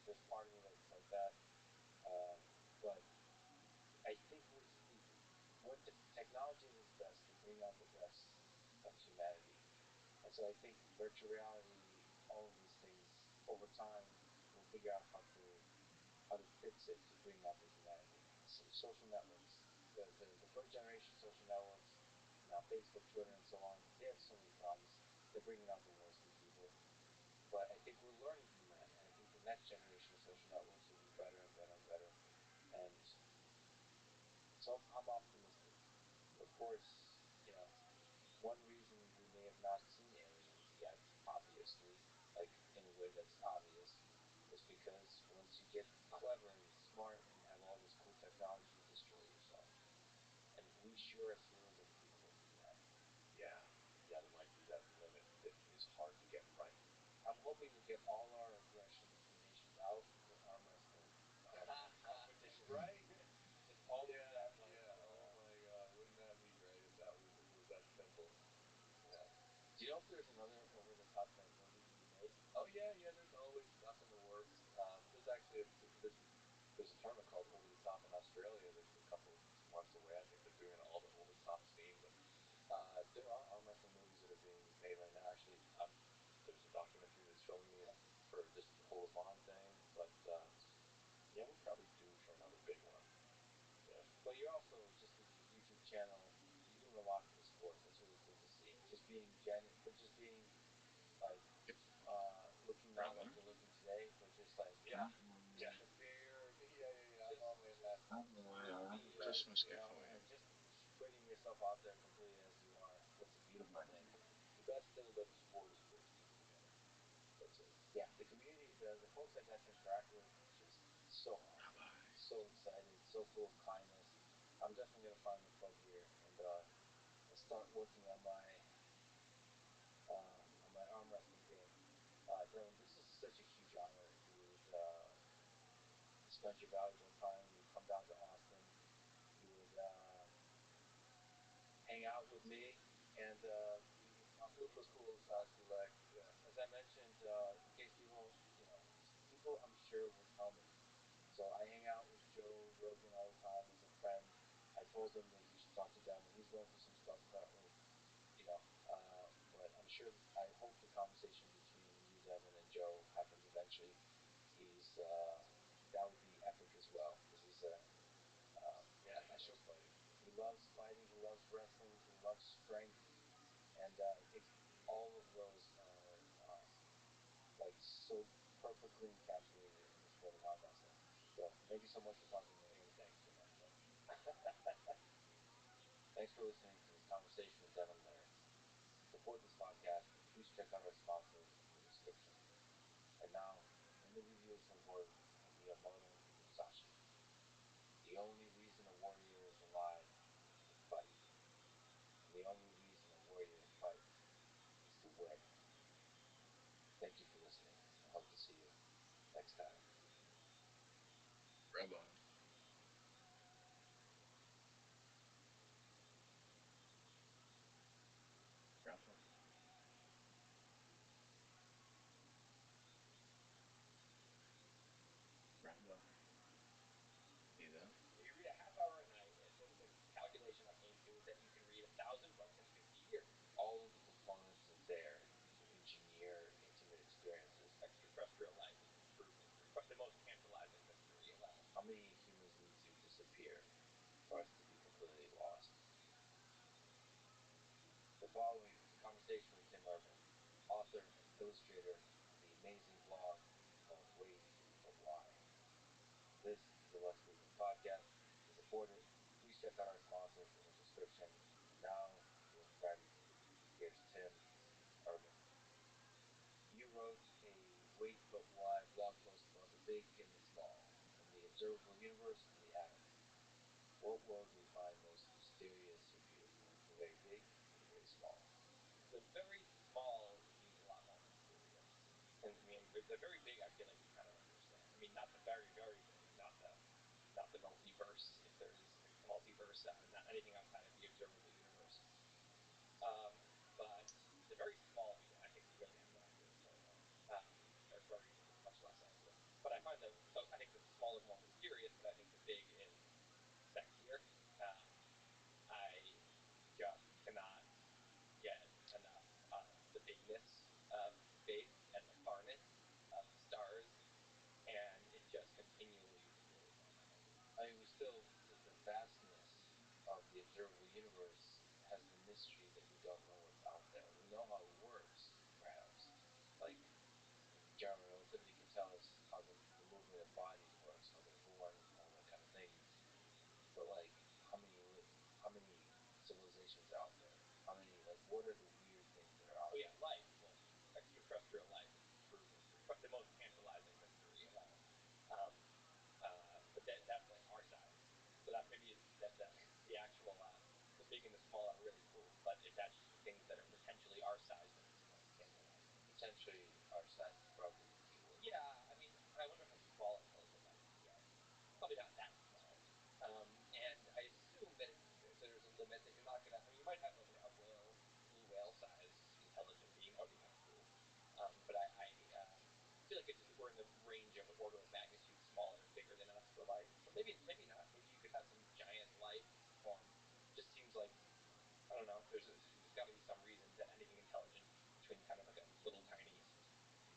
There's part of me that's like that. But I think what the technology is best to bring out the best of humanity. And so I think virtual reality, all of these things, over time, we'll figure out how to fix it to bring out the humanity. Some social networks, the first generation social networks, now Facebook, Twitter, and so on, they have so many problems. They're bringing out the worst in people. But I think we're learning from that. And I think the next generation of social networks will be better and better and better. And so I'm optimistic. Of course, one reason we may have not seen aliens yet because once you get clever and smart and have all this cool technology, you destroy yourself. And we sure as heroes are capable of doing that. Yeah, yeah, there might be that limit that is hard to get right. I'm hoping to get all our aggression inclinations out with arm wrestling competition. Right? Just all of that, like, oh my God, wouldn't that be great if that was if it was that simple? Yeah. Do you know if there's another over-the-top type movie to be made? Oh yeah, yeah. There's always stuff in the works. There's actually there's a tournament called Over the Top in Australia that's a couple months away. I think they're doing all the over the top scene, but there are arm wrestling movies that are being made right now. Actually, there's a documentary that's filming it for this whole Le Mans thing, but yeah, we're probably due for another big one. Yeah. But you're also, just with your YouTube channel, you're doing a lot for the sports. That's really cool to see. Just being like looking not like you're looking today, but just like Yeah. Yeah. prepared. Yeah. I'm on my last Christmas You gift know, for you. and just putting yourself out there completely as you are. That's a beautiful thing. The best thing about the sport is putting people together. That's it. Yeah, the community, the folks I got to interact with, just so awesome, so excited, so full of kindness. I'm definitely gonna find the club here and start working on my arm wrestling game. Devin, this is such a huge honor. You would spend your valuable time. You would come down to Austin. You would hang out with me, and I'll flip those cool little shots you like. Yeah. As I mentioned, in case people, people I'm sure will tell me. So I hang out with Joe Rogan all the time as a friend. I told him that you should talk to Devin. He's going through some stuff currently, you know. But I'm sure, I hope the conversation between you, Devin, and Joe happens eventually. That would be epic as well, because Yeah. He loves fighting. he loves fighting, he loves wrestling, he loves strength, and I think all of those are like so perfectly encapsulated in the sport of arm wrestling. So thank you so much for talking to me. Thanks so much, man. Thanks for listening to this conversation with Devin Laird. To support this podcast, please check out our sponsors in the description. And now, let me leave you with some words of Miyamoto Musashi. The only reason a warrior is alive is to fight. And the only reason a warrior fights is to win. Thank you for listening. I hope to see you next time. Rabbi. Rafa. Rabbi. You there? You read a half hour a night, and the calculation I came to is that you can read 1,000 books in 50 years. All of the components are there to engineer intimate experiences. Extraterrestrial life has been proven the most tantalizing mystery alive. How many humans need to disappear for us to be completely lost? The following is a conversation with Tim Urban, author and illustrator of the amazing blog called Wait But Why. This is the Let's Moving podcast. To support it, please check out our sponsors in the description. Now, with gratitude, here's Tim Urban. You wrote a Wait But Why blog post about the big and the small, and the observable universe and the atoms. What world do we find most mysterious or beautiful? The very big or the very small? The very small seems a lot more mysterious. And I mean, the very big, I feel like we kind of understand. I mean, not the very, very big, not the multiverse, if there is a multiverse, not anything outside of the observable universe. But the very small, I think we really have no idea what's going on. Or very much less idea. But I find I think the small is more mysterious, but I think the big is sexier. I just cannot get enough of the bigness of space and the farness of the stars, and it just continually blows my mind. I mean, the vastness of the observable universe has the mystery that we don't know what's out there. We know how it works, perhaps. Like, general relativity can tell us how the movement of bodies works, how they're born, all that kind of thing. But like, how many civilizations are out there? What are the weird things that are out Oh there? yeah, life. Well, extraterrestrial life is proven, but the most tantalizing mystery of all. that maybe it's that the actual the big and the small are really cool, but it's actually the things that are potentially our size that we want to tantalize them. Potentially our size is probably the key word. Yeah, I mean, I wonder how small intelligent items are. Probably not that small. And I assume that there's a limit that you're not gonna. I mean, you might have like a whale, blue whale size intelligent being. That would be kind of cool. But I feel like we're in the range of order of magnitude smaller and bigger than us for life. But maybe not. Maybe you could have some giant life form. Just seems like I don't know. There's got to be some reason that anything intelligent between kind of like a little tiny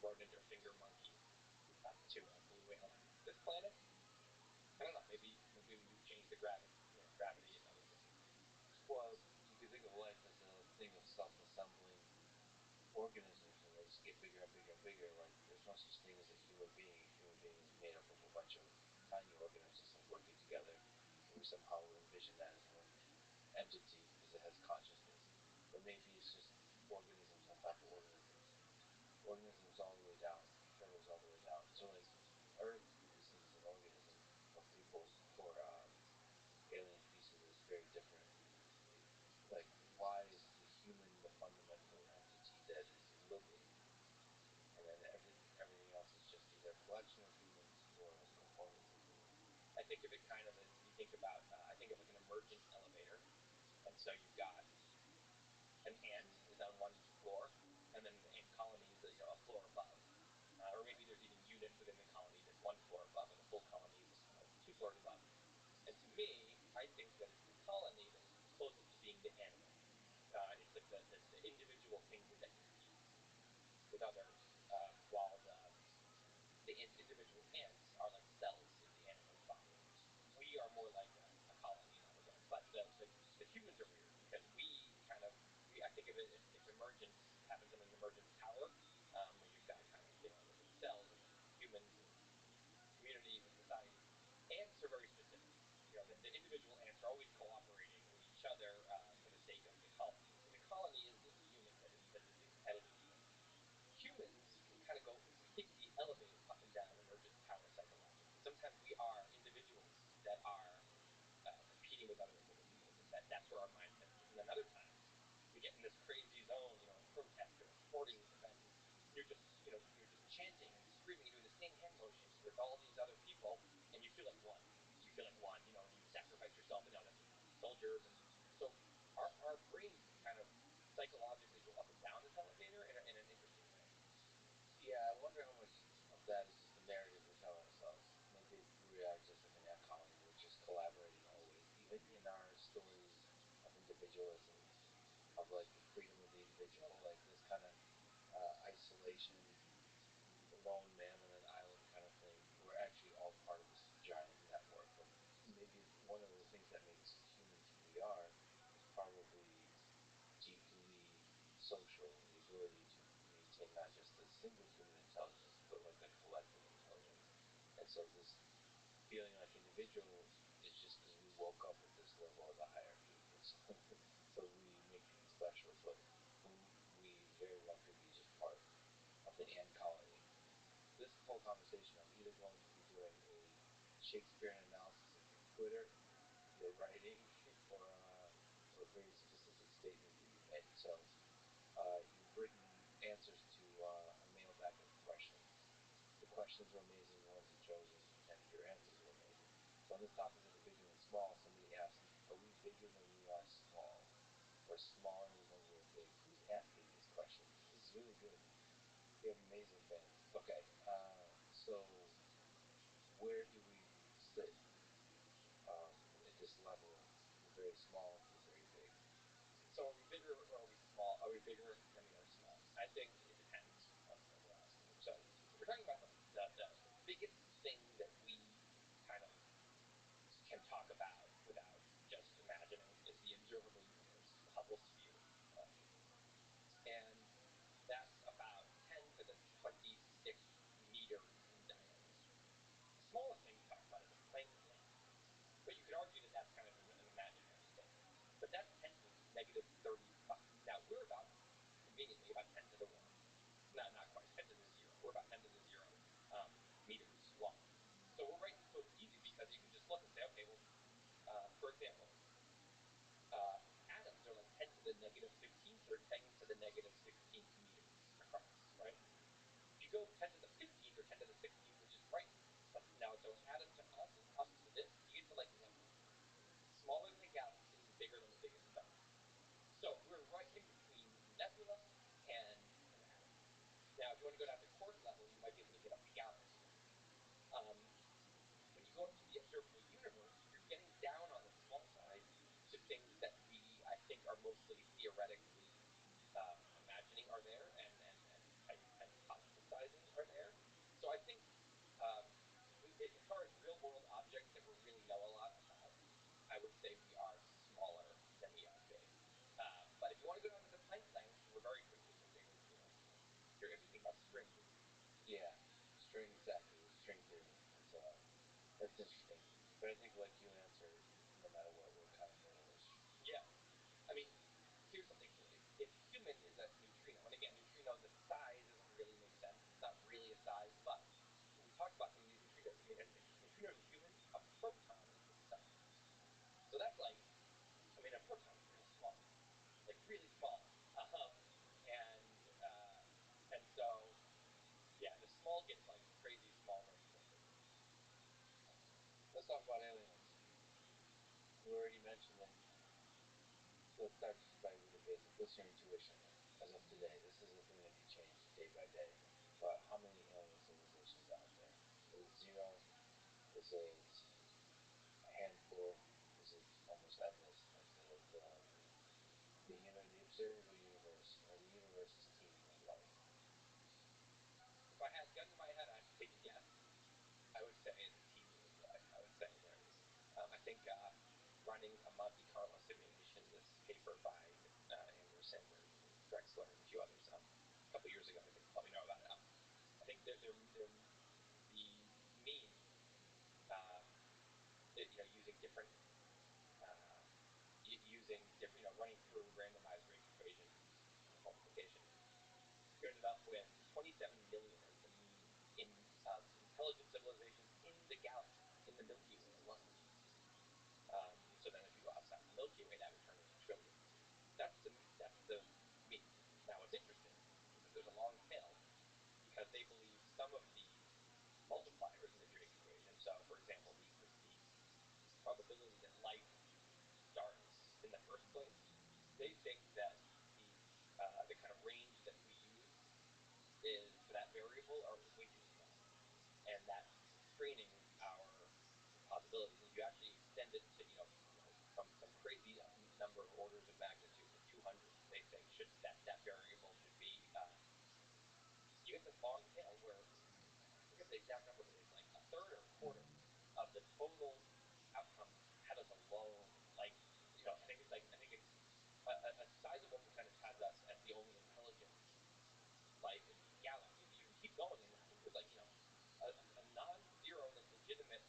rodent or finger monkey to a blue whale on this planet. I don't know. Maybe we've changed the gravity and other things. Well, you could think of life as a thing of self-assembling organisms, and they just get bigger and bigger and bigger. Like there's no such thing as a human being. A human being is made up of a bunch of tiny organisms working together, and we somehow envision that as one entity because it has consciousness. But maybe it's just organisms on top of organisms all the way down, turtles all the way down. So like Earth could be seen as an organism, but for alien species is very different. Like why is the human the fundamental entity that is living, and then everything else is just either a collection of humans or components of humans? I think of it kind of as you think about. I think of like an emergent elevator, and so you've got an ant is on one floor, and then the ant colony is a floor above, or maybe there's even units within the colony that's one floor above, and the full colony is two floors above. And to me, I think that it's the colony that is closest to being the animal. It's like the individual things that compete with others, while the individual ants are like cells in the animal's body. We are more like a colony in that regard. But the humans are weird because we kind of I think of it if emergence happens in an emergence tower, where you've got kind of the cells and then humans and communities and society. Ants are very specific. The individual ants are always cooperating with each other for the sake of the colony. So the colony is the unit that is the competitive unit. Humans can kind of go completely elevate up and down emergence tower psychologically. Sometimes we are individuals that are competing with other individuals, and that's where our mindset is. And then other times we get in this crazy zone, a protest or a sporting event, and you're just chanting and screaming and doing the same hand motions with all these other people, and you feel like one. You feel like one, and you sacrifice yourself, and now that's soldiers, and so our brains can kind of psychologically go up and down this elevator in an interesting way. Yeah, I wonder how much of that is just the narrative we tell ourselves. Maybe we are just like an ant colony. We're just collaborating always, even in our stories of individualism, of like the freedom of the individual, like this kind of isolation, lone man on an island kind of thing. We're actually all part of this giant network. And maybe one of the things that makes humans who we are is probably deeply social, the ability to maintain not just a single human intelligence, but like a collective intelligence. And so this feeling like individuals is just because we woke up at this level of the hierarchy. So we make things special, but we very well could be just part of the ant colony. This whole conversation, I'm either going to be doing a Shakespearean analysis of your Twitter, your writing, or a very specific statement that you made. So you've written answers to a mailbag of questions. The questions were amazing, the ones you chosen, and your answers were amazing. So on this topic of the big and the small, somebody asked, are we bigger than we are small? Or smaller than we're big? Who's asking these questions? This is really good. You have amazing fans. Okay, so where do we sit at this level of the very small to the very big? So are we bigger or are we small? Are we bigger than we are small? I think it depends on what we're asking. So if we're talking about the biggest thing that we kind of can talk about without just imagining is the observable universe, the Hubble sphere. And that's about 10 to the 26th meters in diameter. The smallest thing we talk about is a Planck lamp. But you could argue that that's kind of an imaginary thing. But that's 10 to the negative 35. Now, we're about negative 15th or 10 to the negative 16th meters across, right? If you go 10 to the 15th or 10 to the 16th, which is right, now so an atom to us is up to this, you get to like smaller than a galaxy and bigger than the biggest star. So we're right in between nebula and an atom. Now, if you want to go down to quark level, you might be able to get up to galaxy. When you go up to the observable universe, you're getting down on the small side to things that we, I think, are mostly theoretically imagining are there and hypothesizing are there. So I think as far as real world objects that we really know a lot about, I would say we are smaller than we are big. But if you want to go down to the Planck length, we're very quickly get bigger than we are. If you think about string theory. Yeah, exactly, with string theory. That's interesting. But I think, like you answered, no matter what, we're kind of mirrors. Yeah. I mean, here's something. If human is a neutrino, and again, neutrino, the size doesn't really make sense. It's not really a size, but when we talk about some of these neutrinos, I mean, if neutrinos are human, a proton is the size. So that's like, I mean, a proton is pretty small, like really small. And so, yeah, the small gets like crazy small very quickly. Let's talk about aliens. You already mentioned them. Let's start just by with the basic. What's your intuition as of today? This is a thing that can change day by day. But how many alien civilizations are out there? Is it zero? Is it a handful? Is it almost endless? Is it the observable universe, or the universe is teeming with life? If I had a gun to my head, I had to take a guess. I would say it's teeming with life. I would say there's, I think running a Monte Carlo simulation, this paper by Andrew Sandberg and Drexler and a few others a couple years ago, I think you probably know about it. I think they're the mean, using different, running through randomized rate equations, multiplication, you ended up with 27 million as the mean in intelligent civilizations in the galaxy, in the Milky Way alone. So then if you go outside the Milky Way, that would turn into trillions. That's the mean. Now what's interesting is that there's a long tail, because they believe some of the multipliers in the Drake equation. So for example, the probability that life starts in the first place, they think that the kind of range that we use is for that variable is way too small, and that's constraining our possibilities. And if you actually extend it to from some crazy number of orders of magnitude, like 200, they think that variable should be you get this long tail where I forget the exact number, but it's like a third or a quarter of the total outcomes have us alone. Like I think it's a sizable percentage has us as the only intelligent life in the galaxy. But you can keep going, and I think there's a non-zero, like legitimate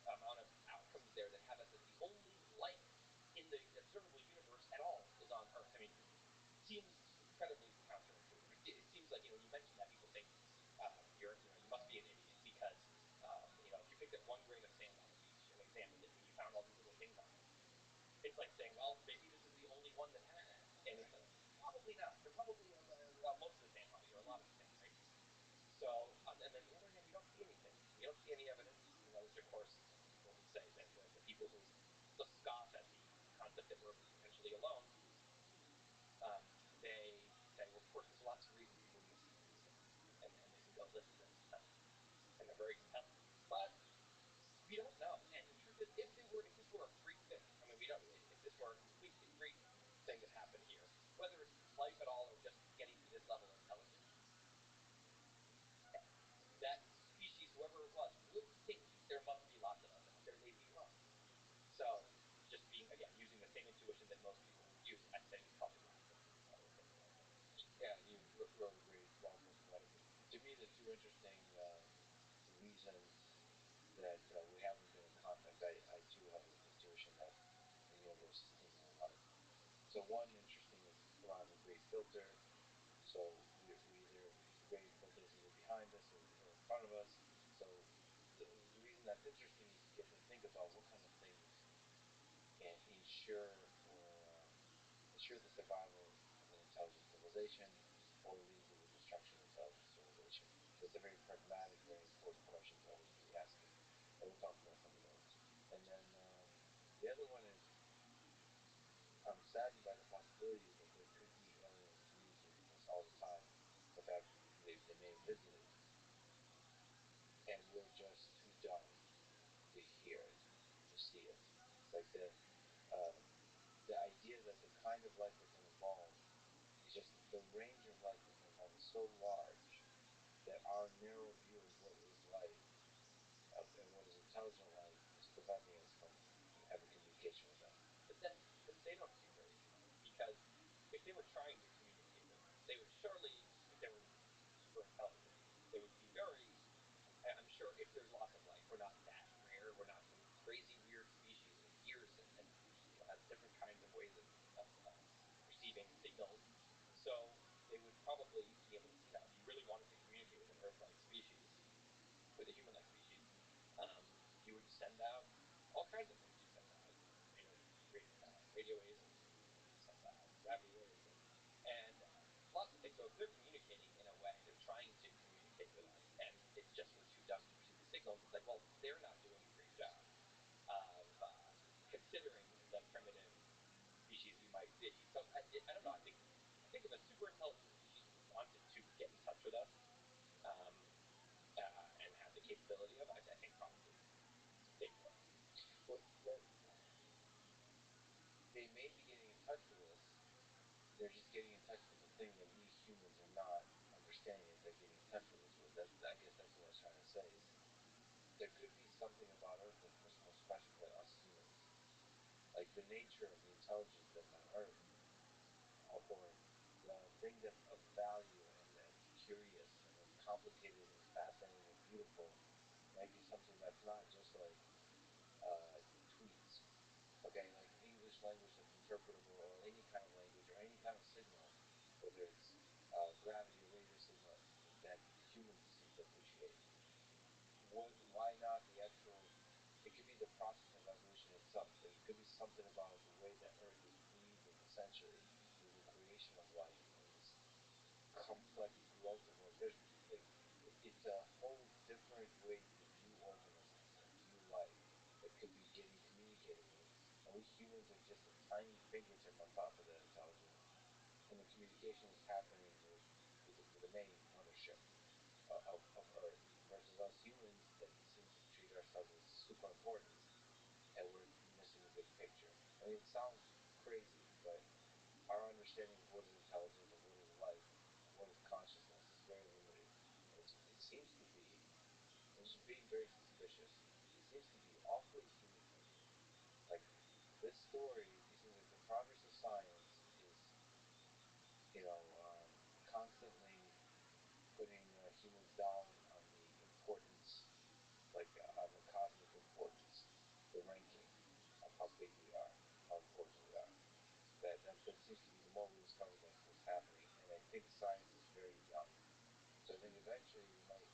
amount of outcomes there that have us as the only life in the observable universe at all is on Earth. I mean, it seems incredibly counterintuitive. It seems like when you mention that, people think you must be an idiot because if you picked up one grain of sand on the beach and examined it and you found all these little things on it, it's like saying, well, maybe this is the only one that has that, and it's like probably not. They're probably most of the sand probably, or a lot of the sand, right? So, and then the other hand, we don't see anything. We don't see any evidence. Which of course people would say that the people who scoff at the concept that we're potentially alone, they say, well, of course, there's lots of reasons we wouldn't see anything, and they can go list them, and they're very compelling. But we don't know. And the truth is, if this were a free thing, I mean, we don't. If this were a completely free thing that happened here, whether it's life at all or just getting to this level of intelligence, that species, whoever it was, would think there must be lots of us out there. They'd be wrong. So, just using the same intuition that most people would use, I'd say we probably wouldn't think that we're thinking like that. Yeah, you wrote a great blog post about it. But to me, the two interesting reasons that we haven't been in contact, I too have an intuition that the universe is teeming with life. So one interesting is around the great filter. So we either the great filter is either behind us or in front of us. So the reason that's interesting is you get to think about what kind of things can ensure ensure the survival of an intelligent civilization or lead to the destruction of intelligent civilization? So it's a very pragmatic, very important question to always be asking. And we'll talk about some of those. And then the other one is, I'm saddened by the possibility that there could be aliens communicating with us all the time. In fact, they may have visited, and we're just too dumb to hear it, to see it. It's like the idea that the kind of life that can evolve is just the range of life that can evolve is so large that our narrow view of what is life and what is intelligent life is preventing us from having communication with them. But then they don't seem very smart, because if they were trying to communicate with us, they would surely, if they were super intelligent, they would be very, I'm sure if there's lots of life, we're not that rare, we're not some crazy weird species with ears and has different kinds of ways of perceiving signals. So they would probably be able to, if you really wanted to communicate with an Earth-like species, with a human-like species, you would send out all kinds of things. You'd send out radio waves, and send out gravity waves, and lots of things. So if they're communicating in a way, they're trying to communicate with us, and it's just we're too dumb to receive the signals. It's like, well, they're not doing a great job of considering the primitive species we might be. So I don't know. I think if a super intelligent species wanted to get in touch with us, and had the capability of, I think probably they would. Well, they may be getting in touch with us. They're just getting in touch with the thing that we humans are not understanding that they're getting in touch with us with. I guess that's what I was trying to say. Is there could be something about Earth that's much more special than us humans, like the nature of the intelligence that's on Earth, or the thing that's of value and curious and is complicated and fascinating and beautiful might be something that's not just like tweets. Okay, like English language that's interpretable, or any kind of language, or any kind of signal, whether it's gravity or radio signal that humans seem to appreciate. Why not the actual? It could be the process of evolution itself. It could be something about the way that Earth is breathing, essentially, through the creation of life and this complex growth of life. There's like, it's a whole different way to view organisms and view life that could be getting communicated with, and we humans are just a tiny fingertip on top of that intelligence, and the communication is happening with the main mothership of Earth, versus us humans that seem to treat ourselves as super important, and we're missing the big picture. I mean, it sounds crazy, but our understanding of what is intelligence and what is life and what is consciousness is very limited. It seems to be, I'm just being very suspicious, it seems to be awfully human-like. Like, this story, these things, like the progress of science is, constantly putting humans down on the importance, like on the cosmic importance, the ranking of how big we are, how important we are. That seems to be, the more we discover, that's what's happening. And I think science is very young. So I think eventually we might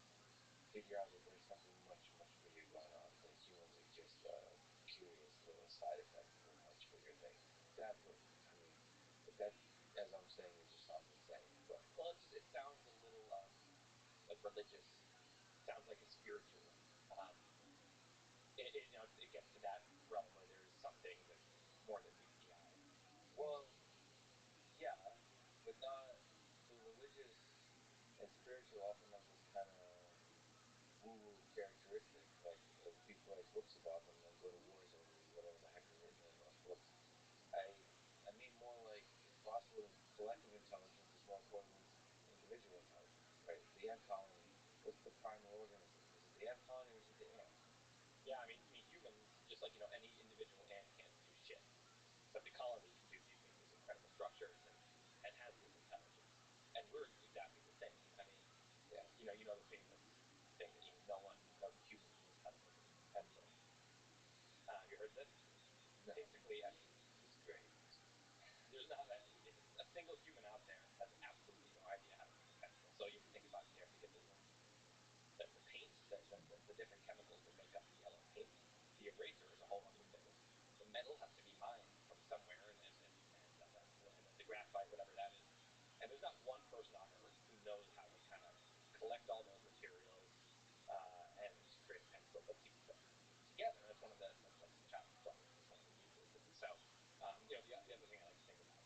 figure out that there's something much, much bigger going on. That humans are just a curious little side effect of a much bigger thing. That's what, I mean, but that, as I'm saying, it just sounds insane. But Well, it sounds a little like religious. It sounds like a spiritual. It gets to that realm where there is something that's more than meets the eye. well, yeah, but not, the religious and spiritual often have this kind of woo-woo characteristic, like people write books about them and then go to wars over whatever the heck is written in those books. I mean more like it's possible that collective intelligence is more important than individual intelligence, right? The ant colony, what's the primal organism? Is it the ant colony or is it the ant? Yeah, I mean humans, just like any individual ant can't do shit, but the colony can do these incredible structures and has this intelligence, and we're exactly the same. I mean, Yeah. The famous thing that no human beings have pencil. Have you heard this? No. Basically, I mean, This is great. there's not a single human out there has absolutely no idea how to use a pencil. So you think about, you have to get the paint, the different chemicals that make up the yellow paint. The eraser is a whole other thing. The metal has to be mined from somewhere, and fight, whatever that is. And there's not one person on Earth who knows how to kind of collect all those materials and create a pencil that keeps them together. That's one of that's the challenge. So it's one of the pieces. And so the other thing I like to think about,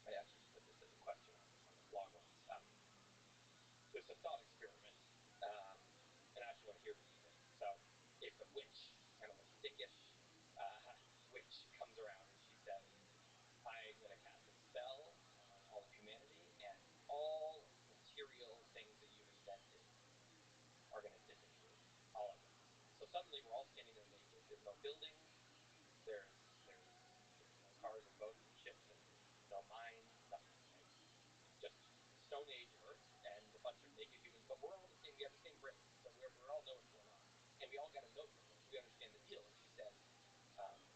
I actually just put this as a question on the blog once. There's a thought experiment, and I actually want to hear what you think. So if a witch, kind of a dickish witch, comes around and she says, I'm going to cast a spell on all of humanity, and all material things that you've invented are going to disappear all at once. So suddenly we're all standing there naked. There's no buildings. There's cars and boats and ships and no mines, nothing, right? Just Stone Age Earth and a bunch of naked humans, but we're all the same. We have the same brains, so we all know what's going on, and we all got a note from her, so we understand the deal. And she says,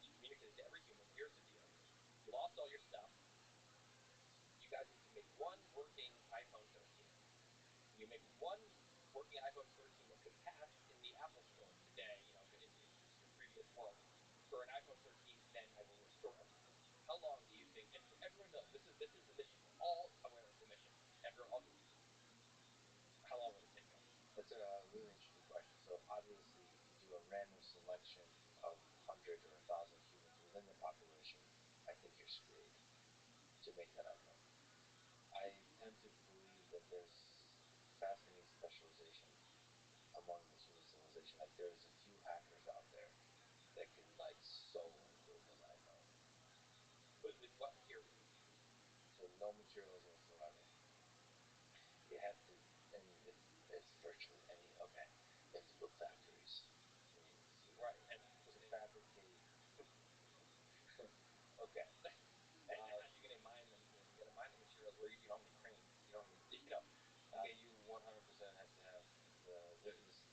she communicated to every human, here's the deal: you lost all your stuff. You guys need to make one working iPhone 13. You make one working iPhone 13 that could pass in the Apple Store today, in your previous world, for an iPhone 13, then I will restore everything. How long do you think? And everyone knows this is the mission. We're all aware of the mission. Everyone all agrees. How long would it take us? That's a really interesting question. So obviously, if you do a random selection of 100 or 1,000 humans within the population, I think you're screwed to make that iPhone. I tend to believe that there's fascinating specialization among the human civilization. Like there's a few hackers out there that can so improve an iPhone. With what materials? So no materials whatsoever. You have to, and it's virtually any. Okay, you have to build factories. Right, and to fabricate. Okay. And how are you going to mine them? You got to mine the materials where you don't have any cranes. You don't have Okay, you 100% have to have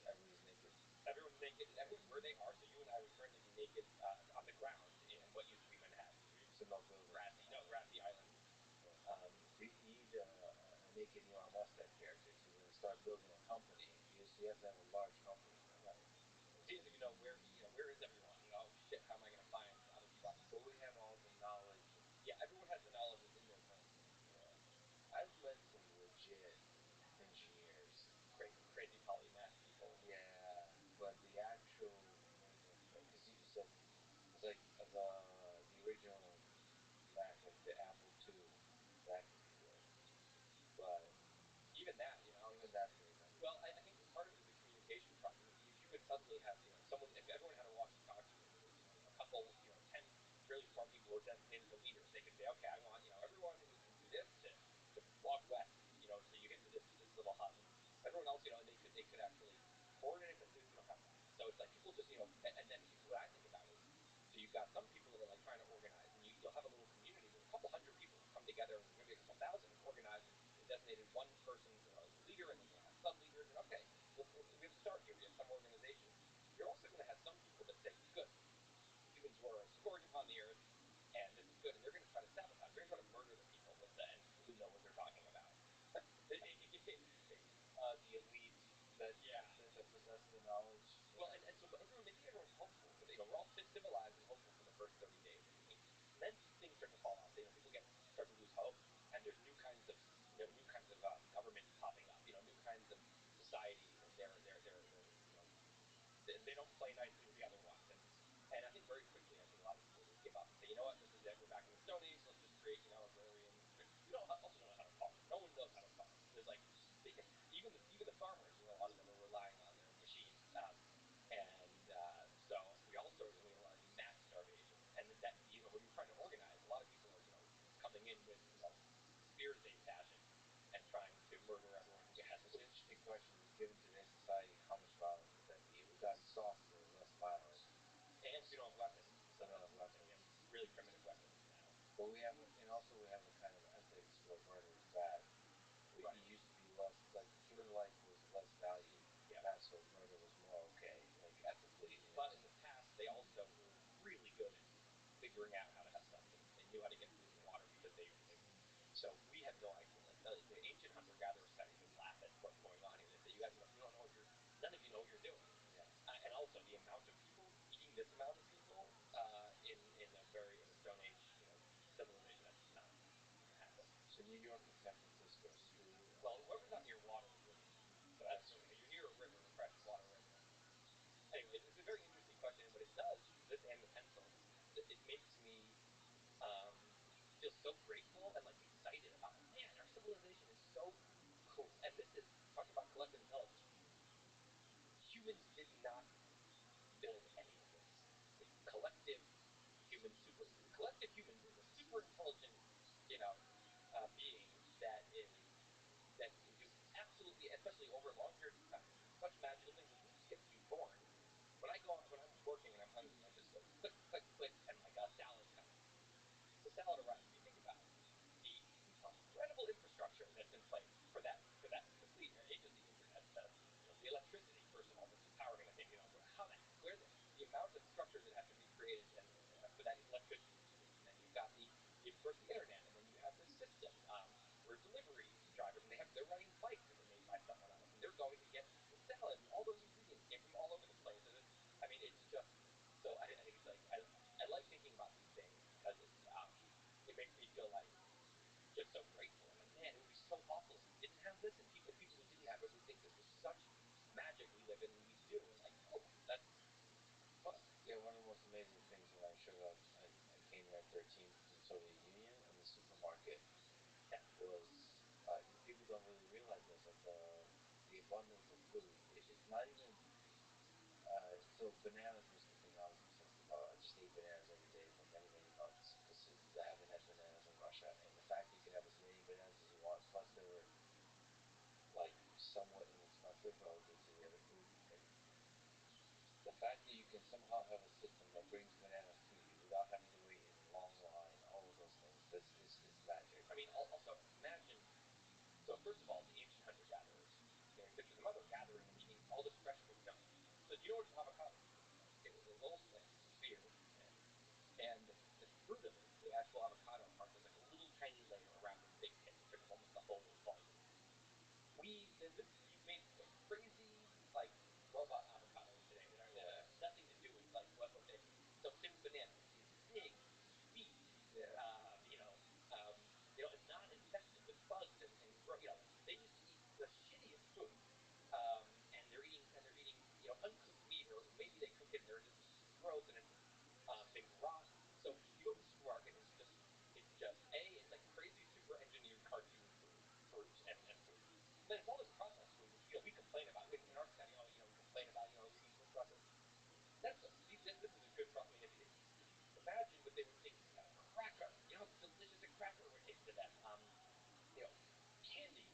everybody's naked. Everyone's naked. Everyone's where they are. So you and I would currently be naked on the ground in what used to be Manhattan. So no building. Grassy island. You need a naked Elon Musk type character to then start building a company. You have to have a large company. Right. He doesn't even know where is everyone. Oh shit! How am I going to find all these bodies? But we have all the knowledge. Yeah, everyone has the knowledge that's in their brain. Yeah. I've met some legit engineers, crazy polymath people. Yeah, but the actual because you said it's like the original Mac, like the Apple II, that could be built, but even that, even that's very nice. Well, I think part of it is a communication problem. If you could suddenly have, someone, if everyone had a walkie-talkie and there was, a couple, 10 really smart people who are designated the leaders, they could say, okay, I want, everyone who can do this to walk west, so you get to this little hub. Everyone else, they could actually coordinate, but we don't have that. So it's like people just, and then what I think about is, so you've got some people that are like trying to organize, and you'll have a little community where a couple hundred people come together, and maybe a couple thousand and organize and designated one person, as a leader, and then you'll have sub leaders, and okay, we have a start here. We have some organization. You're also going to have some people that say, good, humans were a scourge upon the earth, and this is good, and they're going to try to sabotage. They're going to try to murder the people and who know what they're talking about. The elite that possess the knowledge. Well, and so maybe everyone's hopeful. We're all civilized and hopeful for the first 30 days, and then things start to fall off. People start to lose hope, and there's new kinds of government popping up. New kinds of societies, and they don't play nicely with the other ones. And I think very quickly, a lot of people will give up and say, you know what, this is it. We're back in the Stone Age. Let's just create, agrarian. We also don't know how to farm. No one knows how to farm. There's even the farmers, a lot of them are relying on their machines. So we all are in mass starvation. And that, when you're trying to organize, a lot of people are, coming in with, spears they fashion and trying to murder everyone who has. It's an interesting question. Given today's society, how much violence would that be? If we got softer, less violent. And we don't have weapons. So we don't have weapons. We have really primitive weapons now. But we have a kind of ethics where murder is bad. It used to be less, like human life was less valued. Yeah. That's what murder was more okay, like ethically. But in the past, they also were really good at figuring out how to have sustenance. They knew how to get food and water because they so we have no idea. Like the ancient hunter-gatherers kind of even laugh at what's going on here. They say, you don't know none of you know what you're doing. Yeah. And also the amount of people, eating this amount of people in a Stone Age, civilization, that's not going to New York and San Francisco, screw. Well, whoever's not near water is living in heaven. So that's you're near a river, a freshwater river. Anyway, it's a very interesting question, and what it does, this and the pencil, it makes me feel so grateful and like excited about like, man, our civilization is so cool. And this is talking about collective intelligence. Humans did not build any of this. It's collective humans is a super intelligent, you know, being that can do absolutely, especially over long periods of time, such magical things. Like we just get to be born. When I'm working and I'm hungry, I just go click, click, click, and like a salad comes. The salad arrives. You think about the incredible infrastructure that's in place for that complete age of the internet, the electricity, first of all, that's powering it. Where the amount of structure that has to be created and for that electricity to be created. And then you've got of course the internet, and then you have this system where delivery drivers and they're riding bikes that were made by someone else, and they're going to get the salad, and all those ingredients came from all over the place. And it's just so I think it's like I like thinking about these things because it makes me feel like just so grateful. I'm like, man, it would be so awful if we didn't have this, and people who didn't have it would think this was such magic we live in, and we do, and like, cool, that's fun. Yeah, one of the most amazing things when I showed up at Canaan 13 from the Soviet Union in the supermarket was, people don't really realize this, like the abundance of food. It's not even, so bananas was the thing I was obsessed about. I just ate bananas every day for many, many months because I haven't had bananas in Russia. And the fact that you could have as many bananas as you want, plus they were like somewhat inexpensive relative to the other food. And the fact that you can somehow have a system that brings bananas to you without having to wait in a long line, all of those things, this is magic. I mean, also imagine. So first of all, the ancient hunter-gatherers, you picture the mother gathering and eating all this fresh food. No. So do you know what an avocado is? It was a little plant, sphere, and the fruit of it, the actual avocado part, was like a little tiny layer around this big pit. It took up almost the whole volume. You've made crazy like robot avocados today that have nothing to do with like what they. So same with bananas. These big, sweet, not infested with bugs and they used to eat the shittiest food, and they're eating uncooked meat, or maybe they cook it and they're just gross and things rot. So you go to the supermarket and it's like crazy super engineered cartoon fruit and food. And then it's all this processed food, which we complain about in our society. We complain about we're eating this processed. This is a good problem. I mean, imagine what they would think. Cracker, how delicious a cracker would taste to them. Candy,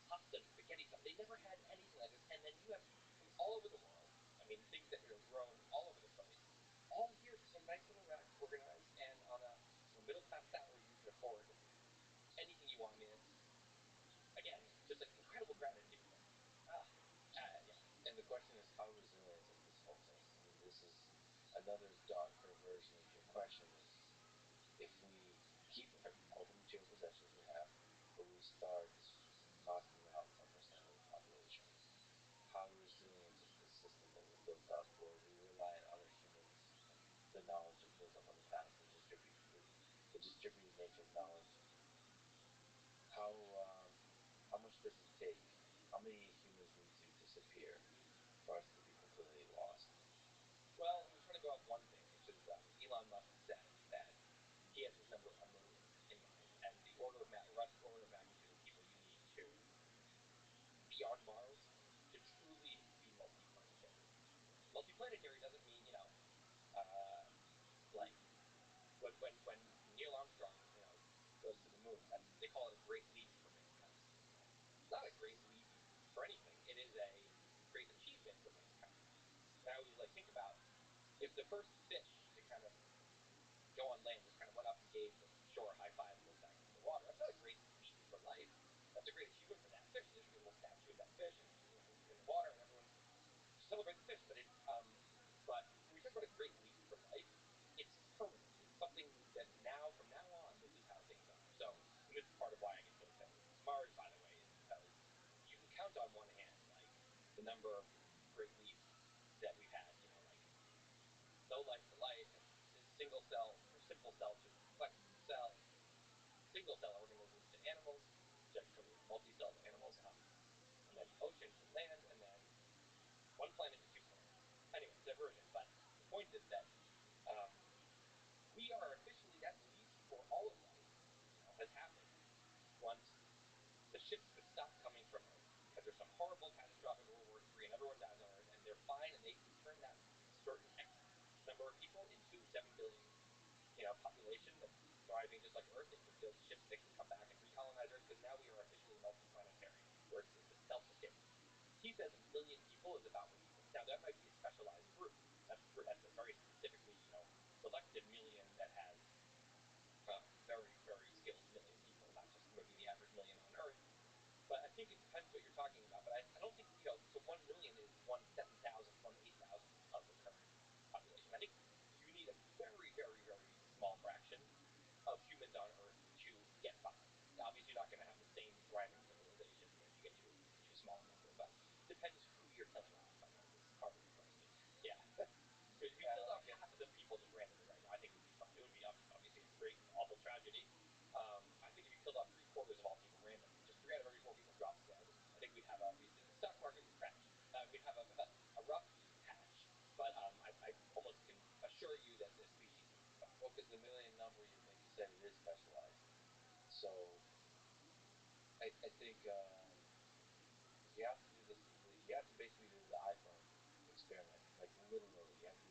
pasta, spaghetti stuff. They never had anything like this. And then you have from all over the world. I mean, things that are grown all over the place, all here, so nice little racks, organized, and on a middle class salary, you can afford anything you want. I mean, it's again just like incredible gratitude. And the question is, how resilient is this whole thing? I mean, this is another darker version of your question. Is if we keep all the material possessions we have, but we start knocking out 10% of the population, how resilient is this system that we built up, where we rely on other humans and the knowledge that built up on the past and the distributed nature of knowledge? How much does it take? How many humans need to disappear for us to be completely lost? Well, I'm trying to go off one thing, which is Elon Musk said that he has this number 1,000,000 in mind, and the rough order of magnitude of people you need to be on Mars to truly be multiplanetary. Multiplanetary doesn't mean like when Neil Armstrong goes to the moon. They call it a great leap for mankind. It's not a great leap for anything. It is a great achievement for mankind. And I always think about if the first fish to kind of go on land just kind of went up and gave the shore a high five and went back into the water. That's not a great leap for life. That's a great achievement for that fish. There should be a little statue of that fish in the water, and everyone celebrate the fish. But when we talk about a great leap for life, it's permanent. It's something that from now on, this is how things are. So, and this is part of why I get so excited about Mars, by the way, is because you can count on one hand the number of great leaps that we've had. No life to life, and single cell or simple cell to complex cell, single cell organisms to animals, to multi-celled animals, and then ocean to land, and then one planet to two planets. Anyway, diversion. But the point is that we are officially, at least for all of life, has happened once the ships could stop coming from Earth because there's some horrible catastrophic World War III and everyone dies on Earth and they're fine and they can turn that certain X number of people into 7 billion, population that's thriving just like Earth. They can build ships that can come back and recolonize Earth because now we are officially multiplanetary, where it's a self-sustaining. He says 1 million people is about what he thinks. Now that might be a specialized group. That's true. That's a very specifically, selected million that has very, very skilled million people, not just maybe the average million on Earth. But I think it depends what you're talking about. But I don't think, so 1 million is 1/7,000th, 1/8,000th of the current population. I think you need a very, very, very small fraction of humans on Earth to get by. Obviously, you're not going to have the same thriving civilization if you get to a too small a number, but it depends who you're killing off, I guess, is part of the question. Yeah. If you killed off half of the people just randomly right now, I think it would be fine. It would be obviously a great, awful tragedy. I think if you killed off 3/4 of all people randomly, just 3 out of every 4 people dropped dead, I think we'd have the stock market would crash. We'd have a rough patch. But I almost can assure you that the species would be fine. Well, because the million number, like you said, it is specialized. So I think you have to do this. You have to basically do the iPhone experiment. Like literally, you have to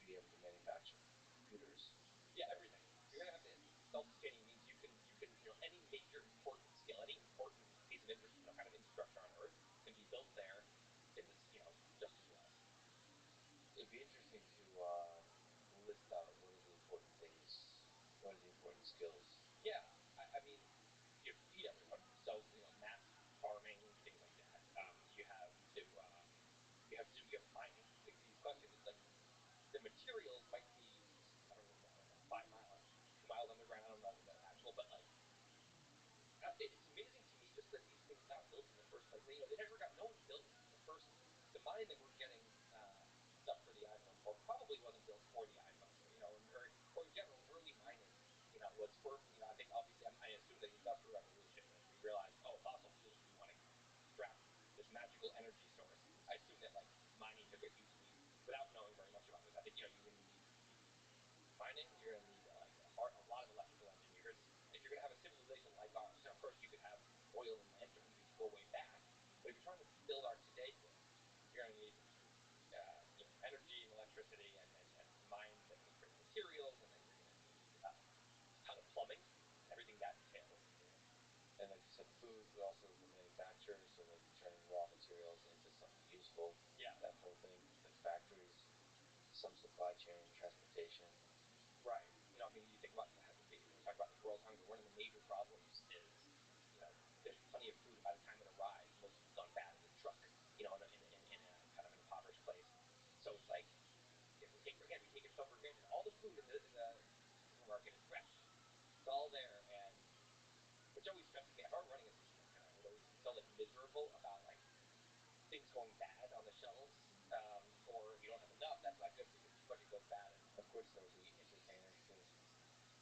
be able to manufacture computers. Yeah, everything. You're gonna have to. Self-sustaining means you can any major important skill, any important piece of kind of infrastructure on Earth can be built there. If it's just as well. It'd be interesting to list out what are the important things, what are the important skills. Yeah, I mean, you have to feed everyone, so mass farming, things like that. You have to mining. These questions, it's like the materials might be, I don't know, 5 miles, 2 miles underground. I don't know the actual, but like it's amazing to me just that these things got built in the first place. They never got. No one built the mine that we're getting stuff for the iPhone for probably wasn't built for the iPhone, or in general early mining. Was for I think obviously I assume that the Industrial Revolution when we realized fossil fuels we want to extract this magical energy source. I assume that like mining took a huge leap without knowing very much about this. I think you're going to need mining. You're going to need like a lot of electrical engineers. If you're going to have a civilization like ours, now of course you could have oil and lanterns. You could go way back, but if you're trying to build our today thing, you're going to need energy and electricity and mine the critical materials, and then you're going to need a ton of plumbing, everything that entails. And like you said, food, but also the manufacturers, so like turning raw materials into something useful. Yeah. That whole thing, like factories, some supply chain, transportation. Right. I mean, you think about we talk about like world hunger. One of the major problems is, there's plenty of food, and by the time it arrives, most of it's gone bad in the truck. In a kind of an impoverished place. So it's like we take it so for granted. All the food in the supermarket is fresh. It's all there, and which always stresses me. If I were running a supermarket, I would always be so like miserable about like things going bad on the shelves, or if you don't have enough, that's not good because too much it goes bad. And of course there'll be entertainers too.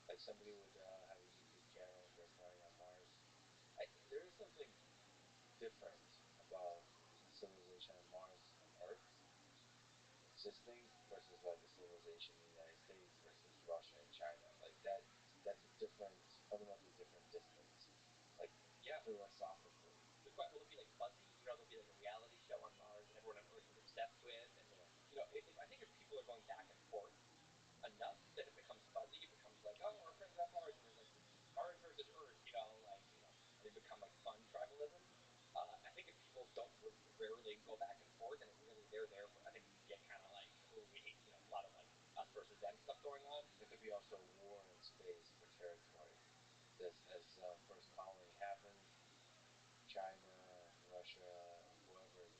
Like somebody would have a YouTube channel and go flying on Mars. There is something different about civilization on Mars and Earth existing versus like a civilization in the United States versus Russia and China. Like that's a different, fundamentally different distance. Like philosophically. Will it be like Fuzzy? There'll be like a reality show on Mars that everyone on Earth is obsessed with, and I think if people are going back and forth enough, then it becomes fuzzy. It becomes like, our friends on Mars, and there's like Mars versus Earth, and they become like fun tribalism. I think if people don't rarely go back and forth, and it really they're there for, I think we get kind of like, we hate, a lot of like us versus them stuff going on. There could be also war in space for territory. As first colony happens, China, Russia, whoever,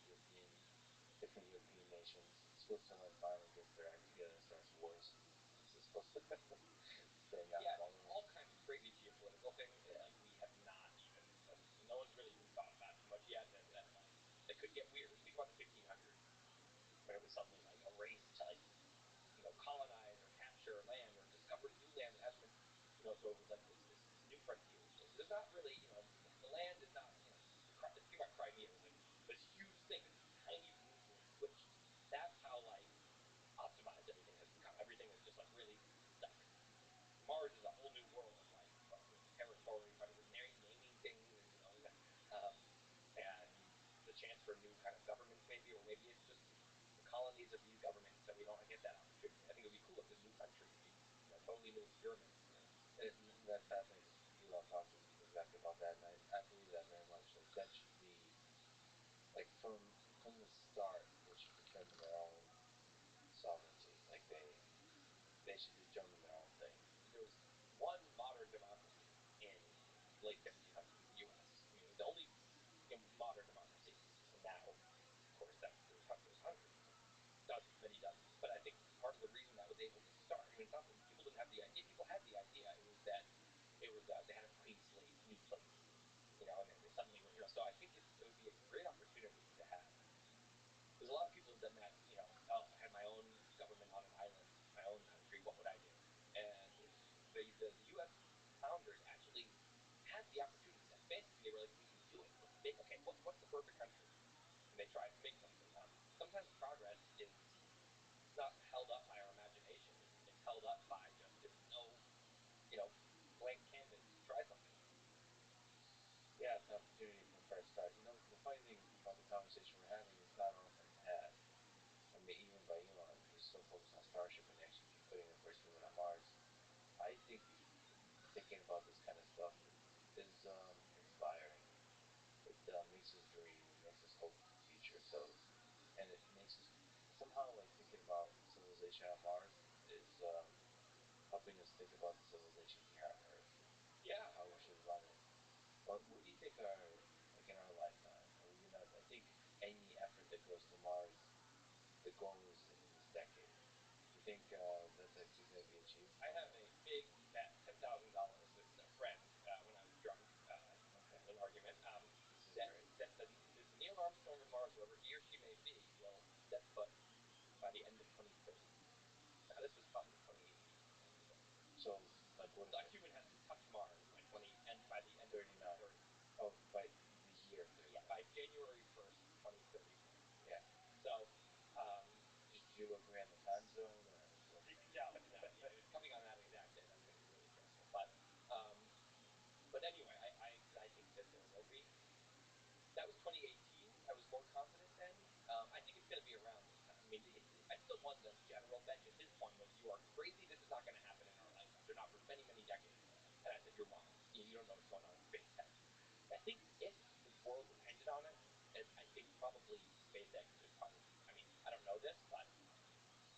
different European nations, Switzerland finally gets their act together and starts wars. This is supposed to staying out Yeah, following. all kinds of crazy geopolitical things that like we have not even, no one's really even thought about too much yet. That could get weird. Think about the 1500s when it was suddenly like a race to like colonize or capture land or discover new land that hasn't been, so it was like this new there's not really, the land is not, think about Crimea. It was like this huge thing, this tiny peninsula switched. That's how like optimized everything has become. Everything is just like really stuck. Mars is a whole new world of like territory, naming things, and and the chance for new kind of governments, maybe, or maybe it's just the colonies have used government, so we don't get that opportunity. I think it would be cool if there's new countries, totally new experiments. That's fascinating because Elon talks exactly about that, and I believe that very much. Like that should be like from the start, they should determine their own sovereignty. Like they should determine their own thing. There was one modern democracy in the late 1700s, the U.S. I mean, it was the only modern democracy, and now, of course, there's hundreds, dozens, many dozens. But I think part of the reason that was able to start, I mean, it's not that people didn't have the idea. People had the idea. It was they had a clean slate, a new place, and they suddenly were, So I think it would be a great opportunity to have. There's a lot of people who've done that. Oh, I had my own government on an island, my own country. What would I do? And the U.S. founders actually had the opportunity to do that. Fantasy, they were like, we can do it. Let's make. Okay, what's the perfect country? And they tried to make something. Sometimes progress is not held up by our imagination. It's held up by just there's no, blank canvas to try something. Yeah, it's an opportunity for a fresh start. The funny thing about the conversation we're having is not often had. I mean, even by Elon, he's so focused on Starship and actually putting the first human on Mars. I think thinking about this kind of stuff is inspiring. It makes us dream. It makes us hope for the future. And it makes us somehow like thinking about civilization on Mars is helping us think about the civilization here on Earth. Yeah. How we should run it. But what do you think are like in our lifetime? Are we gonna? I think any effort that goes to Mars, the goal is in this decade. Do you think that's actually going to be achieved? I have a big bet, $10,000 with a friend when I was drunk in an argument. This is that, great. that the Neil Armstrong of Mars, wherever he or she may be, will step foot by the end of 2030. Now this was probably 2018. So like what? A human has to touch Mars by by the end of 2030. Oh, by the year 30. Yeah, by January 1st, 2030. Yeah. So, did you agree on the time zone or? No. Yeah, it's coming on that exact day. That's going to be really stressful. But anyway, I think that there will be. That was 2018. I was more confident then. I think it's going to be around this time. I mean, I still won the general bet. Just his point was, you are crazy. This is not going to happen in our lifetimes, or not for many, many decades. And I said, you're wrong. You don't know what's going on with space tech. I think if the world depended on it, I think probably SpaceX could probably. I mean, I don't know this, but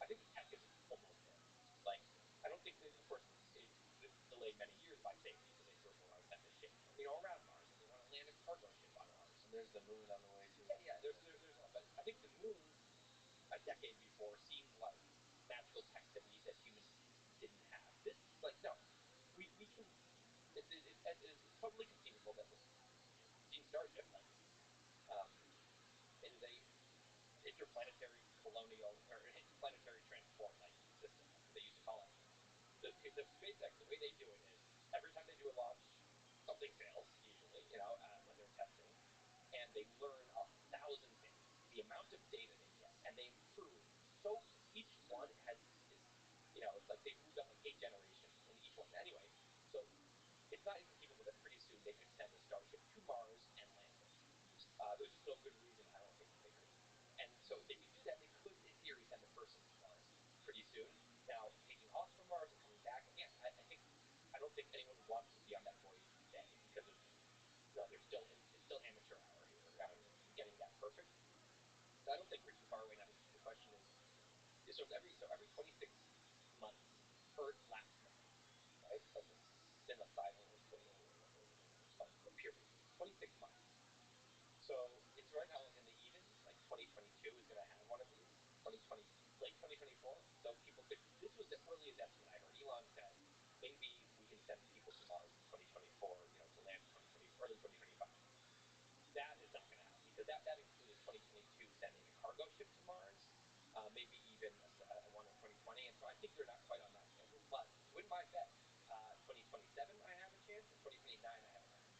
I think the tech is almost there. Like, I don't think that, of course, it's delayed many years by safety because they circle around, set the shape, around Mars, and they want to land a cargo ship on Mars. And there's the moon on the way too. Yeah. There's but I think the moon a decade before seemed like magical tech that humans didn't have. This like no, we can. It's totally conceivable that this Team Starship, like, it is a interplanetary colonial or interplanetary transport like system. That's what they used to call it. The SpaceX, the way they do it is every time they do a launch, something fails usually, when they're testing, and they learn 1,000 things. The amount of data they get, and they improve. So each one is it's like they've moved up like 8 generations in each one. Anyway, so it's not inconceivable that pretty soon they could send a Starship to Mars and land it. There's just no good reason I don't think that they couldn't. And so if they could do that, they could, in theory, send a person to Mars pretty soon. Now, taking off from Mars and coming back again, I don't think anyone wants to be on that voyage today because of it's still amateur hour here, getting that perfect. So I don't think we're too far away. Now the question is, every 26 months, Earth laps the moon, right? It's like a genocidal or total period. 26 months. So it's right now in the even. Like 2022 is going to have one of these. 2020, late 2024. So people could. This was the earliest estimate I heard. Elon said maybe we can send people to Mars in 2024. To land in 2020, early 2025. That is not going to happen because that included 2022 sending a cargo ship to Mars. Maybe even one in 2020, and so I think they're not quite on that schedule. But win my bet. 2027 I have a chance, and 2029 I have a chance.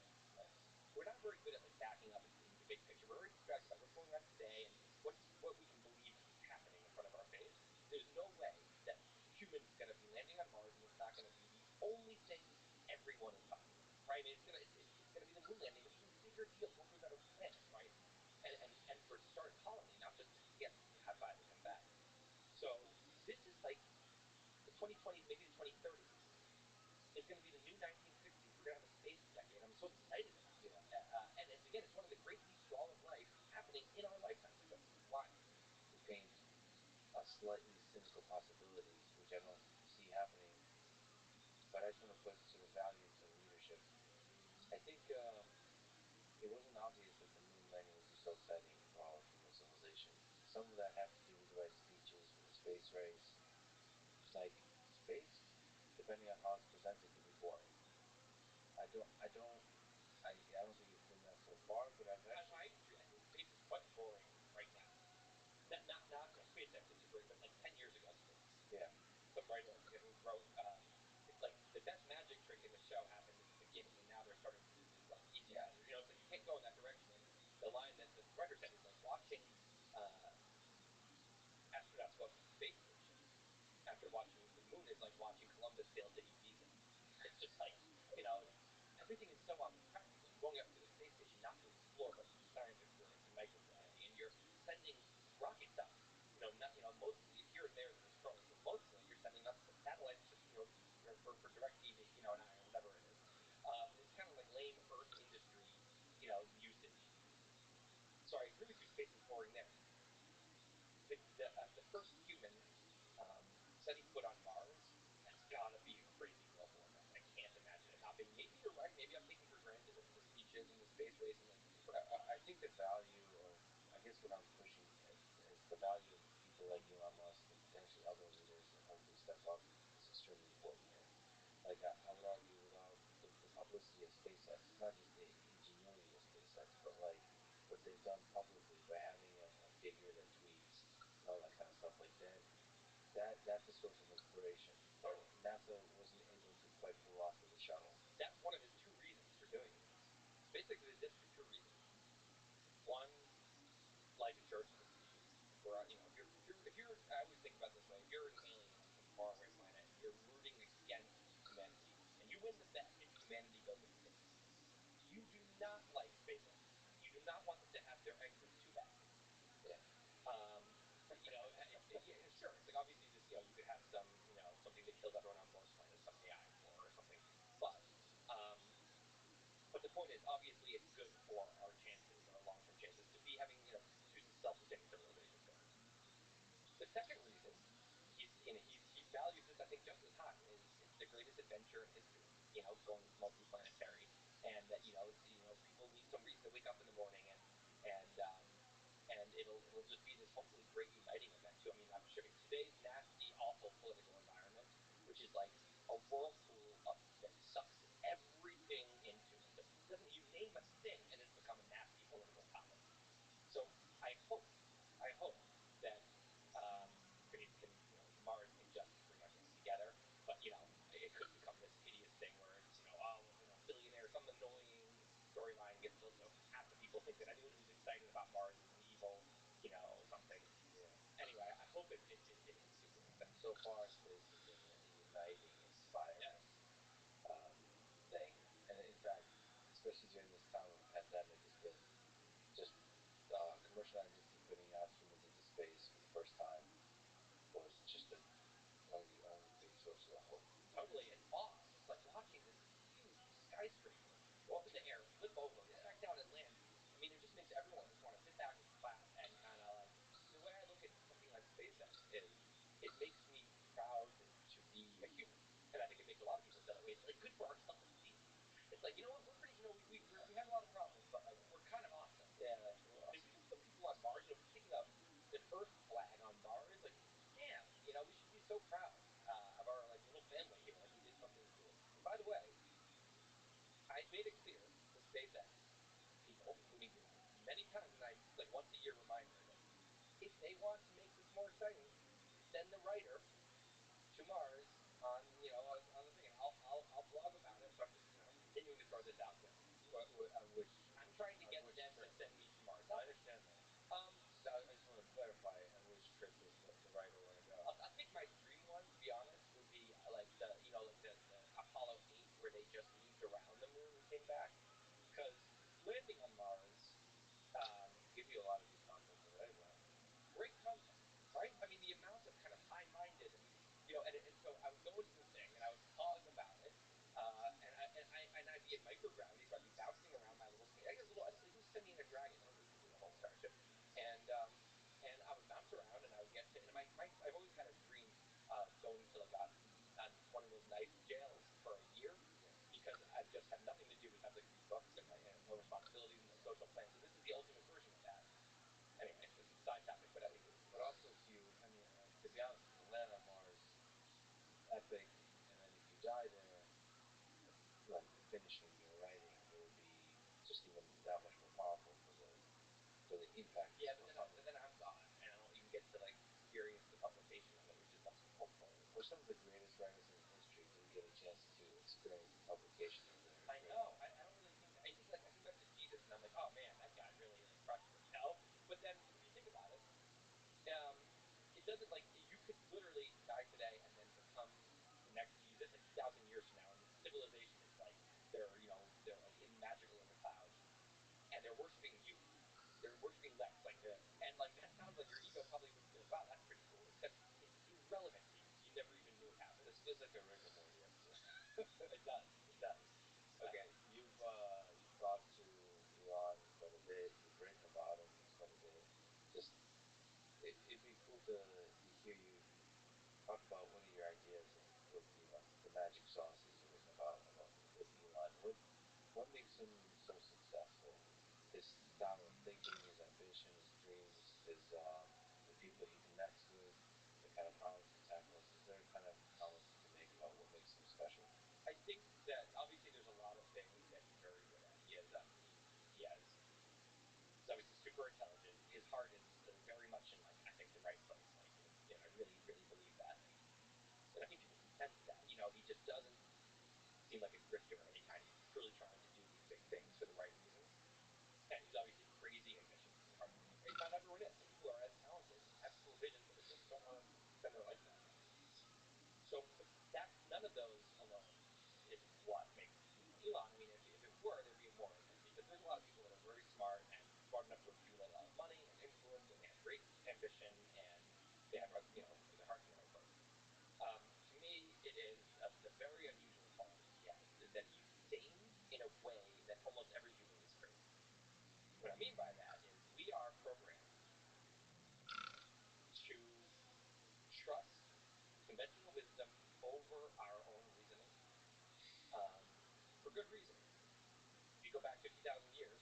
we're not very good at like backing up and seeing the big picture. We're very distracted by what's going on today and what we can believe is happening in front of our face. There's no way that humans are going to be landing on Mars, and it's not going to be the only thing everyone is talking about, right? I mean, it's going to be the moon landing, which is a bigger deal. We're going to another planet, right? And for to start a colony, not just to get high five and come back. So this is like the 2020s, maybe the 2030s. It's going to be the new 1960s. We're going to have a space decade. I'm so excited about it. And it's again, it's one of the great leaps through all of life happening in our lifetimes. It's wild. To paint a slightly cynical possibility, which I don't see happening, but I just want to put sort of value into leadership. I think it wasn't obvious that the moon landing would be so exciting for all of human civilization. Some of that had to do with the right speeches, with the space race. Like space, depending on how it's presented, can be boring. I don't think it's been that so far, but I've actually. I agree. I think space is quite boring right now. Not SpaceX isn't great, but like 10 years ago, space. Yeah. Some writer I forget who wrote. It's like the best magic trick in the show happened at the beginning, and now they're starting to do this like easy magic. You know, it's like you can't go in that direction. And the line that the writer said is like watching astronauts go up to the space station after watching the moon is like watching Columbus sail to Ibiza. It's just like, you know, everything is so practical. You're going up to the space station not to explore, but to do science experiments and microgravity, and you're sending rockets up. Mostly here and there there's probes, but mostly you're sending up satellites to, for direct TV, and I or whatever it is. It's kind of like lame Earth industry, usage. So I agree with you. Space is boring there. The first human setting foot on Mars, that's gotta be a crazy global event. I can't imagine it not being. Maybe you're right. Maybe I'm taking for granted that the speeches and the space race and but I think the value of, I guess what I'm pushing is the value of people like Elon Musk and potentially other leaders that hopefully step up is extremely important here. Like I would argue without the publicity of SpaceX, it's not just the ingenuity of SpaceX, but like what they've done publicly by having a figure that tweets and all that kind of stuff like that. That's a source of inspiration. Totally. NASA wasn't able to quite pull off with the shuttle. That's one of his two reasons for doing this. SpaceX did this for two reasons. One, life insurance for the species. Where if you're, I always think about it this way: if you're an alien on some faraway planet and you're rooting against humanity, and you win the bet and humanity goes extinct, you do not like SpaceX. You do not want them to have their eggs in two baskets. Yeah. Sure. It's like obviously this. You could have something that kills everyone on both planets, some AI war or something. But the point is, obviously, it's good for our chances, our long-term chances, to be having two self-sustaining civilizations going. The second reason he values this, I think, just as high is it's the greatest adventure in history. Going multi-planetary, and that people need some reason to wake up in the morning and it'll just be this hopefully great uniting event too. I mean, I'm sure today's nasty, awful political environment, which is like a whirlpool that sucks everything into it. Doesn't you name a thing and it's become a nasty political topic. So I hope that Mars can just bring everyone together. But it could become this hideous thing where it's billionaire, some annoying storyline gets built so half the people think that anyone who's excited about Mars is an evil, something. Yeah. Anyway, I hope it works out. So far, space has been a uniting, inspiring thing, and in fact, especially during this time of a pandemic, it's been just commercial entities putting out humans into space for the first time was just the only big source of hope. Totally, and awe. It's like watching this huge skyscraper go up in the air, flip over, come back down and land. I mean, it just makes everyone just want to sit back and clap and kind of like. The way I look at something like SpaceX is, it makes me proud to be a human, and I think it makes a lot of people feel that way. It's like good for our self-esteem. It's like, you know what, we're pretty. We have a lot of problems, but like we're kind of awesome. Yeah, we're awesome. If we can put people on Mars, if we're taking up an Earth flag on Mars, like, damn, we should be so proud of our like little family here. Like we did something cool. And by the way, I made it clear to SpaceX people, including you, many times, and I like once a year reminder that if they want to make this more exciting, send the writer to Mars on the thing, and I'll blog about it. So I'm just continuing to throw this out there. Which trying to On get which them to trip? send me to Mars. I understand that. I just want to clarify on which trip was the right one to go. I think my dream one, to be honest, would be like the Apollo 8, where they just moved around the moon and came back. Because landing on Mars Give you a lot of good content already, huh? great content, right? I mean, the amount of kind of high-minded and and so I would go into this thing and I would talk about it, and I'd be in microgravity, so I'd be bouncing around my little space. I get a little. He was sending in a dragon. It wasn't even a whole starship, and I would bounce around and I would get to. And I've always had a dream of going to like on one of those nice jails for a year. Yeah. Because I've just had nothing to do besides like read books and no responsibilities and no social plans. So this is the ultimate version of that. Anyway, this is a side topic, but I think But also, if you, I mean, to be honest, if you land on Mars, epic, and then if you die there, like finishing your writing, it would be just even that much more powerful for the impact. Yeah, but then I'm gone, and I don't even get to like experience the publication of it, which is not so helpful. Well, some of the greatest writers in history didn't get a chance to experience the publication of their. I know. I don't really think. I think like I think back to Jesus, and I'm like, oh man, that guy really like crushed it, you know. But then when you think about it, it doesn't like you could literally die today and then become the next. This is 2,000 years from now, and the civilization is like they're like in magical in the clouds, and they're worshiping you. They're worshiping Lex, like, and like that sounds like your ego probably would be like, wow, that's pretty cool. Except it's irrelevant to you because you never even knew it happened. This feels like a Rick and Morty episode. It does. It does. Okay, you've talked to Elon quite a bit. You've written about him quite a bit. Just it'd be cool to hear you talk about one of your ideas with Elon, the magic sauce that you've written about with Elon. What makes him so successful? His style of thinking, his ambition, his dreams, the people he connects with, the kind of problems he tackles. Is there kind of comments you can make about what makes him special? I think that obviously there's a lot of things that he's very good at. He's obviously super intelligent. His heart is very much in like I think the right place. Like I really really believe that, and I think people can sense that. He just doesn't seem like a grifter of any kind. He's truly trying to do these big things for the right reasons. And he's obviously crazy ambitious and hardworking. Right? Not everyone is. Some people are as talented and have cool visions, but they just don't want to spend their life that way. So, but that none of those alone is what makes Elon. I mean, if it were, there'd be more of them because there's a lot of people that are very smart and smart enough to accumulate a lot of money and influence, and they have great ambition and they have their heart's in the right place. To me, it is the very unusual quality he has is that he's sane in a way that almost every human is crazy. What I mean by that is we are programmed to trust conventional wisdom over our own reasoning for good reason. If you go back 50,000 years,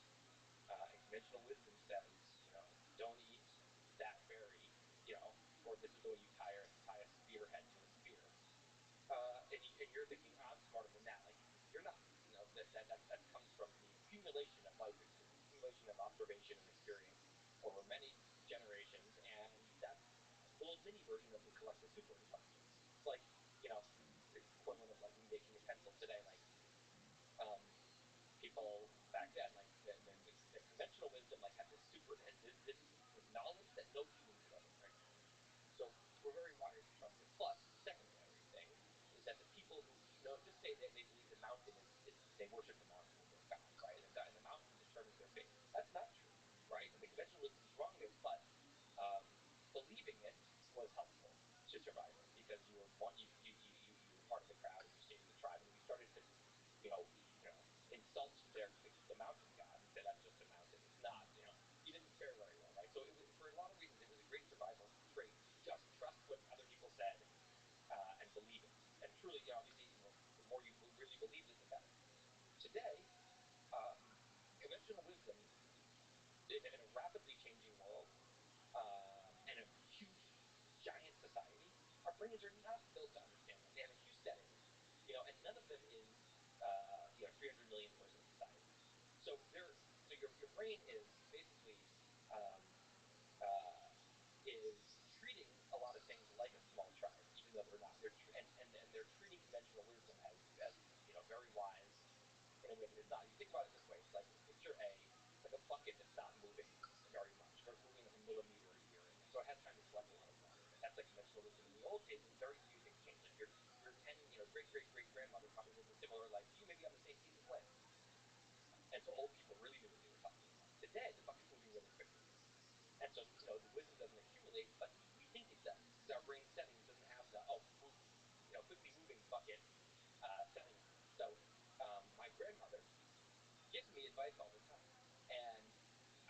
and conventional wisdom says, don't eat that berry, or this is the way you tie a spearhead to a spear, and you're thinking, oh, I'm smarter than that. Like you're not. That comes from the accumulation of life experience, accumulation of observation and experience over many generations, and that's a little mini version of the collective super intelligence. It's like the equivalent of like me making a pencil today. Like people back then, like the conventional wisdom, like had this super this knowledge that no human could ever bring. So we're very wired to trust it. Plus, the secondary thing is that the people who just say that they believe the mountain is they worship the mountain as their god, right? And the mountain determines their fate. That's not true, right? And the conventional wisdom is wrong there, but believing it was helpful to survival because you were part of the crowd and you stayed in the tribe, and if you started to insult the mountain god and say that's just a mountain, it's not. You didn't fare very well, right? So for a lot of reasons, it was a great survival trait. Just trust what other people said and believe it. And truly, obviously, the more you really believe it, the better. Today, conventional wisdom in a rapidly changing world and a huge, giant society, our brains are not built to understand that. They have a huge setting, and none of them is 300 million person society. So your brain is basically um, is treating a lot of things like a small tribe, even though they're not. And they're treating conventional wisdom as very wise in a way that it's not. You think about it this way: it's like picture A conventional wisdom in the old days, and very few things change. Like your 10, great great great grandmother probably lived a similar life to you, maybe on the same piece of land. And so old people really knew what they were talking about. Today, the bucket's moving really quickly. And so, the wisdom doesn't accumulate, but we think it does because our brain settings doesn't have the, quickly moving bucket setting on it. So my grandmother gives me advice all the time. And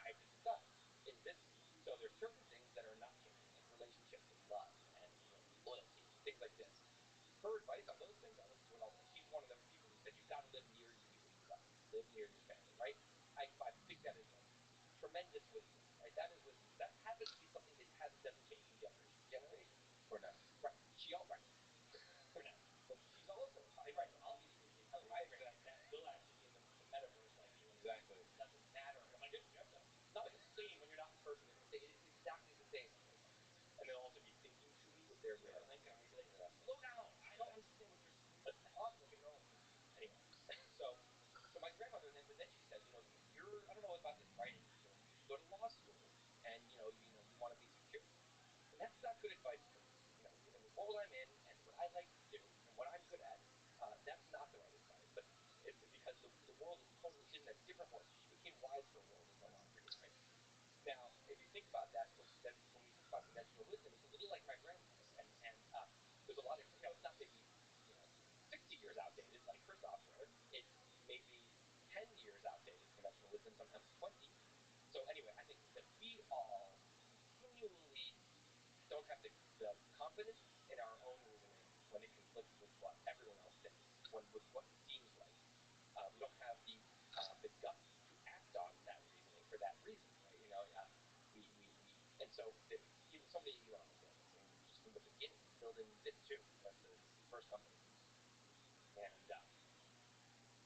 I just thought, is this, so there's certain things that are not changing, like relationships and love and, loyalty, things like this. Her advice on those things, I listen to it all day. She's one of the people who said, you've got to live near the people you love, live near your family, right? I think that is like tremendous wisdom, right? That is wisdom. That happens to be something that doesn't change from generation to generation. For now. Right. Right. For now. But she's also right. So I'll be telling my grandkids that they'll actually be in the metaverse like you. And Exactly. it doesn't matter. And I'm like, you have to. It's not like a scene when you're not in person. They're going to say it is exactly the same. Okay, fine. And they'll also be thinking to me with their Neuralink, and I'll be like, slow down. I don't understand what you're saying. But talk like a normal person. Anyway, so my grandmother but then she says, you're I don't know about this writing you're doing. You should go to law school, and you want to be secure. And that's not good advice for me. In the world I'm in and what I like to do and what I'm good at, that's not the right advice. But because the world is totally in a different world. She became wise for a world we're no longer in, right? Now, if you think about that, so then when we think about conventional wisdom, it's a little like my grandmother, and there's a lot of it's not maybe 60 years outdated like her software. It's maybe 10 years outdated conventional wisdom, sometimes 20. So anyway, I think that we all continually don't have the confidence in our own reasoning when it conflicts with what everyone else thinks, with what seems right. We don't have the guts to act on that reasoning for that reason, right? And so somebody said, just from the beginning, building this too, the first company, and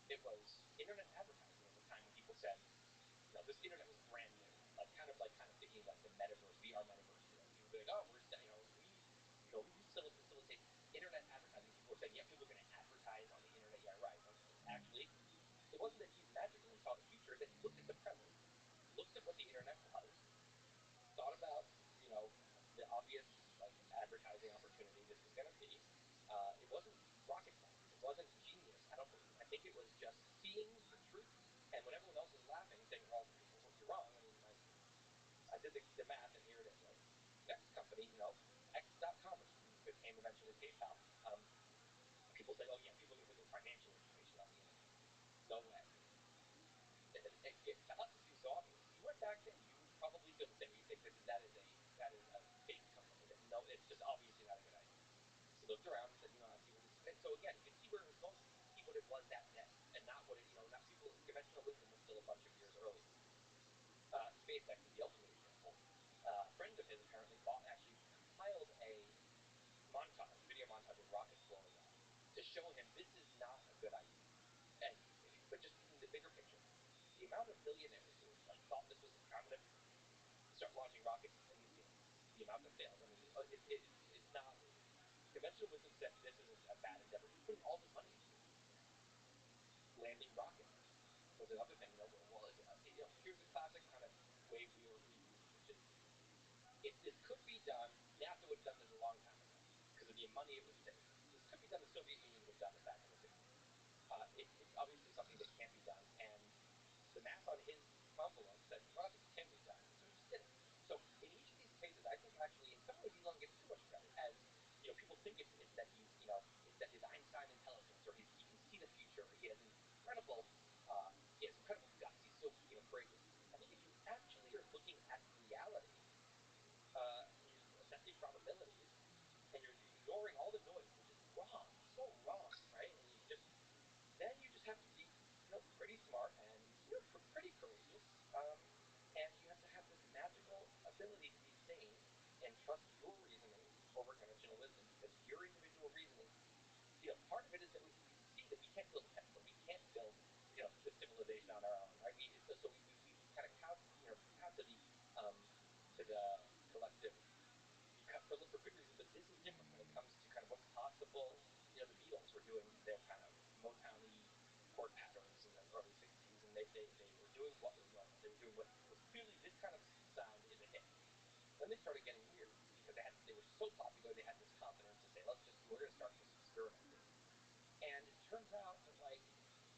it was internet advertising at the time when people said, this internet was brand new, kind of thinking like the metaverse, VR metaverse today. People would be like, oh, we facilitate internet advertising. People were saying, yeah, people are going to advertise on the internet. Yeah, right. And actually, it wasn't that he magically saw the future; that he looked at the present, looked at what the internet was, thought about the obvious advertising opportunity this was going to be. It wasn't rocket science. It wasn't genius. I don't believe. I think it was just seeing the truth. And when everyone else was laughing and saying, "Well, you're wrong," I mean, I did the math, and here it is. Right? Next company, X.com, which became eventually PayPal. People say, "Oh yeah, people are going to put their financial information on the internet." No way. To us, it seems so obvious. If you went back then, you would probably feel the same. You think that is a fake company. That no, it's just obviously not a good idea. He looked around and said, I see where this is. So again, you can see where it was going. You can see what it was that day, and not what it, not people. Conventional wisdom was still a bunch of years earlier. SpaceX is the ultimate example. A friend of his apparently actually compiled a video montage of rockets blowing up to show him this is not a good idea. But just in the bigger picture, the amount of billionaires who thought this was, I'm going to start launching rockets in the amount that failed. I mean, it's not. Conventional wisdom said this is a bad endeavor. He's putting all his money into it. Landing rockets was another thing. Here's a classic kind of way we were reasoning, which is if this could be done, NASA would have done this a long time ago because of the money it would save. This could be done. The Soviet Union would have done it back in the 60s. It's obviously something that can't be done, and the math on his envelope said, well, this can be done, so he just did it. So in each of these cases, I think actually, in some ways, Elon gets too much credit. As people think it's that he's, it's that his Einstein intelligence, or he can see the future, or he has incredible guts. He's so courageous. I think if you actually are looking at reality, and you're assessing probabilities, and you're ignoring all the noise, which is wrong, so wrong, right? And then you just have to be, pretty smart and pretty courageous, and you have to have this magical ability to be sane and trust your reasoning over conventional wisdom, because your individual reasoning, part of it is that we see that we can't build a Tesla, we can't build, the civilization on our own, right? So we kind of count to the collective for good reason, but this is different when it comes to kind of what's possible. The Beatles were doing their kind of Motown-y chord patterns in the early 60s, and they were doing what was normal. They were doing what was clearly this kind of sound is a hit. Then they started getting weird because they were so popular, they had turns out that like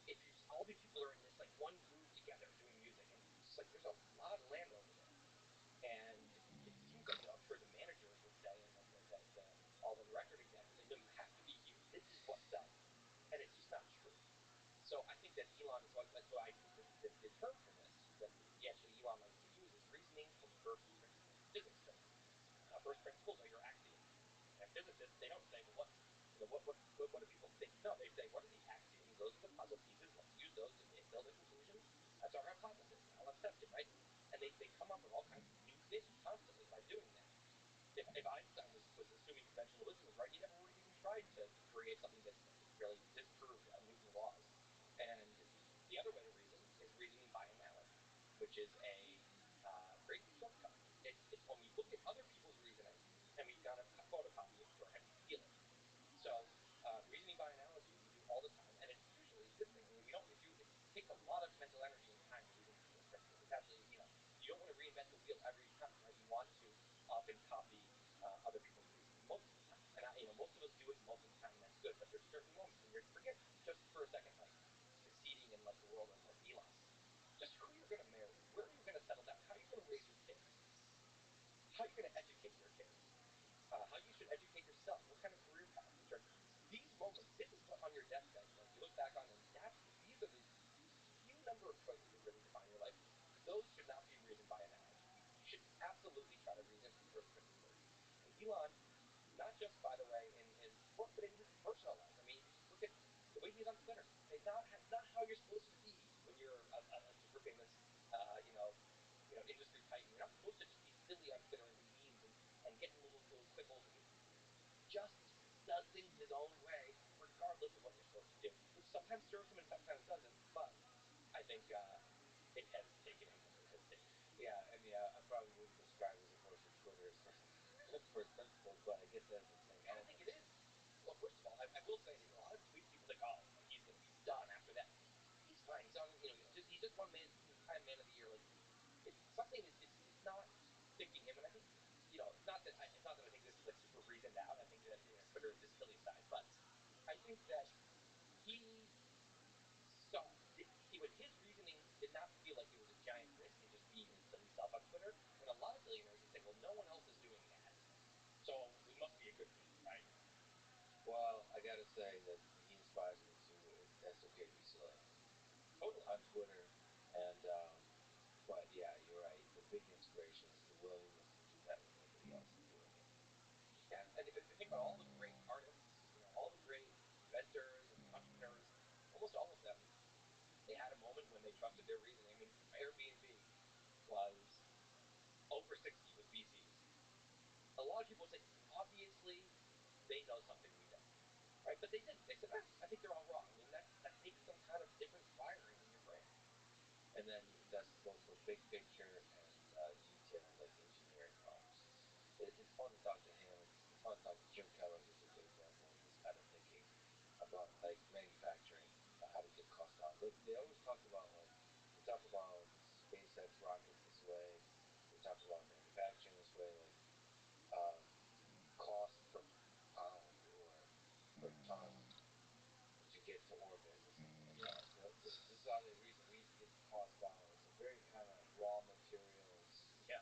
if you all these people are in this like one groove together doing music, and it's just like there's a lot of land over there, and it seems like I'm sure the managers would say, and like the all the record execs would say, no, you have to be here. This is what sells, and it's just not true. So I think that Elon is what that's why the term for this that actually Elon likes to use is reasoning from first principles, physics term. First principles are your axioms, and physicists they don't say, well, what you know what do people think? No, they say, what are the axioms? Those are the puzzle pieces. Let's use those to build a conclusion. That's our hypothesis. Now let's test it, right? And they come up with all kinds of new things constantly by doing that. If Einstein was assuming conventional wisdom was right, he never would have even tried to create something that really disproved Newton's laws. And the other way to reason is reasoning by analogy, which is a great shortcut. It's when we look at other people's reasoning and we kind of photocopy it shorthand, we steal it. So reasoning by analogy we do all the time, and it's usually a good thing. I mean, we don't it takes a lot of mental energy and time to reason from first principles. It's absolutely you don't want to reinvent the wheel every time, right? You want to often copy other people's reasoning most of the time, and most of us do it most of the time, and that's good. But there's certain moments when you're forget just for a second like succeeding in like the world of Elon. Just who you're going to marry, where are you going to settle down, how are you going to raise your kids, how are you going to educate your kids, how you should educate yourself, what kind of career path you turn. These moments, this is what on your deathbed, like you look back on, and these are the few number of choices that really define your life. Those should not be reasoned by analogy. You should absolutely try to reason from first principles. And Elon, not just by the way in his work, but in his personal life. I mean, just look at the way he's on Twitter. It's not how you're supposed to be when you're a super famous, uh, you know, industry titan. You're not supposed to just be silly on Twitter and do memes and get in little quibbles. And he just does things his own way, regardless of what you're supposed to do, which sometimes serves him and sometimes doesn't. But I think it has taken him where it has taken him. Yeah, I mean, I probably wouldn't describe his approach to Twitter as first principles, but I guess that's the same. I don't think it is. Well, first of all, I will say that a lot of tweets people think, oh, he's going to be done after that. He's fine. He's on. He's just one Time Man of the Year. Like, something is. It's not sinking him, and I think it's not that I think this is like super reasoned out. I think that Twitter is his silly side, but I think that he saw when his reasoning did not feel like it was a giant risk in just being his silly self on Twitter. And a lot of billionaires would say, well, no one else is doing that, so we must be a good thing, right? Well, I gotta say that he inspires me to. That's okay to be silly. Totally. On Twitter, and but yeah, you're right. The big inspiration is the willingness to do that when nobody else is doing it. Yeah, and if you think about all the great artists, all the great inventors and entrepreneurs, almost all of them, they had a moment when they trusted their reasoning. I mean, Airbnb was over 60 with VCs. A lot of people would say, obviously, they know something we don't, right? But they didn't. They said, I think they're all wrong. I mean, that takes some kind of different wiring in your brain. And then that's both for big picture and detailed, like engineering problems. It's fun to talk to him. It's fun to talk to Jim Keller, who's a good example of this kind of thinking about like manufacturing. How to get cost down. They always talk about like they talk about SpaceX rockets this way. They talk about manufacturing this way, like um, cost per pound or per ton to get to orbit or something like that. So this is how they reason. We need to get the cost down. It's a very kind of raw materials. Yeah.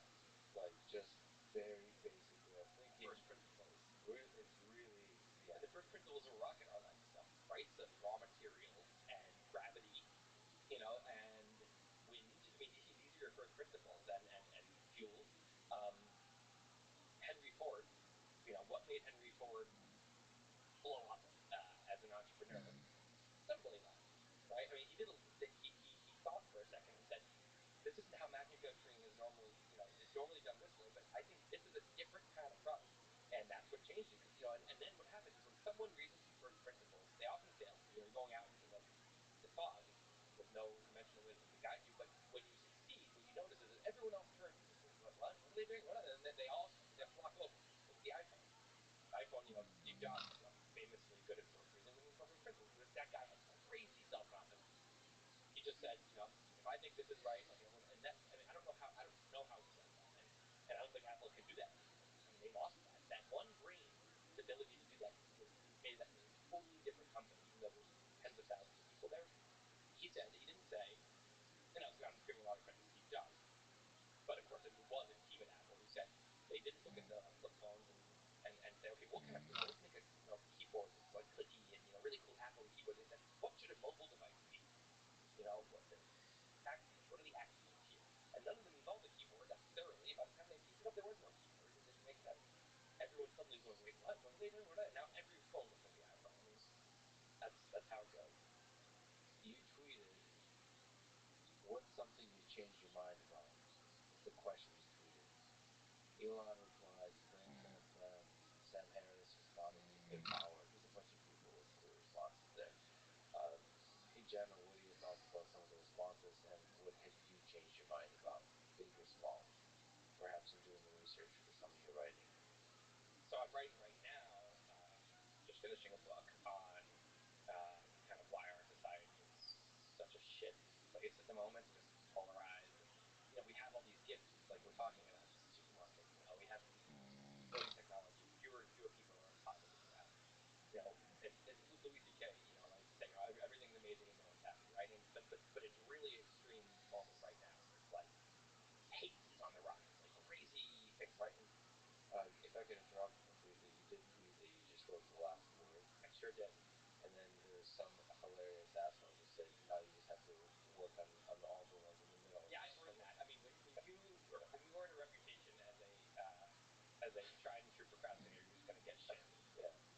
Like just very basic way of thinking. First principles. It's really yeah. And the first principles of a rocket are that stuff. Price of raw materials and gravity, and wind. I mean, these are your first principles, and fuel. Henry Ford, what made Henry Ford blow up as an entrepreneur? $7 billion, right? I mean, he thought for a second and said, this isn't how manufacturing is normally, it's normally done this way, but I think this is a different kind of product. And that's what changed it. And then what happens is when someone reasons from first principles, they often fail. You're going out into the fog with no conventional wisdom to guide you. But when you succeed, what you notice is that everyone else turns and says, what are they doing? What are they? And then they flock over. Look at the iPhone. Steve Jobs, famously good at first reasoning from first principles. That guy had crazy self-confidence. He just said, if I think this is right, like everyone, and that, I mean, I don't know how he does that, and I don't think Apple can do that anymore. I mean, they lost that. That one brain's ability to do that made that a totally different company, even though there's tens said, he didn't say, and I was giving a lot of credit to Steve Jobs, but of course it was a team at Apple who said they didn't look at the flip phones and say, okay, what kind of, let's make a keyboard that's like clicky and really cool Apple keyboard. They said, what should a mobile device be? What the axes? What are the axioms here? And none of them involved a keyboard necessarily. By the time they pieced it up, there was no keyboard. It didn't make sense. Everyone's suddenly going, wait, what? What are they doing? What are they? Now every phone looks like the iPhone, and that's how it goes. You tweeted, what's something you changed your mind about? It's a question you tweeted. Elon replied, Sprint, FM, Sam Harris responded, nuclear power. There's a bunch of people with cool responses there. In general, what are your thoughts about some of the responses, and what have you changed your mind about, big or small? Perhaps in doing the research for some of your writing. So I'm writing right now, just finishing a book on kind of why our society is such a shit place at the moment, just polarized, and we have all these gifts, like we're talking at a supermarket. We have voting technology. Fewer and fewer people are in poverty. It's Louis C.K. Likes to say, everything's amazing and no one's happy, right? But it's really an extreme moment right now where it's like hate is on the rise, like crazy things, right? And if I could interrupt briefly, you did tweet that you just wrote the last word. I sure did. And then there was some hilarious asshole who said, now you just have to work on all the ones in the middle. Yeah, I earned that. I mean, when you earn a reputation as a tried and true procrastinator, you're just going to get shit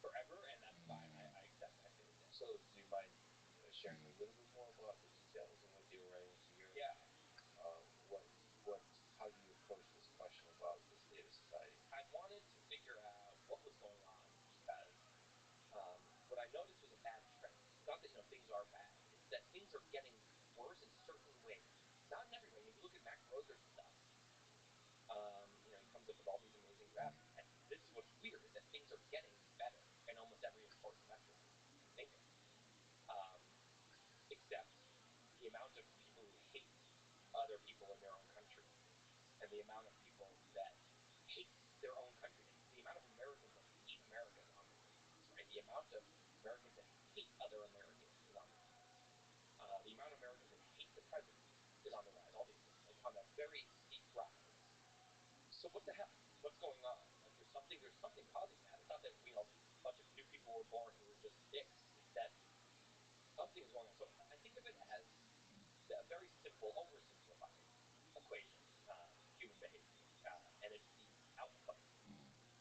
forever, and that's fine. I accept that. So, do you mind sharing a little bit more about the details of what you were writing to your? Yeah. How do you approach this question about the state of society? I wanted to figure out what was going on because what I noticed was a bad trend. It's not that things are bad; it's that things are getting worse in certain ways. Not in every way. If you look at Max Roser's stuff, he comes up with all these amazing graphs. And this is what's weird: is that things are getting better in almost every important metric you can think of, except the amount of people who hate other people in their own country, and the amount of people that hate their own country, the amount of Americans that hate America is on the rise, right? The amount of Americans that hate other Americans is on the rise. The amount of Americans that hate the president is on the rise. All these things, like on a very steep rise. So what the hell? What's going on? Like there's something causing that. It's not that a bunch of new people were born who were just dicks. It's that something is going on. So I think of it as a very simple, oversimplified equation, human behavior, and it's the output.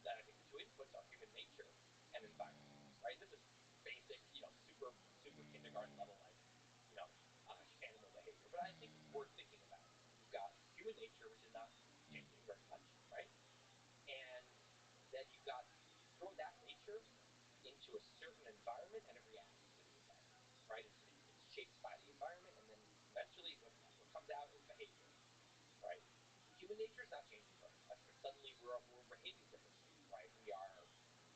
That I think the two inputs are human nature and environment, right? This is basic, super kindergarten level, like, animal behavior, but I think it's worth thinking about. You've got human nature, which is not changing very much, right? And then you've got, throw that nature into a certain environment, and it reacts to the environment, right? It's shaped by the environment, and then eventually what comes out is behavior, right? Human nature is not changing very much, but suddenly we're behaving differently, right? We are,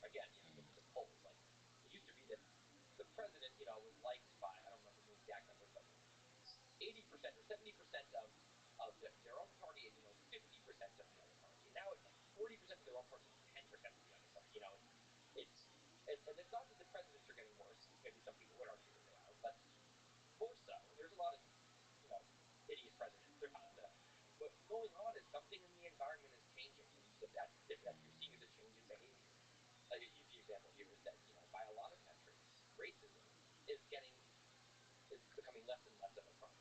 again, look at the polls. Like, it used to be that the president, was liked by, I don't remember the exact numbers, but 80% or 70% of their own party, and 50% of the other party. And now it's like 40% of their own party and 10% of the other party. And it's not that the presidents are getting worse. Maybe some people would argue that they are, but more so. There's a lot of idiot presidents. What's going on is something in the environment is changing, and that you're seeing is a change in behavior. Like an easy example here is that by a lot of metrics, racism is becoming less and less of a crime.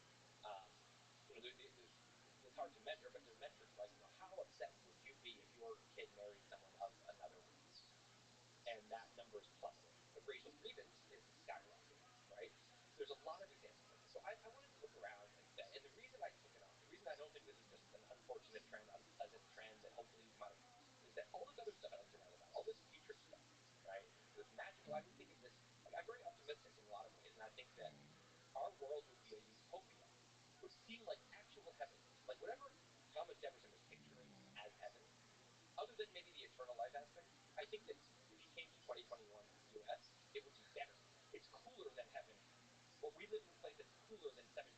It's hard to measure, but there are metrics like how upset would you be if your kid married someone of another race, and that number is plummeting. The racial grievance is skyrocketing, right? There's a lot of examples like this. So I wanted to look around and say, and the reason I took it on, the reason I don't think this is just an unfortunate trend, unpleasant trend that hopefully will come out of it, is that all this other stuff I like to write about, all this future stuff, right? This magical, I think of this, like, I'm very optimistic in a lot of ways, and I think that our world would be a utopia, would feel like actual heaven. Like whatever Thomas Jefferson was picturing as heaven, other than maybe the eternal life aspect, I think that if you came to 2021 US, it would be better. It's cooler than heaven. Well, we live in a place that's cooler than 1700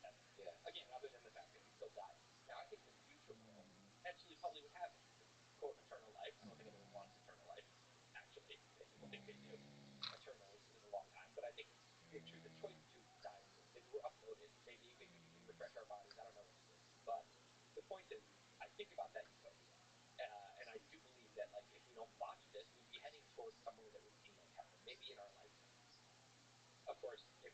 heaven. Yeah. Again, other than the fact that we still die. Now, I think the future world actually probably would have quote eternal life. I don't think anyone wants eternal life. Actually, people think they do. Eternal is a long time, but I think it's true. The choice to die, if we're up there refresh our bodies. I don't know what it is, but the point is, I think about that utopia, and I do believe that like if we don't botch this, we'd be heading towards somewhere that would seem like heaven, maybe in our lifetimes. Of course, if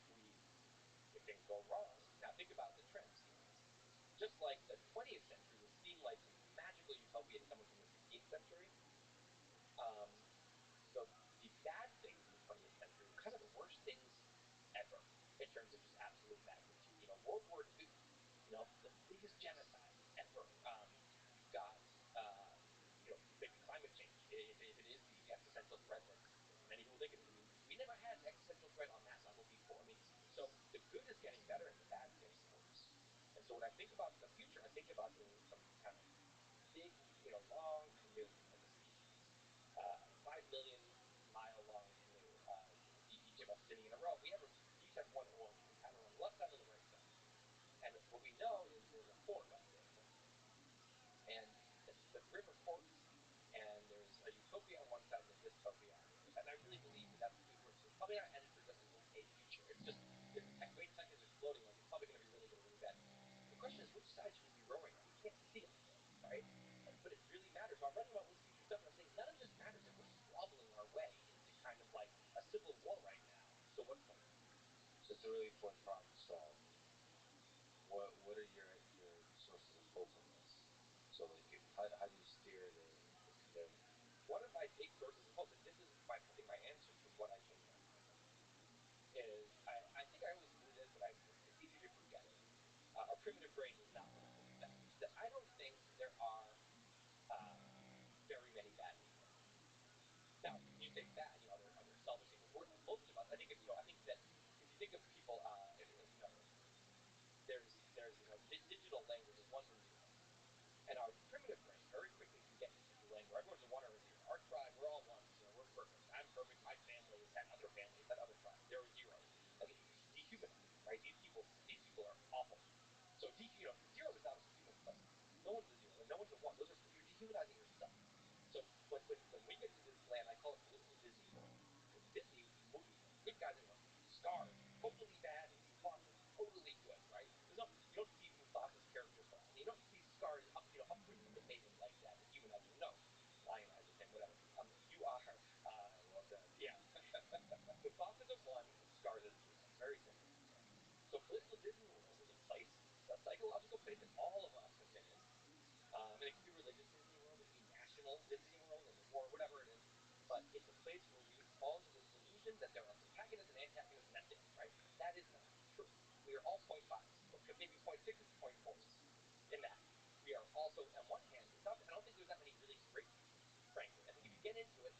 things go wrong, now think about the trends here. Just like the 20th century would seem like some magical utopia to someone from the 16th century, um, the bad things in the 20th century were kind of the worst things ever in terms of just absolute magnitude. World War II, the biggest genocide ever. You've got, maybe climate change, if it is the existential threat that many people think it is. I mean, we never had an existential threat on that level before. I mean, so the good is getting better and the bad is getting worse. And so when I think about the future, I think about doing some kind of big, long canoe as a species, 5 million mile long canoe. Each of us sitting in a row. We each have one oar. We can paddle on the left side or the right side. And what we know is there's a fork up there somewhere, and the river forks, and there's a utopia on one side and a dystopia on the other side. And I really believe that that's the way it works. So it's probably not headed for just an okay future. It's just the way tech is exploding, like it's probably going to be really good or really bad. The question is, which side should we be rowing on? We can't see it, right? But it really matters. So I'm writing about all this future stuff, and I'm saying none of this matters if we're squabbling our way into kind of like a civil war right now. So what's the point? So it's a really important problem to solve. What are your sources of hope in this? So like, how do you steer the canoe? One of my big sources of hope, and this is I think my answer to what I change my mind on, is I think I always knew this, but it's easy to forget it. Our primitive brain does not want to believe that. That I don't think there are very many bad people. Now, you say bad, are there selfish people? Most of us, I think, I think that if you think of people, there's digital language is ones and zeros. And our primitive brain very quickly can get into the language. Everyone's a one or a zero. Our tribe, we're all ones. We're perfect. I'm perfect. My family has had other families, had other tribes. There are zeros. Like it's dehumanizing, right? These people are awful. So zero is obviously human, but no one's a zero and no one's a one. You're dehumanizing yourself. So when we get to this land, I call it political Disney World. It's Disney movies. Good guys and Scar, totally bad, and Mufasa, totally good, right? You don't see Mufasa's character flaw. You don't see Scar's upbringing him like that, dehumanize him. No, lionizes him, whatever. You are Well done. yeah. Mufasa's a one, Scar's a zero. Very simple. So political Disney World is a place, a psychological place that all of us have been in. And it could be religious Disney World, it could be national Disney World, and war, whatever it is. But it's a place where we fall into this delusion that there are protagonists and antagonists, and that's it, right? That is not true. We are all 0.5s, maybe 0.6s, 0.4s in that. We are also, on one hand, I don't think there's that many really great people, frankly. I think if you get into it,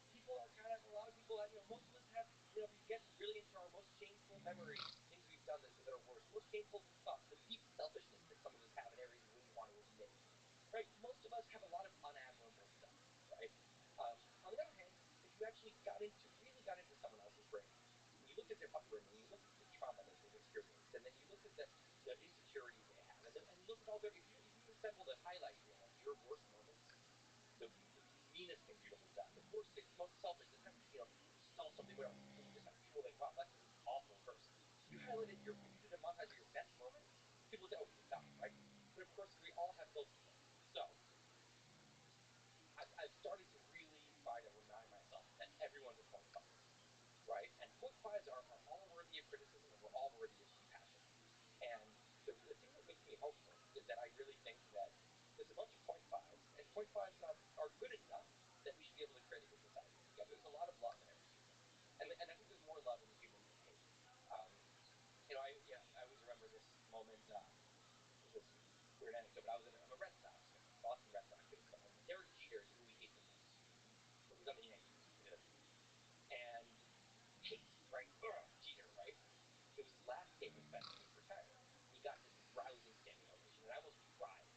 people are kind of, a lot of people, most of us have, if you get really into our most shameful memories, things we've done that are worse, most shameful thoughts, the deep selfishness that some of us have in areas we wouldn't want to admit, right? Most of us have a lot of unadmirable stuff, right? On the other hand, if you actually really got into someone else's brain, and you looked at their upbringing, you looked at the trauma that they've experienced, and then you looked at the insecurities they have, and look at all their, if you assemble the highlight reel of your worst moments, the meanest things you've ever done, the worst things, the most selfish, the time you stole something, whatever, and you just feel like, wow, that's an awful person. If you highlighted if you did a montage of your best moments, people would say, oh, he's a dumb, right? But of course, we all have both of them. So I've started to really try to remind myself that everyone's a 0.5, right? And 0.5s are all worthy of criticism, and we're all worthy of compassion. And the thing that makes me hopeful is that I really think that there's a bunch of 0.5s, and 0.5s are good enough that we should be able to create a good society together. There's a lot of love in every human, and I think there's more love in humans than hate. I always remember this moment. This weird anecdote, but I'm a Red Sox fan, Boston Red Sox baseball, and Derek Jeter is who we hate the most. So he's on the Yankees, and hate, right? Jeter, right? It was his last game as best he was retired. And he got this rousing standing ovation, and I almost cried.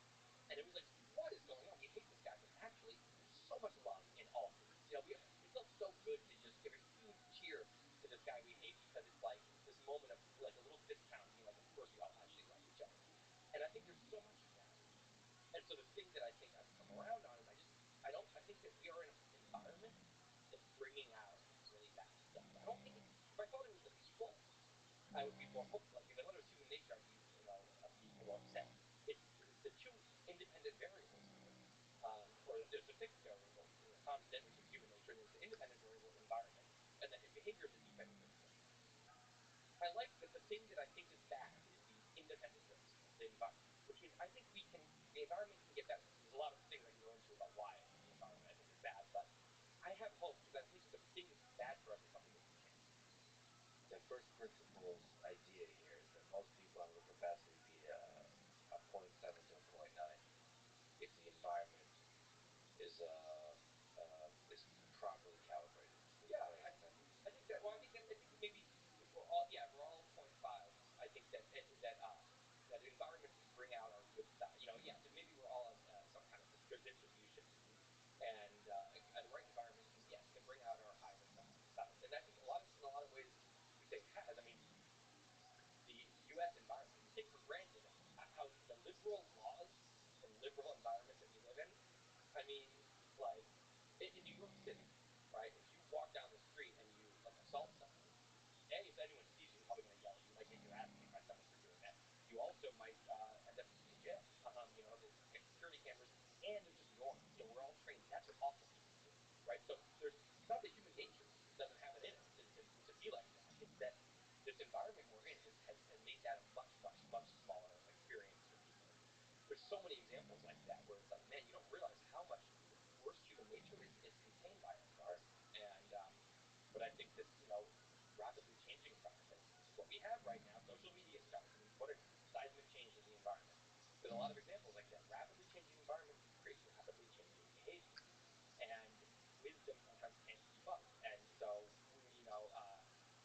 And it was like, what is going on? We hate this guy, but actually, there's so much love in all of this. It felt so good to just give a huge cheer to this guy we hate because it's like this moment of like a little fist pound, being like, of course we all actually love each other. And I think there's so much of that. And so the thing that I think I've come around on is I think that we are in an environment that's bringing out really bad stuff. I don't think if I thought it was the people, I would be more hopeful. Like if I thought it was human nature, I'd be people upset. It's the two independent variables here, or there's a fixed variable, a constant, which is human nature, and there's the independent variable, environment, and the behavior is a dependent variable. I like that the thing that I think is bad is the independent variable, the environment, which means I think the environment can get better. There's a lot of things I can go into about why the environment I think is bad, but I have hope that I think the thing that's bad for us is something that we can change. The first principles idea here is that most people have a capacity to be a 0.7 to a 0.9 if the environment is properly calibrated. Yeah, I think that. Well, I think maybe if we're all 0.5s. I think that environment can bring out our good side. Yes, and maybe we're all in some kind of good distribution, and the right environment can bring out our higher sides. And I think in a lot of ways we say it has. I mean, the U.S. environment, we take for granted how the liberal laws and liberal environment that we live in. I mean, like in New York City, right? If you walk down the street and you like assault someone, if anyone sees you, they're probably going to yell at you. You might get your ass kicked by someone for doing that. You also might end up in jail. There's security cameras, and they're just norms. We're all trained. That's what awful people do, right? So it's not that human nature doesn't have it in it to be like that. It's that this environment we're in has made that a much, much, much smaller experience for people. There's so many examples like that where it's like, man, you don't realize how much the worst human nature is contained by our environment. But I think this, rapidly changing environment, which is what we have right now, social media stars. I mean, what a seismic change in the environment. There's a lot of examples like that. Rapidly changing environment creates rapidly changing behavior, and wisdom sometimes can't keep up. And so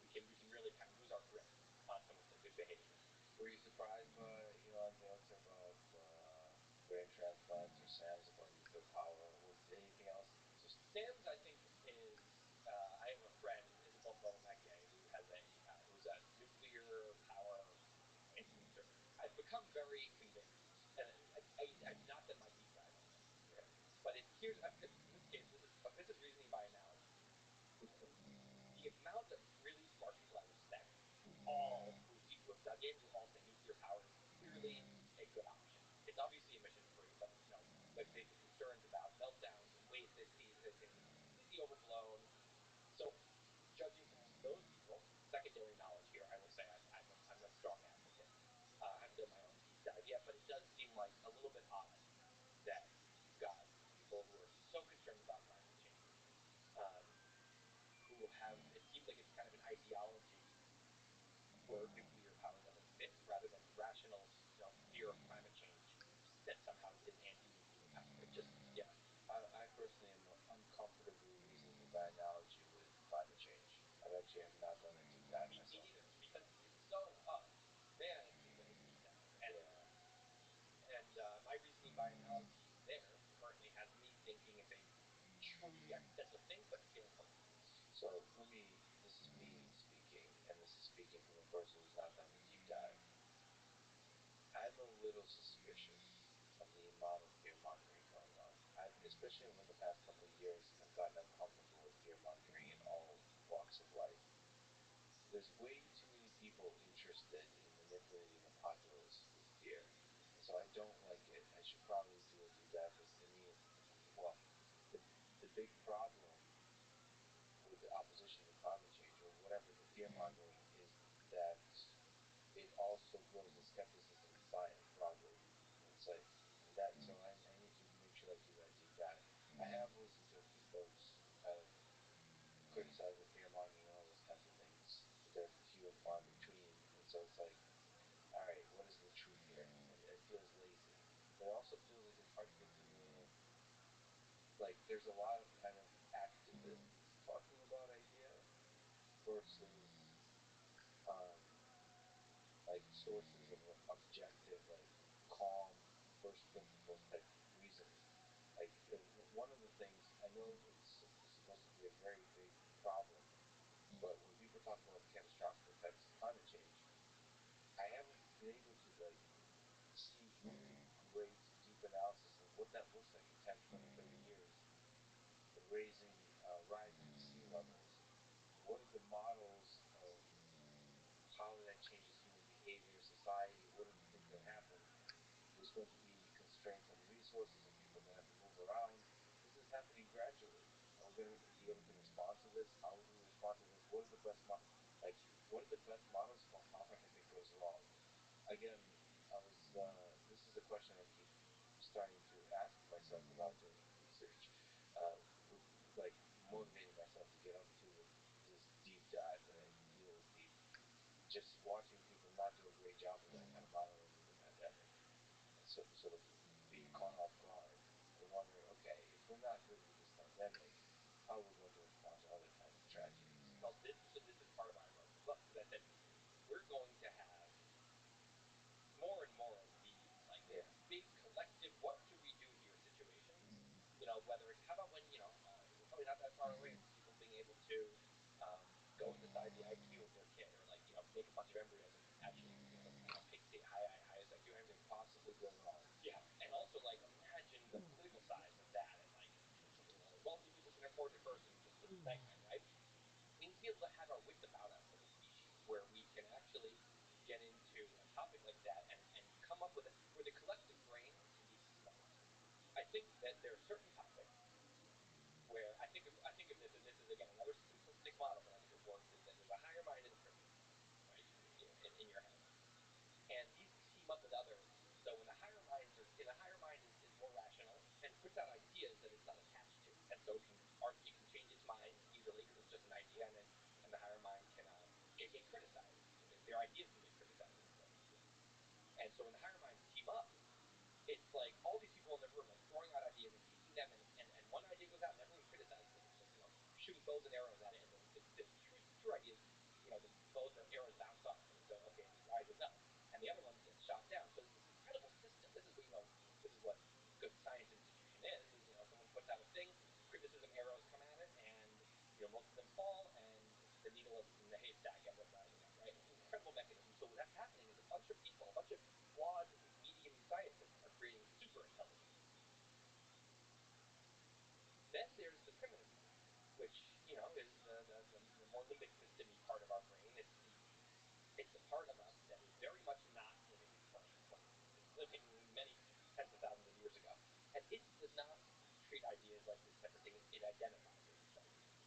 we can really kind of lose our grip on some of the good behavior. Were you surprised by Elon's answer about brain transplants, or Sam's about nuclear power? Was anything else just Sam's, I think, is. I have a friend, Isabel Bolameke, who who's a nuclear power influencer. I've become very convinced, and not that my deep dive on this for him, but here's because in this case, this is reasoning by analogy. The amount of really smart people I respect, who have dug in, who all say nuclear power is clearly a good option. It's obviously emission free, but the concerns about meltdowns and waste is completely overblown. So, judging from those people, secondary knowledge here, I will say I'm a strong advocate. I haven't done my own deep dive yet, but it does seem like a little bit odd that you've got people who are so concerned about climate change, who have, it seems like it's kind of an ideology where nuclear power doesn't fit, rather than rational, fear of climate change that somehow is anti-nuclear power. It just, yeah. I personally am uncomfortably reasoning by analogy with climate change. I actually have not done a deep dive myself. Me neither, because it's so, man, it seems like a deep dive. And my reasoning by analogy there currently has me thinking it's a truly existential thing, but feeling hopeful. So this is me speaking, and this is speaking from a person who's not done a deep dive. I'm a little suspicious of the amount of fear mongering going on. Especially over the past couple of years, I've gotten uncomfortable with fear mongering in all walks of life. There's way too many people interested in manipulating the populace with fear. And so I don't like it. I should probably do a deep dive, because to me, the big problem with the opposition to climate change, or whatever the fear mongering, is that it also grows the skepticism of science broadly. It's like that. So I need to make sure I do that deep dive. I have listened to a few folks kind of criticize the fear mongering and all those kinds of things, but they're few and far between. And so it's like, all right, what is the truth here? It feels lazy, but it also feels like it's hard to get to there's a lot of kind of activists talking about ideas versus like sources of objective, like calm, first principles type reasoning. Like one of the things I know it's supposed to be a very big problem, but when people talk about catastrophic effects of climate change, I haven't been able to see really great deep analysis of what that looks like in 10, 20, 30 years. Rising sea levels. What are the models of how that changes human behavior, society? What are the things that happen? going to be constraints on resources and people are going to have to move around. This is happening gradually. Are we going to be able to respond to this? How will we respond to this? What are the best like what are the best models for how something goes wrong? Again, I was. This is a question I keep starting to ask myself about during research, uh, like motivating myself to get up to this deep dive that I feel is deep. Just watching people not do a great job of that kind of modeling with the pandemic, and sort of being caught off guard and wondering, okay, if we're not good with this pandemic, how are we going to respond to other kinds of tragedies? Well, this is part of why I wrote the book, because I said we're going to have more and more of these like big collective what should we do here situations. Whether it's how about when we're probably not that far away from people being able to go inside the IQ of their kid, or like make a bunch of embryos and actually pick the highest IQ, anything possibly go wrong. Yeah, and also like imagine the political size of that, and like only wealthy people can afford it versus just little segment, right? We need to be able to have our wits about us as a species, where we can actually get into a topic like that and come up with it, where the collective brain can be smart. I think that there are certain topics where I think of this, and this is again another simplistic model, but I think it works. Is that there's a higher mind and a primitive mind, right? In your head, and these team up with others. So when the higher minds are, in the higher mind is more rational and puts out ideas that it's not attached to, and so it can change its mind easily because it's just an idea, and the higher mind can get criticized. Their ideas can get criticized in court. And so when the higher minds team up, it's like all these people in the room like throwing out ideas and teaching them, and one idea goes out and everyone criticizes it. It's like shooting bows and arrows at it, and the true ideas, the bows or arrows bounce off, and so okay, it rises up, and the other one gets shot down. So it's this incredible system. This is what this is what good science institution is someone puts out a thing, criticism arrows come at it, and most of them fall, and the needle in the haystack ends up rising up. Right? It's an incredible mechanism. So what's happening is a bunch of people, a bunch of flawed medium scientists are creating super intelligence. Then there's the primitive mind, which is the more limbic system-y part of our brain. It's the part of us that is very much not living in the current moment. It's living many tens of thousands of years ago, and it does not treat ideas like this type of thing. It identifies with these ideas.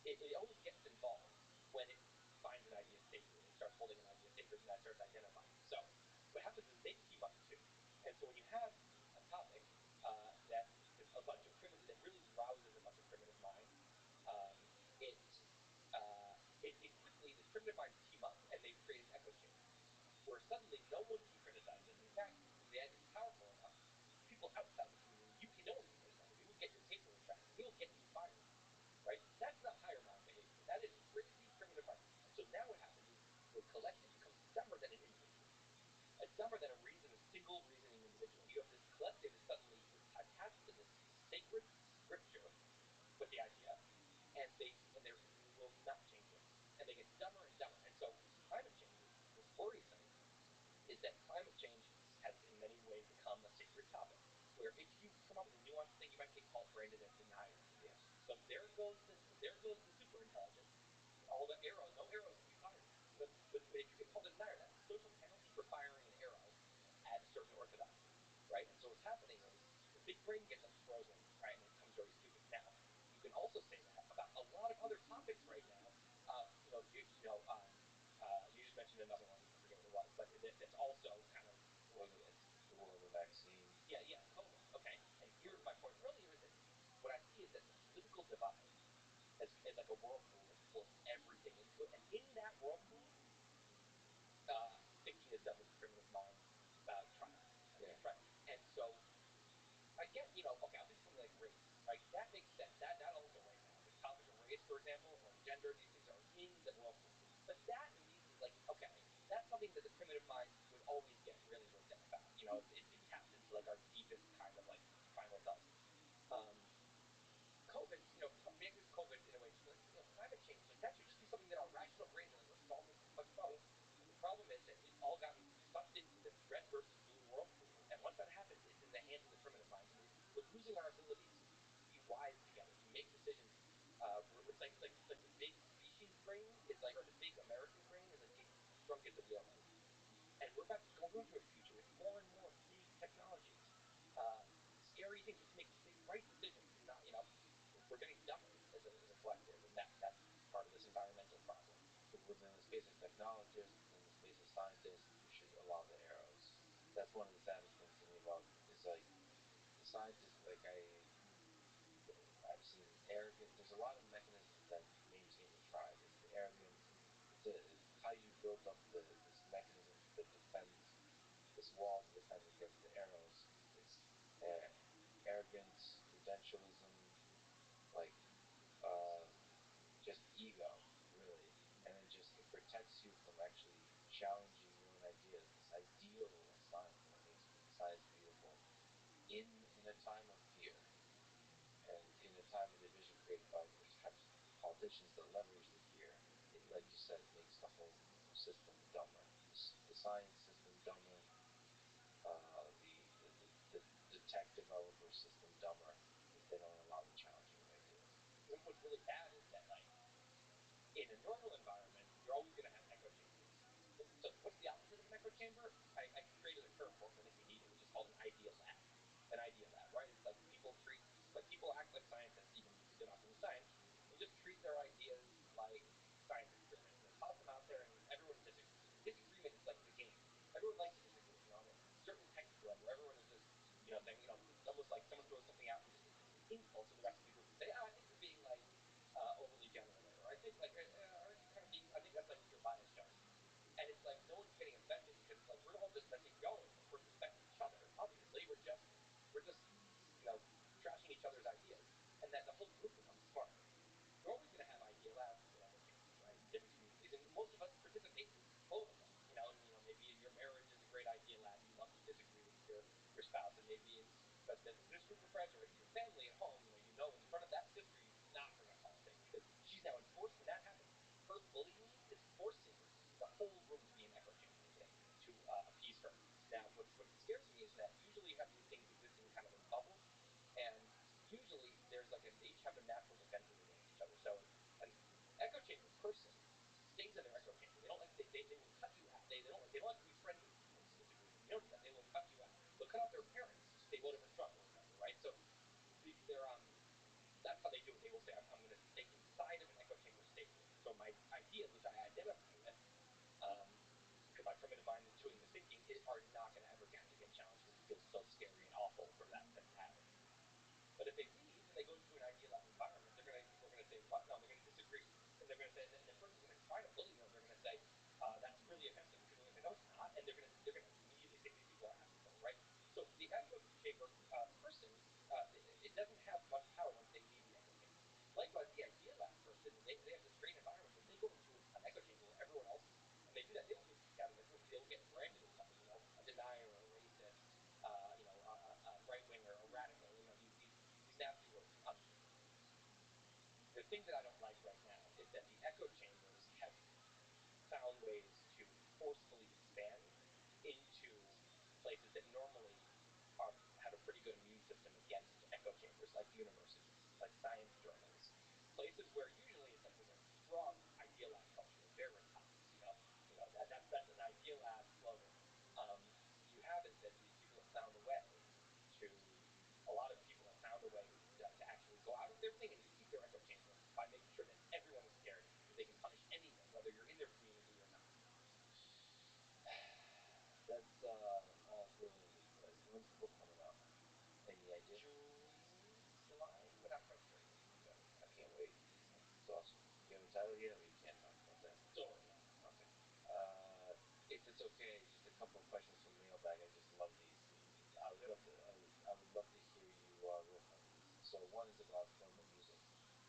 It only gets involved when it finds an idea sacred. It starts holding an idea sacred, and that starts identifying. So what happens is they team up too. And so when you have a topic that is a bunch of primitive, that really rouses a bunch of primitive minds, um, it quickly, these primitive minds team up, and they create an echo chamber where suddenly no one can criticize it. In fact, the idea is powerful enough, people outside the community, no one can criticize it. We will get your paper retracted. We will get you fired. Right? That's not higher mind behavior. That is crazy primitive mind. And so now what happens is the collective becomes dumber than an individual. It's dumber than a single reasoning individual. You have this collective is suddenly attached to this sacred scripture with the idea, and they will not change it, and they get dumber and dumber. And so climate change is what's worrisome is that climate change has in many ways become a sacred topic, where if you come up with a nuanced thing, you might get called branded as denier. Yes. So there goes the super intelligence. All the arrows, no arrows can be fired. But if you get called a denier, that's a social penalty for firing an arrow at a certain orthodoxy, right? And so what's happening is the big brain gets unfrozen, right, and it becomes very stupid. Now, you can also say that about a lot of other topics right now. You just mentioned another one. I forget what it was, but that's also kind of related. The war, the vaccine. Yeah, COVID. Okay, and here's my point earlier: is that what I see is that the political divide is like a whirlpool that's pulling everything into it, and in that whirlpool, thinking is done with the primitive mind triumph. And so I get, okay, I'll think of something like race, right? That makes sense. That also right now, the topic of race, for example, or gender, these things are in the whirlpool. But that immediately, like, okay, that's something that the primitive mind would always get really worked up about. It taps into like our deepest kind of like primal self. Um, COVID, maybe COVID in a way, just like, climate change, like that should just be something that our rational brains are like, let's solve this much problem. The problem is that it's all gotten sucked into the red versus blue whirlpool, and once that happens, it's in the hands of the primitive minds, and we're losing our ability to be wise together, to make decisions. It's like the big species brain is like, or the big American brain is like getting drunk at the wheel, and we're about to go into a future with more and more big technology reflective, and that's part of this environmental problem. So within the space of technologists, within the space of scientists, you should allow the arrows. That's one of the saddest things to me about is like the scientists. Like I've seen arrogant. There's a lot of mechanisms that maintain the tribe. It's the arrogance. It's how you built up this mechanism that defends this wall to defend against the arrows. It's arrogance, credentialism, like just ego, really. And it protects you from actually challenging your own ideas. This ideal of science that makes science beautiful in a time of fear and in a time of division created by perhaps politicians that leverage the fear. Like you said, it makes the whole system dumber. The science system dumber, the tech developer system dumber if they don't allow the challenging of ideas. And what's really bad is that, like, in a normal environment, you're always going to have echo chambers. So what's the opposite of an echo chamber? I created a term for it, and I think we need it, which is called an idea lab. An idea lab, right? It's like people act like scientists, even if they're not doing science. They just treat their ideas like science experiments, and they toss them out there, and everyone disagrees. And disagreement is like the game. Everyone likes to disagree, on a certain tech club where everyone is just, saying, it's almost like someone throws something out, and it's an insult to the rest of the group to say, I think you're being like overly general there, or I think like, aren't you kind of being? I think that's like your bias showing. And it's like no one's getting offended because it's like we're all just. I think we all, of course, respect each other. Obviously, we're just you know trashing each other's ideas, and that the whole group becomes smarter. You're always going to have idea labs and echo chambers, right? In different communities, and most of us participate in both of them. Maybe in your marriage is a great idea lab. You love to disagree with your spouse, and maybe but this group of friends or your family at home, in front of that sister, you do not bring up politics because she's now enforced. When that happens, her bullying is forcing the whole room to be an echo chamber to appease her. Now, what scares me is that usually you have these things existing kind of in bubbles, and usually there's like they each have a natural defenses against each other. So an echo chamber person stays in their echo chamber. They don't like they will cut you out. They don't like to be friends with people who disagree with them. You don't do that. They will cut you out. They'll cut out their parents if they voted for Trump or whatever, right? So they're that's how they do it. They will say, I'm going to stay inside of an echo chamber safely. So my ideas, which I identify with, because my primitive mind is doing the thinking, are not going to ever get challenged because it feels so scary and awful for that to happen. But if they leave and they go into an idea lab environment, people are going to say, what? No, they're going to disagree. And they're going to say, and the person's going to try to bully you, and they're going to say, that's really offensive. And people are going to say, no, it's not. And they're going to immediately say these people are assholes, right? So the echo chamber person, it doesn't have much power once they leave the echo chamber. Likewise, the idea lab person, they have this great environment, but if they go into an echo chamber where everyone else is, and they do that, they will get kicked out of the group. They will get branded as something, a denier, a racist, a right winger, a radical, these nasty words. The thing that I don't like right now is that the echo chambers have found ways to forcefully expand into places that normally have a pretty good immune system against echo chambers, like universities, like science journals, places where usually it's like there's a strong idea lab culture, veritas, that's an idea lab slogan. You have it that these people have found a way to. A lot of people have found a way to actually go out of their thing and keep their echo chamber by making sure that everyone is scared because they can punish anyone, whether you're in their community or not. That's all brilliant advice. When's the book coming out? Any idea? June, July, we're not quite sure. Okay, I can't wait. It's awesome. Do you have a title yet, or you can't talk about that? Still working on it. Okay. If it's okay, just a couple of questions from mailbag. I just love these. I would love to hear you riff on these. So one is about film and music.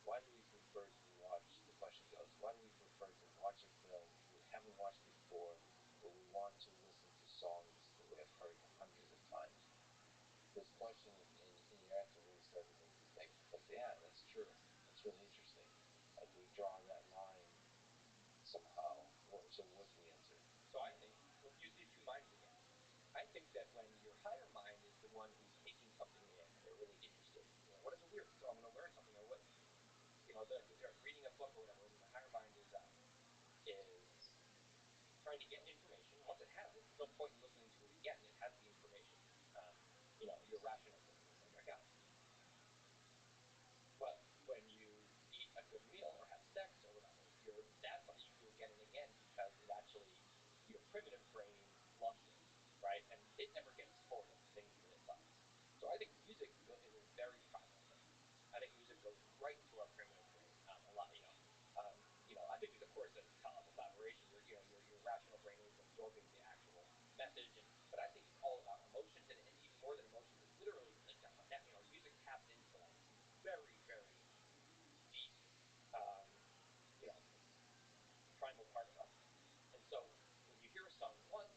Why do we prefer to watch? The question goes: why do we prefer to watch a film we haven't watched before, but we want to listen to songs that we have heard hundreds of times? This question in your answer really started to make me think. Like, yeah, that's true. That's really interesting. Like we draw that line somehow. So what's the answer? So I think we'll use these two minds again. I think that when your higher mind is the one who's taking something in and they're really interested, what is a lyric? So I'm going to learn something, or what, they're reading a book or whatever. And the higher mind is trying to get information. Once it has it, there's no point in listening to it again. It has the information. Your rational thinking is like, I got it. But when you eat a good primitive brain loves it, right? And it never gets bored of the things that it loves. So I think music is a very primal thing. I think music goes right into our primitive brain a lot. I think of course as powerful collaboration. Your rational brain is absorbing the actual message, but I think it's all about emotions, and even more than emotions, it's literally like music taps into like some very very deep, um, you know, primal part of us. And so when you hear a song once,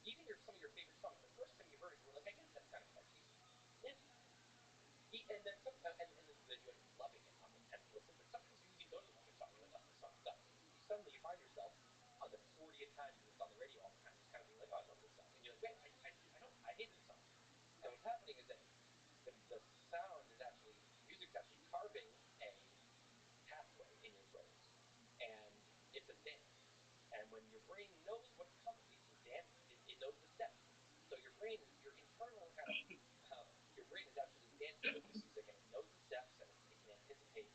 even some of your favorite songs, the first time you heard it, you were like, I guess that's kind of catchy. And and then then you end up loving it on the 10th listen. But sometimes you even don't even like a song. You're like, oh, this song sucks. And suddenly you find yourself on the 40th time because it's on the radio all the time, just kind of being like, oh, I love this song. And you're like, wait, I hate this song. And what's happening is that the sound is actually, music's actually carving a pathway in your brain, and it's a dance. And when your brain knows what's coming, it's a dance. It knows the steps. So your brain, your internal kind of, your brain is actually dancing with the music, and it knows the steps, and it can anticipate,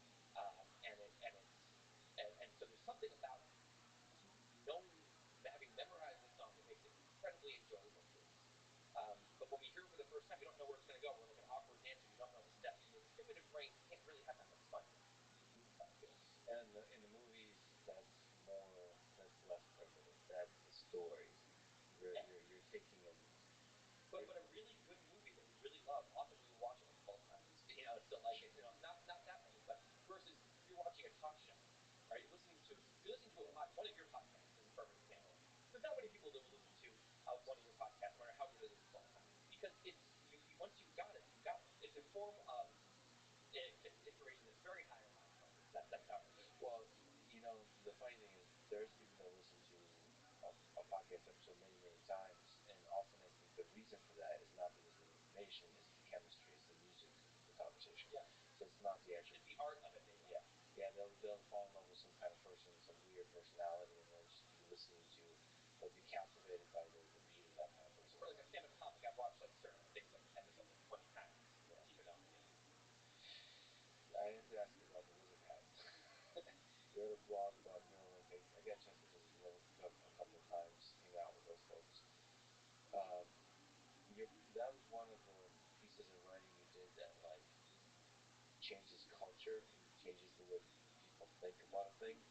and so there's something about knowing, having memorized the song that makes it incredibly enjoyable to us. But when we hear it for the first time, we don't know where it's going to go. We're like an awkward dancer. You don't know the steps. And your primitive brain can't really have that much fun with it. That's how I feel. And in the movies, that's less primitive. That's the stories. You're taking in. But a really good movie that we really love, often we will watch it like 12 times. So like not that many, but versus if you're watching a talk show, right? You're listening to one of your podcasts is a perfect example. There's not many people that will listen to one of your podcasts, no matter how good it is, 12 times, because once you've got it, you've got it. It's a form of information that's very high in mindfulness. That's how I feel. Well, the funny thing is, there's people that listen to a podcast episode many, many times, and often I think the reason for that is not because of the information, it's the chemistry, it's the music, the conversation. Yeah. So it's not the actual. It's the art of it. They love. Yeah, they'll fall in love with some kind of person, some weird personality, and they'll just be listening to. They'll be captivated by the beauty of that kind of person. Or like a stand-up comic, I've watched like certain things, like episodes, like 20 times. Yeah. Even though. I have to ask you about the wizard hat. You wrote a blog about Neuralink. I got a chance to visit Neuralink a couple of times, hang out with those folks. That was one of the pieces of writing you did that like changes culture and changes the way people think about a thing.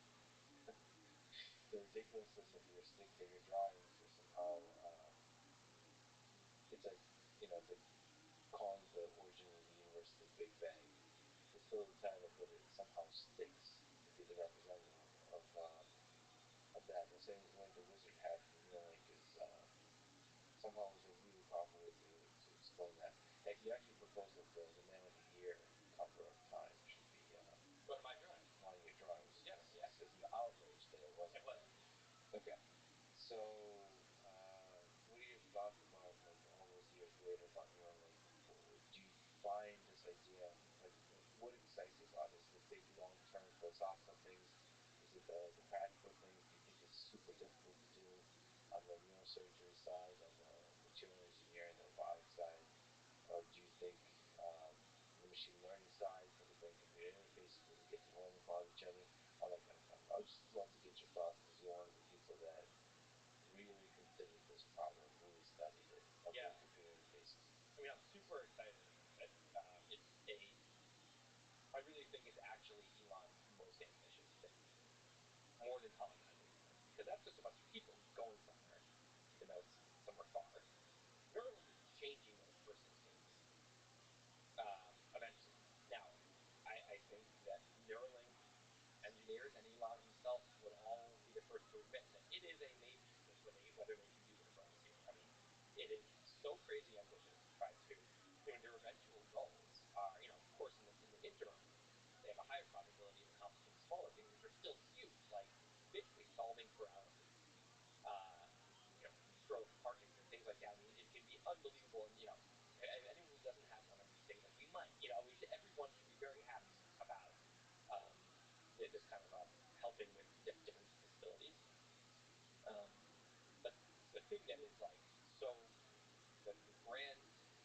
The ridiculousness of your stick figure drawings are somehow it's like calling the origin of the universe the Big Bang. It's totally title, but it somehow sticks to be the representative of that. The same way the wizard hat from Neuralink is somehow was a really powerful way to explain that. You actually proposed that the Man of the Year cover of Time should be one of my drawings. One of your drawings. Yes. Because you outraged that it wasn't. It was. Okay. So, what are your thoughts about like all those years later about Neuralink? Do you find this idea like what excites you about it? Is the big long-term philosophical things? Is it the practical things? Do you think it's super difficult to do on the neurosurgery side, on the material engineering, the robotic side, or do you think the machine learning side for the brain-computer interface when you get to learn about each other, all that kind of stuff? I would just love to get your thoughts because you're one of the people that really considered this problem, really studied it, of brain-computer interfaces. I mean, I'm super excited about it. I really think it's actually Elon's most ambitious thing, more than colonizing Mars, because that's just a bunch of people going somewhere, even though it's somewhere far. Neuralink is changing what a person thinks. Eventually. Now, I think that Neuralink engineers and Elon himself would all be the first to admit that it is a maybe with whether they can do what it runs here. I mean, it is so crazy ambitious to try to. Their eventual goals are, of course, in the interim, they have a higher probability of accomplishing smaller things, which are still huge, like basically solving paralysis, uh, stroke, Parkinson, things like that. I mean, it can be unbelievable, and anyone who doesn't have one of these things, like we might, everyone should be very happy about um, this kind of helping with different disabilities. But the thing that is like so, the grand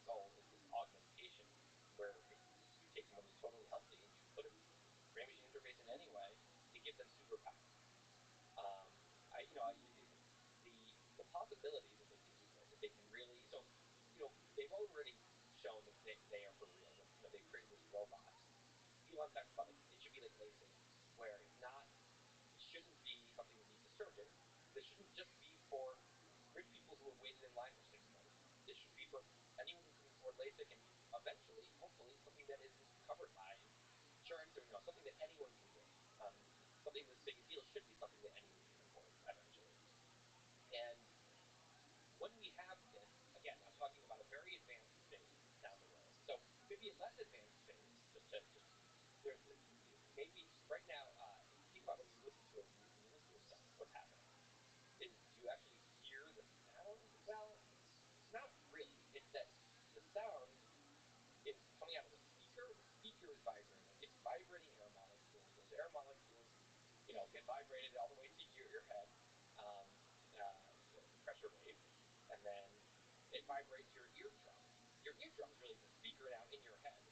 goal is this augmentation, where if you take someone who's totally healthy and you put a brain machine interface in any way, it gives them superpowers. I, you know, I, the possibility that they can do this, that they can really. So, they've already shown that they are for real. That they've created this robot. Elon talks about like it should be like LASIK, where it's not. It shouldn't be something that needs a surgeon. This shouldn't just be for rich people who have waited in line for 6 months. This should be for anyone who can afford LASIK, and eventually, hopefully, something that isn't covered by insurance or something that anyone can do. Something this big a deal should be something that anyone can afford eventually. And when we have this, again, I'm talking about a very advanced phase down the road. So maybe a less advanced phase, there's maybe right now. Think about when you listen to a song. What's happening is you actually hear the sound. Well, not really. It's that the sound is coming out of the speaker. The speaker is vibrating. It's vibrating air molecules. Those air molecules, get vibrated all the way to your head, um, the pressure wave, and then it vibrates your eardrums. Your eardrums really the speaker now in your head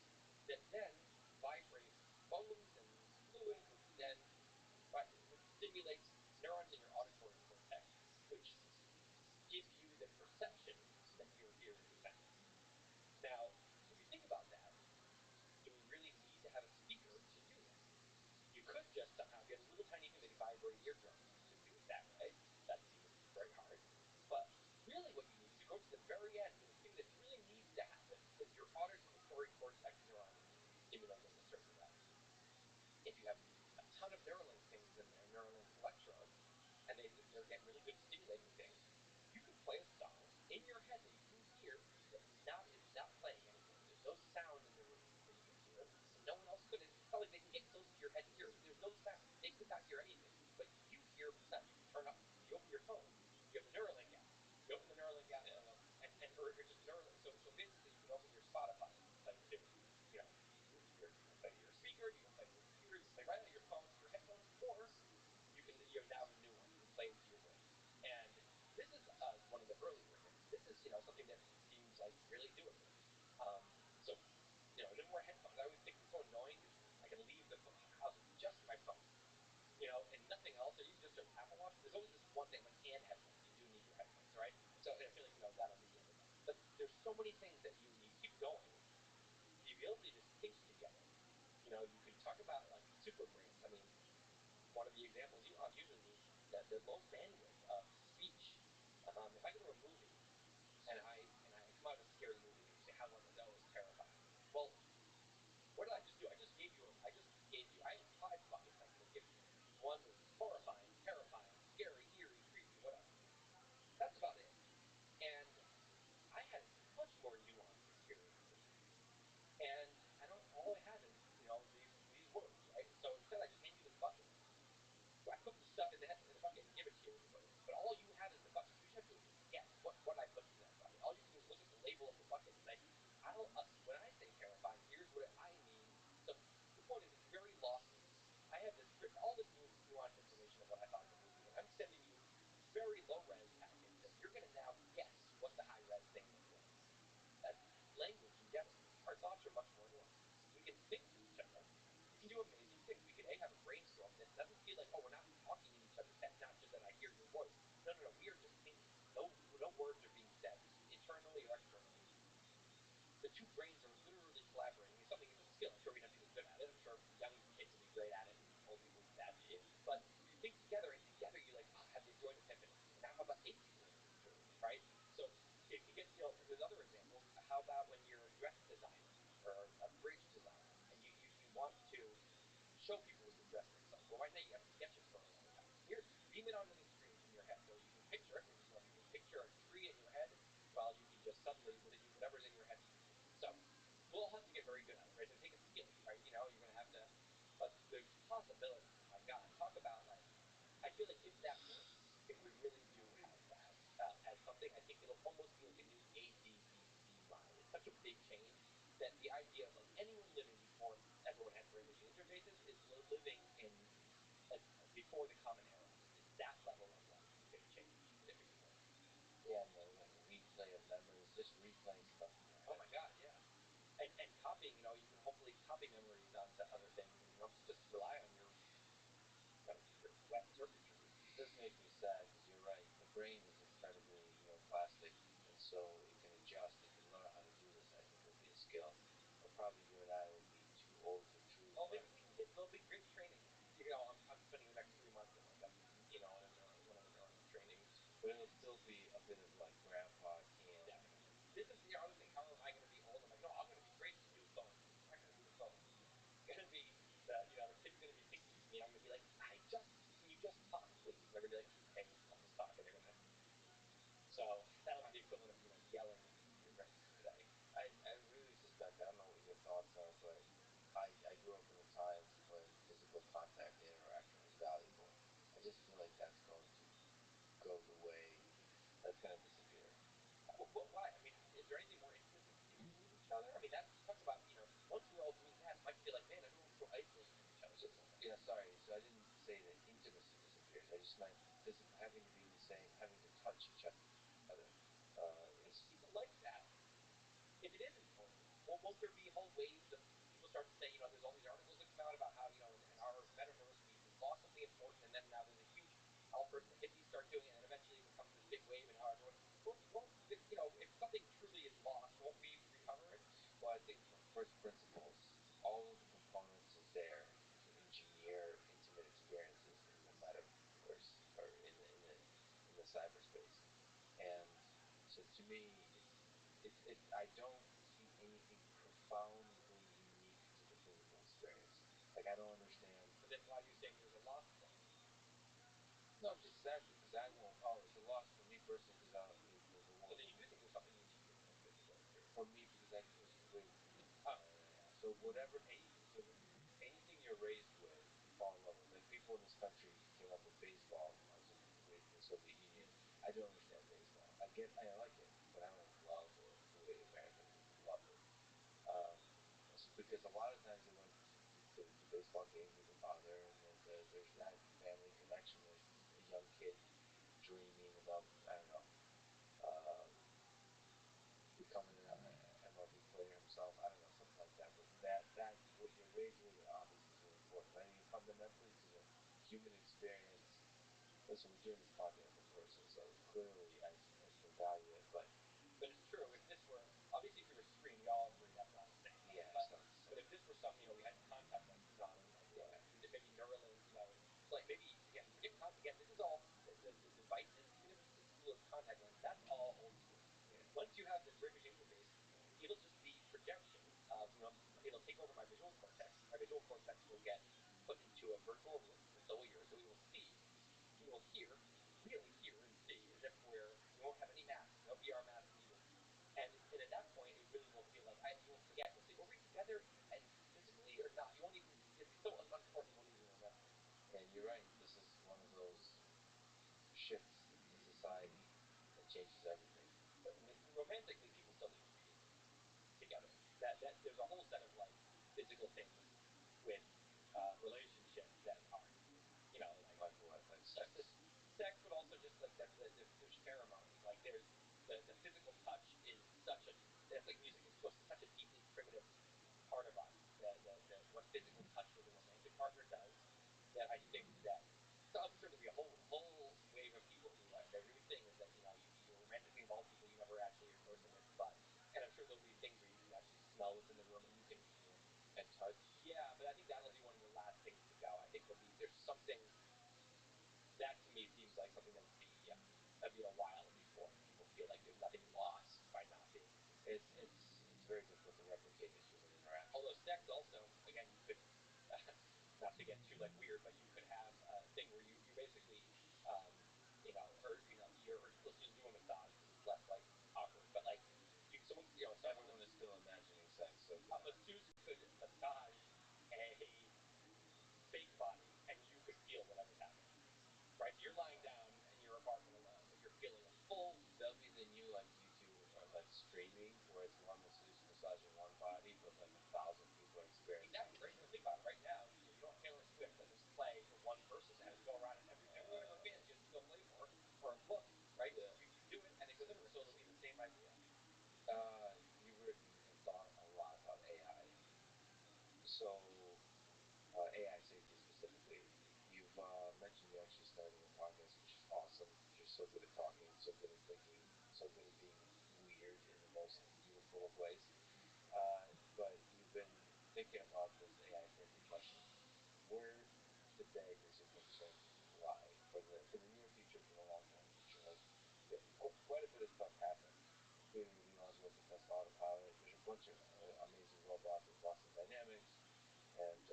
that then vibrates bones and fluids, which then stimulates neurons in your auditory cortex, which gives you the perception that you're hearing sound. Now, if you think about that, do we really need to have a speaker to do this? You could just somehow get a little tiny thing that can vibrate eardrums to do it that way. That seems very hard. But really what you need is you go to the very end, and the thing that really needs to happen is your auditory cortex neurons stimulated in a certain way. If you have a ton of Neuralink things in there, Neuralink electrodes, and they're getting really good at stimulating things, you can play a song in your head that you hear that is not playing anywhere. There's no sound in the room that you can hear, and no one else could. It's not like they can get close to your head to hear it. There's no sound. They could not hear anything, but you hear the sound. You can turn up. You open your phone. You have the Neuralink app. You open the Neuralink app, or just Neuralink. So basically, you can open your Spotify and you can play to, you know, you can play to your speaker. You can play to your computer. You can play right out of your phone to your headphones, or you now have a new one. You can play into your brain. And this is one of the earlier things. This is something that seems like really doable. So no more headphones. I always think it's so annoying because I can leave the house with just my phone, and nothing else. Or even just an Apple Watch. There's always this one thing like and headphones. You do need your headphones, right? So and I feel like that'll be it. But there's so many things that you keep going. The ability to sync together. You can talk about like super brains. I mean, one of the examples Elon uses is the low bandwidth of speech. If I go to a movie and I come out of a scary movie and you say, "How was it?" "Oh, it was terrifying." Well, what did I just do? I had 5 buckets I could have given you. One was horrifying, terrifying, scary, eerie, creepy, whatever. That's about it. And I had a much more nuanced experience than that. And all I have is these words, right? So instead I just hand you this bucket. I put the stuff in the bucket and give it to you, but all you have is the bucket. You just have to guess what I put in that bucket. All you can do is look at the label of the bucket and say, when I say terrifying, here's what I mean. So the point is, it's very lossless. I have all this nuanced information of what I thought of the movie, and I'm sending you very low res package that you're going to now guess what the high res thing was. That's language in general. Our thoughts are much more nuanced. We can think to each other. We can do amazing things. We could have a brainstorm that doesn't feel like, we're not talking in each other's heads, not just that I hear your voice. No. We are just thinking. No words are being said internally or externally. The two brains are literally collaborating. It's something. It's a skill. I'm sure we'd have to get good at it. I'm sure young kids will be great at it, and old people will be bad at it. But you think together, and together you have the joint epiphany. Now, how about 8 people in this room, right? So it gets. There's other examples. How about when you're a dress designer or a bridge designer, and you want to show people what your dress looks like? Well, right now you have to sketch it for a long time. Here, beam it onto the screen in your head, where you can picture it. If you can picture a tree in your head, well, you can just suddenly whatever's in your head. So we'll all have to get very good at it, right? It's going to take a skill, right? You're going to have to. But there's possibilities. My God, talk about like. I feel like if that works, if we really do have that as something, I think it'll almost be like a new ADDC mind. It's such a big change that the idea of like anyone living before everyone had brain machine interfaces is living in before the common era. It's that level of like big change if it can work. Yeah, and the replay of memories, just replaying stuff in your head. Oh my God, yeah. And copying, you can hopefully copy memories onto other things, and just rely on your web circuitry. This makes me sad because you're right. The brain is incredibly So it can adjust. It can learn how to do this. I think will be a skill. But probably you and I will be too old for truth. Oh, maybe we can get. There'll be great training. You know, I'm spending the next 3 months in like a, you know, in one of the neuron training. But it'll still be a bit of like grandpa can't. Definitely. This is, you know, I always think, how am I going to be old? I'm like, no, I'm going to be great at the new phone. It's not going to be the phone. It's going to be the kid's going to be picking at me. I'm going to be like, can you just talk, please? And they're going to be like, okay, I'll just talk, and they're going to. So that'll be the equivalent of, you know, yelling at your grandkids today. I really suspect, I don't know what your thoughts are, but I grew up in a time when physical contact and interaction was valuable. I just feel like that's going to go the way, that's going to disappear. Well, why? I mean, is there anything more intimate than kissing each other? I mean, that's, you talk about, you know, once we're all doing that, it might feel like, man, everyone's so isolated from each other. So, yeah, sorry. So I didn't say that intimacy disappears. I just meant having to be in the same, having to touch each other. Is People like that. If it is important, well, won't there be whole waves of people start to say, you know, there's all these articles that come out about how, you know, in our metaverse we've lost something important, and then now there's a huge outburst, and the hippies start doing it, and eventually it becomes this big wave, and how everyone, won't you know, if something truly is lost, won't we recover it? Well, I think from first principles, all of the components is there to engineer intimate experiences in the metaverse or in the cyberspace, and so to me, I don't see anything profoundly unique to the physical experience. Like I don't understand. But then why are you saying there's a loss then? No, exactly, because I won't. Oh, it's a loss for me personally because the So then you do think there's something unique in the physical experience? For me because I was raised with it. Oh. So whatever anything you're raised with, you fall in love with. Like people in this country came up with baseball when I was raised in the Soviet Union. I don't understand baseball. I like it, but I don't love it the way Americans love it. Because a lot of times they went to baseball games with their father, and there's that family connection. There's a young kid dreaming about, I don't know, becoming an MLB player himself. I don't know, something like that. But that what you're raised with obviously is really important. But I mean, fundamentally to the human experience. Listen, we're doing this podcast in person, so clearly I still value it. But it's true. If this were obviously through a screen, we all agree that's not the same. Yeah, but if this were some, you know, we had contact lenses on, and like, yeah, maybe Neuralink, you know, like maybe again, forget contact. Again, this is all the devices. Even if it's as cool as contact lens, that's all old school. Yeah. Once you have the British interface, it'll just be projection of, you know, it'll take over my visual cortex. My visual cortex will get put into a virtual room with no ears, so we will see, we will hear, really hear and see as if we won't have any masks, no VR masks needed. And at that point, it really will feel like you will forget. You'll say, were we together and physically or not? You won't even. It'll be so unimportant. You won't even remember. And you're right. This is one of those shifts in society that changes everything. But romantically, people still need to be together. That there's a whole set of like physical things with relationships that are, you know, like what, like sex, but also just like there's ceremony. Like there's the physical touch is such a, it's like music. It goes to such a deeply primitive part of us that what physical touch with a romantic partner does. That I think that, so I'm sure there'll be a whole wave of people who their new thing is that, you know, you're romantically involved with people you never actually are close with, but, and I'm sure there'll be things where you can actually smell what's in the room and you can, and touch. Yeah, but I think that'll be one of the last things to go. I think there's something that to me seems like something that would be a while before people feel like there's nothing lost by not being. It's very difficult to replicate a human interaction. Although sex also, again, you could not to get too like weird, but you could have a thing where you basically, you know, or you know, let's just do a massage because it's less like awkward. But like, someone, you know, everyone is still imagining sex. So a masseuse could massage a fake body, and you could feel whatever's happening. Right? So you're lying down in your apartment alone, but you're feeling a full. That'll be the new like YouTube or like streaming where it's one masseuse massaging one body, but like 1,000 people are experiencing. Exactly. Right. Well, think about it. Right now, you don't have Taylor Swift that just play for one person. That has to go around and every one of her fans she has to go play for a book. Right. Yeah. You do it, and it goes everywhere. So it'll be the same idea. You've written and thought a lot about AI. So AI safety specifically. You've mentioned you're actually starting a podcast, which is awesome. You're so good at talking, so good at thinking, so good at being most beautiful of ways. But you've been thinking about this AI therapy question. Where today does your concern lie for the near future, for the long term future? Like, quite a bit of stuff happened, including with Elon's work with Tesla Autopilot. There's a bunch of amazing robots with Boston Dynamics, and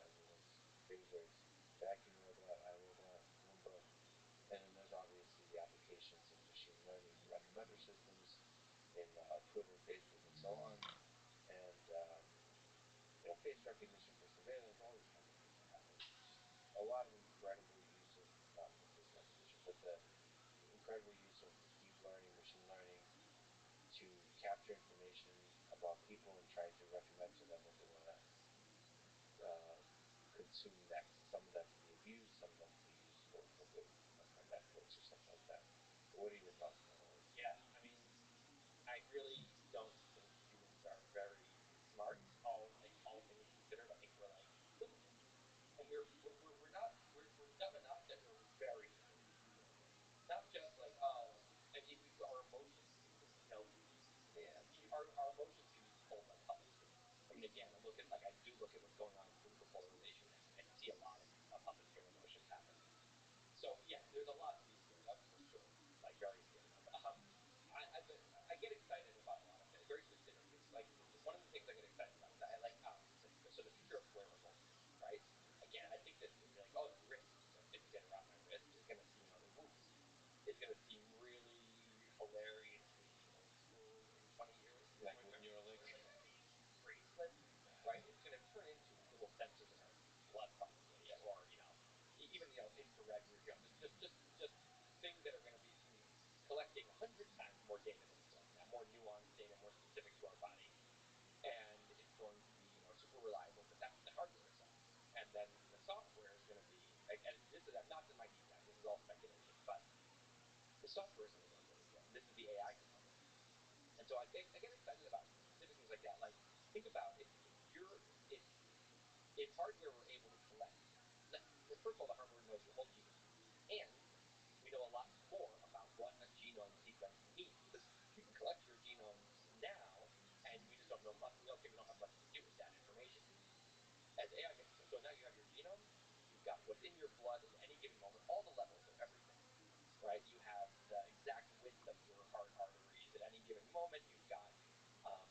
everyone's favorite vacuum robot, iRobot, Roomba. And then there's obviously the applications in machine learning to recommender systems in Twitter, Facebook, and so on. And face recognition for surveillance, all these kinds of things are happening. Just a lot of incredible use of not even face recognition, but the incredible use of deep learning, machine learning to capture information about people and try to recommend to them what they want to consume next. Some of that to be abused, some of that to be used for good, like on Netflix or something like that. What are your thoughts on all this? Yeah, I mean, I really don't think humans are very smart. All things considered, I think we're like little kids, and we're dumb enough that we're very easily manipulated. Not just like and our emotions, Yeah. our emotions can be controlled like puppets can be. I mean, again, I do look at what's going on in political polarization and see a lot of puppeteer emotions happening. So yeah, there's a lot to be scared of for sure, like very scared of. I get excited about a lot of things, very specific things. Like one of the things I get excited about is I like the future of wearables, right? Again, I think that like the wrist, things that are around my wrist is going to seem is going to seem really hilariously old school in 20 years. Like with Neuralink, or like a face bracelet, right? It's going to turn into little sensors in our blood probably, or even infrared, just things that are going to be collecting 100 times more data than we collect now, more nuanced data, more specific to our body, and it's going to be super reliable. But that's the hardware side, and then the software is going to be. And this is not in my deep dive. This is all speculation, but the software is only going to get really good. And this is the AI component, and so I get excited about specific things like that. Like think about if hardware were able to collect. First of all, the hardware knows your whole genome, and we know a lot more about what a genome sequence means because we can collect your genome now, and we just don't know much. We don't have much to do with that information. As AI gets so now you have your genome, you've got what's in your blood at any given moment, all the levels of everything, right? You have the exact width of your heart arteries at any given moment. You've got um,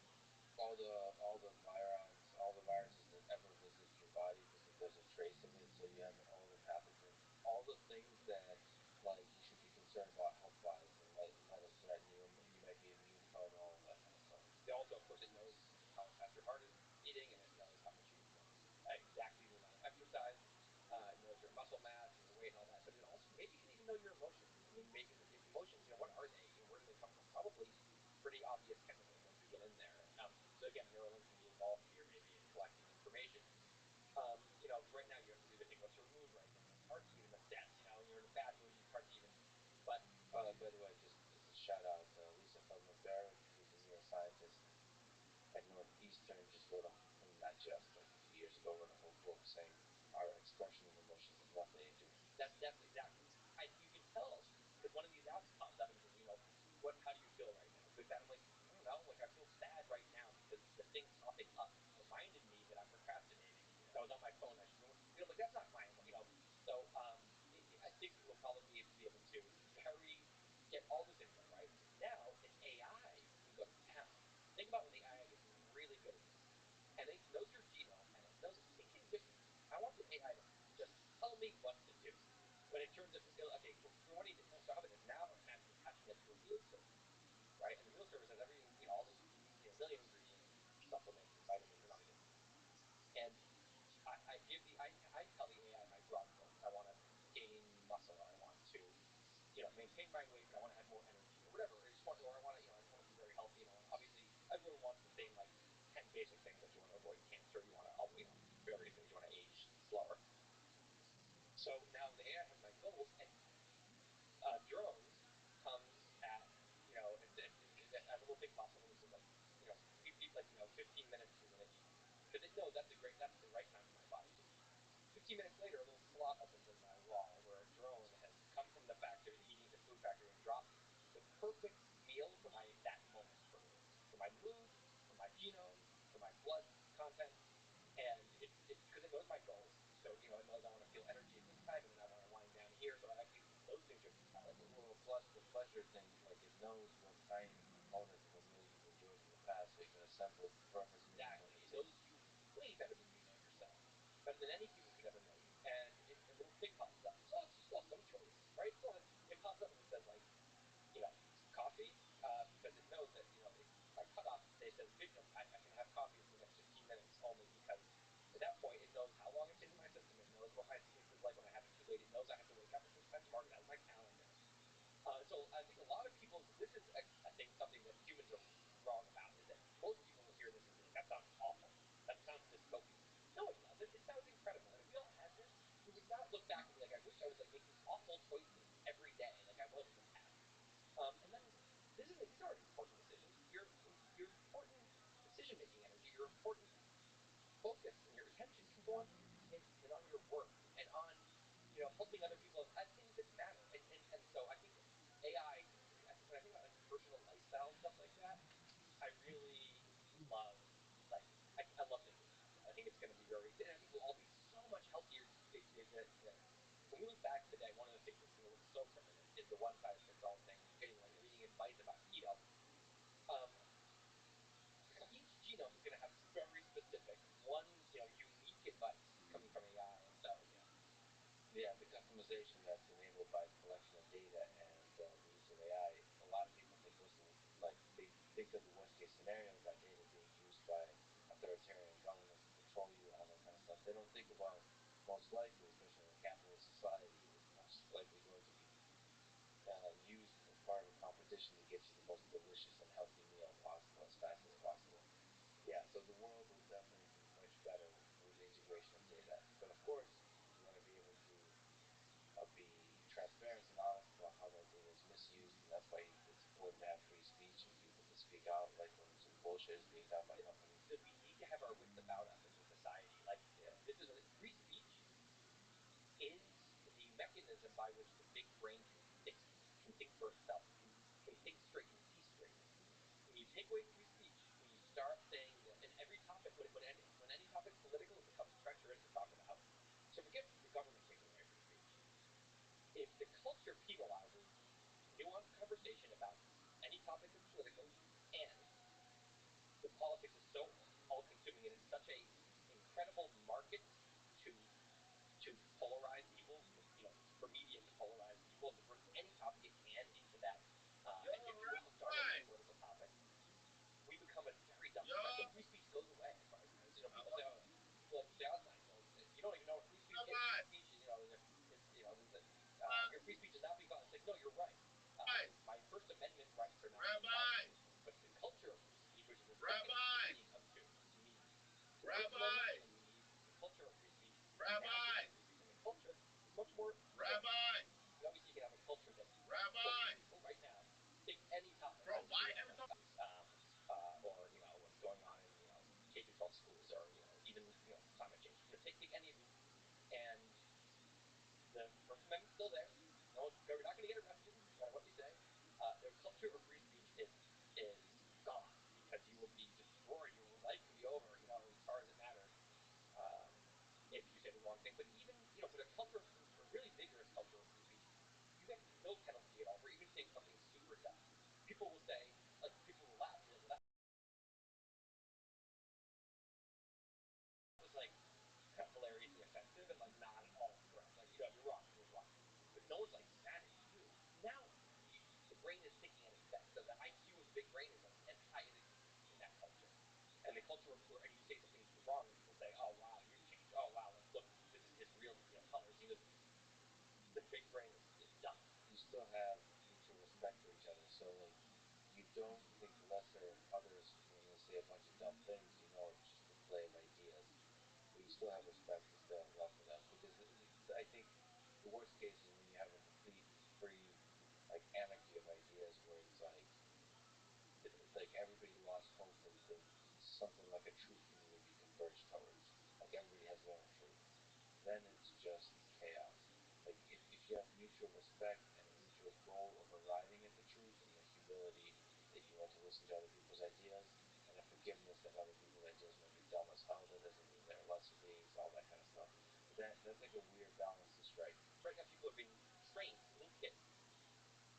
all the viruses that ever visit your body, there's a trace of it. So you have all the pathogens, all the things that like you should be concerned about health wise, and let it threaten you, and you might be immune from all of that kind of stuff. It also, of course, it knows how fast your heart is beating, and it knows how much exactly the amount of exercise. It knows your muscle mass and your weight and all that. But it also maybe can even know your emotions. I mean, maybe emotions. What are they? Where do they come from? Probably pretty obvious chemicals once we get in there. So again, Neuralink can be involved here, maybe in collecting information. Because right now you have to do the thing. What's your mood right now? It's hard to even assess. When you're in a bad mood, it's hard to even. But by the way, just as a shout out, Lisa Feldman Barrett, who's a neuroscientist at Northeastern, just wrote not just like a few years ago, wrote a whole book saying our expression of emotions has nothing to do with it. That's exactly. You can tell because one of these apps pops up and says, how do you feel right now? Good, bad. I'm like, I don't know. Like I feel sad right now because the thing popping up reminded me that I'm procrastinating. I was on my phone. I should like that's not my So I think we'll probably be able to get all this info right. Now an AI can go to town. Think about when the AI gets really good at this, and it knows your genome, and it knows I want the AI to just tell me what to do. When it turns it, okay, what do you do? So how about this? Now I'm attaching it to a meal server, right? And the meal server says every, all these, million ingredients, supplements, and vitamins and everything. And I tell the AI my broad goals. I want to gain muscle. I want to, maintain my weight, but I want to have more energy or whatever. Or I want to, I just want to be very healthy. And obviously, everyone wants the same like 10 basic things. Like you want to avoid cancer, you want to, various things. You want to age slower. So now the AI has my goals, and drones comes at a little thing pops up and it says like beep beep, like 15 minutes you're gonna eat because it knows that's the right time for my body to eat. 15 minutes later, a little slot opens in my wall where a drone has come from the factory, the food factory, and dropped the perfect meal for that moment for me. my mood, for my genome, for my blood content, and it's because it knows my goals. So it knows I want to feel energy at this time, and then I want to wind down here. So it actually those things are intelligent. Well, plus the pleasure thing, like it knows what tiny components of a meal you've enjoyed in the past, so it can assemble it perfectly. Exactly. It knows you way better than you know yourself, better than any human could ever know you. And a little thing pops up. Still some choice, right? It pops up and it says like, coffee, because it knows that my cutoff day says I can have coffee for the next 15 minutes only because at that point it knows how long it's in my system. It knows what my sleep is like when I have it too late. It knows I have to wake up at this time tomorrow. It has my calendar. So I think a lot of people, this is I think something that humans are wrong about, is that most people will hear this and be like, that sounds awful. That sounds dystopian. No, it doesn't. It sounds incredible. And if we all had this, we would not look back and be like, I wish I was like making awful choices every day like I was in the past. And then these aren't important decisions. Your important decision-making energy, your important focus and your attention can go on kids and on your work and on helping other people at things that matter. And so I think AI, when I think about like personal lifestyle and stuff like that, I really love like I love thinking about that. I think it's going to be very, and I think we'll all be so much healthier. When we look back today, one of the things that's going to look so permanent is the one size fits all thing. Getting like reading advice about keto. Each genome is going to have very specific, one unique advice coming from AI, and so Yeah, the customization that's enabled by the collection of data and the use of AI. A lot of people think, listen, like they think of the worst case scenarios, that data being used by authoritarian governments to control you, all that kind of stuff. They don't think about most likely, especially in a capitalist society, it's most likely going to be used as part of a competition to get you the most delicious and healthy meal possible as fast as possible. Yeah, so the world will definitely be much better with the integration of data. But of course, you want to be able to be transparent and honest about how that data is misused, and that's why it's important to have free speech and people to speak out, like when some bullshit is being done by companies. That we need to have our wits about us as a society. Like this is free speech is the mechanism by which the big brain can think for itself, can think straight and see straight. When you take away free speech, when you start saying that, and every topic, when any topic's political, it becomes treacherous to talk about. So forget the government taking away free speech. If the culture penalizes nuanced conversation about any topic that's political, and the politics is so all-consuming and it's such a incredible market to polarize people, for media to polarize people and to bring any topic it can into that, and get people hooked on any political topic, we become a very dumb society. So free speech goes away as far as it goes. People say, people like to say all the time, you don't even know what free speech is. Free speech, your free speech is not being violated. It's like, no, you're right. My First Amendment rights are not being violated. But the culture of free speech, which is the second ingredient of two needs, the First Amendment, and then you need the culture of free speech. Now you have free speech, and the culture is much more. And obviously, you can have a culture that's people right now. Take any topic, or what's going on in K-12 schools, or even climate change. Take any of these, and the First Amendment's still there. No, you're not going to get arrested no matter what you say. The culture of free speech is gone because you will be destroyed. Your life will be over. As far as it matters, if you say the wrong thing. But even but a really vigorous culture of free speech, you get no penalty at all for even saying something super dumb. People will say, like, people will laugh. Be like, well, that was like kind of hilariously offensive and like not at all correct. Like, you're wrong. You're wrong. But no one's like, that is you. Now the brain is thinking at its best. So the IQ of the big brain is as high as it can be in that culture. And the culture where you say something wrong and people say, oh wow, you've changed. Oh wow, like look, this is his real colors. The big brain is dumb. You still have mutual respect for each other, so like you don't think lesser of others when they say a bunch of dumb things. It's just a play of ideas, but you still have respect. You still have love for them, because I think the worst case is when you have a complete free like anarchy of ideas where it's like everybody lost hope that something like a true community converged towards. Like everybody has their own truth. Then it's just chaos. Like if you have mutual respect and a mutual goal of arriving at the truth and the humility that you want to listen to other people's ideas, forgiveness of other people that just maybe dumb as hell. That doesn't mean they're less of these, all that kind of stuff. But that's like a weird balance to strike. Right now, people are being trained, little kids,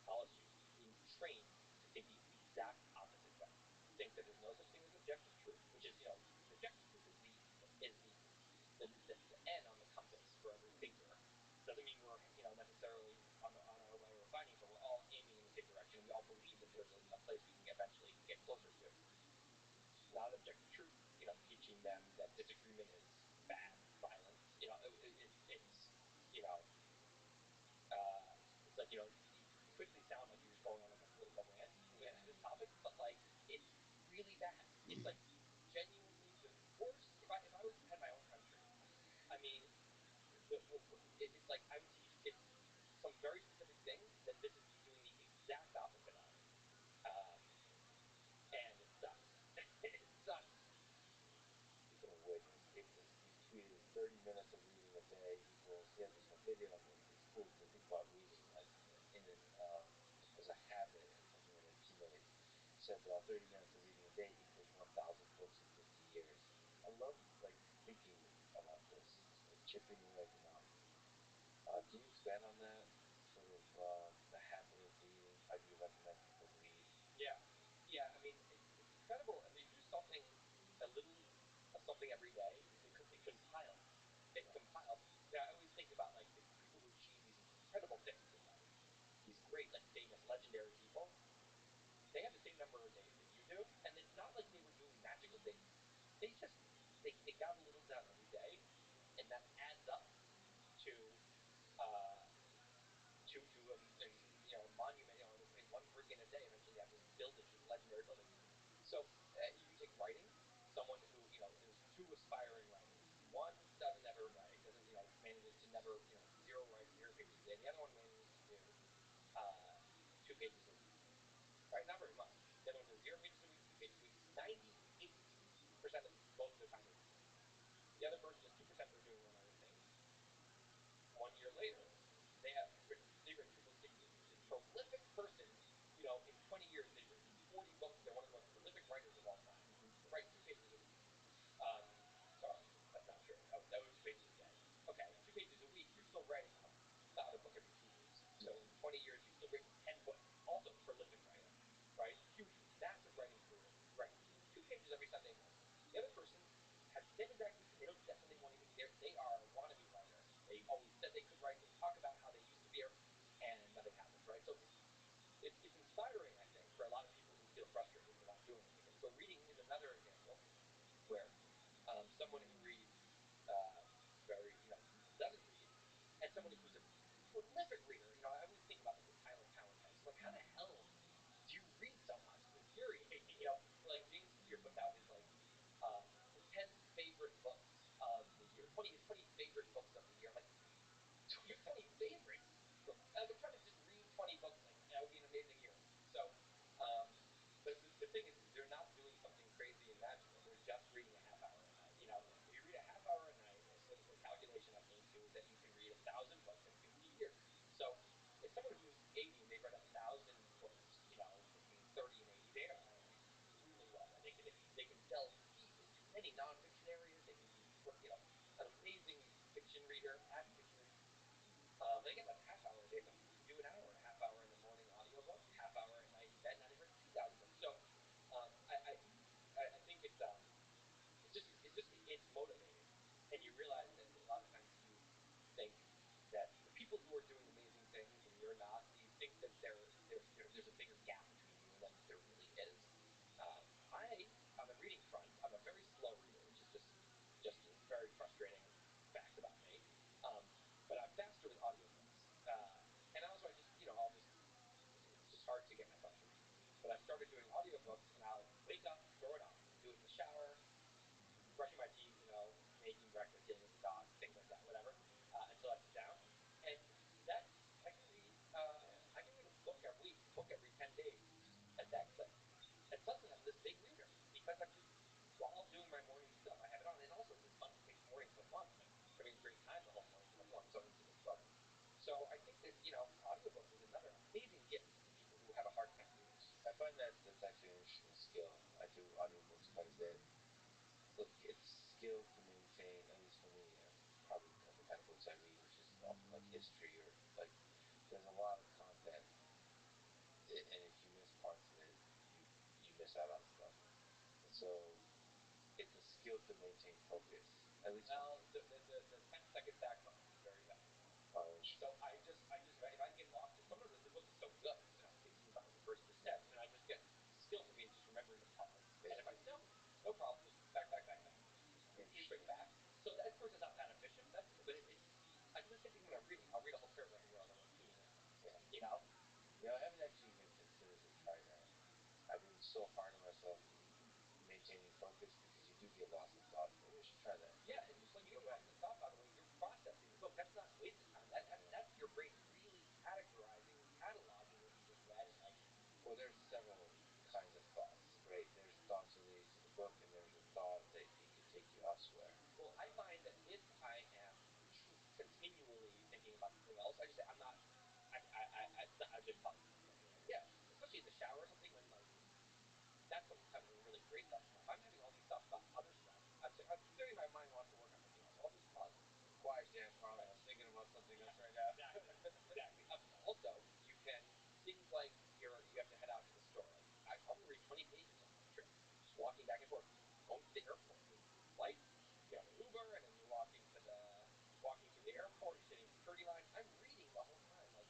college students, being trained to take the exact opposite bet. Think that there's no such thing as objective truth, which is, objective truth is the N on the compass for every thinker. Doesn't mean we're, necessarily on our way or finding it, but we're all aiming in the same direction. We all believe that there's a place we can eventually get closer to. Not objective truth, teaching them that disagreement is bad, violence. It's like, you quickly sound like you're just going on like a political rant with this topic, but like it's really bad. It's like genuinely the worst. If I had my own country, I mean, it's like I would teach kids some very specific things that this is doing the exact opposite of, and it sucks. It sucks. Speaking of which, he tweeted 30 minutes of reading a day equals. He has this one video, and it's cool to think about reading as a habit and something that accumulates. He said 30 minutes of reading a day equals 1,000 books in 50 years. I love like thinking about this, like chipping away at the mountain. Can you expand on that? Sort of the habit of reading. How do you recommend people read? Yeah. I mean, it's incredible. I mean, if you do something something every day, it compiles. It compiles. I always think about like the people who achieve these incredible things in life. These great, like famous, legendary people. They have the same number of days that you do, and it's not like they were doing magical things. They just they got a little done every day, and that adds up to uh, a monument. In one brick in a day, eventually you have this building, this legendary building. So you can take writing. Someone who there's two aspiring writers. One doesn't ever write, doesn't manages to never zero writing, 0 pages a day. The other one manages to do 2 pages a week. Right, not very much. The other one does 0 pages a week, 2 pages a week. 98% of both of their time is reading. The other person is 2% they're doing one other thing. 1 year later, they've written triple digits. This prolific person, in 20 years they've written 40 books. They're one of the most prolific writers of all time. They write 2 pages a week. Sorry, that's not true. That was 2 pages a day. Okay, 2 pages a week. You're still writing about a book every 2 years. So in 20 years, you've still written 10 books. Also prolific writer, right? Huge, massive writing career. Right, 2 pages every Sunday morning. The other person has the same exact routine. They don't get up Sunday morning. They are a wannabe writer. They always said they could write. They talk about how they used to be, and nothing happens, right? So it's inspiring, I think, for a lot of people who feel frustrated and not doing anything. So reading is another example where someone who reads very, doesn't read, and someone who's a prolific reader. I always think about like the Tyler Cowen test. Like, how the hell do you read so much? It's infuriating. Like James Clear puts out his like the 10 favorite books of the year, 20 favorite books of the year. I'm like, your 20 favorites. Like, I'm trying to just read 20 books. Like, that would be an amazing year. So, but the thing is, they're not doing something crazy and magical. They're just reading a half hour a night. If you read a half hour a night, the calculation I came to is that you can read 1,000 books in 50 years. So, if someone who's 80 and they've read 1,000 books, between 30 and 80, they are extremely well read. They can delve deep into many nonfiction areas. They can be, an amazing fiction reader, avid fiction reader. And again, that's a half hour a day. Some people can do an hour, a half hour in the morning audiobook, half hour at night in bed. Now they've written 2,000 books. So I think it's motivating, and you realize that a lot of times you think that the people who are doing amazing things and you're not, you think that there's a bigger gap between you than there really is. On the reading front, I'm a very slow reader, which is just a very frustrating fact about me. But I'm faster with audiobooks. And also it's just hard to get myself to read. But I've started doing audiobooks, and I'll wake up, throw it on, do it in the shower, brushing my teeth, making breakfast, dealing with the dog, things like that, whatever, until I sit down. And that I can read a book every 10 days at that clip. And suddenly I'm this big reader because I'm just, while doing my morning stuff, I have it on. And also it's fun. It makes morning so fun. I mean, great time the whole morning to the phone, so into this book. So I think that, audiobooks is another amazing gift to people who have a hard time reading. I find that's actually an interesting skill. I I do audiobooks quite a bit. Look, it's a skill to maintain, at least for me, and probably the kind of books I read, which is often like history or like there's a lot of content, and if you miss parts of it, you miss out on stuff. And so it's a skill to maintain focus. At least well, the 10-second fact button is very valuable. Oh, so I just if I get lost, sometimes the book is so good, it seems I reverse the steps, and I just get the skill for me is just remembering to pause. Yeah. And if I say no problem, just back, just straight back. So that, of course, it's not that efficient, but that's but I do the same thing when I'm reading. I'll read a whole paragraph and realize I went 2 minutes. Yeah. You know. Yeah, I haven't actually even considered to try that. I've been so hard on myself maintaining focus because you do get lost in thought. Maybe I should try that. Yeah, and when you get lost in thought, by the way, you're processing the book. That's not wasted time. That's your brain really categorizing and cataloging what you just read and like. Well, there's several kinds of thoughts, right? There's thoughts related to the book, and there's a thought that it could take you elsewhere. Well, I find that if I am continually thinking about something else, I just say I'm not. I've been pausing myself. Yeah, especially in the shower or something when like that's when I'm having really great thoughts. If I'm having all these thoughts about other stuff, clearly my mind wants to work on something else. So I'll just pause. Quiet, Dan Carlin. I'm thinking about something else right now. Exactly. Also, you can things like you have to head out to the store. Like I'm going to read 20 pages on this trip, just walking back and forth, going to the airport, waiting for your flight. You have an Uber, and then you're walking through the airport. You're sitting in security line. I'm reading the whole time. Like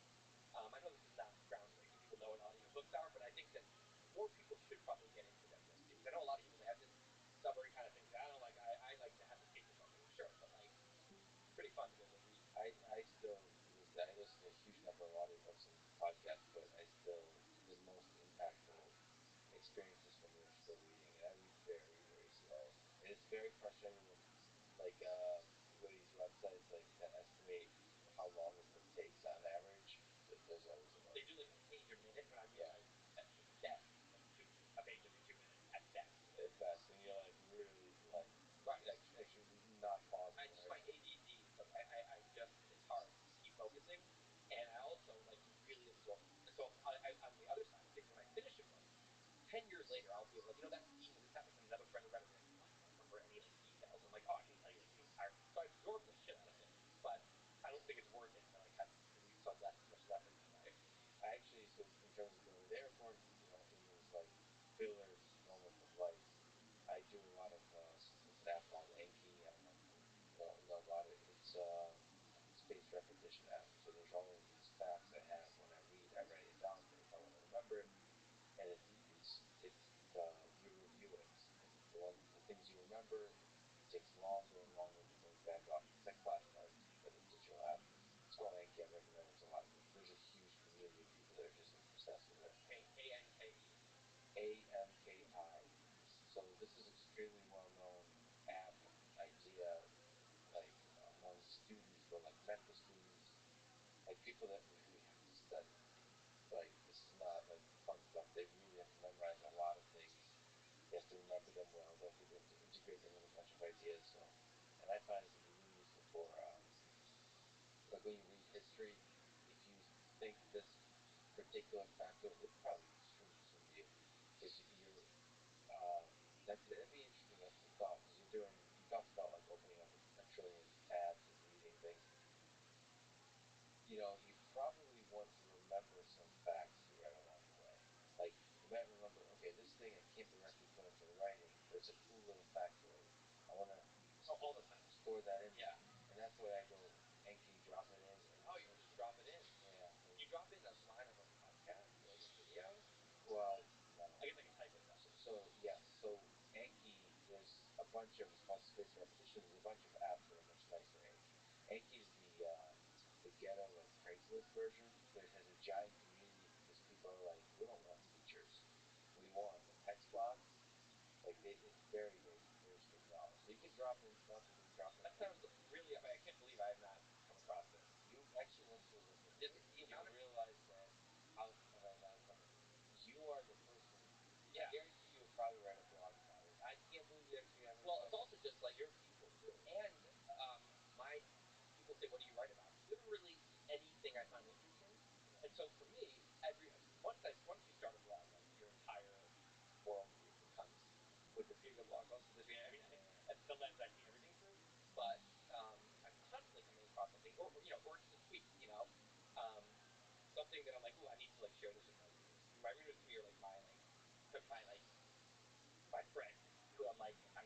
I know this is not groundbreaking. People know what audiobooks are, but I think that more people should probably get into them just because I know a lot of people that have this stubborn kind of thing. I don't like. I like to have the paper book. Sure, but like it's pretty fun to be able to read. I still listen. I listen to a huge number of audiobooks and podcasts, but I still the most impactful experiences for me are still reading, and I read very, very slow. And it's very frustrating when, like, you go to these websites like that estimate how long a book takes on average. Those always annoy. They do like a page a minute, but I mean like at best, like a page every 2 minutes at best. At best, and you're like really like right. Actually not pausing. It's my ADD. Like I just it's hard to keep focusing, and I also like to really absorb it. And so on the other side of things, when I finish a book, 10 years later, I'll be like, that scene in this happened, and another friend will read it, and like, I don't remember any of the details. I'm like, oh, I can tell you like the entire. So I absorb the shit out of it, but I don't think it's worth it to like have to read so much less in my life. I actually, so in terms of going to the airport, in those like filler moments of life, I do a lot of it's an app called Enki. I don't know if you know about it. It's space repetition app. So there's all of these facts I have when I read. I write it down if I want to remember it, and you review it. The things you remember, it takes longer and longer to bring back up. It's like flashcards, but a digital app. It's called Anki. I recommend it to a lot of people. There's a huge community of people that are just obsessed with it. ANKE. AMKI. So this is extremely well-known app idea, like among students, but like medical students, like people that really have to study. Like this is not like fun stuff. They really have to memorize a lot of things. They have to remember them well. They have to be able to integrate them with a bunch of ideas. So, and I find it to be really useful for like when you read history. If you think this particular factor, it's probably extremely useful for you because you're that'd be interesting thought because you talked about like opening up a trillion tabs and reading things. You probably want to remember some facts you read along the way. Like you might remember, okay, this thing I can't directly put into writing, but it's a cool little factoid. I want to all the time store that in. Yeah. And that's why I go Enki, drop it in. You can just drop it in. Yeah. You drop in a line of a podcast or like a video. Well, no. I guess I can type it though. So yes, so Anki, there's a bunch of it's called Space Repetition. There's a bunch of apps that are much nicer. Anki's the ghetto like Craigslist version. It has a giant community because people are like, we don't want teachers, we want a text box. Like it's very, very, very strict knowledge. So you can drop in stuff. You can drop in. That sounds really. I can't believe I have not come across this. You actually once you look at it, you realize that how have I not come? You are the person. Yeah. I guarantee you'll probably write a blog about it. I can't believe you actually haven't. Well, it's also just like your people too. And my people say, "What do you write about?" Literally anything I find interesting. And so for me, once you start a blog, like your entire worldview becomes with the speeding of blog posts with the speed. I mean, the lens I see everything through, but I'm constantly coming across something, or or just a tweet, um, something that I'm like, ooh, I need to like share this with my readers. My readers to me are like my my friend, who I'm like, I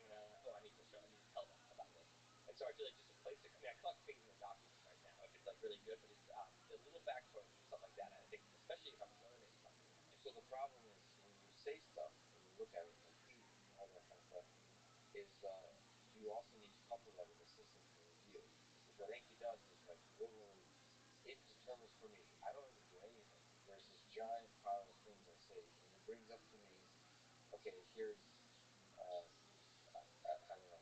need to tell them about this. And so I feel like just a place to. I mean, I collect things in a document right now if it's like really good, but it's the little factoids and stuff like that. I think, especially if I'm learning something. So the problem is when you say stuff, when you look at it and tweet and all that kind of stuff, is you also need to couple that with a system to review. Because what Enki does is like literally, it determines for me. I don't even do anything. There's this giant pile of things I saved, and it brings up to me, okay, here's I don't know.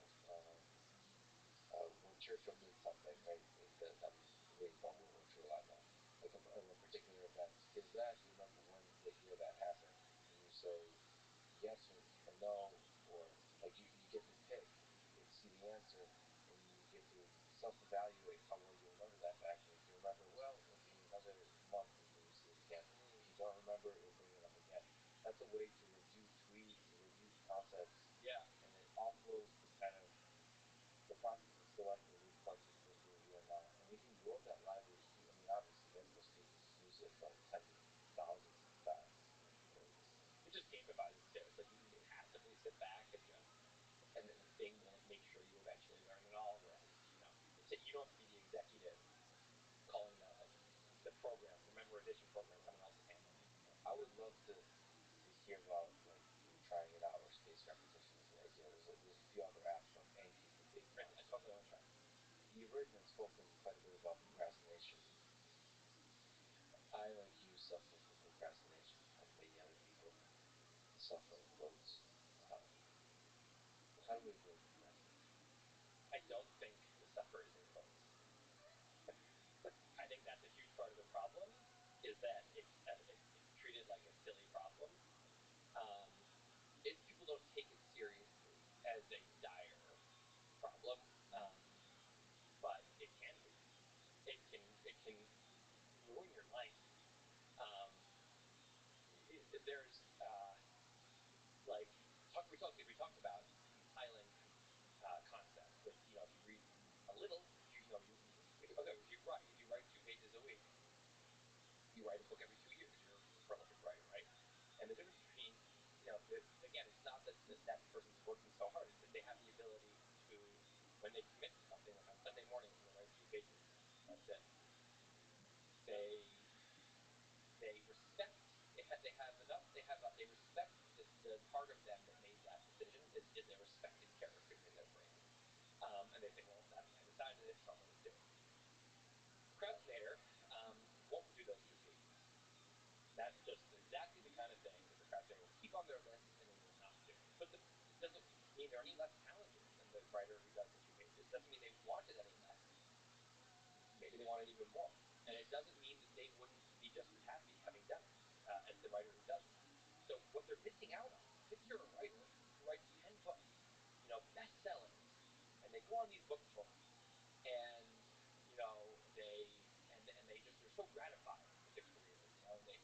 When Churchill did something, right? I'm reading from World War II a lot now. Like in a particular event, here's that. Do you remember what year that happened? And you say yes or no, or like you get to pick. You get to see the answer, and you get to self-evaluate how well you remember that fact. And if you remember well, it'll be another month until you see it again. If you don't remember, it'll bring it up again. That's a way to review tweets, to review concepts. Yeah. And it offloads the process of selecting which parts you're supposed to review or not. And you can grow that library. I mean, obviously, that's what students use it like tens of thousands of times. It just gamifies it too. It's like you can passively sit back and just, and then the thing will make sure you eventually learn it all. Whereas, you don't have to be the executive calling the program, the memorization program. Someone else is handling it. I would love to hear about like you trying it out, or spaced repetition is the idea. There's a few other apps from Anki's the big one. I totally want to try it. You've written and spoken quite a bit about procrastination. I, like you, suffer from procrastination, like many other people suffer in quotes. How do we avoid procrastination? I don't think the suffer is in quotes. I think that's a huge part of the problem, is that it's treated like a silly problem. People don't take it seriously as a dire problem, but it can be. It can ruin your life. Um, there's like we talked about the island concept. That if you read a little, if you write 2 pages a week, you write a book every 2 years. You're a prolific writer, right? And the difference between again, it's not that person's working so hard. It's that they have the ability to, when they commit to something, like on Sunday morning, I'm going to write 2 pages. That's it. They respect. They have enough. They respect the part of them that made that decision is a respected character in their brain. And they say, well, I decided it, so I'm going to do it. Procrastinator won't do those 2 pages. That's just exactly the kind of thing the procrastinator will keep on their list and they will not do. But it doesn't mean they're any less talented than the writer who does the 2 pages. It doesn't mean they want it any less. Maybe they want it even more. And it doesn't mean that they wouldn't be just as happy having done it as the writer who doesn't. So what they're missing out on, if you're a writer who writes 10 books, bestsellers, and they go on these book tours, and they're so gratified with their career, and they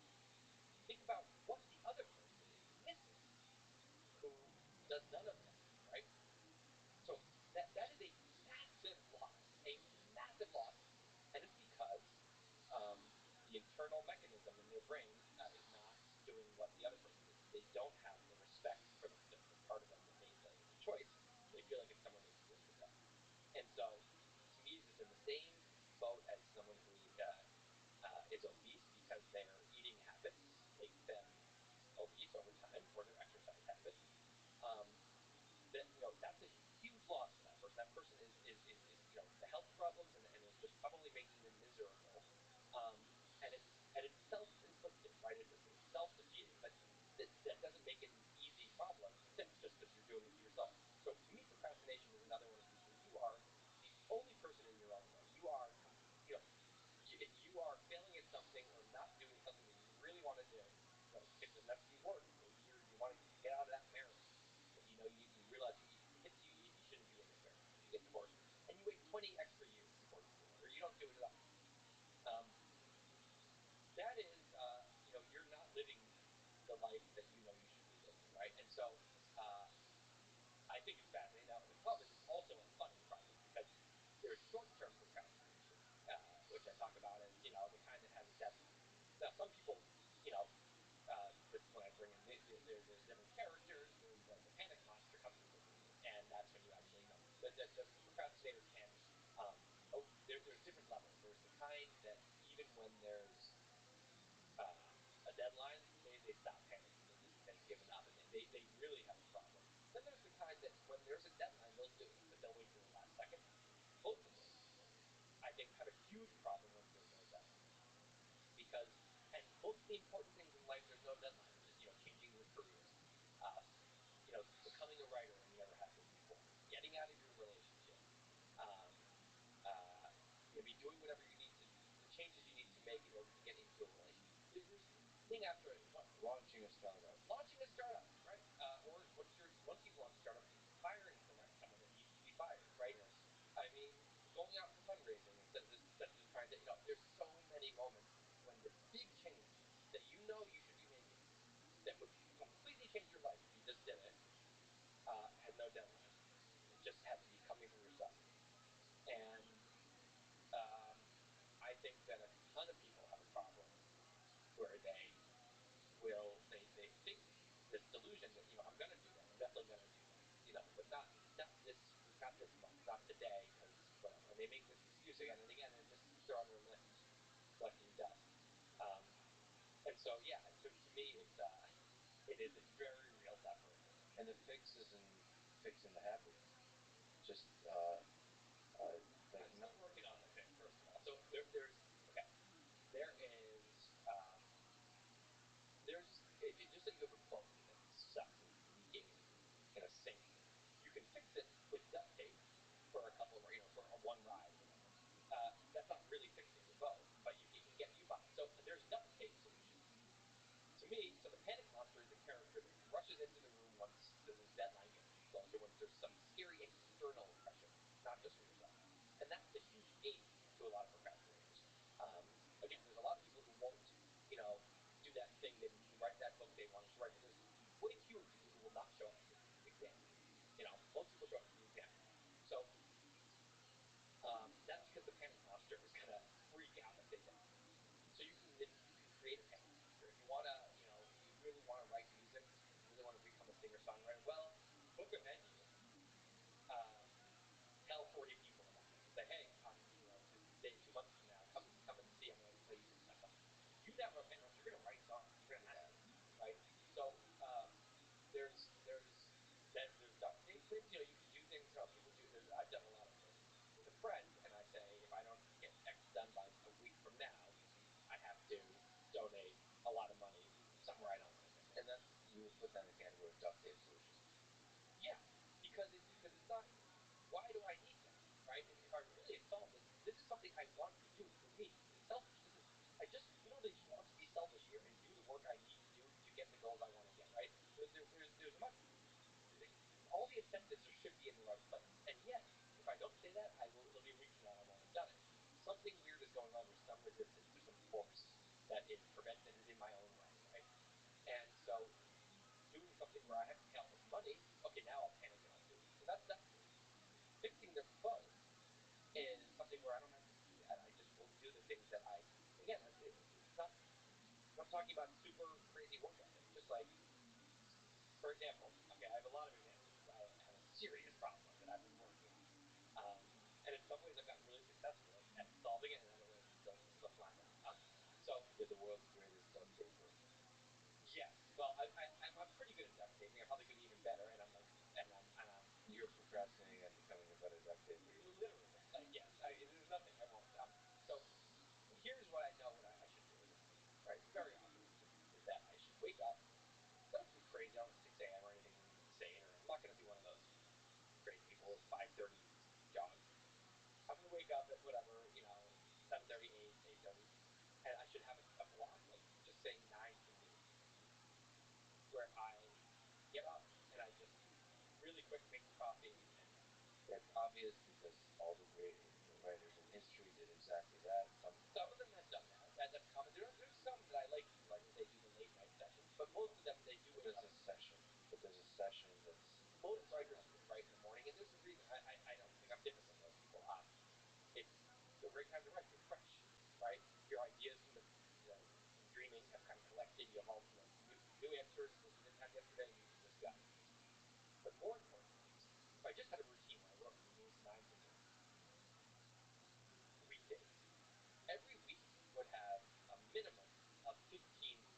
think about what the other person is missing who does none of that, right? So that is a massive loss, and it's because the internal mechanism in their brain is not doing what the other person did. They don't have the respect for the part of them that made the choice. They feel like it's someone they can disregard. And so, to me, it's just in the same boat as someone who is obese because their eating habits make them obese over time, or their exercise habits. That's a huge loss to that person. That person is the health problems and is just probably making them miserable. And it's self-inflicted, right? It's self-defeating, but that doesn't make it an easy problem to fix just because you're doing it to yourself. So to me, procrastination is another one of these where you are the only person in your own way. You are, if you are failing at something or not doing something that you really want to do, it doesn't have to be work. Maybe you want to get out of that marriage. But you realize it hits you, you shouldn't be in this marriage. You get divorced. And you wait 20 extra years before you do it, or you don't do it at all. That is, you're not living the life that you should be living, right? And so I think it's fascinating. Now, the problem is it's also a funny problem because there's short-term procrastination, which I talk about as, the kind that has a deadline. Now, some people, this is when I bring in there's different characters. There's the panic monster comes into the room, and that's when you actually, the procrastinator can. There's different levels. There's the kind that even when there's a deadline, they stop panicking. They've given up, and they really have a problem. Then there's the kind that when there's a deadline, they'll do it, but they'll wait till the last second. Both of those people, I think, have a huge problem when there's no deadline. Because, and most of the important things in life, there's no deadline, which is, changing your careers, becoming a writer when you never have been before, getting out of your relationship, maybe doing whatever you need to, the changes you need to make in order to get into a relationship. There's thing after what? Launching a startup. Launching a startup, right? Or once you've launched a startup, firing someone that needs to be fired, right? Yes. I mean, going out for fundraising instead of just trying to, there's so many moments when the big change that you should be making, that would completely change your life if you just did it, has no deadline. It just has to be coming from yourself. And I think that a ton of people have a problem where they think this delusion that, I'm going to do that. I'm definitely going to do that, but not this month, not today, because whatever. And they make this excuse again and again, and just sits there on their list collecting dust. And so, yeah, to me, it's very real suffering. And the fix is in fixing the habits. Just I'm still working on the fix, first of all. So there is just so you have a boat that sucks and is leaking in a sink. You can fix it with duct tape for a couple of, for a one ride, whatever. That's not really fixing your boat, but it can get you by. So there's duct tape solutions. To me, so the panic monster is the character that rushes into the room once the deadline gets too close, or when there's some scary external pressure, not just from yourself. And that's a huge aid to a lot of procrastinators. Again, there's a lot of people who won't, do that thing they write that book they wanted to write, but there's way fewer people who will not show up to the exam. Most people show up to the exam. So that's because the panic monster is gonna freak out if they don't. So you can create a panic monster if you wanna, you really want to write music, you really want to become a singer-songwriter. Well, book a venue, tell 40 people about it, and say, hey, this day 2 months from now, come and see. I'm gonna play you my song. You never have a panic monster. You're gonna write songs. You're gonna have to, right? So there's duct tape things. You can do things. People do. I've done a lot of this with a friend, and I say, if I don't get X done by a week from now, I have to donate a lot of money somewhere I don't want to go. And that you would put that in the category of duct tape solution. Yeah, because it's not. Why do I need that, right? And if I really had solved this is something I want to do for me. It's selfish. I just literally just want to be selfish here and do the work I need to do to get the goals I want to get, right? There's much. All the incentives should be in the right place, and yet if I don't say that, it'll be a week from now I won't have done it. Something weird is going on. There's some resistance. There's some force that is in my own way, right? And so doing something where I have to pay all this money, okay, now I'll panic and I'll do it. So that's fixing the boat is something where I don't have to do that. I just will do the things that again, it's not, I'm talking about super crazy work ethic. Just like, for example, okay, I have a lot of examples. I have a serious problem that I've been working on. And in some ways I've gotten really successful at solving it, and in other ways I'm still flying around. So you're the world's greatest duct taper. Yes. Well, I'm pretty good at duct taping. I'm probably good even better, and I'm You're procrastinating on becoming a better duct taper. Literally, yes. There's nothing I won't. So here's what I know what I should do as a person, right? Very obvious to me is that I should wake up. Don't do crazy. I don't 6 a.m. or anything insane, or I'm not going to do one of those crazy people with 5:30 jogs. I'm going to wake up at whatever, 7:30, 8:30, and I should have a block, like just say 9 to noon, where I get up and I just really quick make coffee. And it's obvious because all the great writers in history did exactly that. Some of them have done that. That's common. There's some that I like to do, like they do the late night sessions, but most of them they do. There's a session, but there's a session that's most writers write So a great time to write. You're fresh, right? Your ideas from the dreaming have kind of collected. You have all new answers that you didn't have yesterday, and you can just go. But more importantly, if I just had a routine where I wrote from 9 to noon, weekdays, every week would have a minimum of 15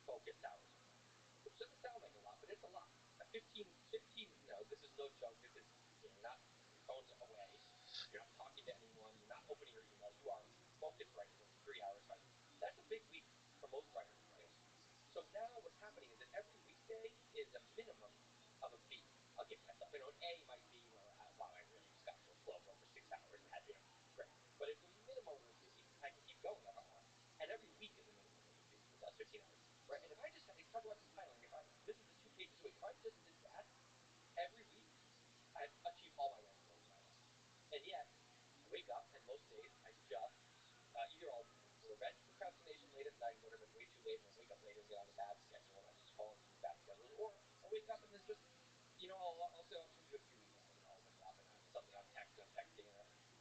focused hours of that, which doesn't sound like a lot, but it's a lot. 15, this is no joke. This is, you're not, your phone's away. You're not talking to anyone. You're not opening your emails. You are focused writing for 3 hours, 5 hours. That's a big week for most writers, right? So now what's happening is that every weekday is a minimum of a B. I'll give myself, an A might be, wow, I really just got into a flow mode for 6 hours and had, great. But it's a minimum of a B. I can keep going if I want. And every week is a minimum of a B because that's 15 hours, right? And if I just talk about compiling, this is the 2 pages a week. If I just did that every week, I've achieved all my writing goals in my life. And yet, I wake up, and most days I just either I'll revenge procrastination late at night and go to bed way too late, and then wake up later and get on a bad schedule, and I just fall into these bad schedules, or I'll wake up and then just, I'll say I'm just gonna do a few emails, and I'll open it up and I'm something I'm texting,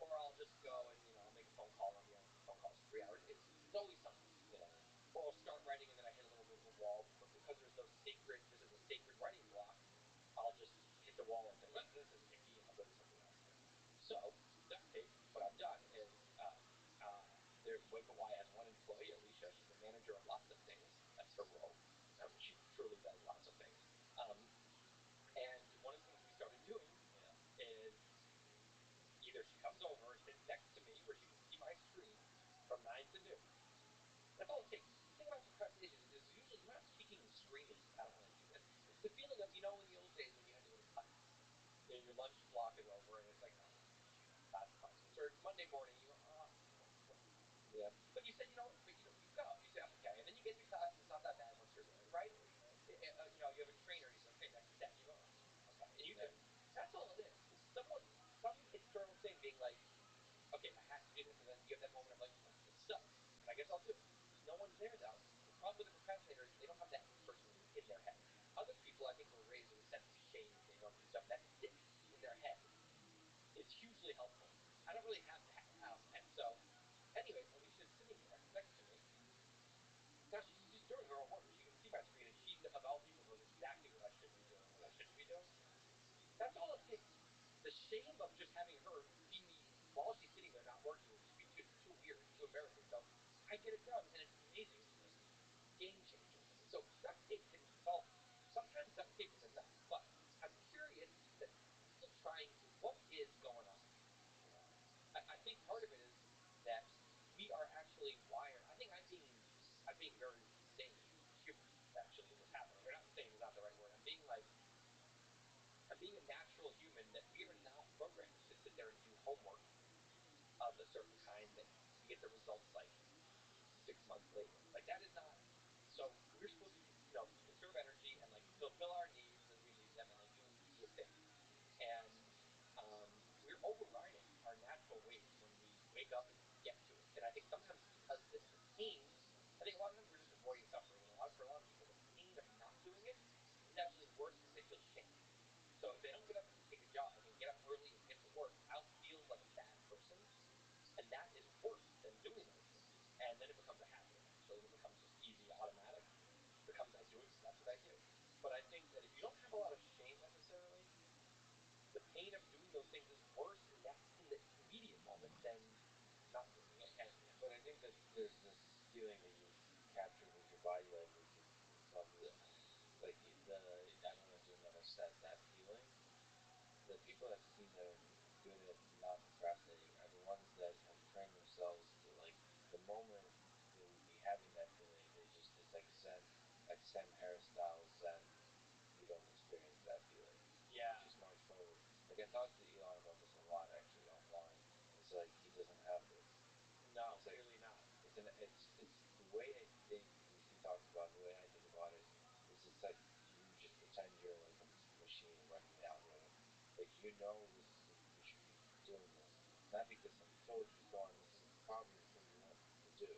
or I'll just go and I'll make a phone call and I'll be on phone calls for 3 hours. It's always something. Or I'll start writing and then I hit a little bit of a wall, but because there's no sacred, this is a sacred writing block, I'll just hit the wall and say, well, this is icky, and I'll go do something else. So, duct tape, what I've done is, there's Wake Y has one employee, Alicia. She's a manager of lots of things. That's her role. She truly does lots of things. And one of the things we started doing is either she comes over and sits next to me where she can see my screen from 9 to noon. That's all it takes. The thing about procrastination is usually you're not kicking and screaming, I don't want to do this. It's the feeling of, in the old days when you had to go to class. Your lunch block is over and it's like, oh, class starts. Or it's Monday morning, you go, oh, yeah. But you said, but you go. You say, okay, and then you get to class and it's not that bad once you're there, right? You have a trainer and you say, okay, next step. You go, oh, okay, and you do. That's all it is. It's some external thing being like, okay, I have to do this, and then you have that moment of like, oh, this sucks, but I guess I'll do it. No one's there though. The problem with the procrastinator is they don't have that person in their head. Other people, I think, were raised with a sense of shame that they don't do stuff. That sits in their head is hugely helpful. I don't really have that. And so, anyways, Alicia's sitting there next to me. Now she's doing her own work. She can see my screen, and she, of all people, knows exactly what I should be doing, what I shouldn't be doing. That's all it takes. The shame of just having her see me while she's sitting there not working would just be too weird, too embarrassing. So I get it done, and it's amazing for me. Game changer for me. So duct tape can solve it. Sometimes duct tape is enough, but I'm curious that still trying to, what is going on? I think part of it is that we are actually wired. I think I'm being very sane human, actually, in what's happening. Or not sane is not the right word. I'm being a natural human, that we are not programmed to sit there and do homework of a certain kind that we get the results like 6 months later. Like that is not. So we're supposed to, conserve energy and like fulfill our needs as we need them, and then do the thing. And we're overriding our natural ways when we wake up and get to it. And I think sometimes it's because the pain. I think a lot of times we're just avoiding suffering, and for a lot of people, the pain of not doing it is actually worse because they feel shame. So if they don't get up and take a jog and get up early and get to work, I'll feel like a bad person, and that is worse than doing those things. And then it becomes a habit eventually, and it becomes just easy, automatic. It becomes I do it because that's what I do. But I think that if you don't have a lot of shame necessarily, the pain of doing those things is worse in the immediate moment than not doing it. And But I think that there's this feeling that you've captured with your body language and some of the, like I don't know if you'll never set that feeling. The people I've seen that are good at not procrastinating are the ones that have trained themselves to, like, the moment they would be having that feeling, they just, it's like Zen, like Sam Harris style Zen. You don't experience that feeling. yeah, Just march forward. Like I talked to Elon about this a lot actually offline. It's like he doesn't have this. no, It's like, clearly not. it's the way I think, as he talks about, the way I think about it is it's like you just pretend you're like a machine running the algorithm. Like you should be doing this. Not because somebody told you so on, this is probably the thing you want to do.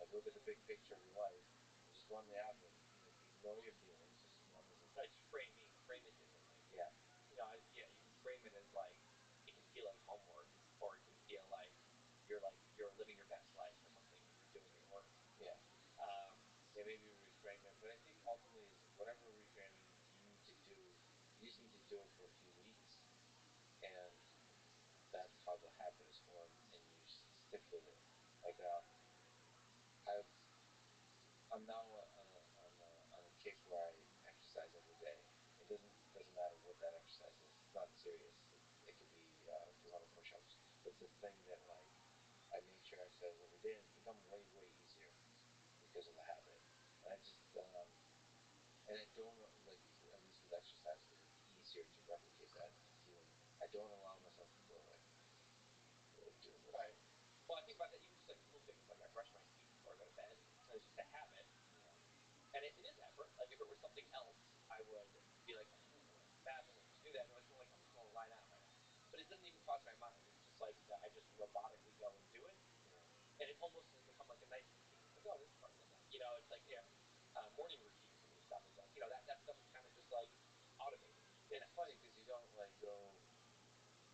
Like look at the big picture of your life and just run the algorithm. Like ignore your feelings, just run this. Like frame it differently. Yeah. You can frame it as like it can feel like homework, or it can feel like you're living you just need to do it for a few weeks, and that's how the habit is formed, and you stick with it. Like I've I'm now on a kick where I exercise every day. It doesn't matter what that exercise is. It's not serious. It could be 200 push-ups. It's a thing that like I make sure I exercise every day, and it's become way easier because of the habit. And I just and I don't like, at least with exercise, because it's easier to replicate that feeling. I don't allow myself to feel like doing this. Right. Well, I think about that even just like little things, like I brush my teeth before I go to bed, and it's just a habit. Yeah. And it is effort. Like if it were something else, I would be like, man, I gotta go to the bathroom, I should do that. And I'm just gonna lie down right now. But it doesn't even cross my mind. It's just like I just robotically go and do it. Yeah. And it almost has become like a nice routine. It's like, oh, this is part of the day. It's like morning routine for me stuff is like, that stuff is kind of just like automated. It's funny because you don't like go,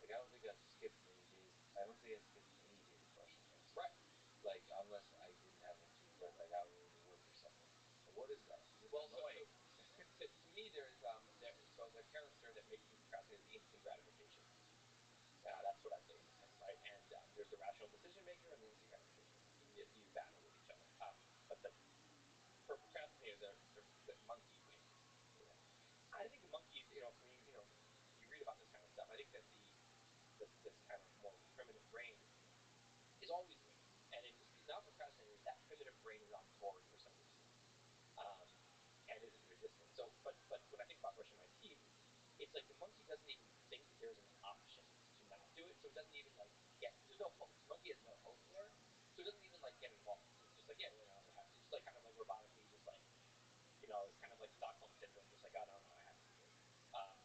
like I don't think I've skipped many days. I don't think I skipped any days brushing my teeth. Right. Like unless I didn't have a toothbrush, like out in the woods or something. What is that? Is it Well, annoying? to me, so the character that makes me procrastinate is instant gratification. That's what I say in a sense, right? And there's the rational decision maker and the instant gratification. You battle with each other. But for procrastinators, the monkey wins. Yeah. I think the monkey, when you read about this kind of stuff, I think that this kind of more primitive brain is always winning. And in non-procrastinators, that primitive brain is on board for some reason, um, and isn't resistant. So, but when I think about brushing my teeth, it's like the monkey doesn't even think there's an option to not do it, so it doesn't even like there's no hope. The monkey has no hope there, so it doesn't even like get involved. It's just like, yeah, well, no, I have to. It's just like kind of like robotically, just like it's kind of like Stockholm syndrome, just like, oh no, I have to do it. Um,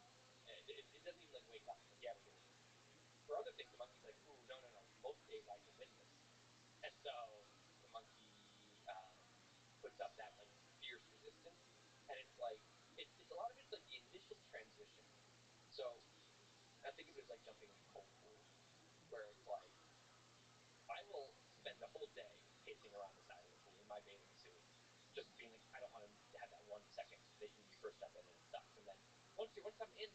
it doesn't even like wake up. It's like, yeah, we're doing it. For other things, the monkey's like, ooh, no, most days I can win this, and so the monkey puts up that like fierce resistance, and it's like it's a lot of it's like the initial transition. So I think of it as like jumping in a cold pool, where it's like I will spend the whole day pacing around the side of the pool in my bathing suit, just being like, I don't want to have that 1 second that when you first jump in and it sucks. And then once I'm in,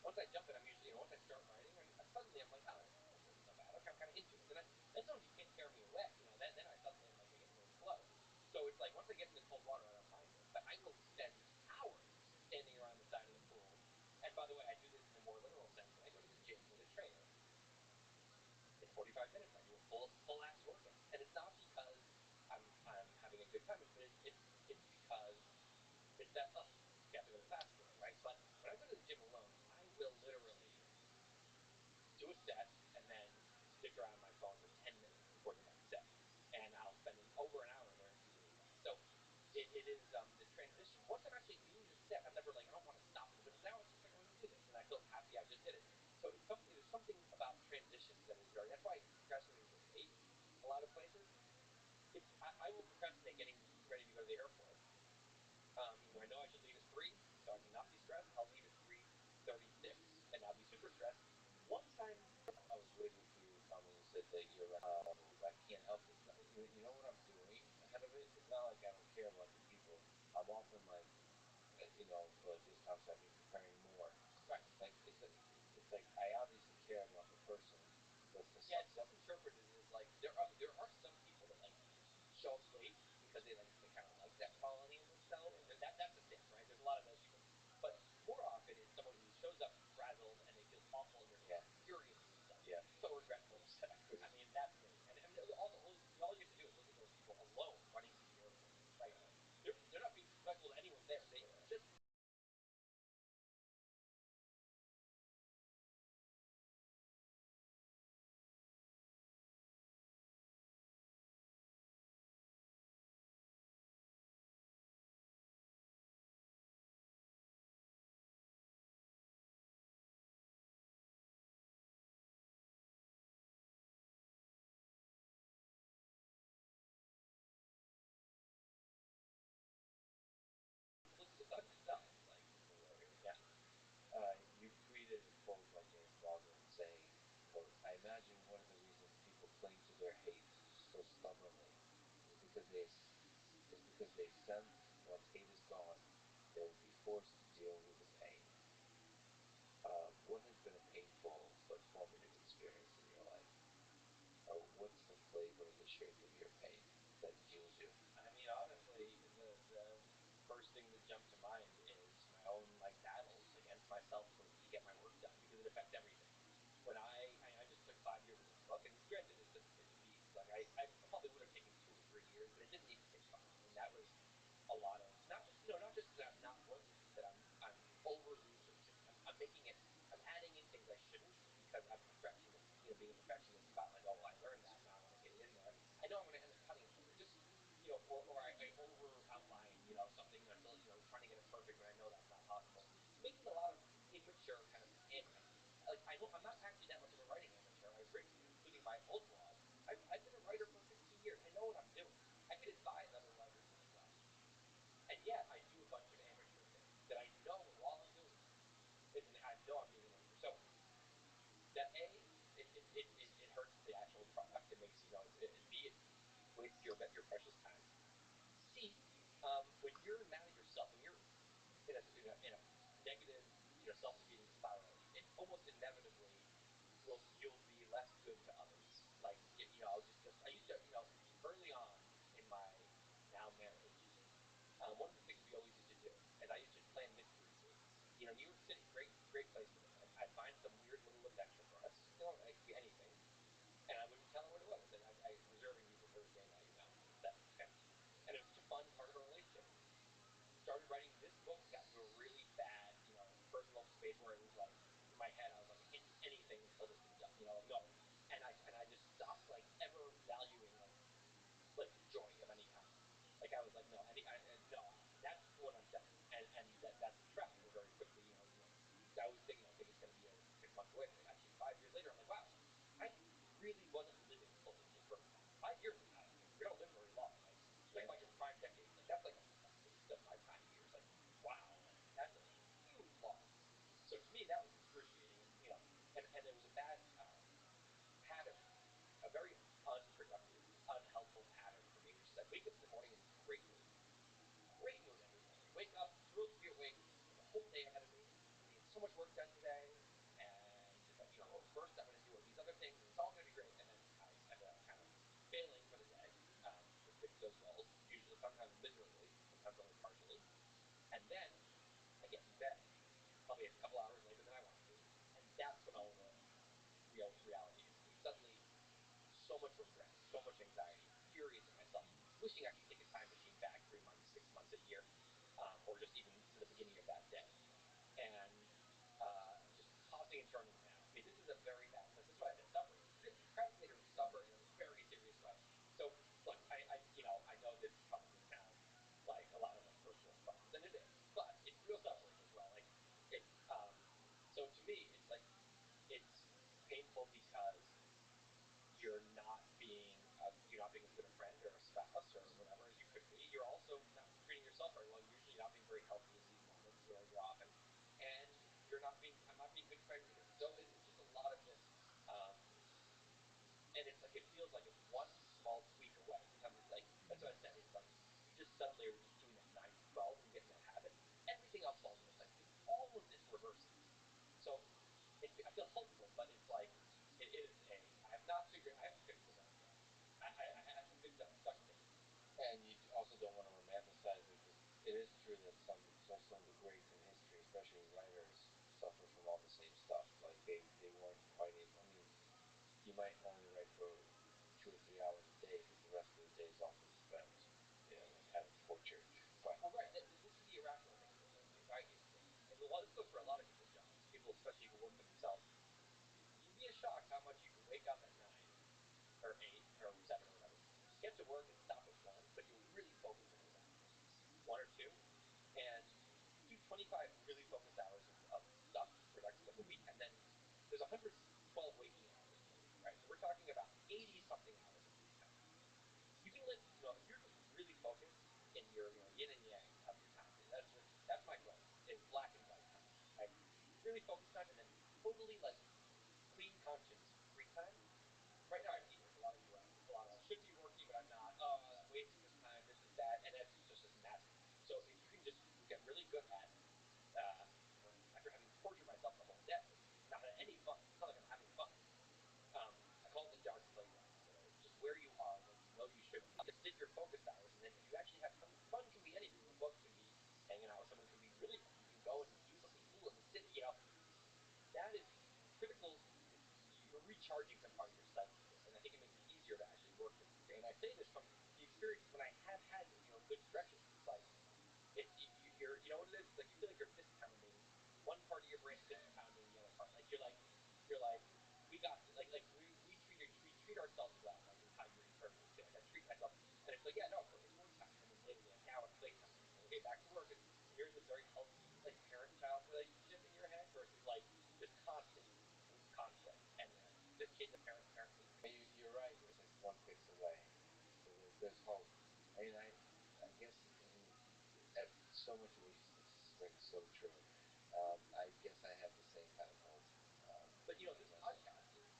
once I jump in, I'm usually once I start riding, suddenly I'm like, oh, this isn't so bad. Okay, I'm kind of into it. Then as long as you can't tear me away, then I suddenly am like I get into a flow. So it's like once I get in the cold water, I don't mind it. But I will spend hours standing around the side of the pool. And by the way, I do this in a more literal sense. When I go to the gym with a trainer, it's 45 minutes. I do a full ass workout, and it's not because I'm having a good time, but it's because it's that you have to go to class today, right? But when I go to the gym alone, I will literally do a set and then stick around my phone for 10 minutes before the next set, and I'll spend over an hour there easily. So it is the transition. Once I'm actually doing the set, I'm never like I don't want to stop in the middle. Now it's just like I'm going to do this, and I feel happy I just did it. So there's something about transitions that is very. That's why procrastinators are late a lot of places. I will procrastinate getting ready to go to the airport. I know I should leave at 3, so I can not be stressed. I'll leave at 3:36, and I'll be super stressed. One time, I was waiting for you to come when you said that you're like, I can't help it. You know what I'm doing ahead of it? It's not like I don't care about the people. I'm often like, for this concept, I've been preparing more. right? Like it's like I obviously care about the person, but for Yeah, it's misinterpreted as like there are some people that like show up late because they kind of like that quality in themselves. Yeah. And that's a thing, right? There's a lot of those people. But more often it's someone who shows up frazzled and they feel awful and they're furious with themselves. Yeah. So regretful. I mean, that's me. And I mean, all you have to do is look at those people alone running through the airport. Like they're not being disrespectful to anyone there. They just look at themselves. Like, yeah. You tweeted a quote by James Baldwin saying, quote, I imagine one of the reasons people cling to their hate so stubbornly is because they sense once hate is gone, they will be forced to deal with the pain. what has been a painful but formative experience in your life? Or what's the flavor, the shape of your pain that heals you? I mean, honestly, the first thing that jumped to mind is my own like battles against myself to get my work done because it affects everything. When I just took 5 years of this book, and granted, it's a beast. Like I probably would have taken 2 or 3 years, but it didn't need to take 5, and that was a lot of not just that I'm not working, that I'm over researching. I'm making it. I'm adding in things I shouldn't because I'm a perfectionist. Being a perfectionist about like, oh, well, I learned that, now I want to get it in there. I know I'm going to end up cutting it somewhere. Just or I over outline something until trying to get it perfect when I know that's not possible. Making a lot of immature kind of like I know I'm not actually that much of a writing amateur. I've written, including my old blog. I've been a writer for 15 years. I know what I'm doing. I could advise other writers as well. And yet I do a bunch of amateur things that I know while I'm doing it, I know I'm being an amateur. So that it hurts the actual product. It makes B, it wastes your precious time. C, when you're mad at yourself, when you're in a negative self-defeating spiral, it almost inevitably you'll be less good to others. Like I used to early on in my now marriage. One of the things we always used to do is I used to plan mystery dates. New York City, great place for this. I'd find some weird little adventure for us. It could be anything, and I wouldn't tell her what it was. And I'm reserving you for Thursday night, etc. Okay, and it was such a fun part of our relationship. Started writing this book, got to a really bad, personal space where it was like in my head I was like anything until this is done, no. And I just stopped like ever valuing like joy of any kind. Like I was like, no, no, that's when I'm done, and that's the trap. We're very quickly, I always think it's going to be a 6 months away, but actually 5 years later, I'm like, wow, I really wasn't living fully in this first time. 5 years is not, we don't live very long. Like think about your prime decade. Like that's like a fifth of my prime years. Like wow, that's a huge loss. So to me, that was excruciating, and it was a bad pattern, a very unproductive, unhelpful pattern for me, which is I wake up in the morning in this great mood every morning. Wake up, thrilled to be awake. There's a whole day ahead of me. I'm gonna get so much work done today, and first I'm gonna do these other things, and it's all gonna be great. And then I ended up kind of failing for the day to stick to those goals. Usually, sometimes miserably, sometimes only partially. And then I get in bed, probably a couple hours later than I want to, and that's when all the real reality hits me. Suddenly, so much regret, so much anxiety, furious at myself, wishing I could take a time machine back 3 months, 6 months, a year, or just even to the beginning of that day, and just tossing and turning now. I mean, this is a very bad place. This is why I said suffering. Procrastinators suffer in a very serious way. So, look, I know this probably sounds like a lot of like first world problems, and it is, but it's real suffering as well. Like, it's so to me, it's like it's painful because you're not being as good a friend or a spouse or whatever as you could be. You're also not treating yourself very well. You're usually not being very healthy in these moments very often, and I'm not being good to my readers. So it's just a lot of this, and it's like it feels like it's one small tweak away. Sometimes it's like that's what I said. It's like you just suddenly are just doing that 9 to 12 and you get in that habit. Everything else falls into place. All of this reverses. So I feel hopeful, but it's like it is a. I haven't fixed the book yet. I haven't fixed it. I'm stuck in it. And you also don't want to romanticize it because it is true that some of the greats in history, especially writers, suffer from all the same stuff. Like they weren't quite able. I mean, you might only write for 2 or 3 hours a day, but the rest of the day is often spent, kind of tortured. Right. Well, right. This is the irrational nature of the anxiety is that, and this goes for a lot of people's jobs. People, especially who work for themselves, you'd be shocked how much you can wake up at 9 or 8 or 7 or whatever, get to work and stop at 1, but you'll really focus for those hours, 1 or 2, and do 25 really focused hours of stuff, productive stuff a week, and then there's 112 waking hours in a week, right? So we're talking about 80 something hours of free time. You can live, if you're just really focused in your, yin and yang of your time. That's my goal. Is black and white time, right? Really focused time, and then totally like clean conscience free time. Right now, I have neither. A lot of you, I should be working, but I'm not. Oh, I'm wasting this time. This is bad, and that's just madness. So if you can just get really good at, after having tortured myself the whole day, go and do something cool and sit, that is critical. You're recharging some part of your psyche here, and I think it makes it easier to actually work the future. And I say this from the experiences when I have had good stretches. It's like you're what it is. It's like you feel like you're fist pounding one part of your brain, fist pounding the other part. Like you're like we got we treat ourselves well, like in how you refer to it. Say like I treat myself, and it's like yeah no of course it's work time, and then later like now it's playtime. And it's like okay back to work, and here's this very healthy like parent-child relationship in your head versus like just constant conflict and the kid to parent, parent to the kid. You're right. It's just one fix away, so there's hope. I mean, I guess so much of what you said rings so true. I guess I have the same kind of hope. But this podcast is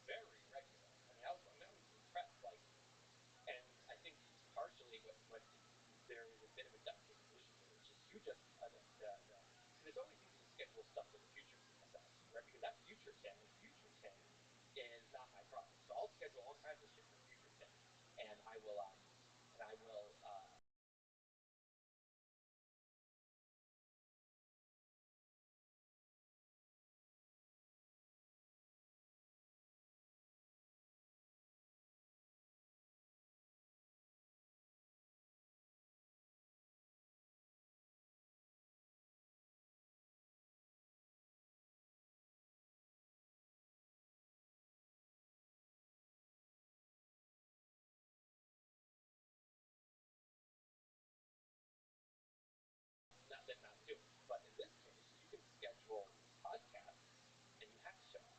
very regular. I mean, I'm impressed. Like, and I think partially what there is a bit of a ducking solution here, which is you just because it's always easy to schedule stuff for the future for myself, right? Because that future Tim is not my problem. So I'll schedule all kinds of shit for future Tim, and I will not do it. But in this case, you can schedule podcasts and you have to show up.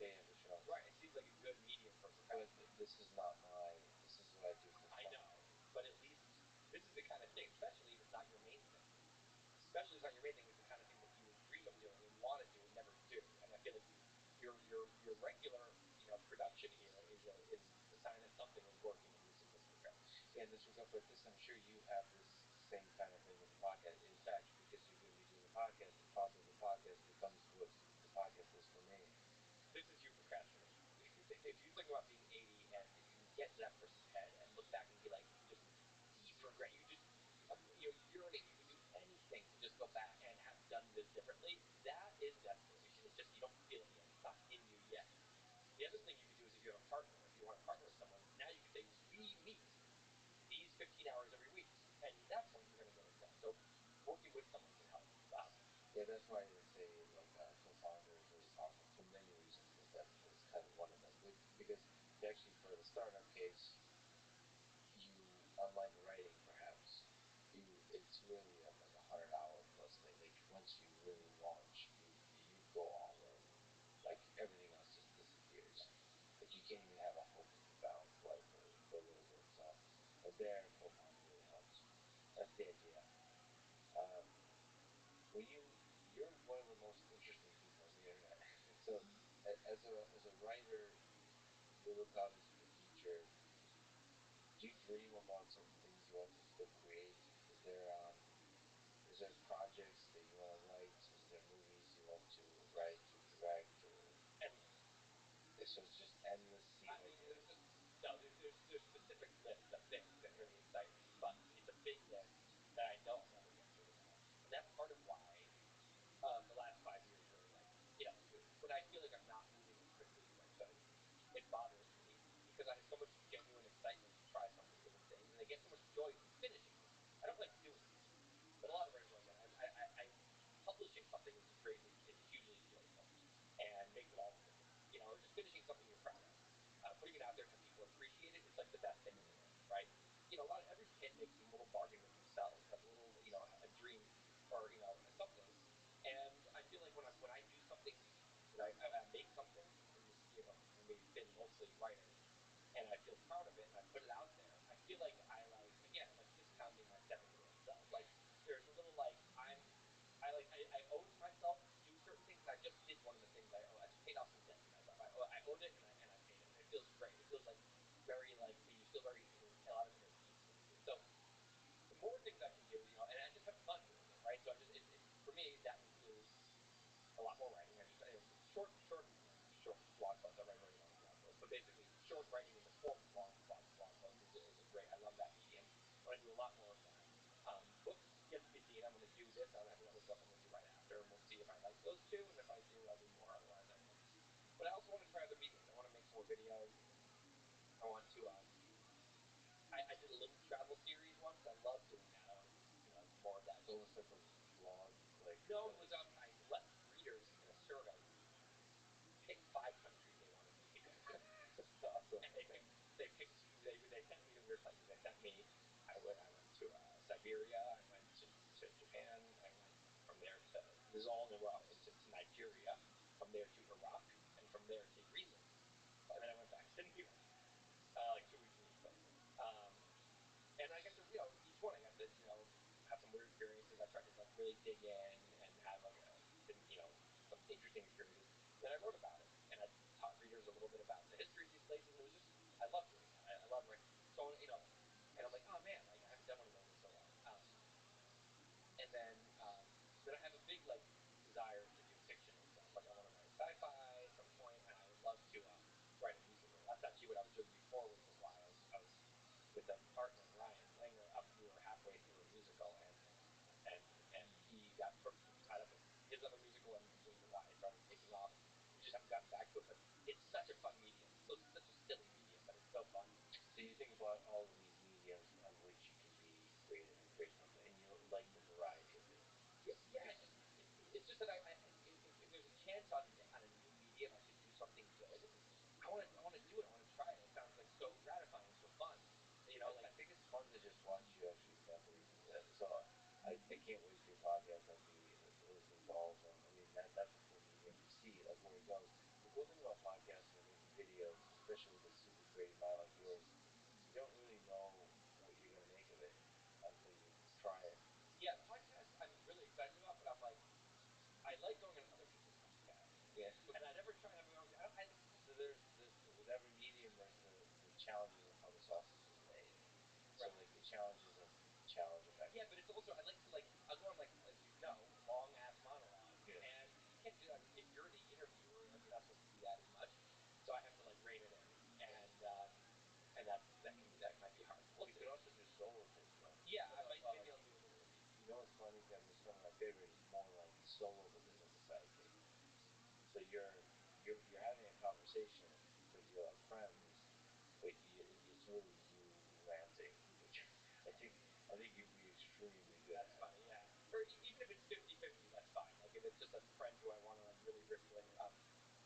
They have to show up. Right. It seems like a good medium for procrastination. This is not this is what I do for fun. I know, but at least this is the kind of thing, especially if it's not your main thing. Especially if it's not your main thing, it's the kind of thing that you would dream of doing and want to do and never do. And I feel like your regular production here is a sign that something is working in this regard. Yeah, in this regard, but this I'm sure you have this same kind of thing with the podcast. In fact, because you're going to be doing the podcast, the problem with the podcast becomes what the podcast is for me. This is your procrastination. If you think about being 80 and you can get to that person's head and look back and be like, just deep regret, you just yearning, you would do anything to just go back and have done this differently. That is desperation. It's just you don't feel it yet. It's not in you yet. The other thing you could do is if you have a partner, if you want to partner with someone, now you can say we meet these 15 hours every week, and at that point you're going to get it done. So working with someone can help. Yeah, that's why I say like co-founder is really powerful for many reasons, but that's kind of one of them. Because actually, for the startup case, you unlike writing perhaps, it's really like 100 hour plus thing. Like once you really launch, you go all in. Like everything else just disappears. Like you can't even have a hope in your mouth like for a little bit. So, but there, co-founder really helps. That's the idea. Uh, well, you're one of the most interesting people on the internet. So, as a writer, you look out into the future. Do you dream about certain things you want to still create? Is there projects that you want to write? Is there movies you want to write or direct or Endless. So it's just endlessly. I mean, there's specific lists of things that really excite me, but it's a big list that I know I'll never get to it all, and that's part of why the last 5 years really like when I feel like I'm not moving as quickly as I could, it bothers me because I have so much genuine excitement to try so many different things, and I get so much joy from finishing them. I don't like doing it, but a lot of writers are like that. Publishing something is hugely joyful and makes all the difference. Or just finishing something you're proud of, putting it out there and have people appreciate it. It's like the best thing in the world, right? Every kid makes a little bargain with themselves, like a little a dream or something. And I feel like when I do something, I make something, and for me it's been mostly writing, and I feel proud of it, and I put it out there. I feel like I'm like fist pounding my 7-year-old self. Like there's a little like I owe it to myself to do certain things. And I just did one of the things I owe. I just paid off some debt to myself. I owed it, and I paid it, and it feels great. It feels like very like you feel very a lot of inner peace when you do it. So the more things I can do, and I just have fun doing it, right? So it's for me that includes a lot more writing. I just short blog posts. I write very long blog posts, but basically short writing in the form of long blog posts is a great. I love that medium. I want to do a lot more of that. Books yet to be seen. I'm going to do this. I have another book I'm going to do right after, and we'll see if I like those two. And if I do, I'll do more. Otherwise, I won't. But I also want to try other mediums. I want to make some more videos. I want to. I did a little travel series once. I love doing that. I want to do more of that. It's almost like a vlog, like no, it was I let readers in a survey pick 5 countries they wanted to see. awesome. And they sent me to weird places. They sent me. I went to Siberia. I went to Japan. I went from there to this is all in a row to Nigeria. From there to Iraq, and from there to Greenland, and then I went back to New York. Like 2 weeks in each place. And I got to each one I got to have some weird experiences. I tried to like really dig in and have like some interesting experiences. Then I wrote about it, and I taught readers a little bit about the history of these places, and it was just I love doing that. I love writing. So and I'm like, oh man, like I haven't done one of those in so long. And then I have a big like desire to do fiction and stuff. Like I want to write sci-fi at some point, and I would love to write a musical. That's actually what I was doing before, which is why I was with a partner, Ryan Langer. We were halfway through a musical, and he got tied up with his other musical, and which is why it started taking off. We just haven't gotten back to it, but it's such a fun medium. So it's such a silly medium, but it's so fun. So you think about all of these mediums on which you can be creative and create something, and you like the variety of it. Yeah, it's just that if there's a chance on a new medium, I could do something good. I want to do it. I want to try it. It sounds like so gratifying, so fun. I think it's fun to just watch you actually collaborate with it. So I can't wait for your podcast and be as involved. And I mean that's a cool medium to see like where it goes. The cool thing about podcasting and making videos, especially with a super creative eye like yours, you don't really know what you're gonna make of it until you try it. Yeah, podcasts I'm really excited about, but I'm like, I like going on other people's podcasts. Yeah. And I never try to have my own. So there's with every medium there's the challenges of how the sausage is made. So like the challenge isn't challenge effect. Yeah, but it's also I like to I'll go on like as you know long ass monologue. Yeah. And you can't do that if you're the interviewer. Like you're not supposed to do that as much. So I have to like rein it in, and that might be hard. Well, you could also do solo things though. Yeah, maybe I'll do a little of each. You know what's funny? That's one of my favorite is more like solo but with emphasizing. So you're having a conversation with your like friends, but it's really you ranting, which I think you'd be extremely good That's at. funny, yeah. Or even if it's 50-50, that's fine. Like if it's just a friend who I want to like really riff with,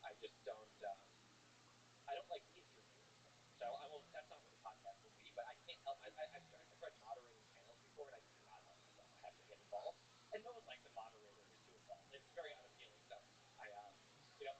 I just don't. I don't like interviewing someone, so I won't. That's not what the podcast will be. But I can't help. I've tried moderating panels before, and I cannot help myself. I have to get involved, and no one likes a moderator who's too involved. It's very unappealing. So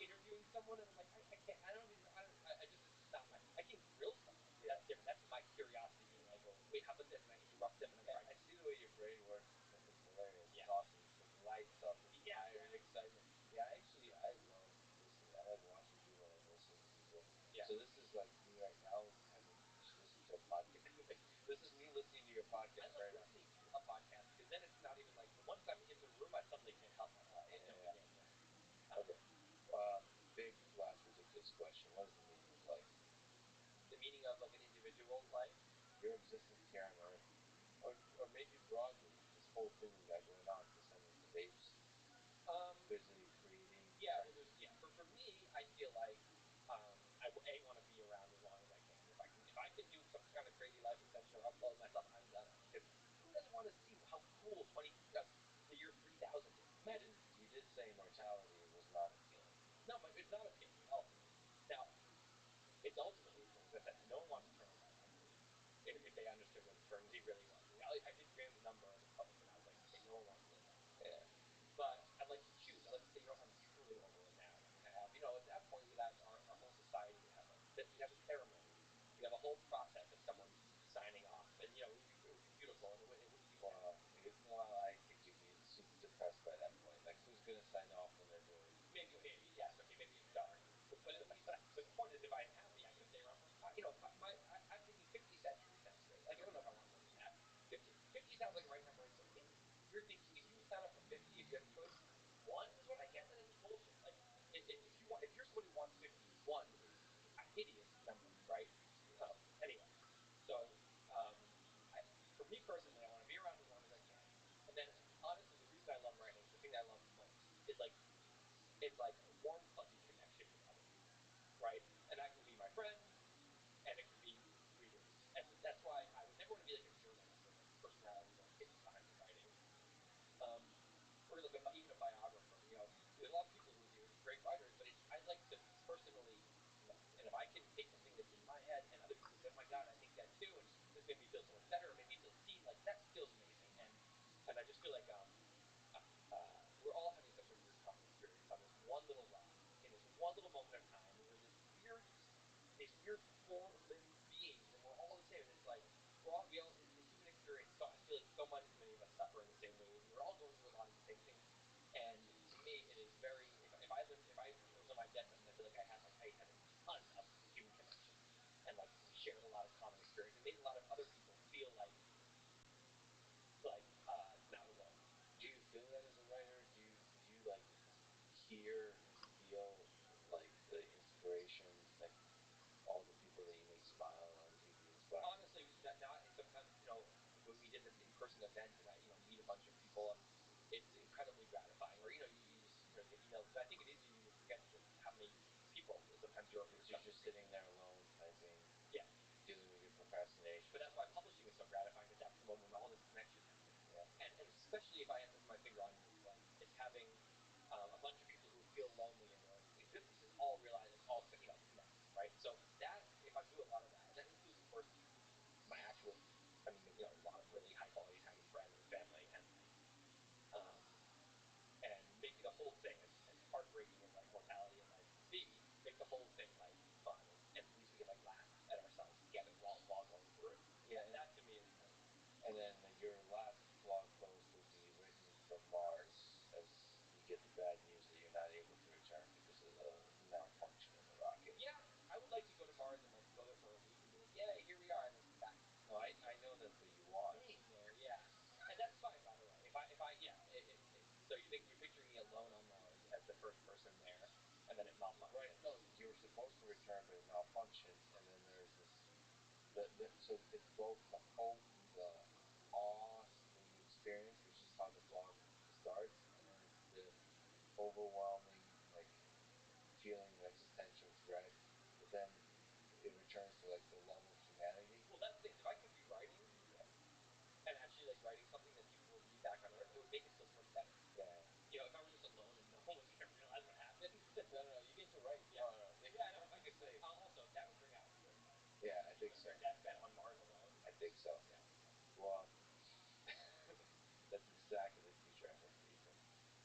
interviewing someone, and I'm like, I can't. I don't even. I just it's just not my. I can grill someone. Yeah. That's different. That's my curiosity being like, oh, wait, how about this? And I interrupt them, and I'm trying. I see the way your brain works. It's hilarious. Yeah. It's awesome. It lights up with Yeah. fire and excitement. Yeah, I love listening. I like watching people and listening to people. Yeah. So this is like me right now having just listened to a podcast. This is me listening to your podcast. I like listening to a podcast because then it's not even like once I'm in the room, I suddenly can't help myself. I jump in. Okay. Big last ridiculous question. What is the meaning of life? The meaning of like an individual's life. Your existence here on Earth, or maybe broadly, this whole thing we got going on, descendants of apes, busy creating. Yeah, well, for me, I feel like I want to be around as long as I can. If I can do some kind of crazy life adventure, I'll close myself. I'm gonna because who doesn't want to see how cool the year 3000 is? Imagine You did say mortality was not appealing. no, but it's not appealing at all to me. Now, it's ultimately appealing. As I said, no one wants eternal life. I believe if they understood what eternity really was. I did Graham's number in public, and I was like, okay, no one wants to live that long. Yeah. But I'd like to choose. I'd like to say, I'm truly over it now. I'm going to have, at that point, we'd have our whole society would have we'd have a ceremony. We'd have a whole process of someone signing off, and it would be beautiful, and it wouldn't be. Well, I think you'd be super depressed by that point. Like, who's gonna sign off when they're doing? Maybe, yes, okay, maybe it's dark. But the point is, if I'm happy, I can stay around for. I'm thinking 50 centuries sounds great. Like, I don't know if I want more than that. 50 sounds like the right number. It's okay. You're thinking if you sign up for 50, if you have a choice, one is what I get, then it's bullshit. Like, if you're somebody who wants 50, one is a hideous number, right? Anyway, so for me personally, I want to be around as long as I can, and then little moment of time where we're these weird four-limbed beings, and we're all the same. And it's like we all the human experience. So I feel like so many of us suffer in the same ways, and we're all going through a lot of the same things. And to me, it is very. If I was on my deathbed, and I feel like I had a ton of human connection, and like we shared a lot of common experience, and made a lot of other people feel like not alone. Do you feel that as a writer? Do you like hear and feel like the inspiration, like all the people that you make smile or you inspire? Honestly, not sometimes when we did this in-person event and I meet a bunch of people and it's incredibly gratifying. Or you just get emails. But I think it is easy to forget just how many people sometimes you're just sitting there alone typing. Yeah. Dealing with your procrastination. But that's why publishing is so gratifying, because that's the moment when all this connection happens. Yeah. And especially if I have to put my finger on it, it's having a bunch of people who feel lonely in their existences all realize it's all connect, right? So that if I do a lot of that, and that includes of course my actual spending a lot of really high quality time with friends and family, and making the whole thing as heartbreaking as like mortality and life can be, make the whole thing like fun, and at least we can like laugh at ourselves together while going through it. Yeah, that to me is important. And then your last blog post will be written from Mars as you get the bad news that you're not able to return because of the malfunction in the rocket. Yeah, I would like to go to Mars and like go there for a week and be like, yay, here we are, and then come back. No, I know that's what you want. Being there, yeah, and that's fine, by the way. If I yeah, so you're picturing me alone on Mars as the first person there, and then it malfunctions. Right. No, you were supposed to return, but it malfunctioned, and then there's this. So it's both the hope, the awe that you experience, which is how the blog starts, and then it's the overwhelming like feeling of existential dread. But then it returns to like the love of humanity. Well, that's the thing. If I could be writing, and actually like writing something that people would read back on Earth, it would make it feel so much better. Yeah. If I were just alone and no one was gonna realize what happened. No, you get to write. Yeah. No. Yeah, no, I could say. Also, that would bring out fear. Yeah, I think so. Your deathbed on Mars alone. I think so. Yeah. Well, that's exactly the future I hope for you.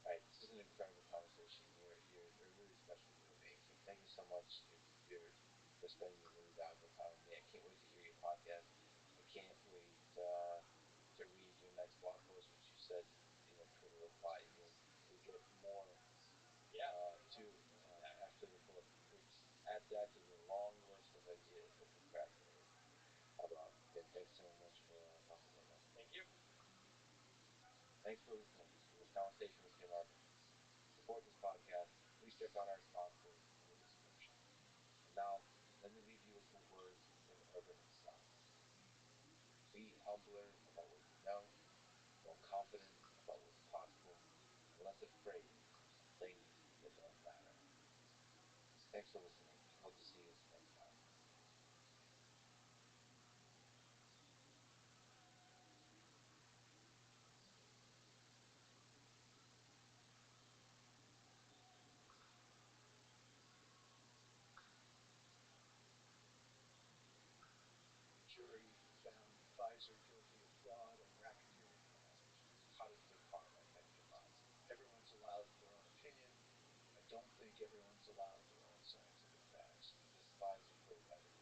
All right, this is an incredible conversation. You're a really special human being. So thank you so much for spending your really valuable time with me. I can't wait to hear your podcast. I can't wait to read your next blog post, which you said could reply. You'll get more. After the book, which add that to the long list of ideas of procrastinators. Rob, again, thanks so much for talking with us. Thank you. Thanks for listening to this conversation with Tim Arvin. To support this podcast, please check out our sponsors in the description. And now, let me leave you with the words of Tim Urban himself. Be humbler about what you know, more confident about what's possible, and less afraid of things that don't matter. Thanks for listening. Hope to see you next time. Jury found Pfizer guilty of fraud and racketeering transactions. How does big pharma affect your mind? Everyone's allowed their own opinion. I don't think everyone's allowed their own scientific facts. Does Pfizer feel better?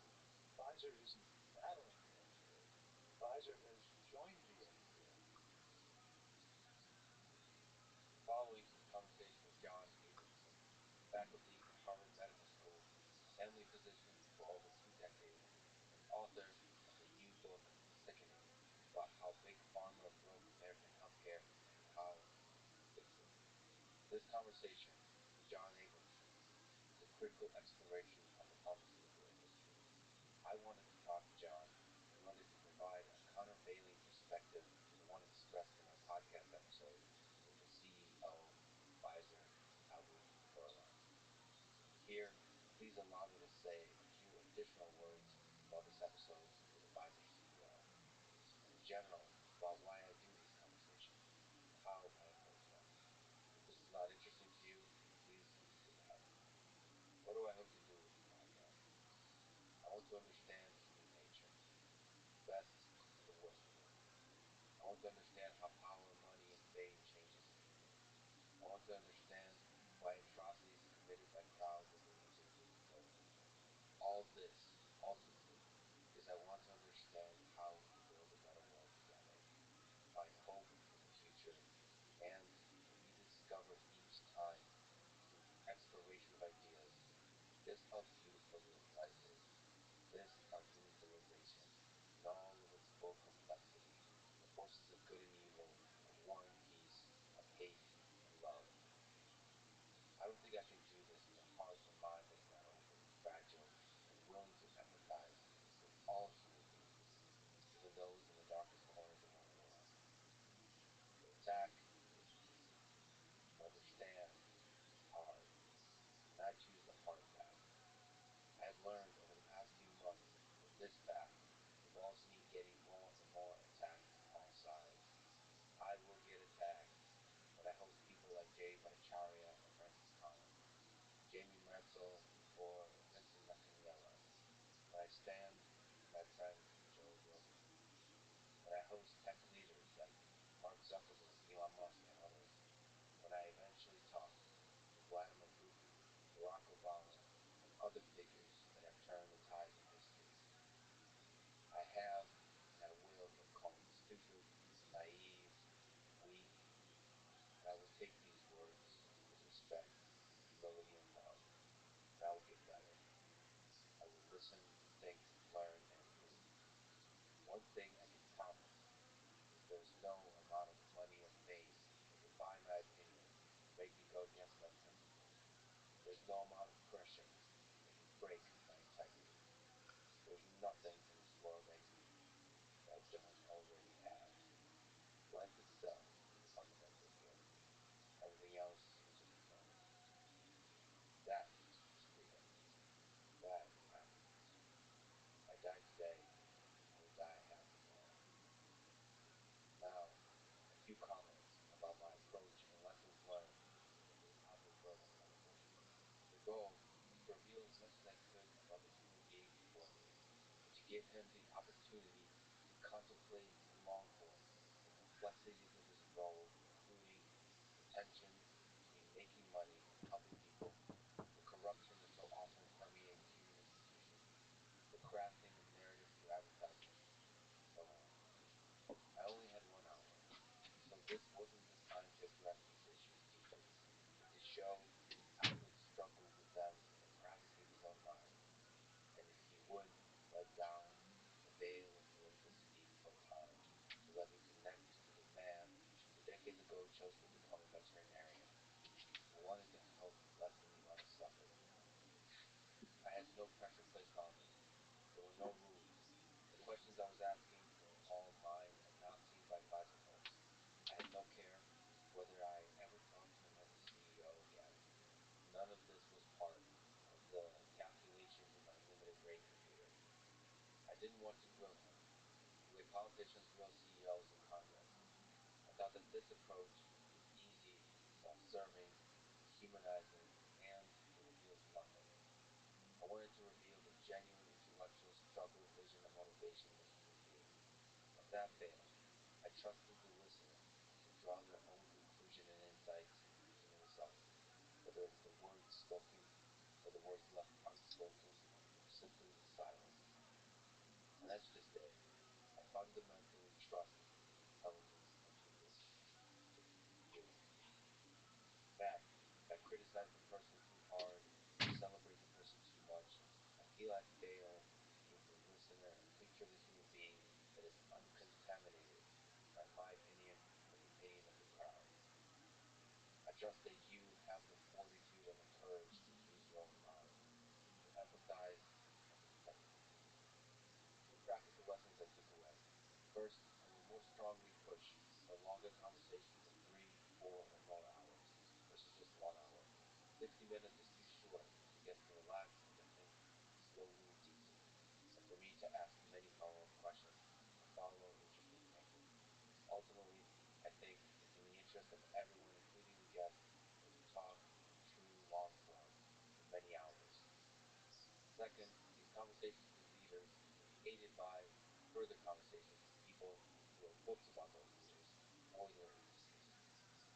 Pfizer isn't battling the FDA. Pfizer has joined the FDA. Following is a conversation with John Abramson, faculty at Harvard Medical School, family physician for over 2 decades, and author of the new book, Sickening, about how big pharma broke American healthcare and how to fix it. This conversation with John Abramson is a critical exploration of the pharmaceutical industry. I wanted to talk to John in order to provide a countervailing perspective to the one expressed in our podcast episode with the CEO of Pfizer, Albert Bourla. Here, please allow me to say a few additional words about this episode with the Pfizer CEO, and in general about why I do these conversations and how I approach them. If this is not interesting to you, please skip ahead. What do I hope to do with this podcast? I want to understand human nature, the best and the worst of it. I want to understand how power, money, and fame changes people. I want to understand why atrocities committed by crowds of the All this, ultimately, because I want to understand how we can build a better world together, find hope in the future, and rediscover each time through the exploration of ideas just how beautiful life is, just how human civilization, in all of its full complexity, the forces of good and evil, of war and peace, of hate and love. I don't think I can do this with a heart and mind that are now open, fragile, and willing to empathize with all human beings, even those in the darkest corners of our world. To attack is easy. To understand is hard. And I choose the hard path. I have learned over the past few months that this path involves me getting more and more attacked from all sides. I will get attacked when I host people like Jay Bhattacharya or Francis Collins, Jamie Merzl or Vincent Nathaniello, when I stand with my friend Joe Rogan, when I host tech leaders like Mark Zuckerberg, Elon Musk, and others, when I eventually talk to Vladimir Putin, Barack Obama, and other figures that have turned the tides of history. I have and I will get called stupid, naive, weak, and I will take these words with respect, humility, and love, and I will get better. I will listen, think, learn, and improve. One thing I can promise is there's no amount of money or fame that can buy my opinion or make me go against my principles. There's no amount of pressure that can break my integrity. There's nothing in this world I need that I don't already have. Life itself is a fundamental gift. Everything else is just a bonus. That is freedom. That is happiness. If I die today, I will die a happy man. Now, a few comments about my approach and lessons learned with this topic of accountability. The goal was to reveal as much as I could about the human being before me, and to give him the opportunity to contemplate and long for the complexities of his role, including the tension between making money and helping people, the corruption that so often permeates human institutions, the crafting of narrative through advertisement, and so on. I only had 1 hour, so this wasn't the time to address these issues deeply, but to show the athlete struggled with them in the privacy of his own mind, and if he would let down the veil of willing to speak for a time, to let me connect to the man who decades ago chose to become a veterinarian. I wanted to help lessen the amount of suffering. I had no pressure placed on me. There were no rules. The questions I was asking were all mine and not seen by classmates. I had no care whether I ever talked to another CEO again. None of this was part of the calculations in my limited brain computer. I didn't want to grill him, the way politicians grill CEOs in Congress. I thought that this approach was easy, self-serving, dehumanizing, and it reveals nothing. I wanted to reveal the genuine intellectual struggle, vision, and motivation of a human being. If that failed, I trusted the listener to draw their own conclusion and insights from the results, whether it's the words spoken or the words left unspoken or simply the silence. And that's just it. I fundamentally trust the intelligence of people. Period. In fact, if I criticize the person too hard or celebrate the person too much, I feel I fail to give the listener a picture of the human being that is uncontaminated by my opinion or the opinion of the crowd. I trust that you have the fortitude and the courage to use your own mind, to empathize and to think. Two practical lessons I took away. First, I will more strongly push for longer conversations of 3, 4, or more hours versus just 1 hour. 60 minutes is too short for guests to relax and to think slowly and deeply, and for me to ask many follow-up questions or follow interesting tangents. Ultimately, I think it's in the interest of everyone, including the guests, that we talk in true long form for many hours. Second, these conversations with leaders will be aided by further conversations with people who wrote books about those leaders or their industries.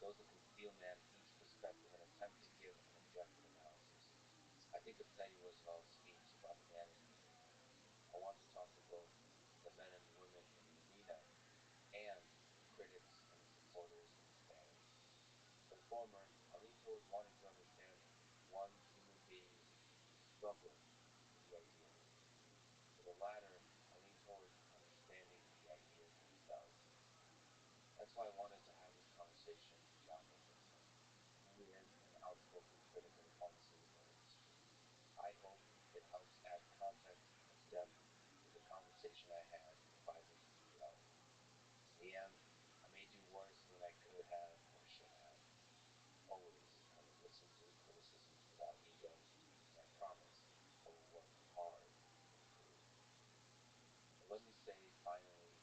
Those that can steel man each perspective and attempt to give an objective analysis. I think of Teddy Roosevelt's speech about the man former, I lean towards wanting to understand one human being's struggle with the ideas. For the latter, I lean towards understanding the ideas themselves. That's why I wanted to have this conversation with John Nicholson, who is an outspoken critic of the pharmaceutical industry. I hope it helps add context and depth to the conversation I had 5 weeks ago. In the end, I may do worse than I could have or should have. Always, I will listen to criticisms without ego, and I promise I will work hard to improve. But let me say finally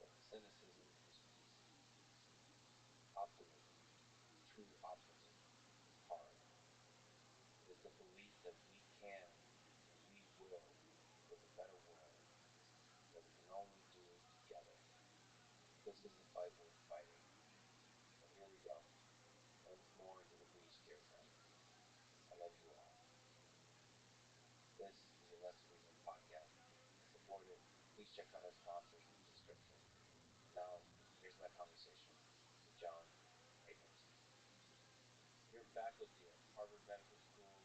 that cynicism is easy. Optimism, true optimism, is hard. It is the belief that we can and we will build a better world, that we can only do it together. This is a fight worth fighting. So here we go. Once more into the breeze here again. I love you all. This is a Let's Reason podcast. To support it, please check out our sponsors in the description. Now, here's my conversation with John Nicholson. Your faculty at Harvard Medical School,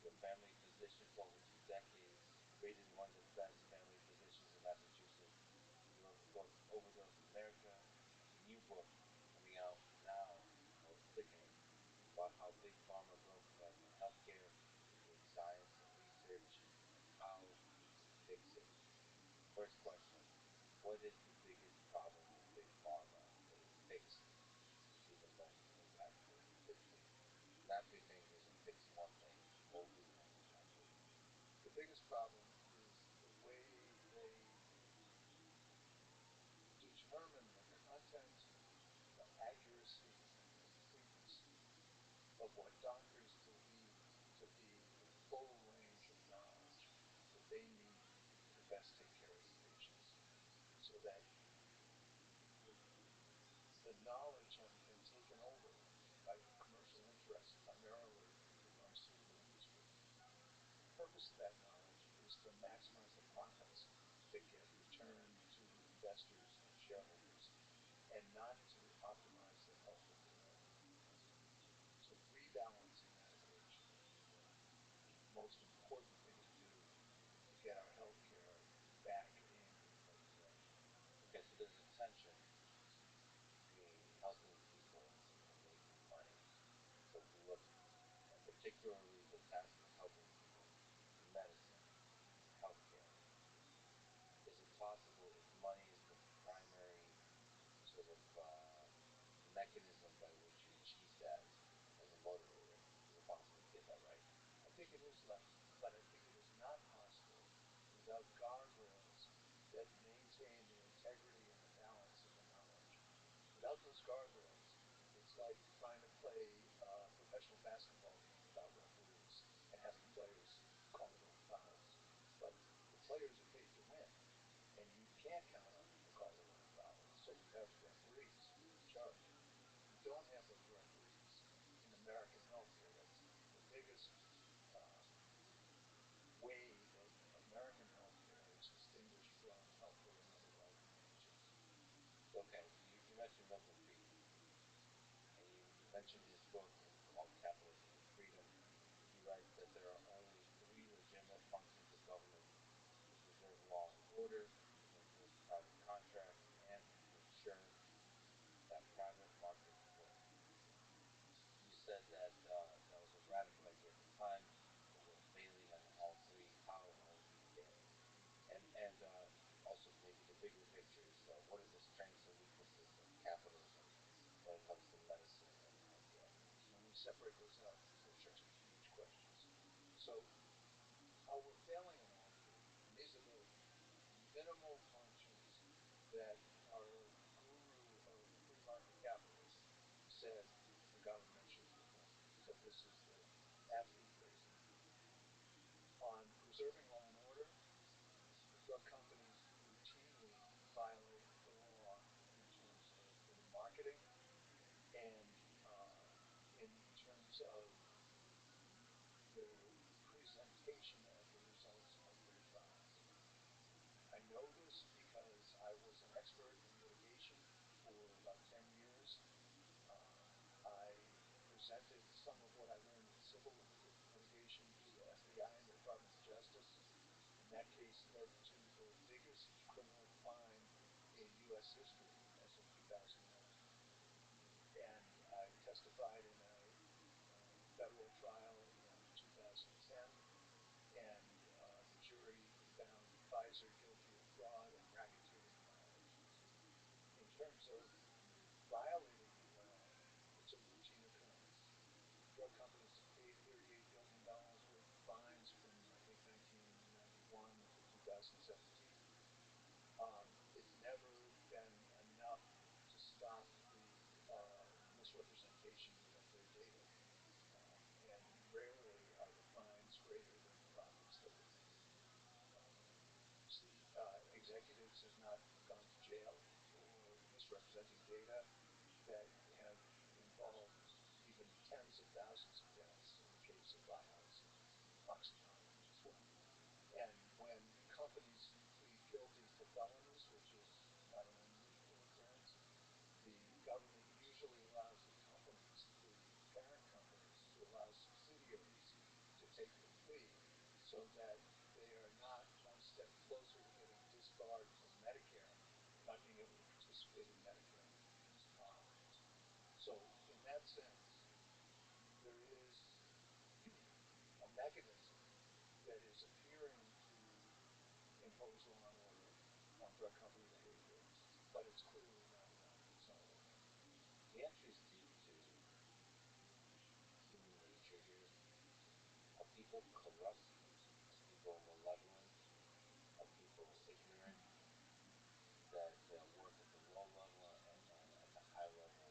your family physician for over 2 decades, rated one of the best family physicians in Massachusetts. You wrote the book Overdose America, a new book coming out now called Sickening, about how big pharma broke American healthcare, including science and research, and how we can fix it. First question, what is the biggest problem with big pharma that is fixed, even though we know that very quickly? Snap your fingers and fix one thing over and over. The biggest problem is the way they determine the content, the accuracy, and the completeness of what doctors believe to be the full range of knowledge that they need to best take care of the patients. So that the knowledge having been taken over by commercial interests, primarily the pharmaceutical industry, the purpose of that knowledge is to maximize the profits that get returned to investors and shareholders, and not to optimize the health of the American people. So rebalancing that equation is the most important thing to do to get our health care back in the right direction. Okay, so there's a tension between helping people and making money. So if we look at particularly the task of helping people in medicine, healthcare, is it possible if money is the primary sort of mechanism by which you achieve that as a motivator, is it possible to get that right? I think it is, Lev, but I think it is not possible without guardrails that maintain the integrity and the balance of the knowledge. Without those guardrails, it's like trying to play a professional basketball game without referees and having players call their own fouls. But the players are paid to win, and you can't count on them to call their own fouls. So you have referees in charge. You don't have those referees in American healthcare. That's the biggest way that American healthcare is distinguished from healthcare in other wealthy nations. Okay, you mentioned Milton Friedman, and you mentioned his book called Capitalism and Freedom. He writes that there are only three legitimate functions of government: to preserve law and order, to enforce private contracts, and to ensure that private markets work. You said that that was a radical idea at the time, but we're failing on all three. How are we failing? And also maybe the bigger picture is what are the strengths and weaknesses of capitalism when it comes to medicine and healthcare? Let me separate those out because those are two huge questions. So how we're failing in all three, and these are the minimal functions that our guru of free market capitalism said the government should perform. So this is the absolute basic. On preserving law and order, the drug companies routinely violate the law in terms of their marketing and in terms of their presentation of the results of their trials. I know this because I was an expert in litigation for about 10 years. I presented some of what I learned in civil litigation to the FBI and the Department of Justice. And that case led to the biggest criminal fine in U.S. history as of 2009. And I testified in a federal trial in 2010, and the jury found Pfizer guilty of fraud and racketeering violations. In terms of violating the law, it's a routine occurrence. Drug companies have paid $38 billion worth of fines from, I think, 1991 to 2017. It's never been enough to stop the misrepresentation of their data. And rarely are the fines greater than the profits that they make. Executives have not gone to jail for misrepresenting data that have involved even tens of thousands of deaths in the case of Vioxx and Oxycontin as well. And when companies plead guilty to felonies, which is not an unusual occurrence, the government usually allows the companies, the parent companies, to allow subsidiaries to take the plea so that they are not one step closer to getting disbarred from Medicare, not being able to participate in Medicare. So in that sense, there is a mechanism that is appearing to impose law and order on drug company behavior, but it's clearly not enough. It's not working. The answer is deep to human nature here. Are people corrupt? Are people malevolent? Are people ignorant that work at the low level and at the high level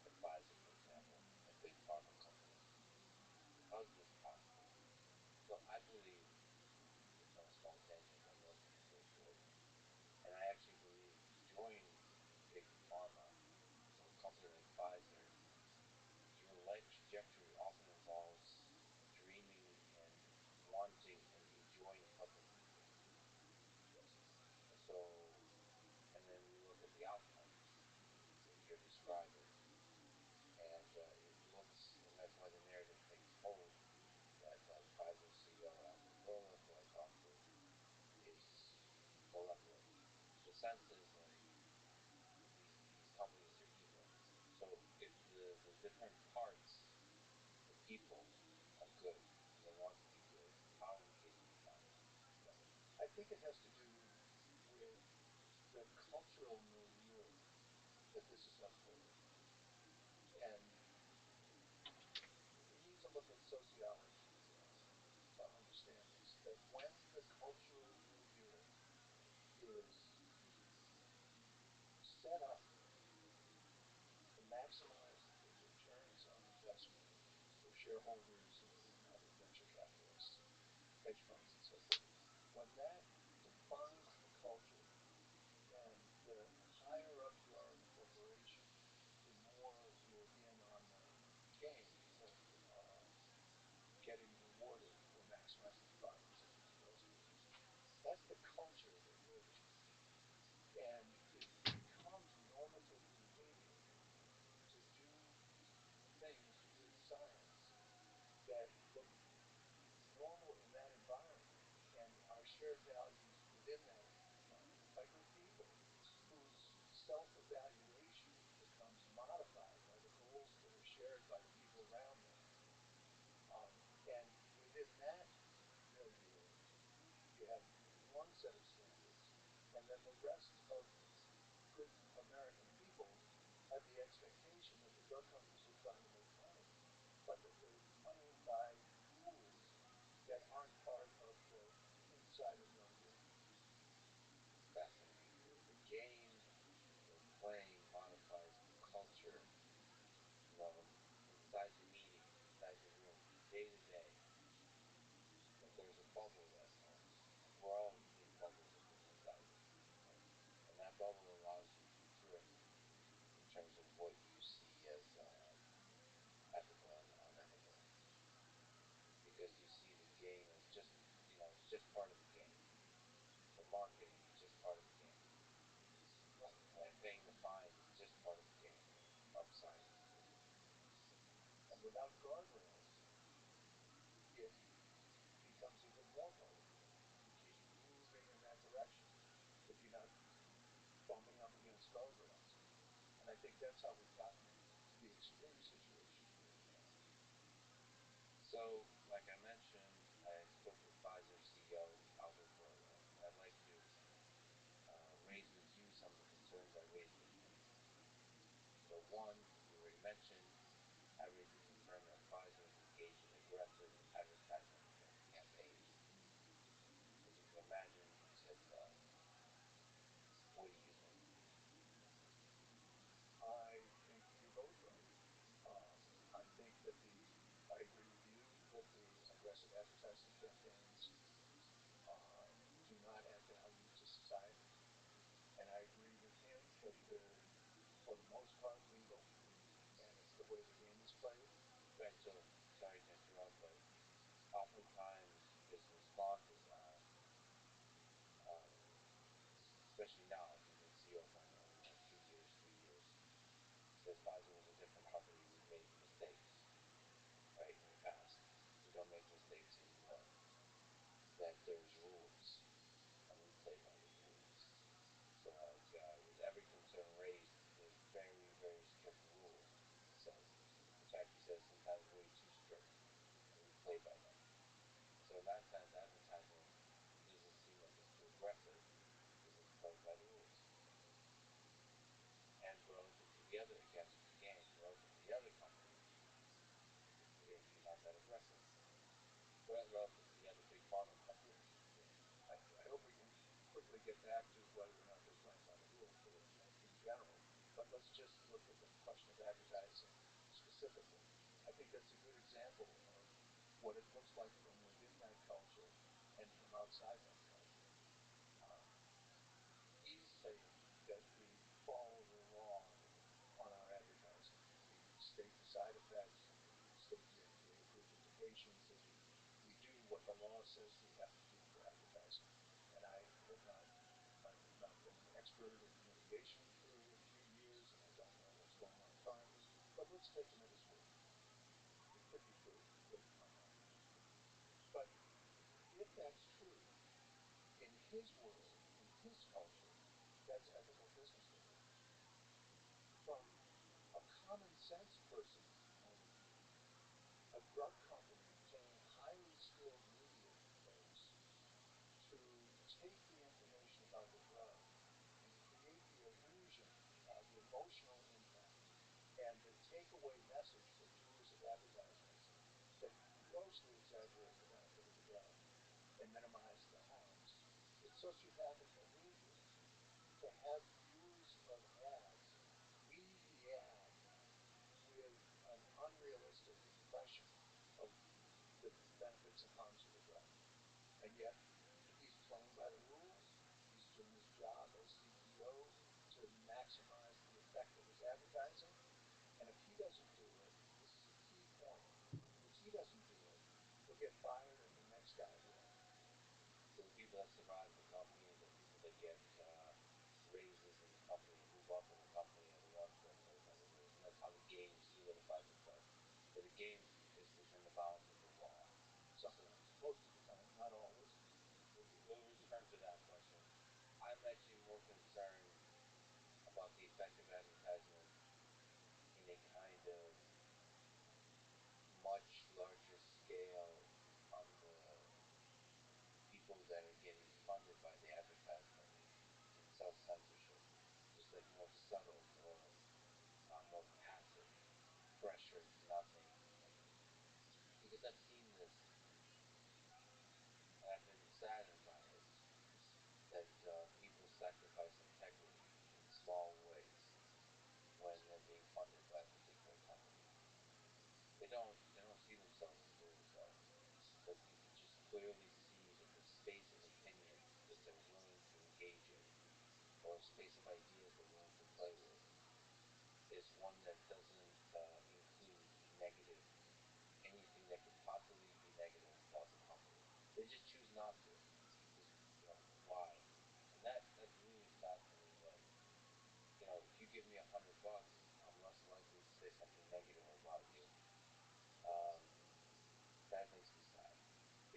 at Pfizer, for example, a big pharma company? How is this possible? So I believe, on a small tangent, I know this is very important, and I actually believe to join big pharma, so a company like Pfizer, your life trajectory often involves dreaming and wanting and enjoying helping people. So, and then we look at the outcomes that you're describing, and it looks, and that's why the narrative takes hold, that Pfizer CEO Albert Bourla, who I talked to, is malevolent. The sense is that these companies are evil. So if the different parts, the people, are good and they want to be good, how are we getting beyond that? I think it has to do with the cultural milieu that this is unfolding in. And we need to look at sociology to understand this, that when the cultural milieu is set up to maximize the returns on investment for shareholders, including other venture capitalists, hedge funds, and so forth, when that defines the culture, then the higher up you are in the corporation, the more you're in on the game of getting rewarded for maximizing the profits of your investors. That's the culture that we live in. And it becomes normative behavior to do things with science that look normal in that environment and are shared values within that environment, like with people whose self-evaluation becomes modified by the goals that are shared by the people around them. And within that milieu, you have one set of standards, and then the rest of good American people have the expectation that the drug companies are trying to make money, but that they're playing by rules that aren't part of the insider milieu. Fascinating. The game they're playing modifies the culture, inside the meeting, inside the room, day to day. But there's a bubble that forms, and we're all in bubbles at different sizes, right? And that bubble allows you to drift in terms of what you see as ethical and unethical, because you see the game as just, it's just part of the game. The marketing is just part of the game. Right? Paying the fines is just part of the game of science. And without guardrails, it becomes even more hard to keep moving in that direction if you're not bumping up against guardrails. And I think that's how we've gotten to the extreme situation we're in now. So, like I mentioned, I spoke with Pfizer CEO Albert Bourla, and I'd like to raise with you some of the concerns I raised with him. So, one, you already mentioned, I raised the concern that Pfizer is engaged in aggressive advertisement campaigns. As you can imagine, he said, what do you think? I think you're both right. I think that I agree with you that the aggressive advertising campaigns do not add value to society. And I agree with him that they're, for the most part, legal, and it's the way the game is played. Right, so, sorry to interrupt, but oftentimes his response is that, especially now, he's been CEO for, I don't know, 2 years, 3 years. He says Pfizer was a different company. We've made mistakes, right, in the past. We don't make mistakes anymore. That there's rules, and we play by the rules. So, like, with every concern raised, there's very, very strict rules, he says. In fact, he says sometimes way too strict, and we play by them. So in that sense, advertising doesn't seem like it's too aggressive because it's playing by the rules. And relative to the other, again, relative to the other companies, it would be not that aggressive. Relative to the other big pharma companies, I should say. I hope we can quickly get back to whether or not they're playing by the rules in general, but let's just look at the question of advertising specifically. I think that's a good example of what it looks like from within that culture and from outside that culture. He's saying that we follow the law on our advertising. We state the side effects, and we state the FDA-approved indications, and we do what the law says we have to do for advertising. And I've not been an expert in litigation for a few years, and I don't know what's going on currently, but let's take him at his word. It could be true, it could not be true. But if that's true, in his world, in his culture, that's ethical business behavior. From a common sense person's point of view, a drug company paying highly skilled media folks to take the information about the drug and create the illusion, the emotional impact, and the takeaway message for viewers of advertisements that grossly exaggerate the benefit of the drug and minimize the harms. It's sociopathic behavior to have viewers of ads read the ad with an unrealistic impression of the benefits and harms of the drug. And yet, he's playing by the rules. He's doing his job as CEO to maximize the effect of his advertising. And if he doesn't do it, this is a key point, if he doesn't do it, he'll get fired and the next guy will. So the people that survive the company, the people that get raises in the company and move up in the company are the ones that play by the rules. And that's how the game solidifies itself. So the game is within the bounds of the law. Sometimes, most of the time, not always. We'll return to that question. I'm actually more concerned about the effect of advertisement in a kind of much larger scale on the people that are getting funded by the advertisement in self-censorship, just like more subtle, more passive, pressure to not say anything. Because I've seen this, and I've been saddened by it, that people sacrifice integrity in small ways when they're being funded by a particular company. They don't see themselves as doing so, but you can just clearly see that the space of opinion that they're willing to engage in, or a space of ideas they're willing to play with, is one that doesn't include anything that could possibly be negative about the company. They just choose not to. Because, why? And that's really sad to me that, if you give me $100, I'm less likely to say something negative about you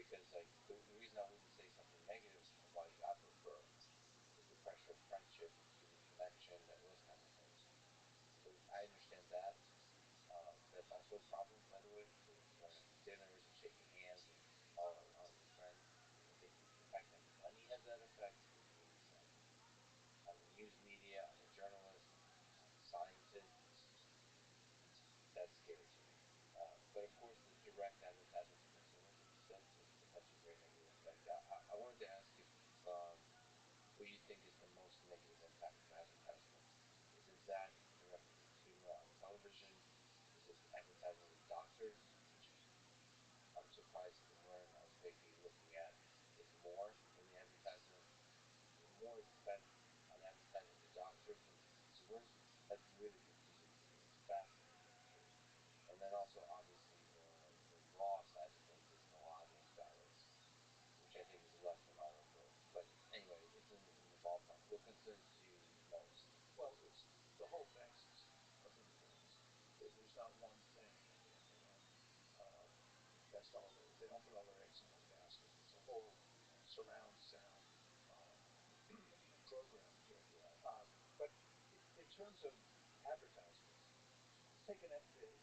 because like the reason I wouldn't say something negative about you, I prefer, is the pressure of friendship, human connection, those kind of things. So I understand that. That's also a problem, by the way, with going out to dinners and shaking hands and all around your friends. I think the fact that money has that effect is like, I'm a news media, I'm a journalist, I'm a scientist. That's scary to me. But of course, the direct advertisement to consumers, like you said, it has a very negative effect. I wanted to ask if what you think is the most negative impact from advertisement. Is it that direct to consumer on television? Is it advertising to doctors, which I'm surprised to learn I was maybe looking at is more in the advertisement, more is spent on advertising to doctors than to consumers. That's really confusing to me. It's fascinating actually. And then also obviously the raw side of things is the lobbying ballots, which I think is less than all of those. But anyway, it's in the ballpark. What concerns you most? Well, it's the whole nexus of influence. There's not one thing, and cast all their, they don't put all their eggs in one basket. There's a whole surround sound um, program here. But in terms of advertisements, let's take the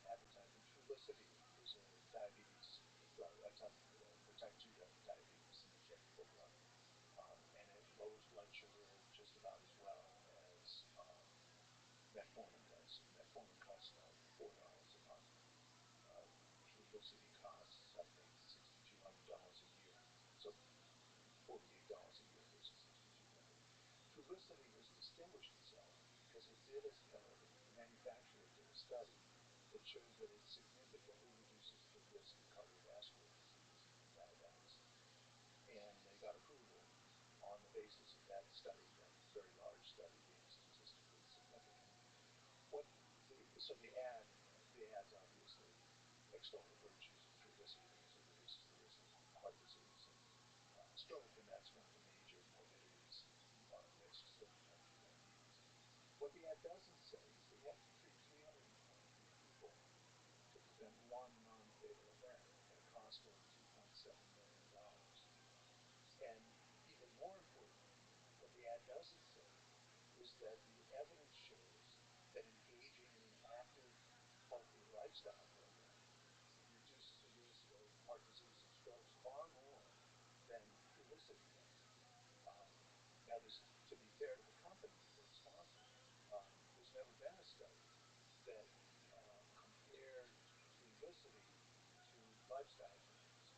advertisement. Trulicity is a diabetes drug, for type 2 diabetes, an injectable drug. And it lowers blood sugar just about as well as metformin does. Metformin costs about $4 a month. Trulicity costs, I think, $6,200 a year. So $48 a year versus 6,200. Trulicity has distinguished itself because the manufacturer did a study that shows that it significantly reduces the risk of cardiovascular disease in diabetics. And they got approval on the basis of that study, that very large study being statistically significant. So the ads obviously extol the virtues of Trulicity because it reduces the risk of heart disease and stroke, and that's one of the major morbidities risks of type 2 diabetes. What the ad doesn't say is that you have to treat 323 people to prevent one non-fatal event at a cost of $2.7 million. And even more importantly, what the ad doesn't say is that the evidence shows that engaging in an active, healthy lifestyle program reduces the risk of heart disease and strokes far more than Trulicity does. Um, Now, to be fair to the company that sponsored it, there's never been a study that compared Trulicity to lifestyle changes.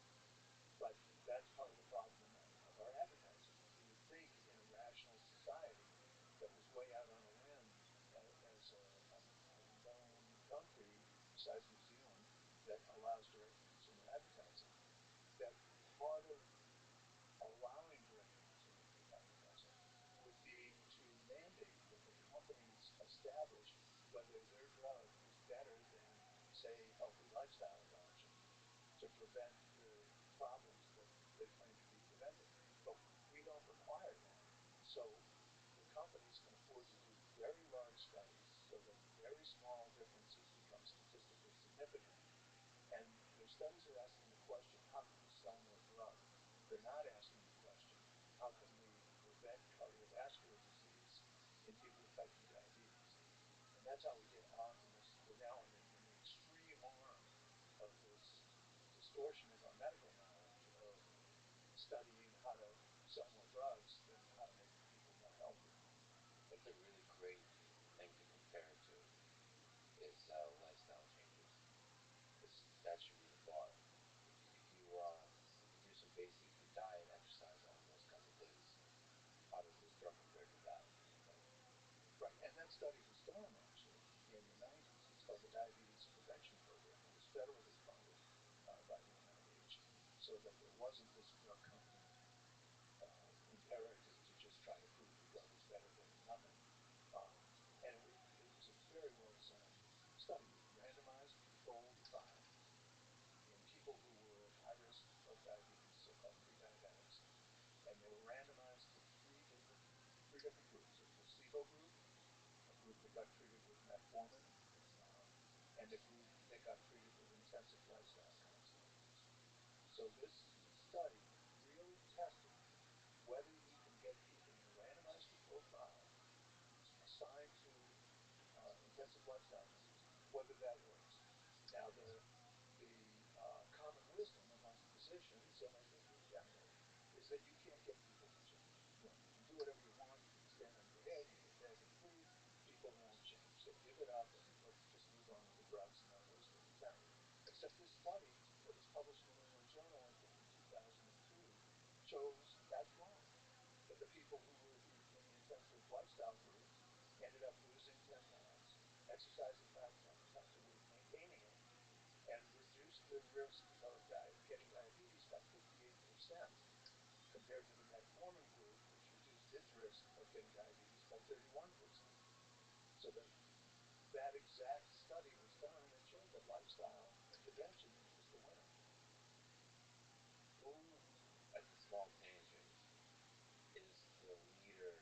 But that's part of the problem of our advertising. You would think in a rational society that was way out on a limb as a lone country besides New Zealand that allows direct-to-consumer advertising, that part of allowing direct-to-consumer advertising would be to mandate that the companies establish whether their drug is better than, say, healthy lifestyle adoption to prevent the problems that they claim to be preventing. But we don't require that. So the companies can afford to do very large studies so that very small differences become statistically significant. And their studies are asking the question, how can we sell more drug? They're not asking the question, how can we prevent cardiovascular disease in people with type 2 diabetes? And that's how we get onto this. We're now in the extreme arm of this distortion of our medical knowledge of studying how to sell more drugs than how to make people more healthy. What's a really great thing to compare it to is lifestyle changes. Because that should be the bar. If you do some basic diet, exercise, all those kinds of things, how does this drug compare to that? Right, and that study was done actually in the 90s. It's called the Diabetes Prevention Program. It was federally funded by the NIH so that there wasn't this drug company imperative to just try to prove the drug was better than nothing. Um, and it was a very well designed study. It randomized controlled trial in people who were at high risk of diabetes, so-called pre-diabetics, and they were randomized to three different groups: a placebo group, a group that got treated with metformin, and a group that got treated with intensive lifestyle counseling. So this study really tested whether you can get people in a randomized controlled trial assigned to intensive lifestyle changes, whether that works. Now, the common wisdom amongst physicians, and I think in general, is that you can't get people to change. You can do whatever you want. You can stand on your head. You can beg and plead. People won't change. They give it up and let's just move on with the drugs and not waste any time. Except this study that was published in the New England Journal, I think in 2002, shows that's wrong. That the people who were in the intensive lifestyle group ended up losing 10 pounds, exercising 5 times a week, maintaining it, and reduced the risk of getting diabetes by 58% compared to the metformin group, which reduced its risk of getting diabetes by 31%. So that exact study was done and it showed that lifestyle intervention was the winner. Who, as a small tangent, is the leader?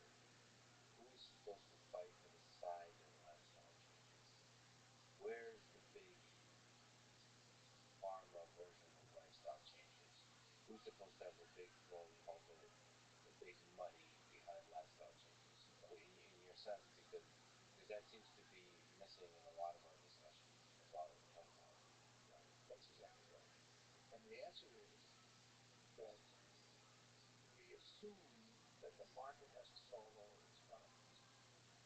Who is supposed to fight for the side of lifestyle changes? Where's the big pharma version of lifestyle changes? Who's supposed to have the big glory pulpit, the big money behind lifestyle changes? In your sense, because that seems to be missing in a lot of our discussions about health policy. Right, that's exactly right. And the answer is that we assume that the market has to solve all of these problems.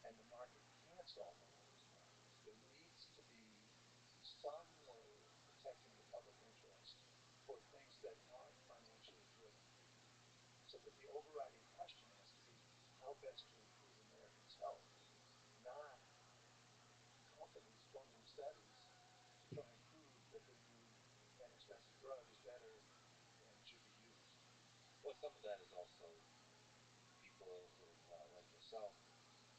And the market can't solve all of these problems. There needs to be some way of protecting the public interest for things that aren't financially driven. So that the overriding question has to be how best to improve Americans' health, not companies funding studies to try and prove that the new and expensive drug is better and should be used. Well, some of that is also people sort of like yourself.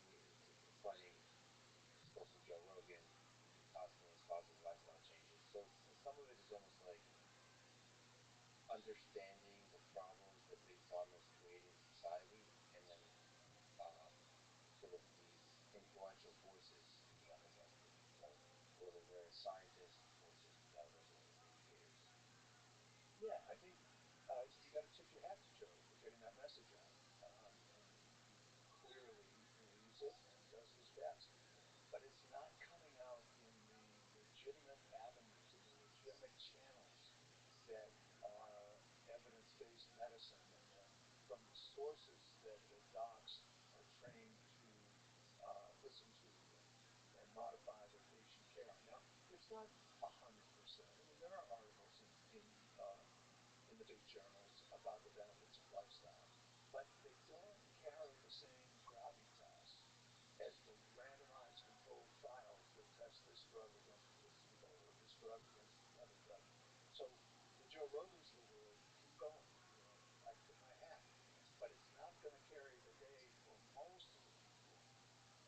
I mean, it's funny. I spoke with Joe Rogan. He constantly espouses lifestyle changes. So some of it is almost like understanding the problems that big pharma is creating in society, and then sort of these influential voices speaking up against it. Whether they're scientists or just regular aviators. Yeah, I think you got to tip your hat to Joe for getting that message out. And he clearly believes it and does his best. But it's not coming out in the legitimate avenues, in the legitimate channels that are evidence-based medicine and from the sources that the docs are trained to listen to and modify their patient care on. Now, it's not 100%. I mean, there are articles in the big journals about the benefits of lifestyle, but they don't carry the same gravitas as the randomized controlled trials that test this drug against placebo or this drug against another drug. So the Joe Rogans of the world keep going. I tip my hat, but it's not going to carry the day for most of the people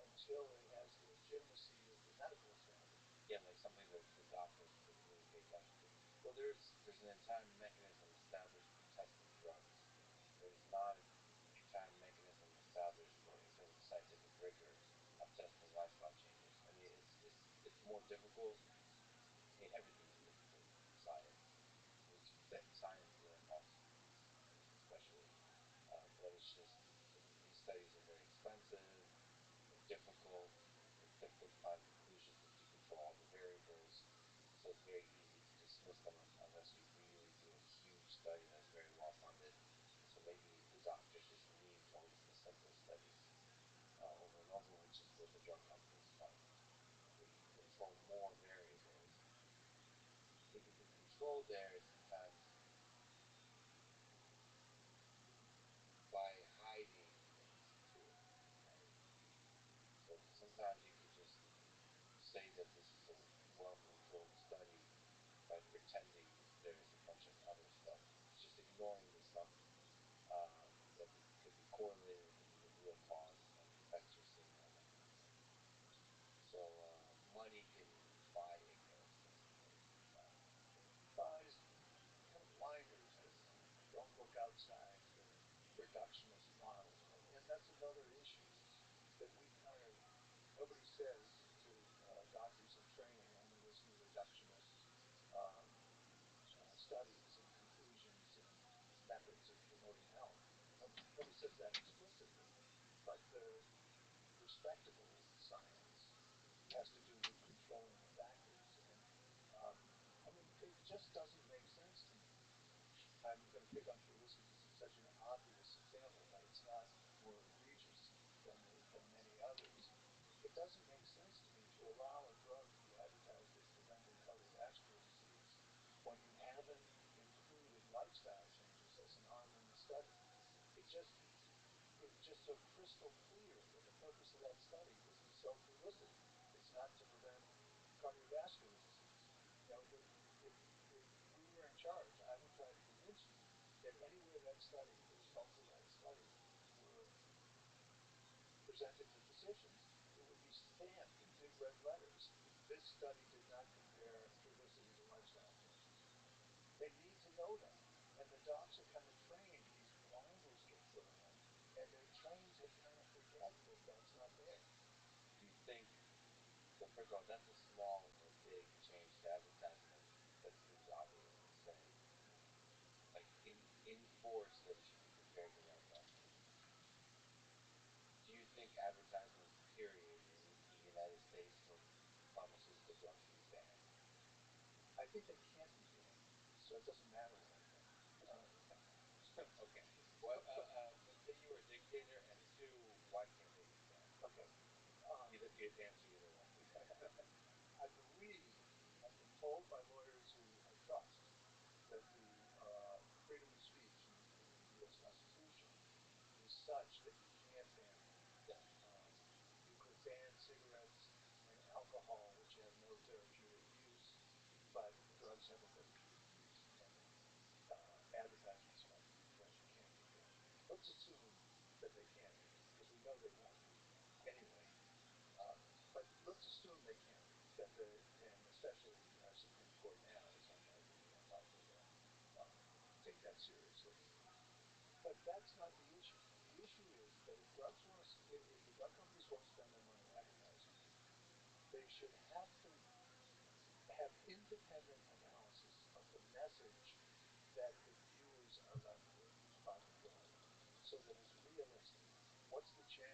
until it has the legitimacy of the medical establishment. Yeah, like something that the doctors could really pay attention to. Well, there's an entire mechanism established for testing drugs. There's not an entire mechanism established for sort of the scientific rigor of testing lifestyle changes. I mean, it's more difficult. I mean, everything is difficult in science. Science and health, especially. But it's just these studies are very expensive. They're difficult. It's difficult to find conclusions if you control all the variables. So it's very easy to dismiss them unless you really do a huge study that's very well funded. So maybe the doctors just lean towards the simple studies over and over, which is what the drug companies fund. Where you can control more variables. If you can control there, sometimes by hiding things to it, right? So sometimes you can just say that this is a well-controlled study by pretending there's a bunch of other stuff. It's just ignoring the stuff that could be correlated with the real cause and effects you're seeing on them. So money can buy ignorance, basically. It buys kind of blinders that don't look outside the reductionist model. And that's another issue is that we kind of, nobody says to doctors in training, only listen to reductionist studies and conclusions and methods of promoting health. Nobody says that explicitly, but the respectable science has to do with controlling the factors. And I mean, it just doesn't make sense to me. I'm going to pick on Trulicity because it's such an obvious example, but it's not more egregious than many others. It doesn't make sense to me to allow a drug to be advertised as preventing cardiovascular disease when you haven't included lifestyle changes as an arm in the study. It was just so crystal clear that the purpose of that study was to sell Trulicity. It's not to prevent cardiovascular disease. You know, if we were in charge, I would try to convince you that anywhere that study, the results of that study, were presented to physicians, it would be stamped in big red letters. This study did not compare Trulicity to lifestyle changes. They need to know that. And the docs are kind of trained, these blinders get put on, and they're trained to kind of forget that that's not there. Do you think, so first of all, that's a small or big change to advertisement that seems obvious to say, like in force, that it should be compared to lifestyle changes. Do you think advertisement, period, in the United States for pharmaceutical drugs should be banned? I think they can't be banned, so it doesn't matter what I think. Okay. Well, say you were a dictator, and two, why can't they be banned? Okay. You'd answer either one. I believe, I've been told by lawyers who I trust, that the freedom of speech in the U.S. Constitution is such that you can't ban them. You could ban cigarettes and alcohol, which have no therapeutic use, but drugs have a therapeutic use, and advertisements can't be banned. Let's assume that they can't be, because we know they won't be anyway. But let's assume they can't be, and especially our Supreme Court now is unlikely to take that seriously. But that's not the issue. The issue is that if the drug companies want to spend their money advertising, they should have to have independent analysis of the message that the viewers are left with about the drug, so that it's realistic. What's the chance